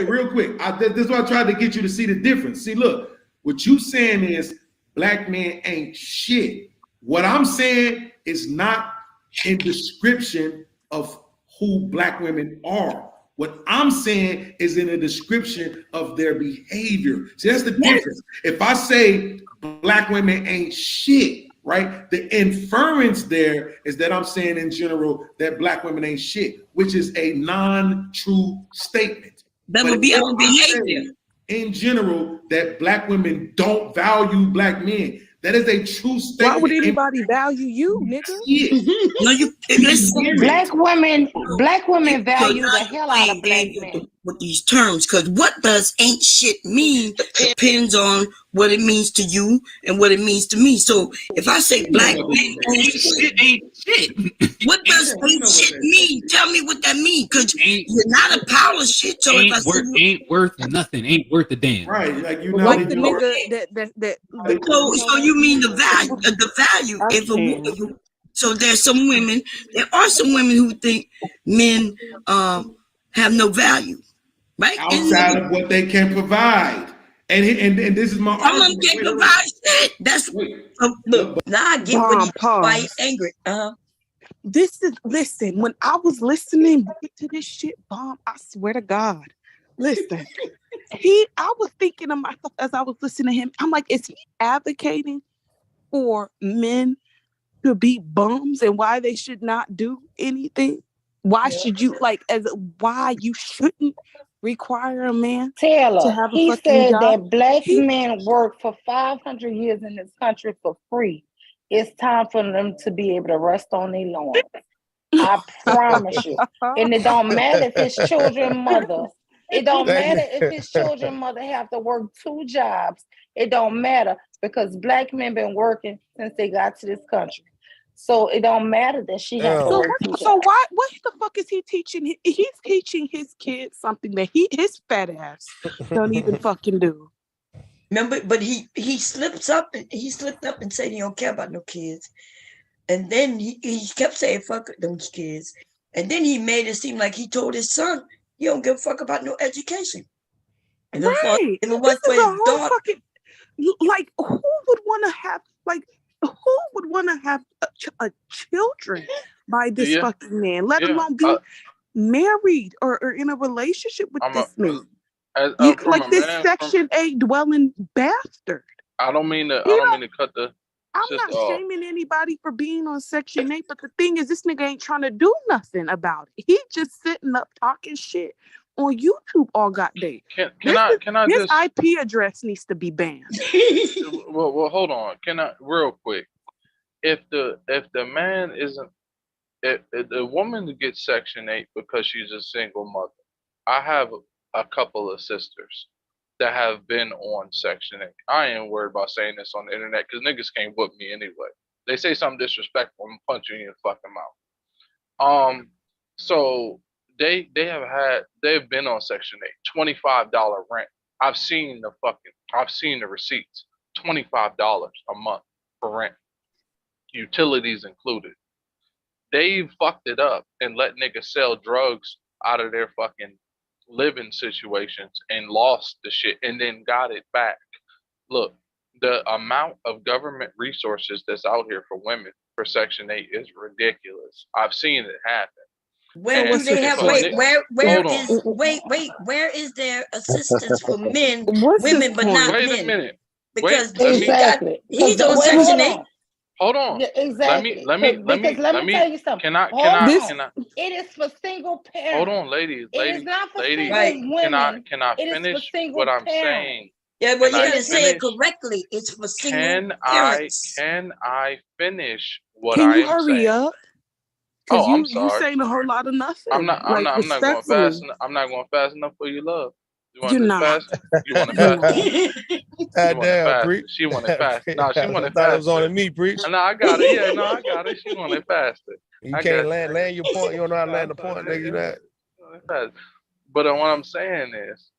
real quick. This is why I tried to get you to see the difference. See, look, what you saying is black men ain't shit. What I'm saying is not in description of who black women are. What I'm saying is in a description of their behavior. See, that's the difference. If I say black women ain't shit, right? The inference there is that I'm saying in general that black women ain't shit, which is a non-true statement. That would be our behavior. In general, that black women don't value black men. That is a true statement. Why would anybody value you, nigga? No, listen. Black women value the hell out of black men. With these terms, because what does ain't shit mean depends on what it means to you and what it means to me. So if I say black men ain't shit, what does ain't shit mean? Tell me what that means, because you're not a pile of shit. So ain't worth nothing, ain't worth a damn. Right, like you know, like the nigga So you mean the value? If so, there are some women who think men have no value. Right? Outside of what they can provide. And this is my argument. Some can't provide shit. That's look, now I get when he's quite angry. Listen, when I was listening to this shit, Bomb, I swear to God. Listen, I was thinking to myself as I was listening to him, I'm like, is he advocating for men to be bums and why they should not do anything? Why should you why you shouldn't require a man Taylor, to have a he fucking said job? that black men work for 500 years in this country for free. It's time for them to be able to rest on their lawn. I promise you. And it don't matter if his children mother. It don't matter if his children mother have to work 2 jobs. It don't matter because black men been working since they got to this country. So it don't matter that she has to work. So why? What the fuck is he teaching? He's teaching his kids something that his fat ass don't even fucking do. Remember, but he slipped up and said he don't care about no kids, and then he kept saying fuck those kids, and then he made it seem like he told his son he don't give a fuck about no education. And right. If it was for his daughter, fucking, like who would want to have a children by this fucking man, let alone be married or in a relationship with this man? Like this Section 8 dwelling bastard. I don't mean to cut the. I'm not shaming anybody for being on Section 8, but the thing is, this nigga ain't trying to do nothing about it. He just sitting up talking shit on YouTube all goddamn. Can I his just IP address needs to be banned. well, hold on. Can I real quick? If the man isn't, if the woman gets Section 8 because she's a single mother, I have a couple of sisters that have been on Section 8. I ain't worried about saying this on the internet because niggas can't whoop me anyway. They say something disrespectful, I'm punching you in the fucking mouth. So they've been on Section 8, $25 rent. I've seen the receipts, $25 a month for rent, utilities included. They fucked it up and let niggas sell drugs out of their fucking living situations and lost the shit and then got it back. Look, the amount of government resources that's out here for women for Section 8 is ridiculous. I've seen it happen. Where do they have where is there assistance for men, women, but not men? Wait a minute. Because he's on Section 8. Hold on. Yeah, exactly. Let me tell you something. Can I? It is for single parents. Hold on, ladies. It is not for ladies. single women. Can I finish what I'm saying? Yeah, but you gotta say it correctly. It's for single parents. Can I finish what Can I you am hurry saying? up? Oh, I'm you're sorry. saying a whole lot of nothing. I'm not going fast. I'm not going fast enough for your love. You want You're it not. fast? You want it fast? Damn, Preach. She want it fast. No, she want it Thought fast. it was on me, Preach. No, I got it. Yeah, no, I got it. She want it faster. You can't land your point. You don't know how to land the point, nigga. You that. But what I'm saying is,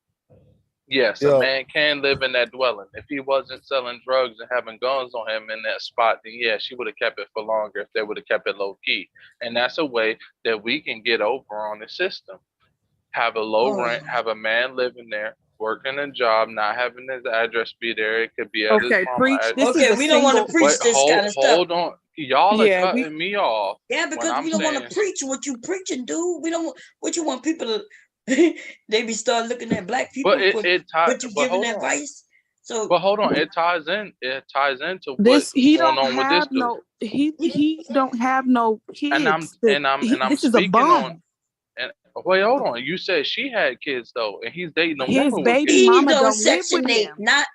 yes, a man can live in that dwelling. If he wasn't selling drugs and having guns on him in that spot, then yeah, she would have kept it for longer if they would have kept it low key. And that's a way that we can get over on the system. Have a low rent, have a man living there, working a job, not having his address be there. It could be at his preach. We don't want to preach this kind of stuff. Hold on. Y'all are cutting me off. Yeah, because we don't want to preach what you preaching, dude. We don't what you want people to they be start looking at black people but you giving advice. So but hold on, it ties into this what's going on with this dude. He don't have no kids. And I'm this is speaking a bum. on. And wait, hold on. You said she had kids though, and he's dating a his woman baby he's mama on don't Section live with 8, him. not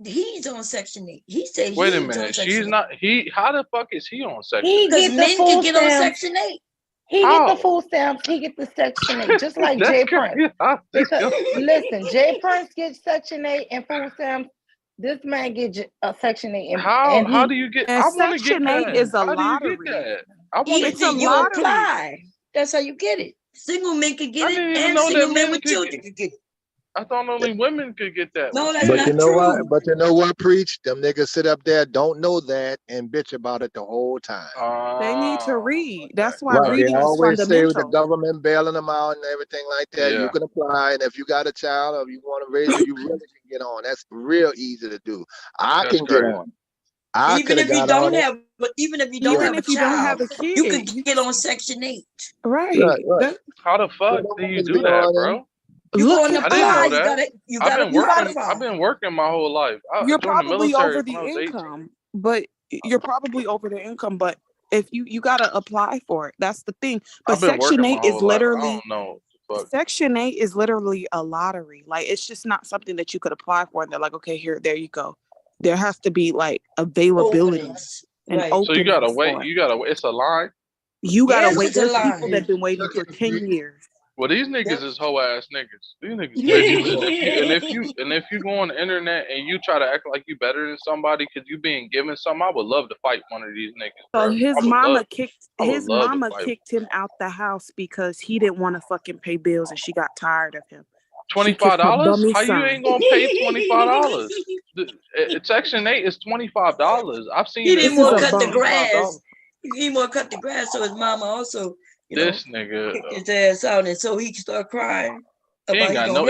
he's on Section 8. He said wait a minute, she's not. How the fuck is he on Section 8? Because men can get on Section 8. He get the food stamps. He get the Section 8, just like Jay Prince. Because, listen, Jay Prince gets Section 8 and food stamps. This man gets a Section 8. How do you get? I want to get that. Is a lottery. It's a lottery. That's how you get it. Single men could get it, and single men with children could get it. I thought only women could get that. No, that's but not you know true. What? But you know what, Preach? Them niggas sit up there, don't know that, and bitch about it the whole time. They need to read. That's why reading is always fundamental. say the government bailing them out and everything like that. You can apply, and if you got a child or you want to raise it, you really can get on. That's real easy to do. I can get on. Even if you don't have a kid, you can get on Section 8. Right. How the fuck do you do that, bro? You going to apply? I've been working my whole life. You're probably over the income, but you're probably over the income. But if you gotta apply for it, that's the thing. But Section 8 is literally Section 8 is literally a lottery. Like it's just not something that you could apply for, and they're like, okay, there you go. There has to be like availability and openings. So you gotta wait. You gotta wait. It's a line. You gotta wait. There's people that've been waiting for 10 years. Well, these niggas is hoe ass niggas. These niggas bitches. And if you go on the internet and you try to act like you better than somebody because you being given something, I would love to fight one of these niggas. So bro. his mama kicked him out the house because he didn't want to fucking pay bills and she got tired of him. $25? How you ain't gonna pay $25? Section 8 is $25. I've seen he didn't want to cut the $25. grass. He didn't want to cut the grass, so his mama also, This nigga kicked his ass out, and so he started crying. He ain't got no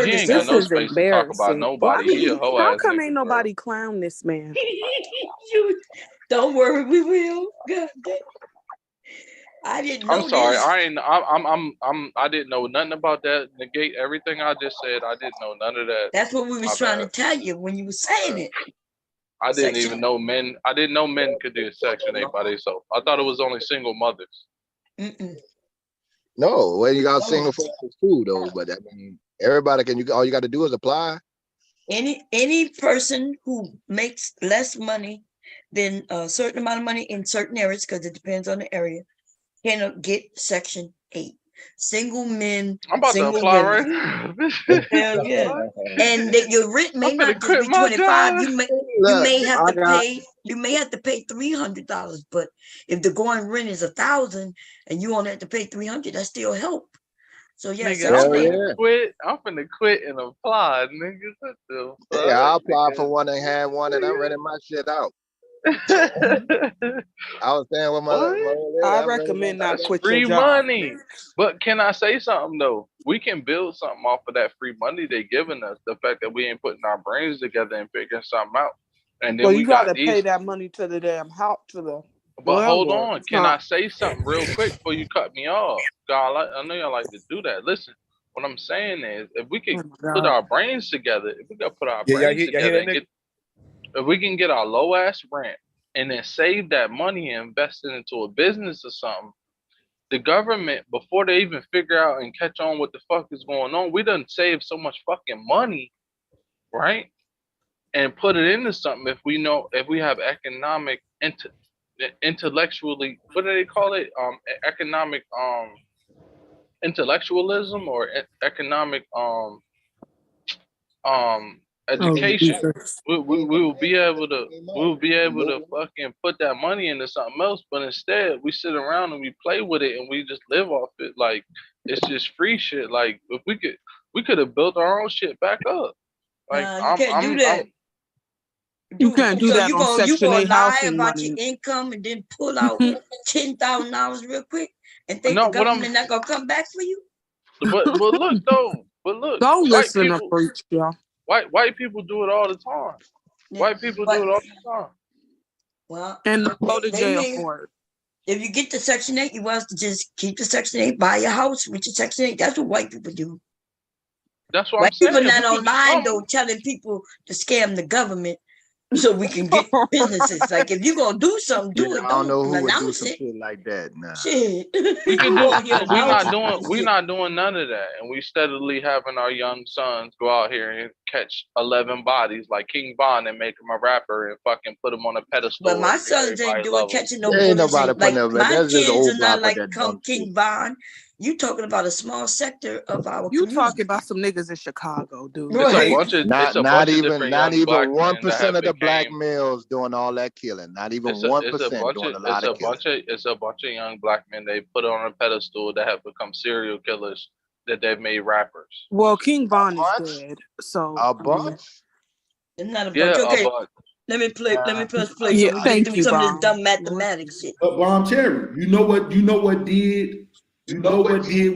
space to talk about nobody. How come ain't nobody clown this man? Don't worry, we will. God damn. I didn't know. I'm sorry. I didn't know nothing about that. Negate everything I just said. I didn't know none of that. That's what we was trying to tell you when you were saying it. I didn't even know men. I didn't know men could do Section 8 by themselves. I thought it was only single mothers. No, well, you got single fathers too, though. But I mean, everybody can. All you got to do is apply. Any person who makes less money than a certain amount of money in certain areas, because it depends on the area, can get Section 8. Single men. I'm about to apply right now. Hell yeah. And that your rent may not just be 25. You may have to pay. You may have to pay $300. But if the going rent is $1,000 and you only have to pay $300, that still help. So yeah, I'm finna quit and apply, nigga. What the fuck? Yeah, I applied for one and had one, and I'm renting my shit out. I was saying with I recommend not quit free your job. money. But can I say something though? We can build something off of that free money they giving us. The fact that we ain't putting our brains together and figuring something out. And then you gotta pay that money to the damn house to the. But hold on, can I say something real quick before you cut me off? God, I know y'all like to do that. Listen, what I'm saying is, if we can put our brains together, if we can put our brains together, if we can get our low ass rent and then save that money and invest it into a business or something, the government, before they even figure out and catch on what the fuck is going on, we done save so much fucking money, right? And put it into something if we have economic intellectually, what do they call it? Economic intellectualism or economic education. We will be able to fucking put that money into something else, but instead we sit around and we play with it and we just live off it like it's just free shit. Like if we could have built our own shit back up. Like you can't do that. You can't do that on Section 8 housing about your income and then pull out $10,000 real quick and think the government not gonna come back for you. But look though. Don't listen to preach, y'all. White people do it all the time. Yeah, white people do it all the time. Well, and go to jail for it. If you get the Section 8, you want to just keep the Section 8, buy your house with your Section 8. That's what white people do. That's what white I'm saying. People not online though, telling people to scam the government so we can get businesses. Like if you're gonna do something, do it. I don't know who would do some shit like that. Nah. Shit. We're not doing none of that, and we steadily having our young sons go out here and catch 11 bodies like King Von and make him a rapper and fucking put him on a pedestal. But my sons ain't doing catching no bullets. Like my kids are not like King Von. You talking about a small sector of our community. Talking about some niggas in Chicago, dude. Right. Not even 1% of the black males doing all that killing. Not even 1% doing a lot of killing. It's a bunch of young black men they put on a pedestal that have become serial killers that they've made rappers. Well, King Von is dead. So a bunch? It's not a bunch. Okay. Let me play. Yeah, thank you, some of this dumb mathematics shit. But Bomb Cherry, you know what did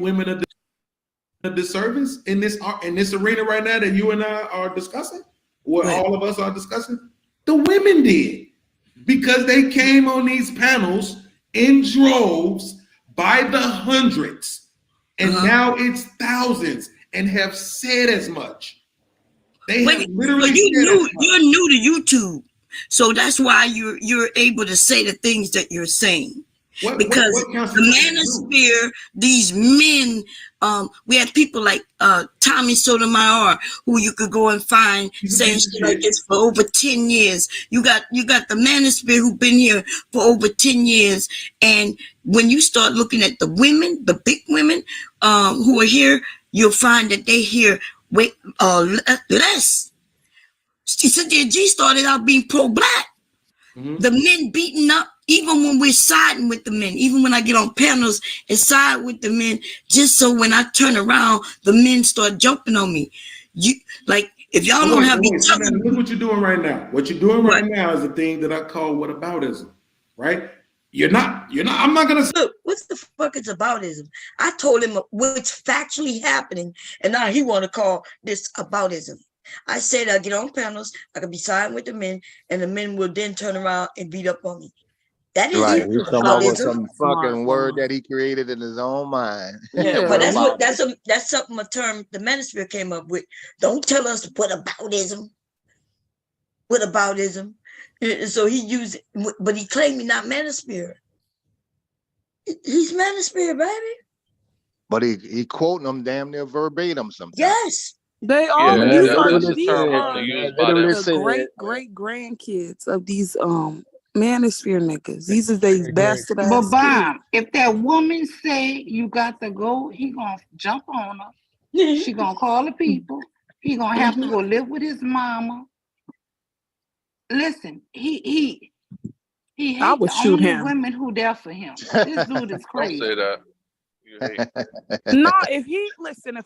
women a disservice in this arena right now that you and I are discussing, what all of us are discussing? The women did, because they came on these panels in droves by the hundreds, and now it's thousands, and have said as much. They have literally. But you're new to YouTube, so that's why you're able to say the things that you're saying. because the manosphere, these men, we had people like Tommy Sotomayor, who you could go and find saying shit like this for over 10 years. You got the manosphere who've been here for over 10 years. And when you start looking at the women, the big women who are here, you'll find that they here way less. Cynthia G started out being pro-black. The men beating up, even when we're siding with the men, even when I get on panels and side with the men, just so when I turn around, the men start jumping on me. You like if y'all don't have each other. Look what you're doing right now. What you're doing right now is the thing that I call whataboutism, right? I'm not gonna look, what the fuck is aboutism? I told him what's factually happening, and now he want to call this aboutism. I said I get on panels, I could be siding with the men, and the men will then turn around and beat up on me. That is right. He's talking about some fucking word that he created in his own mind. Yeah, but that's something a term the manosphere came up with. Don't tell us what aboutism. What aboutism? So he used it, but he claimed he's not manosphere. He's manosphere, baby. But he quoting them damn near verbatim sometimes. Yes. They are. Yeah, These that's are the term only used by them. the great grandkids of these manosphere niggas. These are these bastard ass But Bob, if that woman say you got to go, he gonna jump on her. She gonna call the people. He gonna have to go live with his mama. Listen, he hates I would shoot him. Women who there for him. This dude is crazy. Don't say that. No, if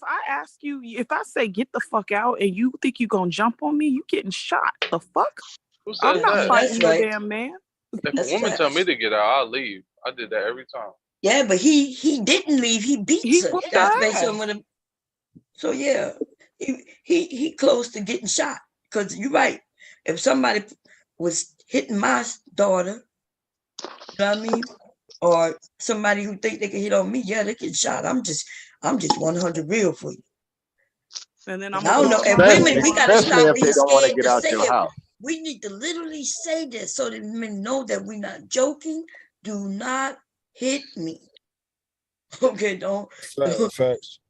I ask you, if I say get the fuck out and you think you gonna jump on me, you getting shot. The fuck? Who says I'm not that? fighting no damn man. If a woman tell me to get out, I'll leave. I did that every time. Yeah, but he didn't leave. He beat her. That's based on what him. So yeah, he close to getting shot. Because you're right. If somebody was hitting my daughter, you know what I mean? Or somebody who think they can hit on me, yeah, they get shot. I'm just 100 real for you. And then I don't know. And women, we gotta stop being scared to say it. We need to literally say this so that men know that we're not joking. Do not hit me. Okay, don't. Facts.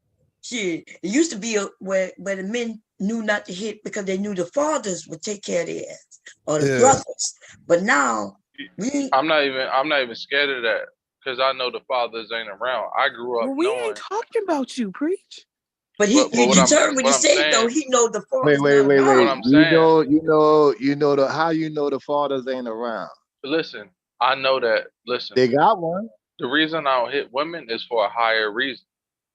Shit. It used to be where the men knew not to hit because they knew the fathers would take care of their ass or the brothers. But now I'm not even scared of that because I know the fathers ain't around. I grew up. We ain't talking about you, preach. But you determined what he said though. He know the fathers. Wait. What I'm saying. How you know the fathers ain't around? Listen, I know that. Listen, they got one. The reason I don't hit women is for a higher reason,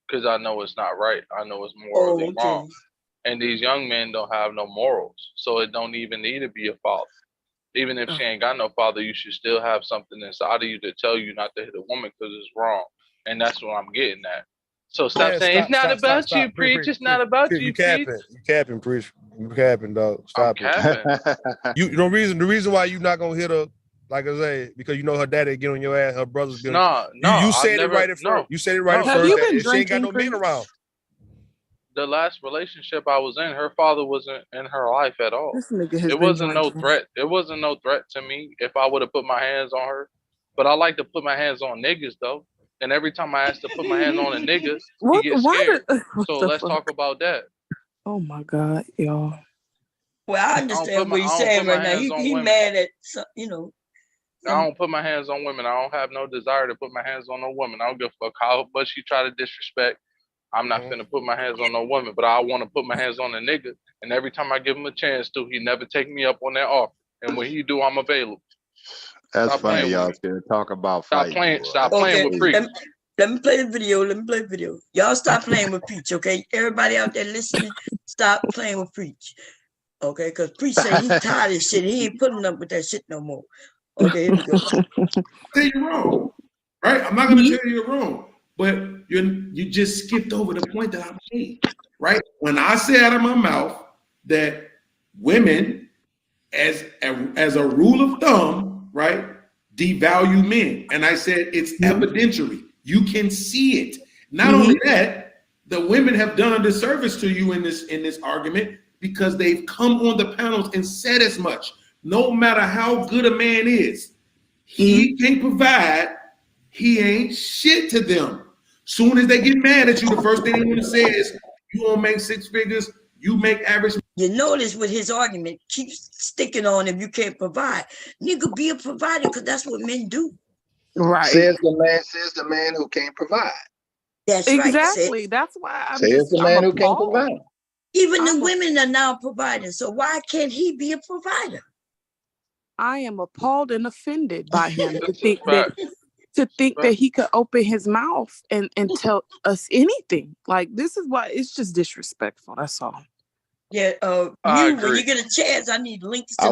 because I know it's not right. I know it's morally wrong, and these young men don't have no morals, so it don't even need to be a father. Even if she ain't got no father, you should still have something inside of you to tell you not to hit a woman because it's wrong, and that's what I'm getting at. So stop saying it's not about you, preach. It's not about you, preach. You capping, preach. You capping, dog. Stop it. The reason why you not gonna hit her, like I say, because you know her daddy get on your ass, her brothers get on. No. You said it right at first. You said it right at first. She ain't got no men around. The last relationship I was in, her father wasn't in her life at all. It wasn't no threat. It wasn't no threat to me if I would have put my hands on her. But I like to put my hands on niggas though. And every time I ask to put my hands on a nigga, he gets scared. So let's talk about that. Oh my God, y'all. Well, I understand what he's saying right now. He mad at, I don't put my hands on women. I don't have no desire to put my hands on no woman. I don't give a fuck how much she try to disrespect. I'm not finna put my hands on no woman, but I want to put my hands on a nigga. And every time I give him a chance to, he never take me up on that offer. And when he do, I'm available. That's funny, y'all. Talk about fighting. Stop playing with Preach. Let me play the video. Y'all stop playing with Preach, okay? Everybody out there listening, stop playing with Preach. Okay, because Preach said he tired of shit. He ain't putting up with that shit no more. Okay, here we go. Tell you wrong, right? I'm not gonna tell you you're wrong, but you just skipped over the point that I made, right? When I say out of my mouth that women, as a rule of thumb, right, devalue men, and I said it's evidentiary. You can see it. Not only that, the women have done a disservice to you in this argument because they've come on the panels and said as much. No matter how good a man is, he can't provide he ain't shit to them. Soon as they get mad at you, the first thing they want to say is, you won't make 6 figures, you make average. You notice with his argument, keeps sticking on if you can't provide. Nigga, be a provider, because that's what men do. Right. Says the man who can't provide. That's exactly. Right. That's why I'm Says the man who can't provide. Even the women are now providing. So why can't he be a provider? I am appalled and offended by him to think that he could open his mouth and tell us anything. Like, this is why it's just disrespectful. That's all. Yeah, when you get a chance, I need links to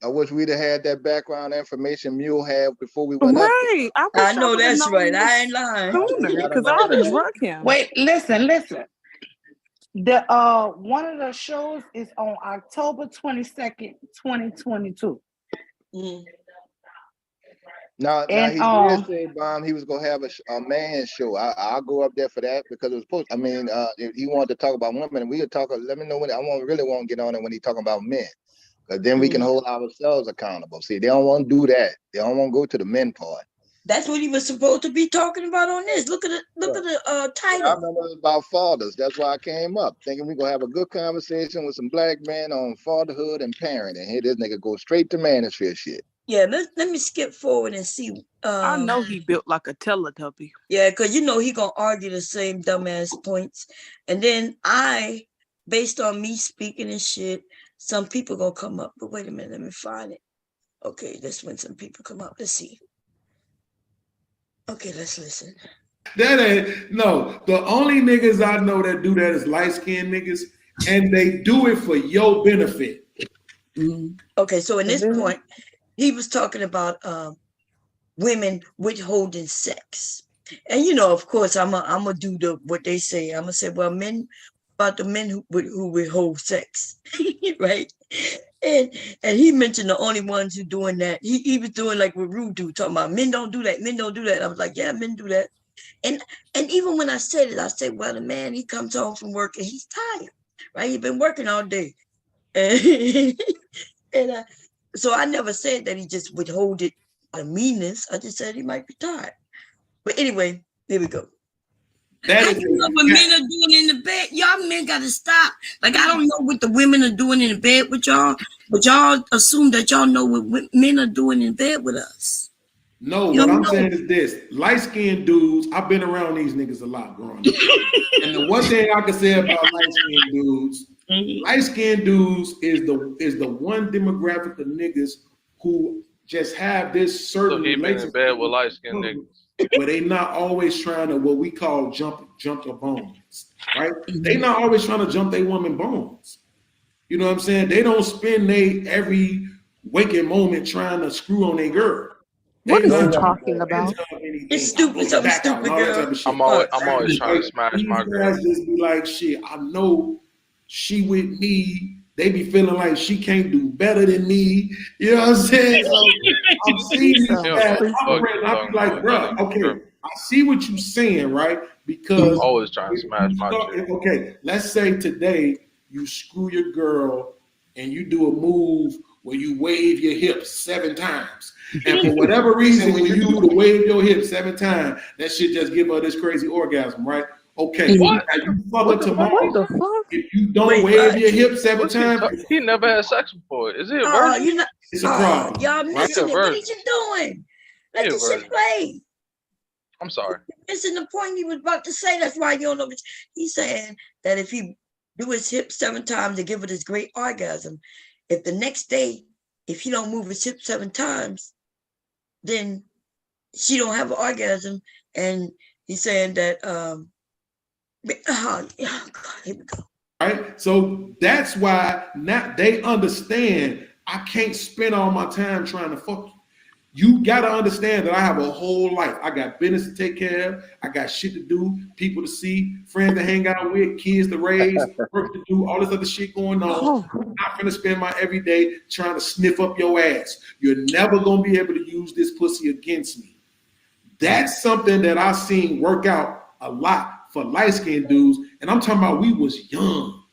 I wish we'd have had that background information Mule had before we went up. Right. I know that's right. I ain't lying. Because I would have drug him. Wait, listen. The one of the shows is on October 22nd, 2022. Now he did say, Bomb, he was gonna have a man show. I'll go up there for that because it was supposed. I mean, if he wanted to talk about women, and we could talk. Let me know when. Really want to get on it when he's talking about men, because then we can hold ourselves accountable. See, they don't want to do that. They don't want to go to the men part. That's what he was supposed to be talking about on this. Look at the title. I remember it was about fathers. That's why I came up, thinking we're gonna have a good conversation with some black men on fatherhood and parenting. Hey, this nigga go straight to Manosphere shit. Yeah, let me skip forward and see. I know he built like a Teletubby. Yeah, because he gonna argue the same dumbass points, and then based on me speaking and shit, some people gonna come up. But wait a minute, let me find it. Okay, that's when some people come up. Let's see. Okay, let's listen. That ain't the only niggas I know that do that is light-skinned niggas, and they do it for your benefit. Mm-hmm. Okay, so in this point, he was talking about women withholding sex. And of course, I'm gonna do what they say. I'm gonna say, well, about the men who withhold sex, right? And he mentioned the only ones who doing that. He was doing like what Rude do, talking about men don't do that. Men don't do that. I was like, yeah, men do that. And even when I said it, I said, well, the man, he comes home from work and he's tired, right? He's been working all day, and so I never said that he just withhold it out of meanness. I just said he might be tired. But anyway, here we go. I don't know what men are doing in the bed. Y'all men got to stop. Like, I don't know what the women are doing in the bed with y'all, but y'all assume that y'all know what men are doing in bed with us. No, what I'm saying is this. Light-skinned dudes, I've been around these niggas a lot growing up. And the one thing I can say about light-skinned dudes, light-skinned dudes is the one demographic of niggas who just have this certain. So he been in bed with light-skinned niggas. But they not always trying to what we call jump the bones, right? They not always trying to jump their woman bones. You know what I'm saying? They don't spend every waking moment trying to screw on their girl. What is he talking about? It's stupid, something stupid, girl. I'm always trying to smash my girl. Just be like, shit, I know she with me. They be feeling like she can't do better than me. You know what I'm saying? So I'm seeing these guys operate. I be like, bro, okay, I see what you're saying, right? Because I'm always trying to smash my shit. Okay, let's say today you screw your girl and you do a move where you wave your hips 7 times. And for whatever reason, when you do the wave your hips 7 times, that shit just give her this crazy orgasm, right? Okay, what? Now you fuck her tomorrow. What the fuck? If you don't wave your hips 7 times, he never had sex before. Is he a virgin? It's a problem. Y'all missing it. What are you doing? Let the shit play. I'm sorry. Missing the point he was about to say. That's why you don't know. He's saying that if he do his hips 7 times to give it this great orgasm, if the next day, if he don't move his hips 7 times, then she don't have an orgasm. And he's saying that, oh God, here we go. Right? So that's why now they understand I can't spend all my time trying to fuck you. You got to understand that I have a whole life. I got business to take care of. I got shit to do, people to see, friends to hang out with, kids to raise, work to do, all this other shit going on. I'm not going to spend my everyday trying to sniff up your ass. You're never going to be able to use this pussy against me. That's something that I've seen work out a lot for light-skinned dudes. And I'm talking about we was young.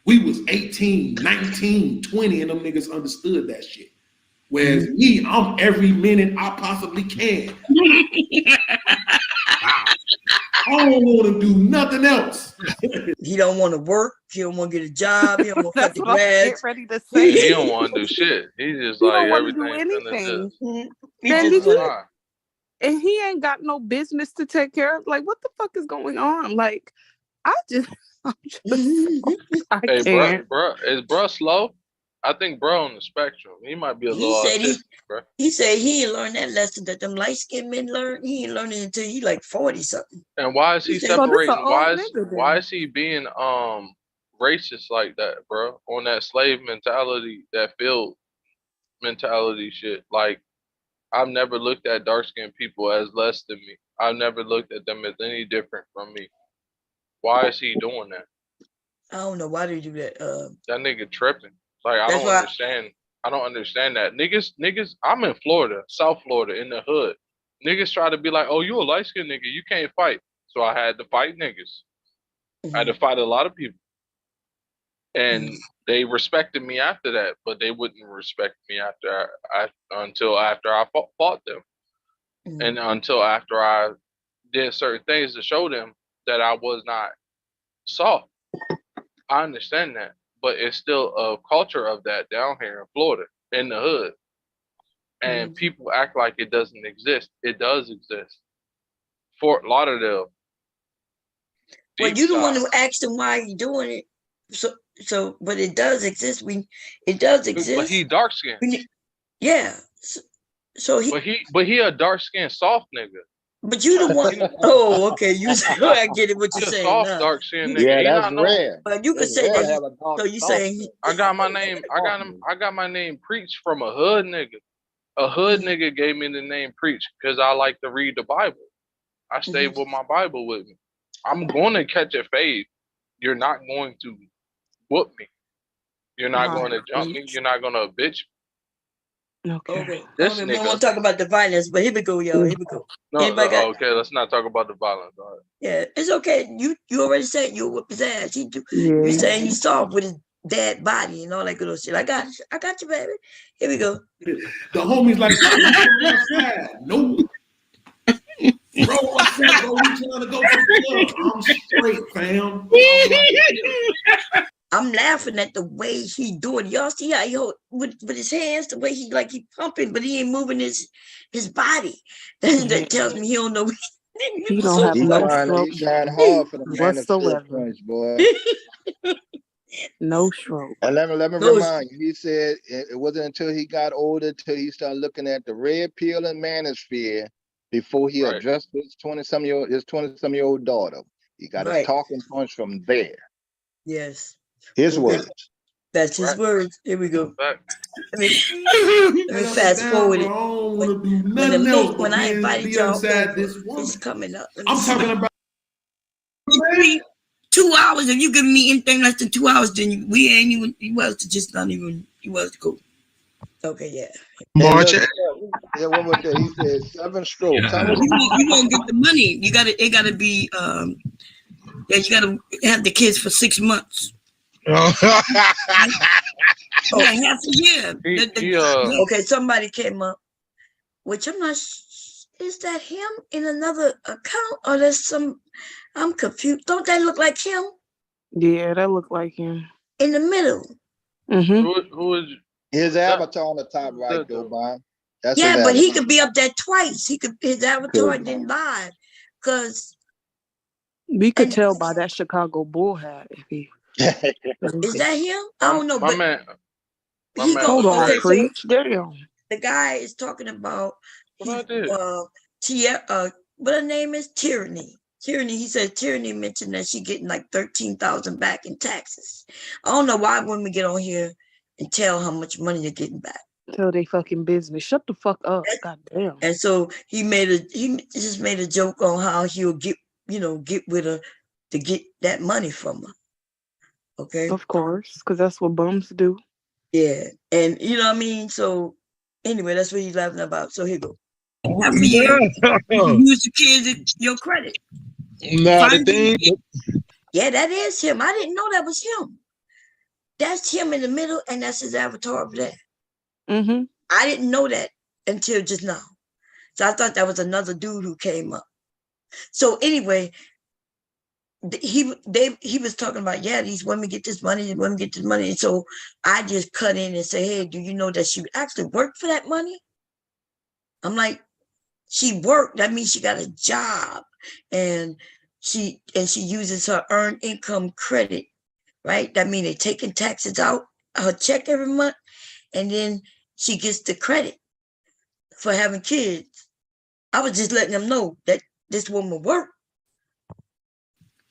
We was 18, 19, 20, and them niggas understood that shit. Whereas me, I'm every minute I possibly can. I don't want to do nothing else. He don't want to work. He don't want to get a job. He don't want to cut the grass. Get ready to say. He don't want to do shit. He just He like don't want to do everything. anything. Then did you? And he ain't got no business to take care of. Like, what the fuck is going on? Like, I'm just I hey, can't. bro, is bro slow? I think bro on the spectrum. He might be a little autistic, bro. He said he ain't learned that lesson that them light skinned men learn. He ain't learning until he like 40 something. And why is he separating? Why is he being racist like that, bro? On that slave mentality, that field mentality shit. Like, I've never looked at dark skinned people as less than me. I've never looked at them as any different from me. Why is he doing that? I don't know why they do that. That nigga tripping. Like, I don't understand. I don't understand that. Niggas, I'm in Florida, South Florida, in the hood. Niggas try to be like, oh, you a light-skinned nigga, you can't fight. So I had to fight niggas. I had to fight a lot of people. And they respected me after that, but they wouldn't respect me until after I fought them. And until after I did certain things to show them that I was not soft. I understand that. But it's still a culture of that down here in Florida, in the hood. And people act like it doesn't exist. It does exist. Fort Lauderdale. Well, you the one who asked him why you doing it. So, but it does exist. It does exist. But he dark skinned. Yeah. So But he a dark skinned soft nigga. But you the one. Oh, okay. I get it. What you're saying? Soft dark skinned nigga. Yeah, that's rare. But you could say that. So you saying? I got my name. I got my name Preach from a hood nigga. A hood nigga gave me the name Preach because I like to read the Bible. I stayed with my Bible with me. I'm going to catch a fade. You're not going to whoop me. You're not going to jump me. You're not going to bitch me. Okay. We don't want to talk about the violence, but here we go, y'all. Here we go. No, okay, let's not talk about the violence. All right. Yeah, it's okay. You already said you whip his ass. You're saying he's soft with his dead body and all that good old shit. I got you, baby. Here we go. The homies like, nope. Bro, what's up, bro? We trying to go to the club. I'm straight, fam. I'm laughing at the way he doing. Y'all see how he hold with his hands, the way he pumping, but he ain't moving his body. That tells me he don't know. He don't have no stroke. He's trying hard for the whatsoever, boy. No stroke. And let me remind you, he said it wasn't until he got older till he started looking at the red pill and manosphere before he addressed his 20-some-year-old daughter. He got his talking points from there. Yes. His words. That's his words. Here we go. Let me fast forward it. When I invited y'all, it's coming up. I'm talking about 2 hours. If you give me anything less than 2 hours, then we ain't even. You was to just not even. You was to go. Okay, yeah. March. Yeah, what was that? He said 7 strokes. You won't get the money. It gotta be. You gotta have the kids for 6 months. Half a year. Okay, somebody came up, which I'm not. Is that him in another account or there's some? I'm confused. Don't that look like him? Yeah, that look like him. In the middle. Who is his avatar on the top right, though, Bob? Yeah, but he could be up there twice. His avatar didn't lie, because we could tell by that Chicago Bull hat if he. Is that him? I don't know. My man. Hold on, Preach. Damn. The guy is talking about what her name is Tyranny. Tyranny. He said Tyranny mentioned that she getting like 13,000 back in taxes. I don't know why when we get on here and tell how much money you're getting back. Tell they fucking business. Shut the fuck up. God damn. And so he just made a joke on how he'll get with her to get that money from her. Okay. Of course, because that's what bums do. Yeah, and you know what I mean. So anyway, that's what he's laughing about. So here you go. Half a year, use the kids at your credit. No, the thing. Yeah, that is him. I didn't know that was him. That's him in the middle, and that's his avatar over there. I didn't know that until just now. So I thought that was another dude who came up. So anyway, he was talking about, yeah, these women get this money, these women get this money. And so I just cut in and say, hey, do you know that she actually worked for that money? I'm like, she worked. That means she got a job, and she uses her earned income credit, right? That means they're taking taxes out her check every month, and then she gets the credit for having kids. I was just letting them know that this woman worked.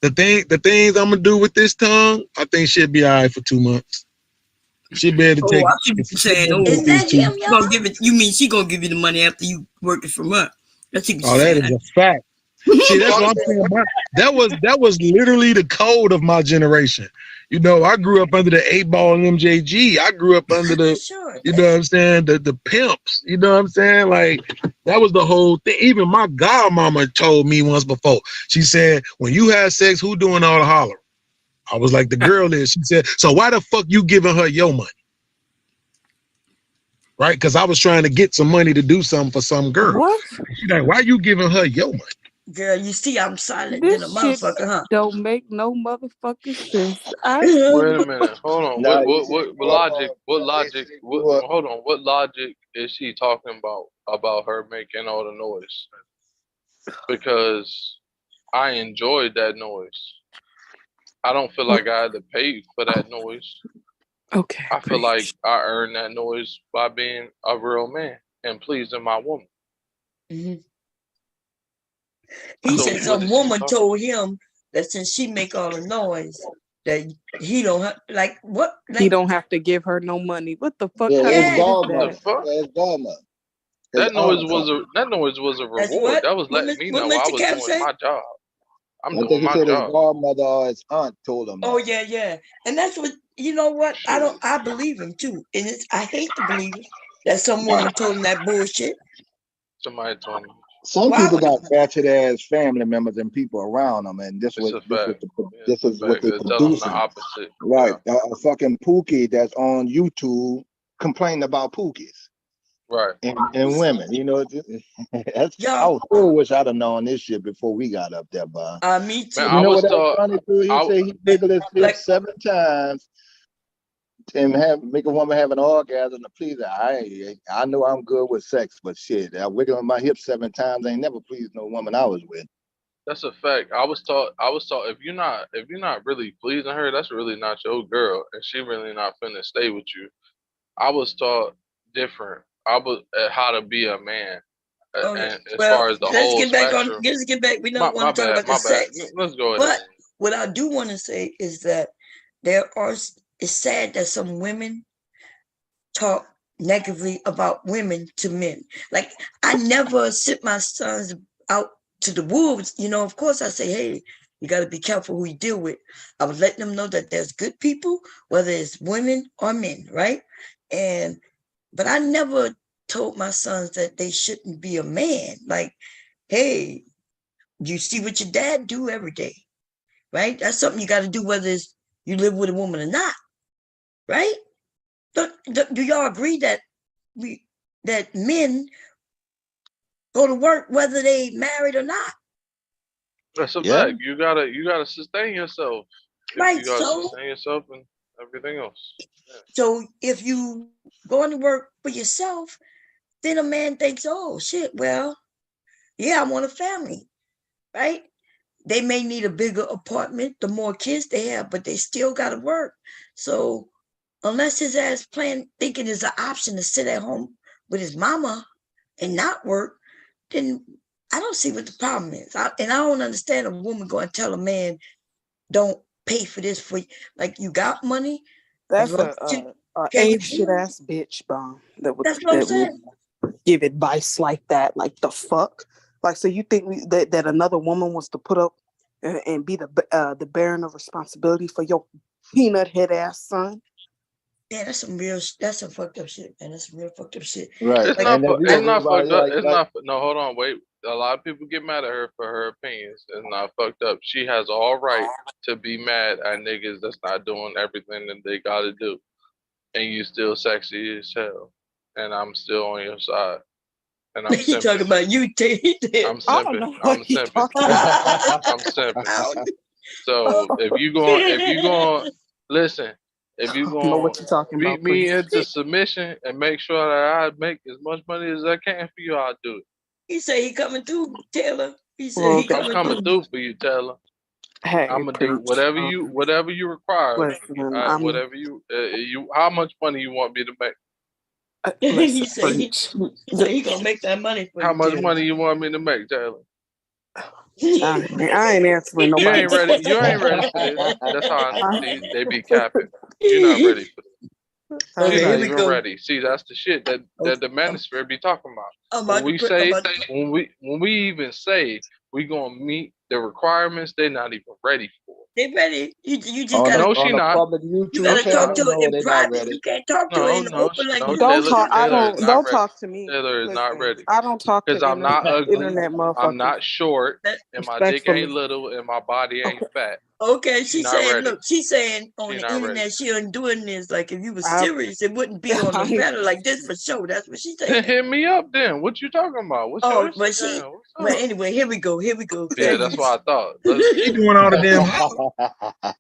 The things I'm gonna do with this tongue, I think she'll be all right for 2 months. She'll be able to take. I see what you're saying. Oh, Is that him, y'all? Gonna give it? You mean she gonna give you the money after you work it from her? That's what Oh, that is a fact. See, that's what I'm saying. That was literally the code of my generation. You know, I grew up under the 8-ball and MJG. I grew up under the, you know what I'm saying, the pimps. You know what I'm saying? Like, that was the whole thing. Even my godmama told me once before. She said, when you have sex, who doing all the hollering? I was like, the girl is. She said, so why the fuck you giving her your money? Right? Because I was trying to get some money to do something for some girl. What? She's like, why you giving her your money? Girl, you see, I'm silent This than a shit motherfucker, huh? don't make no motherfucking sense. Wait a minute. Hold on. Nah, What logic? What logic? Hold on. What logic is she talking about her making all the noise? Because I enjoyed that noise. I don't feel like I had to pay for that noise. Okay. I feel like I earned that noise by being a real man and pleasing my woman. Mm-hmm. He So said some woman told him that since she make all the noise, that he don't have, like, what? Like, he don't have to give her no money. What the fuck? Yeah, Kind it's of godmother. is that? Yeah, it's godmother. That noise was a That's reward. what? That was letting me know I Mr. was Cap doing say? my job. I'm I think doing he my said his job. godmother or his aunt told him that. Oh yeah. And that's what, you know what? I believe him too. And I hate to believe it, that some woman told him that bullshit. Somebody told me. Some people got ratchet ass family members and people around them, and this is what they producing. Right, a fucking Pookie that's on YouTube complaining about Pookies. Right. And women, you know, that's, I so wish I'd have known this shit before we got up there, bud. Me too. Man, you know what that's funny too? He said he wiggled his hip 7 times and make a woman have an orgasm to please her. I know I'm good with sex, but shit, I wiggling my hips 7 times ain't never pleased no woman I was with. That's a fact. I was taught if you're not really pleasing her, that's really not your girl, and she really not finna stay with you. I was taught different. I was how to be a man. And as far as the whole spectrum. Let's get back. We don't want to talk about the sex. Let's go ahead. But what I do want to say is that it's sad that some women talk negatively about women to men. Like, I never sent my sons out to the wolves. You know, of course I say, hey, you got to be careful who you deal with. I was letting them know that there's good people, whether it's women or men, right? But I never told my sons that they shouldn't be a man. Like, hey, you see what your dad do every day, right? That's something you got to do, whether it's you live with a woman or not, right? Do y'all agree that men go to work whether they married or not? That's a fact. You gotta sustain yourself. Right. You gotta sustain yourself and everything else. Yeah. So if you going to work for yourself, then a man thinks, oh shit, well, yeah, I want a family, right? They may need a bigger apartment, the more kids they have, but they still got to work. So unless his ass thinking it's an option to sit at home with his mama and not work, then I don't see what the problem is. I don't understand a woman going to tell a man, don't pay for this for you. Like, you got money. That's a ain't shit ass bitch bomb. That's what I'm saying. Give advice like that, like the fuck. Like, so you think that another woman wants to put up and be the bearing of responsibility for your peanut head ass son? Yeah, that's some fucked up shit, man. That's some real fucked up shit. Right. It's not fucked up. No, hold on, wait. A lot of people get mad at her for her opinions. It's not fucked up. She has all right to be mad at niggas that's not doing everything that they gotta do. And you still sexy as hell. and I'm still on your side. And I'm You talking about you, Ted? I'm simping. I'm simping. I'm simping. So if you going, listen. If you know what going you're talking beat about, me please. into submission and make sure that I make as much money as I can for you, I'll do it. He say he coming through, Taylor. He said he I'm coming through for you, Taylor. Hey, I'm gonna do whatever you require. Listen, Whatever you how much money you want me to make? He said he gonna make that money for you. How much Taylor. money you want me to make, Taylor? I ain't answering nobody. You ain't ready. You ain't ready for this. That's how I see they be capping. You're not ready for this. She's not even ready. See, that's the shit that the Manosphere be talking about. When we say when we even say we gonna meet the requirements, they're not even ready for it. They ready. You just Oh, gotta. no, she not. You gotta talk to it in private. You can't talk to it in the open like you don't talk. I don't. Don't ready. talk to me. Taylor is not ready. I don't talk to because I'm not ugly. internet motherfuckers. I'm not short, and my dick ain't little, and my body ain't fat. Okay, she's saying, ready. look, she's saying on She the not internet ready. she ain't doing this. Like if you was serious, it wouldn't be on the panel like this for sure. That's what she's saying. Hit me up then. What you talking about? What's Oh, your but she. Instagram? Well, anyway, here we go. Here we go. Yeah, that's what I thought. He doing all the damn.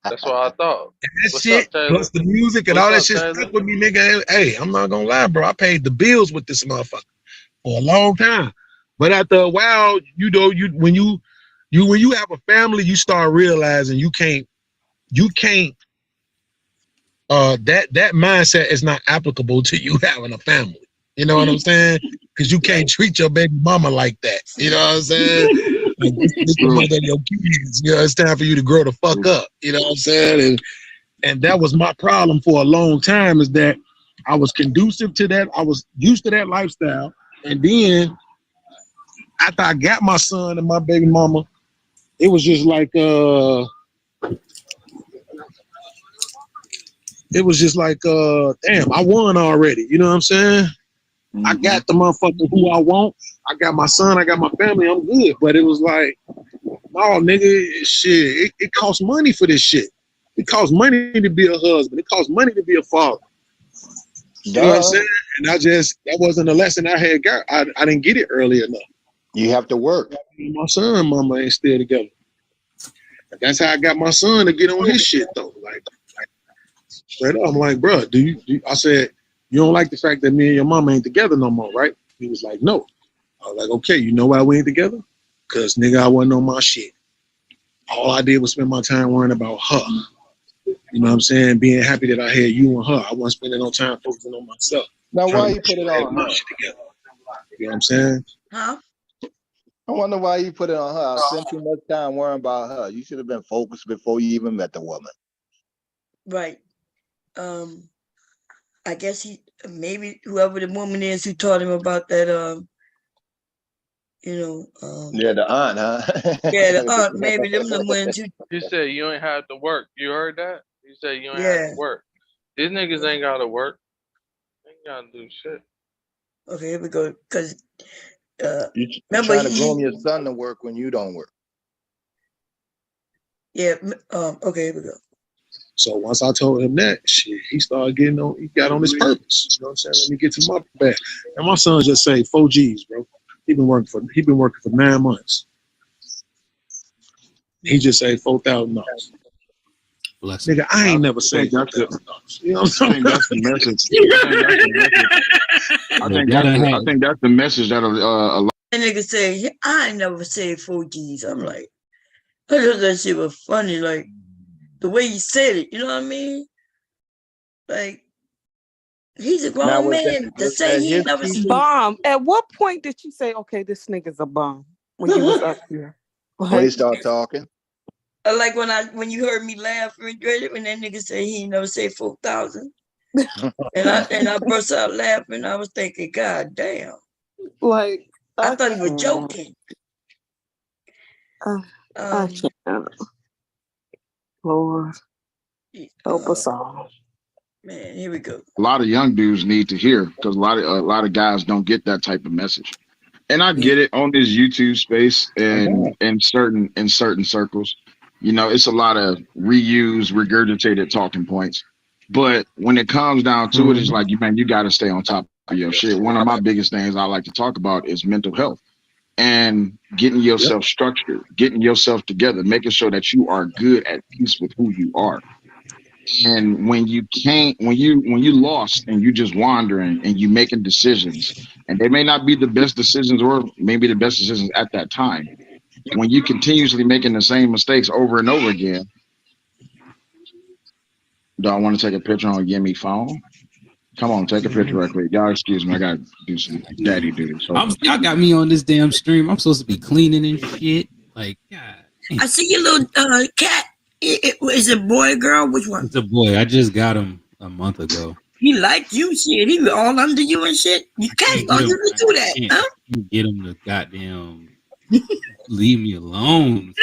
That's what I thought. That What's shit, up, Taylor? plus the music and What's all that up, shit Taylor? stuck with me, nigga. Hey, I'm not gonna lie, bro. I paid the bills with this motherfucker for a long time. But after a while, you know, when you have a family, you start realizing you can't that mindset is not applicable to you having a family. You know what I'm saying? Because you can't treat your baby mama like that. You know what I'm saying? Like, this the mother of your kids. You know, it's time for you to grow the fuck up. You know what I'm saying? And that was my problem for a long time, is that I was conducive to that. I was used to that lifestyle. And then after I got my son and my baby mama, it was just like damn, I won already. You know what I'm saying? Mm-hmm. I got the motherfucker who I want. I got my son, I got my family, I'm good. But it was like, no, nigga, shit, it costs money for this shit. It costs money to be a husband. It costs money to be a father. You know what I'm saying? And that wasn't a lesson I had got. I didn't get it early enough. You have to work. My son and mama ain't still together. That's how I got my son to get on his shit though. Like straight up, I'm like, bro, I said, you don't like the fact that me and your mama ain't together no more, right? He was like, no. I was like, okay, you know why we ain't together? Because nigga, I wasn't on my shit. All I did was spend my time worrying about her. You know what I'm saying? Being happy that I had you and her. I wasn't spending no time focusing on myself. Now, why you put it on her? You know what I'm saying? Huh? I wonder why you put it on her. I spent too much time worrying about her. You should have been focused before you even met the woman. Right. I guess maybe whoever the woman is who taught him about that, yeah, the aunt, huh? Yeah, the aunt. Maybe them the ones who. You said you ain't have to work. You heard that? You said you ain't have to work. These niggas ain't gotta work. They ain't gotta do shit. Okay, here we go. Because you trying to groom your son to work when you don't work. Yeah. Okay, here we go. So once I told him that, shit, he started getting on. He got on his purpose. You know what I'm saying? Let me get to my bag. And my son just say 4 G's, bro. He been working for 9 months. He just say $4,000. Nigga, I ain't never said $4,000. You know what I'm saying? I think that's the message. I think that's the message that a lot. That nigga say, I ain't never said 4 G's. I'm like, I thought that shit was funny. Like the way he said it, you know what I mean? Like he's a grown man to say he ain't never seen. Bomb. At what point did you say, okay, this nigga's a bum? When you was up here, when he started talking. Like when you heard me laugh when that nigga said he ain't never said 4,000, and I burst out laughing. I was thinking, God damn! Like I thought he was joking. I can't. Lord, help us all. Man, here we go. A lot of young dudes need to hear, because a lot of guys don't get that type of message. And I get it on this YouTube space and in certain circles. You know, it's a lot of reused, regurgitated talking points. But when it comes down to it, it's like, man, you got to stay on top Shit, one of my biggest things I like to talk about is mental health and getting yourself structured, getting yourself together, making sure that you are good at peace with who you are. And when you can't, when you lost and you just wandering and you making decisions, and they may not be the best decisions or maybe the best decisions at that time. When you continuously making the same mistakes over and over again, do I want to take a picture on Gimme phone? Come on, take a picture right quick. Y'all excuse me, I gotta do some daddy duties. So Y'all got me on this damn stream. I'm supposed to be cleaning and shit. Like, God. I see your little cat. Is it boy or girl? Which one? It's a boy. I just got him a month ago. He like you, shit. He all under you and shit. You cats don't usually do that, huh? You get him to goddamn leave me alone.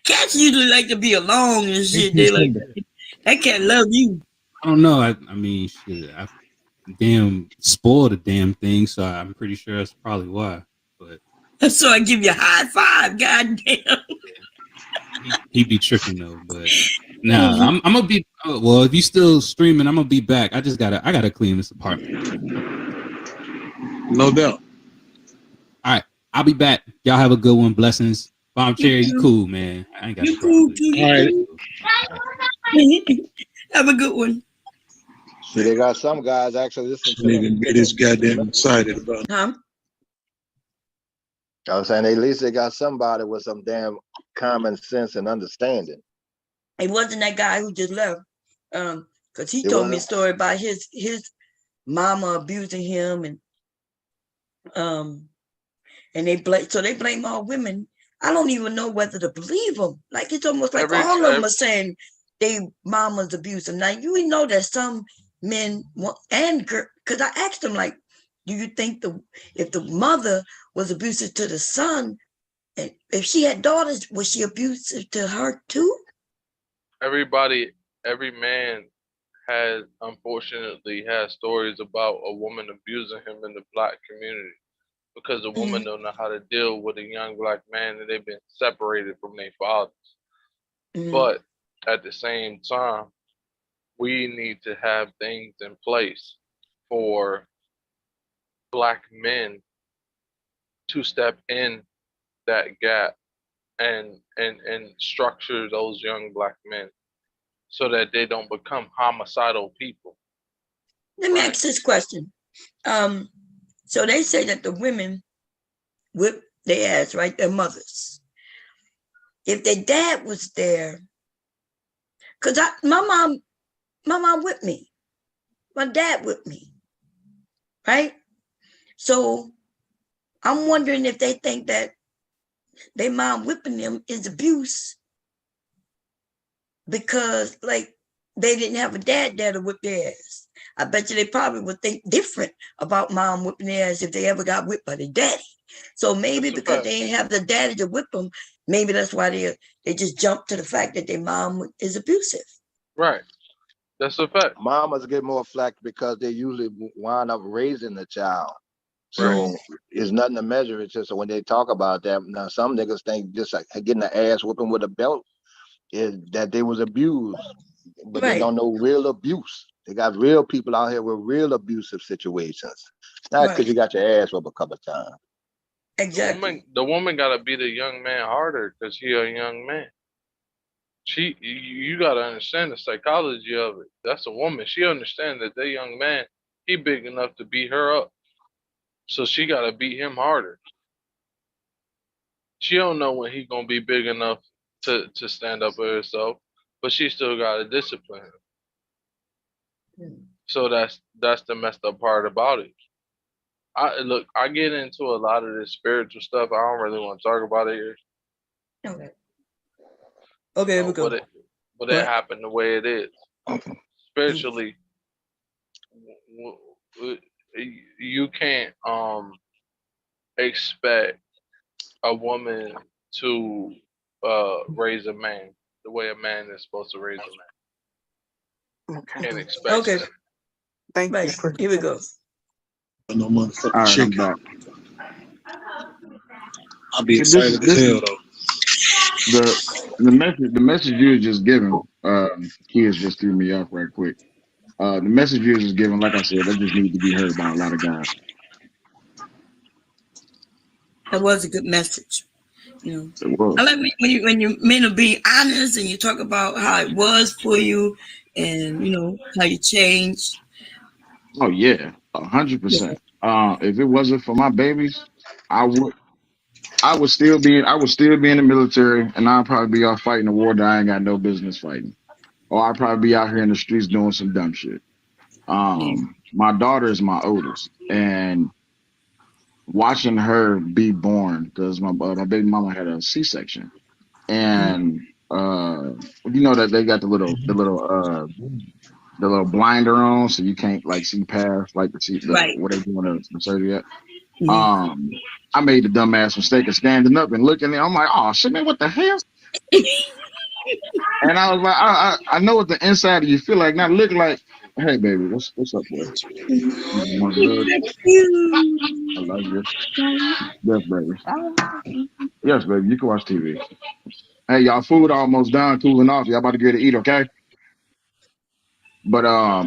Cats usually like to be alone and shit. They like that cat love you. I don't know. I mean, shit. I damn spoiled the damn thing, so I'm pretty sure that's probably why. But so I give you a high five. Goddamn. He be tripping though, but nah, I'm gonna be well. If you still streaming, I'm gonna be back. I gotta clean this apartment. No doubt. All right, I'll be back. Y'all have a good one. Blessings. Bomb Cherry, you cool, man. I ain't got you cool too. All right. Have a good one. See, they got some guys actually listen to Nigga get this goddamn excited about it. Huh? I was saying at least they got somebody with some damn common sense and understanding. It wasn't that guy who just left, because he told me a story about his mama abusing him, and they blame all women. I don't even know whether to believe them. Like it's almost like all of them are saying they mamas abuse them. Now you know that some men and girls, because I asked them like, do you think if the mother was abusive to the son, and if she had daughters, was she abusive to her too? Every man unfortunately has stories about a woman abusing him in the Black community because a woman don't know how to deal with a young Black man and they've been separated from their fathers. But at the same time, we need to have things in place for Black men to step in that gap and structure those young Black men so that they don't become homicidal people. Let me ask this question. So they say that the women whip their ass, right? Their mothers. If their dad was there, because my mom whipped me. My dad whipped me, right? So I'm wondering if they think that their mom whipping them is abuse because, like, they didn't have a dad there to whip their ass. I bet you they probably would think different about mom whipping their ass if they ever got whipped by their daddy. So maybe because they didn't have the daddy to whip them, maybe that's why they just jump to the fact that their mom is abusive. Right. That's a fact. Mamas get more flack because they usually wind up raising the child. So it's nothing to measure. It's just when they talk about that, now some niggas think just like getting an ass whooping with a belt is that they was abused, but they don't know real abuse. They got real people out here with real abusive situations. Not because you got your ass whooped a couple of times. Exactly. The woman gotta beat a young man harder because he a young man. You gotta understand the psychology of it. That's a woman. She understands that young man, he big enough to beat her up. So she gotta beat him harder. She don't know when he gonna be big enough to stand up for herself, but she still gotta discipline him. So that's the messed up part about it. I get into a lot of this spiritual stuff. I don't really want to talk about it here. Okay, but it happened the way it is. Spiritually, you can't expect a woman to raise a man the way a man is supposed to raise a man. Can't expect that. Thank you. Here we go. No motherfucking chicken. I'll be excited as hell though. The message you were just giving, he has just threw me off right quick. The message is given, like I said, that just need to be heard by a lot of guys. That was a good message. You know, it was. I like when you men are being honest and you talk about how it was for you, and you know how you changed. Oh yeah, 100%. If it wasn't for my babies, I would still be in the military, and I'd probably be off fighting a war that I ain't got no business fighting, or I'd probably be out here in the streets doing some dumb shit. My daughter is my oldest, and watching her be born, because my baby mama had a C-section, and you know that they got the little blinder on, so you can't like see past like to see what they doing the surgery at. I made the dumbass mistake of standing up and looking there. I'm like, oh shit, man, what the hell? And I was like, I know what the inside of you feel like. Not look like, hey baby, what's up, boy? You want a hug? I love you. Yes, baby. Yes, baby. You can watch TV. Hey, y'all, food almost done, cooling off. Y'all about to get to eat, okay? But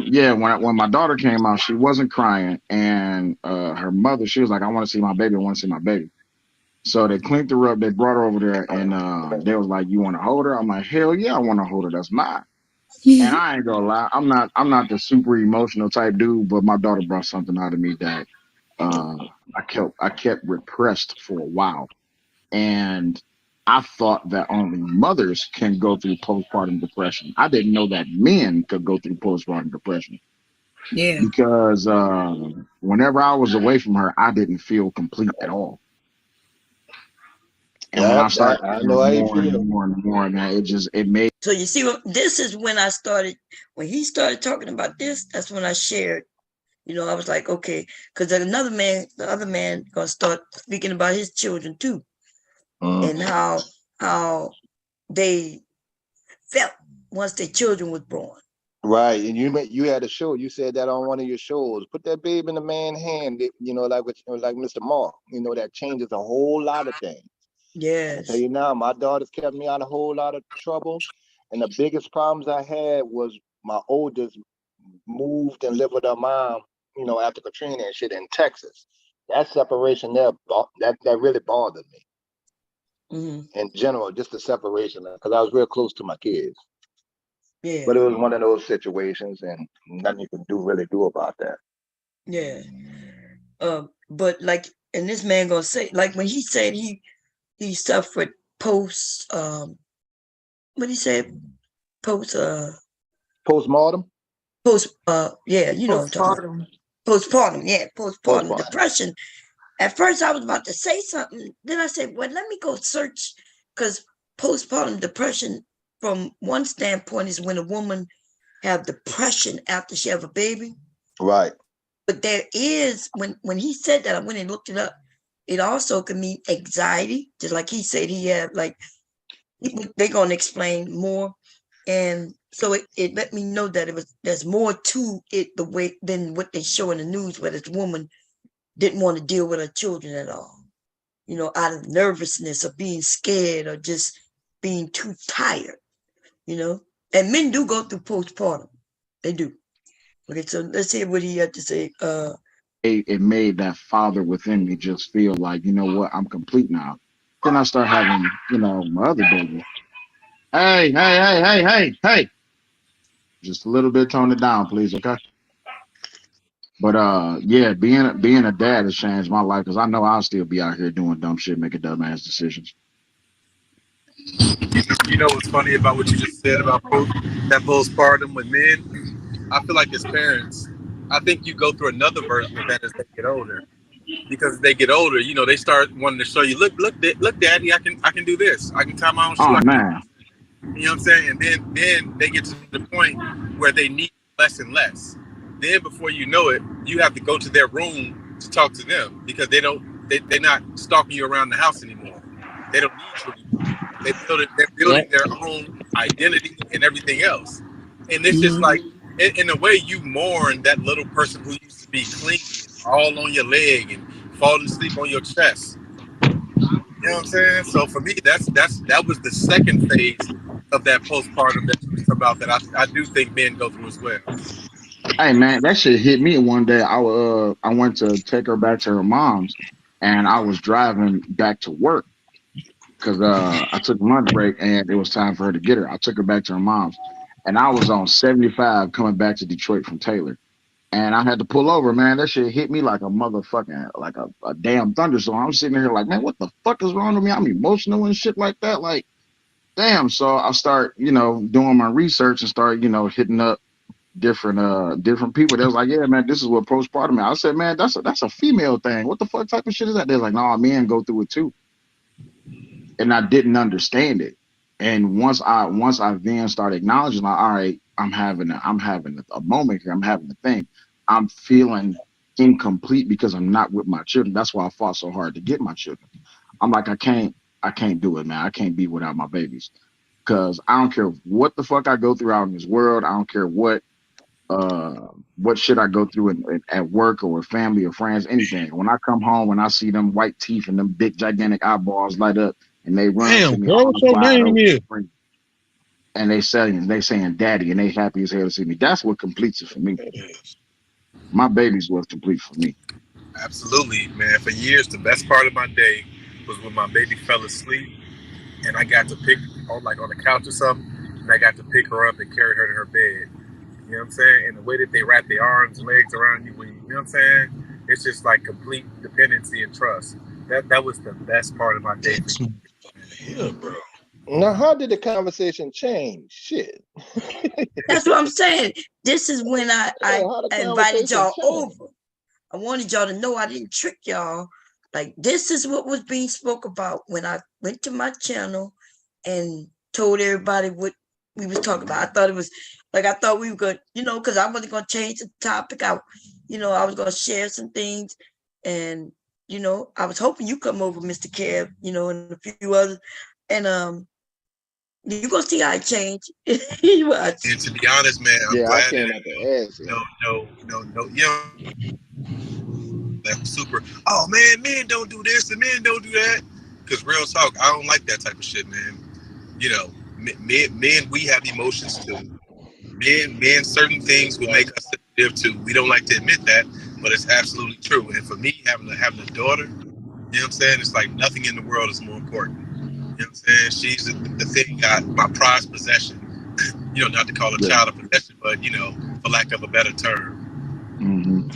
yeah, when my daughter came out, she wasn't crying, and her mother, she was like, I want to see my baby. I want to see my baby. So they cleaned her up. They brought her over there, and they was like, "You want to hold her?" I'm like, "Hell yeah, I want to hold her. That's mine." And I ain't gonna lie, I'm not the super emotional type dude, but my daughter brought something out of me that I kept repressed for a while, and I thought that only mothers can go through postpartum depression. I didn't know that men could go through postpartum depression. Yeah. Because whenever I was away from her, I didn't feel complete at all. And when I started more and more, man, it made. So you see, this is when I started. When he started talking about this, that's when I shared. You know, I was like, okay, because the other man, gonna start speaking about his children too, and how they felt once their children was born. Right, and you had a show. You said that on one of your shows. Put that baby in the man's hand. You know, like Mr. Mark. You know, that changes a whole lot of things. Yes. I tell you now, my daughter's kept me out of a whole lot of trouble, and the biggest problems I had was my oldest moved and lived with her mom. You know, after Katrina and shit in Texas. That separation there, that really bothered me. Mm-hmm. In general, just the separation, because I was real close to my kids. Yeah. But it was one of those situations, and nothing you can really do about that. Yeah. But like, and this man gonna say, like when he said he suffered post what he said? Postmortem? Yeah, you know what I'm talking about. Postpartum, yeah, postpartum depression. At first I was about to say something, then I said, well, let me go search, because postpartum depression from one standpoint is when a woman have depression after she have a baby. Right. But there is, when he said that, I went and looked it up. It also can mean anxiety, just like he said he had, like, they're going to explain more. And so it let me know that there's more to it the way than what they show in the news, where this woman didn't want to deal with her children at all. You know, out of nervousness or being scared or just being too tired, you know. And men do go through postpartum. They do. Okay, so let's hear what he had to say. It made that father within me just feel like, you know what, I'm complete now. Then I start having, you know, my other baby. Hey. Just a little bit, tone it down, please, okay? But yeah, being a dad has changed my life, because I know I'll still be out here doing dumb shit, making dumb ass decisions. You know what's funny about what you just said about that postpartum with men? I feel like as parents, I think you go through another version of that as they get older. Because as they get older, you know, they start wanting to show you, look, Daddy, I can do this. I can tie my own shoe. Oh man. You know what I'm saying? And then they get to the point where they need less and less. Then before you know it, you have to go to their room to talk to them, because they're not stalking you around the house anymore. They don't need you anymore. They're building their own identity and everything else. And it's just like, in a way, you mourn that little person who used to be clean, all on your leg and falling asleep on your chest. You know what I'm saying? So for me, that was the second phase of that postpartum that you talk about, that I do think men go through as well. Hey man, that shit hit me one day. I went to take her back to her mom's, and I was driving back to work because I took a lunch break and it was time for her to get her. I took her back to her mom's, and I was on 75 coming back to Detroit from Taylor, and I had to pull over. Man, that shit hit me like a motherfucking like a damn thunderstorm. I'm sitting here like, man, what the fuck is wrong with me? I'm emotional and shit like that. Like, damn. So I start, doing my research and start, hitting up different people. They was like, yeah, man, this is what postpartum is. I said, man, that's a female thing. What the fuck type of shit is that? They're like, no, men go through it too. And I didn't understand it. And once I then started acknowledging, like, all right, I'm having a moment here. I'm having a thing. I'm feeling incomplete because I'm not with my children. That's why I fought so hard to get my children. I'm like, I can't do it, man. I can't be without my babies. Cause I don't care what the fuck I go through out in this world. I don't care what shit I go through at work or with family or friends, anything. When I come home, when I see them white teeth and them big gigantic eyeballs light up and they run to me, bro, what's your name is? And they saying daddy, and they happy as hell to see me. That's what completes it for me. My baby's what's complete for me. Absolutely, man. For years, the best part of my day was when my baby fell asleep and I got to pick on the couch or something, and I got to pick her up and carry her to her bed. You know what I'm saying? And the way that they wrap their arms and legs around you, you know what I'm saying? It's just like complete dependency and trust. That was the best part of my day. Yeah, bro. Now, how did the conversation change? Shit. That's what I'm saying. This is when I invited y'all over. I wanted y'all to know I didn't trick y'all. Like, this is what was being spoke about when I went to my channel and told everybody what we was talking about. I thought it was like, I thought we were good, because I wasn't going to change the topic. I was going to share some things, and, I was hoping you come over, Mr. Kev, and a few others. And, you're going to see how it changed. And to be honest, man, I'm glad I came at the ass. That's super. Oh man, men don't do this and men don't do that. Because real talk, I don't like that type of shit, man. Men, we have emotions too. Men, certain things will make us sensitive too. We don't like to admit that, but it's absolutely true. And for me, having a daughter, you know what I'm saying? It's like nothing in the world is more important. You know what I'm saying? She's the thing, my prized possession. Not to call her child a possession, but for lack of a better term. Mm-hmm.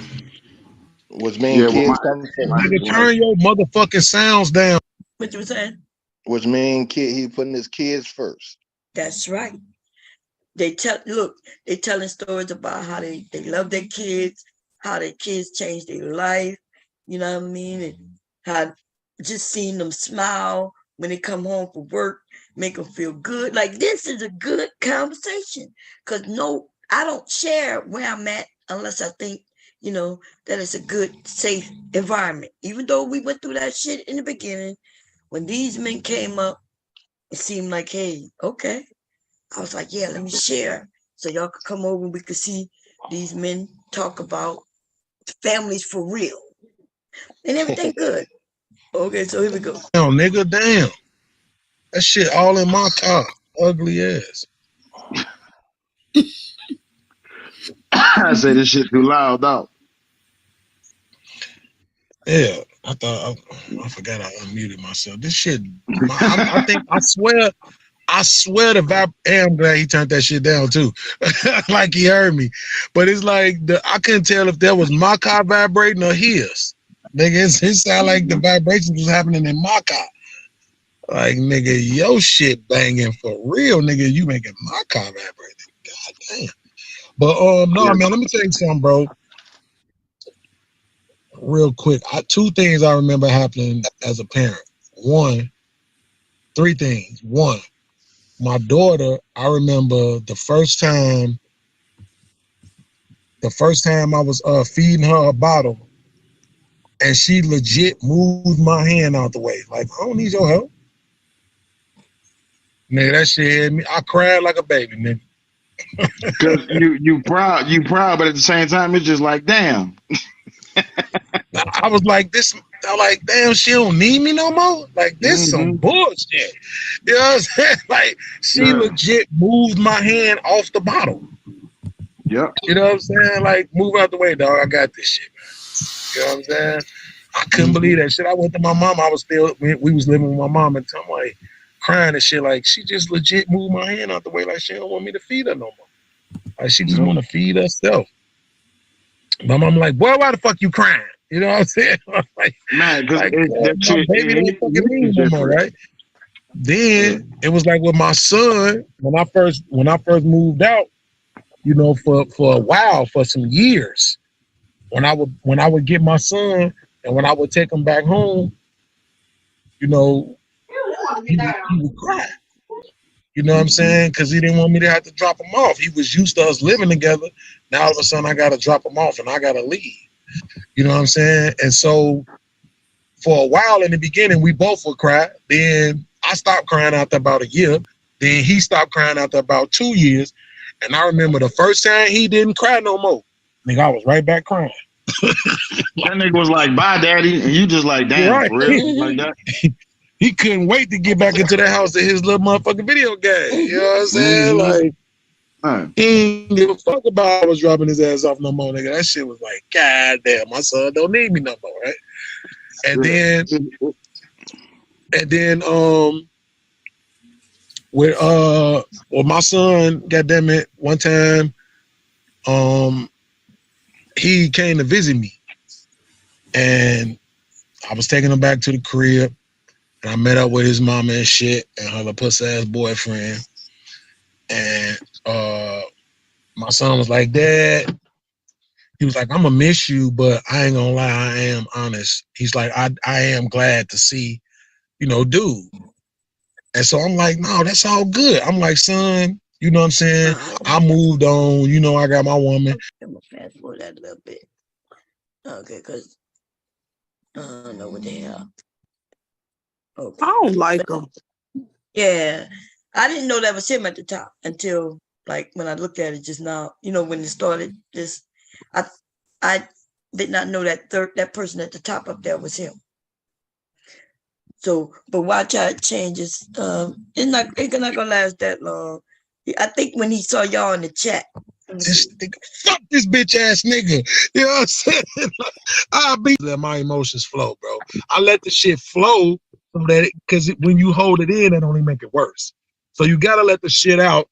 Was me and kids coming from? Nigga, turn your motherfucking sounds down. What you saying? Was me and kid? He putting his kids first. That's right. They telling stories about how they love their kids, how their kids changed their life. You know what I mean? And how just seeing them smile when they come home from work, make them feel good. Like, this is a good conversation. Because I don't share where I'm at unless I think, that it's a good, safe environment. Even though we went through that shit in the beginning, when these men came up, it seemed like, hey, okay. I was like, yeah, let me share. So y'all could come over and we could see these men talk about families for real. And everything good. Okay, so here we go. Damn, nigga, damn. That shit all in my car. Ugly ass. I say this shit too loud, though. Yeah, I forgot I unmuted myself. This shit, I swear I'm glad he turned that shit down too. Like he heard me. But it's like, I couldn't tell if that was my car vibrating or his. Nigga, it sounded like the vibration was happening in my car. Like, nigga, your shit banging for real, nigga. You making my car vibrate. God damn. But no, man, let me tell you something, bro. Real quick. Two things I remember happening as a parent. Three things. One, my daughter, I remember the first time I was feeding her a bottle, and she legit moved my hand out the way. Like, I don't need your help. Nigga, that shit hit me. I cried like a baby, nigga. Cause you proud, but at the same time, it's just like, damn. I was like, damn, she don't need me no more. Like, this some bullshit. You know what I'm saying? Like, she legit moved my hand off the bottle. Yep. You know what I'm saying? Like, move out the way, dog. I got this shit, man. You know what I'm saying? I couldn't believe that shit. I went to my mom. I was still, we was living with my mom, and I'm like crying and shit. Like, she just legit moved my hand out the way. Like, she don't want me to feed her no more. Like, she just want to feed herself. My mom like, boy, why the fuck you crying? You know what I'm saying? Like, man, because like, that my shit, baby don't fucking need no more, right? Then it was like with my son, when I first moved out, you know, for a while, for some years, when I would get my son and when I would take him back home, you know, he would cry. You know what I'm saying? Because he didn't want me to have to drop him off. He was used to us living together. Now all of a sudden I got to drop him off and I got to leave. You know what I'm saying? And so for a while in the beginning, we both would cry. Then I stopped crying after about a year. Then he stopped crying after about 2 years. And I remember the first time he didn't cry no more. Nigga, I was right back crying. That nigga was like, bye, daddy. And you just like, damn, right. for real? Like that? He couldn't wait to get back into the house to his little motherfucking video game. You know what I'm saying? Like, he didn't give a fuck about I was dropping his ass off no more, nigga. That shit was like, God damn, my son don't need me no more, right? And then with my son, goddamn it, one time, he came to visit me, and I was taking him back to the crib, and I met up with his mama and shit, and her little pussy ass boyfriend, and my son was like, Dad, he was like, I'm gonna miss you, but I ain't gonna lie, I am honest. He's like, I am glad to see, you know, dude. And so I'm like, no, that's all good. I'm like, son, you know what I'm saying? I moved on, you know, I got my woman. I'm gonna fast forward that a little bit. Okay, because I don't know what the hell. Okay. I don't like them. Yeah. I didn't know that was him at the top until like when I looked at it just now, you know, when it started, just I did not know that person at the top up there was him. So, but watch how it changes. It's not gonna last that long. I think when he saw y'all in the chat, this nigga, fuck this bitch ass nigga. You know what I'm saying? I let my emotions flow, bro. I let the shit flow so that because when you hold it in, it only make it worse. So you gotta let the shit out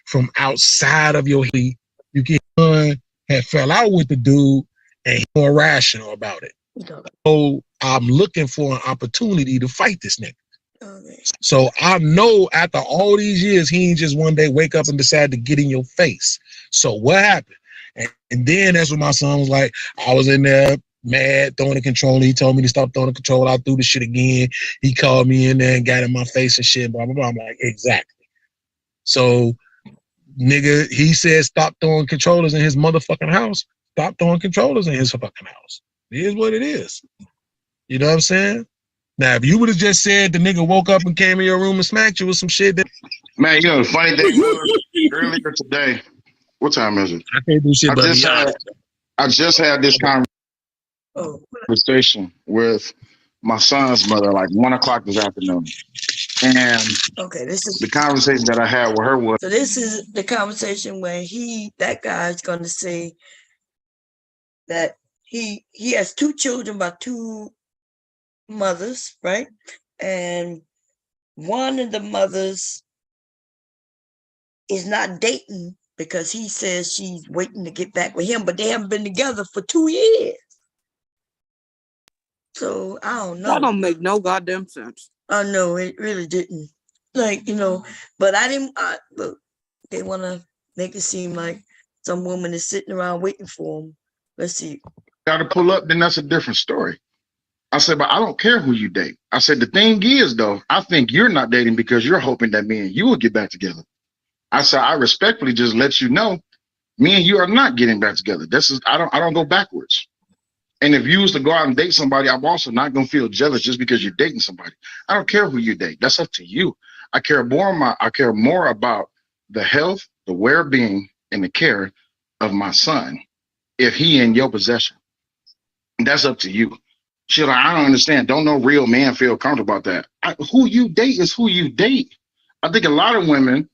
from outside of your heat. You get had fell out with the dude and he's irrational about it. So I'm looking for an opportunity to fight this nigga. Okay. So I know after all these years, he ain't just one day wake up and decide to get in your face. So what happened? And then that's when my son was like, I was in there mad, throwing the controller. He told me to stop throwing the controller. I threw the shit again. He called me in there and got in my face and shit, blah, blah, blah. I'm like, exactly. So, nigga, he said stop throwing controllers in his motherfucking house. Stop throwing controllers in his fucking house. It is what it is. You know what I'm saying? Now, if you would have just said the nigga woke up and came in your room and smacked you with some shit, that man, you know the funny thing was earlier today. What time is it? I can't do shit but be honest. I just had this conversation with my son's mother like 1 o'clock this afternoon. And okay, this is the conversation that I had with her was. So this is the conversation where that guy's going to say that he has 2 children by 2 mothers, right? And one of the mothers is not dating because he says she's waiting to get back with him, but they haven't been together for 2 years. So I don't know. That don't make no goddamn sense. Oh no, it really didn't. Like, you know, but I didn't look, they want to make it seem like some woman is sitting around waiting for him. Let's see. Got to pull up, then that's a different story. I said, but I don't care who you date. I said, the thing is, though, I think you're not dating because you're hoping that me and you will get back together. I said, I respectfully just let you know, me and you are not getting back together. I don't go backwards. And if you was to go out and date somebody, I'm also not going to feel jealous just because you're dating somebody. I don't care who you date. That's up to you. I care more about the health, the well-being, and the care of my son if he in your possession. That's up to you. Shit, I don't understand. Don't no real man feel comfortable about that. Who you date is who you date. I think a lot of women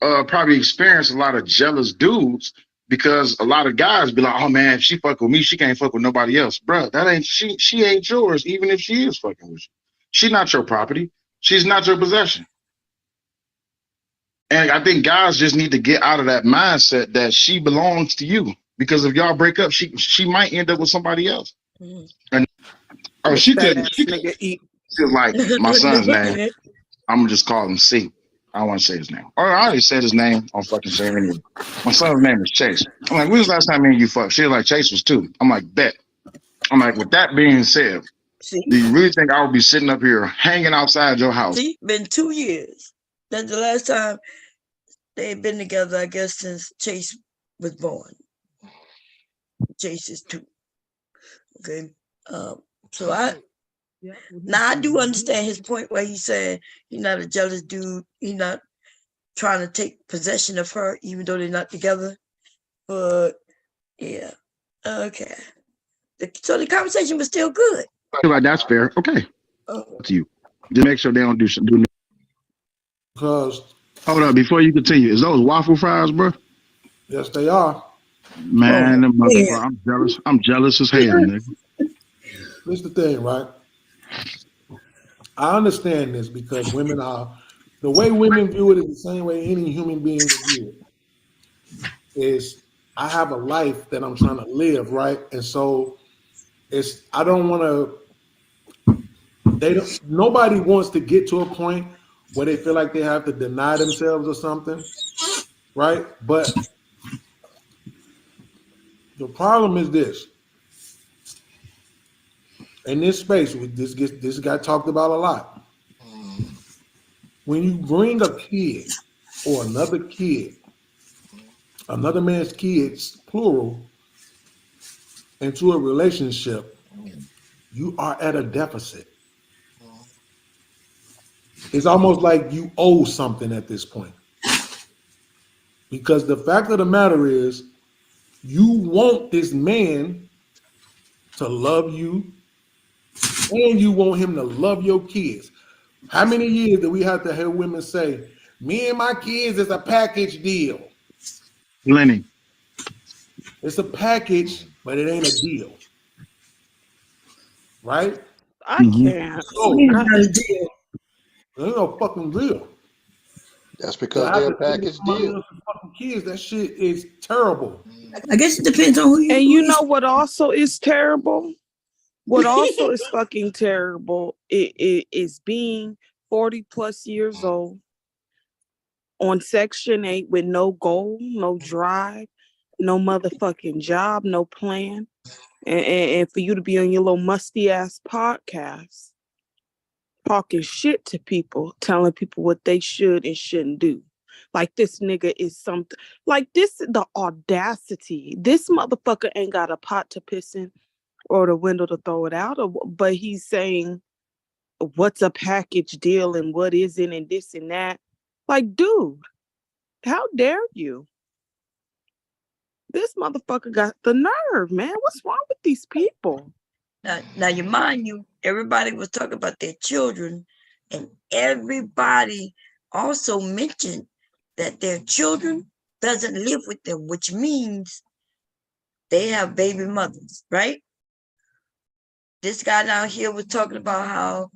probably experience a lot of jealous dudes because a lot of guys be like, oh man, if she fuck with me, she can't fuck with nobody else. Bruh, that ain't she ain't yours, even if she is fucking with you. She's not your property. She's not your possession. And I think guys just need to get out of that mindset that she belongs to you. Because if y'all break up, she might end up with somebody else. And she could like my son's name. I'm gonna just call him C. I don't want to say his name. Or I already said his name. I'll fucking say it anyway. My son's name is Chase. I'm like, when was the last time me and you fucked? She was like, Chase was 2. I'm like, bet. I'm like, with that being said, do you really think I would be sitting up here hanging outside your house? See, been 2 years. That's the last time they've been together, I guess, since Chase was born. Chase is 2. Okay. So I do understand his point where he said he's not a jealous dude. He's not trying to take possession of her, even though they're not together. But yeah, okay. So the conversation was still good. That's fair. Okay. To you. Just make sure they don't do something. Because hold up, before you continue, is those waffle fries, bro? Yes, they are. Man, I'm jealous. I'm jealous as hell, nigga. Here's the thing, right? I understand this because women are the way women view it is the same way any human being would view it. Is I have a life that I'm trying to live, right? And so I don't want to. Nobody wants to get to a point where they feel like they have to deny themselves or something, right? But the problem is this. In this space, this got talked about a lot. When you bring a kid or another man's kids, plural, into a relationship, you are at a deficit. It's almost like you owe something at this point. Because the fact of the matter is, you want this man to love you, and you want him to love your kids. How many years do we have to hear women say, me and my kids is a package deal? Lenny. It's a package, but it ain't a deal. Right? I can't. It ain't no fucking deal. That's because they're a package deal. Kids, that shit is terrible. I guess it depends on who you. And you know what also is terrible? What also is fucking terrible is being 40 plus years old on Section 8 with no goal, no drive, no motherfucking job, no plan. And for you to be on your little musty ass podcast talking shit to people, telling people what they should and shouldn't do. Like this nigga is something like this, the audacity. This motherfucker ain't got a pot to piss in or the window to throw it out, but he's saying what's a package deal and what isn't and this and that. Like, dude, how dare you? This motherfucker got the nerve, man. What's wrong with these people? Now you mind you, everybody was talking about their children, and everybody also mentioned that their children doesn't live with them, which means they have baby mothers, right? This guy down here was talking about how,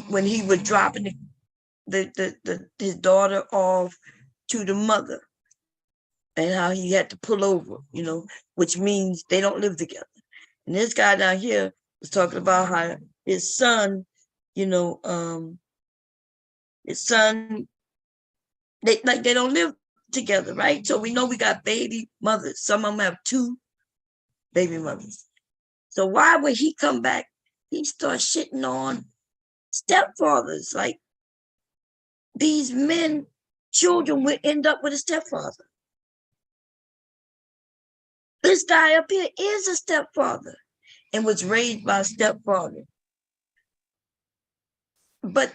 when he was dropping his daughter off to the mother, and how he had to pull over, which means they don't live together. And this guy down here was talking about how his son, they don't live together, right? So we know we got baby mothers. Some of them have 2 baby mothers. So why would he come back? He starts shitting on stepfathers. Like, these men, children would end up with a stepfather. This guy up here is a stepfather and was raised by a stepfather. But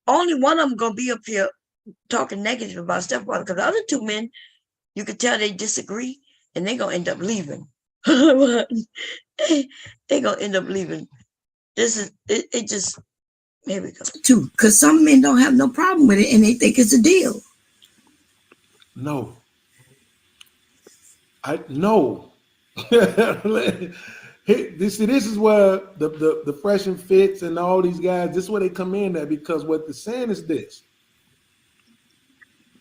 only one of them going to be up here talking negative about stepfather, because the other 2 men, you could tell they disagree and they're going to end up leaving. They're going to end up leaving. This is, it just, There we go. Too, because some men don't have no problem with it and they think it's a deal. No. No. This is where the Fresh and Fits and all these guys, this is where they come in at, because what they're saying is this.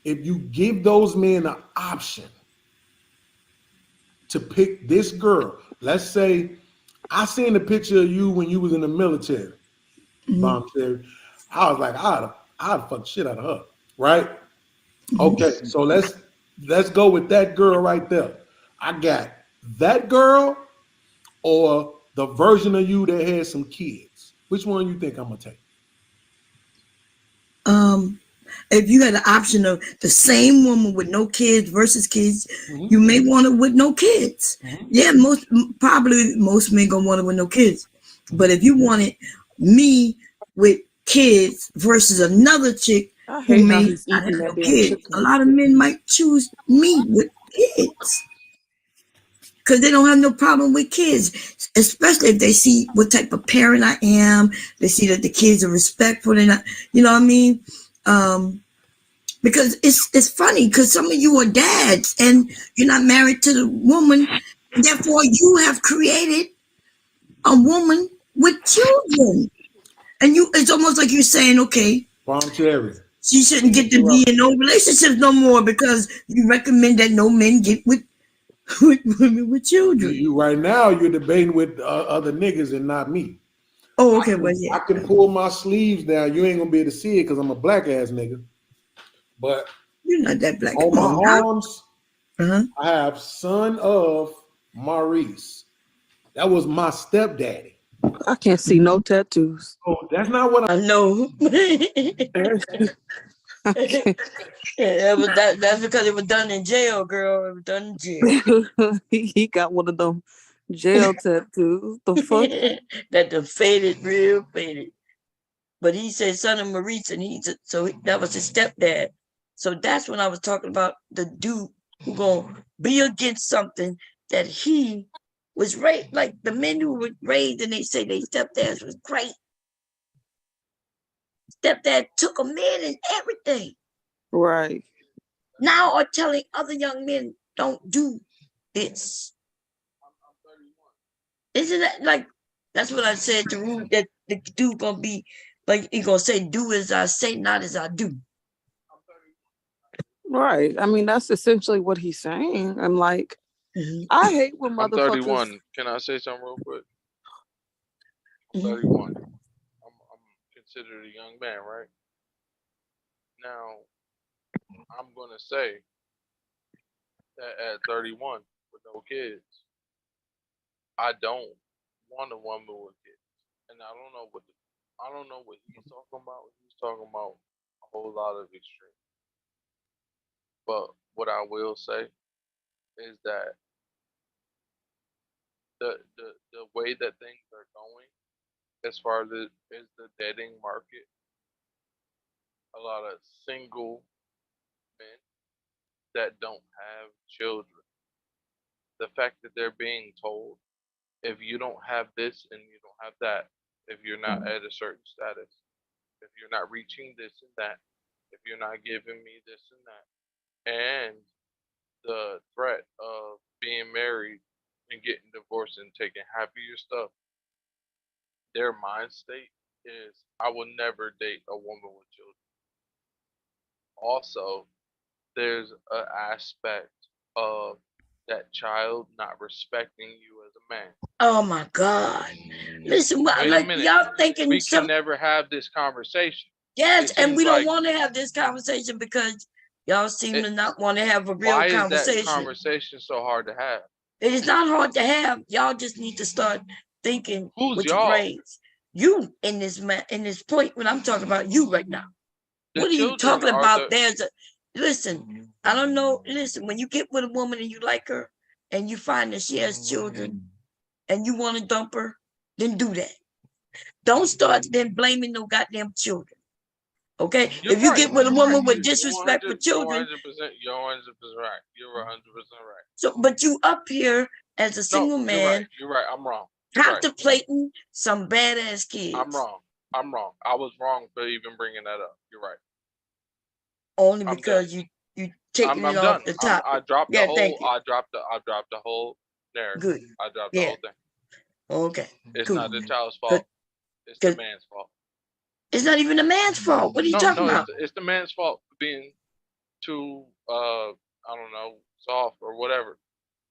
If you give those men an option to pick this girl, let's say I seen a picture of you when you was in the military, Bomb Cherry. I was like, I'd fuck shit out of her, right? Okay, so let's go with that girl right there. I got that girl or the version of you that had some kids. Which one you think I'm gonna take? If you had the option of the same woman with no kids versus kids, you may want it with no kids. Yeah, most men gonna want it with no kids. But if you wanted me with kids versus another chick who may not have no kids, a lot of men might choose me with kids. Because they don't have no problem with kids, especially if they see what type of parent I am. They see that the kids are respectful and you know what I mean? Because it's funny because some of you are dads and you're not married to the woman. Therefore, you have created a woman with children. And it's almost like you're saying, okay, Bomb Cherry, she shouldn't get to be in no relationships no more because you recommend that no men get with women with children. You right now you're debating with other niggas and not me. Oh, okay. Well, yeah. I can pull my sleeves down. You ain't gonna be able to see it because I'm a black ass nigga. But you're not that black. On my arms, I have son of Maurice. That was my stepdaddy. I can't see no tattoos. Oh, that's not what I know. That's because it was done in jail, girl. It was done in jail. He got one of them jail tattoos. The fuck? That the real faded. But he said son of Maurice, and that was his stepdad. So that's when I was talking about the dude who gonna be against something that he was raised, like the men who were raised and they say their stepdads was great. Stepdad took a man and everything. Right. Now are telling other young men don't do this. Isn't that like, that's what I said to Ruth, that the dude gonna be like, he gonna say, do as I say, not as I do. Right. I mean, that's essentially what he's saying. I'm like, I hate when I'm motherfuckers. 31. Can I say something real quick? I'm 31. I'm considered a young man, right? Now, I'm gonna say that at 31 with no kids, I don't want a woman with kids, and I don't know what he's talking about. He's talking about a whole lot of extreme. But what I will say is that the way that things are going, as far as the dating market, a lot of single men that don't have children, the fact that they're being told, if you don't have this and you don't have that, if you're not at a certain status, if you're not reaching this and that, if you're not giving me this and that, and the threat of being married and getting divorced and taking half of your stuff, their mind state is, I will never date a woman with children. Also, there's an aspect of that child not respecting you as a man. Oh my God. Listen, Wait like a minute. y'all thinking we can never have this conversation. Yes, and we don't like, want to have this conversation because y'all seem to not want to have a real why conversation. Is that conversation so hard to have? It is not hard to have. Y'all just need to start thinking with your y'all? brains. You in this point when I'm talking about you right now. What are you talking about? Listen, I don't know. Listen, when you get with a woman and you like her and you find that she has children and you want to dump her, then do that. Don't start then blaming no goddamn children. Okay? If you get with a woman with disrespect for children. You're 100% right. You're 100% right. So, but you up here as a single man. You're right. I'm wrong. Contemplating some badass kids. I'm wrong. I'm wrong. I was wrong for even bringing that up. You're right. Only because you taking it off the top. I dropped yeah, the whole. thank you. I dropped the whole narrative. Good. I dropped the whole thing. Okay. It's cool. not the child's fault. It's the man's fault. It's not even the man's fault. What are you talking about? It's the man's fault for being too I don't know, soft or whatever.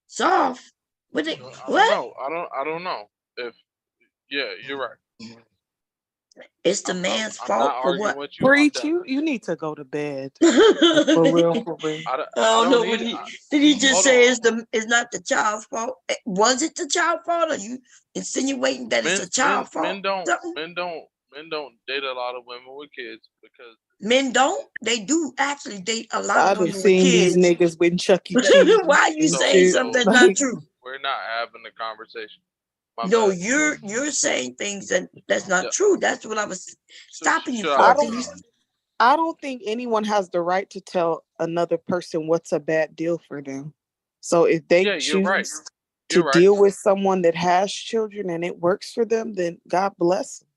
Soft? What? I don't know. If you're right. It's the man's fault not for arguing what? with you. Preach, you need to go to bed. For real, for real. I don't know. Did he just say it's not the child's fault? Was it the child's fault? Or are you insinuating that it's the child's fault? Men don't date a lot of women with kids because men don't. They do actually date a lot I've of been women seeing with kids. these niggas with Chuck E. Cheese. Why are you saying something that's not true? We're not having a conversation. No, you're saying things that's not true. That's what I was stopping you for. I don't think anyone has the right to tell another person what's a bad deal for them. So if they choose to deal with someone that has children and it works for them, then God bless them.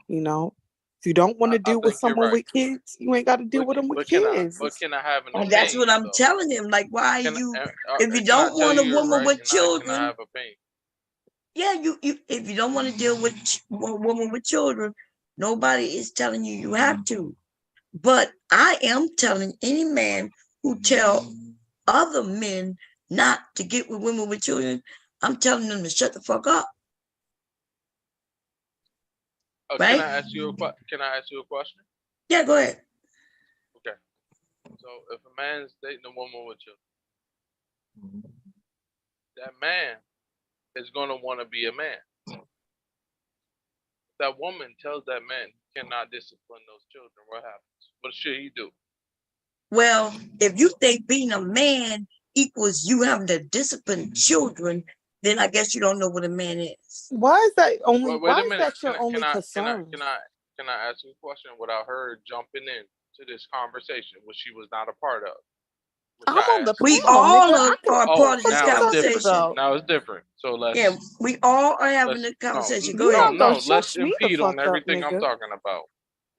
You know, if you don't want to deal with someone with kids, you ain't got to deal with them with kids. But can I have an opinion? That's what I'm telling him. Like, why are you? If you don't want a woman with children, can I have opinion? Yeah, you if you don't want to deal with a woman with children, nobody is telling you have to. But I am telling any man who tell other men not to get with women with children, I'm telling them to shut the fuck up. Right? Can I ask you a question? Yeah, go ahead. Okay. So if a man's dating a woman with children, that man is going to want to be a man. That woman tells that man he cannot discipline those children. What happens? What should he do? Well, if you think being a man equals you having to discipline children, then I guess you don't know what a man is. Why is that only? Wait why a is minute. that your only concern? Can I ask you a question without her jumping in to this conversation, which she was not a part of? We all are part of this conversation. Now it's different. So let's. Yeah, we all are having a conversation. Go ahead. No, let's impede on everything I'm talking about.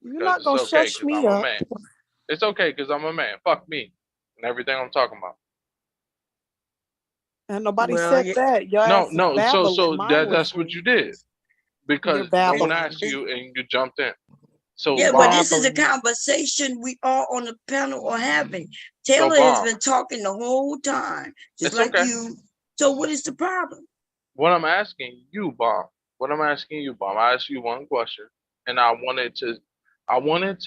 You're not gonna shush me up. It's okay because I'm a man. Fuck me and everything I'm talking about. And nobody said that. No. So that's what you did because no one asked you and you jumped in. So yeah, but this is a conversation we all on the panel are having. Taylor has been talking the whole time, just like you. So what is the problem? What I'm asking you, Bob. I asked you one question, and I wanted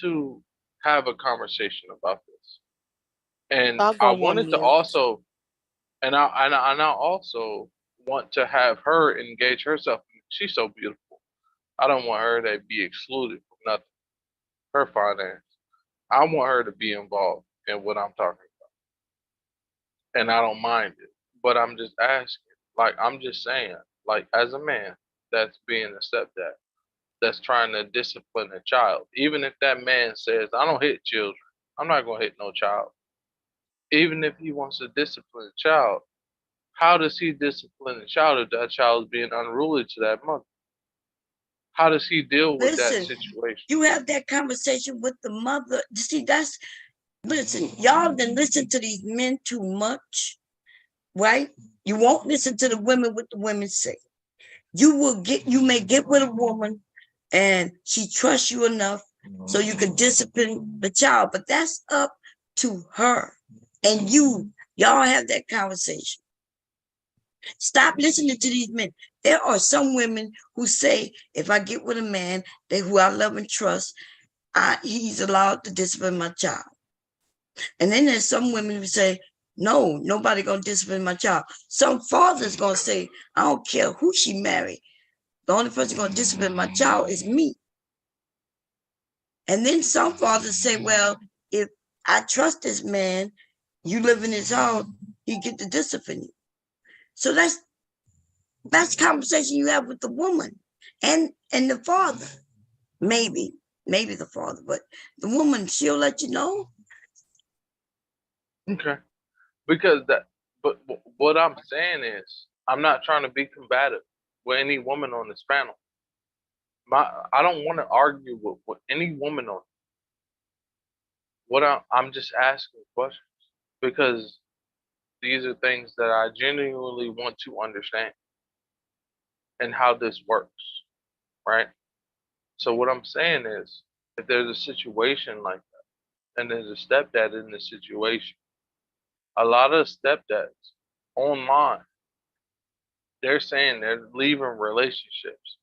to have a conversation about this, and I wanted to also, and I also want to have her engage herself. She's so beautiful. I don't want her to be excluded from nothing. Her finance. I want her to be involved in what I'm talking about. And I don't mind it. But I'm just asking, like I'm just saying, like as a man that's being a stepdad, that's trying to discipline a child, even if that man says, I don't hit children, I'm not gonna hit no child. Even if he wants to discipline a child, how does he discipline a child if that child is being unruly to that mother? How does he deal with that situation? You have that conversation with the mother. See, listen, y'all done listen to these men too much, right? You won't listen to the women what the women say. You may get with a woman and she trusts you enough so you can discipline the child, but that's up to her. And y'all have that conversation. Stop listening to these men. There are some women who say, if I get with a man who I love and trust, he's allowed to discipline my child. And then there's some women who say, no, nobody gonna discipline my child. Some father's gonna say, I don't care who she married. The only person gonna discipline my child is me. And then some fathers say, well, if I trust this man, you live in his house, he get to discipline you. So that's conversation you have with the woman and the father. Maybe the father, but the woman, she'll let you know. Okay. Because but what I'm saying is, I'm not trying to be combative with any woman on this panel. I don't want to argue with any woman on what I'm just asking questions because these are things that I genuinely want to understand and how this works, right? So what I'm saying is, if there's a situation like that, and there's a stepdad in the situation, a lot of stepdads online, they're saying they're leaving relationships,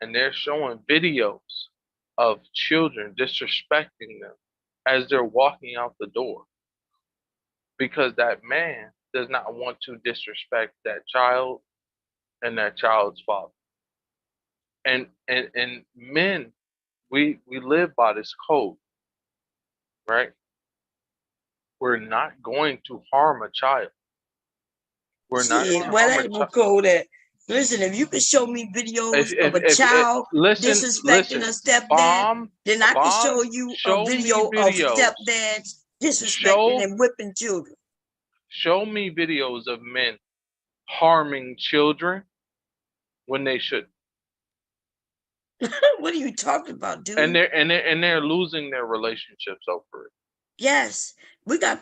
and they're showing videos of children disrespecting them as they're walking out the door, because that man does not want to disrespect that child and that child's father. And men, we live by this code, right? We're not going to harm a child. We're not going to harm a child. Code that. Listen, if you could show me videos of a child disrespecting a stepdad, then I can show you a video of stepdads disrespecting and whipping children. Show me videos of men harming children when they shouldn't. What are you talking about, dude? And they're losing their relationships over it. Yes, we got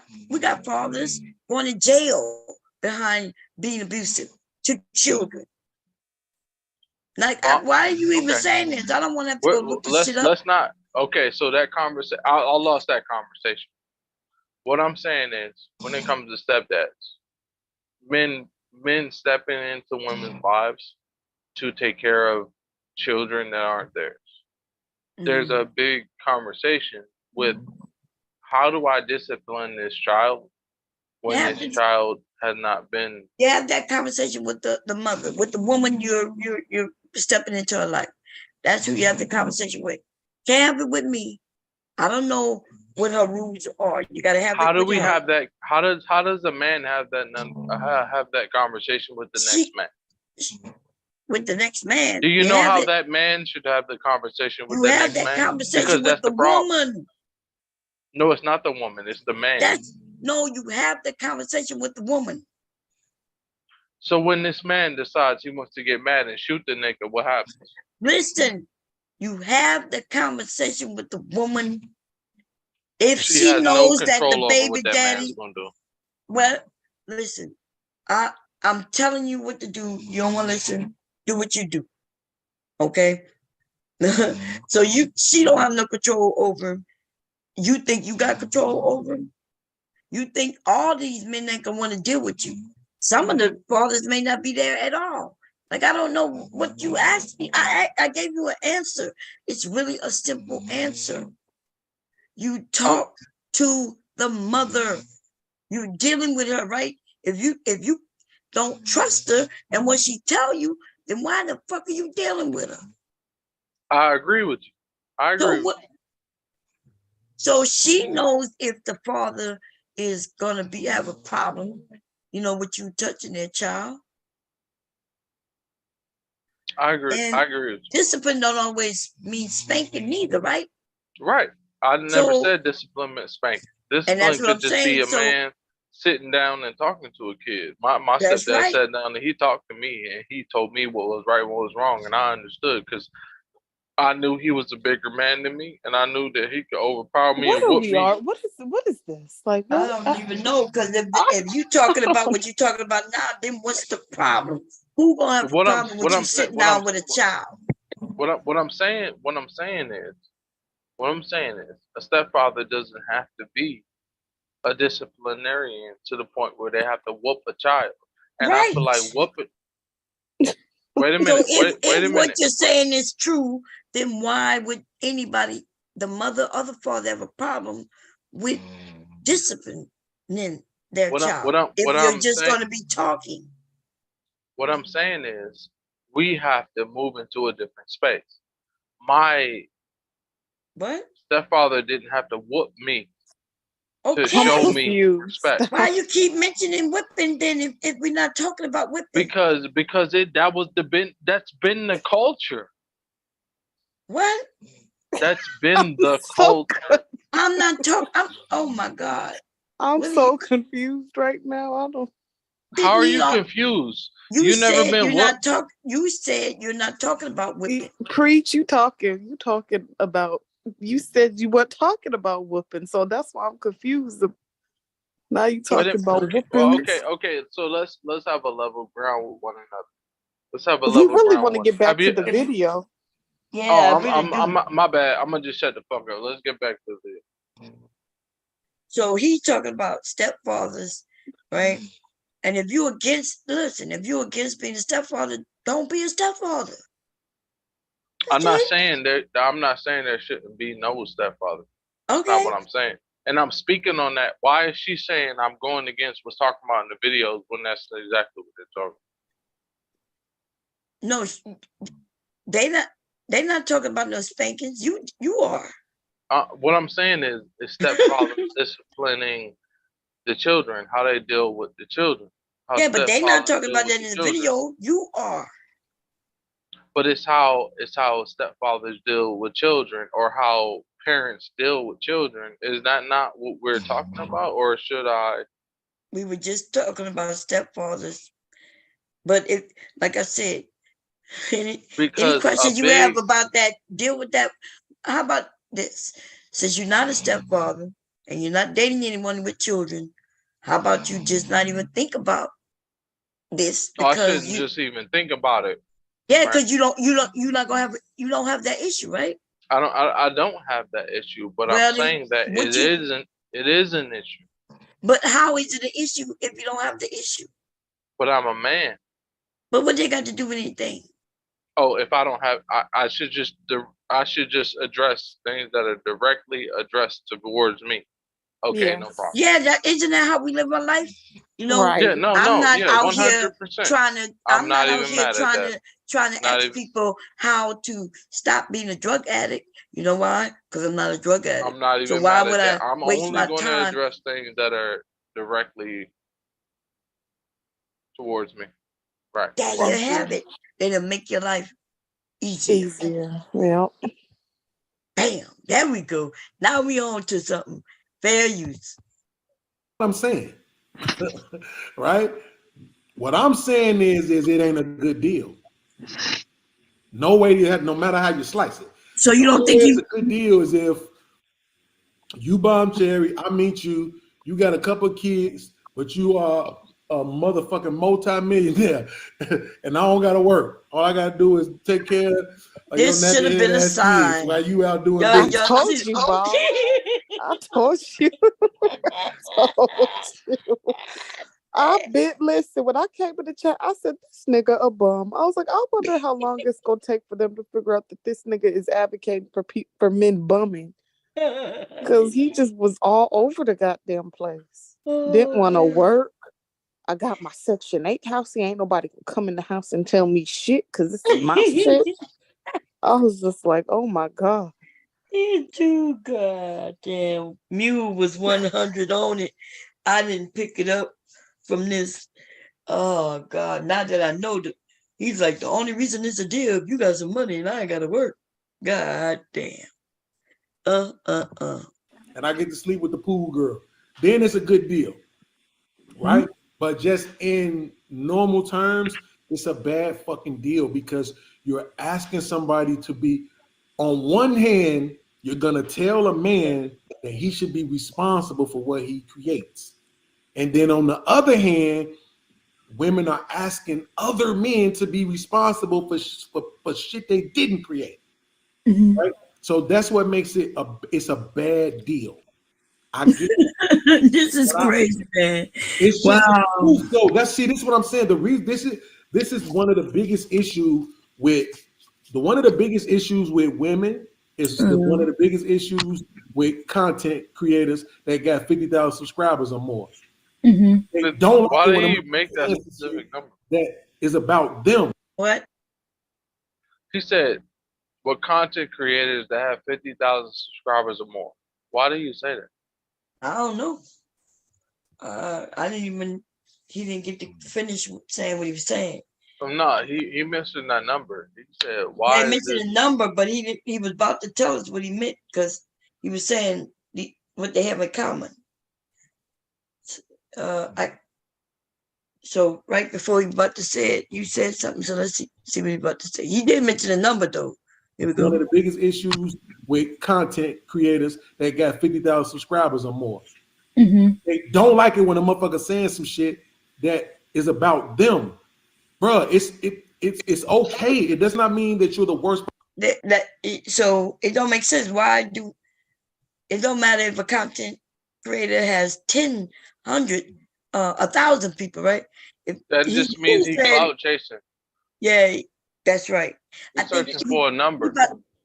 fathers going to jail behind being abusive to children. Like, why are you even saying this? I don't want to have to go look this shit up. Let's not. Okay, so that conversation, I lost that conversation. What I'm saying is, when it comes to stepdads, men stepping into women's lives to take care of children that aren't theirs. There's a big conversation with how do I discipline this child when this child has not been. You have that conversation with the mother, with the woman you're stepping into her life. That's who you have the conversation with. Can't have it with me. I don't know what her rules are. You gotta have. How do we have that? How does a man have that have that conversation with the next man? With the next man. Do you know how that man should have the conversation with the next man? You have that conversation with the woman. No, it's not the woman. It's the man. You have the conversation with the woman. So when this man decides he wants to get mad and shoot the nigga, what happens? Listen, you have the conversation with the woman. If she knows that the baby daddy. Well, listen, I'm telling you what to do. You don't want to listen. Do what you do. Okay? So she don't have no control over him. You think you got control over him? You think all these men ain't gonna want to deal with you? Some of the fathers may not be there at all. Like, I don't know what you asked me. I gave you an answer. It's really a simple answer. You talk to the mother. You're dealing with her, right? If you don't trust her and what she tell you, then why the fuck are you dealing with her? I agree with you. I agree. So she knows if the father is gonna have a problem, with you touching their child. I agree. And I agree with you. Discipline don't always mean spanking neither, right? Right. I never said discipline meant spanking. Discipline could just be a man sitting down and talking to a kid. My stepdad sat down and he talked to me and he told me what was right and what was wrong, and I understood because I knew he was a bigger man than me, and I knew that he could overpower me and whoop me. What is this? Like, I don't even know, because if you talking about what you're talking about now, then what's the problem? Who gonna have a problem with you sitting down with a child? What I'm saying is, a stepfather doesn't have to be a disciplinarian to the point where they have to whoop a child. And I feel like whooping. Wait a minute. So wait a minute. What you're saying is true, then why would anybody, the mother or the father, have a problem with disciplining their child if you're just going to be talking? What I'm saying is, we have to move into a different space. My stepfather didn't have to whoop me to show me respect. Why you keep mentioning whipping then if we're not talking about whipping? Because that's been the culture. What? That's been the culture. I'm not talking. Oh my God. I'm so confused right now. I don't. How are you confused? You never said been you're what? not talking. You said you're not talking about whipping. Preach, you talking about. You said you weren't talking about whooping, so that's why I'm confused. Now you talking about whooping. Well, okay. So let's have a level ground with one another. Let's have a We level really ground. want to get back to the video. Yeah, Oh, I really do. my bad. I'm gonna just shut the fuck up. Let's get back to the video. So he's talking about stepfathers, right? And if you're against, listen, if you're against being a stepfather, don't be a stepfather. I'm not saying there shouldn't be no stepfather. That's not what I'm saying. And I'm speaking on that. Why is she saying I'm going against what's talking about in the videos when that's exactly what they're talking? No, they're not talking about no spankings. You are. What I'm saying is stepfathers disciplining the children, how they deal with the children. Yeah, but they're not talking about that in the video. You are. But it's how stepfathers deal with children, or how parents deal with children. Is that not what we're talking about, or should I? We were just talking about stepfathers, but if, like I said, any questions you have about that, deal with that. How about this? Since you're not a stepfather and you're not dating anyone with children, how about you just not even think about this? Because I shouldn't just even think about it. Yeah, because you don't have that issue, right? I don't have that issue, but I'm saying that it is an issue. But how is it an issue if you don't have the issue? But I'm a man. But what they got to do with anything? Oh, if I don't have, I should just address things that are directly addressed towards me. Okay, no problem. Yeah, isn't that how we live our life? You know, right. Yeah, no, I'm not out 100%. here trying to. I'm not out here trying to ask people how to stop being a drug addict. You know why? Because I'm not a drug addict. I'm not even. So why would I I'm waste only going to address things that are directly towards me. Right. There you have it. It'll make your life easier. Yeah. Bam. There we go. Now we on to something. Fair use. What I'm saying. Right? What I'm saying is it ain't a good deal. No way you have, no matter how you slice it. So you don't think it's a good deal is if you bomb Cherry, I meet you, you got a couple of kids, but you are a motherfucking multi-millionaire, and I don't gotta work. All I gotta do is take care of this your should have been a sign while you out doing I told you, Bob. I told you. Listen, when I came in the chat, I said, this nigga a bum. I was like, I wonder how long it's going to take for them to figure out that this nigga is advocating for men bumming. Because he just was all over the goddamn place. Didn't want to work. I got my Section 8 house. Ain't nobody can come in the house and tell me shit because this is my shit. I was just like, oh my God. You too goddamn. Mew was 100 on it. I didn't pick it up from this. Oh God! Now that I know that he's like, the only reason it's a deal if you got some money and I ain't gotta work. God damn. And I get to sleep with the pool girl. Then it's a good deal, right? Mm-hmm. But just in normal terms, it's a bad fucking deal because you're asking somebody to be. On one hand, you're gonna tell a man that he should be responsible for what he creates, and then on the other hand, women are asking other men to be responsible for shit they didn't create. Mm-hmm. Right? So that's what makes it it's a bad deal. I get it. This is crazy, man. It's wow. So let's see. This is what I'm saying. The reason this is one of the biggest issues with one of the biggest issues with women is one of the biggest issues with content creators that got 50,000 subscribers or more. Mm-hmm. They don't. Why do you make that specific number? That is about them. What? He said, "What content creators that have 50,000 subscribers or more?" Why do you say that? I don't know. I didn't even. He didn't get to finish saying what he was saying. No, he mentioned that number. He said, "Why?" He mentioned a number, but he was about to tell us what he meant because he was saying what they have in common. So right before he about to say it, you said something. So let's see what he about to say. He did mention a number though. Here we go. One of the biggest issues with content creators that got 50,000 subscribers or more. Mm-hmm. They don't like it when a motherfucker saying some shit that is about them, bro. It's okay. It does not mean that you're the worst. So it don't make sense. Why do it don't matter if a content creator has 10, 100, 1,000 people, right? If that just means he's clout chasing. Yeah, that's right. He's searching for a number.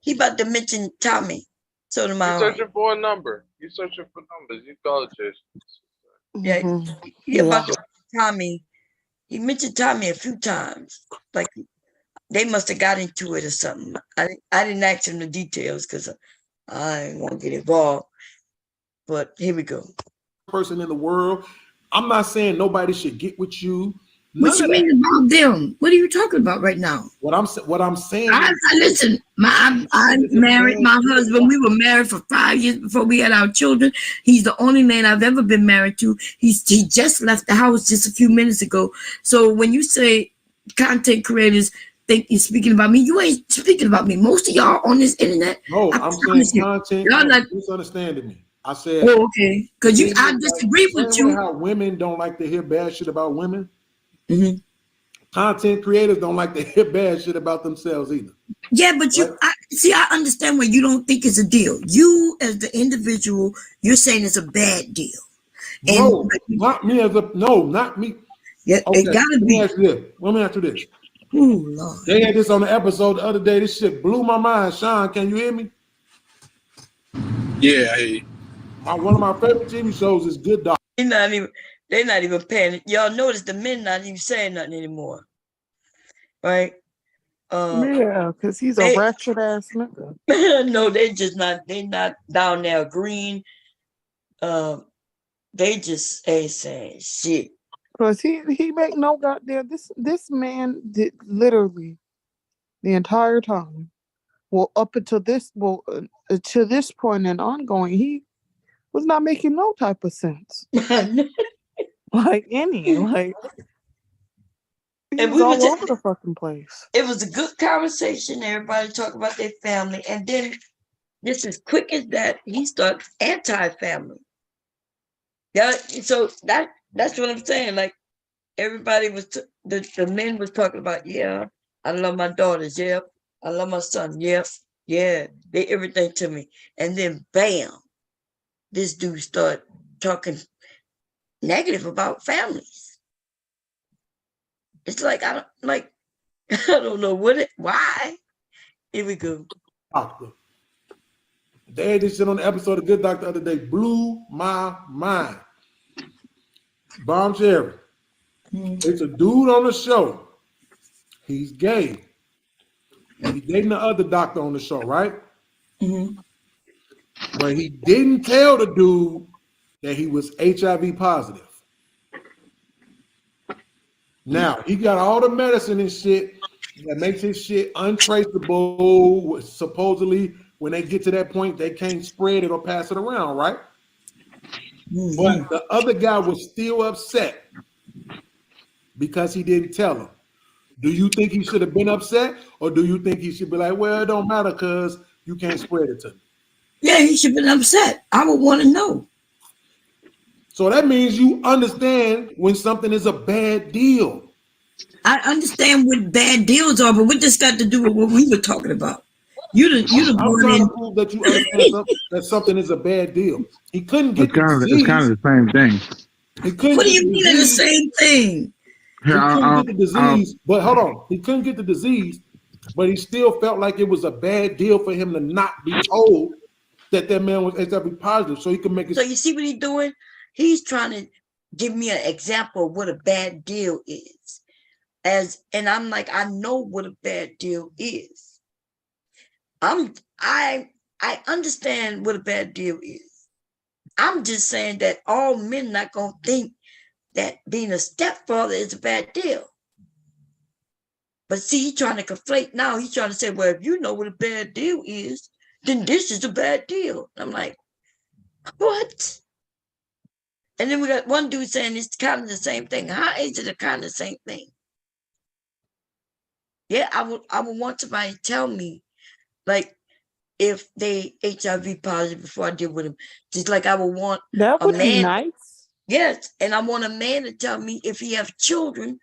He about to mention Tommy. So He's searching for a number. He's searching for numbers. He's clout chasing. Yeah, he about to Tommy. He mentioned Tommy a few times. Like they must have got into it or something. I didn't ask him the details because I didn't want to get involved. But here we go. Person in the world. I'm not saying nobody should get with you. What you mean about them? What are you talking about right now? What I'm saying. Listen. I married my husband. We were married for 5 years before we had our children. He's the only man I've ever been married to. He just left the house just a few minutes ago. So when you say content creators think you're speaking about me, you ain't speaking about me. Most of y'all on this internet. No, I'm saying content. Y'all not misunderstanding me. I said, oh, okay, because I disagree with you. How women don't like to hear bad shit about women. Mm-hmm. Content creators don't like to hear bad shit about themselves either. Yeah, but I understand where you don't think it's a deal. You, as the individual, you're saying it's a bad deal. No, not me not me. Yeah, okay, it gotta be. Let me ask you this. Oh Lord. They had this on the episode the other day. This shit blew my mind. Sean, can you hear me? Yeah, I hear you. One of my favorite TV shows is Good Doctor. They're not even paying it. Y'all notice the men not even saying nothing anymore. Right? Yeah, because he's a ratchet ass nigga. No, they're not down there agreeing. They just ain't saying shit. Because he make no goddamn this man did literally the entire time. Well, up until this to this point and ongoing, he was not making no type of sense. Like and we was all over the fucking place. It was a good conversation. Everybody talked about their family, and then just as quick as that, he starts anti-family. Yeah, so that's what I'm saying. Like everybody was the men was talking about. Yeah, I love my daughters. Yep, I love my son. Yep, yeah, they everything to me. And then bam, this dude started talking negative about families. It's like I don't know why. Here we go. Doctor. They had this shit on the episode of Good Doctor the other day. Blew my mind. Bomb Cherry. It's a dude on the show. He's gay. And he's dating the other doctor on the show, right? Mm-hmm. But he didn't tell the dude that he was HIV positive. Now, he got all the medicine and shit that makes his shit untraceable. Supposedly, when they get to that point, they can't spread it or pass it around, right? Mm-hmm. But the other guy was still upset because he didn't tell him. Do you think he should have been upset, or do you think he should be like, well, it don't matter because you can't spread it to me? Yeah, he should have been upset. I would want to know. So that means you understand when something is a bad deal. I understand what bad deals are, but what this got to do with what we were talking about? I'm trying to prove that you understand that something is a bad deal. He couldn't get the disease. It's kind of the same thing. What do you mean it's the same thing? He couldn't get the disease, but hold on. He couldn't get the disease, but he still felt like it was a bad deal for him to not be told that man was HIV positive, so he could make it. So you see what he's doing? He's trying to give me an example of what a bad deal is. And I'm like, I know what a bad deal is. I understand what a bad deal is. I'm just saying that all men not gonna think that being a stepfather is a bad deal. But see, he's trying to conflate now. He's trying to say, well, if you know what a bad deal is, then this is a bad deal. I'm like, what? And then we got one dude saying it's kind of the same thing. How is it kind of the same thing? Yeah, I would want somebody to tell me, like, if they HIV positive before I deal with them. Just like I would want that would be nice. Yes, and I want a man to tell me if he has children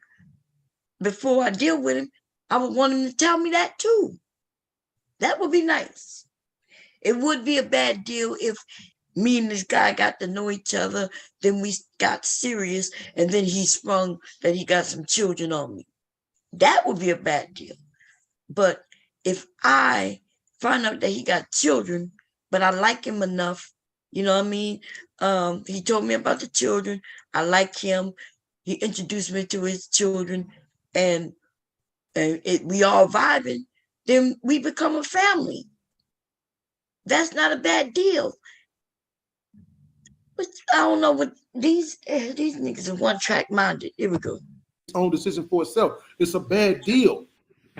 before I deal with him. I would want him to tell me that too. That would be nice. It would be a bad deal if me and this guy got to know each other, then we got serious, and then he sprung that he got some children on me. That would be a bad deal. But if I find out that he got children, but I like him enough, you know what I mean? He told me about the children. I like him. He introduced me to his children, and we all vibing. Then we become a family. That's not a bad deal. But I don't know what these niggas are one track minded. Here we go. Own decision for itself. It's a bad deal.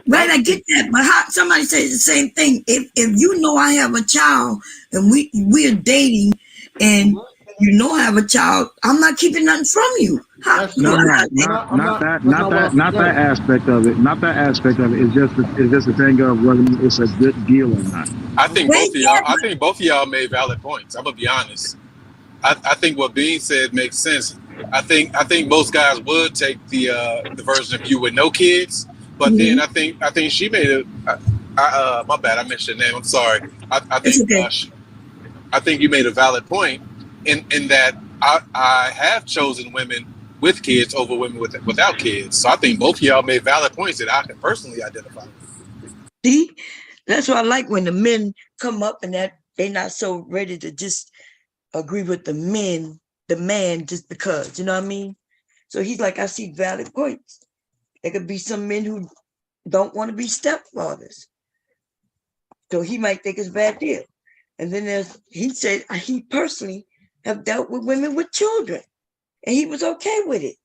Right, I get that, but how somebody says the same thing. If you know I have a child and we're dating, and you know I have a child, I'm not keeping nothing from you. Not that aspect of it. Not that aspect of it. It's just a thing of whether it's a good deal or not. I think both of y'all made valid points. I'm gonna be honest. I think what Bean said makes sense. I think most guys would take the version of you with no kids. But then I think she made it. My bad, I missed your name. I'm sorry. I think you made a valid point in that I have chosen women with kids over women without kids. So I think both of y'all made valid points that I can personally identify with. See, that's what I like when the men come up and that they're not so ready to just agree with the man just because, you know what I mean? So he's like, I see valid points. There could be some men who don't want to be stepfathers. So he might think it's a bad deal. And then he said he personally have dealt with women with children. And he was okay with it.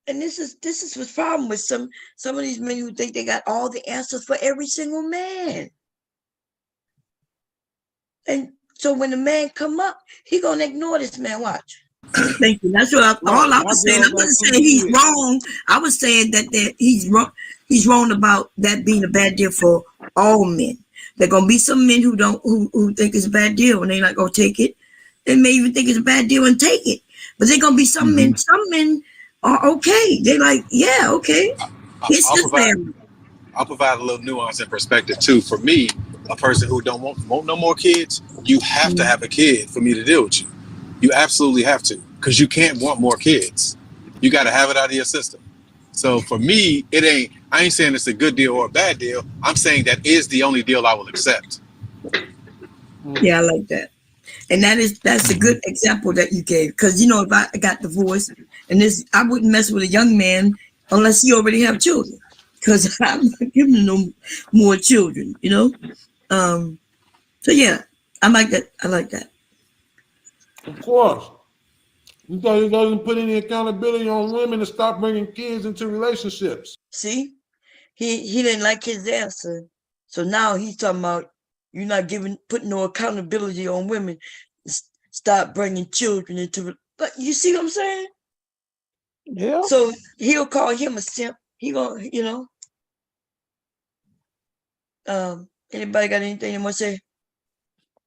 And this is what's problem with some of these men who think they got all the answers for every single man. And so when the man come up, he gonna ignore this man. Watch. Thank you. That's what I was saying. I wasn't saying he's wrong. I was saying that he's wrong. He's wrong about that being a bad deal for all men. There are gonna be some men who think it's a bad deal and they're not gonna take it. They may even think it's a bad deal and take it. But there's gonna be some men. Some men are okay. They're like, yeah, okay. I'll provide a little nuance and perspective too. For me, a person who don't want no more kids, you have to have a kid for me to deal with you. You absolutely have to, because you can't want more kids. You got to have it out of your system. So for me, I ain't saying it's a good deal or a bad deal. I'm saying that is the only deal I will accept. Yeah, I like that. And that's a good example that you gave. Because, if I got divorced and I wouldn't mess with a young man unless he already have children. Because I'm not giving him no more children, So yeah, I like that. I like that. Of course. Because he doesn't put any accountability on women to stop bringing kids into relationships. See, he didn't like his answer. So now he's talking about you're not putting no accountability on women. Stop bringing children into. But you see what I'm saying? Yeah. So he'll call him a simp. He gonna, anybody got anything they want to say?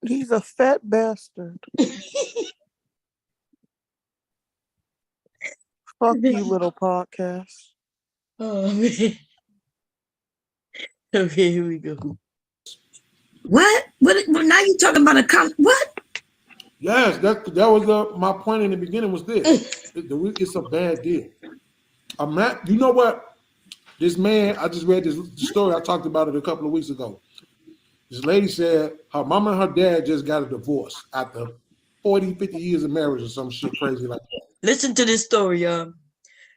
He's a fat bastard. Fuck you, little podcast. Oh man. Okay, here we go. What? Well, now you're talking about what? Yes, that was my point in the beginning was this. It's a bad deal. You know what? This man, I just read this story. I talked about it a couple of weeks ago. This lady said her mom and her dad just got a divorce after 40, 50 years of marriage or some shit crazy like that. Listen to this story, y'all.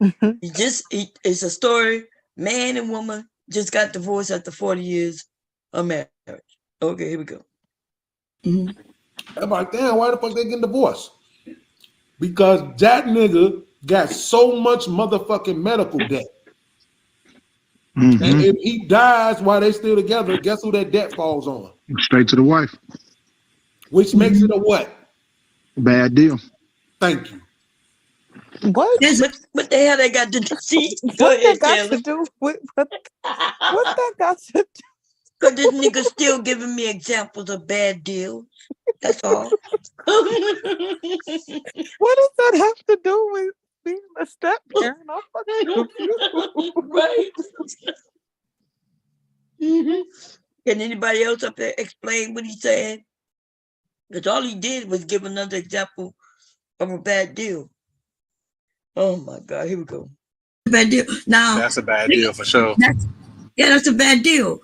It's a story. Man and woman just got divorced after 40 years of marriage. Okay, here we go. I'm like, damn, why the fuck they getting divorced? Because that nigga got so much motherfucking medical debt. And if he dies while they still together, guess who that debt falls on? Straight to the wife. Which makes it a what? Bad deal. Thank you. What? What the hell they got to see? What that got to do with what that got to do? Because this nigga still giving me examples of bad deals. That's all. What does that have to do with being a step parent? I'm fucking confused. Right. Can anybody else up there explain what he said? Because all he did was give another example of a bad deal. Oh my God, here we go. Bad deal. Now That's a bad deal for sure. That's a bad deal.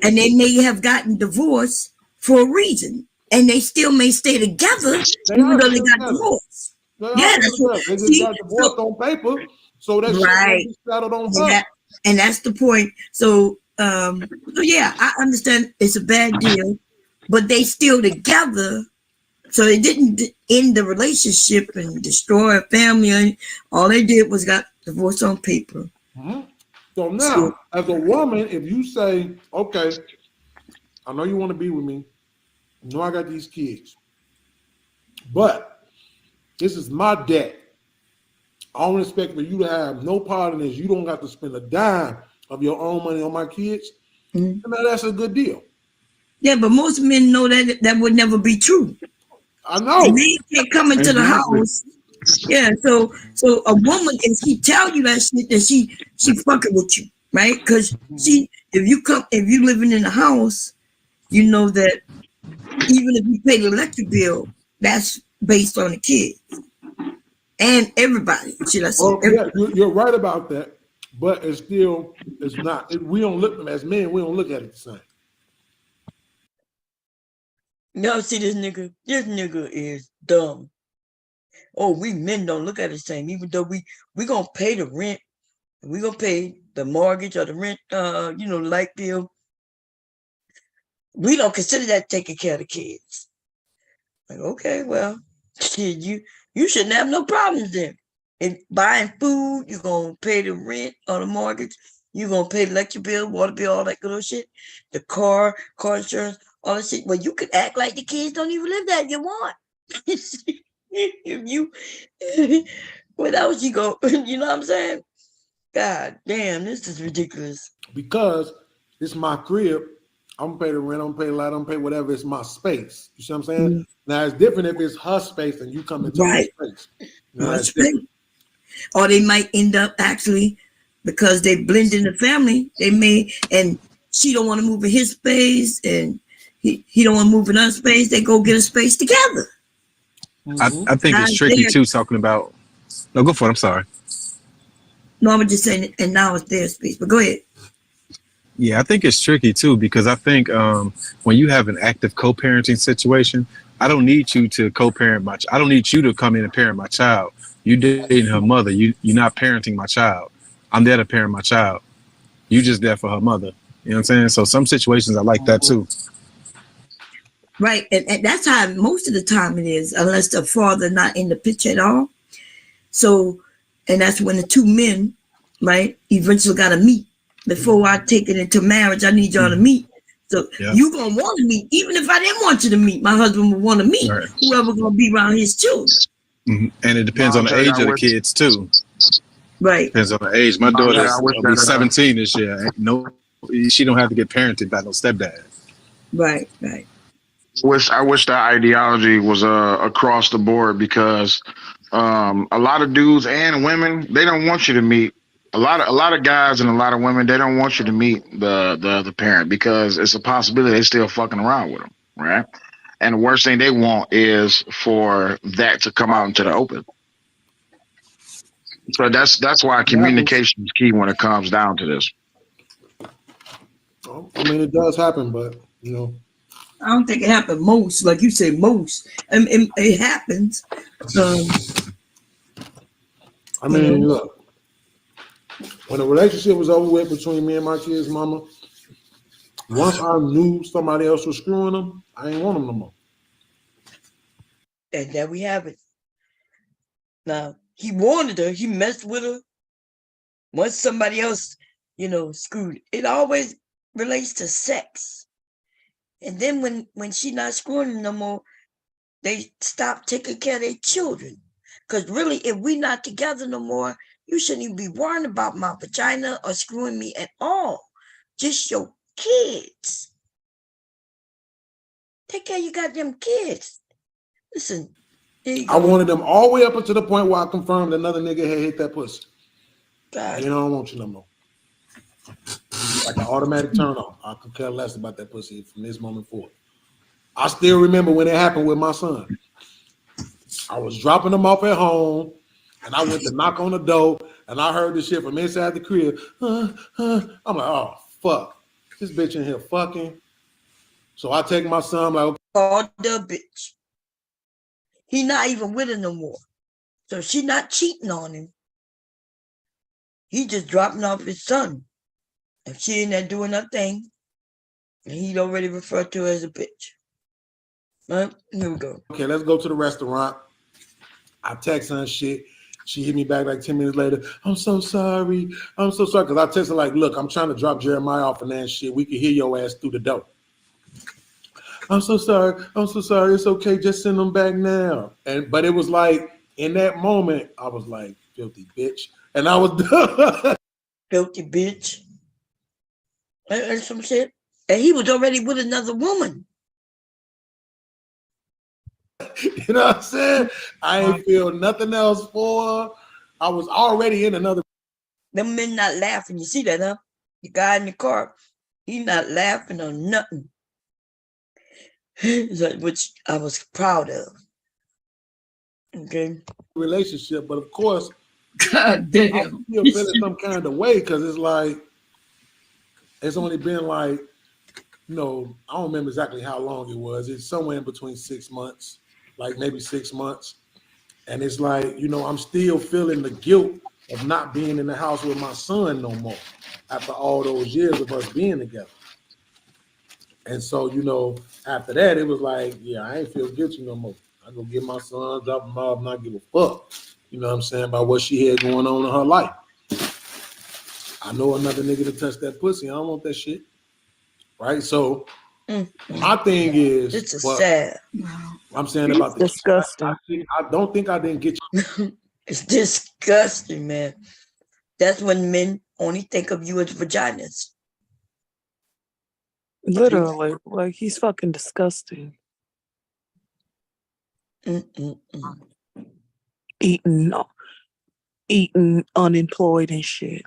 And they may have gotten divorced for a reason. And they still may stay together even though they got divorced. Yeah, they just got divorced on paper, so that shit won't be settled on paper. And that's the point. So yeah, I understand it's a bad deal, but they still together. So they didn't end the relationship and destroy a family. All they did was got divorced on paper. Mm-hmm. So now, as a woman, if you say, okay, I know you want to be with me, I know I got these kids, but this is my debt. I don't expect for you to have no part in this. You don't have to spend a dime of your own money on my kids. Mm-hmm. Now that's a good deal. Yeah, but most men know that would never be true. I know. Men can't come into the house. Yeah, so a woman, if she tell you that shit, that she fucking with you, right? Because if you living in a house, you know that even if you pay the electric bill, that's based on the kids and everybody. Should I say? Yeah, you're right about that, but it's not. We don't look as men. We don't look at it the same. Y'all see this nigga? This nigga is dumb. Oh, we men don't look at it the same, even though we gonna pay the rent, we gonna pay the mortgage or the rent, light bill. We don't consider that taking care of the kids. Like, okay, well, you shouldn't have no problems then. If buying food, you're gonna pay the rent or the mortgage, you're gonna pay the electric bill, water bill, all that good old shit, the car insurance, all that shit. Well, you could act like the kids don't even live there if you want. If you, what else you go? You know what I'm saying? God damn, this is ridiculous. Because it's my crib, I'm gonna pay the rent, I'm gonna pay the light, I'm gonna pay whatever. It's my space. You see what I'm saying? Mm-hmm. Now it's different if it's her space and you come into her space. Or they might end up actually, because they blend in the family, they may, and she don't want to move in his space and he don't want to move in her space, they go get a space together. Mm-hmm. I think it's tricky too, talking about, no, go for it, I'm sorry. No, I'm just saying, and now it's their space, but go ahead. Yeah, I think it's tricky too, because I think when you have an active co-parenting situation, I don't need you to co-parent I don't need you to come in and parent my child. You dating her mother. You're not parenting my child. I'm there to parent my child. You just there for her mother. You know what I'm saying? So some situations I like that too. Right, and that's how most of the time it is, unless the father not in the picture at all. So, and that's when the two men, right, eventually got to meet. Before I take it into marriage, I need y'all to meet. So you gonna want to meet, even if I didn't want you to meet. My husband would want to meet whoever gonna be around his children. Mm-hmm. And it depends on the age of the kids too. Right. Depends on the age. My daughter's will be 17 this year. She don't have to get parented by no stepdad. Right. I wish that ideology was across the board, because a lot of dudes and women, they don't want you to meet. A lot of guys and a lot of women, they don't want you to meet the parent, because it's a possibility they still fucking around with them, right? And the worst thing they want is for that to come out into the open. So that's why communication is key when it comes down to this. I mean, it does happen, but I don't think it happened most, like you say, most. And it happens. I mean, look, when the relationship was over with between me and my kids' mama, once I knew somebody else was screwing them, I ain't want them no more. And there we have it. Now, he wanted her, he messed with her. Once somebody else, screwed, it always relates to sex. And then when she not screwing him no more, they stop taking care of their children. Because really, if we're not together no more, you shouldn't even be worrying about my vagina or screwing me at all. Just your kids. Take care of your goddamn kids. Listen, I wanted them all the way up until the point where I confirmed another nigga had hit that pussy. God. And then I don't want you no more. Like an automatic turn off. I could care less about that pussy from this moment forward. I still remember when it happened with my son. I was dropping him off at home, and I went to knock on the door, and I heard the shit from inside the crib. I'm like, oh, fuck. This bitch in here fucking. So I take my son, I'm like, okay. Call the bitch. He not even with her no more. So she not cheating on him. He just dropping off his son. If she in there doing her thing, and he'd already referred to her as a bitch. Right? Here we go. Okay, let's go to the restaurant. I text her and shit. She hit me back like 10 minutes later. I'm so sorry. I'm so sorry. Because I text her like, look, I'm trying to drop Jeremiah off and that shit. We can hear your ass through the door. I'm so sorry. I'm so sorry. It's okay. Just send them back now. But it was like, in that moment, I was like, filthy bitch. And I was done. Filthy bitch. And some shit. And he was already with another woman. You know what I'm saying? I ain't feel nothing else for her. I was already in another. Them men not laughing. You see that, huh? The guy in the car, he not laughing or nothing. Which I was proud of. Okay. Relationship, but of course, God damn. I'm still feeling some kind of way because it's like, it's only been like, you know, I don't remember exactly how long it was. It's somewhere in between 6 months, like maybe 6 months. And it's like, you know, I'm still feeling the guilt of not being in the house with my son no more after all those years of us being together. And so, you know, after that, it was like, yeah, I ain't feel guilty no more. I go get my son, drop him off, not give a fuck. You know what I'm saying? About what she had going on in her life. I know another nigga to touch that pussy. I don't want that shit. Right? So my thing is, it's sad. I'm saying about the disgusting. I don't think I didn't get you. It's disgusting, man. That's when men only think of you as vaginas. Literally, like he's fucking disgusting. Eating unemployed and shit.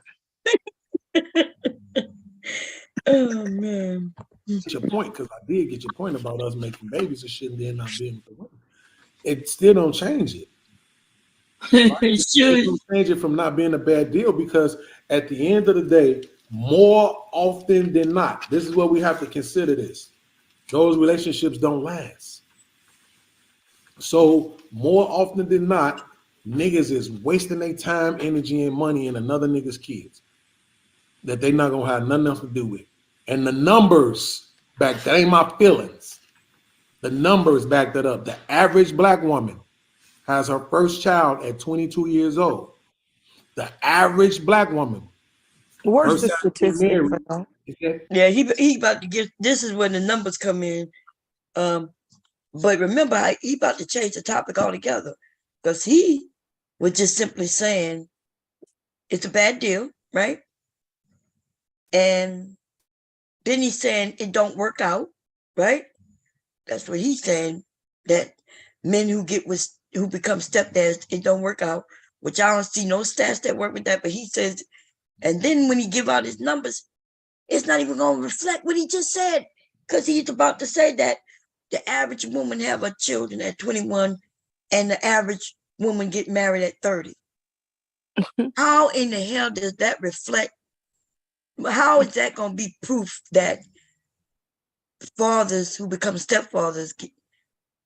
Oh man. Get your point, because I did get your point about us making babies and shit and then not being with the women. It still don't change it. Right? It don't change it from not being a bad deal, because at the end of the day, more often than not, this is what we have to consider this. Those relationships don't last. So more often than not, niggas is wasting their time, energy, and money in another nigga's kids that they not gonna have nothing else to do with. And the numbers back, that ain't my feelings. The numbers back that up. The average black woman has her first child at 22 years old. The average black woman. Where's the statistic for that? Yeah, he about to get, this is when the numbers come in. But remember, he about to change the topic altogether, because he was just simply saying it's a bad deal, right? And then he's saying it don't work out, right? That's what he's saying, that men who become stepdads, it don't work out, which I don't see no stats that work with that, but he says, and then when he give out his numbers, it's not even going to reflect what he just said, because he's about to say that the average woman have her children at 21 and the average woman get married at 30. How in the hell does that reflect? How is that going to be proof that fathers who become stepfathers,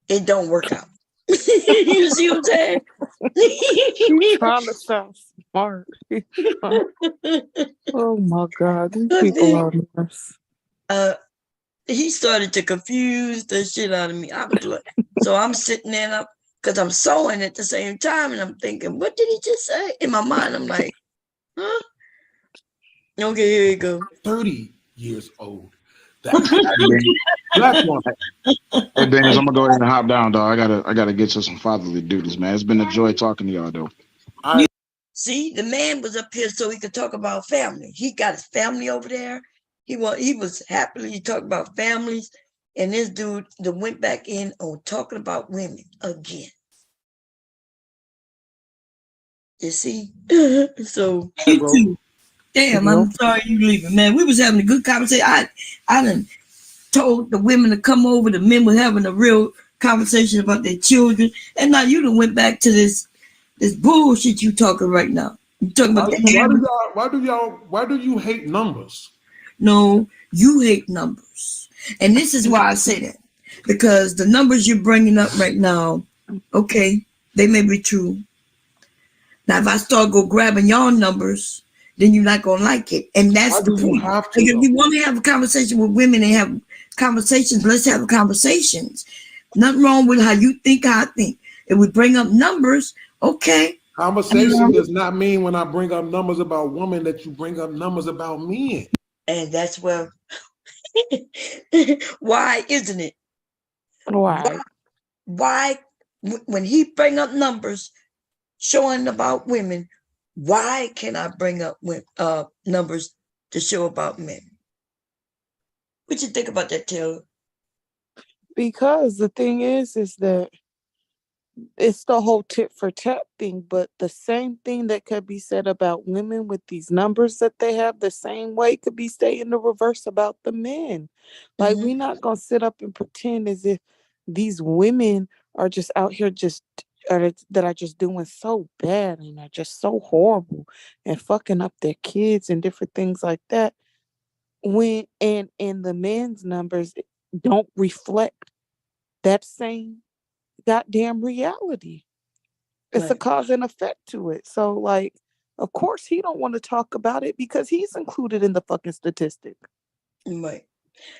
it don't work out? You see what I'm saying? He's trying to sound smart. Oh my God, these people are nuts. He started to confuse the shit out of me. I was like, so I'm sitting there because I'm sewing at the same time, and I'm thinking, what did he just say? In my mind, I'm like, huh? Okay, here you go. 30 years old. Black woman. Hey, Beans, I'm gonna go ahead and hop down, dog. I gotta get to some fatherly duties, man. It's been a joy talking to y'all, though. See, the man was up here so he could talk about family. He got his family over there. He was happily talking about families, and this dude that went back in on talking about women again. You see? So damn, I'm sorry you leaving, man. We was having a good conversation. I done told the women to come over. The men were having a real conversation about their children, and now you done went back to this bullshit you talking right now. You talking about why do you hate numbers? No, you hate numbers, and this is why I say that, because the numbers you're bringing up right now, okay, they may be true. Now, if I start grabbing y'all numbers, then you're not gonna like it, and that's the point. If you want to have a conversation with women and have conversations, let's have conversations. Nothing wrong with how you think, how I think. If we bring up numbers, okay. Conversation does not mean when I bring up numbers about women that you bring up numbers about men. And that's where why isn't it? Why when he bring up numbers showing about women, why can I bring up numbers to show about men? What you think about that, Taylor? Because the thing is that it's the whole tit for tat thing, but the same thing that could be said about women with these numbers that they have, the same way could be said in the reverse about the men. Like, we're not gonna sit up and pretend as if these women are just out here that are just doing so bad and are just so horrible and fucking up their kids and different things like that. When and the men's numbers don't reflect that same goddamn reality. It's a cause and effect to it. So, like, of course he don't want to talk about it because he's included in the fucking statistic. Right.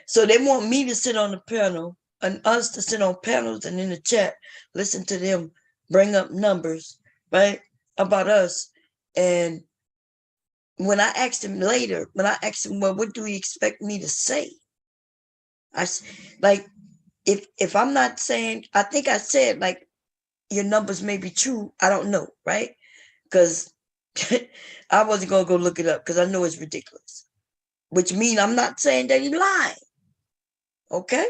So they want me to sit on the panel and us to sit on panels and in the chat, listen to them bring up numbers, right, about us. And when I asked him later, well, what do you expect me to say? If I'm not saying, I think I said, like, your numbers may be true. I don't know, right? Because I wasn't going to go look it up because I know it's ridiculous, which means I'm not saying that he lied. Okay?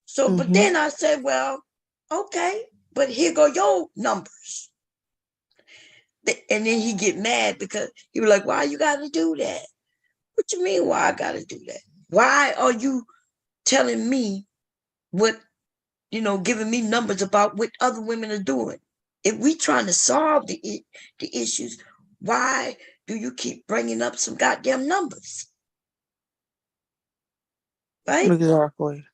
So, but then I said, well, okay, but here go your numbers. And then he get mad because he was like, why you got to do that? What you mean, why I got to do that? Why are you telling me what, giving me numbers about what other women are doing? If we trying to solve the issues, why do you keep bringing up some goddamn numbers? Right? Exactly.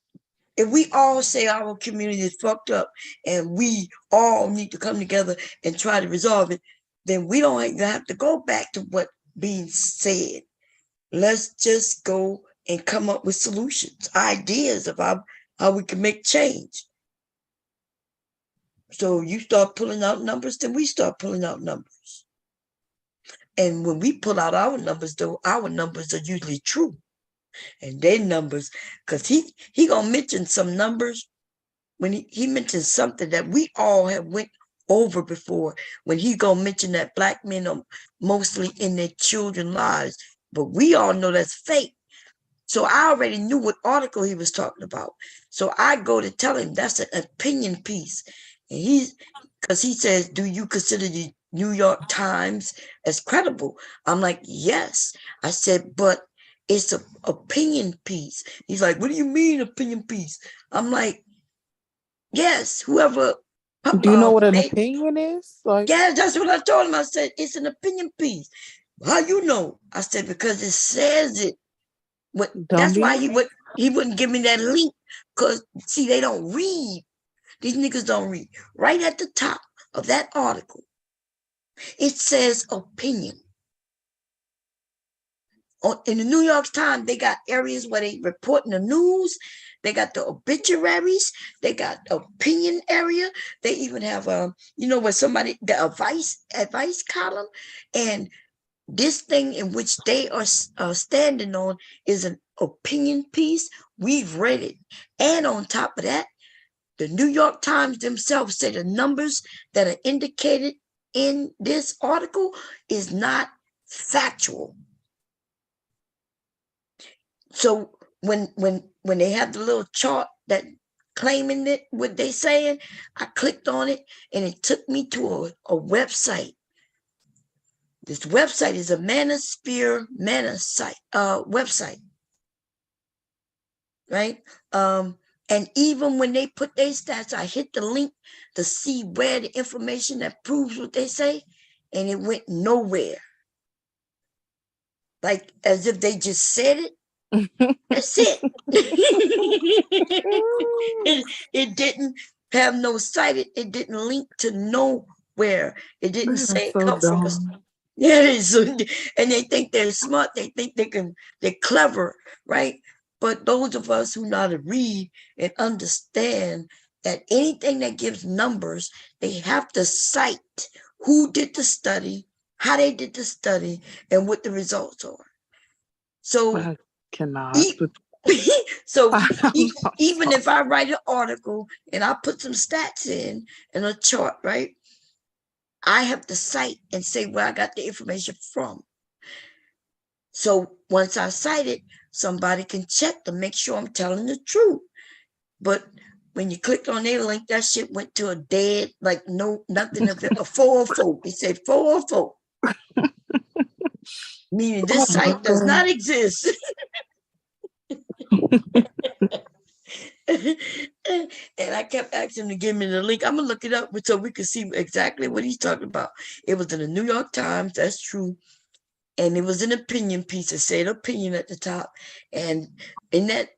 If we all say our community is fucked up and we all need to come together and try to resolve it, then we don't even have to go back to what being said. Let's just go and come up with solutions, ideas about how we can make change. So you start pulling out numbers, then we start pulling out numbers. And when we pull out our numbers, though, our numbers are usually true. And their numbers, because he gonna mention some numbers when he mentions something that we all have went over before, when he gonna mention that Black men are mostly in their children's lives, but we all know that's fake. So I already knew what article he was talking about. So I go to tell him that's an opinion piece. And because he says, do you consider the New York Times as credible? I'm like, yes. I said, but it's an opinion piece. He's like, what do you mean opinion piece? I'm like, yes, whoever. Do you know what an opinion is? Like, yeah, that's what I told him. I said, it's an opinion piece. How you know? I said, because it says it. That's why he wouldn't give me that link. Because, see, they don't read. These niggas don't read. Right at the top of that article, it says opinion. In the New York Times, they got areas where they report in the news. They got the obituaries. They got the opinion area. They even have where somebody, the advice column. And this thing in which they are standing on is an opinion piece. We've read it. And on top of that, the New York Times themselves say the numbers that are indicated in this article is not factual. So when they have the little chart that claiming it, what they saying, I clicked on it and it took me to a website. This website is a Manosphere website, right? And even when they put their stats, I hit the link to see where the information that proves what they say, and it went nowhere. Like as if they just said it. That's it. It didn't have no site. It didn't link to nowhere. It didn't say it come from us. Yeah, and they think they're smart. They think they're clever, right? But those of us who know how to read and understand that anything that gives numbers, they have to cite who did the study, how they did the study, and what the results are. So I cannot. Even if I write an article and I put some stats in and a chart, right? I have to cite and say where I got the information from. So once I cite it, somebody can check to make sure I'm telling the truth. But when you clicked on their link, that shit went to a dead, like nothing of it, a 404. It said 404. Meaning this site does not exist. And I kept asking him to give me the link. I'm gonna look it up so we can see exactly what he's talking about. It was in the New York Times, that's true. And it was an opinion piece. It said opinion at the top. And in that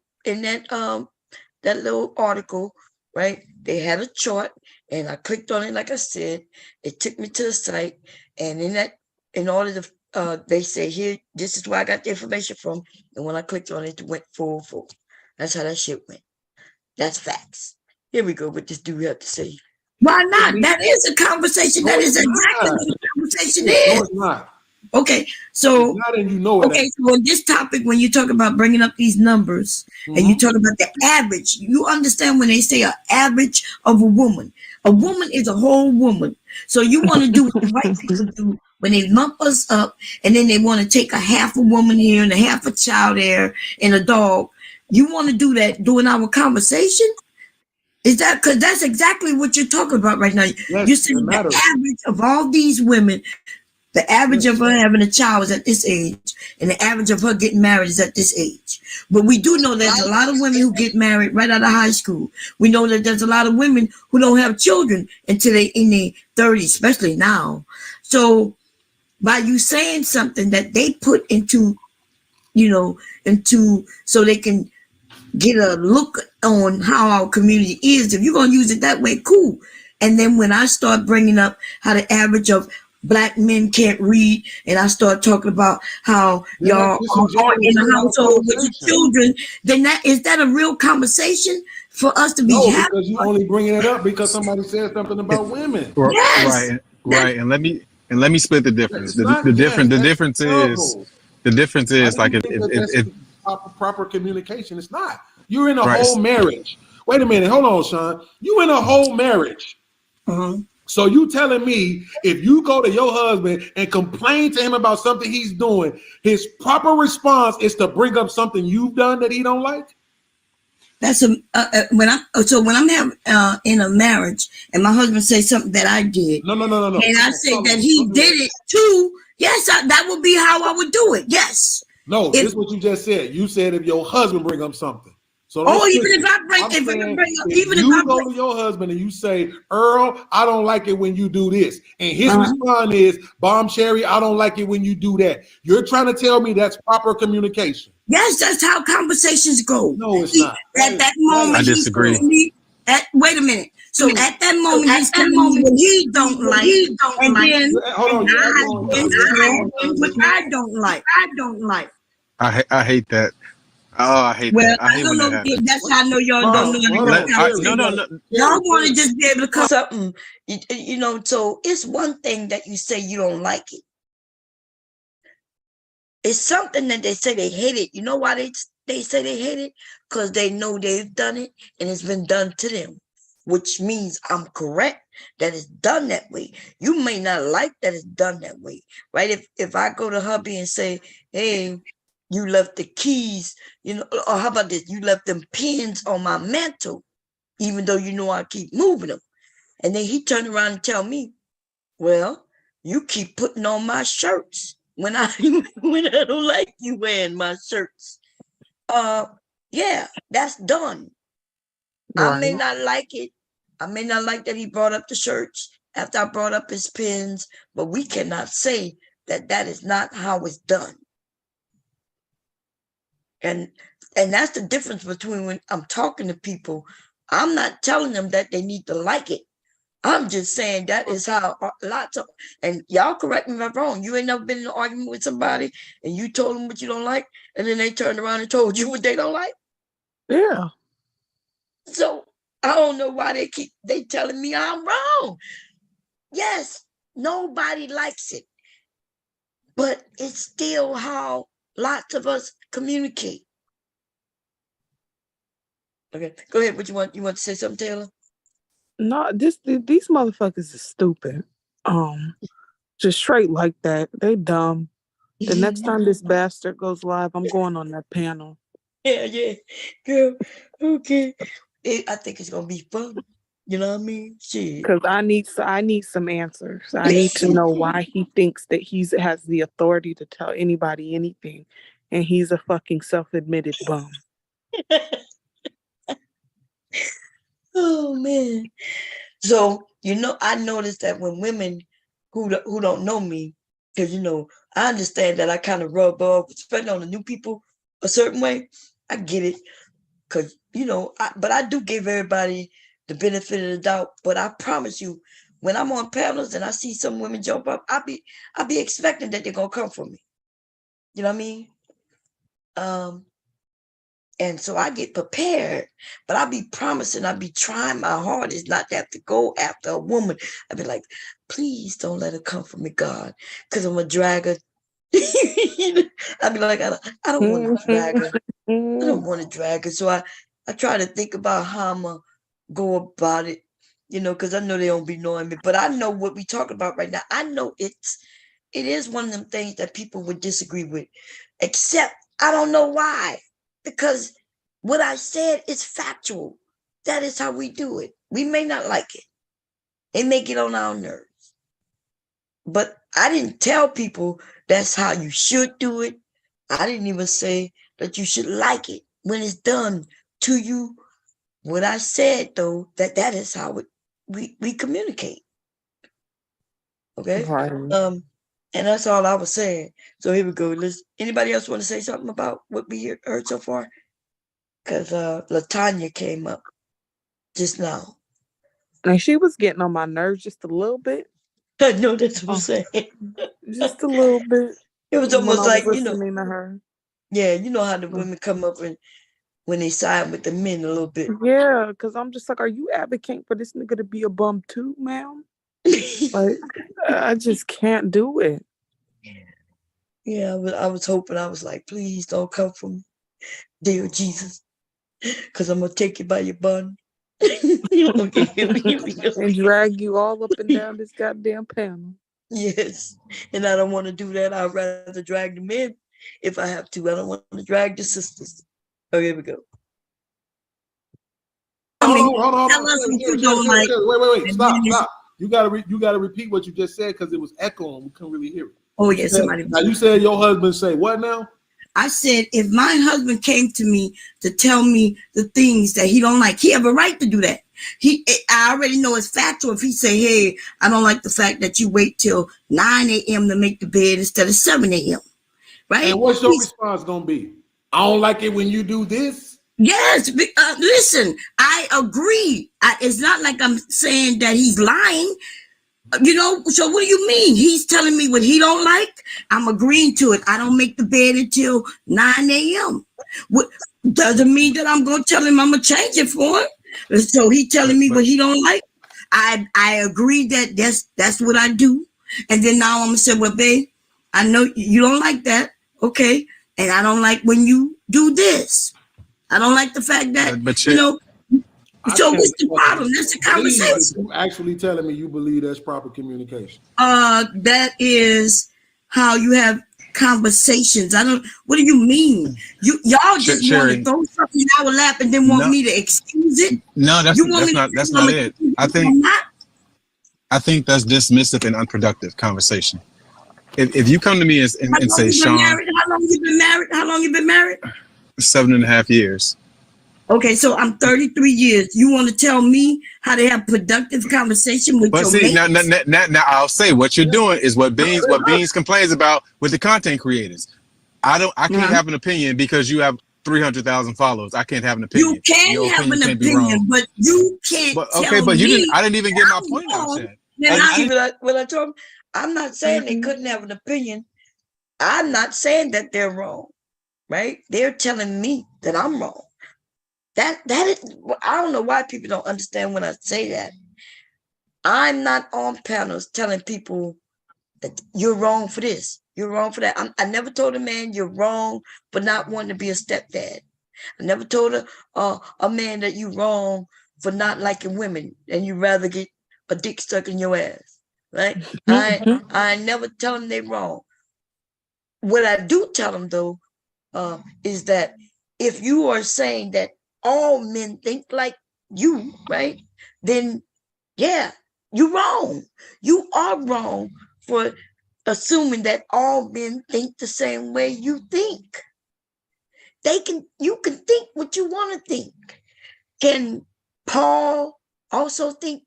little article, right, they had a chart, and I clicked on it. Like I said, it took me to the site, and in order to they say here, this is where I got the information from. And when I clicked on it, it went 404. That's how that shit went. That's facts. Here we go. What this dude have to say? Why not? That is a conversation. That is exactly what the conversation is. No, it's not. Okay, so not, and you know it. Okay, so on this topic, when you talk about bringing up these numbers, and you talk about the average, you understand when they say an average of a woman is a whole woman. So you want to do what the white people do when they lump us up, and then they want to take a half a woman here and a half a child there and a dog. You want to do that during our conversation? Is that because that's exactly what you're talking about right now? Yes, you're saying the average of all these women, the average of her having a child is at this age, and the average of her getting married is at this age. But we do know there's a lot of women who get married right out of high school. We know that there's a lot of women who don't have children until they're in their 30s, especially now. So by you saying something that they put into so they can get a look on how our community is. If you're going to use it that way, cool. And then when I start bringing up how the average of Black men can't read, and I start talking about how y'all are in a household with your children, then is that a real conversation for us to be happy? Because you only bringing it up because somebody said something about women. Yes. Right. And let me split the difference. The difference is like if proper communication. It's not. You're in a whole marriage. Wait a minute. Hold on, Sean. You in a whole marriage. So you telling me if you go to your husband and complain to him about something he's doing, his proper response is to bring up something you've done that he don't like? That's when I'm having in a marriage and my husband says something that I did. No. And I say that he did it too. Yes, that would be how I would do it. Yes. No, this is what you just said. You said if your husband bring up something. So even if I bring up, if you go to your husband and you say, Earl, I don't like it when you do this, and his response is, Bomb Cherry, I don't like it when you do that. You're trying to tell me that's proper communication? Yes, that's how conversations go. No, it's not. At that moment, I disagree. Wait a minute. So at that moment, he's telling me what he don't like, and then what I don't like. I hate that. Oh, I hate that. I don't know. That's how I know y'all don't know. No. Y'all want to just be able to come something, So it's one thing that you say you don't like it, It's something that they say they hate it. You know why they say they hate it? Because they know they've done it and it's been done to them, which means I'm correct that it's done that way. You may not like that it's done that way, right? If I go to hubby and say, hey, you left the keys, you know, or how about this? You left them pins on my mantle, even though you know I keep moving them. And then he turned around and tell me, well, you keep putting on my shirts when I don't like you wearing my shirts. Yeah, that's done. Right. I may not like it. I may not like that he brought up the shirts after I brought up his pins, but we cannot say that that is not how it's done. And that's the difference between when I'm talking to people. I'm not telling them that they need to like it. I'm just saying that is how lots of, and y'all correct me if I'm wrong. You ain't never been in an argument with somebody and you told them what you don't like, and then they turned around and told you what they don't like. Yeah. So I don't know why they telling me I'm wrong. Yes, nobody likes it, but it's still how lots of us communicate. Okay, go ahead. What you want? You want to say something, Taylor? No, these motherfuckers is stupid. Just straight like that. They dumb. The next time this bastard goes live, I'm going on that panel. Yeah, girl. Okay, I think it's gonna be fun. You know what I mean? Shit. Because I need some answers. I need to know why he thinks that he has the authority to tell anybody anything, and he's a fucking self-admitted bum. Oh man. So I noticed that when women who don't know me, because I understand that I kind of rub off, especially on the new people, a certain way. I get it, because but I do give everybody the benefit of the doubt. But I promise you, when I'm on panels and I see some women jump up, I'll be expecting that they're gonna come for me. You know what I mean? And so I get prepared, but I be promising, I be trying my hardest not to have to go after a woman. I be like, please don't let her come for me, God, because I'm a drag her. I be like, I don't want to drag her. I don't want to drag her. So I try to think about how I'm going to go about it, because I know they don't be knowing me. But I know what we talking about right now. I know it is one of them things that people would disagree with, except I don't know why. Because what I said is factual. That is how we do it. We may not like it. It may get on our nerves. But I didn't tell people that's how you should do it. I didn't even say that you should like it when it's done to you. What I said, though, that is how we communicate. Okay? Right. And that's all I was saying. So here we go. Anybody else want to say something about what we heard so far? Because LaTanya came up just now. And she was getting on my nerves just a little bit. I know that's what I'm saying. Just a little bit. It was almost like, listening to her. Yeah, you know how the women come up and when they side with the men a little bit. Yeah, because I'm just like, are you advocating for this nigga to be a bum too, ma'am? Like, I just can't do it. Yeah, I was hoping. I was like, please don't come for me, dear Jesus, because I'm going to take you by your bun. And drag you all up and down this goddamn panel. Yes, and I don't want to do that. I'd rather drag the men if I have to. I don't want to drag the sisters. Oh, here we go. Hold on. Wait. Stop. You gotta repeat what you just said because it was echoing. We couldn't really hear it. Oh, yeah, somebody. Now you said your husband say what now? I said, if my husband came to me to tell me the things that he don't like, he have a right to do that. I already know it's factual. If he say, hey, I don't like the fact that you wait till 9 a.m. to make the bed instead of 7 a.m. Right? And what's your response gonna be? I don't like it when you do this. Yes, listen, I agree. It's not like I'm saying that he's lying. So what do you mean? He's telling me what he don't like. I'm agreeing to it. I don't make the bed until 9 a.m. What doesn't mean that I'm going to tell him I'm going to change it for him. So he telling me what he don't like. I agree that that's what I do. And then now I'm going to say, well, babe, I know you don't like that. Okay, and I don't like when you do this. I don't like the fact that, but you know, so what's the fucking problem? That's the believe that conversation. you actually telling me you believe that's proper communication. That is how you have conversations. What do you mean? Y'all just want to Sherry, throw something in our lap and then want me to excuse it? No, that's not it. I think that's dismissive and unproductive conversation. If you come to me and say, Sean, how long you been married? How long you been married? 7.5 years. Okay, so I'm 33 years. You want to tell me how to have productive conversation with your mate? Now I'll say what you're doing is what Beans complains about with the content creators. I can't have an opinion because you have 300,000 followers. I can't have an opinion. You can have an opinion, but you can't tell me. I didn't even get my point out yet. When I told him, I'm not saying they couldn't have an opinion. I'm not saying that they're wrong, right? They're telling me that I'm wrong. That is, I don't know why people don't understand when I say that. I'm not on panels telling people that you're wrong for this, you're wrong for that. I never told a man you're wrong for not wanting to be a stepdad. I never told a man that you're wrong for not liking women and you rather get a dick stuck in your ass, right? I never tell them they're wrong. What I do tell them though is that if you are saying that all men think like you, right? Then yeah, you're wrong. You are wrong for assuming that all men think the same way you think. You can think what you want to think. Can Paul also think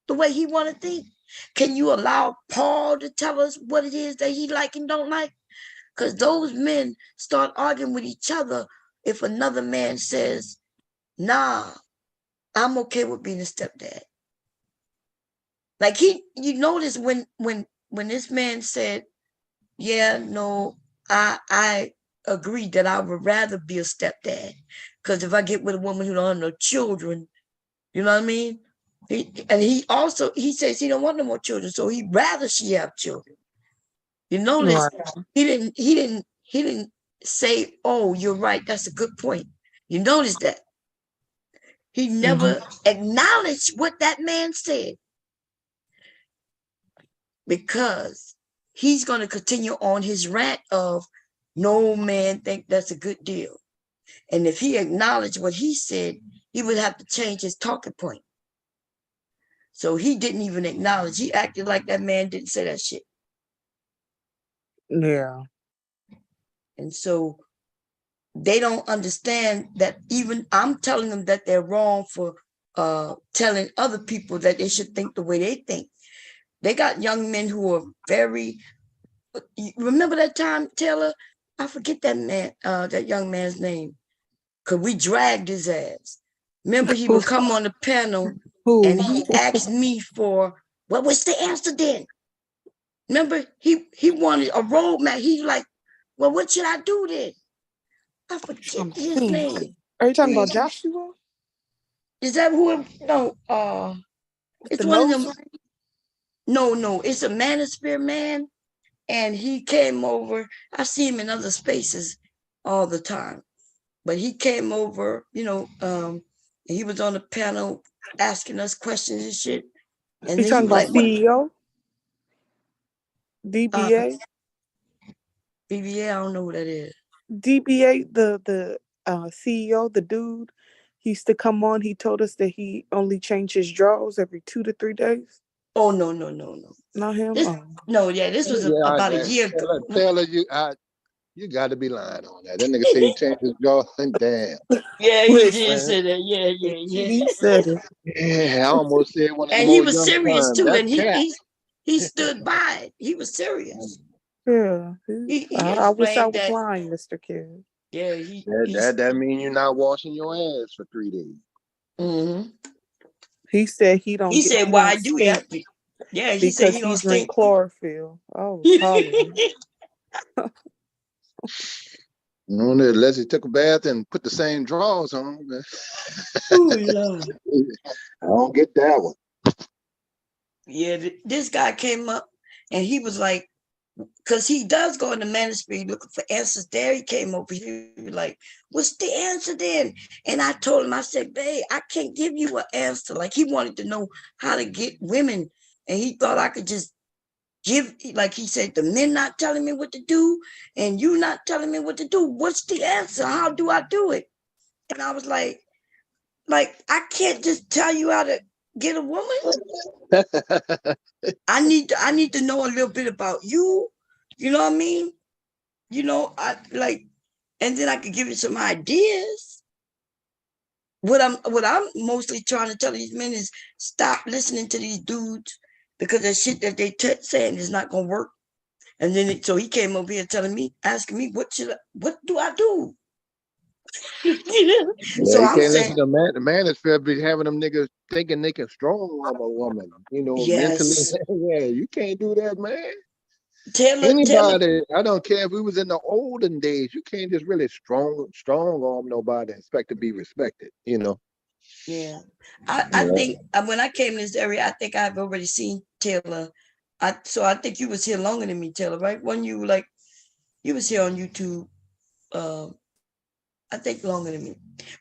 the way he want to think? Can you allow Paul to tell us what it is that he like and don't like? Because those men start arguing with each other if another man says, nah, I'm okay with being a stepdad. Like you notice when this man said, yeah, no, I agree that I would rather be a stepdad. Because if I get with a woman who don't have no children, you know what I mean? He says he don't want no more children, so he'd rather she have children. You notice he didn't say, oh, you're right, that's a good point. You notice that. He never acknowledged what that man said because he's going to continue on his rant of no man think that's a good deal. And if he acknowledged what he said, he would have to change his talking point. So he didn't even acknowledge. He acted like that man didn't say that shit. Yeah. And so they don't understand that even I'm telling them that they're wrong for telling other people that they should think the way they think. They got young men who are very, remember that time, Taylor? I forget that man, that young man's name, because we dragged his ass. Remember, he would come on the panel and he asked me for, what was the answer then? Remember, he wanted a roadmap. He like, well, what should I do then? I forget his name. Are you talking about Joshua? Is that who? No, it's one of them. No, it's a Manosphere man, and he came over. I see him in other spaces all the time, but he came over, and he was on the panel asking us questions and shit. And you talking about CEO? DBA? DBA, I don't know who that is. DBA, the CEO, the dude, he used to come on. He told us that he only changed his drawers every 2 to 3 days. Oh, no. Not him? This was about a year ago. Taylor, you got to be lying on that. That nigga said he changed his drawers. Damn. Yeah, he did say that. Yeah. He said it. Yeah, I almost said one of them. And he was serious too. That's And he stood by it. He was serious. Yeah. I wish I was lying, Mr. Kid. Yeah, that means you're not washing your ass for 3 days. Mm-hmm. He said he don't. He said, "Why do you have to?" Yeah, he said he don't drink chlorophyll. Oh, unless he took a bath and put the same drawers on. Oh Lord, I don't get that one. Yeah, this guy came up and he was like, because he does go in the Manosphere looking for answers. There he came over here like, what's the answer then? And I told him, I said, babe, I can't give you an answer. Like, he wanted to know how to get women, and he thought I could just give, like he said, the men not telling me what to do and you not telling me what to do. What's the answer? How do I do it? And I was like I can't just tell you how to get a woman. I need to know a little bit about you. You know what I mean? You know, I like, and then I could give you some ideas. What I'm mostly trying to tell these men is stop listening to these dudes, because the shit that they saying is not gonna work. And then so he came over here telling me, asking me, what do I do? So I'm saying, listen to the Manosphere be having them niggas thinking they can strong arm a woman, you know, mentally. Yeah, you can't do that, man. Anybody, I don't care if we was in the olden days, you can't just really strong arm nobody and expect to be respected, you know. Yeah, I think when I came in this area, I think I've already seen Taylor. So I think you was here longer than me, Taylor, right? When you you was here on YouTube, I think longer than me.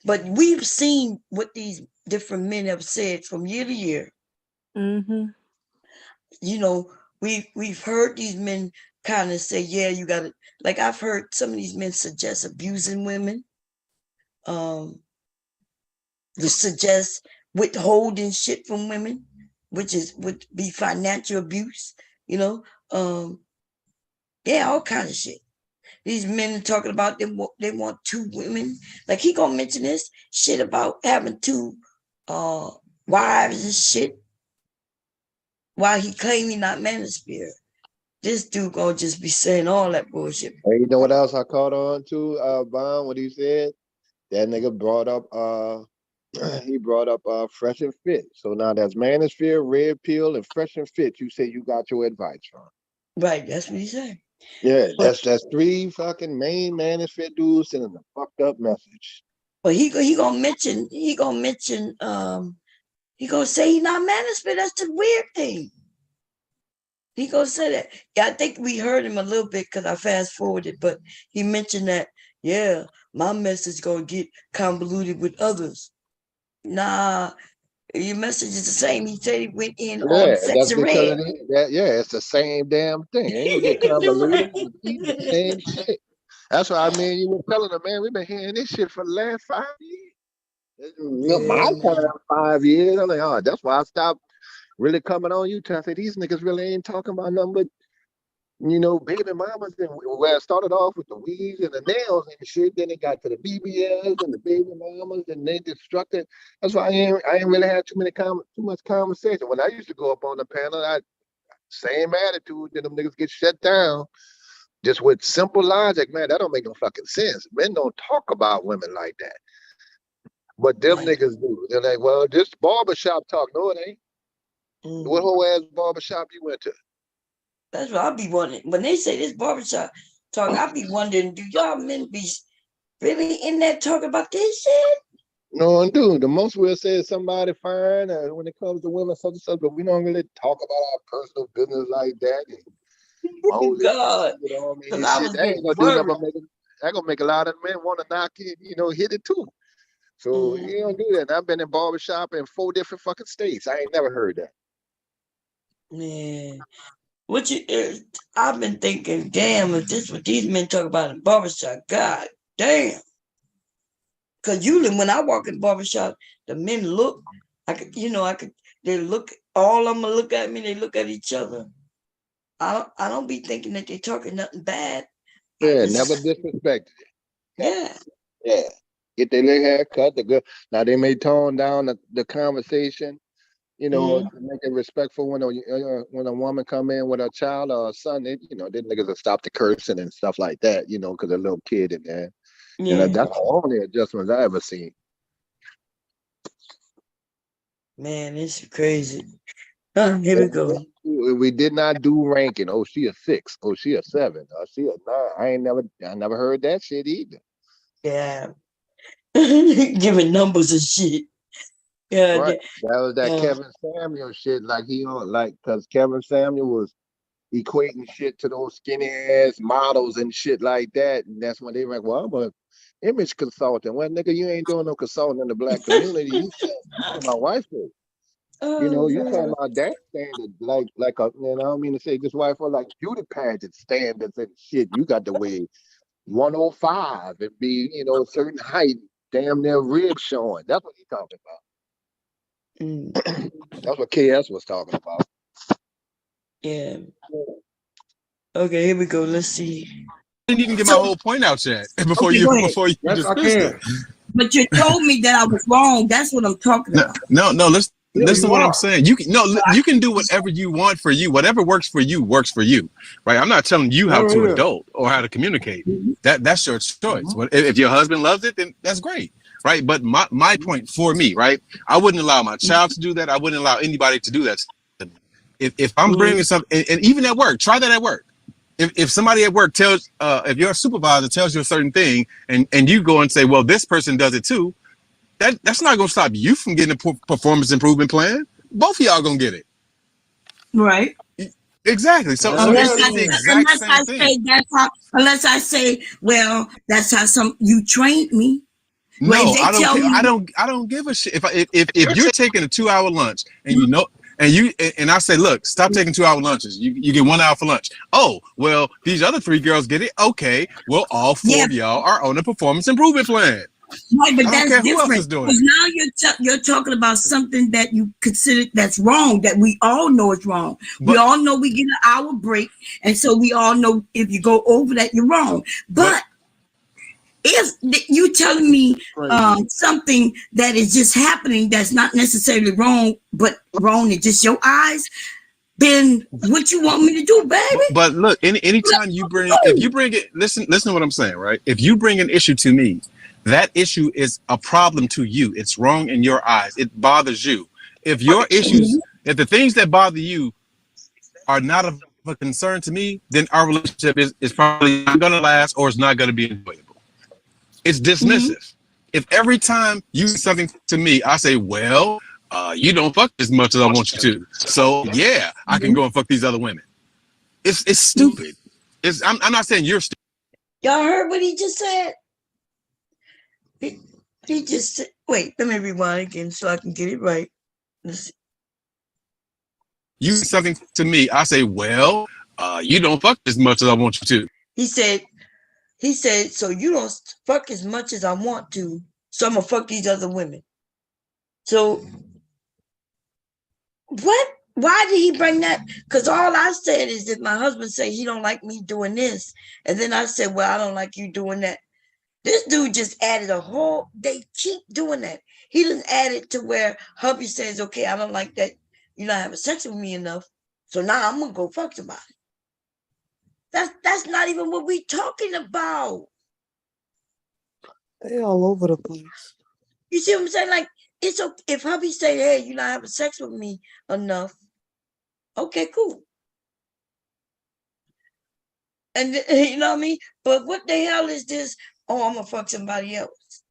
But we've seen what these different men have said from year to year. Mm-hmm. You know, we've heard these men kind of say, yeah, you got to, like, I've heard some of these men suggest abusing women, suggest withholding shit from women, which would be financial abuse, you know. Yeah, all kinds of shit. These men are talking about they want 2 women. Like, he gonna mention this shit about having 2 wives and shit while he claiming not Manosphere. This dude gonna just be saying all that bullshit. Hey, you know what else I caught on to, Bond, what he said? That nigga brought up he brought up Fresh and Fit. So now that's Manosphere, Red Pill, and Fresh and Fit. You say you got your advice from. Right, that's what he said. Yeah, that's 3 fucking main Manosphere dudes sending a fucked up message. But he gonna mention he gonna say he not Manosphere. That's the weird thing. He gonna say that. Yeah, I think we heard him a little bit because I fast forwarded, but he mentioned that, yeah, my message gonna get convoluted with others. Nah, your message is the same. He said he went in on That's Section because Red. it's the same damn thing. Ain't gonna get convoluted. The same shit. That's why you were telling them, man, we've been hearing this shit for the last 5 years. My time, 5 years. I'm like, oh, that's why I stopped really coming on YouTube. I said, these niggas really ain't talking about nothing but, you know, baby mamas. And where it started off with the weaves and the nails and shit, then it got to the BBLs and the baby mamas, and they destructed. That's why I ain't really had too much conversation. When I used to go up on the panel, same attitude, then them niggas get shut down. Just with simple logic, man, that don't make no fucking sense. Men don't talk about women like that. But them niggas do. They're like, well, this barbershop talk. No, it ain't. What whole ass barbershop you went to? That's what I be wondering. When they say this barbershop talk, I be wondering, do y'all men be really in there talking about this shit? No, dude. The most we'll say is somebody fine when it comes to women, such and such, but we don't really talk about our personal business like that. God, you know what I mean? Shit, that ain't gonna do nothing. That gonna make a lot of men want to knock it, you know, hit it too. So you don't do that. I've been in barbershop in 4 different fucking states. I ain't never heard that. Man, I've been thinking, damn, if this what these men talk about in barbershop, god damn. Cause usually when I walk in barbershop, the men look, they look, all of them look at me, they look at each other. I don't be thinking that they talking nothing bad. Yeah, never disrespected it. Yeah. Get their little hair cut. Now they may tone down the conversation, you know, to make it respectful when a woman come in with a child or a son. Then niggas will stop the cursing and stuff like that, you know, because a little kid in there. Yeah. You know, that's the only adjustments I ever seen. Man, it's crazy. Here we go. We did not do ranking. Oh, she a 6. Oh, she a 7. Oh, she a 9. I never heard that shit either. Yeah. Giving numbers and shit. Yeah. Right. That was that Kevin Samuel shit. Like because Kevin Samuel was equating shit to those skinny ass models and shit like that. And that's when they were like, well, I'm a image consultant. Well, nigga, you ain't doing no consulting in the black community. You saying my wife is. You know, you talking about that standard, like a, you know, I don't mean to say this wife for like beauty pageant standards and shit. You got to weigh 105 and be, you know, a certain height, damn near ribs showing. That's what he's talking about. That's what KS was talking about. Yeah. Okay, here we go. Let's see. I didn't even get my whole point out yet before you dismissed it. But you told me that I was wrong. That's what I'm talking about. No, listen to what I'm saying. You can do whatever you want for you. Whatever works for you works for you, right? I'm not telling you how to adult or how to communicate. That's your choice. If your husband loves it, then that's great, right? But my point for me, right? I wouldn't allow my child to do that. I wouldn't allow anybody to do that. If I'm bringing something, and even at work, try that at work. If somebody at work tells, if your supervisor tells you a certain thing, and you go and say, well, this person does it too, that's not going to stop you from getting a performance improvement plan. Both of y'all going to get it. Right. Exactly. So unless it's the exact same thing. Unless I say, well, that's how you trained me. No, I don't give a shit. If you're taking a 2-hour lunch and you know, and I say, look, stop taking 2-hour lunches. You get 1 hour for lunch. Oh, well, these other 3 girls get it. Okay, well, all 4 of y'all are on a performance improvement plan. Right, but that's different. Who else is doing because now you're talking about something that you consider that's wrong, that we all know is wrong. We all know we get an hour break, and so we all know if you go over that, you're wrong. But if you telling me something that is just happening that's not necessarily wrong, but wrong in just your eyes, then what you want me to do, baby? But look, anytime you bring, if you bring it, listen to what I'm saying, right? If you bring an issue to me, that issue is a problem to you. It's wrong in your eyes. It bothers you. If your issues, if the things that bother you are not of a concern to me, then our relationship is probably not going to last or it's not going to be enjoyable. It's dismissive. If every time you do something to me, I say, well, you don't fuck as much as I want you to. So yeah, I can go and fuck these other women. It's stupid. I'm not saying you're stupid. Y'all heard what he just said? He just said, wait, let me rewind again so I can get it right. Let's see. You do something to me, I say, well, you don't fuck as much as I want you to. He said, so you don't fuck as much as I want to, so I'm gonna fuck these other women. So what? Why did he bring that? Because all I said is that my husband said he don't like me doing this. And then I said, well, I don't like you doing that. This dude just added a whole, they keep doing that. He didn't add it to where hubby says, okay, I don't like that. You're not having sex with me enough. So now I'm going to go fuck somebody. That's not even what we talking about. They all over the place. You see what I'm saying? Like, it's okay if hubby say, hey, you're not having sex with me enough. Okay, cool. And you know what I mean? But what the hell is this? Oh, I'm gonna fuck somebody else.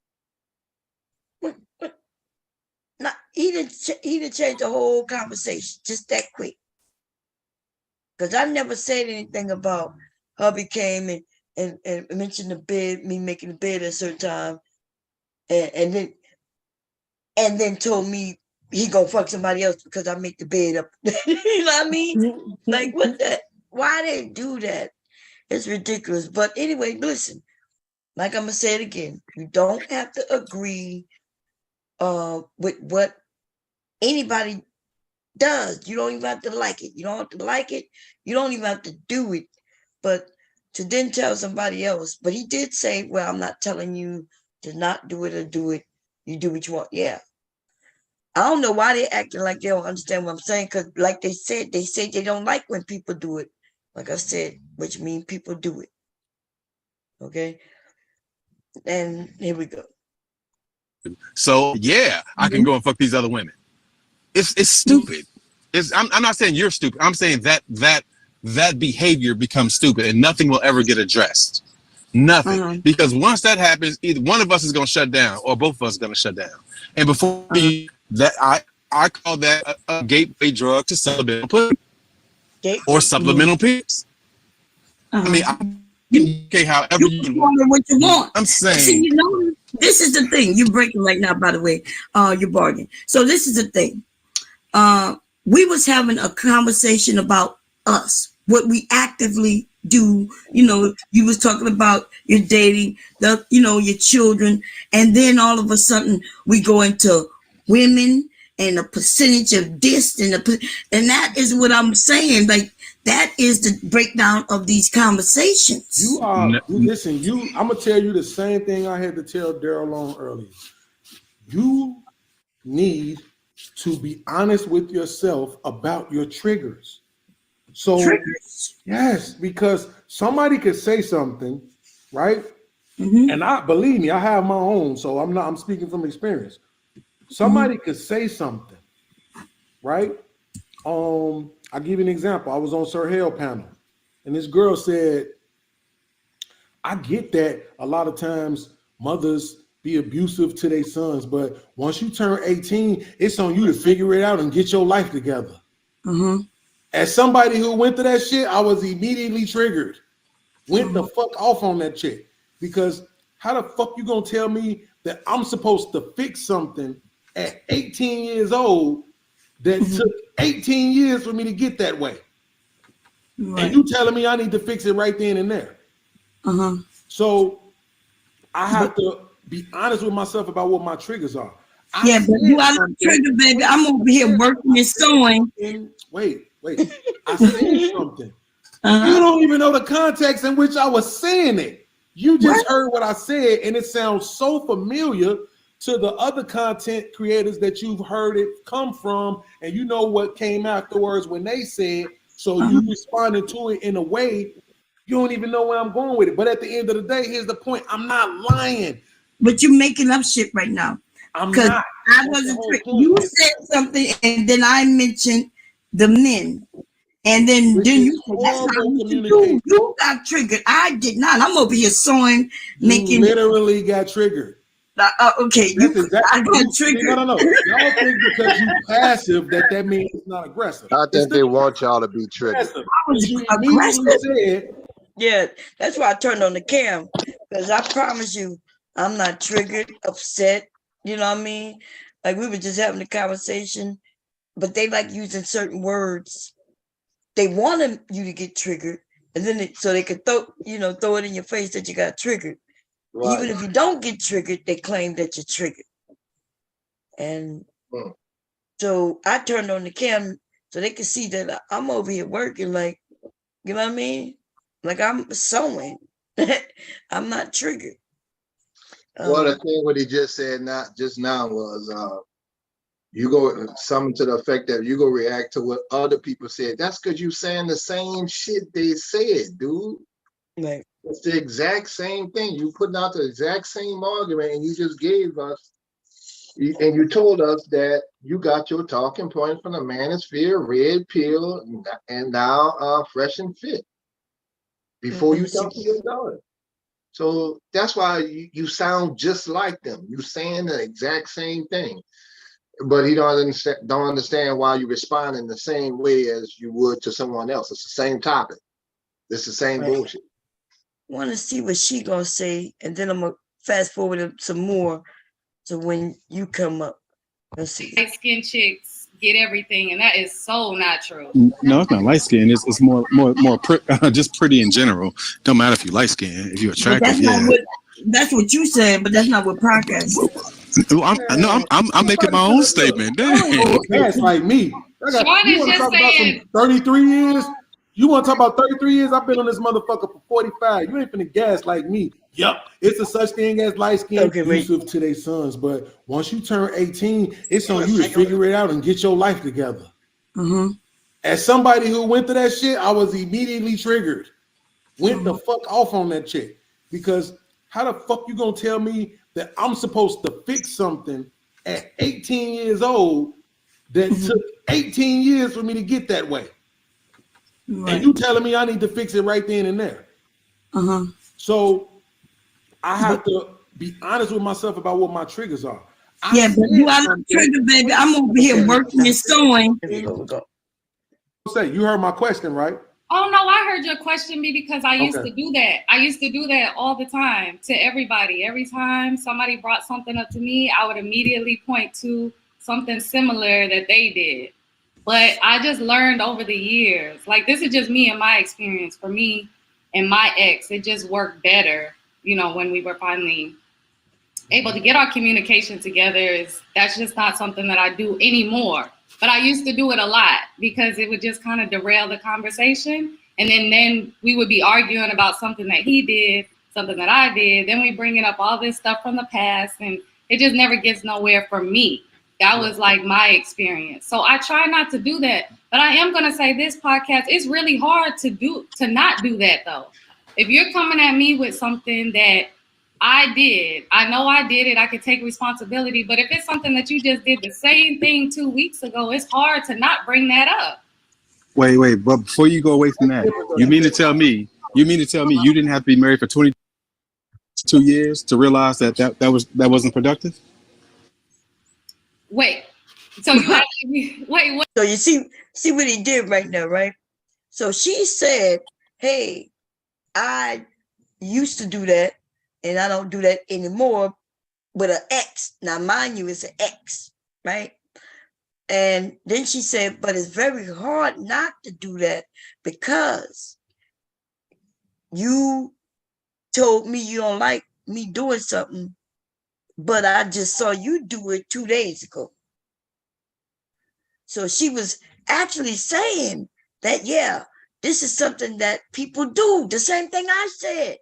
What? Nah, he didn't change the whole conversation just that quick. Because I never said anything about hubby came and mentioned the bed, me making the bed at a certain time, and then told me he gonna fuck somebody else because I make the bed up. You know what I mean? Like what that? Why they do that? It's ridiculous. But anyway, listen. Like I'm gonna say it again. You don't have to agree with what anybody does. You don't even have to like it. You don't have to like it. You don't even have to do it. But to then tell somebody else. But he did say, well, I'm not telling you to not do it or do it. You do what you want. Yeah. I don't know why they're acting like they don't understand what I'm saying. Because like they said they don't like when people do it. Like I said, which means people do it. Okay. And here we go. So yeah, I can go and fuck these other women. It's stupid. I'm not saying you're stupid. I'm saying that behavior becomes stupid and nothing will ever get addressed. Nothing. Because once that happens, either one of us is gonna shut down or both of us are gonna shut down. And before that, I call that a gateway drug to sell them pussy. or supplemental periods. I mean, okay, however you want what you want. I'm saying. See, you know, this is the thing. You're breaking right now, by the way. You're bargaining. So this is the thing. We was having a conversation about us, what we actively do. You know, you was talking about your dating, your children, and then all of a sudden we go into women and a percentage of this and that is what I'm saying. Like, that is the breakdown of these conversations. You are listen. I'm gonna tell you the same thing I had to tell Daryl on earlier. You need to be honest with yourself about your triggers. So yes, because somebody could say something, right? And believe me, I have my own, so I'm speaking from experience. Somebody could say something, right? I'll give you an example. I was on Sir Hale panel, and this girl said, I get that a lot of times mothers be abusive to their sons, but once you turn 18, it's on you to figure it out and get your life together. As somebody who went through that shit, I was immediately triggered. Went the fuck off on that chick. Because how the fuck you gonna tell me that I'm supposed to fix something at 18 years old that took 18 years for me to get that way? And you telling me I need to fix it right then and there. So I have to be honest with myself about what my triggers are. But you are not triggered, baby. I'm over here working and sewing. Wait. I said something. You don't even know the context in which I was saying it. You just heard what I said, and it sounds so familiar to the other content creators that you've heard it come from, and you know what came afterwards when they said, so you responded to it in a way you don't even know where I'm going with it. But at the end of the day, here's the point. I'm not lying. But you're making up shit right now. I'm not. I wasn't triggered. You said something, and then I mentioned the men. And then you said, that's how you got triggered. I did not. I'm over here sewing, making. Literally got triggered. Okay, I got triggered. No. Y'all think because you passive that means it's not aggressive. I think they want y'all to be triggered. Aggressive. Yeah, that's why I turned on the cam, because I promise you, I'm not triggered, upset. You know what I mean? Like, we were just having a conversation, but they like using certain words. They wanted you to get triggered, and then so they could throw it in your face that you got triggered. Right. Even if you don't get triggered, they claim that you're triggered. And so I turned on the cam so they could see that I'm over here working, like, you know what I mean? Like, I'm sewing. I'm not triggered. Well, the thing what he just said just now was you go something to the effect that you go react to what other people said. That's because you saying the same shit they said, dude. Right. It's the exact same thing. You putting out the exact same argument, and you just gave us, and you told us that you got your talking point from the Manosphere, Red Pill, and now Fresh and Fit. Before you talk to your daughter. So that's why you sound just like them. You saying the exact same thing. But he don't understand why you respond in the same way as you would to someone else. It's the same topic. It's the same bullshit. Want to see what she gonna say, and then I'm gonna fast forward some more to when you come up. Let's see. Light skinned chicks get everything, and that is so not true. No, it's not light skin. It's more just pretty in general. Don't matter if you light skin, if you're attractive. That's what you said, but that's not what podcast said. I'm making my own statement. That's like me. You want to talk about some 33 years? You want to talk about 33 years? I've been on this motherfucker for 45. You ain't finna gas like me. Yup. It's a such thing as light skin abusive to their sons. But once you turn 18, it's on you to figure it out and get your life together. As somebody who went through that shit, I was immediately triggered. Went the fuck off on that chick. Because how the fuck you gonna tell me that I'm supposed to fix something at 18 years old that took 18 years for me to get that way? And you telling me I need to fix it right then and there. So I have to be honest with myself about what my triggers are. But you are not triggered, baby. I'm over here working and sewing. say? You heard my question, right? Oh no, I heard your question because I used to do that. I used to do that all the time to everybody. Every time somebody brought something up to me, I would immediately point to something similar that they did. But I just learned over the years, like this is just me and my experience. For me and my ex, it just worked better, when we were finally able to get our communication together. That's just not something that I do anymore. But I used to do it a lot because it would just kind of derail the conversation. And then we would be arguing about something that he did, something that I did. Then we bringing up all this stuff from the past, and it just never gets nowhere for me. That was like my experience. So I try not to do that. But I am going to say this podcast, it's really hard to not do that, though. If you're coming at me with something that I did, I know I did it, I could take responsibility, but if it's something that you just did the same thing 2 weeks ago, it's hard to not bring that up. Wait, but before you go away from that, you mean to tell me you didn't have to be married for 22 years to realize that wasn't productive? Wait, so you asking me, wait, what? So you see what he did right now, right? So she said, hey, I used to do that, and I don't do that anymore with an X. Now, mind you, it's an X, right? And then she said, but it's very hard not to do that because you told me you don't like me doing something, but I just saw you do it 2 days ago. So she was actually saying that, yeah, this is something that people do. The same thing I said.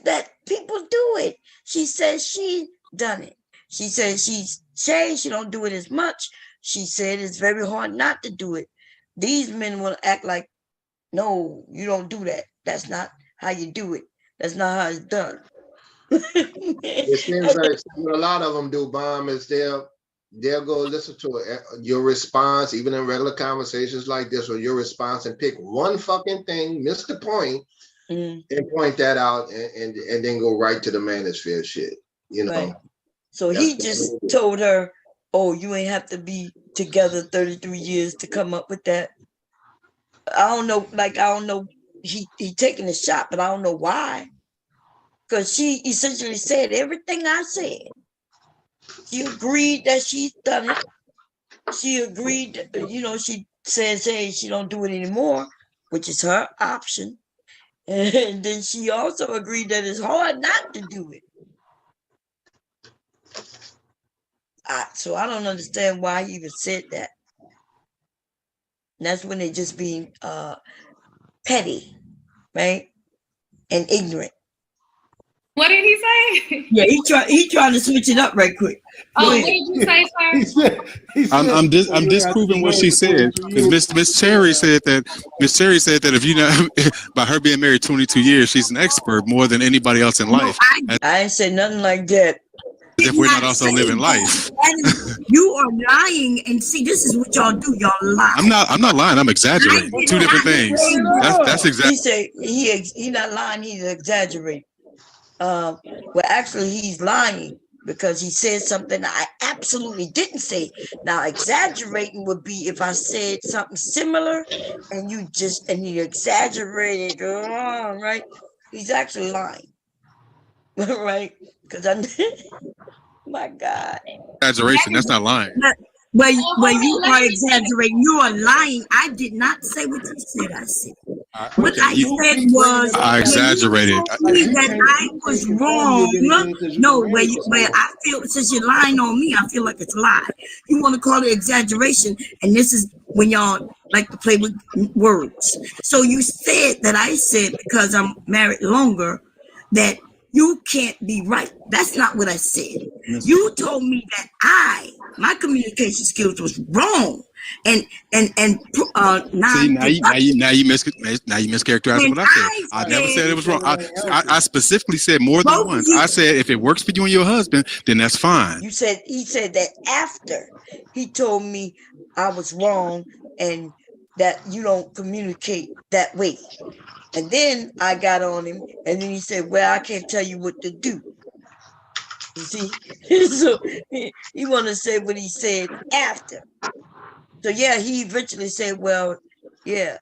That people do it. She said she done it. She said she's changed. She don't do it as much. She said it's very hard not to do it. These men will act like, no, you don't do that. That's not how you do it. That's not how it's done. It seems like what a lot of them do, Bomb, is they'll go listen to your response, even in regular conversations like this, or your response, and pick one fucking thing, miss the point, and point that out, and then go right to the manosphere shit. Right. So he just told her, oh, you ain't have to be together 33 years to come up with that. I don't know, he taking a shot, but I don't know why. Because she essentially said everything I said. She agreed that she's done it. She agreed, she says, hey, she don't do it anymore, which is her option. And then she also agreed that it's hard not to do it. So I don't understand why he even said that. And that's when they just being petty, right? And ignorant. What did he say? Yeah, he trying to switch it up right quick. Oh, what did you say, sir? I'm disproving what she said, because Miss Terry said that if you know, by her being married 22 years, she's an expert more than anybody else in life. I ain't said nothing like that. As if we're not also living life. You are lying, and see, this is what y'all do. Y'all lie. I'm not lying. I'm exaggerating. Two different things. That's exactly. He said he's not lying. He's exaggerating. Well, actually, he's lying because he said something I absolutely didn't say. Now, exaggerating would be if I said something similar and you exaggerated, right? He's actually lying, right? Because my God. Exaggeration, that's not lying. Where you are exaggerating, you are lying. I did not say what you said. I said what I said was I exaggerated. That I was wrong. No, where I feel, since you're lying on me, I feel like it's a lie. You want to call it exaggeration, and this is when y'all like to play with words. So you said that I said because I'm married longer that you can't be right. That's not what I said. You told me that my communication skills was wrong, and see, now you mischaracterized what I said. I never said it was wrong. I specifically said more than once. I said if it works for you and your husband, then that's fine. He said that after he told me I was wrong and that you don't communicate that way. And then I got on him, and then he said, well, I can't tell you what to do. You see? So he want to say what he said after. So yeah, he eventually said, well, yeah,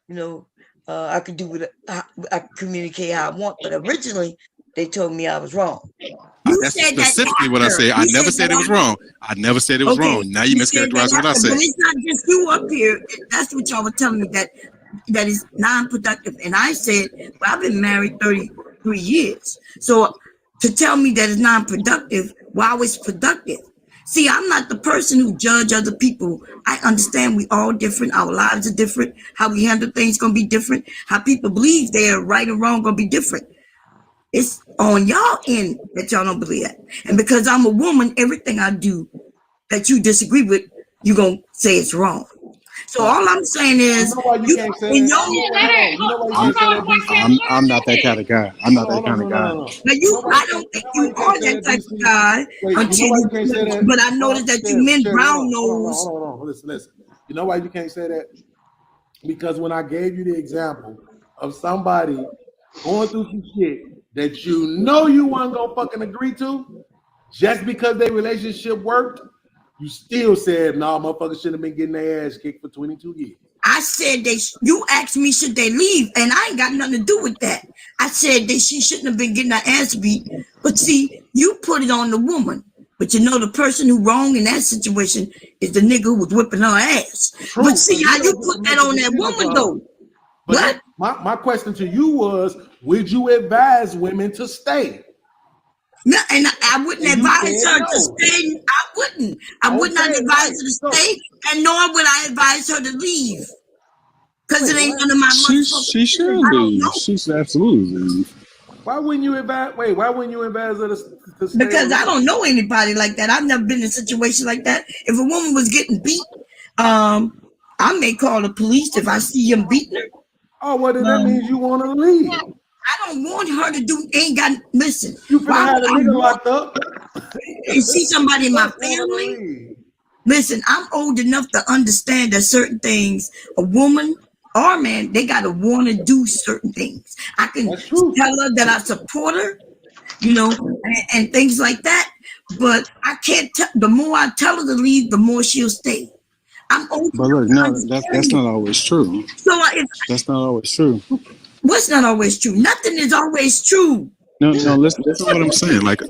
you know, I could do what I could communicate how I want, but originally they told me I was wrong. That's specifically what I said. I never said it was wrong. I never said it was wrong. Now you mischaracterized what I said. But it's not just you up here. That's what y'all were telling me, that is non-productive. And I said, well, I've been married 33 years. So to tell me that it's non-productive, while it's productive. See, I'm not the person who judge other people. I understand we all different. Our lives are different. How we handle things going to be different. How people believe they're right or wrong going to be different. It's on y'all end that y'all don't believe that. And because I'm a woman, everything I do that you disagree with, you're going to say it's wrong. So all I'm saying is, I'm not that kind of guy. I'm not that kind of guy. Now I don't think you are that type of guy until you, but I noticed that you men brown nose. Hold on. Listen. You know why you can't say that? Because when I gave you the example of somebody going through some shit that you know you weren't gonna fucking agree to, just because their relationship worked, you still said, no, motherfuckers shouldn't have been getting their ass kicked for 22 years. I said you asked me should they leave, and I ain't got nothing to do with that. I said that she shouldn't have been getting her ass beat. But see, you put it on the woman. But you know the person who wrong in that situation is the nigga who was whipping her ass. True. But see how you put that on that woman though. But what? My question to you was, would you advise women to stay? No, and I wouldn't advise her to stay. I wouldn't. I would not advise her to stay, and nor would I advise her to leave. Because it ain't none of my motherfucking. She should leave. She should absolutely leave. Why wouldn't you advise? Wait, why wouldn't you advise her to stay? Because I don't know anybody like that. I've never been in a situation like that. If a woman was getting beat, I may call the police if I see him beating her. Oh, well, then that means you want to leave. I don't want her to do. Listen. You finna have a nigga locked up and see somebody in my family. Listen, I'm old enough to understand that certain things, a woman or man, they gotta want to do certain things. I can tell her that I support her, and things like that. But I can't. The more I tell her to leave, the more she'll stay. I'm old. But look, no, that's not always true. So that's not always true. What's not always true? Nothing is always true. No, listen to what I'm saying. Like,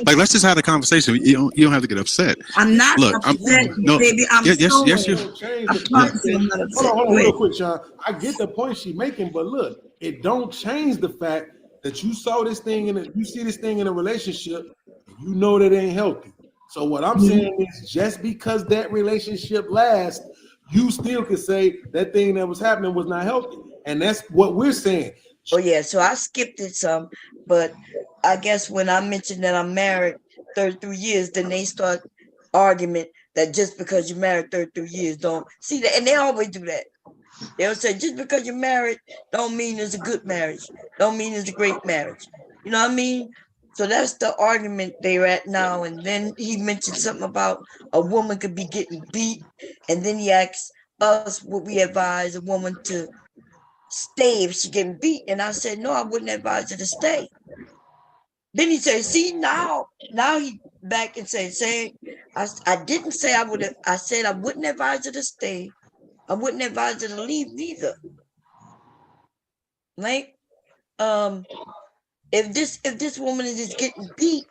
let's just have a conversation. You don't have to get upset. I'm not upset, baby. Yes, you. Hold on, real quick, Sean. I get the point she's making, but look, it don't change the fact that you saw this thing you see this thing in a relationship, and you know that ain't healthy. So what I'm saying is, just because that relationship lasts, you still can say that thing that was happening was not healthy, and that's what we're saying. Oh yeah, so I skipped it some, but I guess when I mentioned that I'm married 33 years, then they start argument that just because you're married 33 years don't see that, and they always do that. They'll say just because you're married don't mean it's a good marriage, don't mean it's a great marriage. You know what I mean? So that's the argument they're at now. And then he mentioned something about a woman could be getting beat, and then he asks us would we advise a woman to stay if she getting beat, and I said no, I wouldn't advise her to stay. Then he said, see, now he back and say I didn't say I would have. I said I wouldn't advise her to stay. I wouldn't advise her to leave neither. Like, if this woman is just getting beat,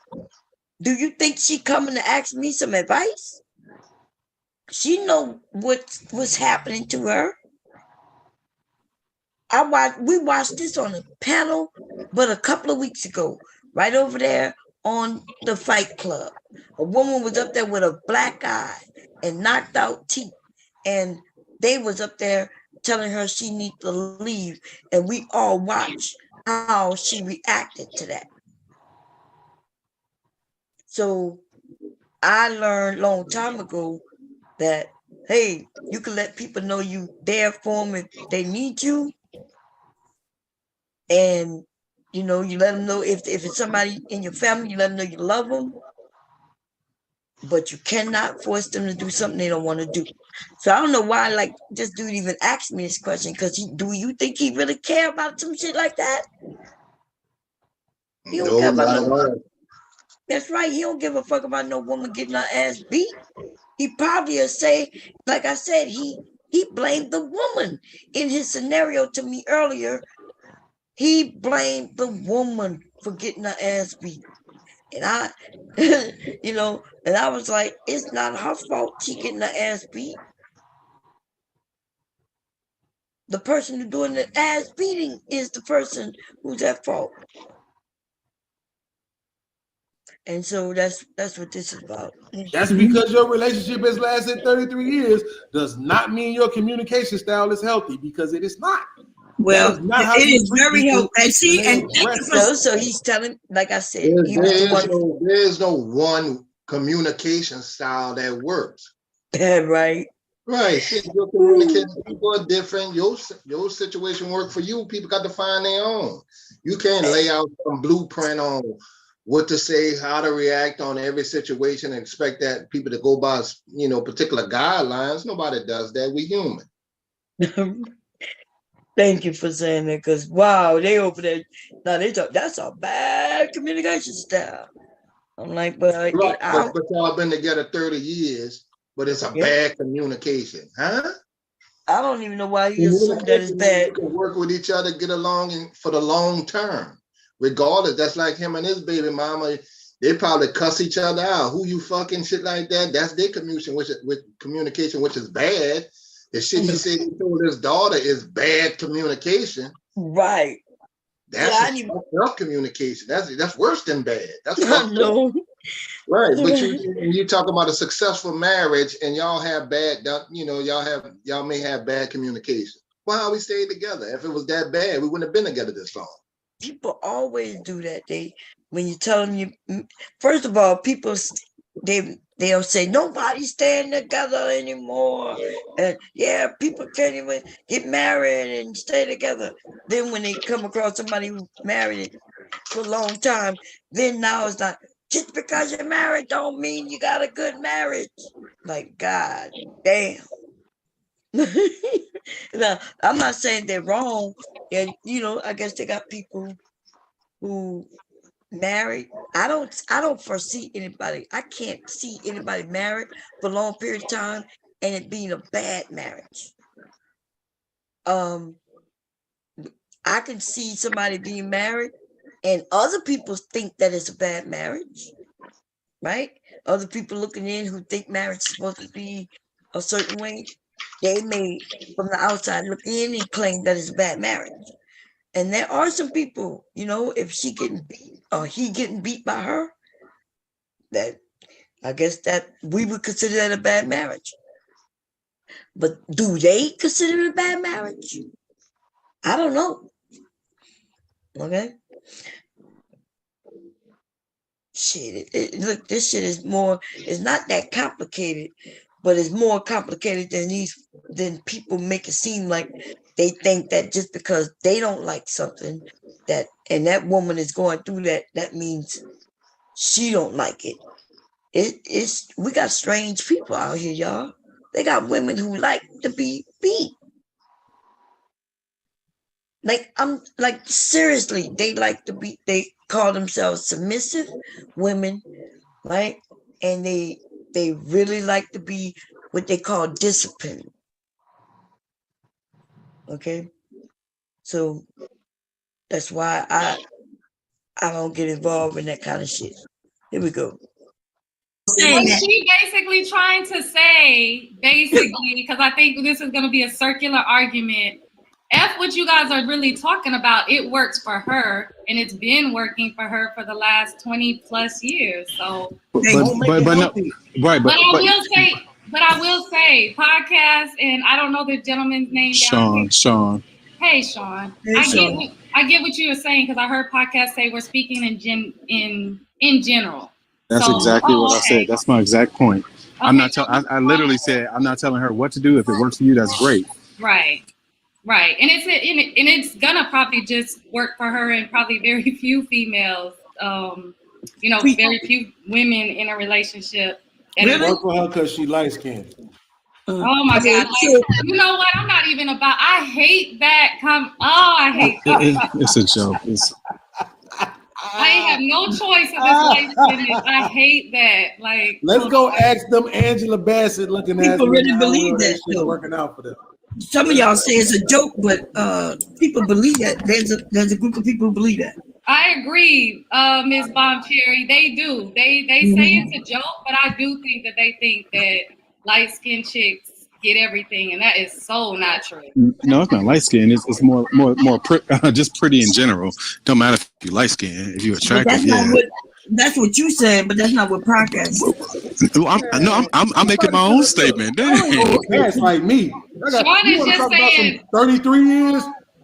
do you think she coming to ask me some advice? She know what's happening to her. We watched this on a panel, but a couple of weeks ago, right over there on the Fight Club. A woman was up there with a black eye and knocked out teeth, and they was up there telling her she need to leave, and we all watched how she reacted to that. So I learned a long time ago that, hey, you can let people know you there for them if they need you. And, you let them know if it's somebody in your family, you let them know you love them. But you cannot force them to do something they don't want to do. So I don't know why, this dude even asked me this question, because do you think he really care about some shit like that? He don't care about no. That's right. He don't give a fuck about no woman getting her ass beat. he probably will say, like I said, he blamed the woman in his scenario to me earlier. He blamed the woman for getting her ass beat. And I, you know, and I was like, it's not her fault she getting her ass beat. The person who's doing the ass beating is the person who's at fault. And so that's what this is about. That's because your relationship has lasted 33 years does not mean your communication style is healthy, because it is not. Well, it is very healthy. And see, and so he's telling, like I said, there's no one communication style that works. Right. Right. See, your communication, people are different. Your situation work for you. People got to find their own. You can't lay out some blueprint on what to say, how to react on every situation, and expect that people to go by, particular guidelines. Nobody does that. We human. Thank you for saying that, because wow, they over there now they talk, that's a bad communication style. I'm like, but y'all been together 30 years, but it's a bad communication, huh? I don't even know why you assume that it's bad. You can work with each other, get along for the long term. Regardless, that's like him and his baby mama. They probably cuss each other out. Who you fucking, shit like that. That's their communication, which is bad. The shit he said he told his daughter is bad communication. Right. That's communication. That's worse than bad. That's no. Right. But you talk about a successful marriage and y'all have bad, y'all may have bad communication. Well, how we stayed together? If it was that bad, we wouldn't have been together this long. People always do that. When you tell them first of all, people they'll say nobody's staying together anymore, and people can't even get married and stay together. Then when they come across somebody who married for a long time, then now it's like, just because you're married don't mean you got a good marriage. Like, God damn. Now, I'm not saying they're wrong, and I guess they got people who married. I don't foresee anybody. I can't see anybody married for a long period of time and it being a bad marriage. I can see somebody being married and other people think that it's a bad marriage, right? Other people looking in who think marriage is supposed to be a certain way, they may, from the outside, look in and claim that it's a bad marriage. And there are some people, if she getting beat or he getting beat by her, that I guess that we would consider that a bad marriage. But do they consider it a bad marriage? I don't know. Okay. Shit, look, this shit is it's not that complicated, but it's more complicated than people make it seem like. They think that just because they don't like something and that woman is going through that means she don't like it. We got strange people out here, y'all. They got women who like to be beat. Seriously, they like to be, they call themselves submissive women, right? And they really like to be what they call disciplined. Okay. So that's why I don't get involved in that kind of shit. Here we go. What's she basically trying to say, because I think this is going to be a circular argument. F what you guys are really talking about, it works for her, and it's been working for her for the last 20 plus years. So, but I will say, podcast, and I don't know the gentleman's name. Sean. Hey, Sean. I get what you were saying, because I heard podcasts say we're speaking in general. That's exactly what I said. That's my exact point. Okay. I literally said I'm not telling her what to do. If it works for you, that's great. Right. And it's gonna probably just work for her and probably very few females. Very few women in a relationship. It work for her because she light skinned. Oh my God! You know what? I'm not even about. I hate that. I hate that. It's a joke. I have no choice of this light skinness. I hate that. Like, let's go ask them Angela Bassett looking at People really believe that that shit's though. working out for them. Some of y'all say it's a joke, but people believe that. There's a group of people who believe that. I agree, Ms. Cherry. They do. They say it's a joke, but I do think that they think that light skinned chicks get everything, and that is so not true. No, it's not light skin. It's more just pretty in general. Don't matter if you light skin, if you're attractive. That's what you said, but that's not what podcast is. I'm making my own statement. Gas like me. Sean is just saying 33 years.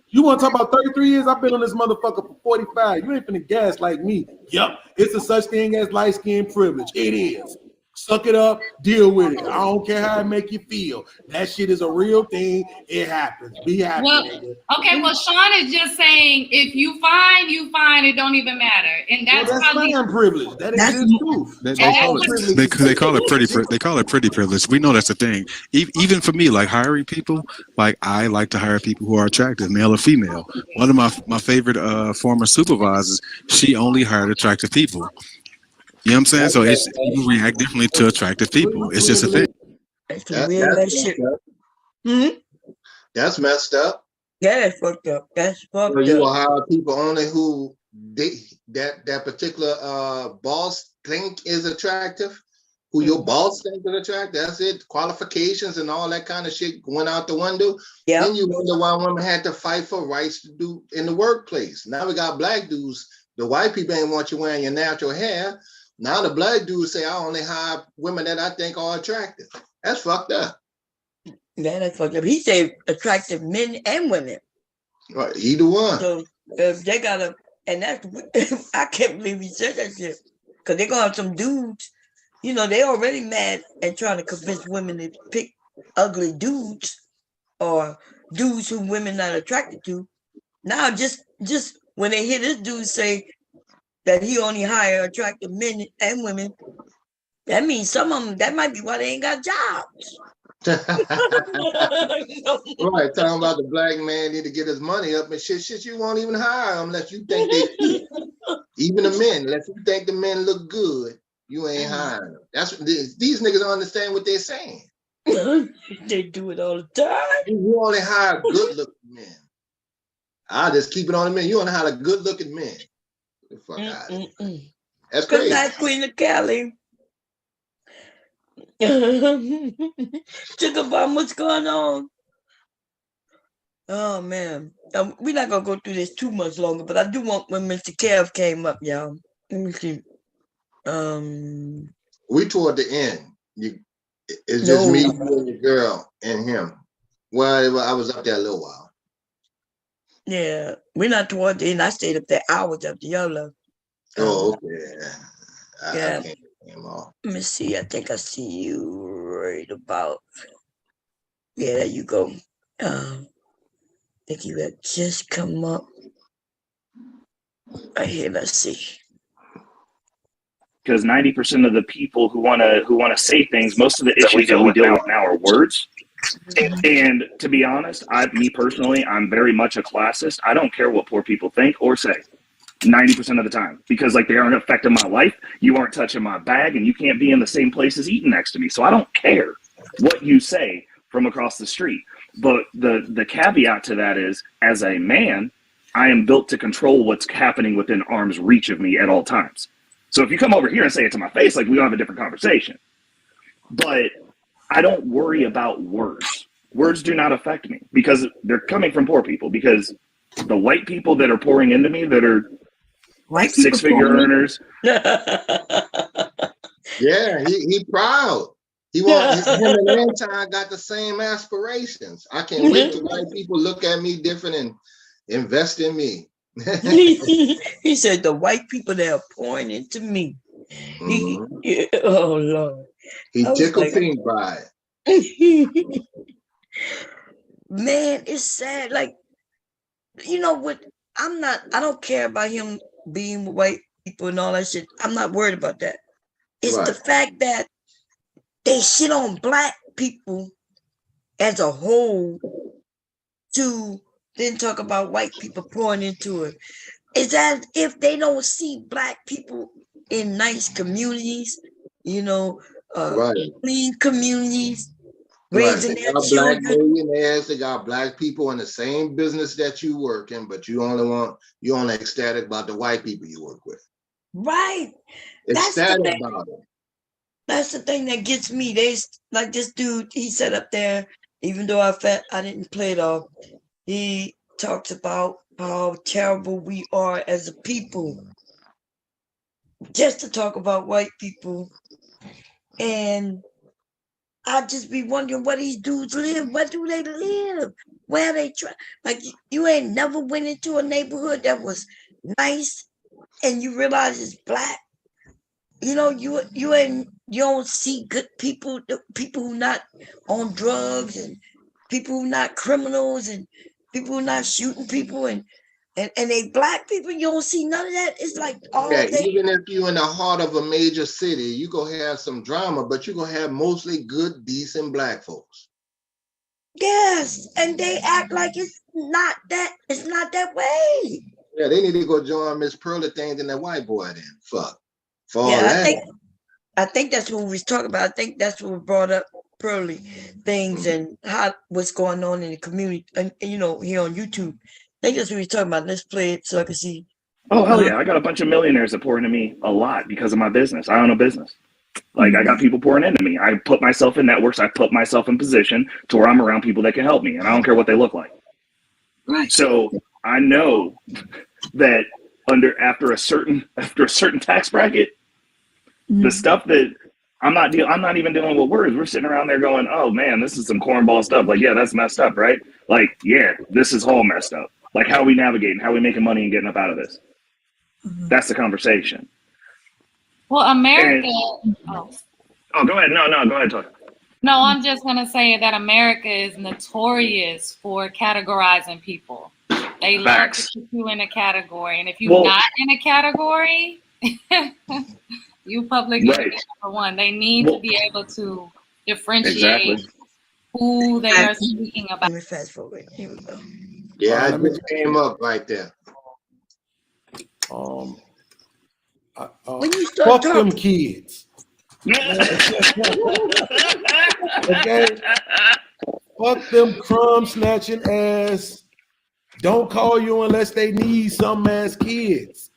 You want to talk about 33 years? I've been on this motherfucker for 45. You ain't finna gas like me. Yup, it's a such thing as light skin privilege. It is. Suck it up, deal with it. I don't care how it make you feel. That shit is a real thing. It happens. Be happy. Well, okay, well, Sean is just saying if you find, it don't even matter. And that's probably privilege. That exists too. They call it pretty. They call it pretty privilege. We know that's a thing. Even for me, like hiring people, like I like to hire people who are attractive, male or female. One of my favorite former supervisors, she only hired attractive people. You know what I'm saying? So it's people react differently to attractive people. It's just a thing. That's messed up. Yeah, that's fucked up. That's fucked up. You will hire people only who that particular boss think is attractive, who your boss think is attractive. That's it. Qualifications and all that kind of shit went out the window. Yeah. Then you wonder why women had to fight for rights to do in the workplace. Now we got black dudes. The white people ain't want you wearing your natural hair. Now the black dudes say I only hire women that I think are attractive. That's fucked up. Yeah, that's fucked up. He said attractive men and women. Right, either one. So if they gotta, and that's I can't believe he said that shit. Cause they're gonna have some dudes, you know, they already mad and trying to convince women to pick ugly dudes or dudes who women not attracted to. Now just when they hear this dude say that he only hire attractive men and women, that means some of them, that might be why they ain't got jobs. Right, talking about the black man need to get his money up and shit you won't even hire them unless you think they cute. Even the men, unless you think the men look good, you ain't hiring them. That's what these niggas don't understand what they're saying. They do it all the time. You only hire good looking men. I just keep it on the men. You only hire good looking men. The fuck out of here. That's crazy. Good night, Queen of Cali. Sugar Bomb, what's going on? Oh man, we're not gonna go through this too much longer, but I do want when Mr. Kev came up, y'all. Let me see. We toward the end. It's just me, you, and the girl, and him. Well, I was up there a little while. Yeah, we're not toward the end. I stayed up there hours after y'all left. Oh, okay. I Yeah. can't get him off. Let me see. I think I see you right about. Yeah, there you go. I think you had just come up. Right here, let's see. Because 90% of the people who want to say things, most of the issues that we deal with now are words. And to be honest, me personally, I'm very much a classist. I don't care what poor people think or say 90% of the time, because like they aren't affecting my life. You aren't touching my bag, and you can't be in the same place as eating next to me. So I don't care what you say from across the street. But the caveat to that is, as a man, I am built to control what's happening within arm's reach of me at all times. So if you come over here and say it to my face, like, we don't have a different conversation. But I don't worry about words. Words do not affect me because they're coming from poor people. Because the white people that are pouring into me, that are six-figure earners. Yeah, he proud. Him and Anton got the same aspirations. I can't wait till white people look at me different and invest in me. He said the white people that are pouring into me. Oh Lord. He tickled pink by it. Man, it's sad. Like, you know what? I don't care about him being with white people and all that shit. I'm not worried about that. It's the fact that they shit on black people as a whole to then talk about white people pouring into it. It's as if they don't see black people in nice communities, you know, Right. clean communities, Right. raising They their got black children. millionaires, they got black people in the same business that you work in, but you only ecstatic about the white people you work with. Right. Ecstatic about it. That's the thing that gets me. They like this dude, he sat up there, even though I didn't play it off, he talks about how terrible we are as a people. Just to talk about white people. And I just be wondering where these dudes live. Where do they live? Where they try? Like you ain't never went into a neighborhood that was nice and you realize it's black. You know, you don't see good people, people who not on drugs and people who not criminals and people who not shooting people and they black people. You don't see none of that. It's like all day. Even if you're in the heart of a major city, you gonna have some drama, but you're gonna have mostly good, decent black folks. Yes, and they act like it's not that way. Yeah, they need to go join Miss Pearly things and that white boy then. Fuck. For all Yeah, that. I think that's what we was talking about. I think that's what brought up Pearly things and what's going on in the community and you know, here on YouTube. I think that's what we talking about. Let's play it so I can see. Oh, hell yeah. I got a bunch of millionaires that pour into me a lot because of my business. I own a business. Like, I got people pouring into me. I put myself in networks. I put myself in position to where I'm around people that can help me, and I don't care what they look like. Right. So I know that after a certain tax bracket, the stuff that I'm not even dealing with words. We're sitting around there going, oh man, this is some cornball stuff. Like, yeah, that's messed up, right? Like, yeah, this is all messed up. Like, how are we navigating? How are we making money and getting up out of this? That's the conversation. Well, America. Oh, go ahead. No, go ahead, talk. No, I'm just gonna say that America is notorious for categorizing people. They love to put you in a category, and if you're not in a category, you public enemy number one. They need to be able to differentiate who they are speaking about. Let me fast forward. Here we go. Yeah, I just came up right there. When you start fuck talking, them kids. Okay? Fuck them crumb snatching ass. Don't call you unless they need some ass kids.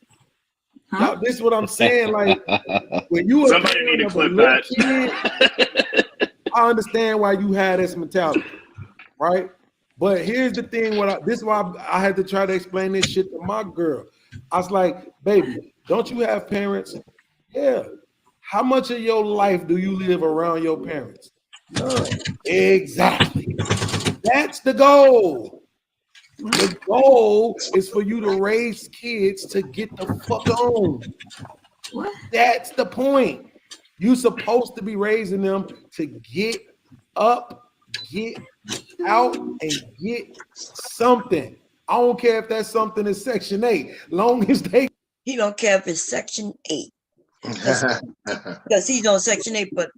Y'all, this is what I'm saying. Like, when you a parent of a little kid, I understand why you had this mentality, right? But here's the thing: this is why I had to try to explain this shit to my girl. I was like, baby, don't you have parents? Yeah. How much of your life do you live around your parents? None. Exactly. That's the goal. The goal is for you to raise kids to get the fuck on. What? That's the point. You're supposed to be raising them to get up, get out, and get something. I don't care if that something is Section 8, long as they. He don't care if it's Section 8. Because he's on Section 8, but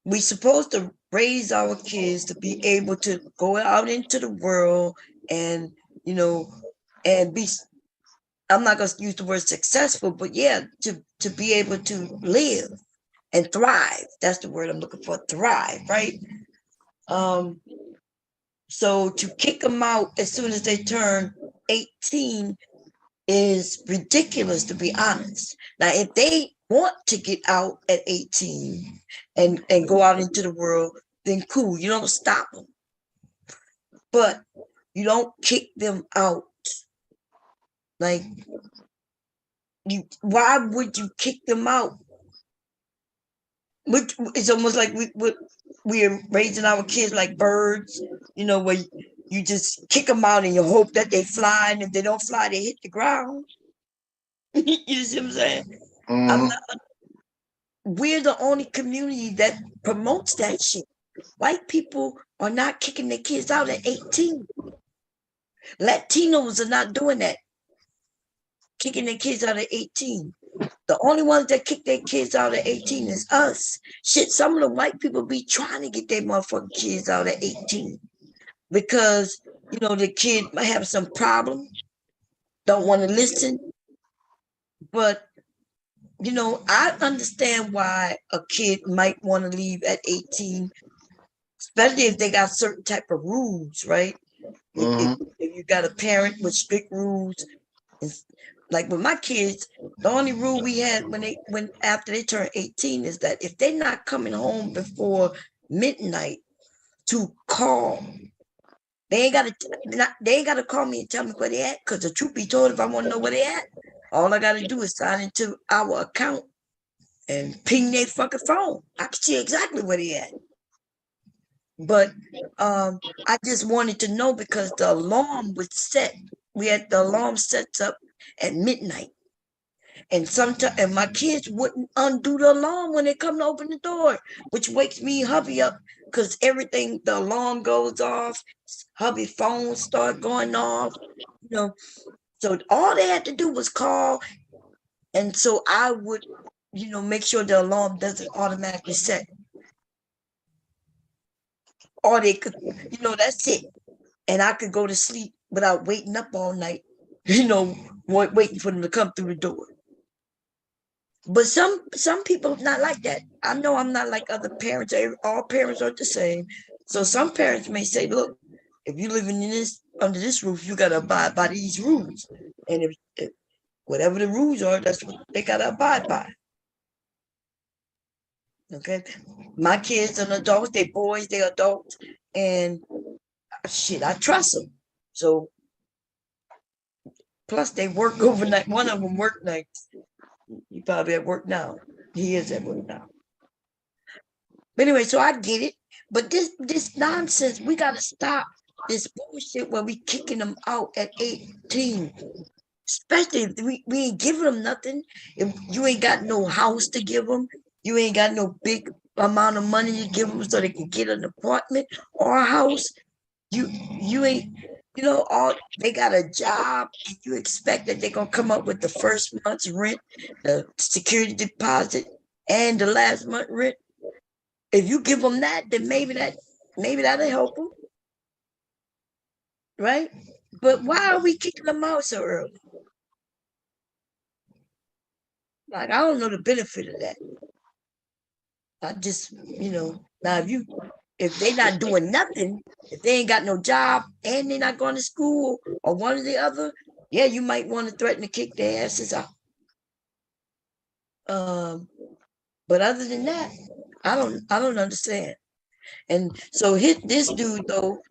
we supposed to raise our kids to be able to go out into the world and, you know, and be, I'm not going to use the word successful, but yeah, to be able to live and thrive. That's the word I'm looking for, thrive, right? So to kick them out as soon as they turn 18 is ridiculous, to be honest. Now, if they want to get out at 18 and go out into the world, then cool, you don't stop them. But you don't kick them out. Like, why would you kick them out? It's almost like we're raising our kids like birds, you know, where you just kick them out and you hope that they fly, and if they don't fly, they hit the ground. You see what I'm saying? We're the only community that promotes that shit. White people are not kicking their kids out at 18. Latinos are not doing that, kicking their kids out at 18. The only ones that kick their kids out at 18 is us. Shit, some of the white people be trying to get their motherfucking kids out at 18 because, you know, the kid might have some problem. don't want to listen. But, you know, I understand why a kid might want to leave at 18, especially if they got certain type of rules, right? If you got a parent with strict rules, like with my kids, the only rule we had when after they turn 18 is that if they're not coming home before midnight to call, they ain't gotta call me and tell me where they at. Because the truth be told, if I want to know where they at, all I gotta do is sign into our account and ping their fucking phone. I can see exactly where they at. But I just wanted to know because the alarm was set. We had the alarm sets up at midnight. And sometimes, and my kids wouldn't undo the alarm when they come to open the door, which wakes me hubby up because everything, the alarm goes off, hubby phones start going off, you know. So all they had to do was call. And so I would, you know, make sure the alarm doesn't automatically set. Or they could, you know, that's it. And I could go to sleep without waiting up all night, you know, waiting for them to come through the door. But some people not like that. I know I'm not like other parents. All parents aren't the same. So some parents may say, look, if you're living in under this roof, you gotta abide by these rules. And if whatever the rules are, that's what they gotta abide by. Okay. My kids are adults, they boys, they adults, and shit, I trust them. So plus they work overnight. One of them work nights. He probably at work now. He is at work now. But anyway, so I get it. But this nonsense, we gotta stop this bullshit where we kicking them out at 18. Especially if we ain't giving them nothing. If you ain't got no house to give them, you ain't got no big amount of money to give them so they can get an apartment or a house. You ain't, you know, all they got a job and you expect that they're gonna come up with the first month's rent, the security deposit, and the last month rent. If you give them that, then maybe that'll help them. Right? But why are we kicking them out so early? Like, I don't know the benefit of that. I just, you know, now if they're not doing nothing, if they ain't got no job and they're not going to school or one or the other, yeah, you might want to threaten to kick their asses out. But other than that, I don't understand. And so this dude though,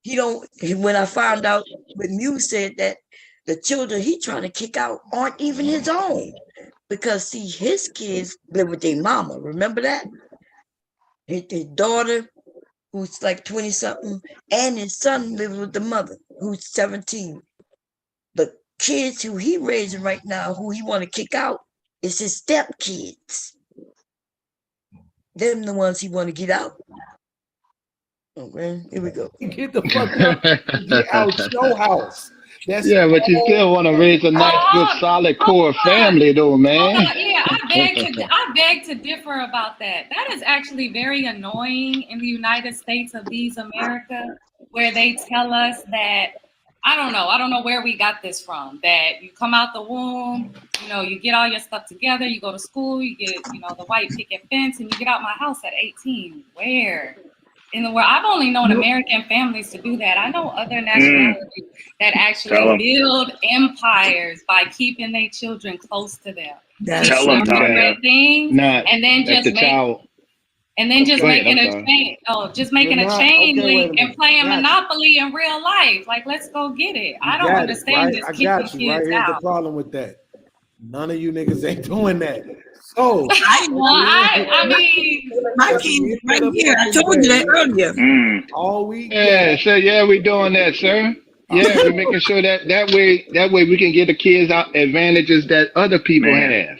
when I found out when Mew said that the children he trying to kick out aren't even his own. Because see, his kids live with their mama. Remember that? His daughter, who's like 20 something, and his son lives with the mother, who's 17. The kids who he raising right now, who he want to kick out, is his stepkids. Them the ones he want to get out. Okay, here we go. Get the fuck up. Get out your house. That's yeah, but you still want to raise a nice, good, solid core family, though, man. Yeah, I beg to differ about that. That is actually very annoying in the United States of these America, where they tell us that I don't know where we got this from. That you come out the womb, you know, you get all your stuff together, you go to school, you get, you know, the white picket fence, and you get out my house at 18. Where? In the world, I've only known American families to do that. I know other nationalities that actually build empires by keeping their children close to them. Tell them, things, and then just making a change. Oh, just making a chain link and playing Monopoly in real life. Like, let's go get it. I don't understand this. I got you. Right here's the problem with that. None of you niggas ain't doing that. So I mean, my kids right here. I told you that earlier. All week. Yeah, so we doing that, sir. Yeah, we're making sure that way we can get the kids out advantages that other people have.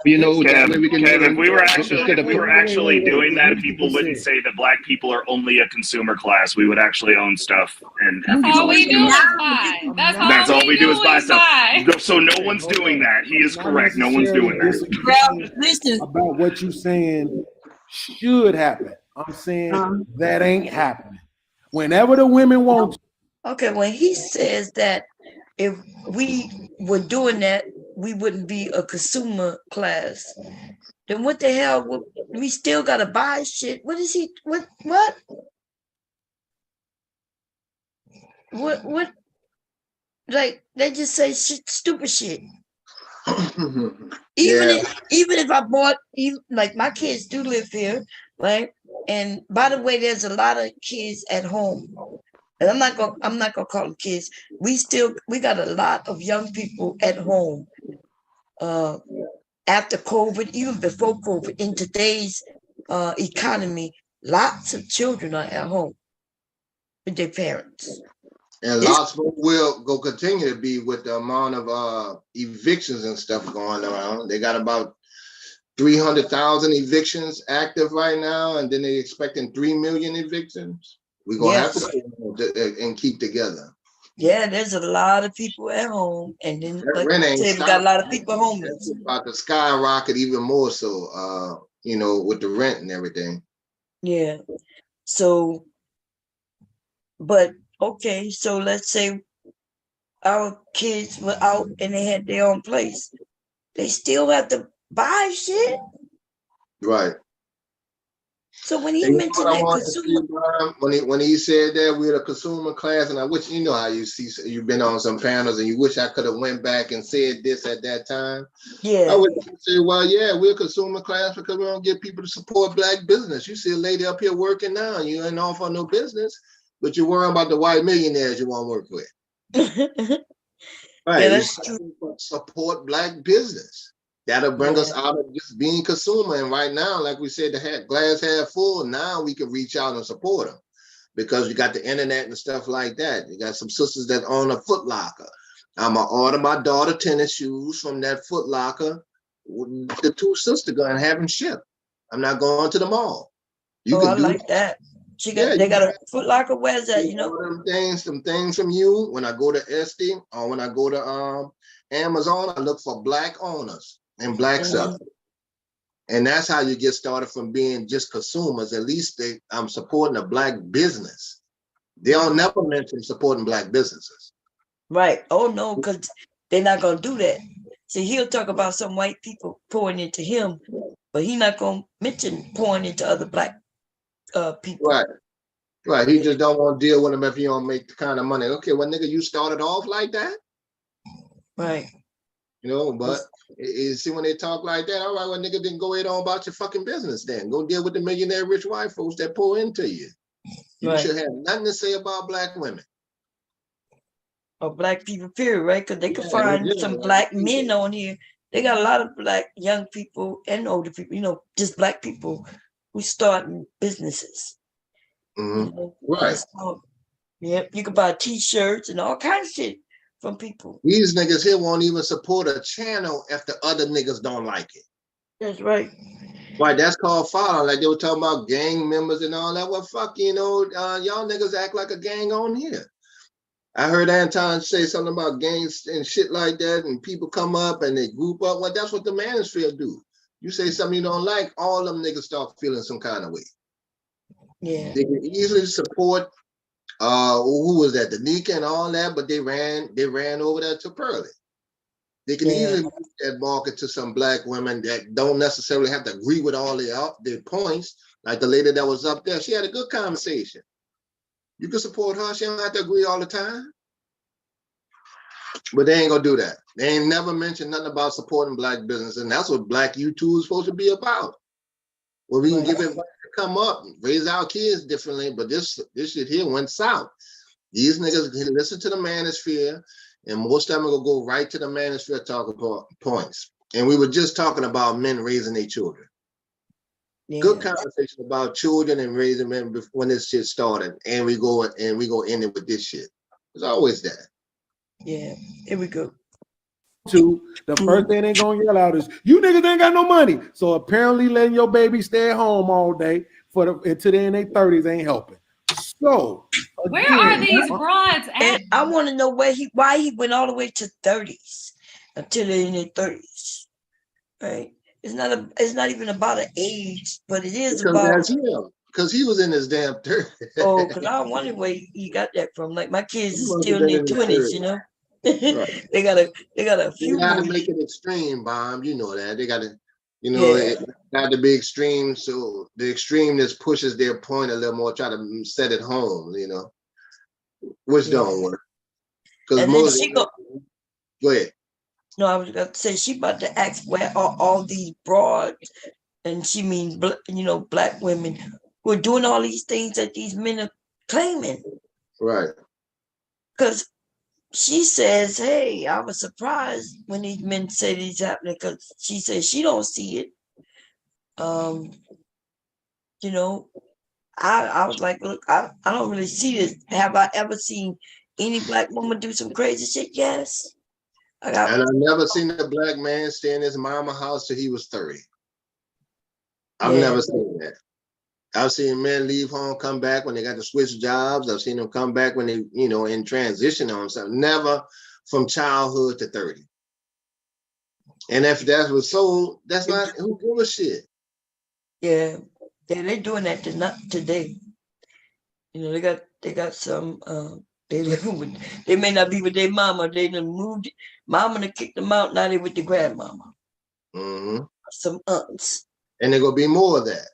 You know, Kev, if we were actually doing that, people wouldn't say that black people are only a consumer class. We would actually own stuff and have that's all we do is buy. That's all we do is buy stuff. So no one's doing that. He is correct. No one's doing that. Well, listen about what you saying should happen. I'm saying that ain't happening. Whenever the women want to. Okay, when he says that if we were doing that, we wouldn't be a consumer class. Then what the hell? We still gotta buy shit. What is he? What? Like they just say shit, stupid shit. Even if I bought, like my kids do live here, right? And by the way, there's a lot of kids at home, and I'm not gonna call them kids. We got a lot of young people at home. After COVID, even before COVID, in today's economy, lots of children are at home with their parents. And lots more will go continue to be with the amount of evictions and stuff going around. They got about 300,000 evictions active right now, and then they're expecting 3 million evictions. We're gonna have to and keep together. Yeah, there's a lot of people at home, and then like I said, we got a lot of people homeless. It's about to skyrocket even more so, with the rent and everything. Yeah. So, but okay, so let's say our kids were out and they had their own place. They still have to buy shit. Right. So when he mentioned that consumer, when he said that we're a consumer class, and I wish how you've been on some panels, and you wish I could have went back and said this at that time. Yeah. I would say, well, yeah, we're a consumer class because we don't get people to support Black business. You see a lady up here working now, and you ain't off on no business, but you're worrying about the white millionaires you want to work with. Right. Yeah, that's true. Support Black business. That'll bring us out of just being consumer. And right now, like we said, the glass half full, now we can reach out and support them because you got the internet and stuff like that. You got some sisters that own a Foot Locker. I'm going to order my daughter tennis shoes from that Foot Locker. The two sisters going to have them shipped. I'm not going to the mall. I like that. They got a Foot Locker. Where's that? Some things from you. When I go to Etsy or when I go to Amazon, I look for Black owners and Black sellers. And that's how you get started from being just consumers. At least I'm supporting a Black business. They don't never mention supporting Black businesses. Right. Oh no, because they're not gonna do that. See, he'll talk about some white people pouring into him, but he's not gonna mention pouring into other Black people. Right. He just don't want to deal with them if you don't make the kind of money. Okay, well, nigga, you started off like that. Right. But you see when they talk like that, all right, well, nigga, then go ahead on about your fucking business then. Go deal with the millionaire rich white folks that pour into you. You should have nothing to say about Black women. Or Black people, period, right? Because they can find some Black men on here. They got a lot of Black young people and older people, just Black people who starting businesses. Right. Yep, you can buy T-shirts and all kinds of shit from people. These niggas here won't even support a channel if the other niggas don't like it. That's right. Right, that's called following. Like they were talking about gang members and all that. Well, fuck, y'all niggas act like a gang on here. I heard Anton say something about gangs and shit like that, and people come up and they group up. Well, that's what the Manosphere do. You say something you don't like, all them niggas start feeling some kind of way. Yeah. They can easily support who was that, the Nika and all that, but they ran over there to Pearly. They can easily move that market to some Black women that don't necessarily have to agree with all their points. Like the lady that was up there, she had a good conversation. You can support her. She don't have to agree all the time. But they ain't gonna do that. They ain't never mentioned nothing about supporting Black business, and that's what Black YouTube is supposed to be about. Well, we can give it to come up, raise our kids differently, but this shit here went south. These niggas listen to the Manosphere, and most of them will go right to the Manosphere talking points. And we were just talking about men raising their children. Yeah. Good conversation about children and raising men when this shit started, and we go end it with this shit. It's always that. Yeah, here we go. The first thing they gonna yell out is, "You niggas ain't got no money." So apparently, letting your baby stay at home all day until they're in their 30s ain't helping. So where are these broads at? And I want to know why he went all the way to 30s until they're in their 30s. Right? It's not even about an age, but it is about because he was in his damn 30s. Oh, because I wonder where he got that from. Like my kids are still in their 20s, They got a few. They got to make it extreme, Bomb. You know that. They got to, it got to be extreme. So the extremeness pushes their point a little more, try to set it home, which don't work. Because most. Go ahead. No, I was going to say she about to ask where are all these broads, and she means black women who are doing all these things that these men are claiming. Right. Because she says, hey, I was surprised when these men say these happening, because she says she don't see it. I was like, look, I don't really see this. Have I ever seen any black woman do some crazy shit? Yes. And I've never seen a black man stay in his mama house till he was 30. I've never seen that. I've seen men leave home, come back when they got to switch jobs. I've seen them come back when they, in transition on something. Never from childhood to 30. And if that was so, that's not, who give a shit? Yeah, they're doing that today. They got some. They living with. They may not be with their mama. They done moved. Mama done kicked them out. Now they with the grandmama. Mm-hmm. Some aunts. And there's gonna be more of that.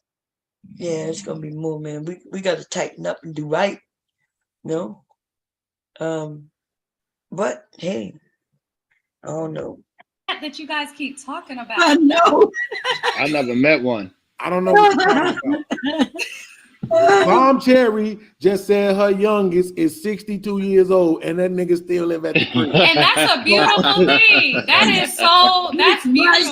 Yeah, it's gonna be more, man. We got to tighten up and do right. But hey, I don't know. That you guys keep talking about. I know. I never met one. I don't know what you're talking about. Bomb Cherry just said her youngest is 62 years old, and that nigga still live at the crib. And that's a beautiful thing. That's beautiful.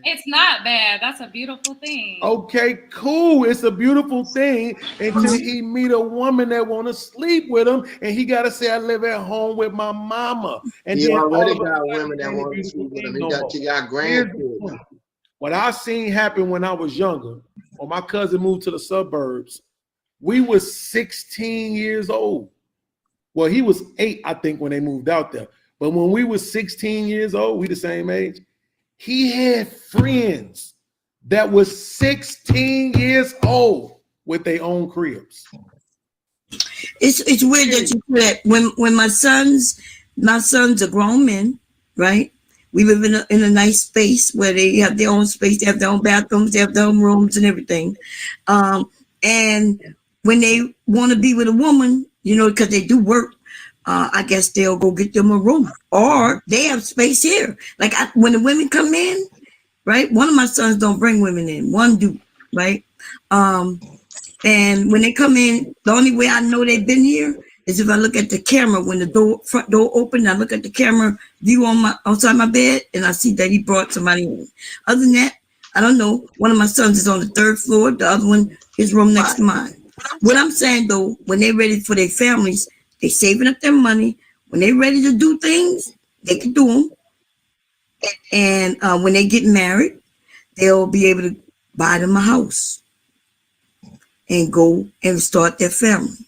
It's not bad. That's a beautiful thing. Okay, cool. It's a beautiful thing until he meet a woman that want to sleep with him, and he got to say, I live at home with my mama. And he then already got women that want to sleep with him. He got grandkids. What I seen happen when I was younger, when my cousin moved to the suburbs, we was 16 years old. Well, he was 8, I think, when they moved out there. But when we was 16 years old, we the same age, he had friends that was 16 years old with their own cribs. It's weird that you put that. When my sons are grown men, right? We live in a nice space where they have their own space, they have their own bathrooms, they have their own rooms and everything. And when they want to be with a woman, because they do work, I guess they'll go get them a room, or they have space here. Like when the women come in, right? One of my sons don't bring women in, one do, right? And when they come in, the only way I know they've been here is if I look at the camera when the front door open. I look at the camera view outside my bed, and I see that he brought somebody in. Other than that, I don't know. One of my sons is on the 3rd floor. The other one, his room next to mine. What I'm saying though, when they're ready for their families, they're saving up their money. When they're ready to do things, they can do them. And when they get married, they'll be able to buy them a house and go and start their family.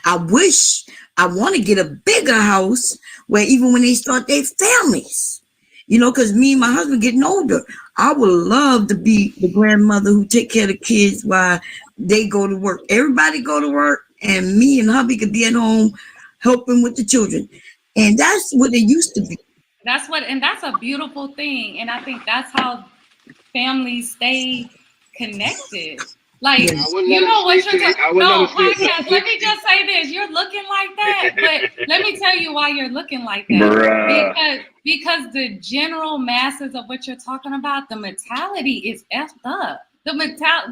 I want to get a bigger house where even when they start their families, because me and my husband getting older, I would love to be the grandmother who take care of the kids while they go to work. Everybody go to work, and me and hubby could be at home helping with the children. And that's what it used to be. That's a beautiful thing. And I think that's how families stay connected. Like, you know what you're talking. No, podcast. Let me just say this: you're looking like that, but let me tell you why you're looking like that. Because the general masses of what you're talking about, the mentality is effed up. The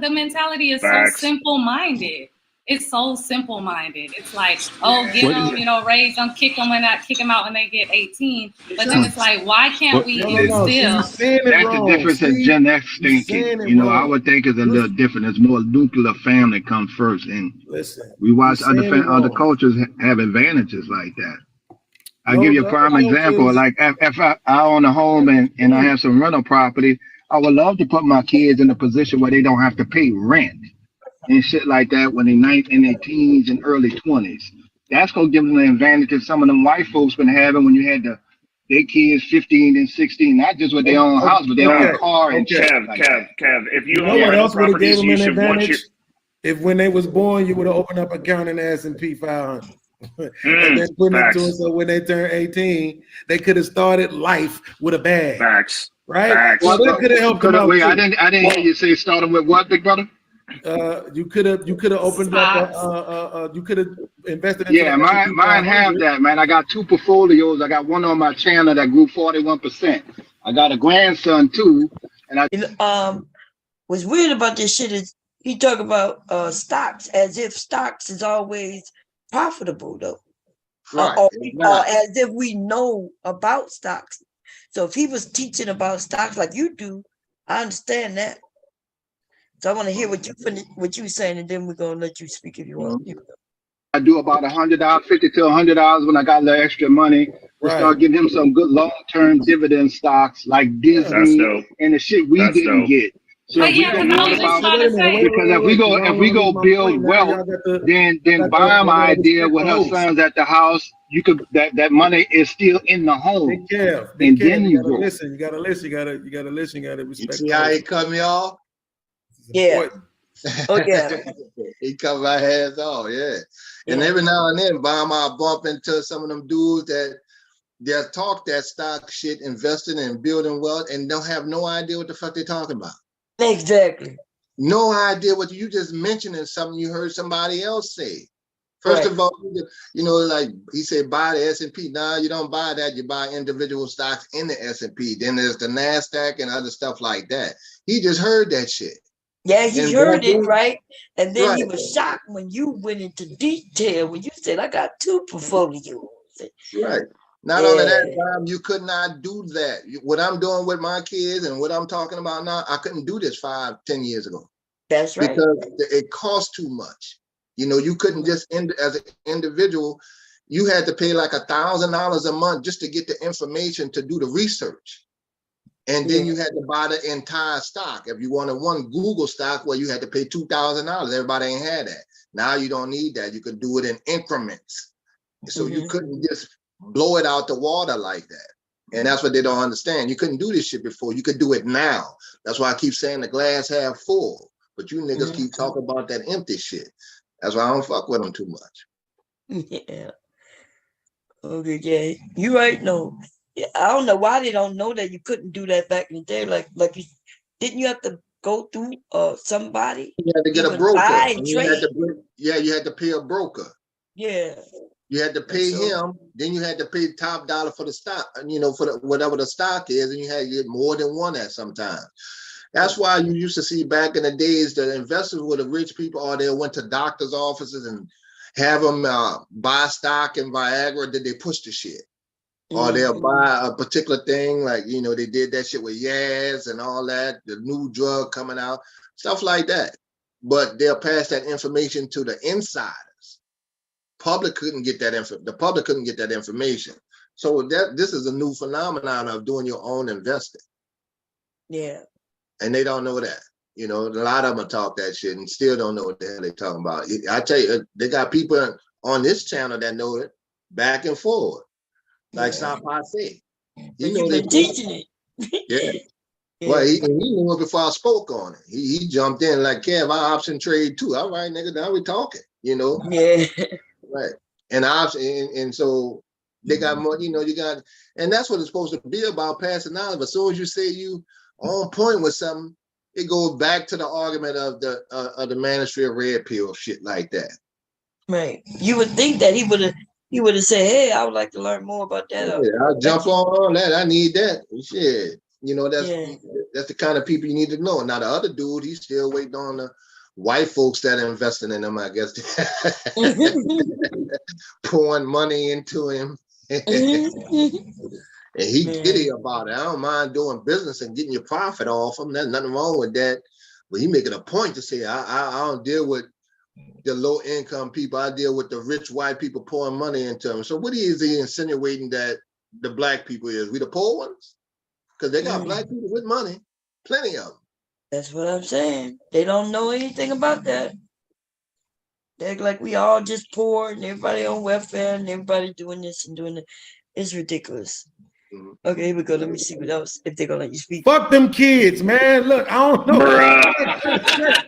mentality is so simple-minded. It's so simple-minded. It's like, oh, get them, raise them, kick them out when they get 18. But then it's like, why can't we instill? That's the difference in Gen X thinking. I would think it's a little different. It's more nuclear family comes first, and we watch other cultures have advantages like that. I'll give you a prime example. Like if I own a home and I have some rental property, I would love to put my kids in a position where they don't have to pay rent and shit like that when they're in their teens and early 20s. That's gonna give them the advantage that some of them white folks been having when you had their kids 15 and 16, not just with their own house, but their own car and shit. Kev, if you know what else would have gave them an advantage? If when they was born, you would have opened up an account in S&P 500. and then putting it to them so when they turn 18, they could have started life with a bag. Facts. Right? Facts. Well, that could have helped them out. Wait, too. I didn't hear you say starting with what, big brother? You could have opened up you could have invested into Yeah, the S&P mine 500. have that, man. I got 2 portfolios. I got one on my channel that grew 41%. I got a grandson too, and what's weird about this shit is he talk about stocks as if stocks is always profitable though. Right. Or as if we know about stocks. So if he was teaching about stocks like you do, I understand that. So I want to hear what you saying, and then we're gonna let you speak if you want. I do about $100, $50 to $100 when I got a little extra money. We'll start giving him some good long-term dividend stocks like Disney and the shit we didn't get. So if we go build about, because if we go build wealth, then buy my idea with her sons at the house. You could that money is still in the home. And then you go. Listen. You gotta listen. You gotta listen. You gotta respect. You see how he cut me off? Yeah. Oh yeah. He cut my hands off. Yeah. And every now and then, I bump into some of them dudes that they'll talk that stock shit, investing and building wealth, and don't have no idea what the fuck they're talking about. Exactly. No idea what you just mentioning something you heard somebody else say. First of all, you know, like he said, buy the S&P. Nah, you don't buy that. You buy individual stocks in the S&P. Then there's the NASDAQ and other stuff like that. He just heard that shit. Yeah, he heard it, right? And then he was shocked when you went into detail, when you said, I got 2 portfolios. Right. Not only that, you could not do that. What I'm doing with my kids and what I'm talking about now, I couldn't do this 5-10 years ago. That's right. Because it costs too much. You know, you couldn't just, as an individual, you had to pay like $1,000 a month just to get the information to do the research. And then you had to buy the entire stock. If you wanted one Google stock, well, you had to pay $2,000. Everybody ain't had that. Now you don't need that. You could do it in increments. So you couldn't just blow it out the water like that. And that's what they don't understand. You couldn't do this shit before. You could do it now. That's why I keep saying the glass half full. But you niggas keep talking about that empty shit. That's why I don't fuck with them too much. Yeah. Okay, yeah. You right, no. Yeah, I don't know why they don't know that you couldn't do that back in the day. Like you didn't you have to go through somebody? You had to get a broker. You had to pay a broker. Yeah. You had to pay him, then you had to pay top dollar for the stock, you know, for whatever the stock is, and you had to get more than one at sometimes. That's why you used to see back in the days that investors were the rich people, or they went to doctors' offices and have them buy stock in Viagra, then they push the shit. Or they'll buy a particular thing, like, you know, they did that shit with Yaz and all that, the new drug coming out, stuff like that. But they'll pass that information to the insiders. Public couldn't get that the public couldn't get that information. So this is a new phenomenon of doing your own investing. Yeah. And they don't know that. You know, a lot of them talk that shit and still don't know what the hell they're talking about. I tell you, they got people on this channel that know it back and forward. Like Stop Passe. You know they teaching it. Yeah. Well, he knew it before I spoke on it. He jumped in like, Kev, I option trade too. All right, nigga, now we talking, you know? Yeah. Right. And so they got more, you know, and that's what it's supposed to be about, passing knowledge. But as soon as you say you on point with something, it goes back to the argument of the Manosphere red pill shit like that. Right. You would think that he would have said, hey, I would like to learn more about that. Yeah, I'll jump on that. I need that. Shit. You know, that's the kind of people you need to know. Now the other dude, he's still waiting on the white folks that are investing in him, I guess. Pouring money into him. And he giddy about it. I don't mind doing business and getting your profit off him. There's nothing wrong with that. But he making a point to say, I don't deal with the low income people. I deal with the rich white people pouring money into them. So what is he insinuating that the black people is? We the poor ones? Because they got black people with money. Plenty of them. That's what I'm saying. They don't know anything about that. They're like we all just poor and everybody on welfare and everybody doing this and doing that. It's ridiculous. Okay, here we go. Let me see what else, if they're gonna let you speak. Fuck them kids, man. Look, I don't know.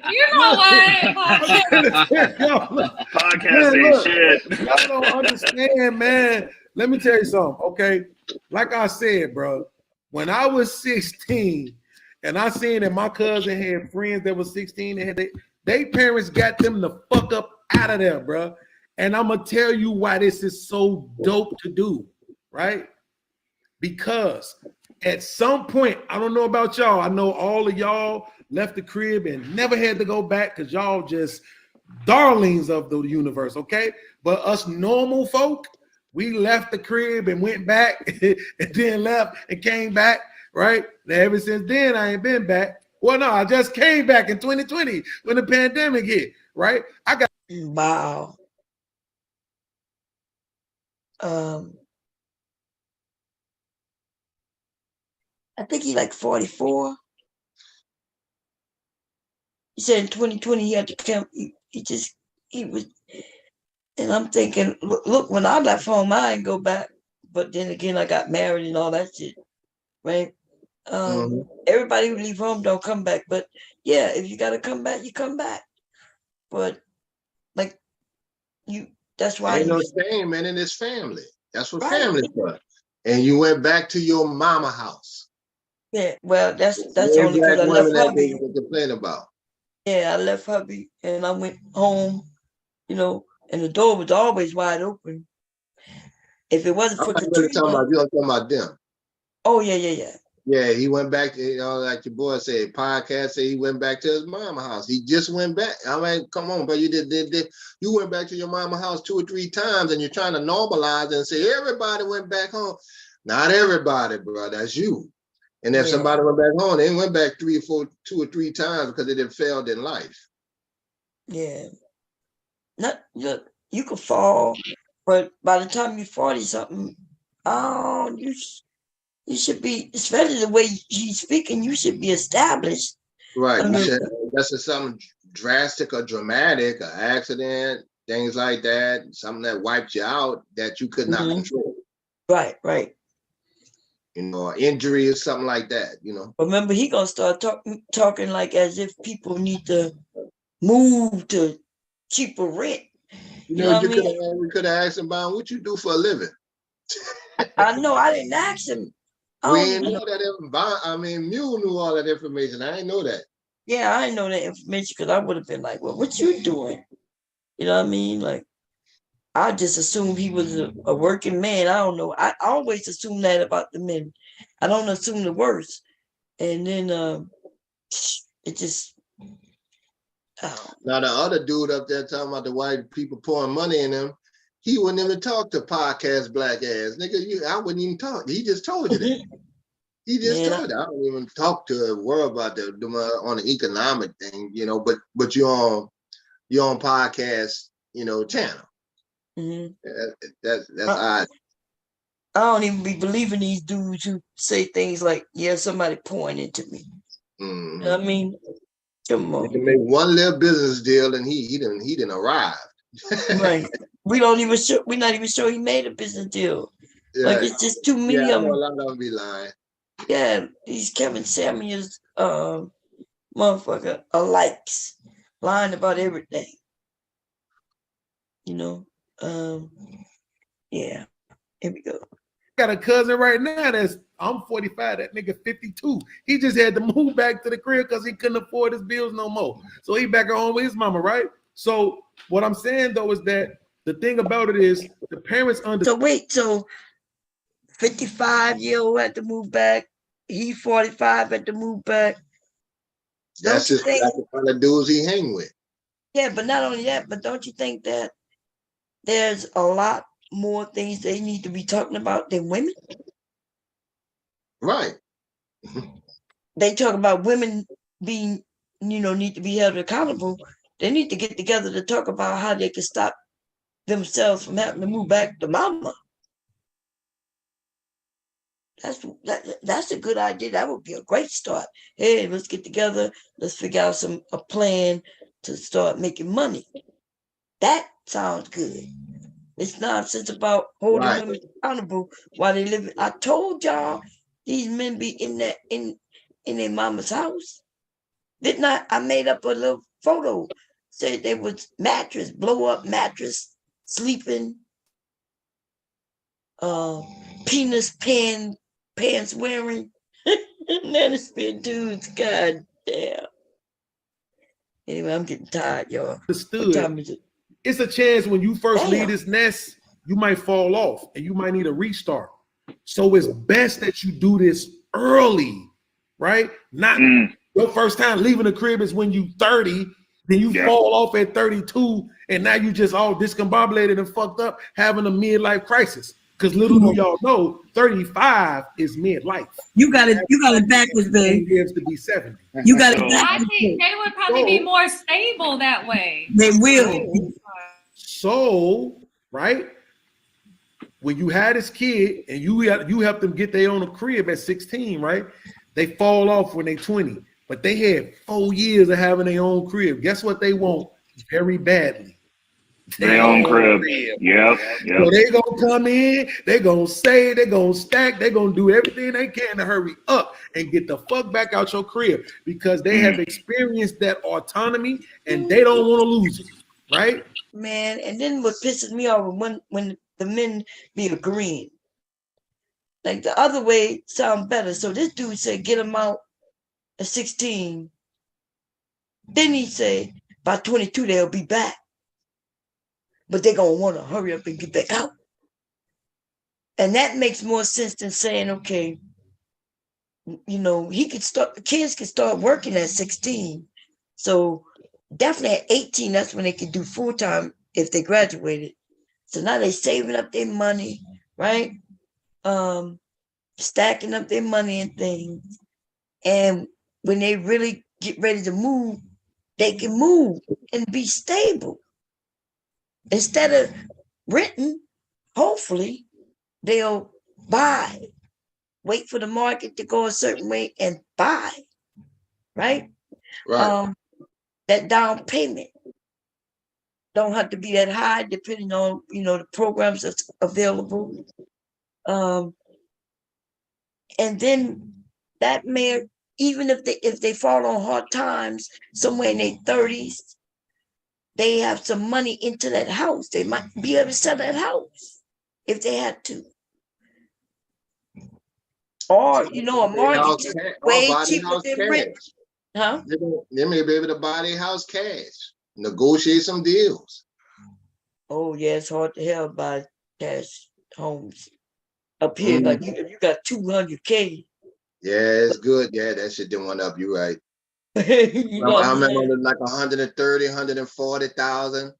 You know what? Podcast ain't shit. Y'all don't understand, man. Let me tell you something, okay? Like I said, bro, when I was 16 and I seen that my cousin had friends that was 16 and they parents got them the fuck up out of there, bro. And I'm gonna tell you why this is so dope to do, right? Because at some point, I don't know about y'all, I know all of y'all left the crib and never had to go back because y'all just darlings of the universe, okay? But us normal folk, we left the crib and went back and then left and came back, right? Now, ever since then, I ain't been back. Well, no, I just came back in 2020 when the pandemic hit, right? I got wow. I think he like 44. He said in 2020 he had to come. He was, and I'm thinking, look, when I left home, I didn't go back. But then again, I got married and all that shit, right? Everybody who leave home don't come back. But yeah, if you gotta come back, you come back. But like that's why ain't no shame, man, in this family. That's what family's for. And you went back to your mama house. Yeah, well, that's only because I left hubby. Complain about. Yeah, I left hubby and I went home, and the door was always wide open. If it wasn't for Katrina, you're talking about them. Oh yeah. Yeah, he went back to, like your boy said, podcast said he went back to his mama house. He just went back. I mean, come on, bro. You you went back to your mama house 2 or 3 times and you're trying to normalize and say everybody went back home. Not everybody, bro. That's you. And if somebody went back home, they went back 2 or 3 times because they did failed in life. Yeah. You could fall, but by the time you're 40 something, you should be, especially the way he's speaking, you should be established. Right. That's something drastic or dramatic, an accident, things like that, something that wiped you out that you could not control. Right. Injury or something like that, Remember, he gonna start talking like as if people need to move to cheaper rent. We could have asked him about what you do for a living. I know, I didn't ask him. We didn't know that. I mean, Mule knew all that information. I didn't know that. Yeah, I didn't know that information because I would have been like, well, what you doing? You know what I mean? Like, I just assumed he was a working man. I don't know. I always assume that about the men. I don't assume the worst. And then it just. Now the other dude up there talking about the white people pouring money in him, he wouldn't even talk to podcast black ass nigga. I wouldn't even talk. He just told you that. He just told you. I don't even talk to a world about the on the economic thing, But you're on podcast, channel. That's odd. I don't even be believing these dudes who say things like, "Yeah, somebody pouring into me." You know what I mean? Come on. You can make one little business deal and he didn't arrive. Right. We're not even sure he made a business deal. Yeah. Like it's just too many of them. A lot of them be lying. Yeah, these Kevin Samuels motherfucker alikes, lying about everything. Yeah. Here we go. Got a cousin right now I'm 45, that nigga 52. He just had to move back to the crib because he couldn't afford his bills no more. So he back at home with his mama, right? So what I'm saying though is that the thing about it is the parents So 55-year-old had to move back. He 45 had to move back. That's the kind of dudes he hang with. Yeah, but not only that, but don't you think that there's a lot more things they need to be talking about than women? Right. They talk about women being, need to be held accountable. They need to get together to talk about how they can stop themselves from having to move back to mama. That's a good idea. That would be a great start. Hey, let's get together. Let's figure out a plan to start making money. That sounds good. It's nonsense about holding women accountable while they live. I told y'all these men be in their mama's house. Didn't I made up a little photo. Said there was mattress, blow up mattress, sleeping, penis pants wearing. Manosphere dudes, god damn. Anyway, I'm getting tired, y'all. What time is it? It's a chance when you first leave this nest, you might fall off and you might need a restart. So it's best that you do this early, right? Not your first time leaving the crib is when you 30, then you fall off at 32, and now you just all discombobulated and fucked up, having a midlife crisis. Because little do y'all know, 35 is midlife. You got it backwards, babe. Lives to be 70. You got it I backwards. think they would probably be more stable that way. They will. So, right, when you had this kid and you help them get their own crib at 16, right? They fall off when they're 20, but they had 4 years of having their own crib. Guess what they want very badly? Their own crib. Yep. So they gonna come in, they gonna save, they gonna stack, they gonna do everything they can to hurry up and get the fuck back out your crib because they have experienced that autonomy and they don't want to lose it, right? Man, and then what pisses me off when the men be agreeing. Like the other way sounds better. So this dude said get them out at 16. Then he said by 22 they'll be back. But they're going to want to hurry up and get back out. And that makes more sense than saying, okay, you know, kids can start working at 16. So definitely at 18, that's when they can do full-time if they graduated. So now they're saving up their money, right? Stacking up their money and things. And when they really get ready to move, they can move and be stable. Instead of renting, hopefully they'll buy, wait for the market to go a certain way and buy, right? That down payment don't have to be that high depending on, you know, the programs that's available. And then that may, even if they fall on hard times somewhere in their 30s, they have some money into that house. They might be able to sell that house if they had to. Or, you know, a mortgage is way cheaper than rent. Huh? They may be able to buy their house cash, negotiate some deals. Oh, yeah, it's hard to hell buy cash homes. Up here, like you got 200K. Yeah, it's good. Yeah, that shit didn't went up. You're right. You know I remember like 130, 140,000.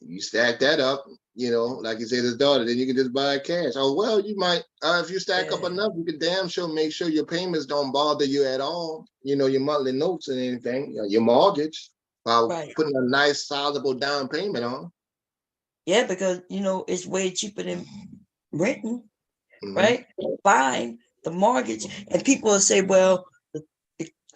You stack that up, you know, like you said, his daughter, then you can just buy cash. Oh, well, you might, if you stack up enough, you can damn sure make sure your payments don't bother you at all. You know, your monthly notes and anything, your mortgage, by putting a nice, sizable down payment on. Yeah, because, you know, it's way cheaper than renting, right? Buying the mortgage. And people will say, well,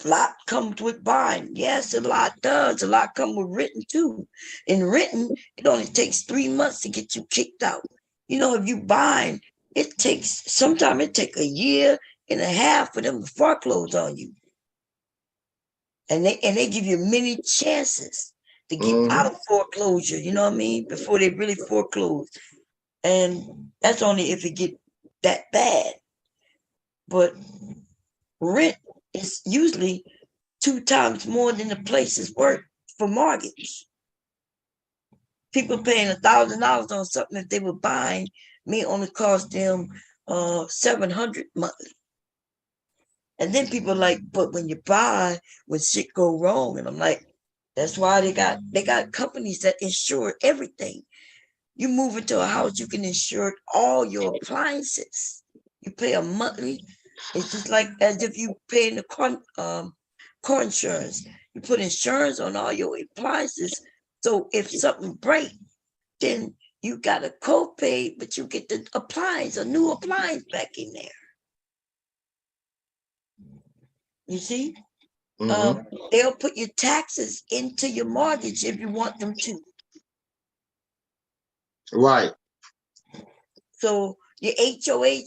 a lot comes with buying. Yes, a lot does. A lot comes with renting too. In renting, it only takes 3 months to get you kicked out. You know, if you buying, sometimes it takes a year and a half for them to foreclose on you. And they give you many chances to get out of foreclosure, you know what I mean? Before they really foreclose. And that's only if it get that bad. But rent is usually 2 times more than the place is worth for mortgage. People paying $1,000 on something that they were buying may only cost them $700 monthly. And then people are like, but when you buy, when shit go wrong, and I'm like, that's why they got companies that insure everything. You move into a house, you can insure all your appliances. You pay a monthly. It's just like as if you pay in the car insurance. You put insurance on all your appliances. So if something breaks, then you got a copay, but you get the appliance, a new appliance back in there. You see? They'll put your taxes into your mortgage if you want them to. Right. So your HOA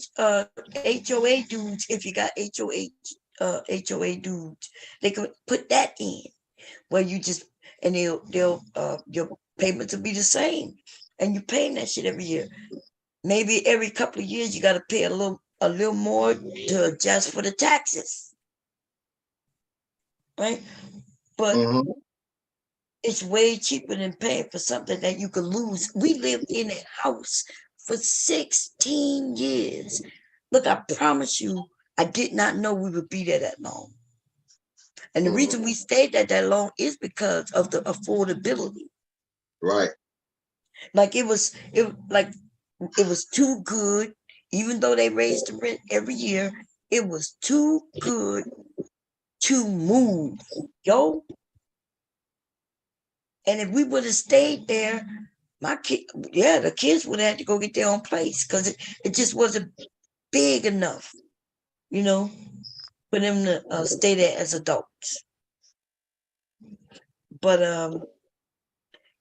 dudes, if you got HOA dudes, they could put that in where you just, and they'll your payments will be the same, and you're paying that shit every year. Maybe every couple of years you got to pay a little more to adjust for the taxes, right? But it's way cheaper than paying for something that you could lose. We lived in a house for 16 years. Look, I promise you, I did not know we would be there that long. And the reason we stayed there that long is because of the affordability. Right. Like it was too good, even though they raised the rent every year, it was too good to move, yo. And if we would have stayed there, the kids would have had to go get their own place because it just wasn't big enough, for them to stay there as adults. But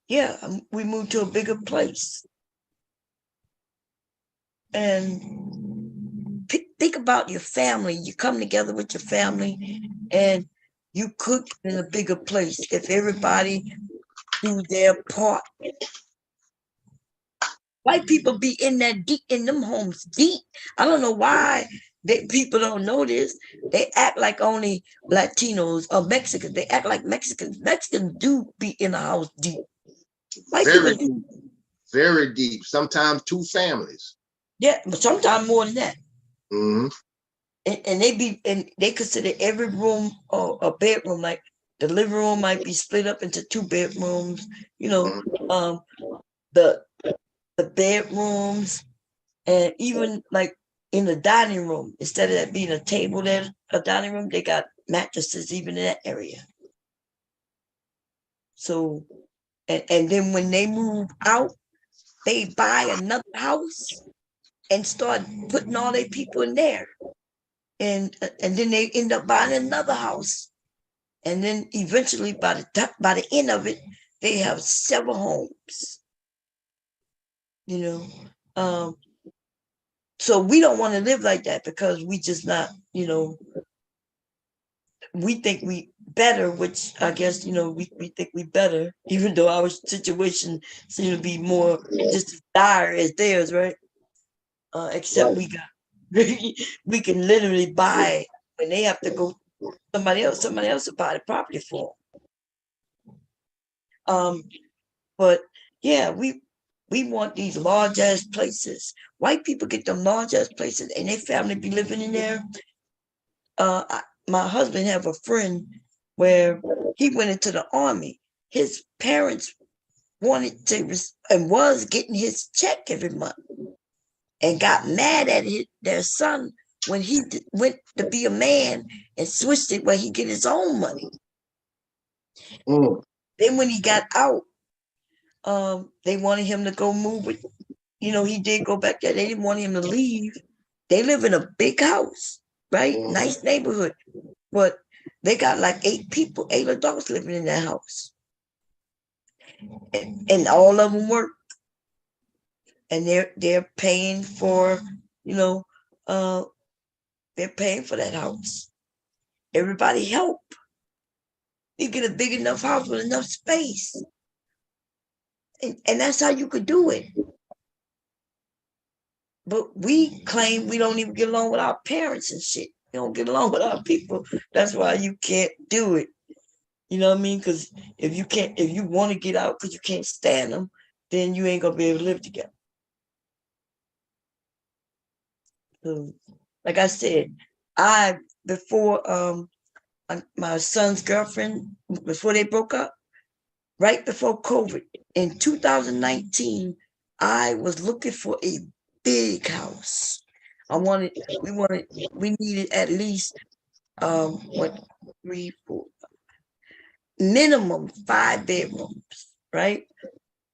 we moved to a bigger place. And think about your family. You come together with your family and you cook in a bigger place. If everybody do their part. White people be in that deep, in them homes deep. I don't know why people don't know this. They act like only Latinos or Mexicans. They act like Mexicans. Mexicans do be in the house deep. White Very people deep. Very deep. Sometimes 2 families. Yeah, but sometimes more than that. Mm-hmm. And they consider every room a bedroom. Like the living room might be split up into 2 bedrooms. The bedrooms, and even like in the dining room, instead of that being a table there, a dining room, they got mattresses even in that area. So, and then when they move out, they buy another house and start putting all their people in there. And then they end up buying another house. And then eventually by the end of it, they have several homes. So we don't want to live like that because we just not, we think we better, which I guess, we think we better, even though our situation seems to be more just as dire as theirs, right? Except we can literally buy when they have to go somebody else will buy the property for them. But yeah, we want these large ass places. White people get them large ass places and their family be living in there. My husband have a friend where he went into the army. His parents wanted to and was getting his check every month and got mad at their son when he went to be a man and switched it where he get his own money. Then when he got out, they wanted him to go move with, he did go back there. They didn't want him to leave. They live in a big house, right? Nice neighborhood. But they got like 8 adults living in that house. And all of them work. And they're paying for, they're paying for that house. Everybody help. You get a big enough house with enough space. And that's how you could do it. But we claim we don't even get along with our parents and shit. We don't get along with our people. That's why you can't do it. You know what I mean? Because if you want to get out because you can't stand them, then you ain't gonna be able to live together. So, like I said, before my son's girlfriend, before they broke up, right before COVID, in 2019, I was looking for a big house. We needed at least 3, 4, minimum 5 bedrooms, right?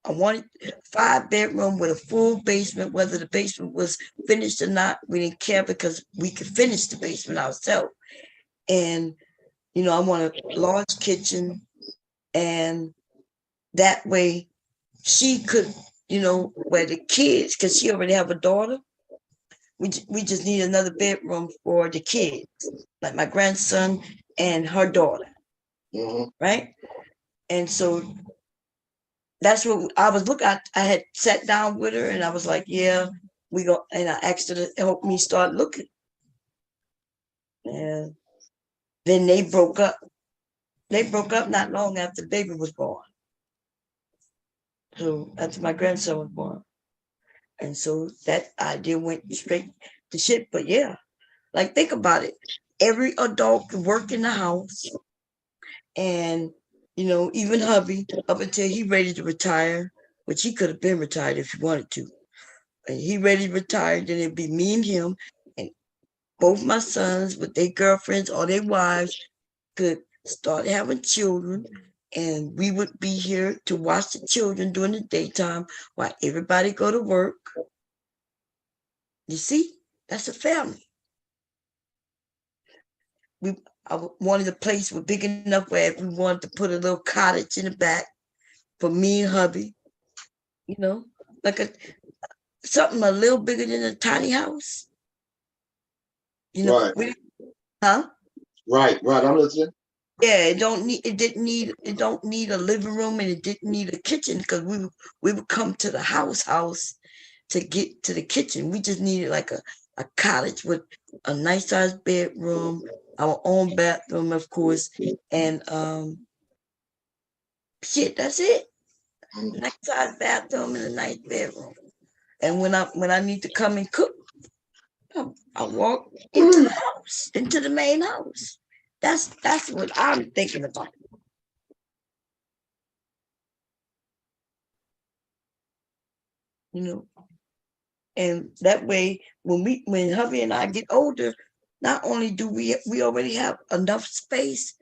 I wanted 5 bedroom with a full basement, whether the basement was finished or not. We didn't care because we could finish the basement ourselves. And, I want a large kitchen, and that way she could, you know, where the kids, because she already have a daughter, we just need another bedroom for the kids, like my grandson and her daughter, right? And so that's what I was looking at. I had sat down with her and I was like, yeah, we go. And I asked her to help me start looking. And then they broke up. They broke up not long after the baby was born. So after my grandson was born. And so that idea went straight to shit. But yeah, like think about it. Every adult can work in the house. And, you know, even hubby, up until he ready to retire, which he could have been retired if he wanted to. And he ready to retire, then it'd be me and him. And both my sons with their girlfriends or their wives could start having children. And we would be here to watch the children during the daytime while everybody go to work. You see, that's a family. I wanted a place was big enough where if we wanted to put a little cottage in the back for me and hubby, you know, like something a little bigger than a tiny house. You know, huh? Right. I'm listening. Yeah, it don't need a living room, and it didn't need a kitchen, because we would come to the house to get to the kitchen. We just needed like a cottage with a nice sized bedroom, our own bathroom, of course, and shit, that's it. Nice sized bathroom and a nice bedroom. And when I need to come and cook, I walk into the house, into the main house. That's what I'm thinking about. You know, and that way, when hubby and I get older, not only do we already have enough space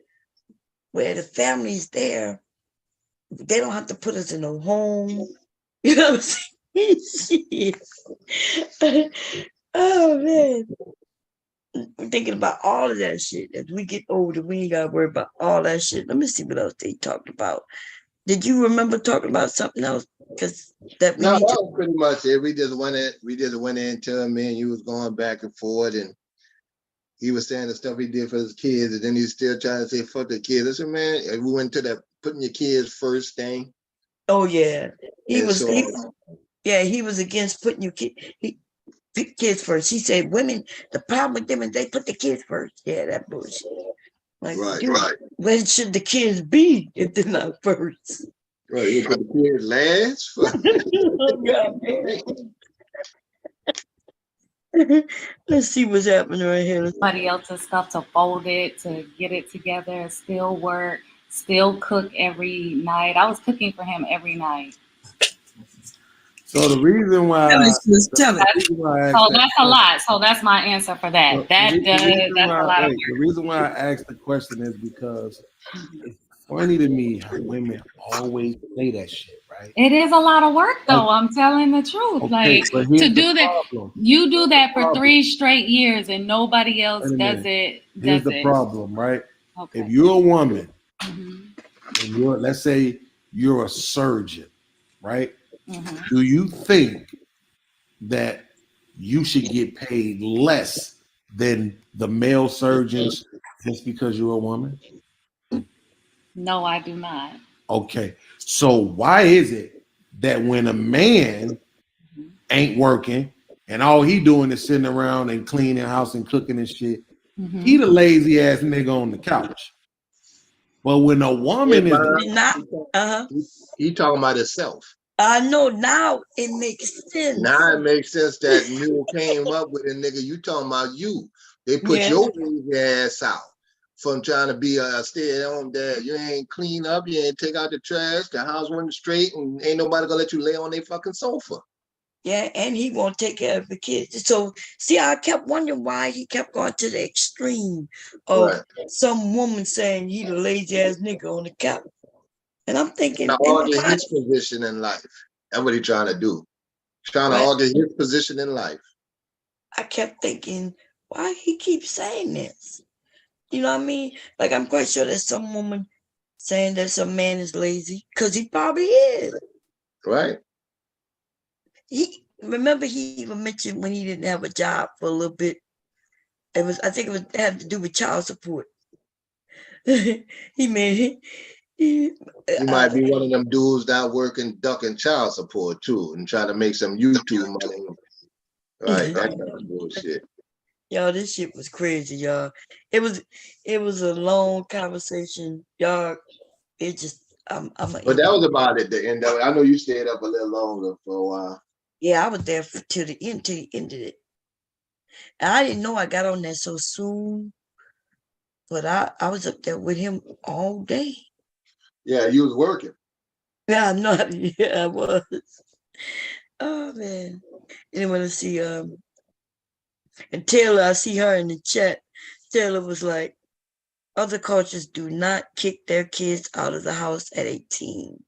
where the family's there, they don't have to put us in a home. You know what I'm saying? Oh man. I'm thinking about all of that shit. As we get older, we ain't gotta worry about all that shit. Let me see what else they talked about. Did you remember talking about something else? Because that we No, need that to. was pretty much it. We just went into me, and you was going back and forth, and he was saying the stuff he did for his kids, and then he's still trying to say fuck the kids. I said, man, and we went to that putting your kids first thing. Oh yeah, he was against putting your kids first. He said women, the problem with them is they put the kids first. Yeah, that bullshit. Like, right. When should the kids be if they're not first? Right, you put the kids last. Oh God, man. Let's see what's happening right here. Somebody else's stuff to fold it, to get it together, still work, still cook every night. I was cooking for him every night. So the reason why, So that's a lot. So that's my answer for that. That's a lot of work. The reason why I asked the question is because it's funny to me how women always say that shit, right? It is a lot of work, though. I'm telling the truth. Okay, like to do that, you do that for 3 straight years, and nobody else does it. Here's the problem, right? Okay. If you're a woman, and let's say you're a surgeon, right? Do you think that you should get paid less than the male surgeons just because you're a woman? No, I do not. Okay. So why is it that when a man ain't working and all he doing is sitting around and cleaning house and cooking and shit, he the lazy ass nigga on the couch? But when a woman is not, he talking about himself. I know now it makes sense. Now it makes sense that Mule came up with a nigga. You talking about you? They put your ass out from trying to be a stay-at-home dad. You ain't clean up. You ain't take out the trash. The house went straight, and ain't nobody gonna let you lay on their fucking sofa. Yeah, and he won't take care of the kids. So see, I kept wondering why he kept going to the extreme of some woman saying he the lazy ass nigga on the couch. And I'm thinking, argue his position in life. That's what he's trying to do. He's trying to argue his position in life. I kept thinking, why he keeps saying this? You know what I mean? Like, I'm quite sure there's some woman saying that some man is lazy, because he probably is. Right. remember he even mentioned when he didn't have a job for a little bit. I think it had to do with child support. He made he might be one of them dudes that working ducking child support too and trying to make some YouTube money. Right, that kind of bullshit. Y'all, this shit was crazy, y'all. It was a long conversation, y'all. It just but that was about it. The end of it. I know you stayed up a little longer for a while. Yeah, I was there till the end of it. And I didn't know I got on there so soon, but I was up there with him all day. Yeah, you was working. Yeah, I'm not. Yeah, I was. Oh man. Anyway, let's see. And Taylor, I see her in the chat. Taylor was like, other cultures do not kick their kids out of the house at 18.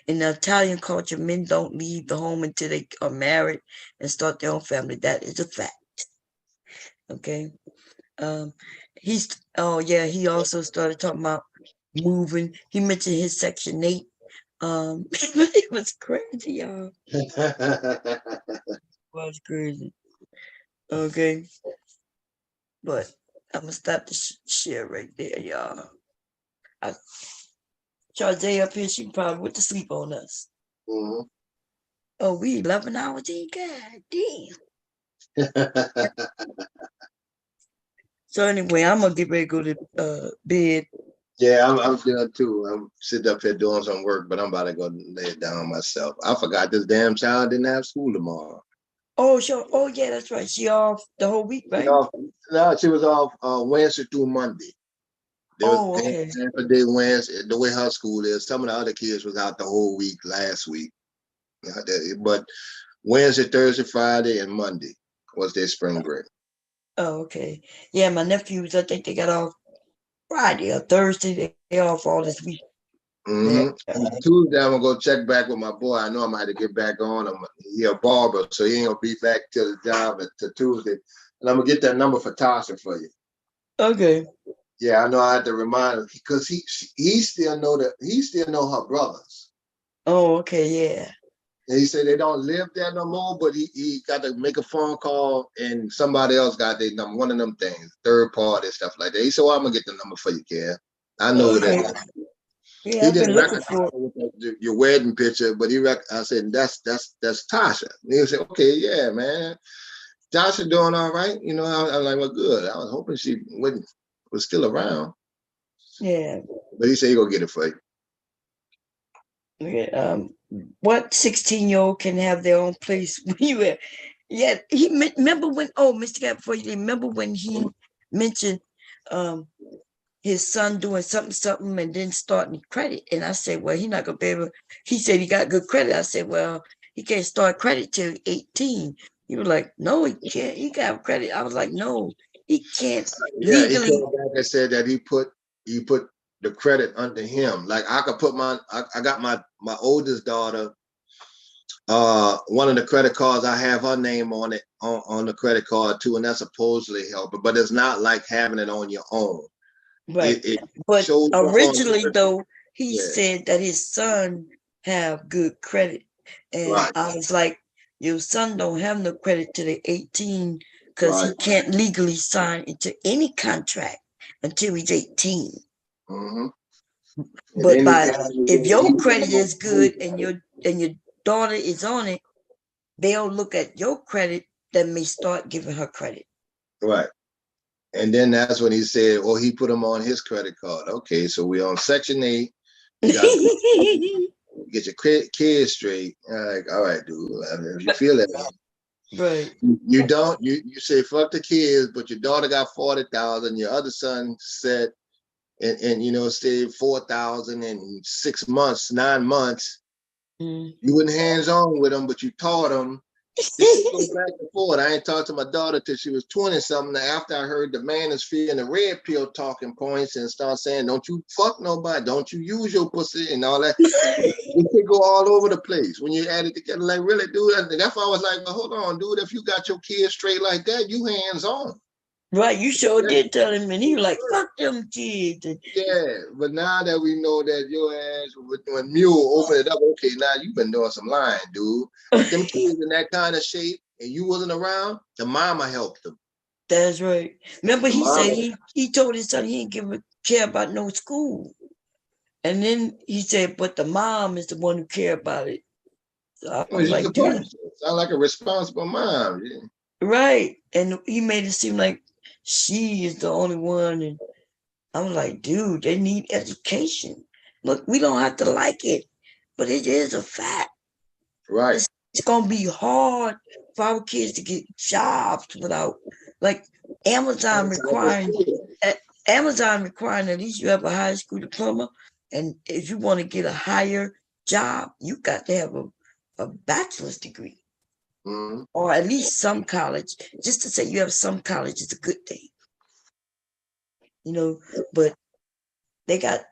In the Italian culture, men don't leave the home until they are married and start their own family. That is a fact. Okay. He also started talking about moving. He mentioned his Section 8. It was crazy, y'all. It was crazy. Okay. But I'm gonna stop the share right there, y'all. Charday up here, she probably went to sleep on us. Mm-hmm. Oh, we 11 hours in. God damn. So anyway, I'm gonna get ready to go to bed. Yeah, I'm doing too. I'm sitting up here doing some work, but I'm about to go lay it down myself. I forgot this damn child didn't have school tomorrow. Oh, sure. Oh, yeah, that's right. She off the whole week, right? No, she was off Wednesday through Monday. Okay. For day Wednesday, the way her school is. Some of the other kids was out the whole week last week. But Wednesday, Thursday, Friday, and Monday was their spring break. Oh, okay. Yeah, my nephews, I think they got off Friday or Thursday. They off all this week. Mm-hmm. Tuesday, I'm gonna go check back with my boy. I know I'm gonna have to get back on. He's a barber, so he ain't gonna be back till the job until Tuesday. And I'm gonna get that number for Tasha for you. Okay. Yeah, I know I had to remind him because he still know her brothers. Oh, okay, yeah. And he said they don't live there no more, but he got to make a phone call and somebody else got their number, one of them things, third party stuff like that. He said, well, I'm gonna get the number for you, Kev. I know that. Yeah, he I've didn't been looking recognize for your wedding picture, but I said, that's Tasha. And he said, okay, yeah, man. Tasha doing all right. You know, I'm like, well, good. I was hoping she was still around. Yeah. But he said he gonna get it for you. Yeah, what 16-year-old can have their own place when you at? Yeah, he remember when, Mr. Gap, before you remember when he mentioned his son doing something and then starting credit. And I said, well, he's not gonna be able. He said he got good credit. I said, well, he can't start credit till 18. He was like, no, he can't. He got credit. I was like, no, he can't legally. Yeah, he came back and said that he put the credit under him. Like I could put I got my oldest daughter. One of the credit cards I have her name on it on the credit card too, and that's supposedly helping. But it's not like having it on your own. Right. But originally, though, he said that his son have good credit. And I was like, your son don't have no credit till they're 18 because he can't legally sign into any contract until he's 18. Mm-hmm. But if your credit is good and your daughter is on it, they'll look at your credit that may start giving her credit. Right. And then that's when he said, well, he put him on his credit card. Okay, so we're on Section 8. You gotta get your kids straight. Like, all right, dude. I mean, if you feel that, right? You don't. You say fuck the kids, but your daughter got 40,000. Your other son said, and you know, saved 4,000 in 6 months, 9 months. You went hands on with them, but you taught them. Go back and forth. I ain't talked to my daughter till she was 20 something. After I heard the Manosphere and the red pill talking points and start saying, "Don't you fuck nobody, don't you use your pussy," and all that. It could go all over the place when you add it together. Like, really, dude. And that's why I was like, well, hold on, dude. If you got your kids straight like that, you hands on. Right, you sure did tell him, and he was like, "Fuck them kids." Yeah, but now that we know that your ass, when Mule opened it up, okay, now you've been doing some lying, dude. But them kids in that kind of shape, and you wasn't around, the mama helped them. That's right. Remember, he said he told his son he didn't care about no school, and then he said, "But the mom is the one who care about it." So I was like, "Dude, sound like a responsible mom." Yeah. Right, and he made it seem like she is the only one, and I'm like, dude, they need education. Look, we don't have to like it, but it is a fact. Right. It's gonna be hard for our kids to get jobs without, like, Amazon requiring at least you have a high school diploma, and if you want to get a higher job, you got to have a bachelor's degree. Mm-hmm. Or at least some college. Just to say you have some college is a good thing. You know, but they got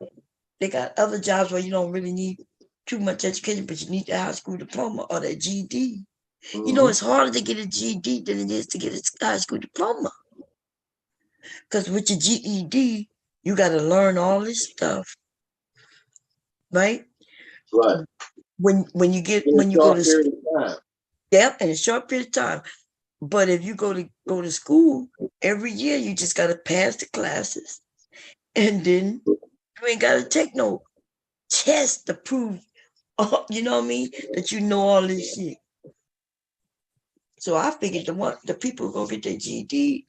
other jobs where you don't really need too much education, but you need the high school diploma or that GED. Mm-hmm. You know, it's harder to get a GED than it is to get a high school diploma. Because with your GED, you got to learn all this stuff, right? Right. When you go to yep, in a short period of time. But if you go to school every year, you just got to pass the classes, and then you ain't got to take no test to prove, you know what I mean, that you know all this shit. So I figured the people who go get their GED,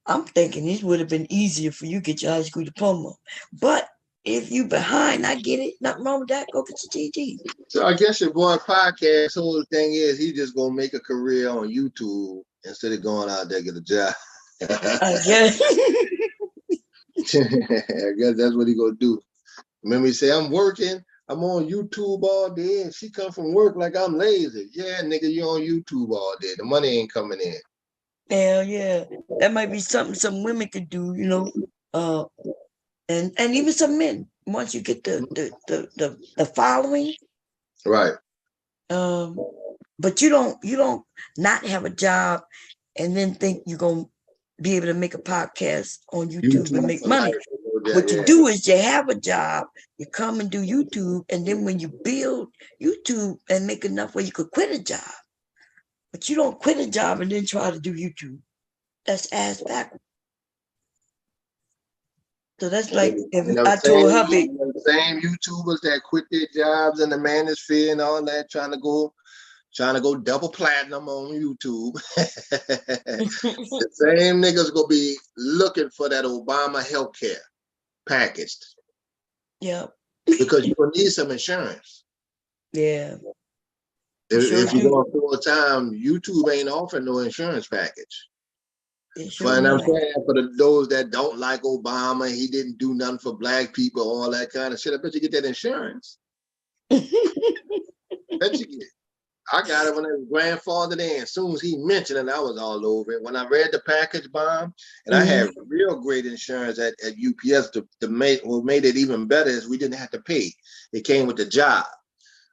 I'm thinking it would have been easier for you to get your high school diploma. But if you behind, I get it. Nothing wrong with that. Go get your GED. So I guess your boy podcast whole thing is he just gonna make a career on YouTube instead of going out there to get a job. I guess. I guess that's what he gonna do. Remember, he say, "I'm working. I'm on YouTube all day," and she come from work like I'm lazy. Yeah, nigga, you on YouTube all day. The money ain't coming in. Hell yeah, that might be something some women could do, you know, and even some men. Once you get the following, right? But you don't not have a job and then think you're gonna be able to make a podcast on YouTube and make money. What you do is you have a job, you come and do YouTube, and then when you build YouTube and make enough where you could quit a job, but you don't quit a job and then try to do YouTube. That's ass backwards. So that's like if I told hubby, the same YouTubers that quit their jobs in the Manosphere and all that, trying to go double platinum on YouTube. The same niggas gonna be looking for that Obama healthcare package. Yeah. Because you gonna need some insurance. Yeah. If you go full time, YouTube ain't offering no insurance package. And I'm saying for those that don't like Obama, he didn't do nothing for black people, all that kind of shit. I bet you get that insurance. Bet you get it. I got it when I was grandfathered in. As soon as he mentioned it, I was all over it. When I read the package bomb, and I had real great insurance at UPS, what made it even better is we didn't have to pay. It came with the job.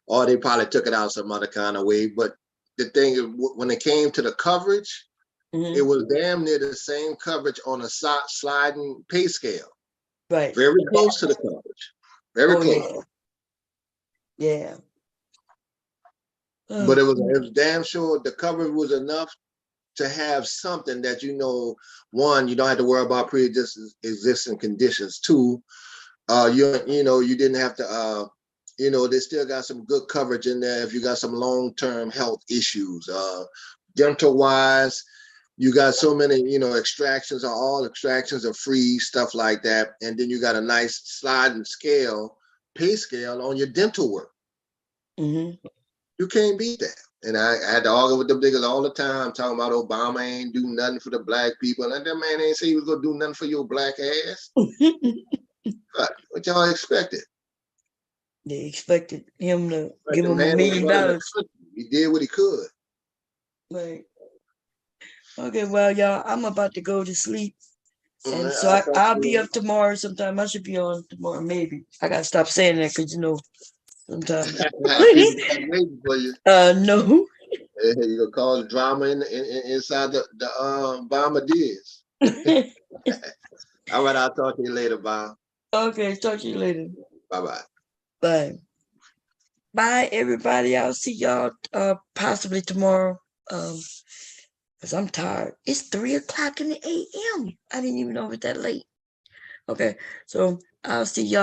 Or they probably took it out some other kind of way. But the thing is, when it came to the coverage, it was damn near the same coverage on a sliding pay scale. Right. Very close to the coverage. Very close. Yeah. But it was damn sure the coverage was enough to have something that, you know, one, you don't have to worry about pre-existing conditions. Two, you didn't have to, they still got some good coverage in there if you got some long-term health issues. Dental-wise, you got so many, extractions, all extractions are free, stuff like that. And then you got a nice sliding scale, pay scale on your dental work. Mm-hmm. You can't beat that. And I had to argue with them niggas all the time, talking about Obama ain't do nothing for the black people. And that man ain't say he was gonna do nothing for your black ass. What y'all expected? They expected him to give him $1 million. He did what he could. Right. Okay, well, y'all, I'm about to go to sleep. And so I'll be up tomorrow sometime. I should be on tomorrow, maybe. I gotta stop saying that because sometimes. Waiting for you. No. You gonna cause drama inside the bombardiers. All right, I'll talk to you later, Bob. Okay, talk to you later. Bye-bye. Bye. Bye, everybody. I'll see y'all possibly tomorrow. Because I'm tired. It's 3:00 in the a.m. I didn't even know it was that late. Okay, so I'll see y'all.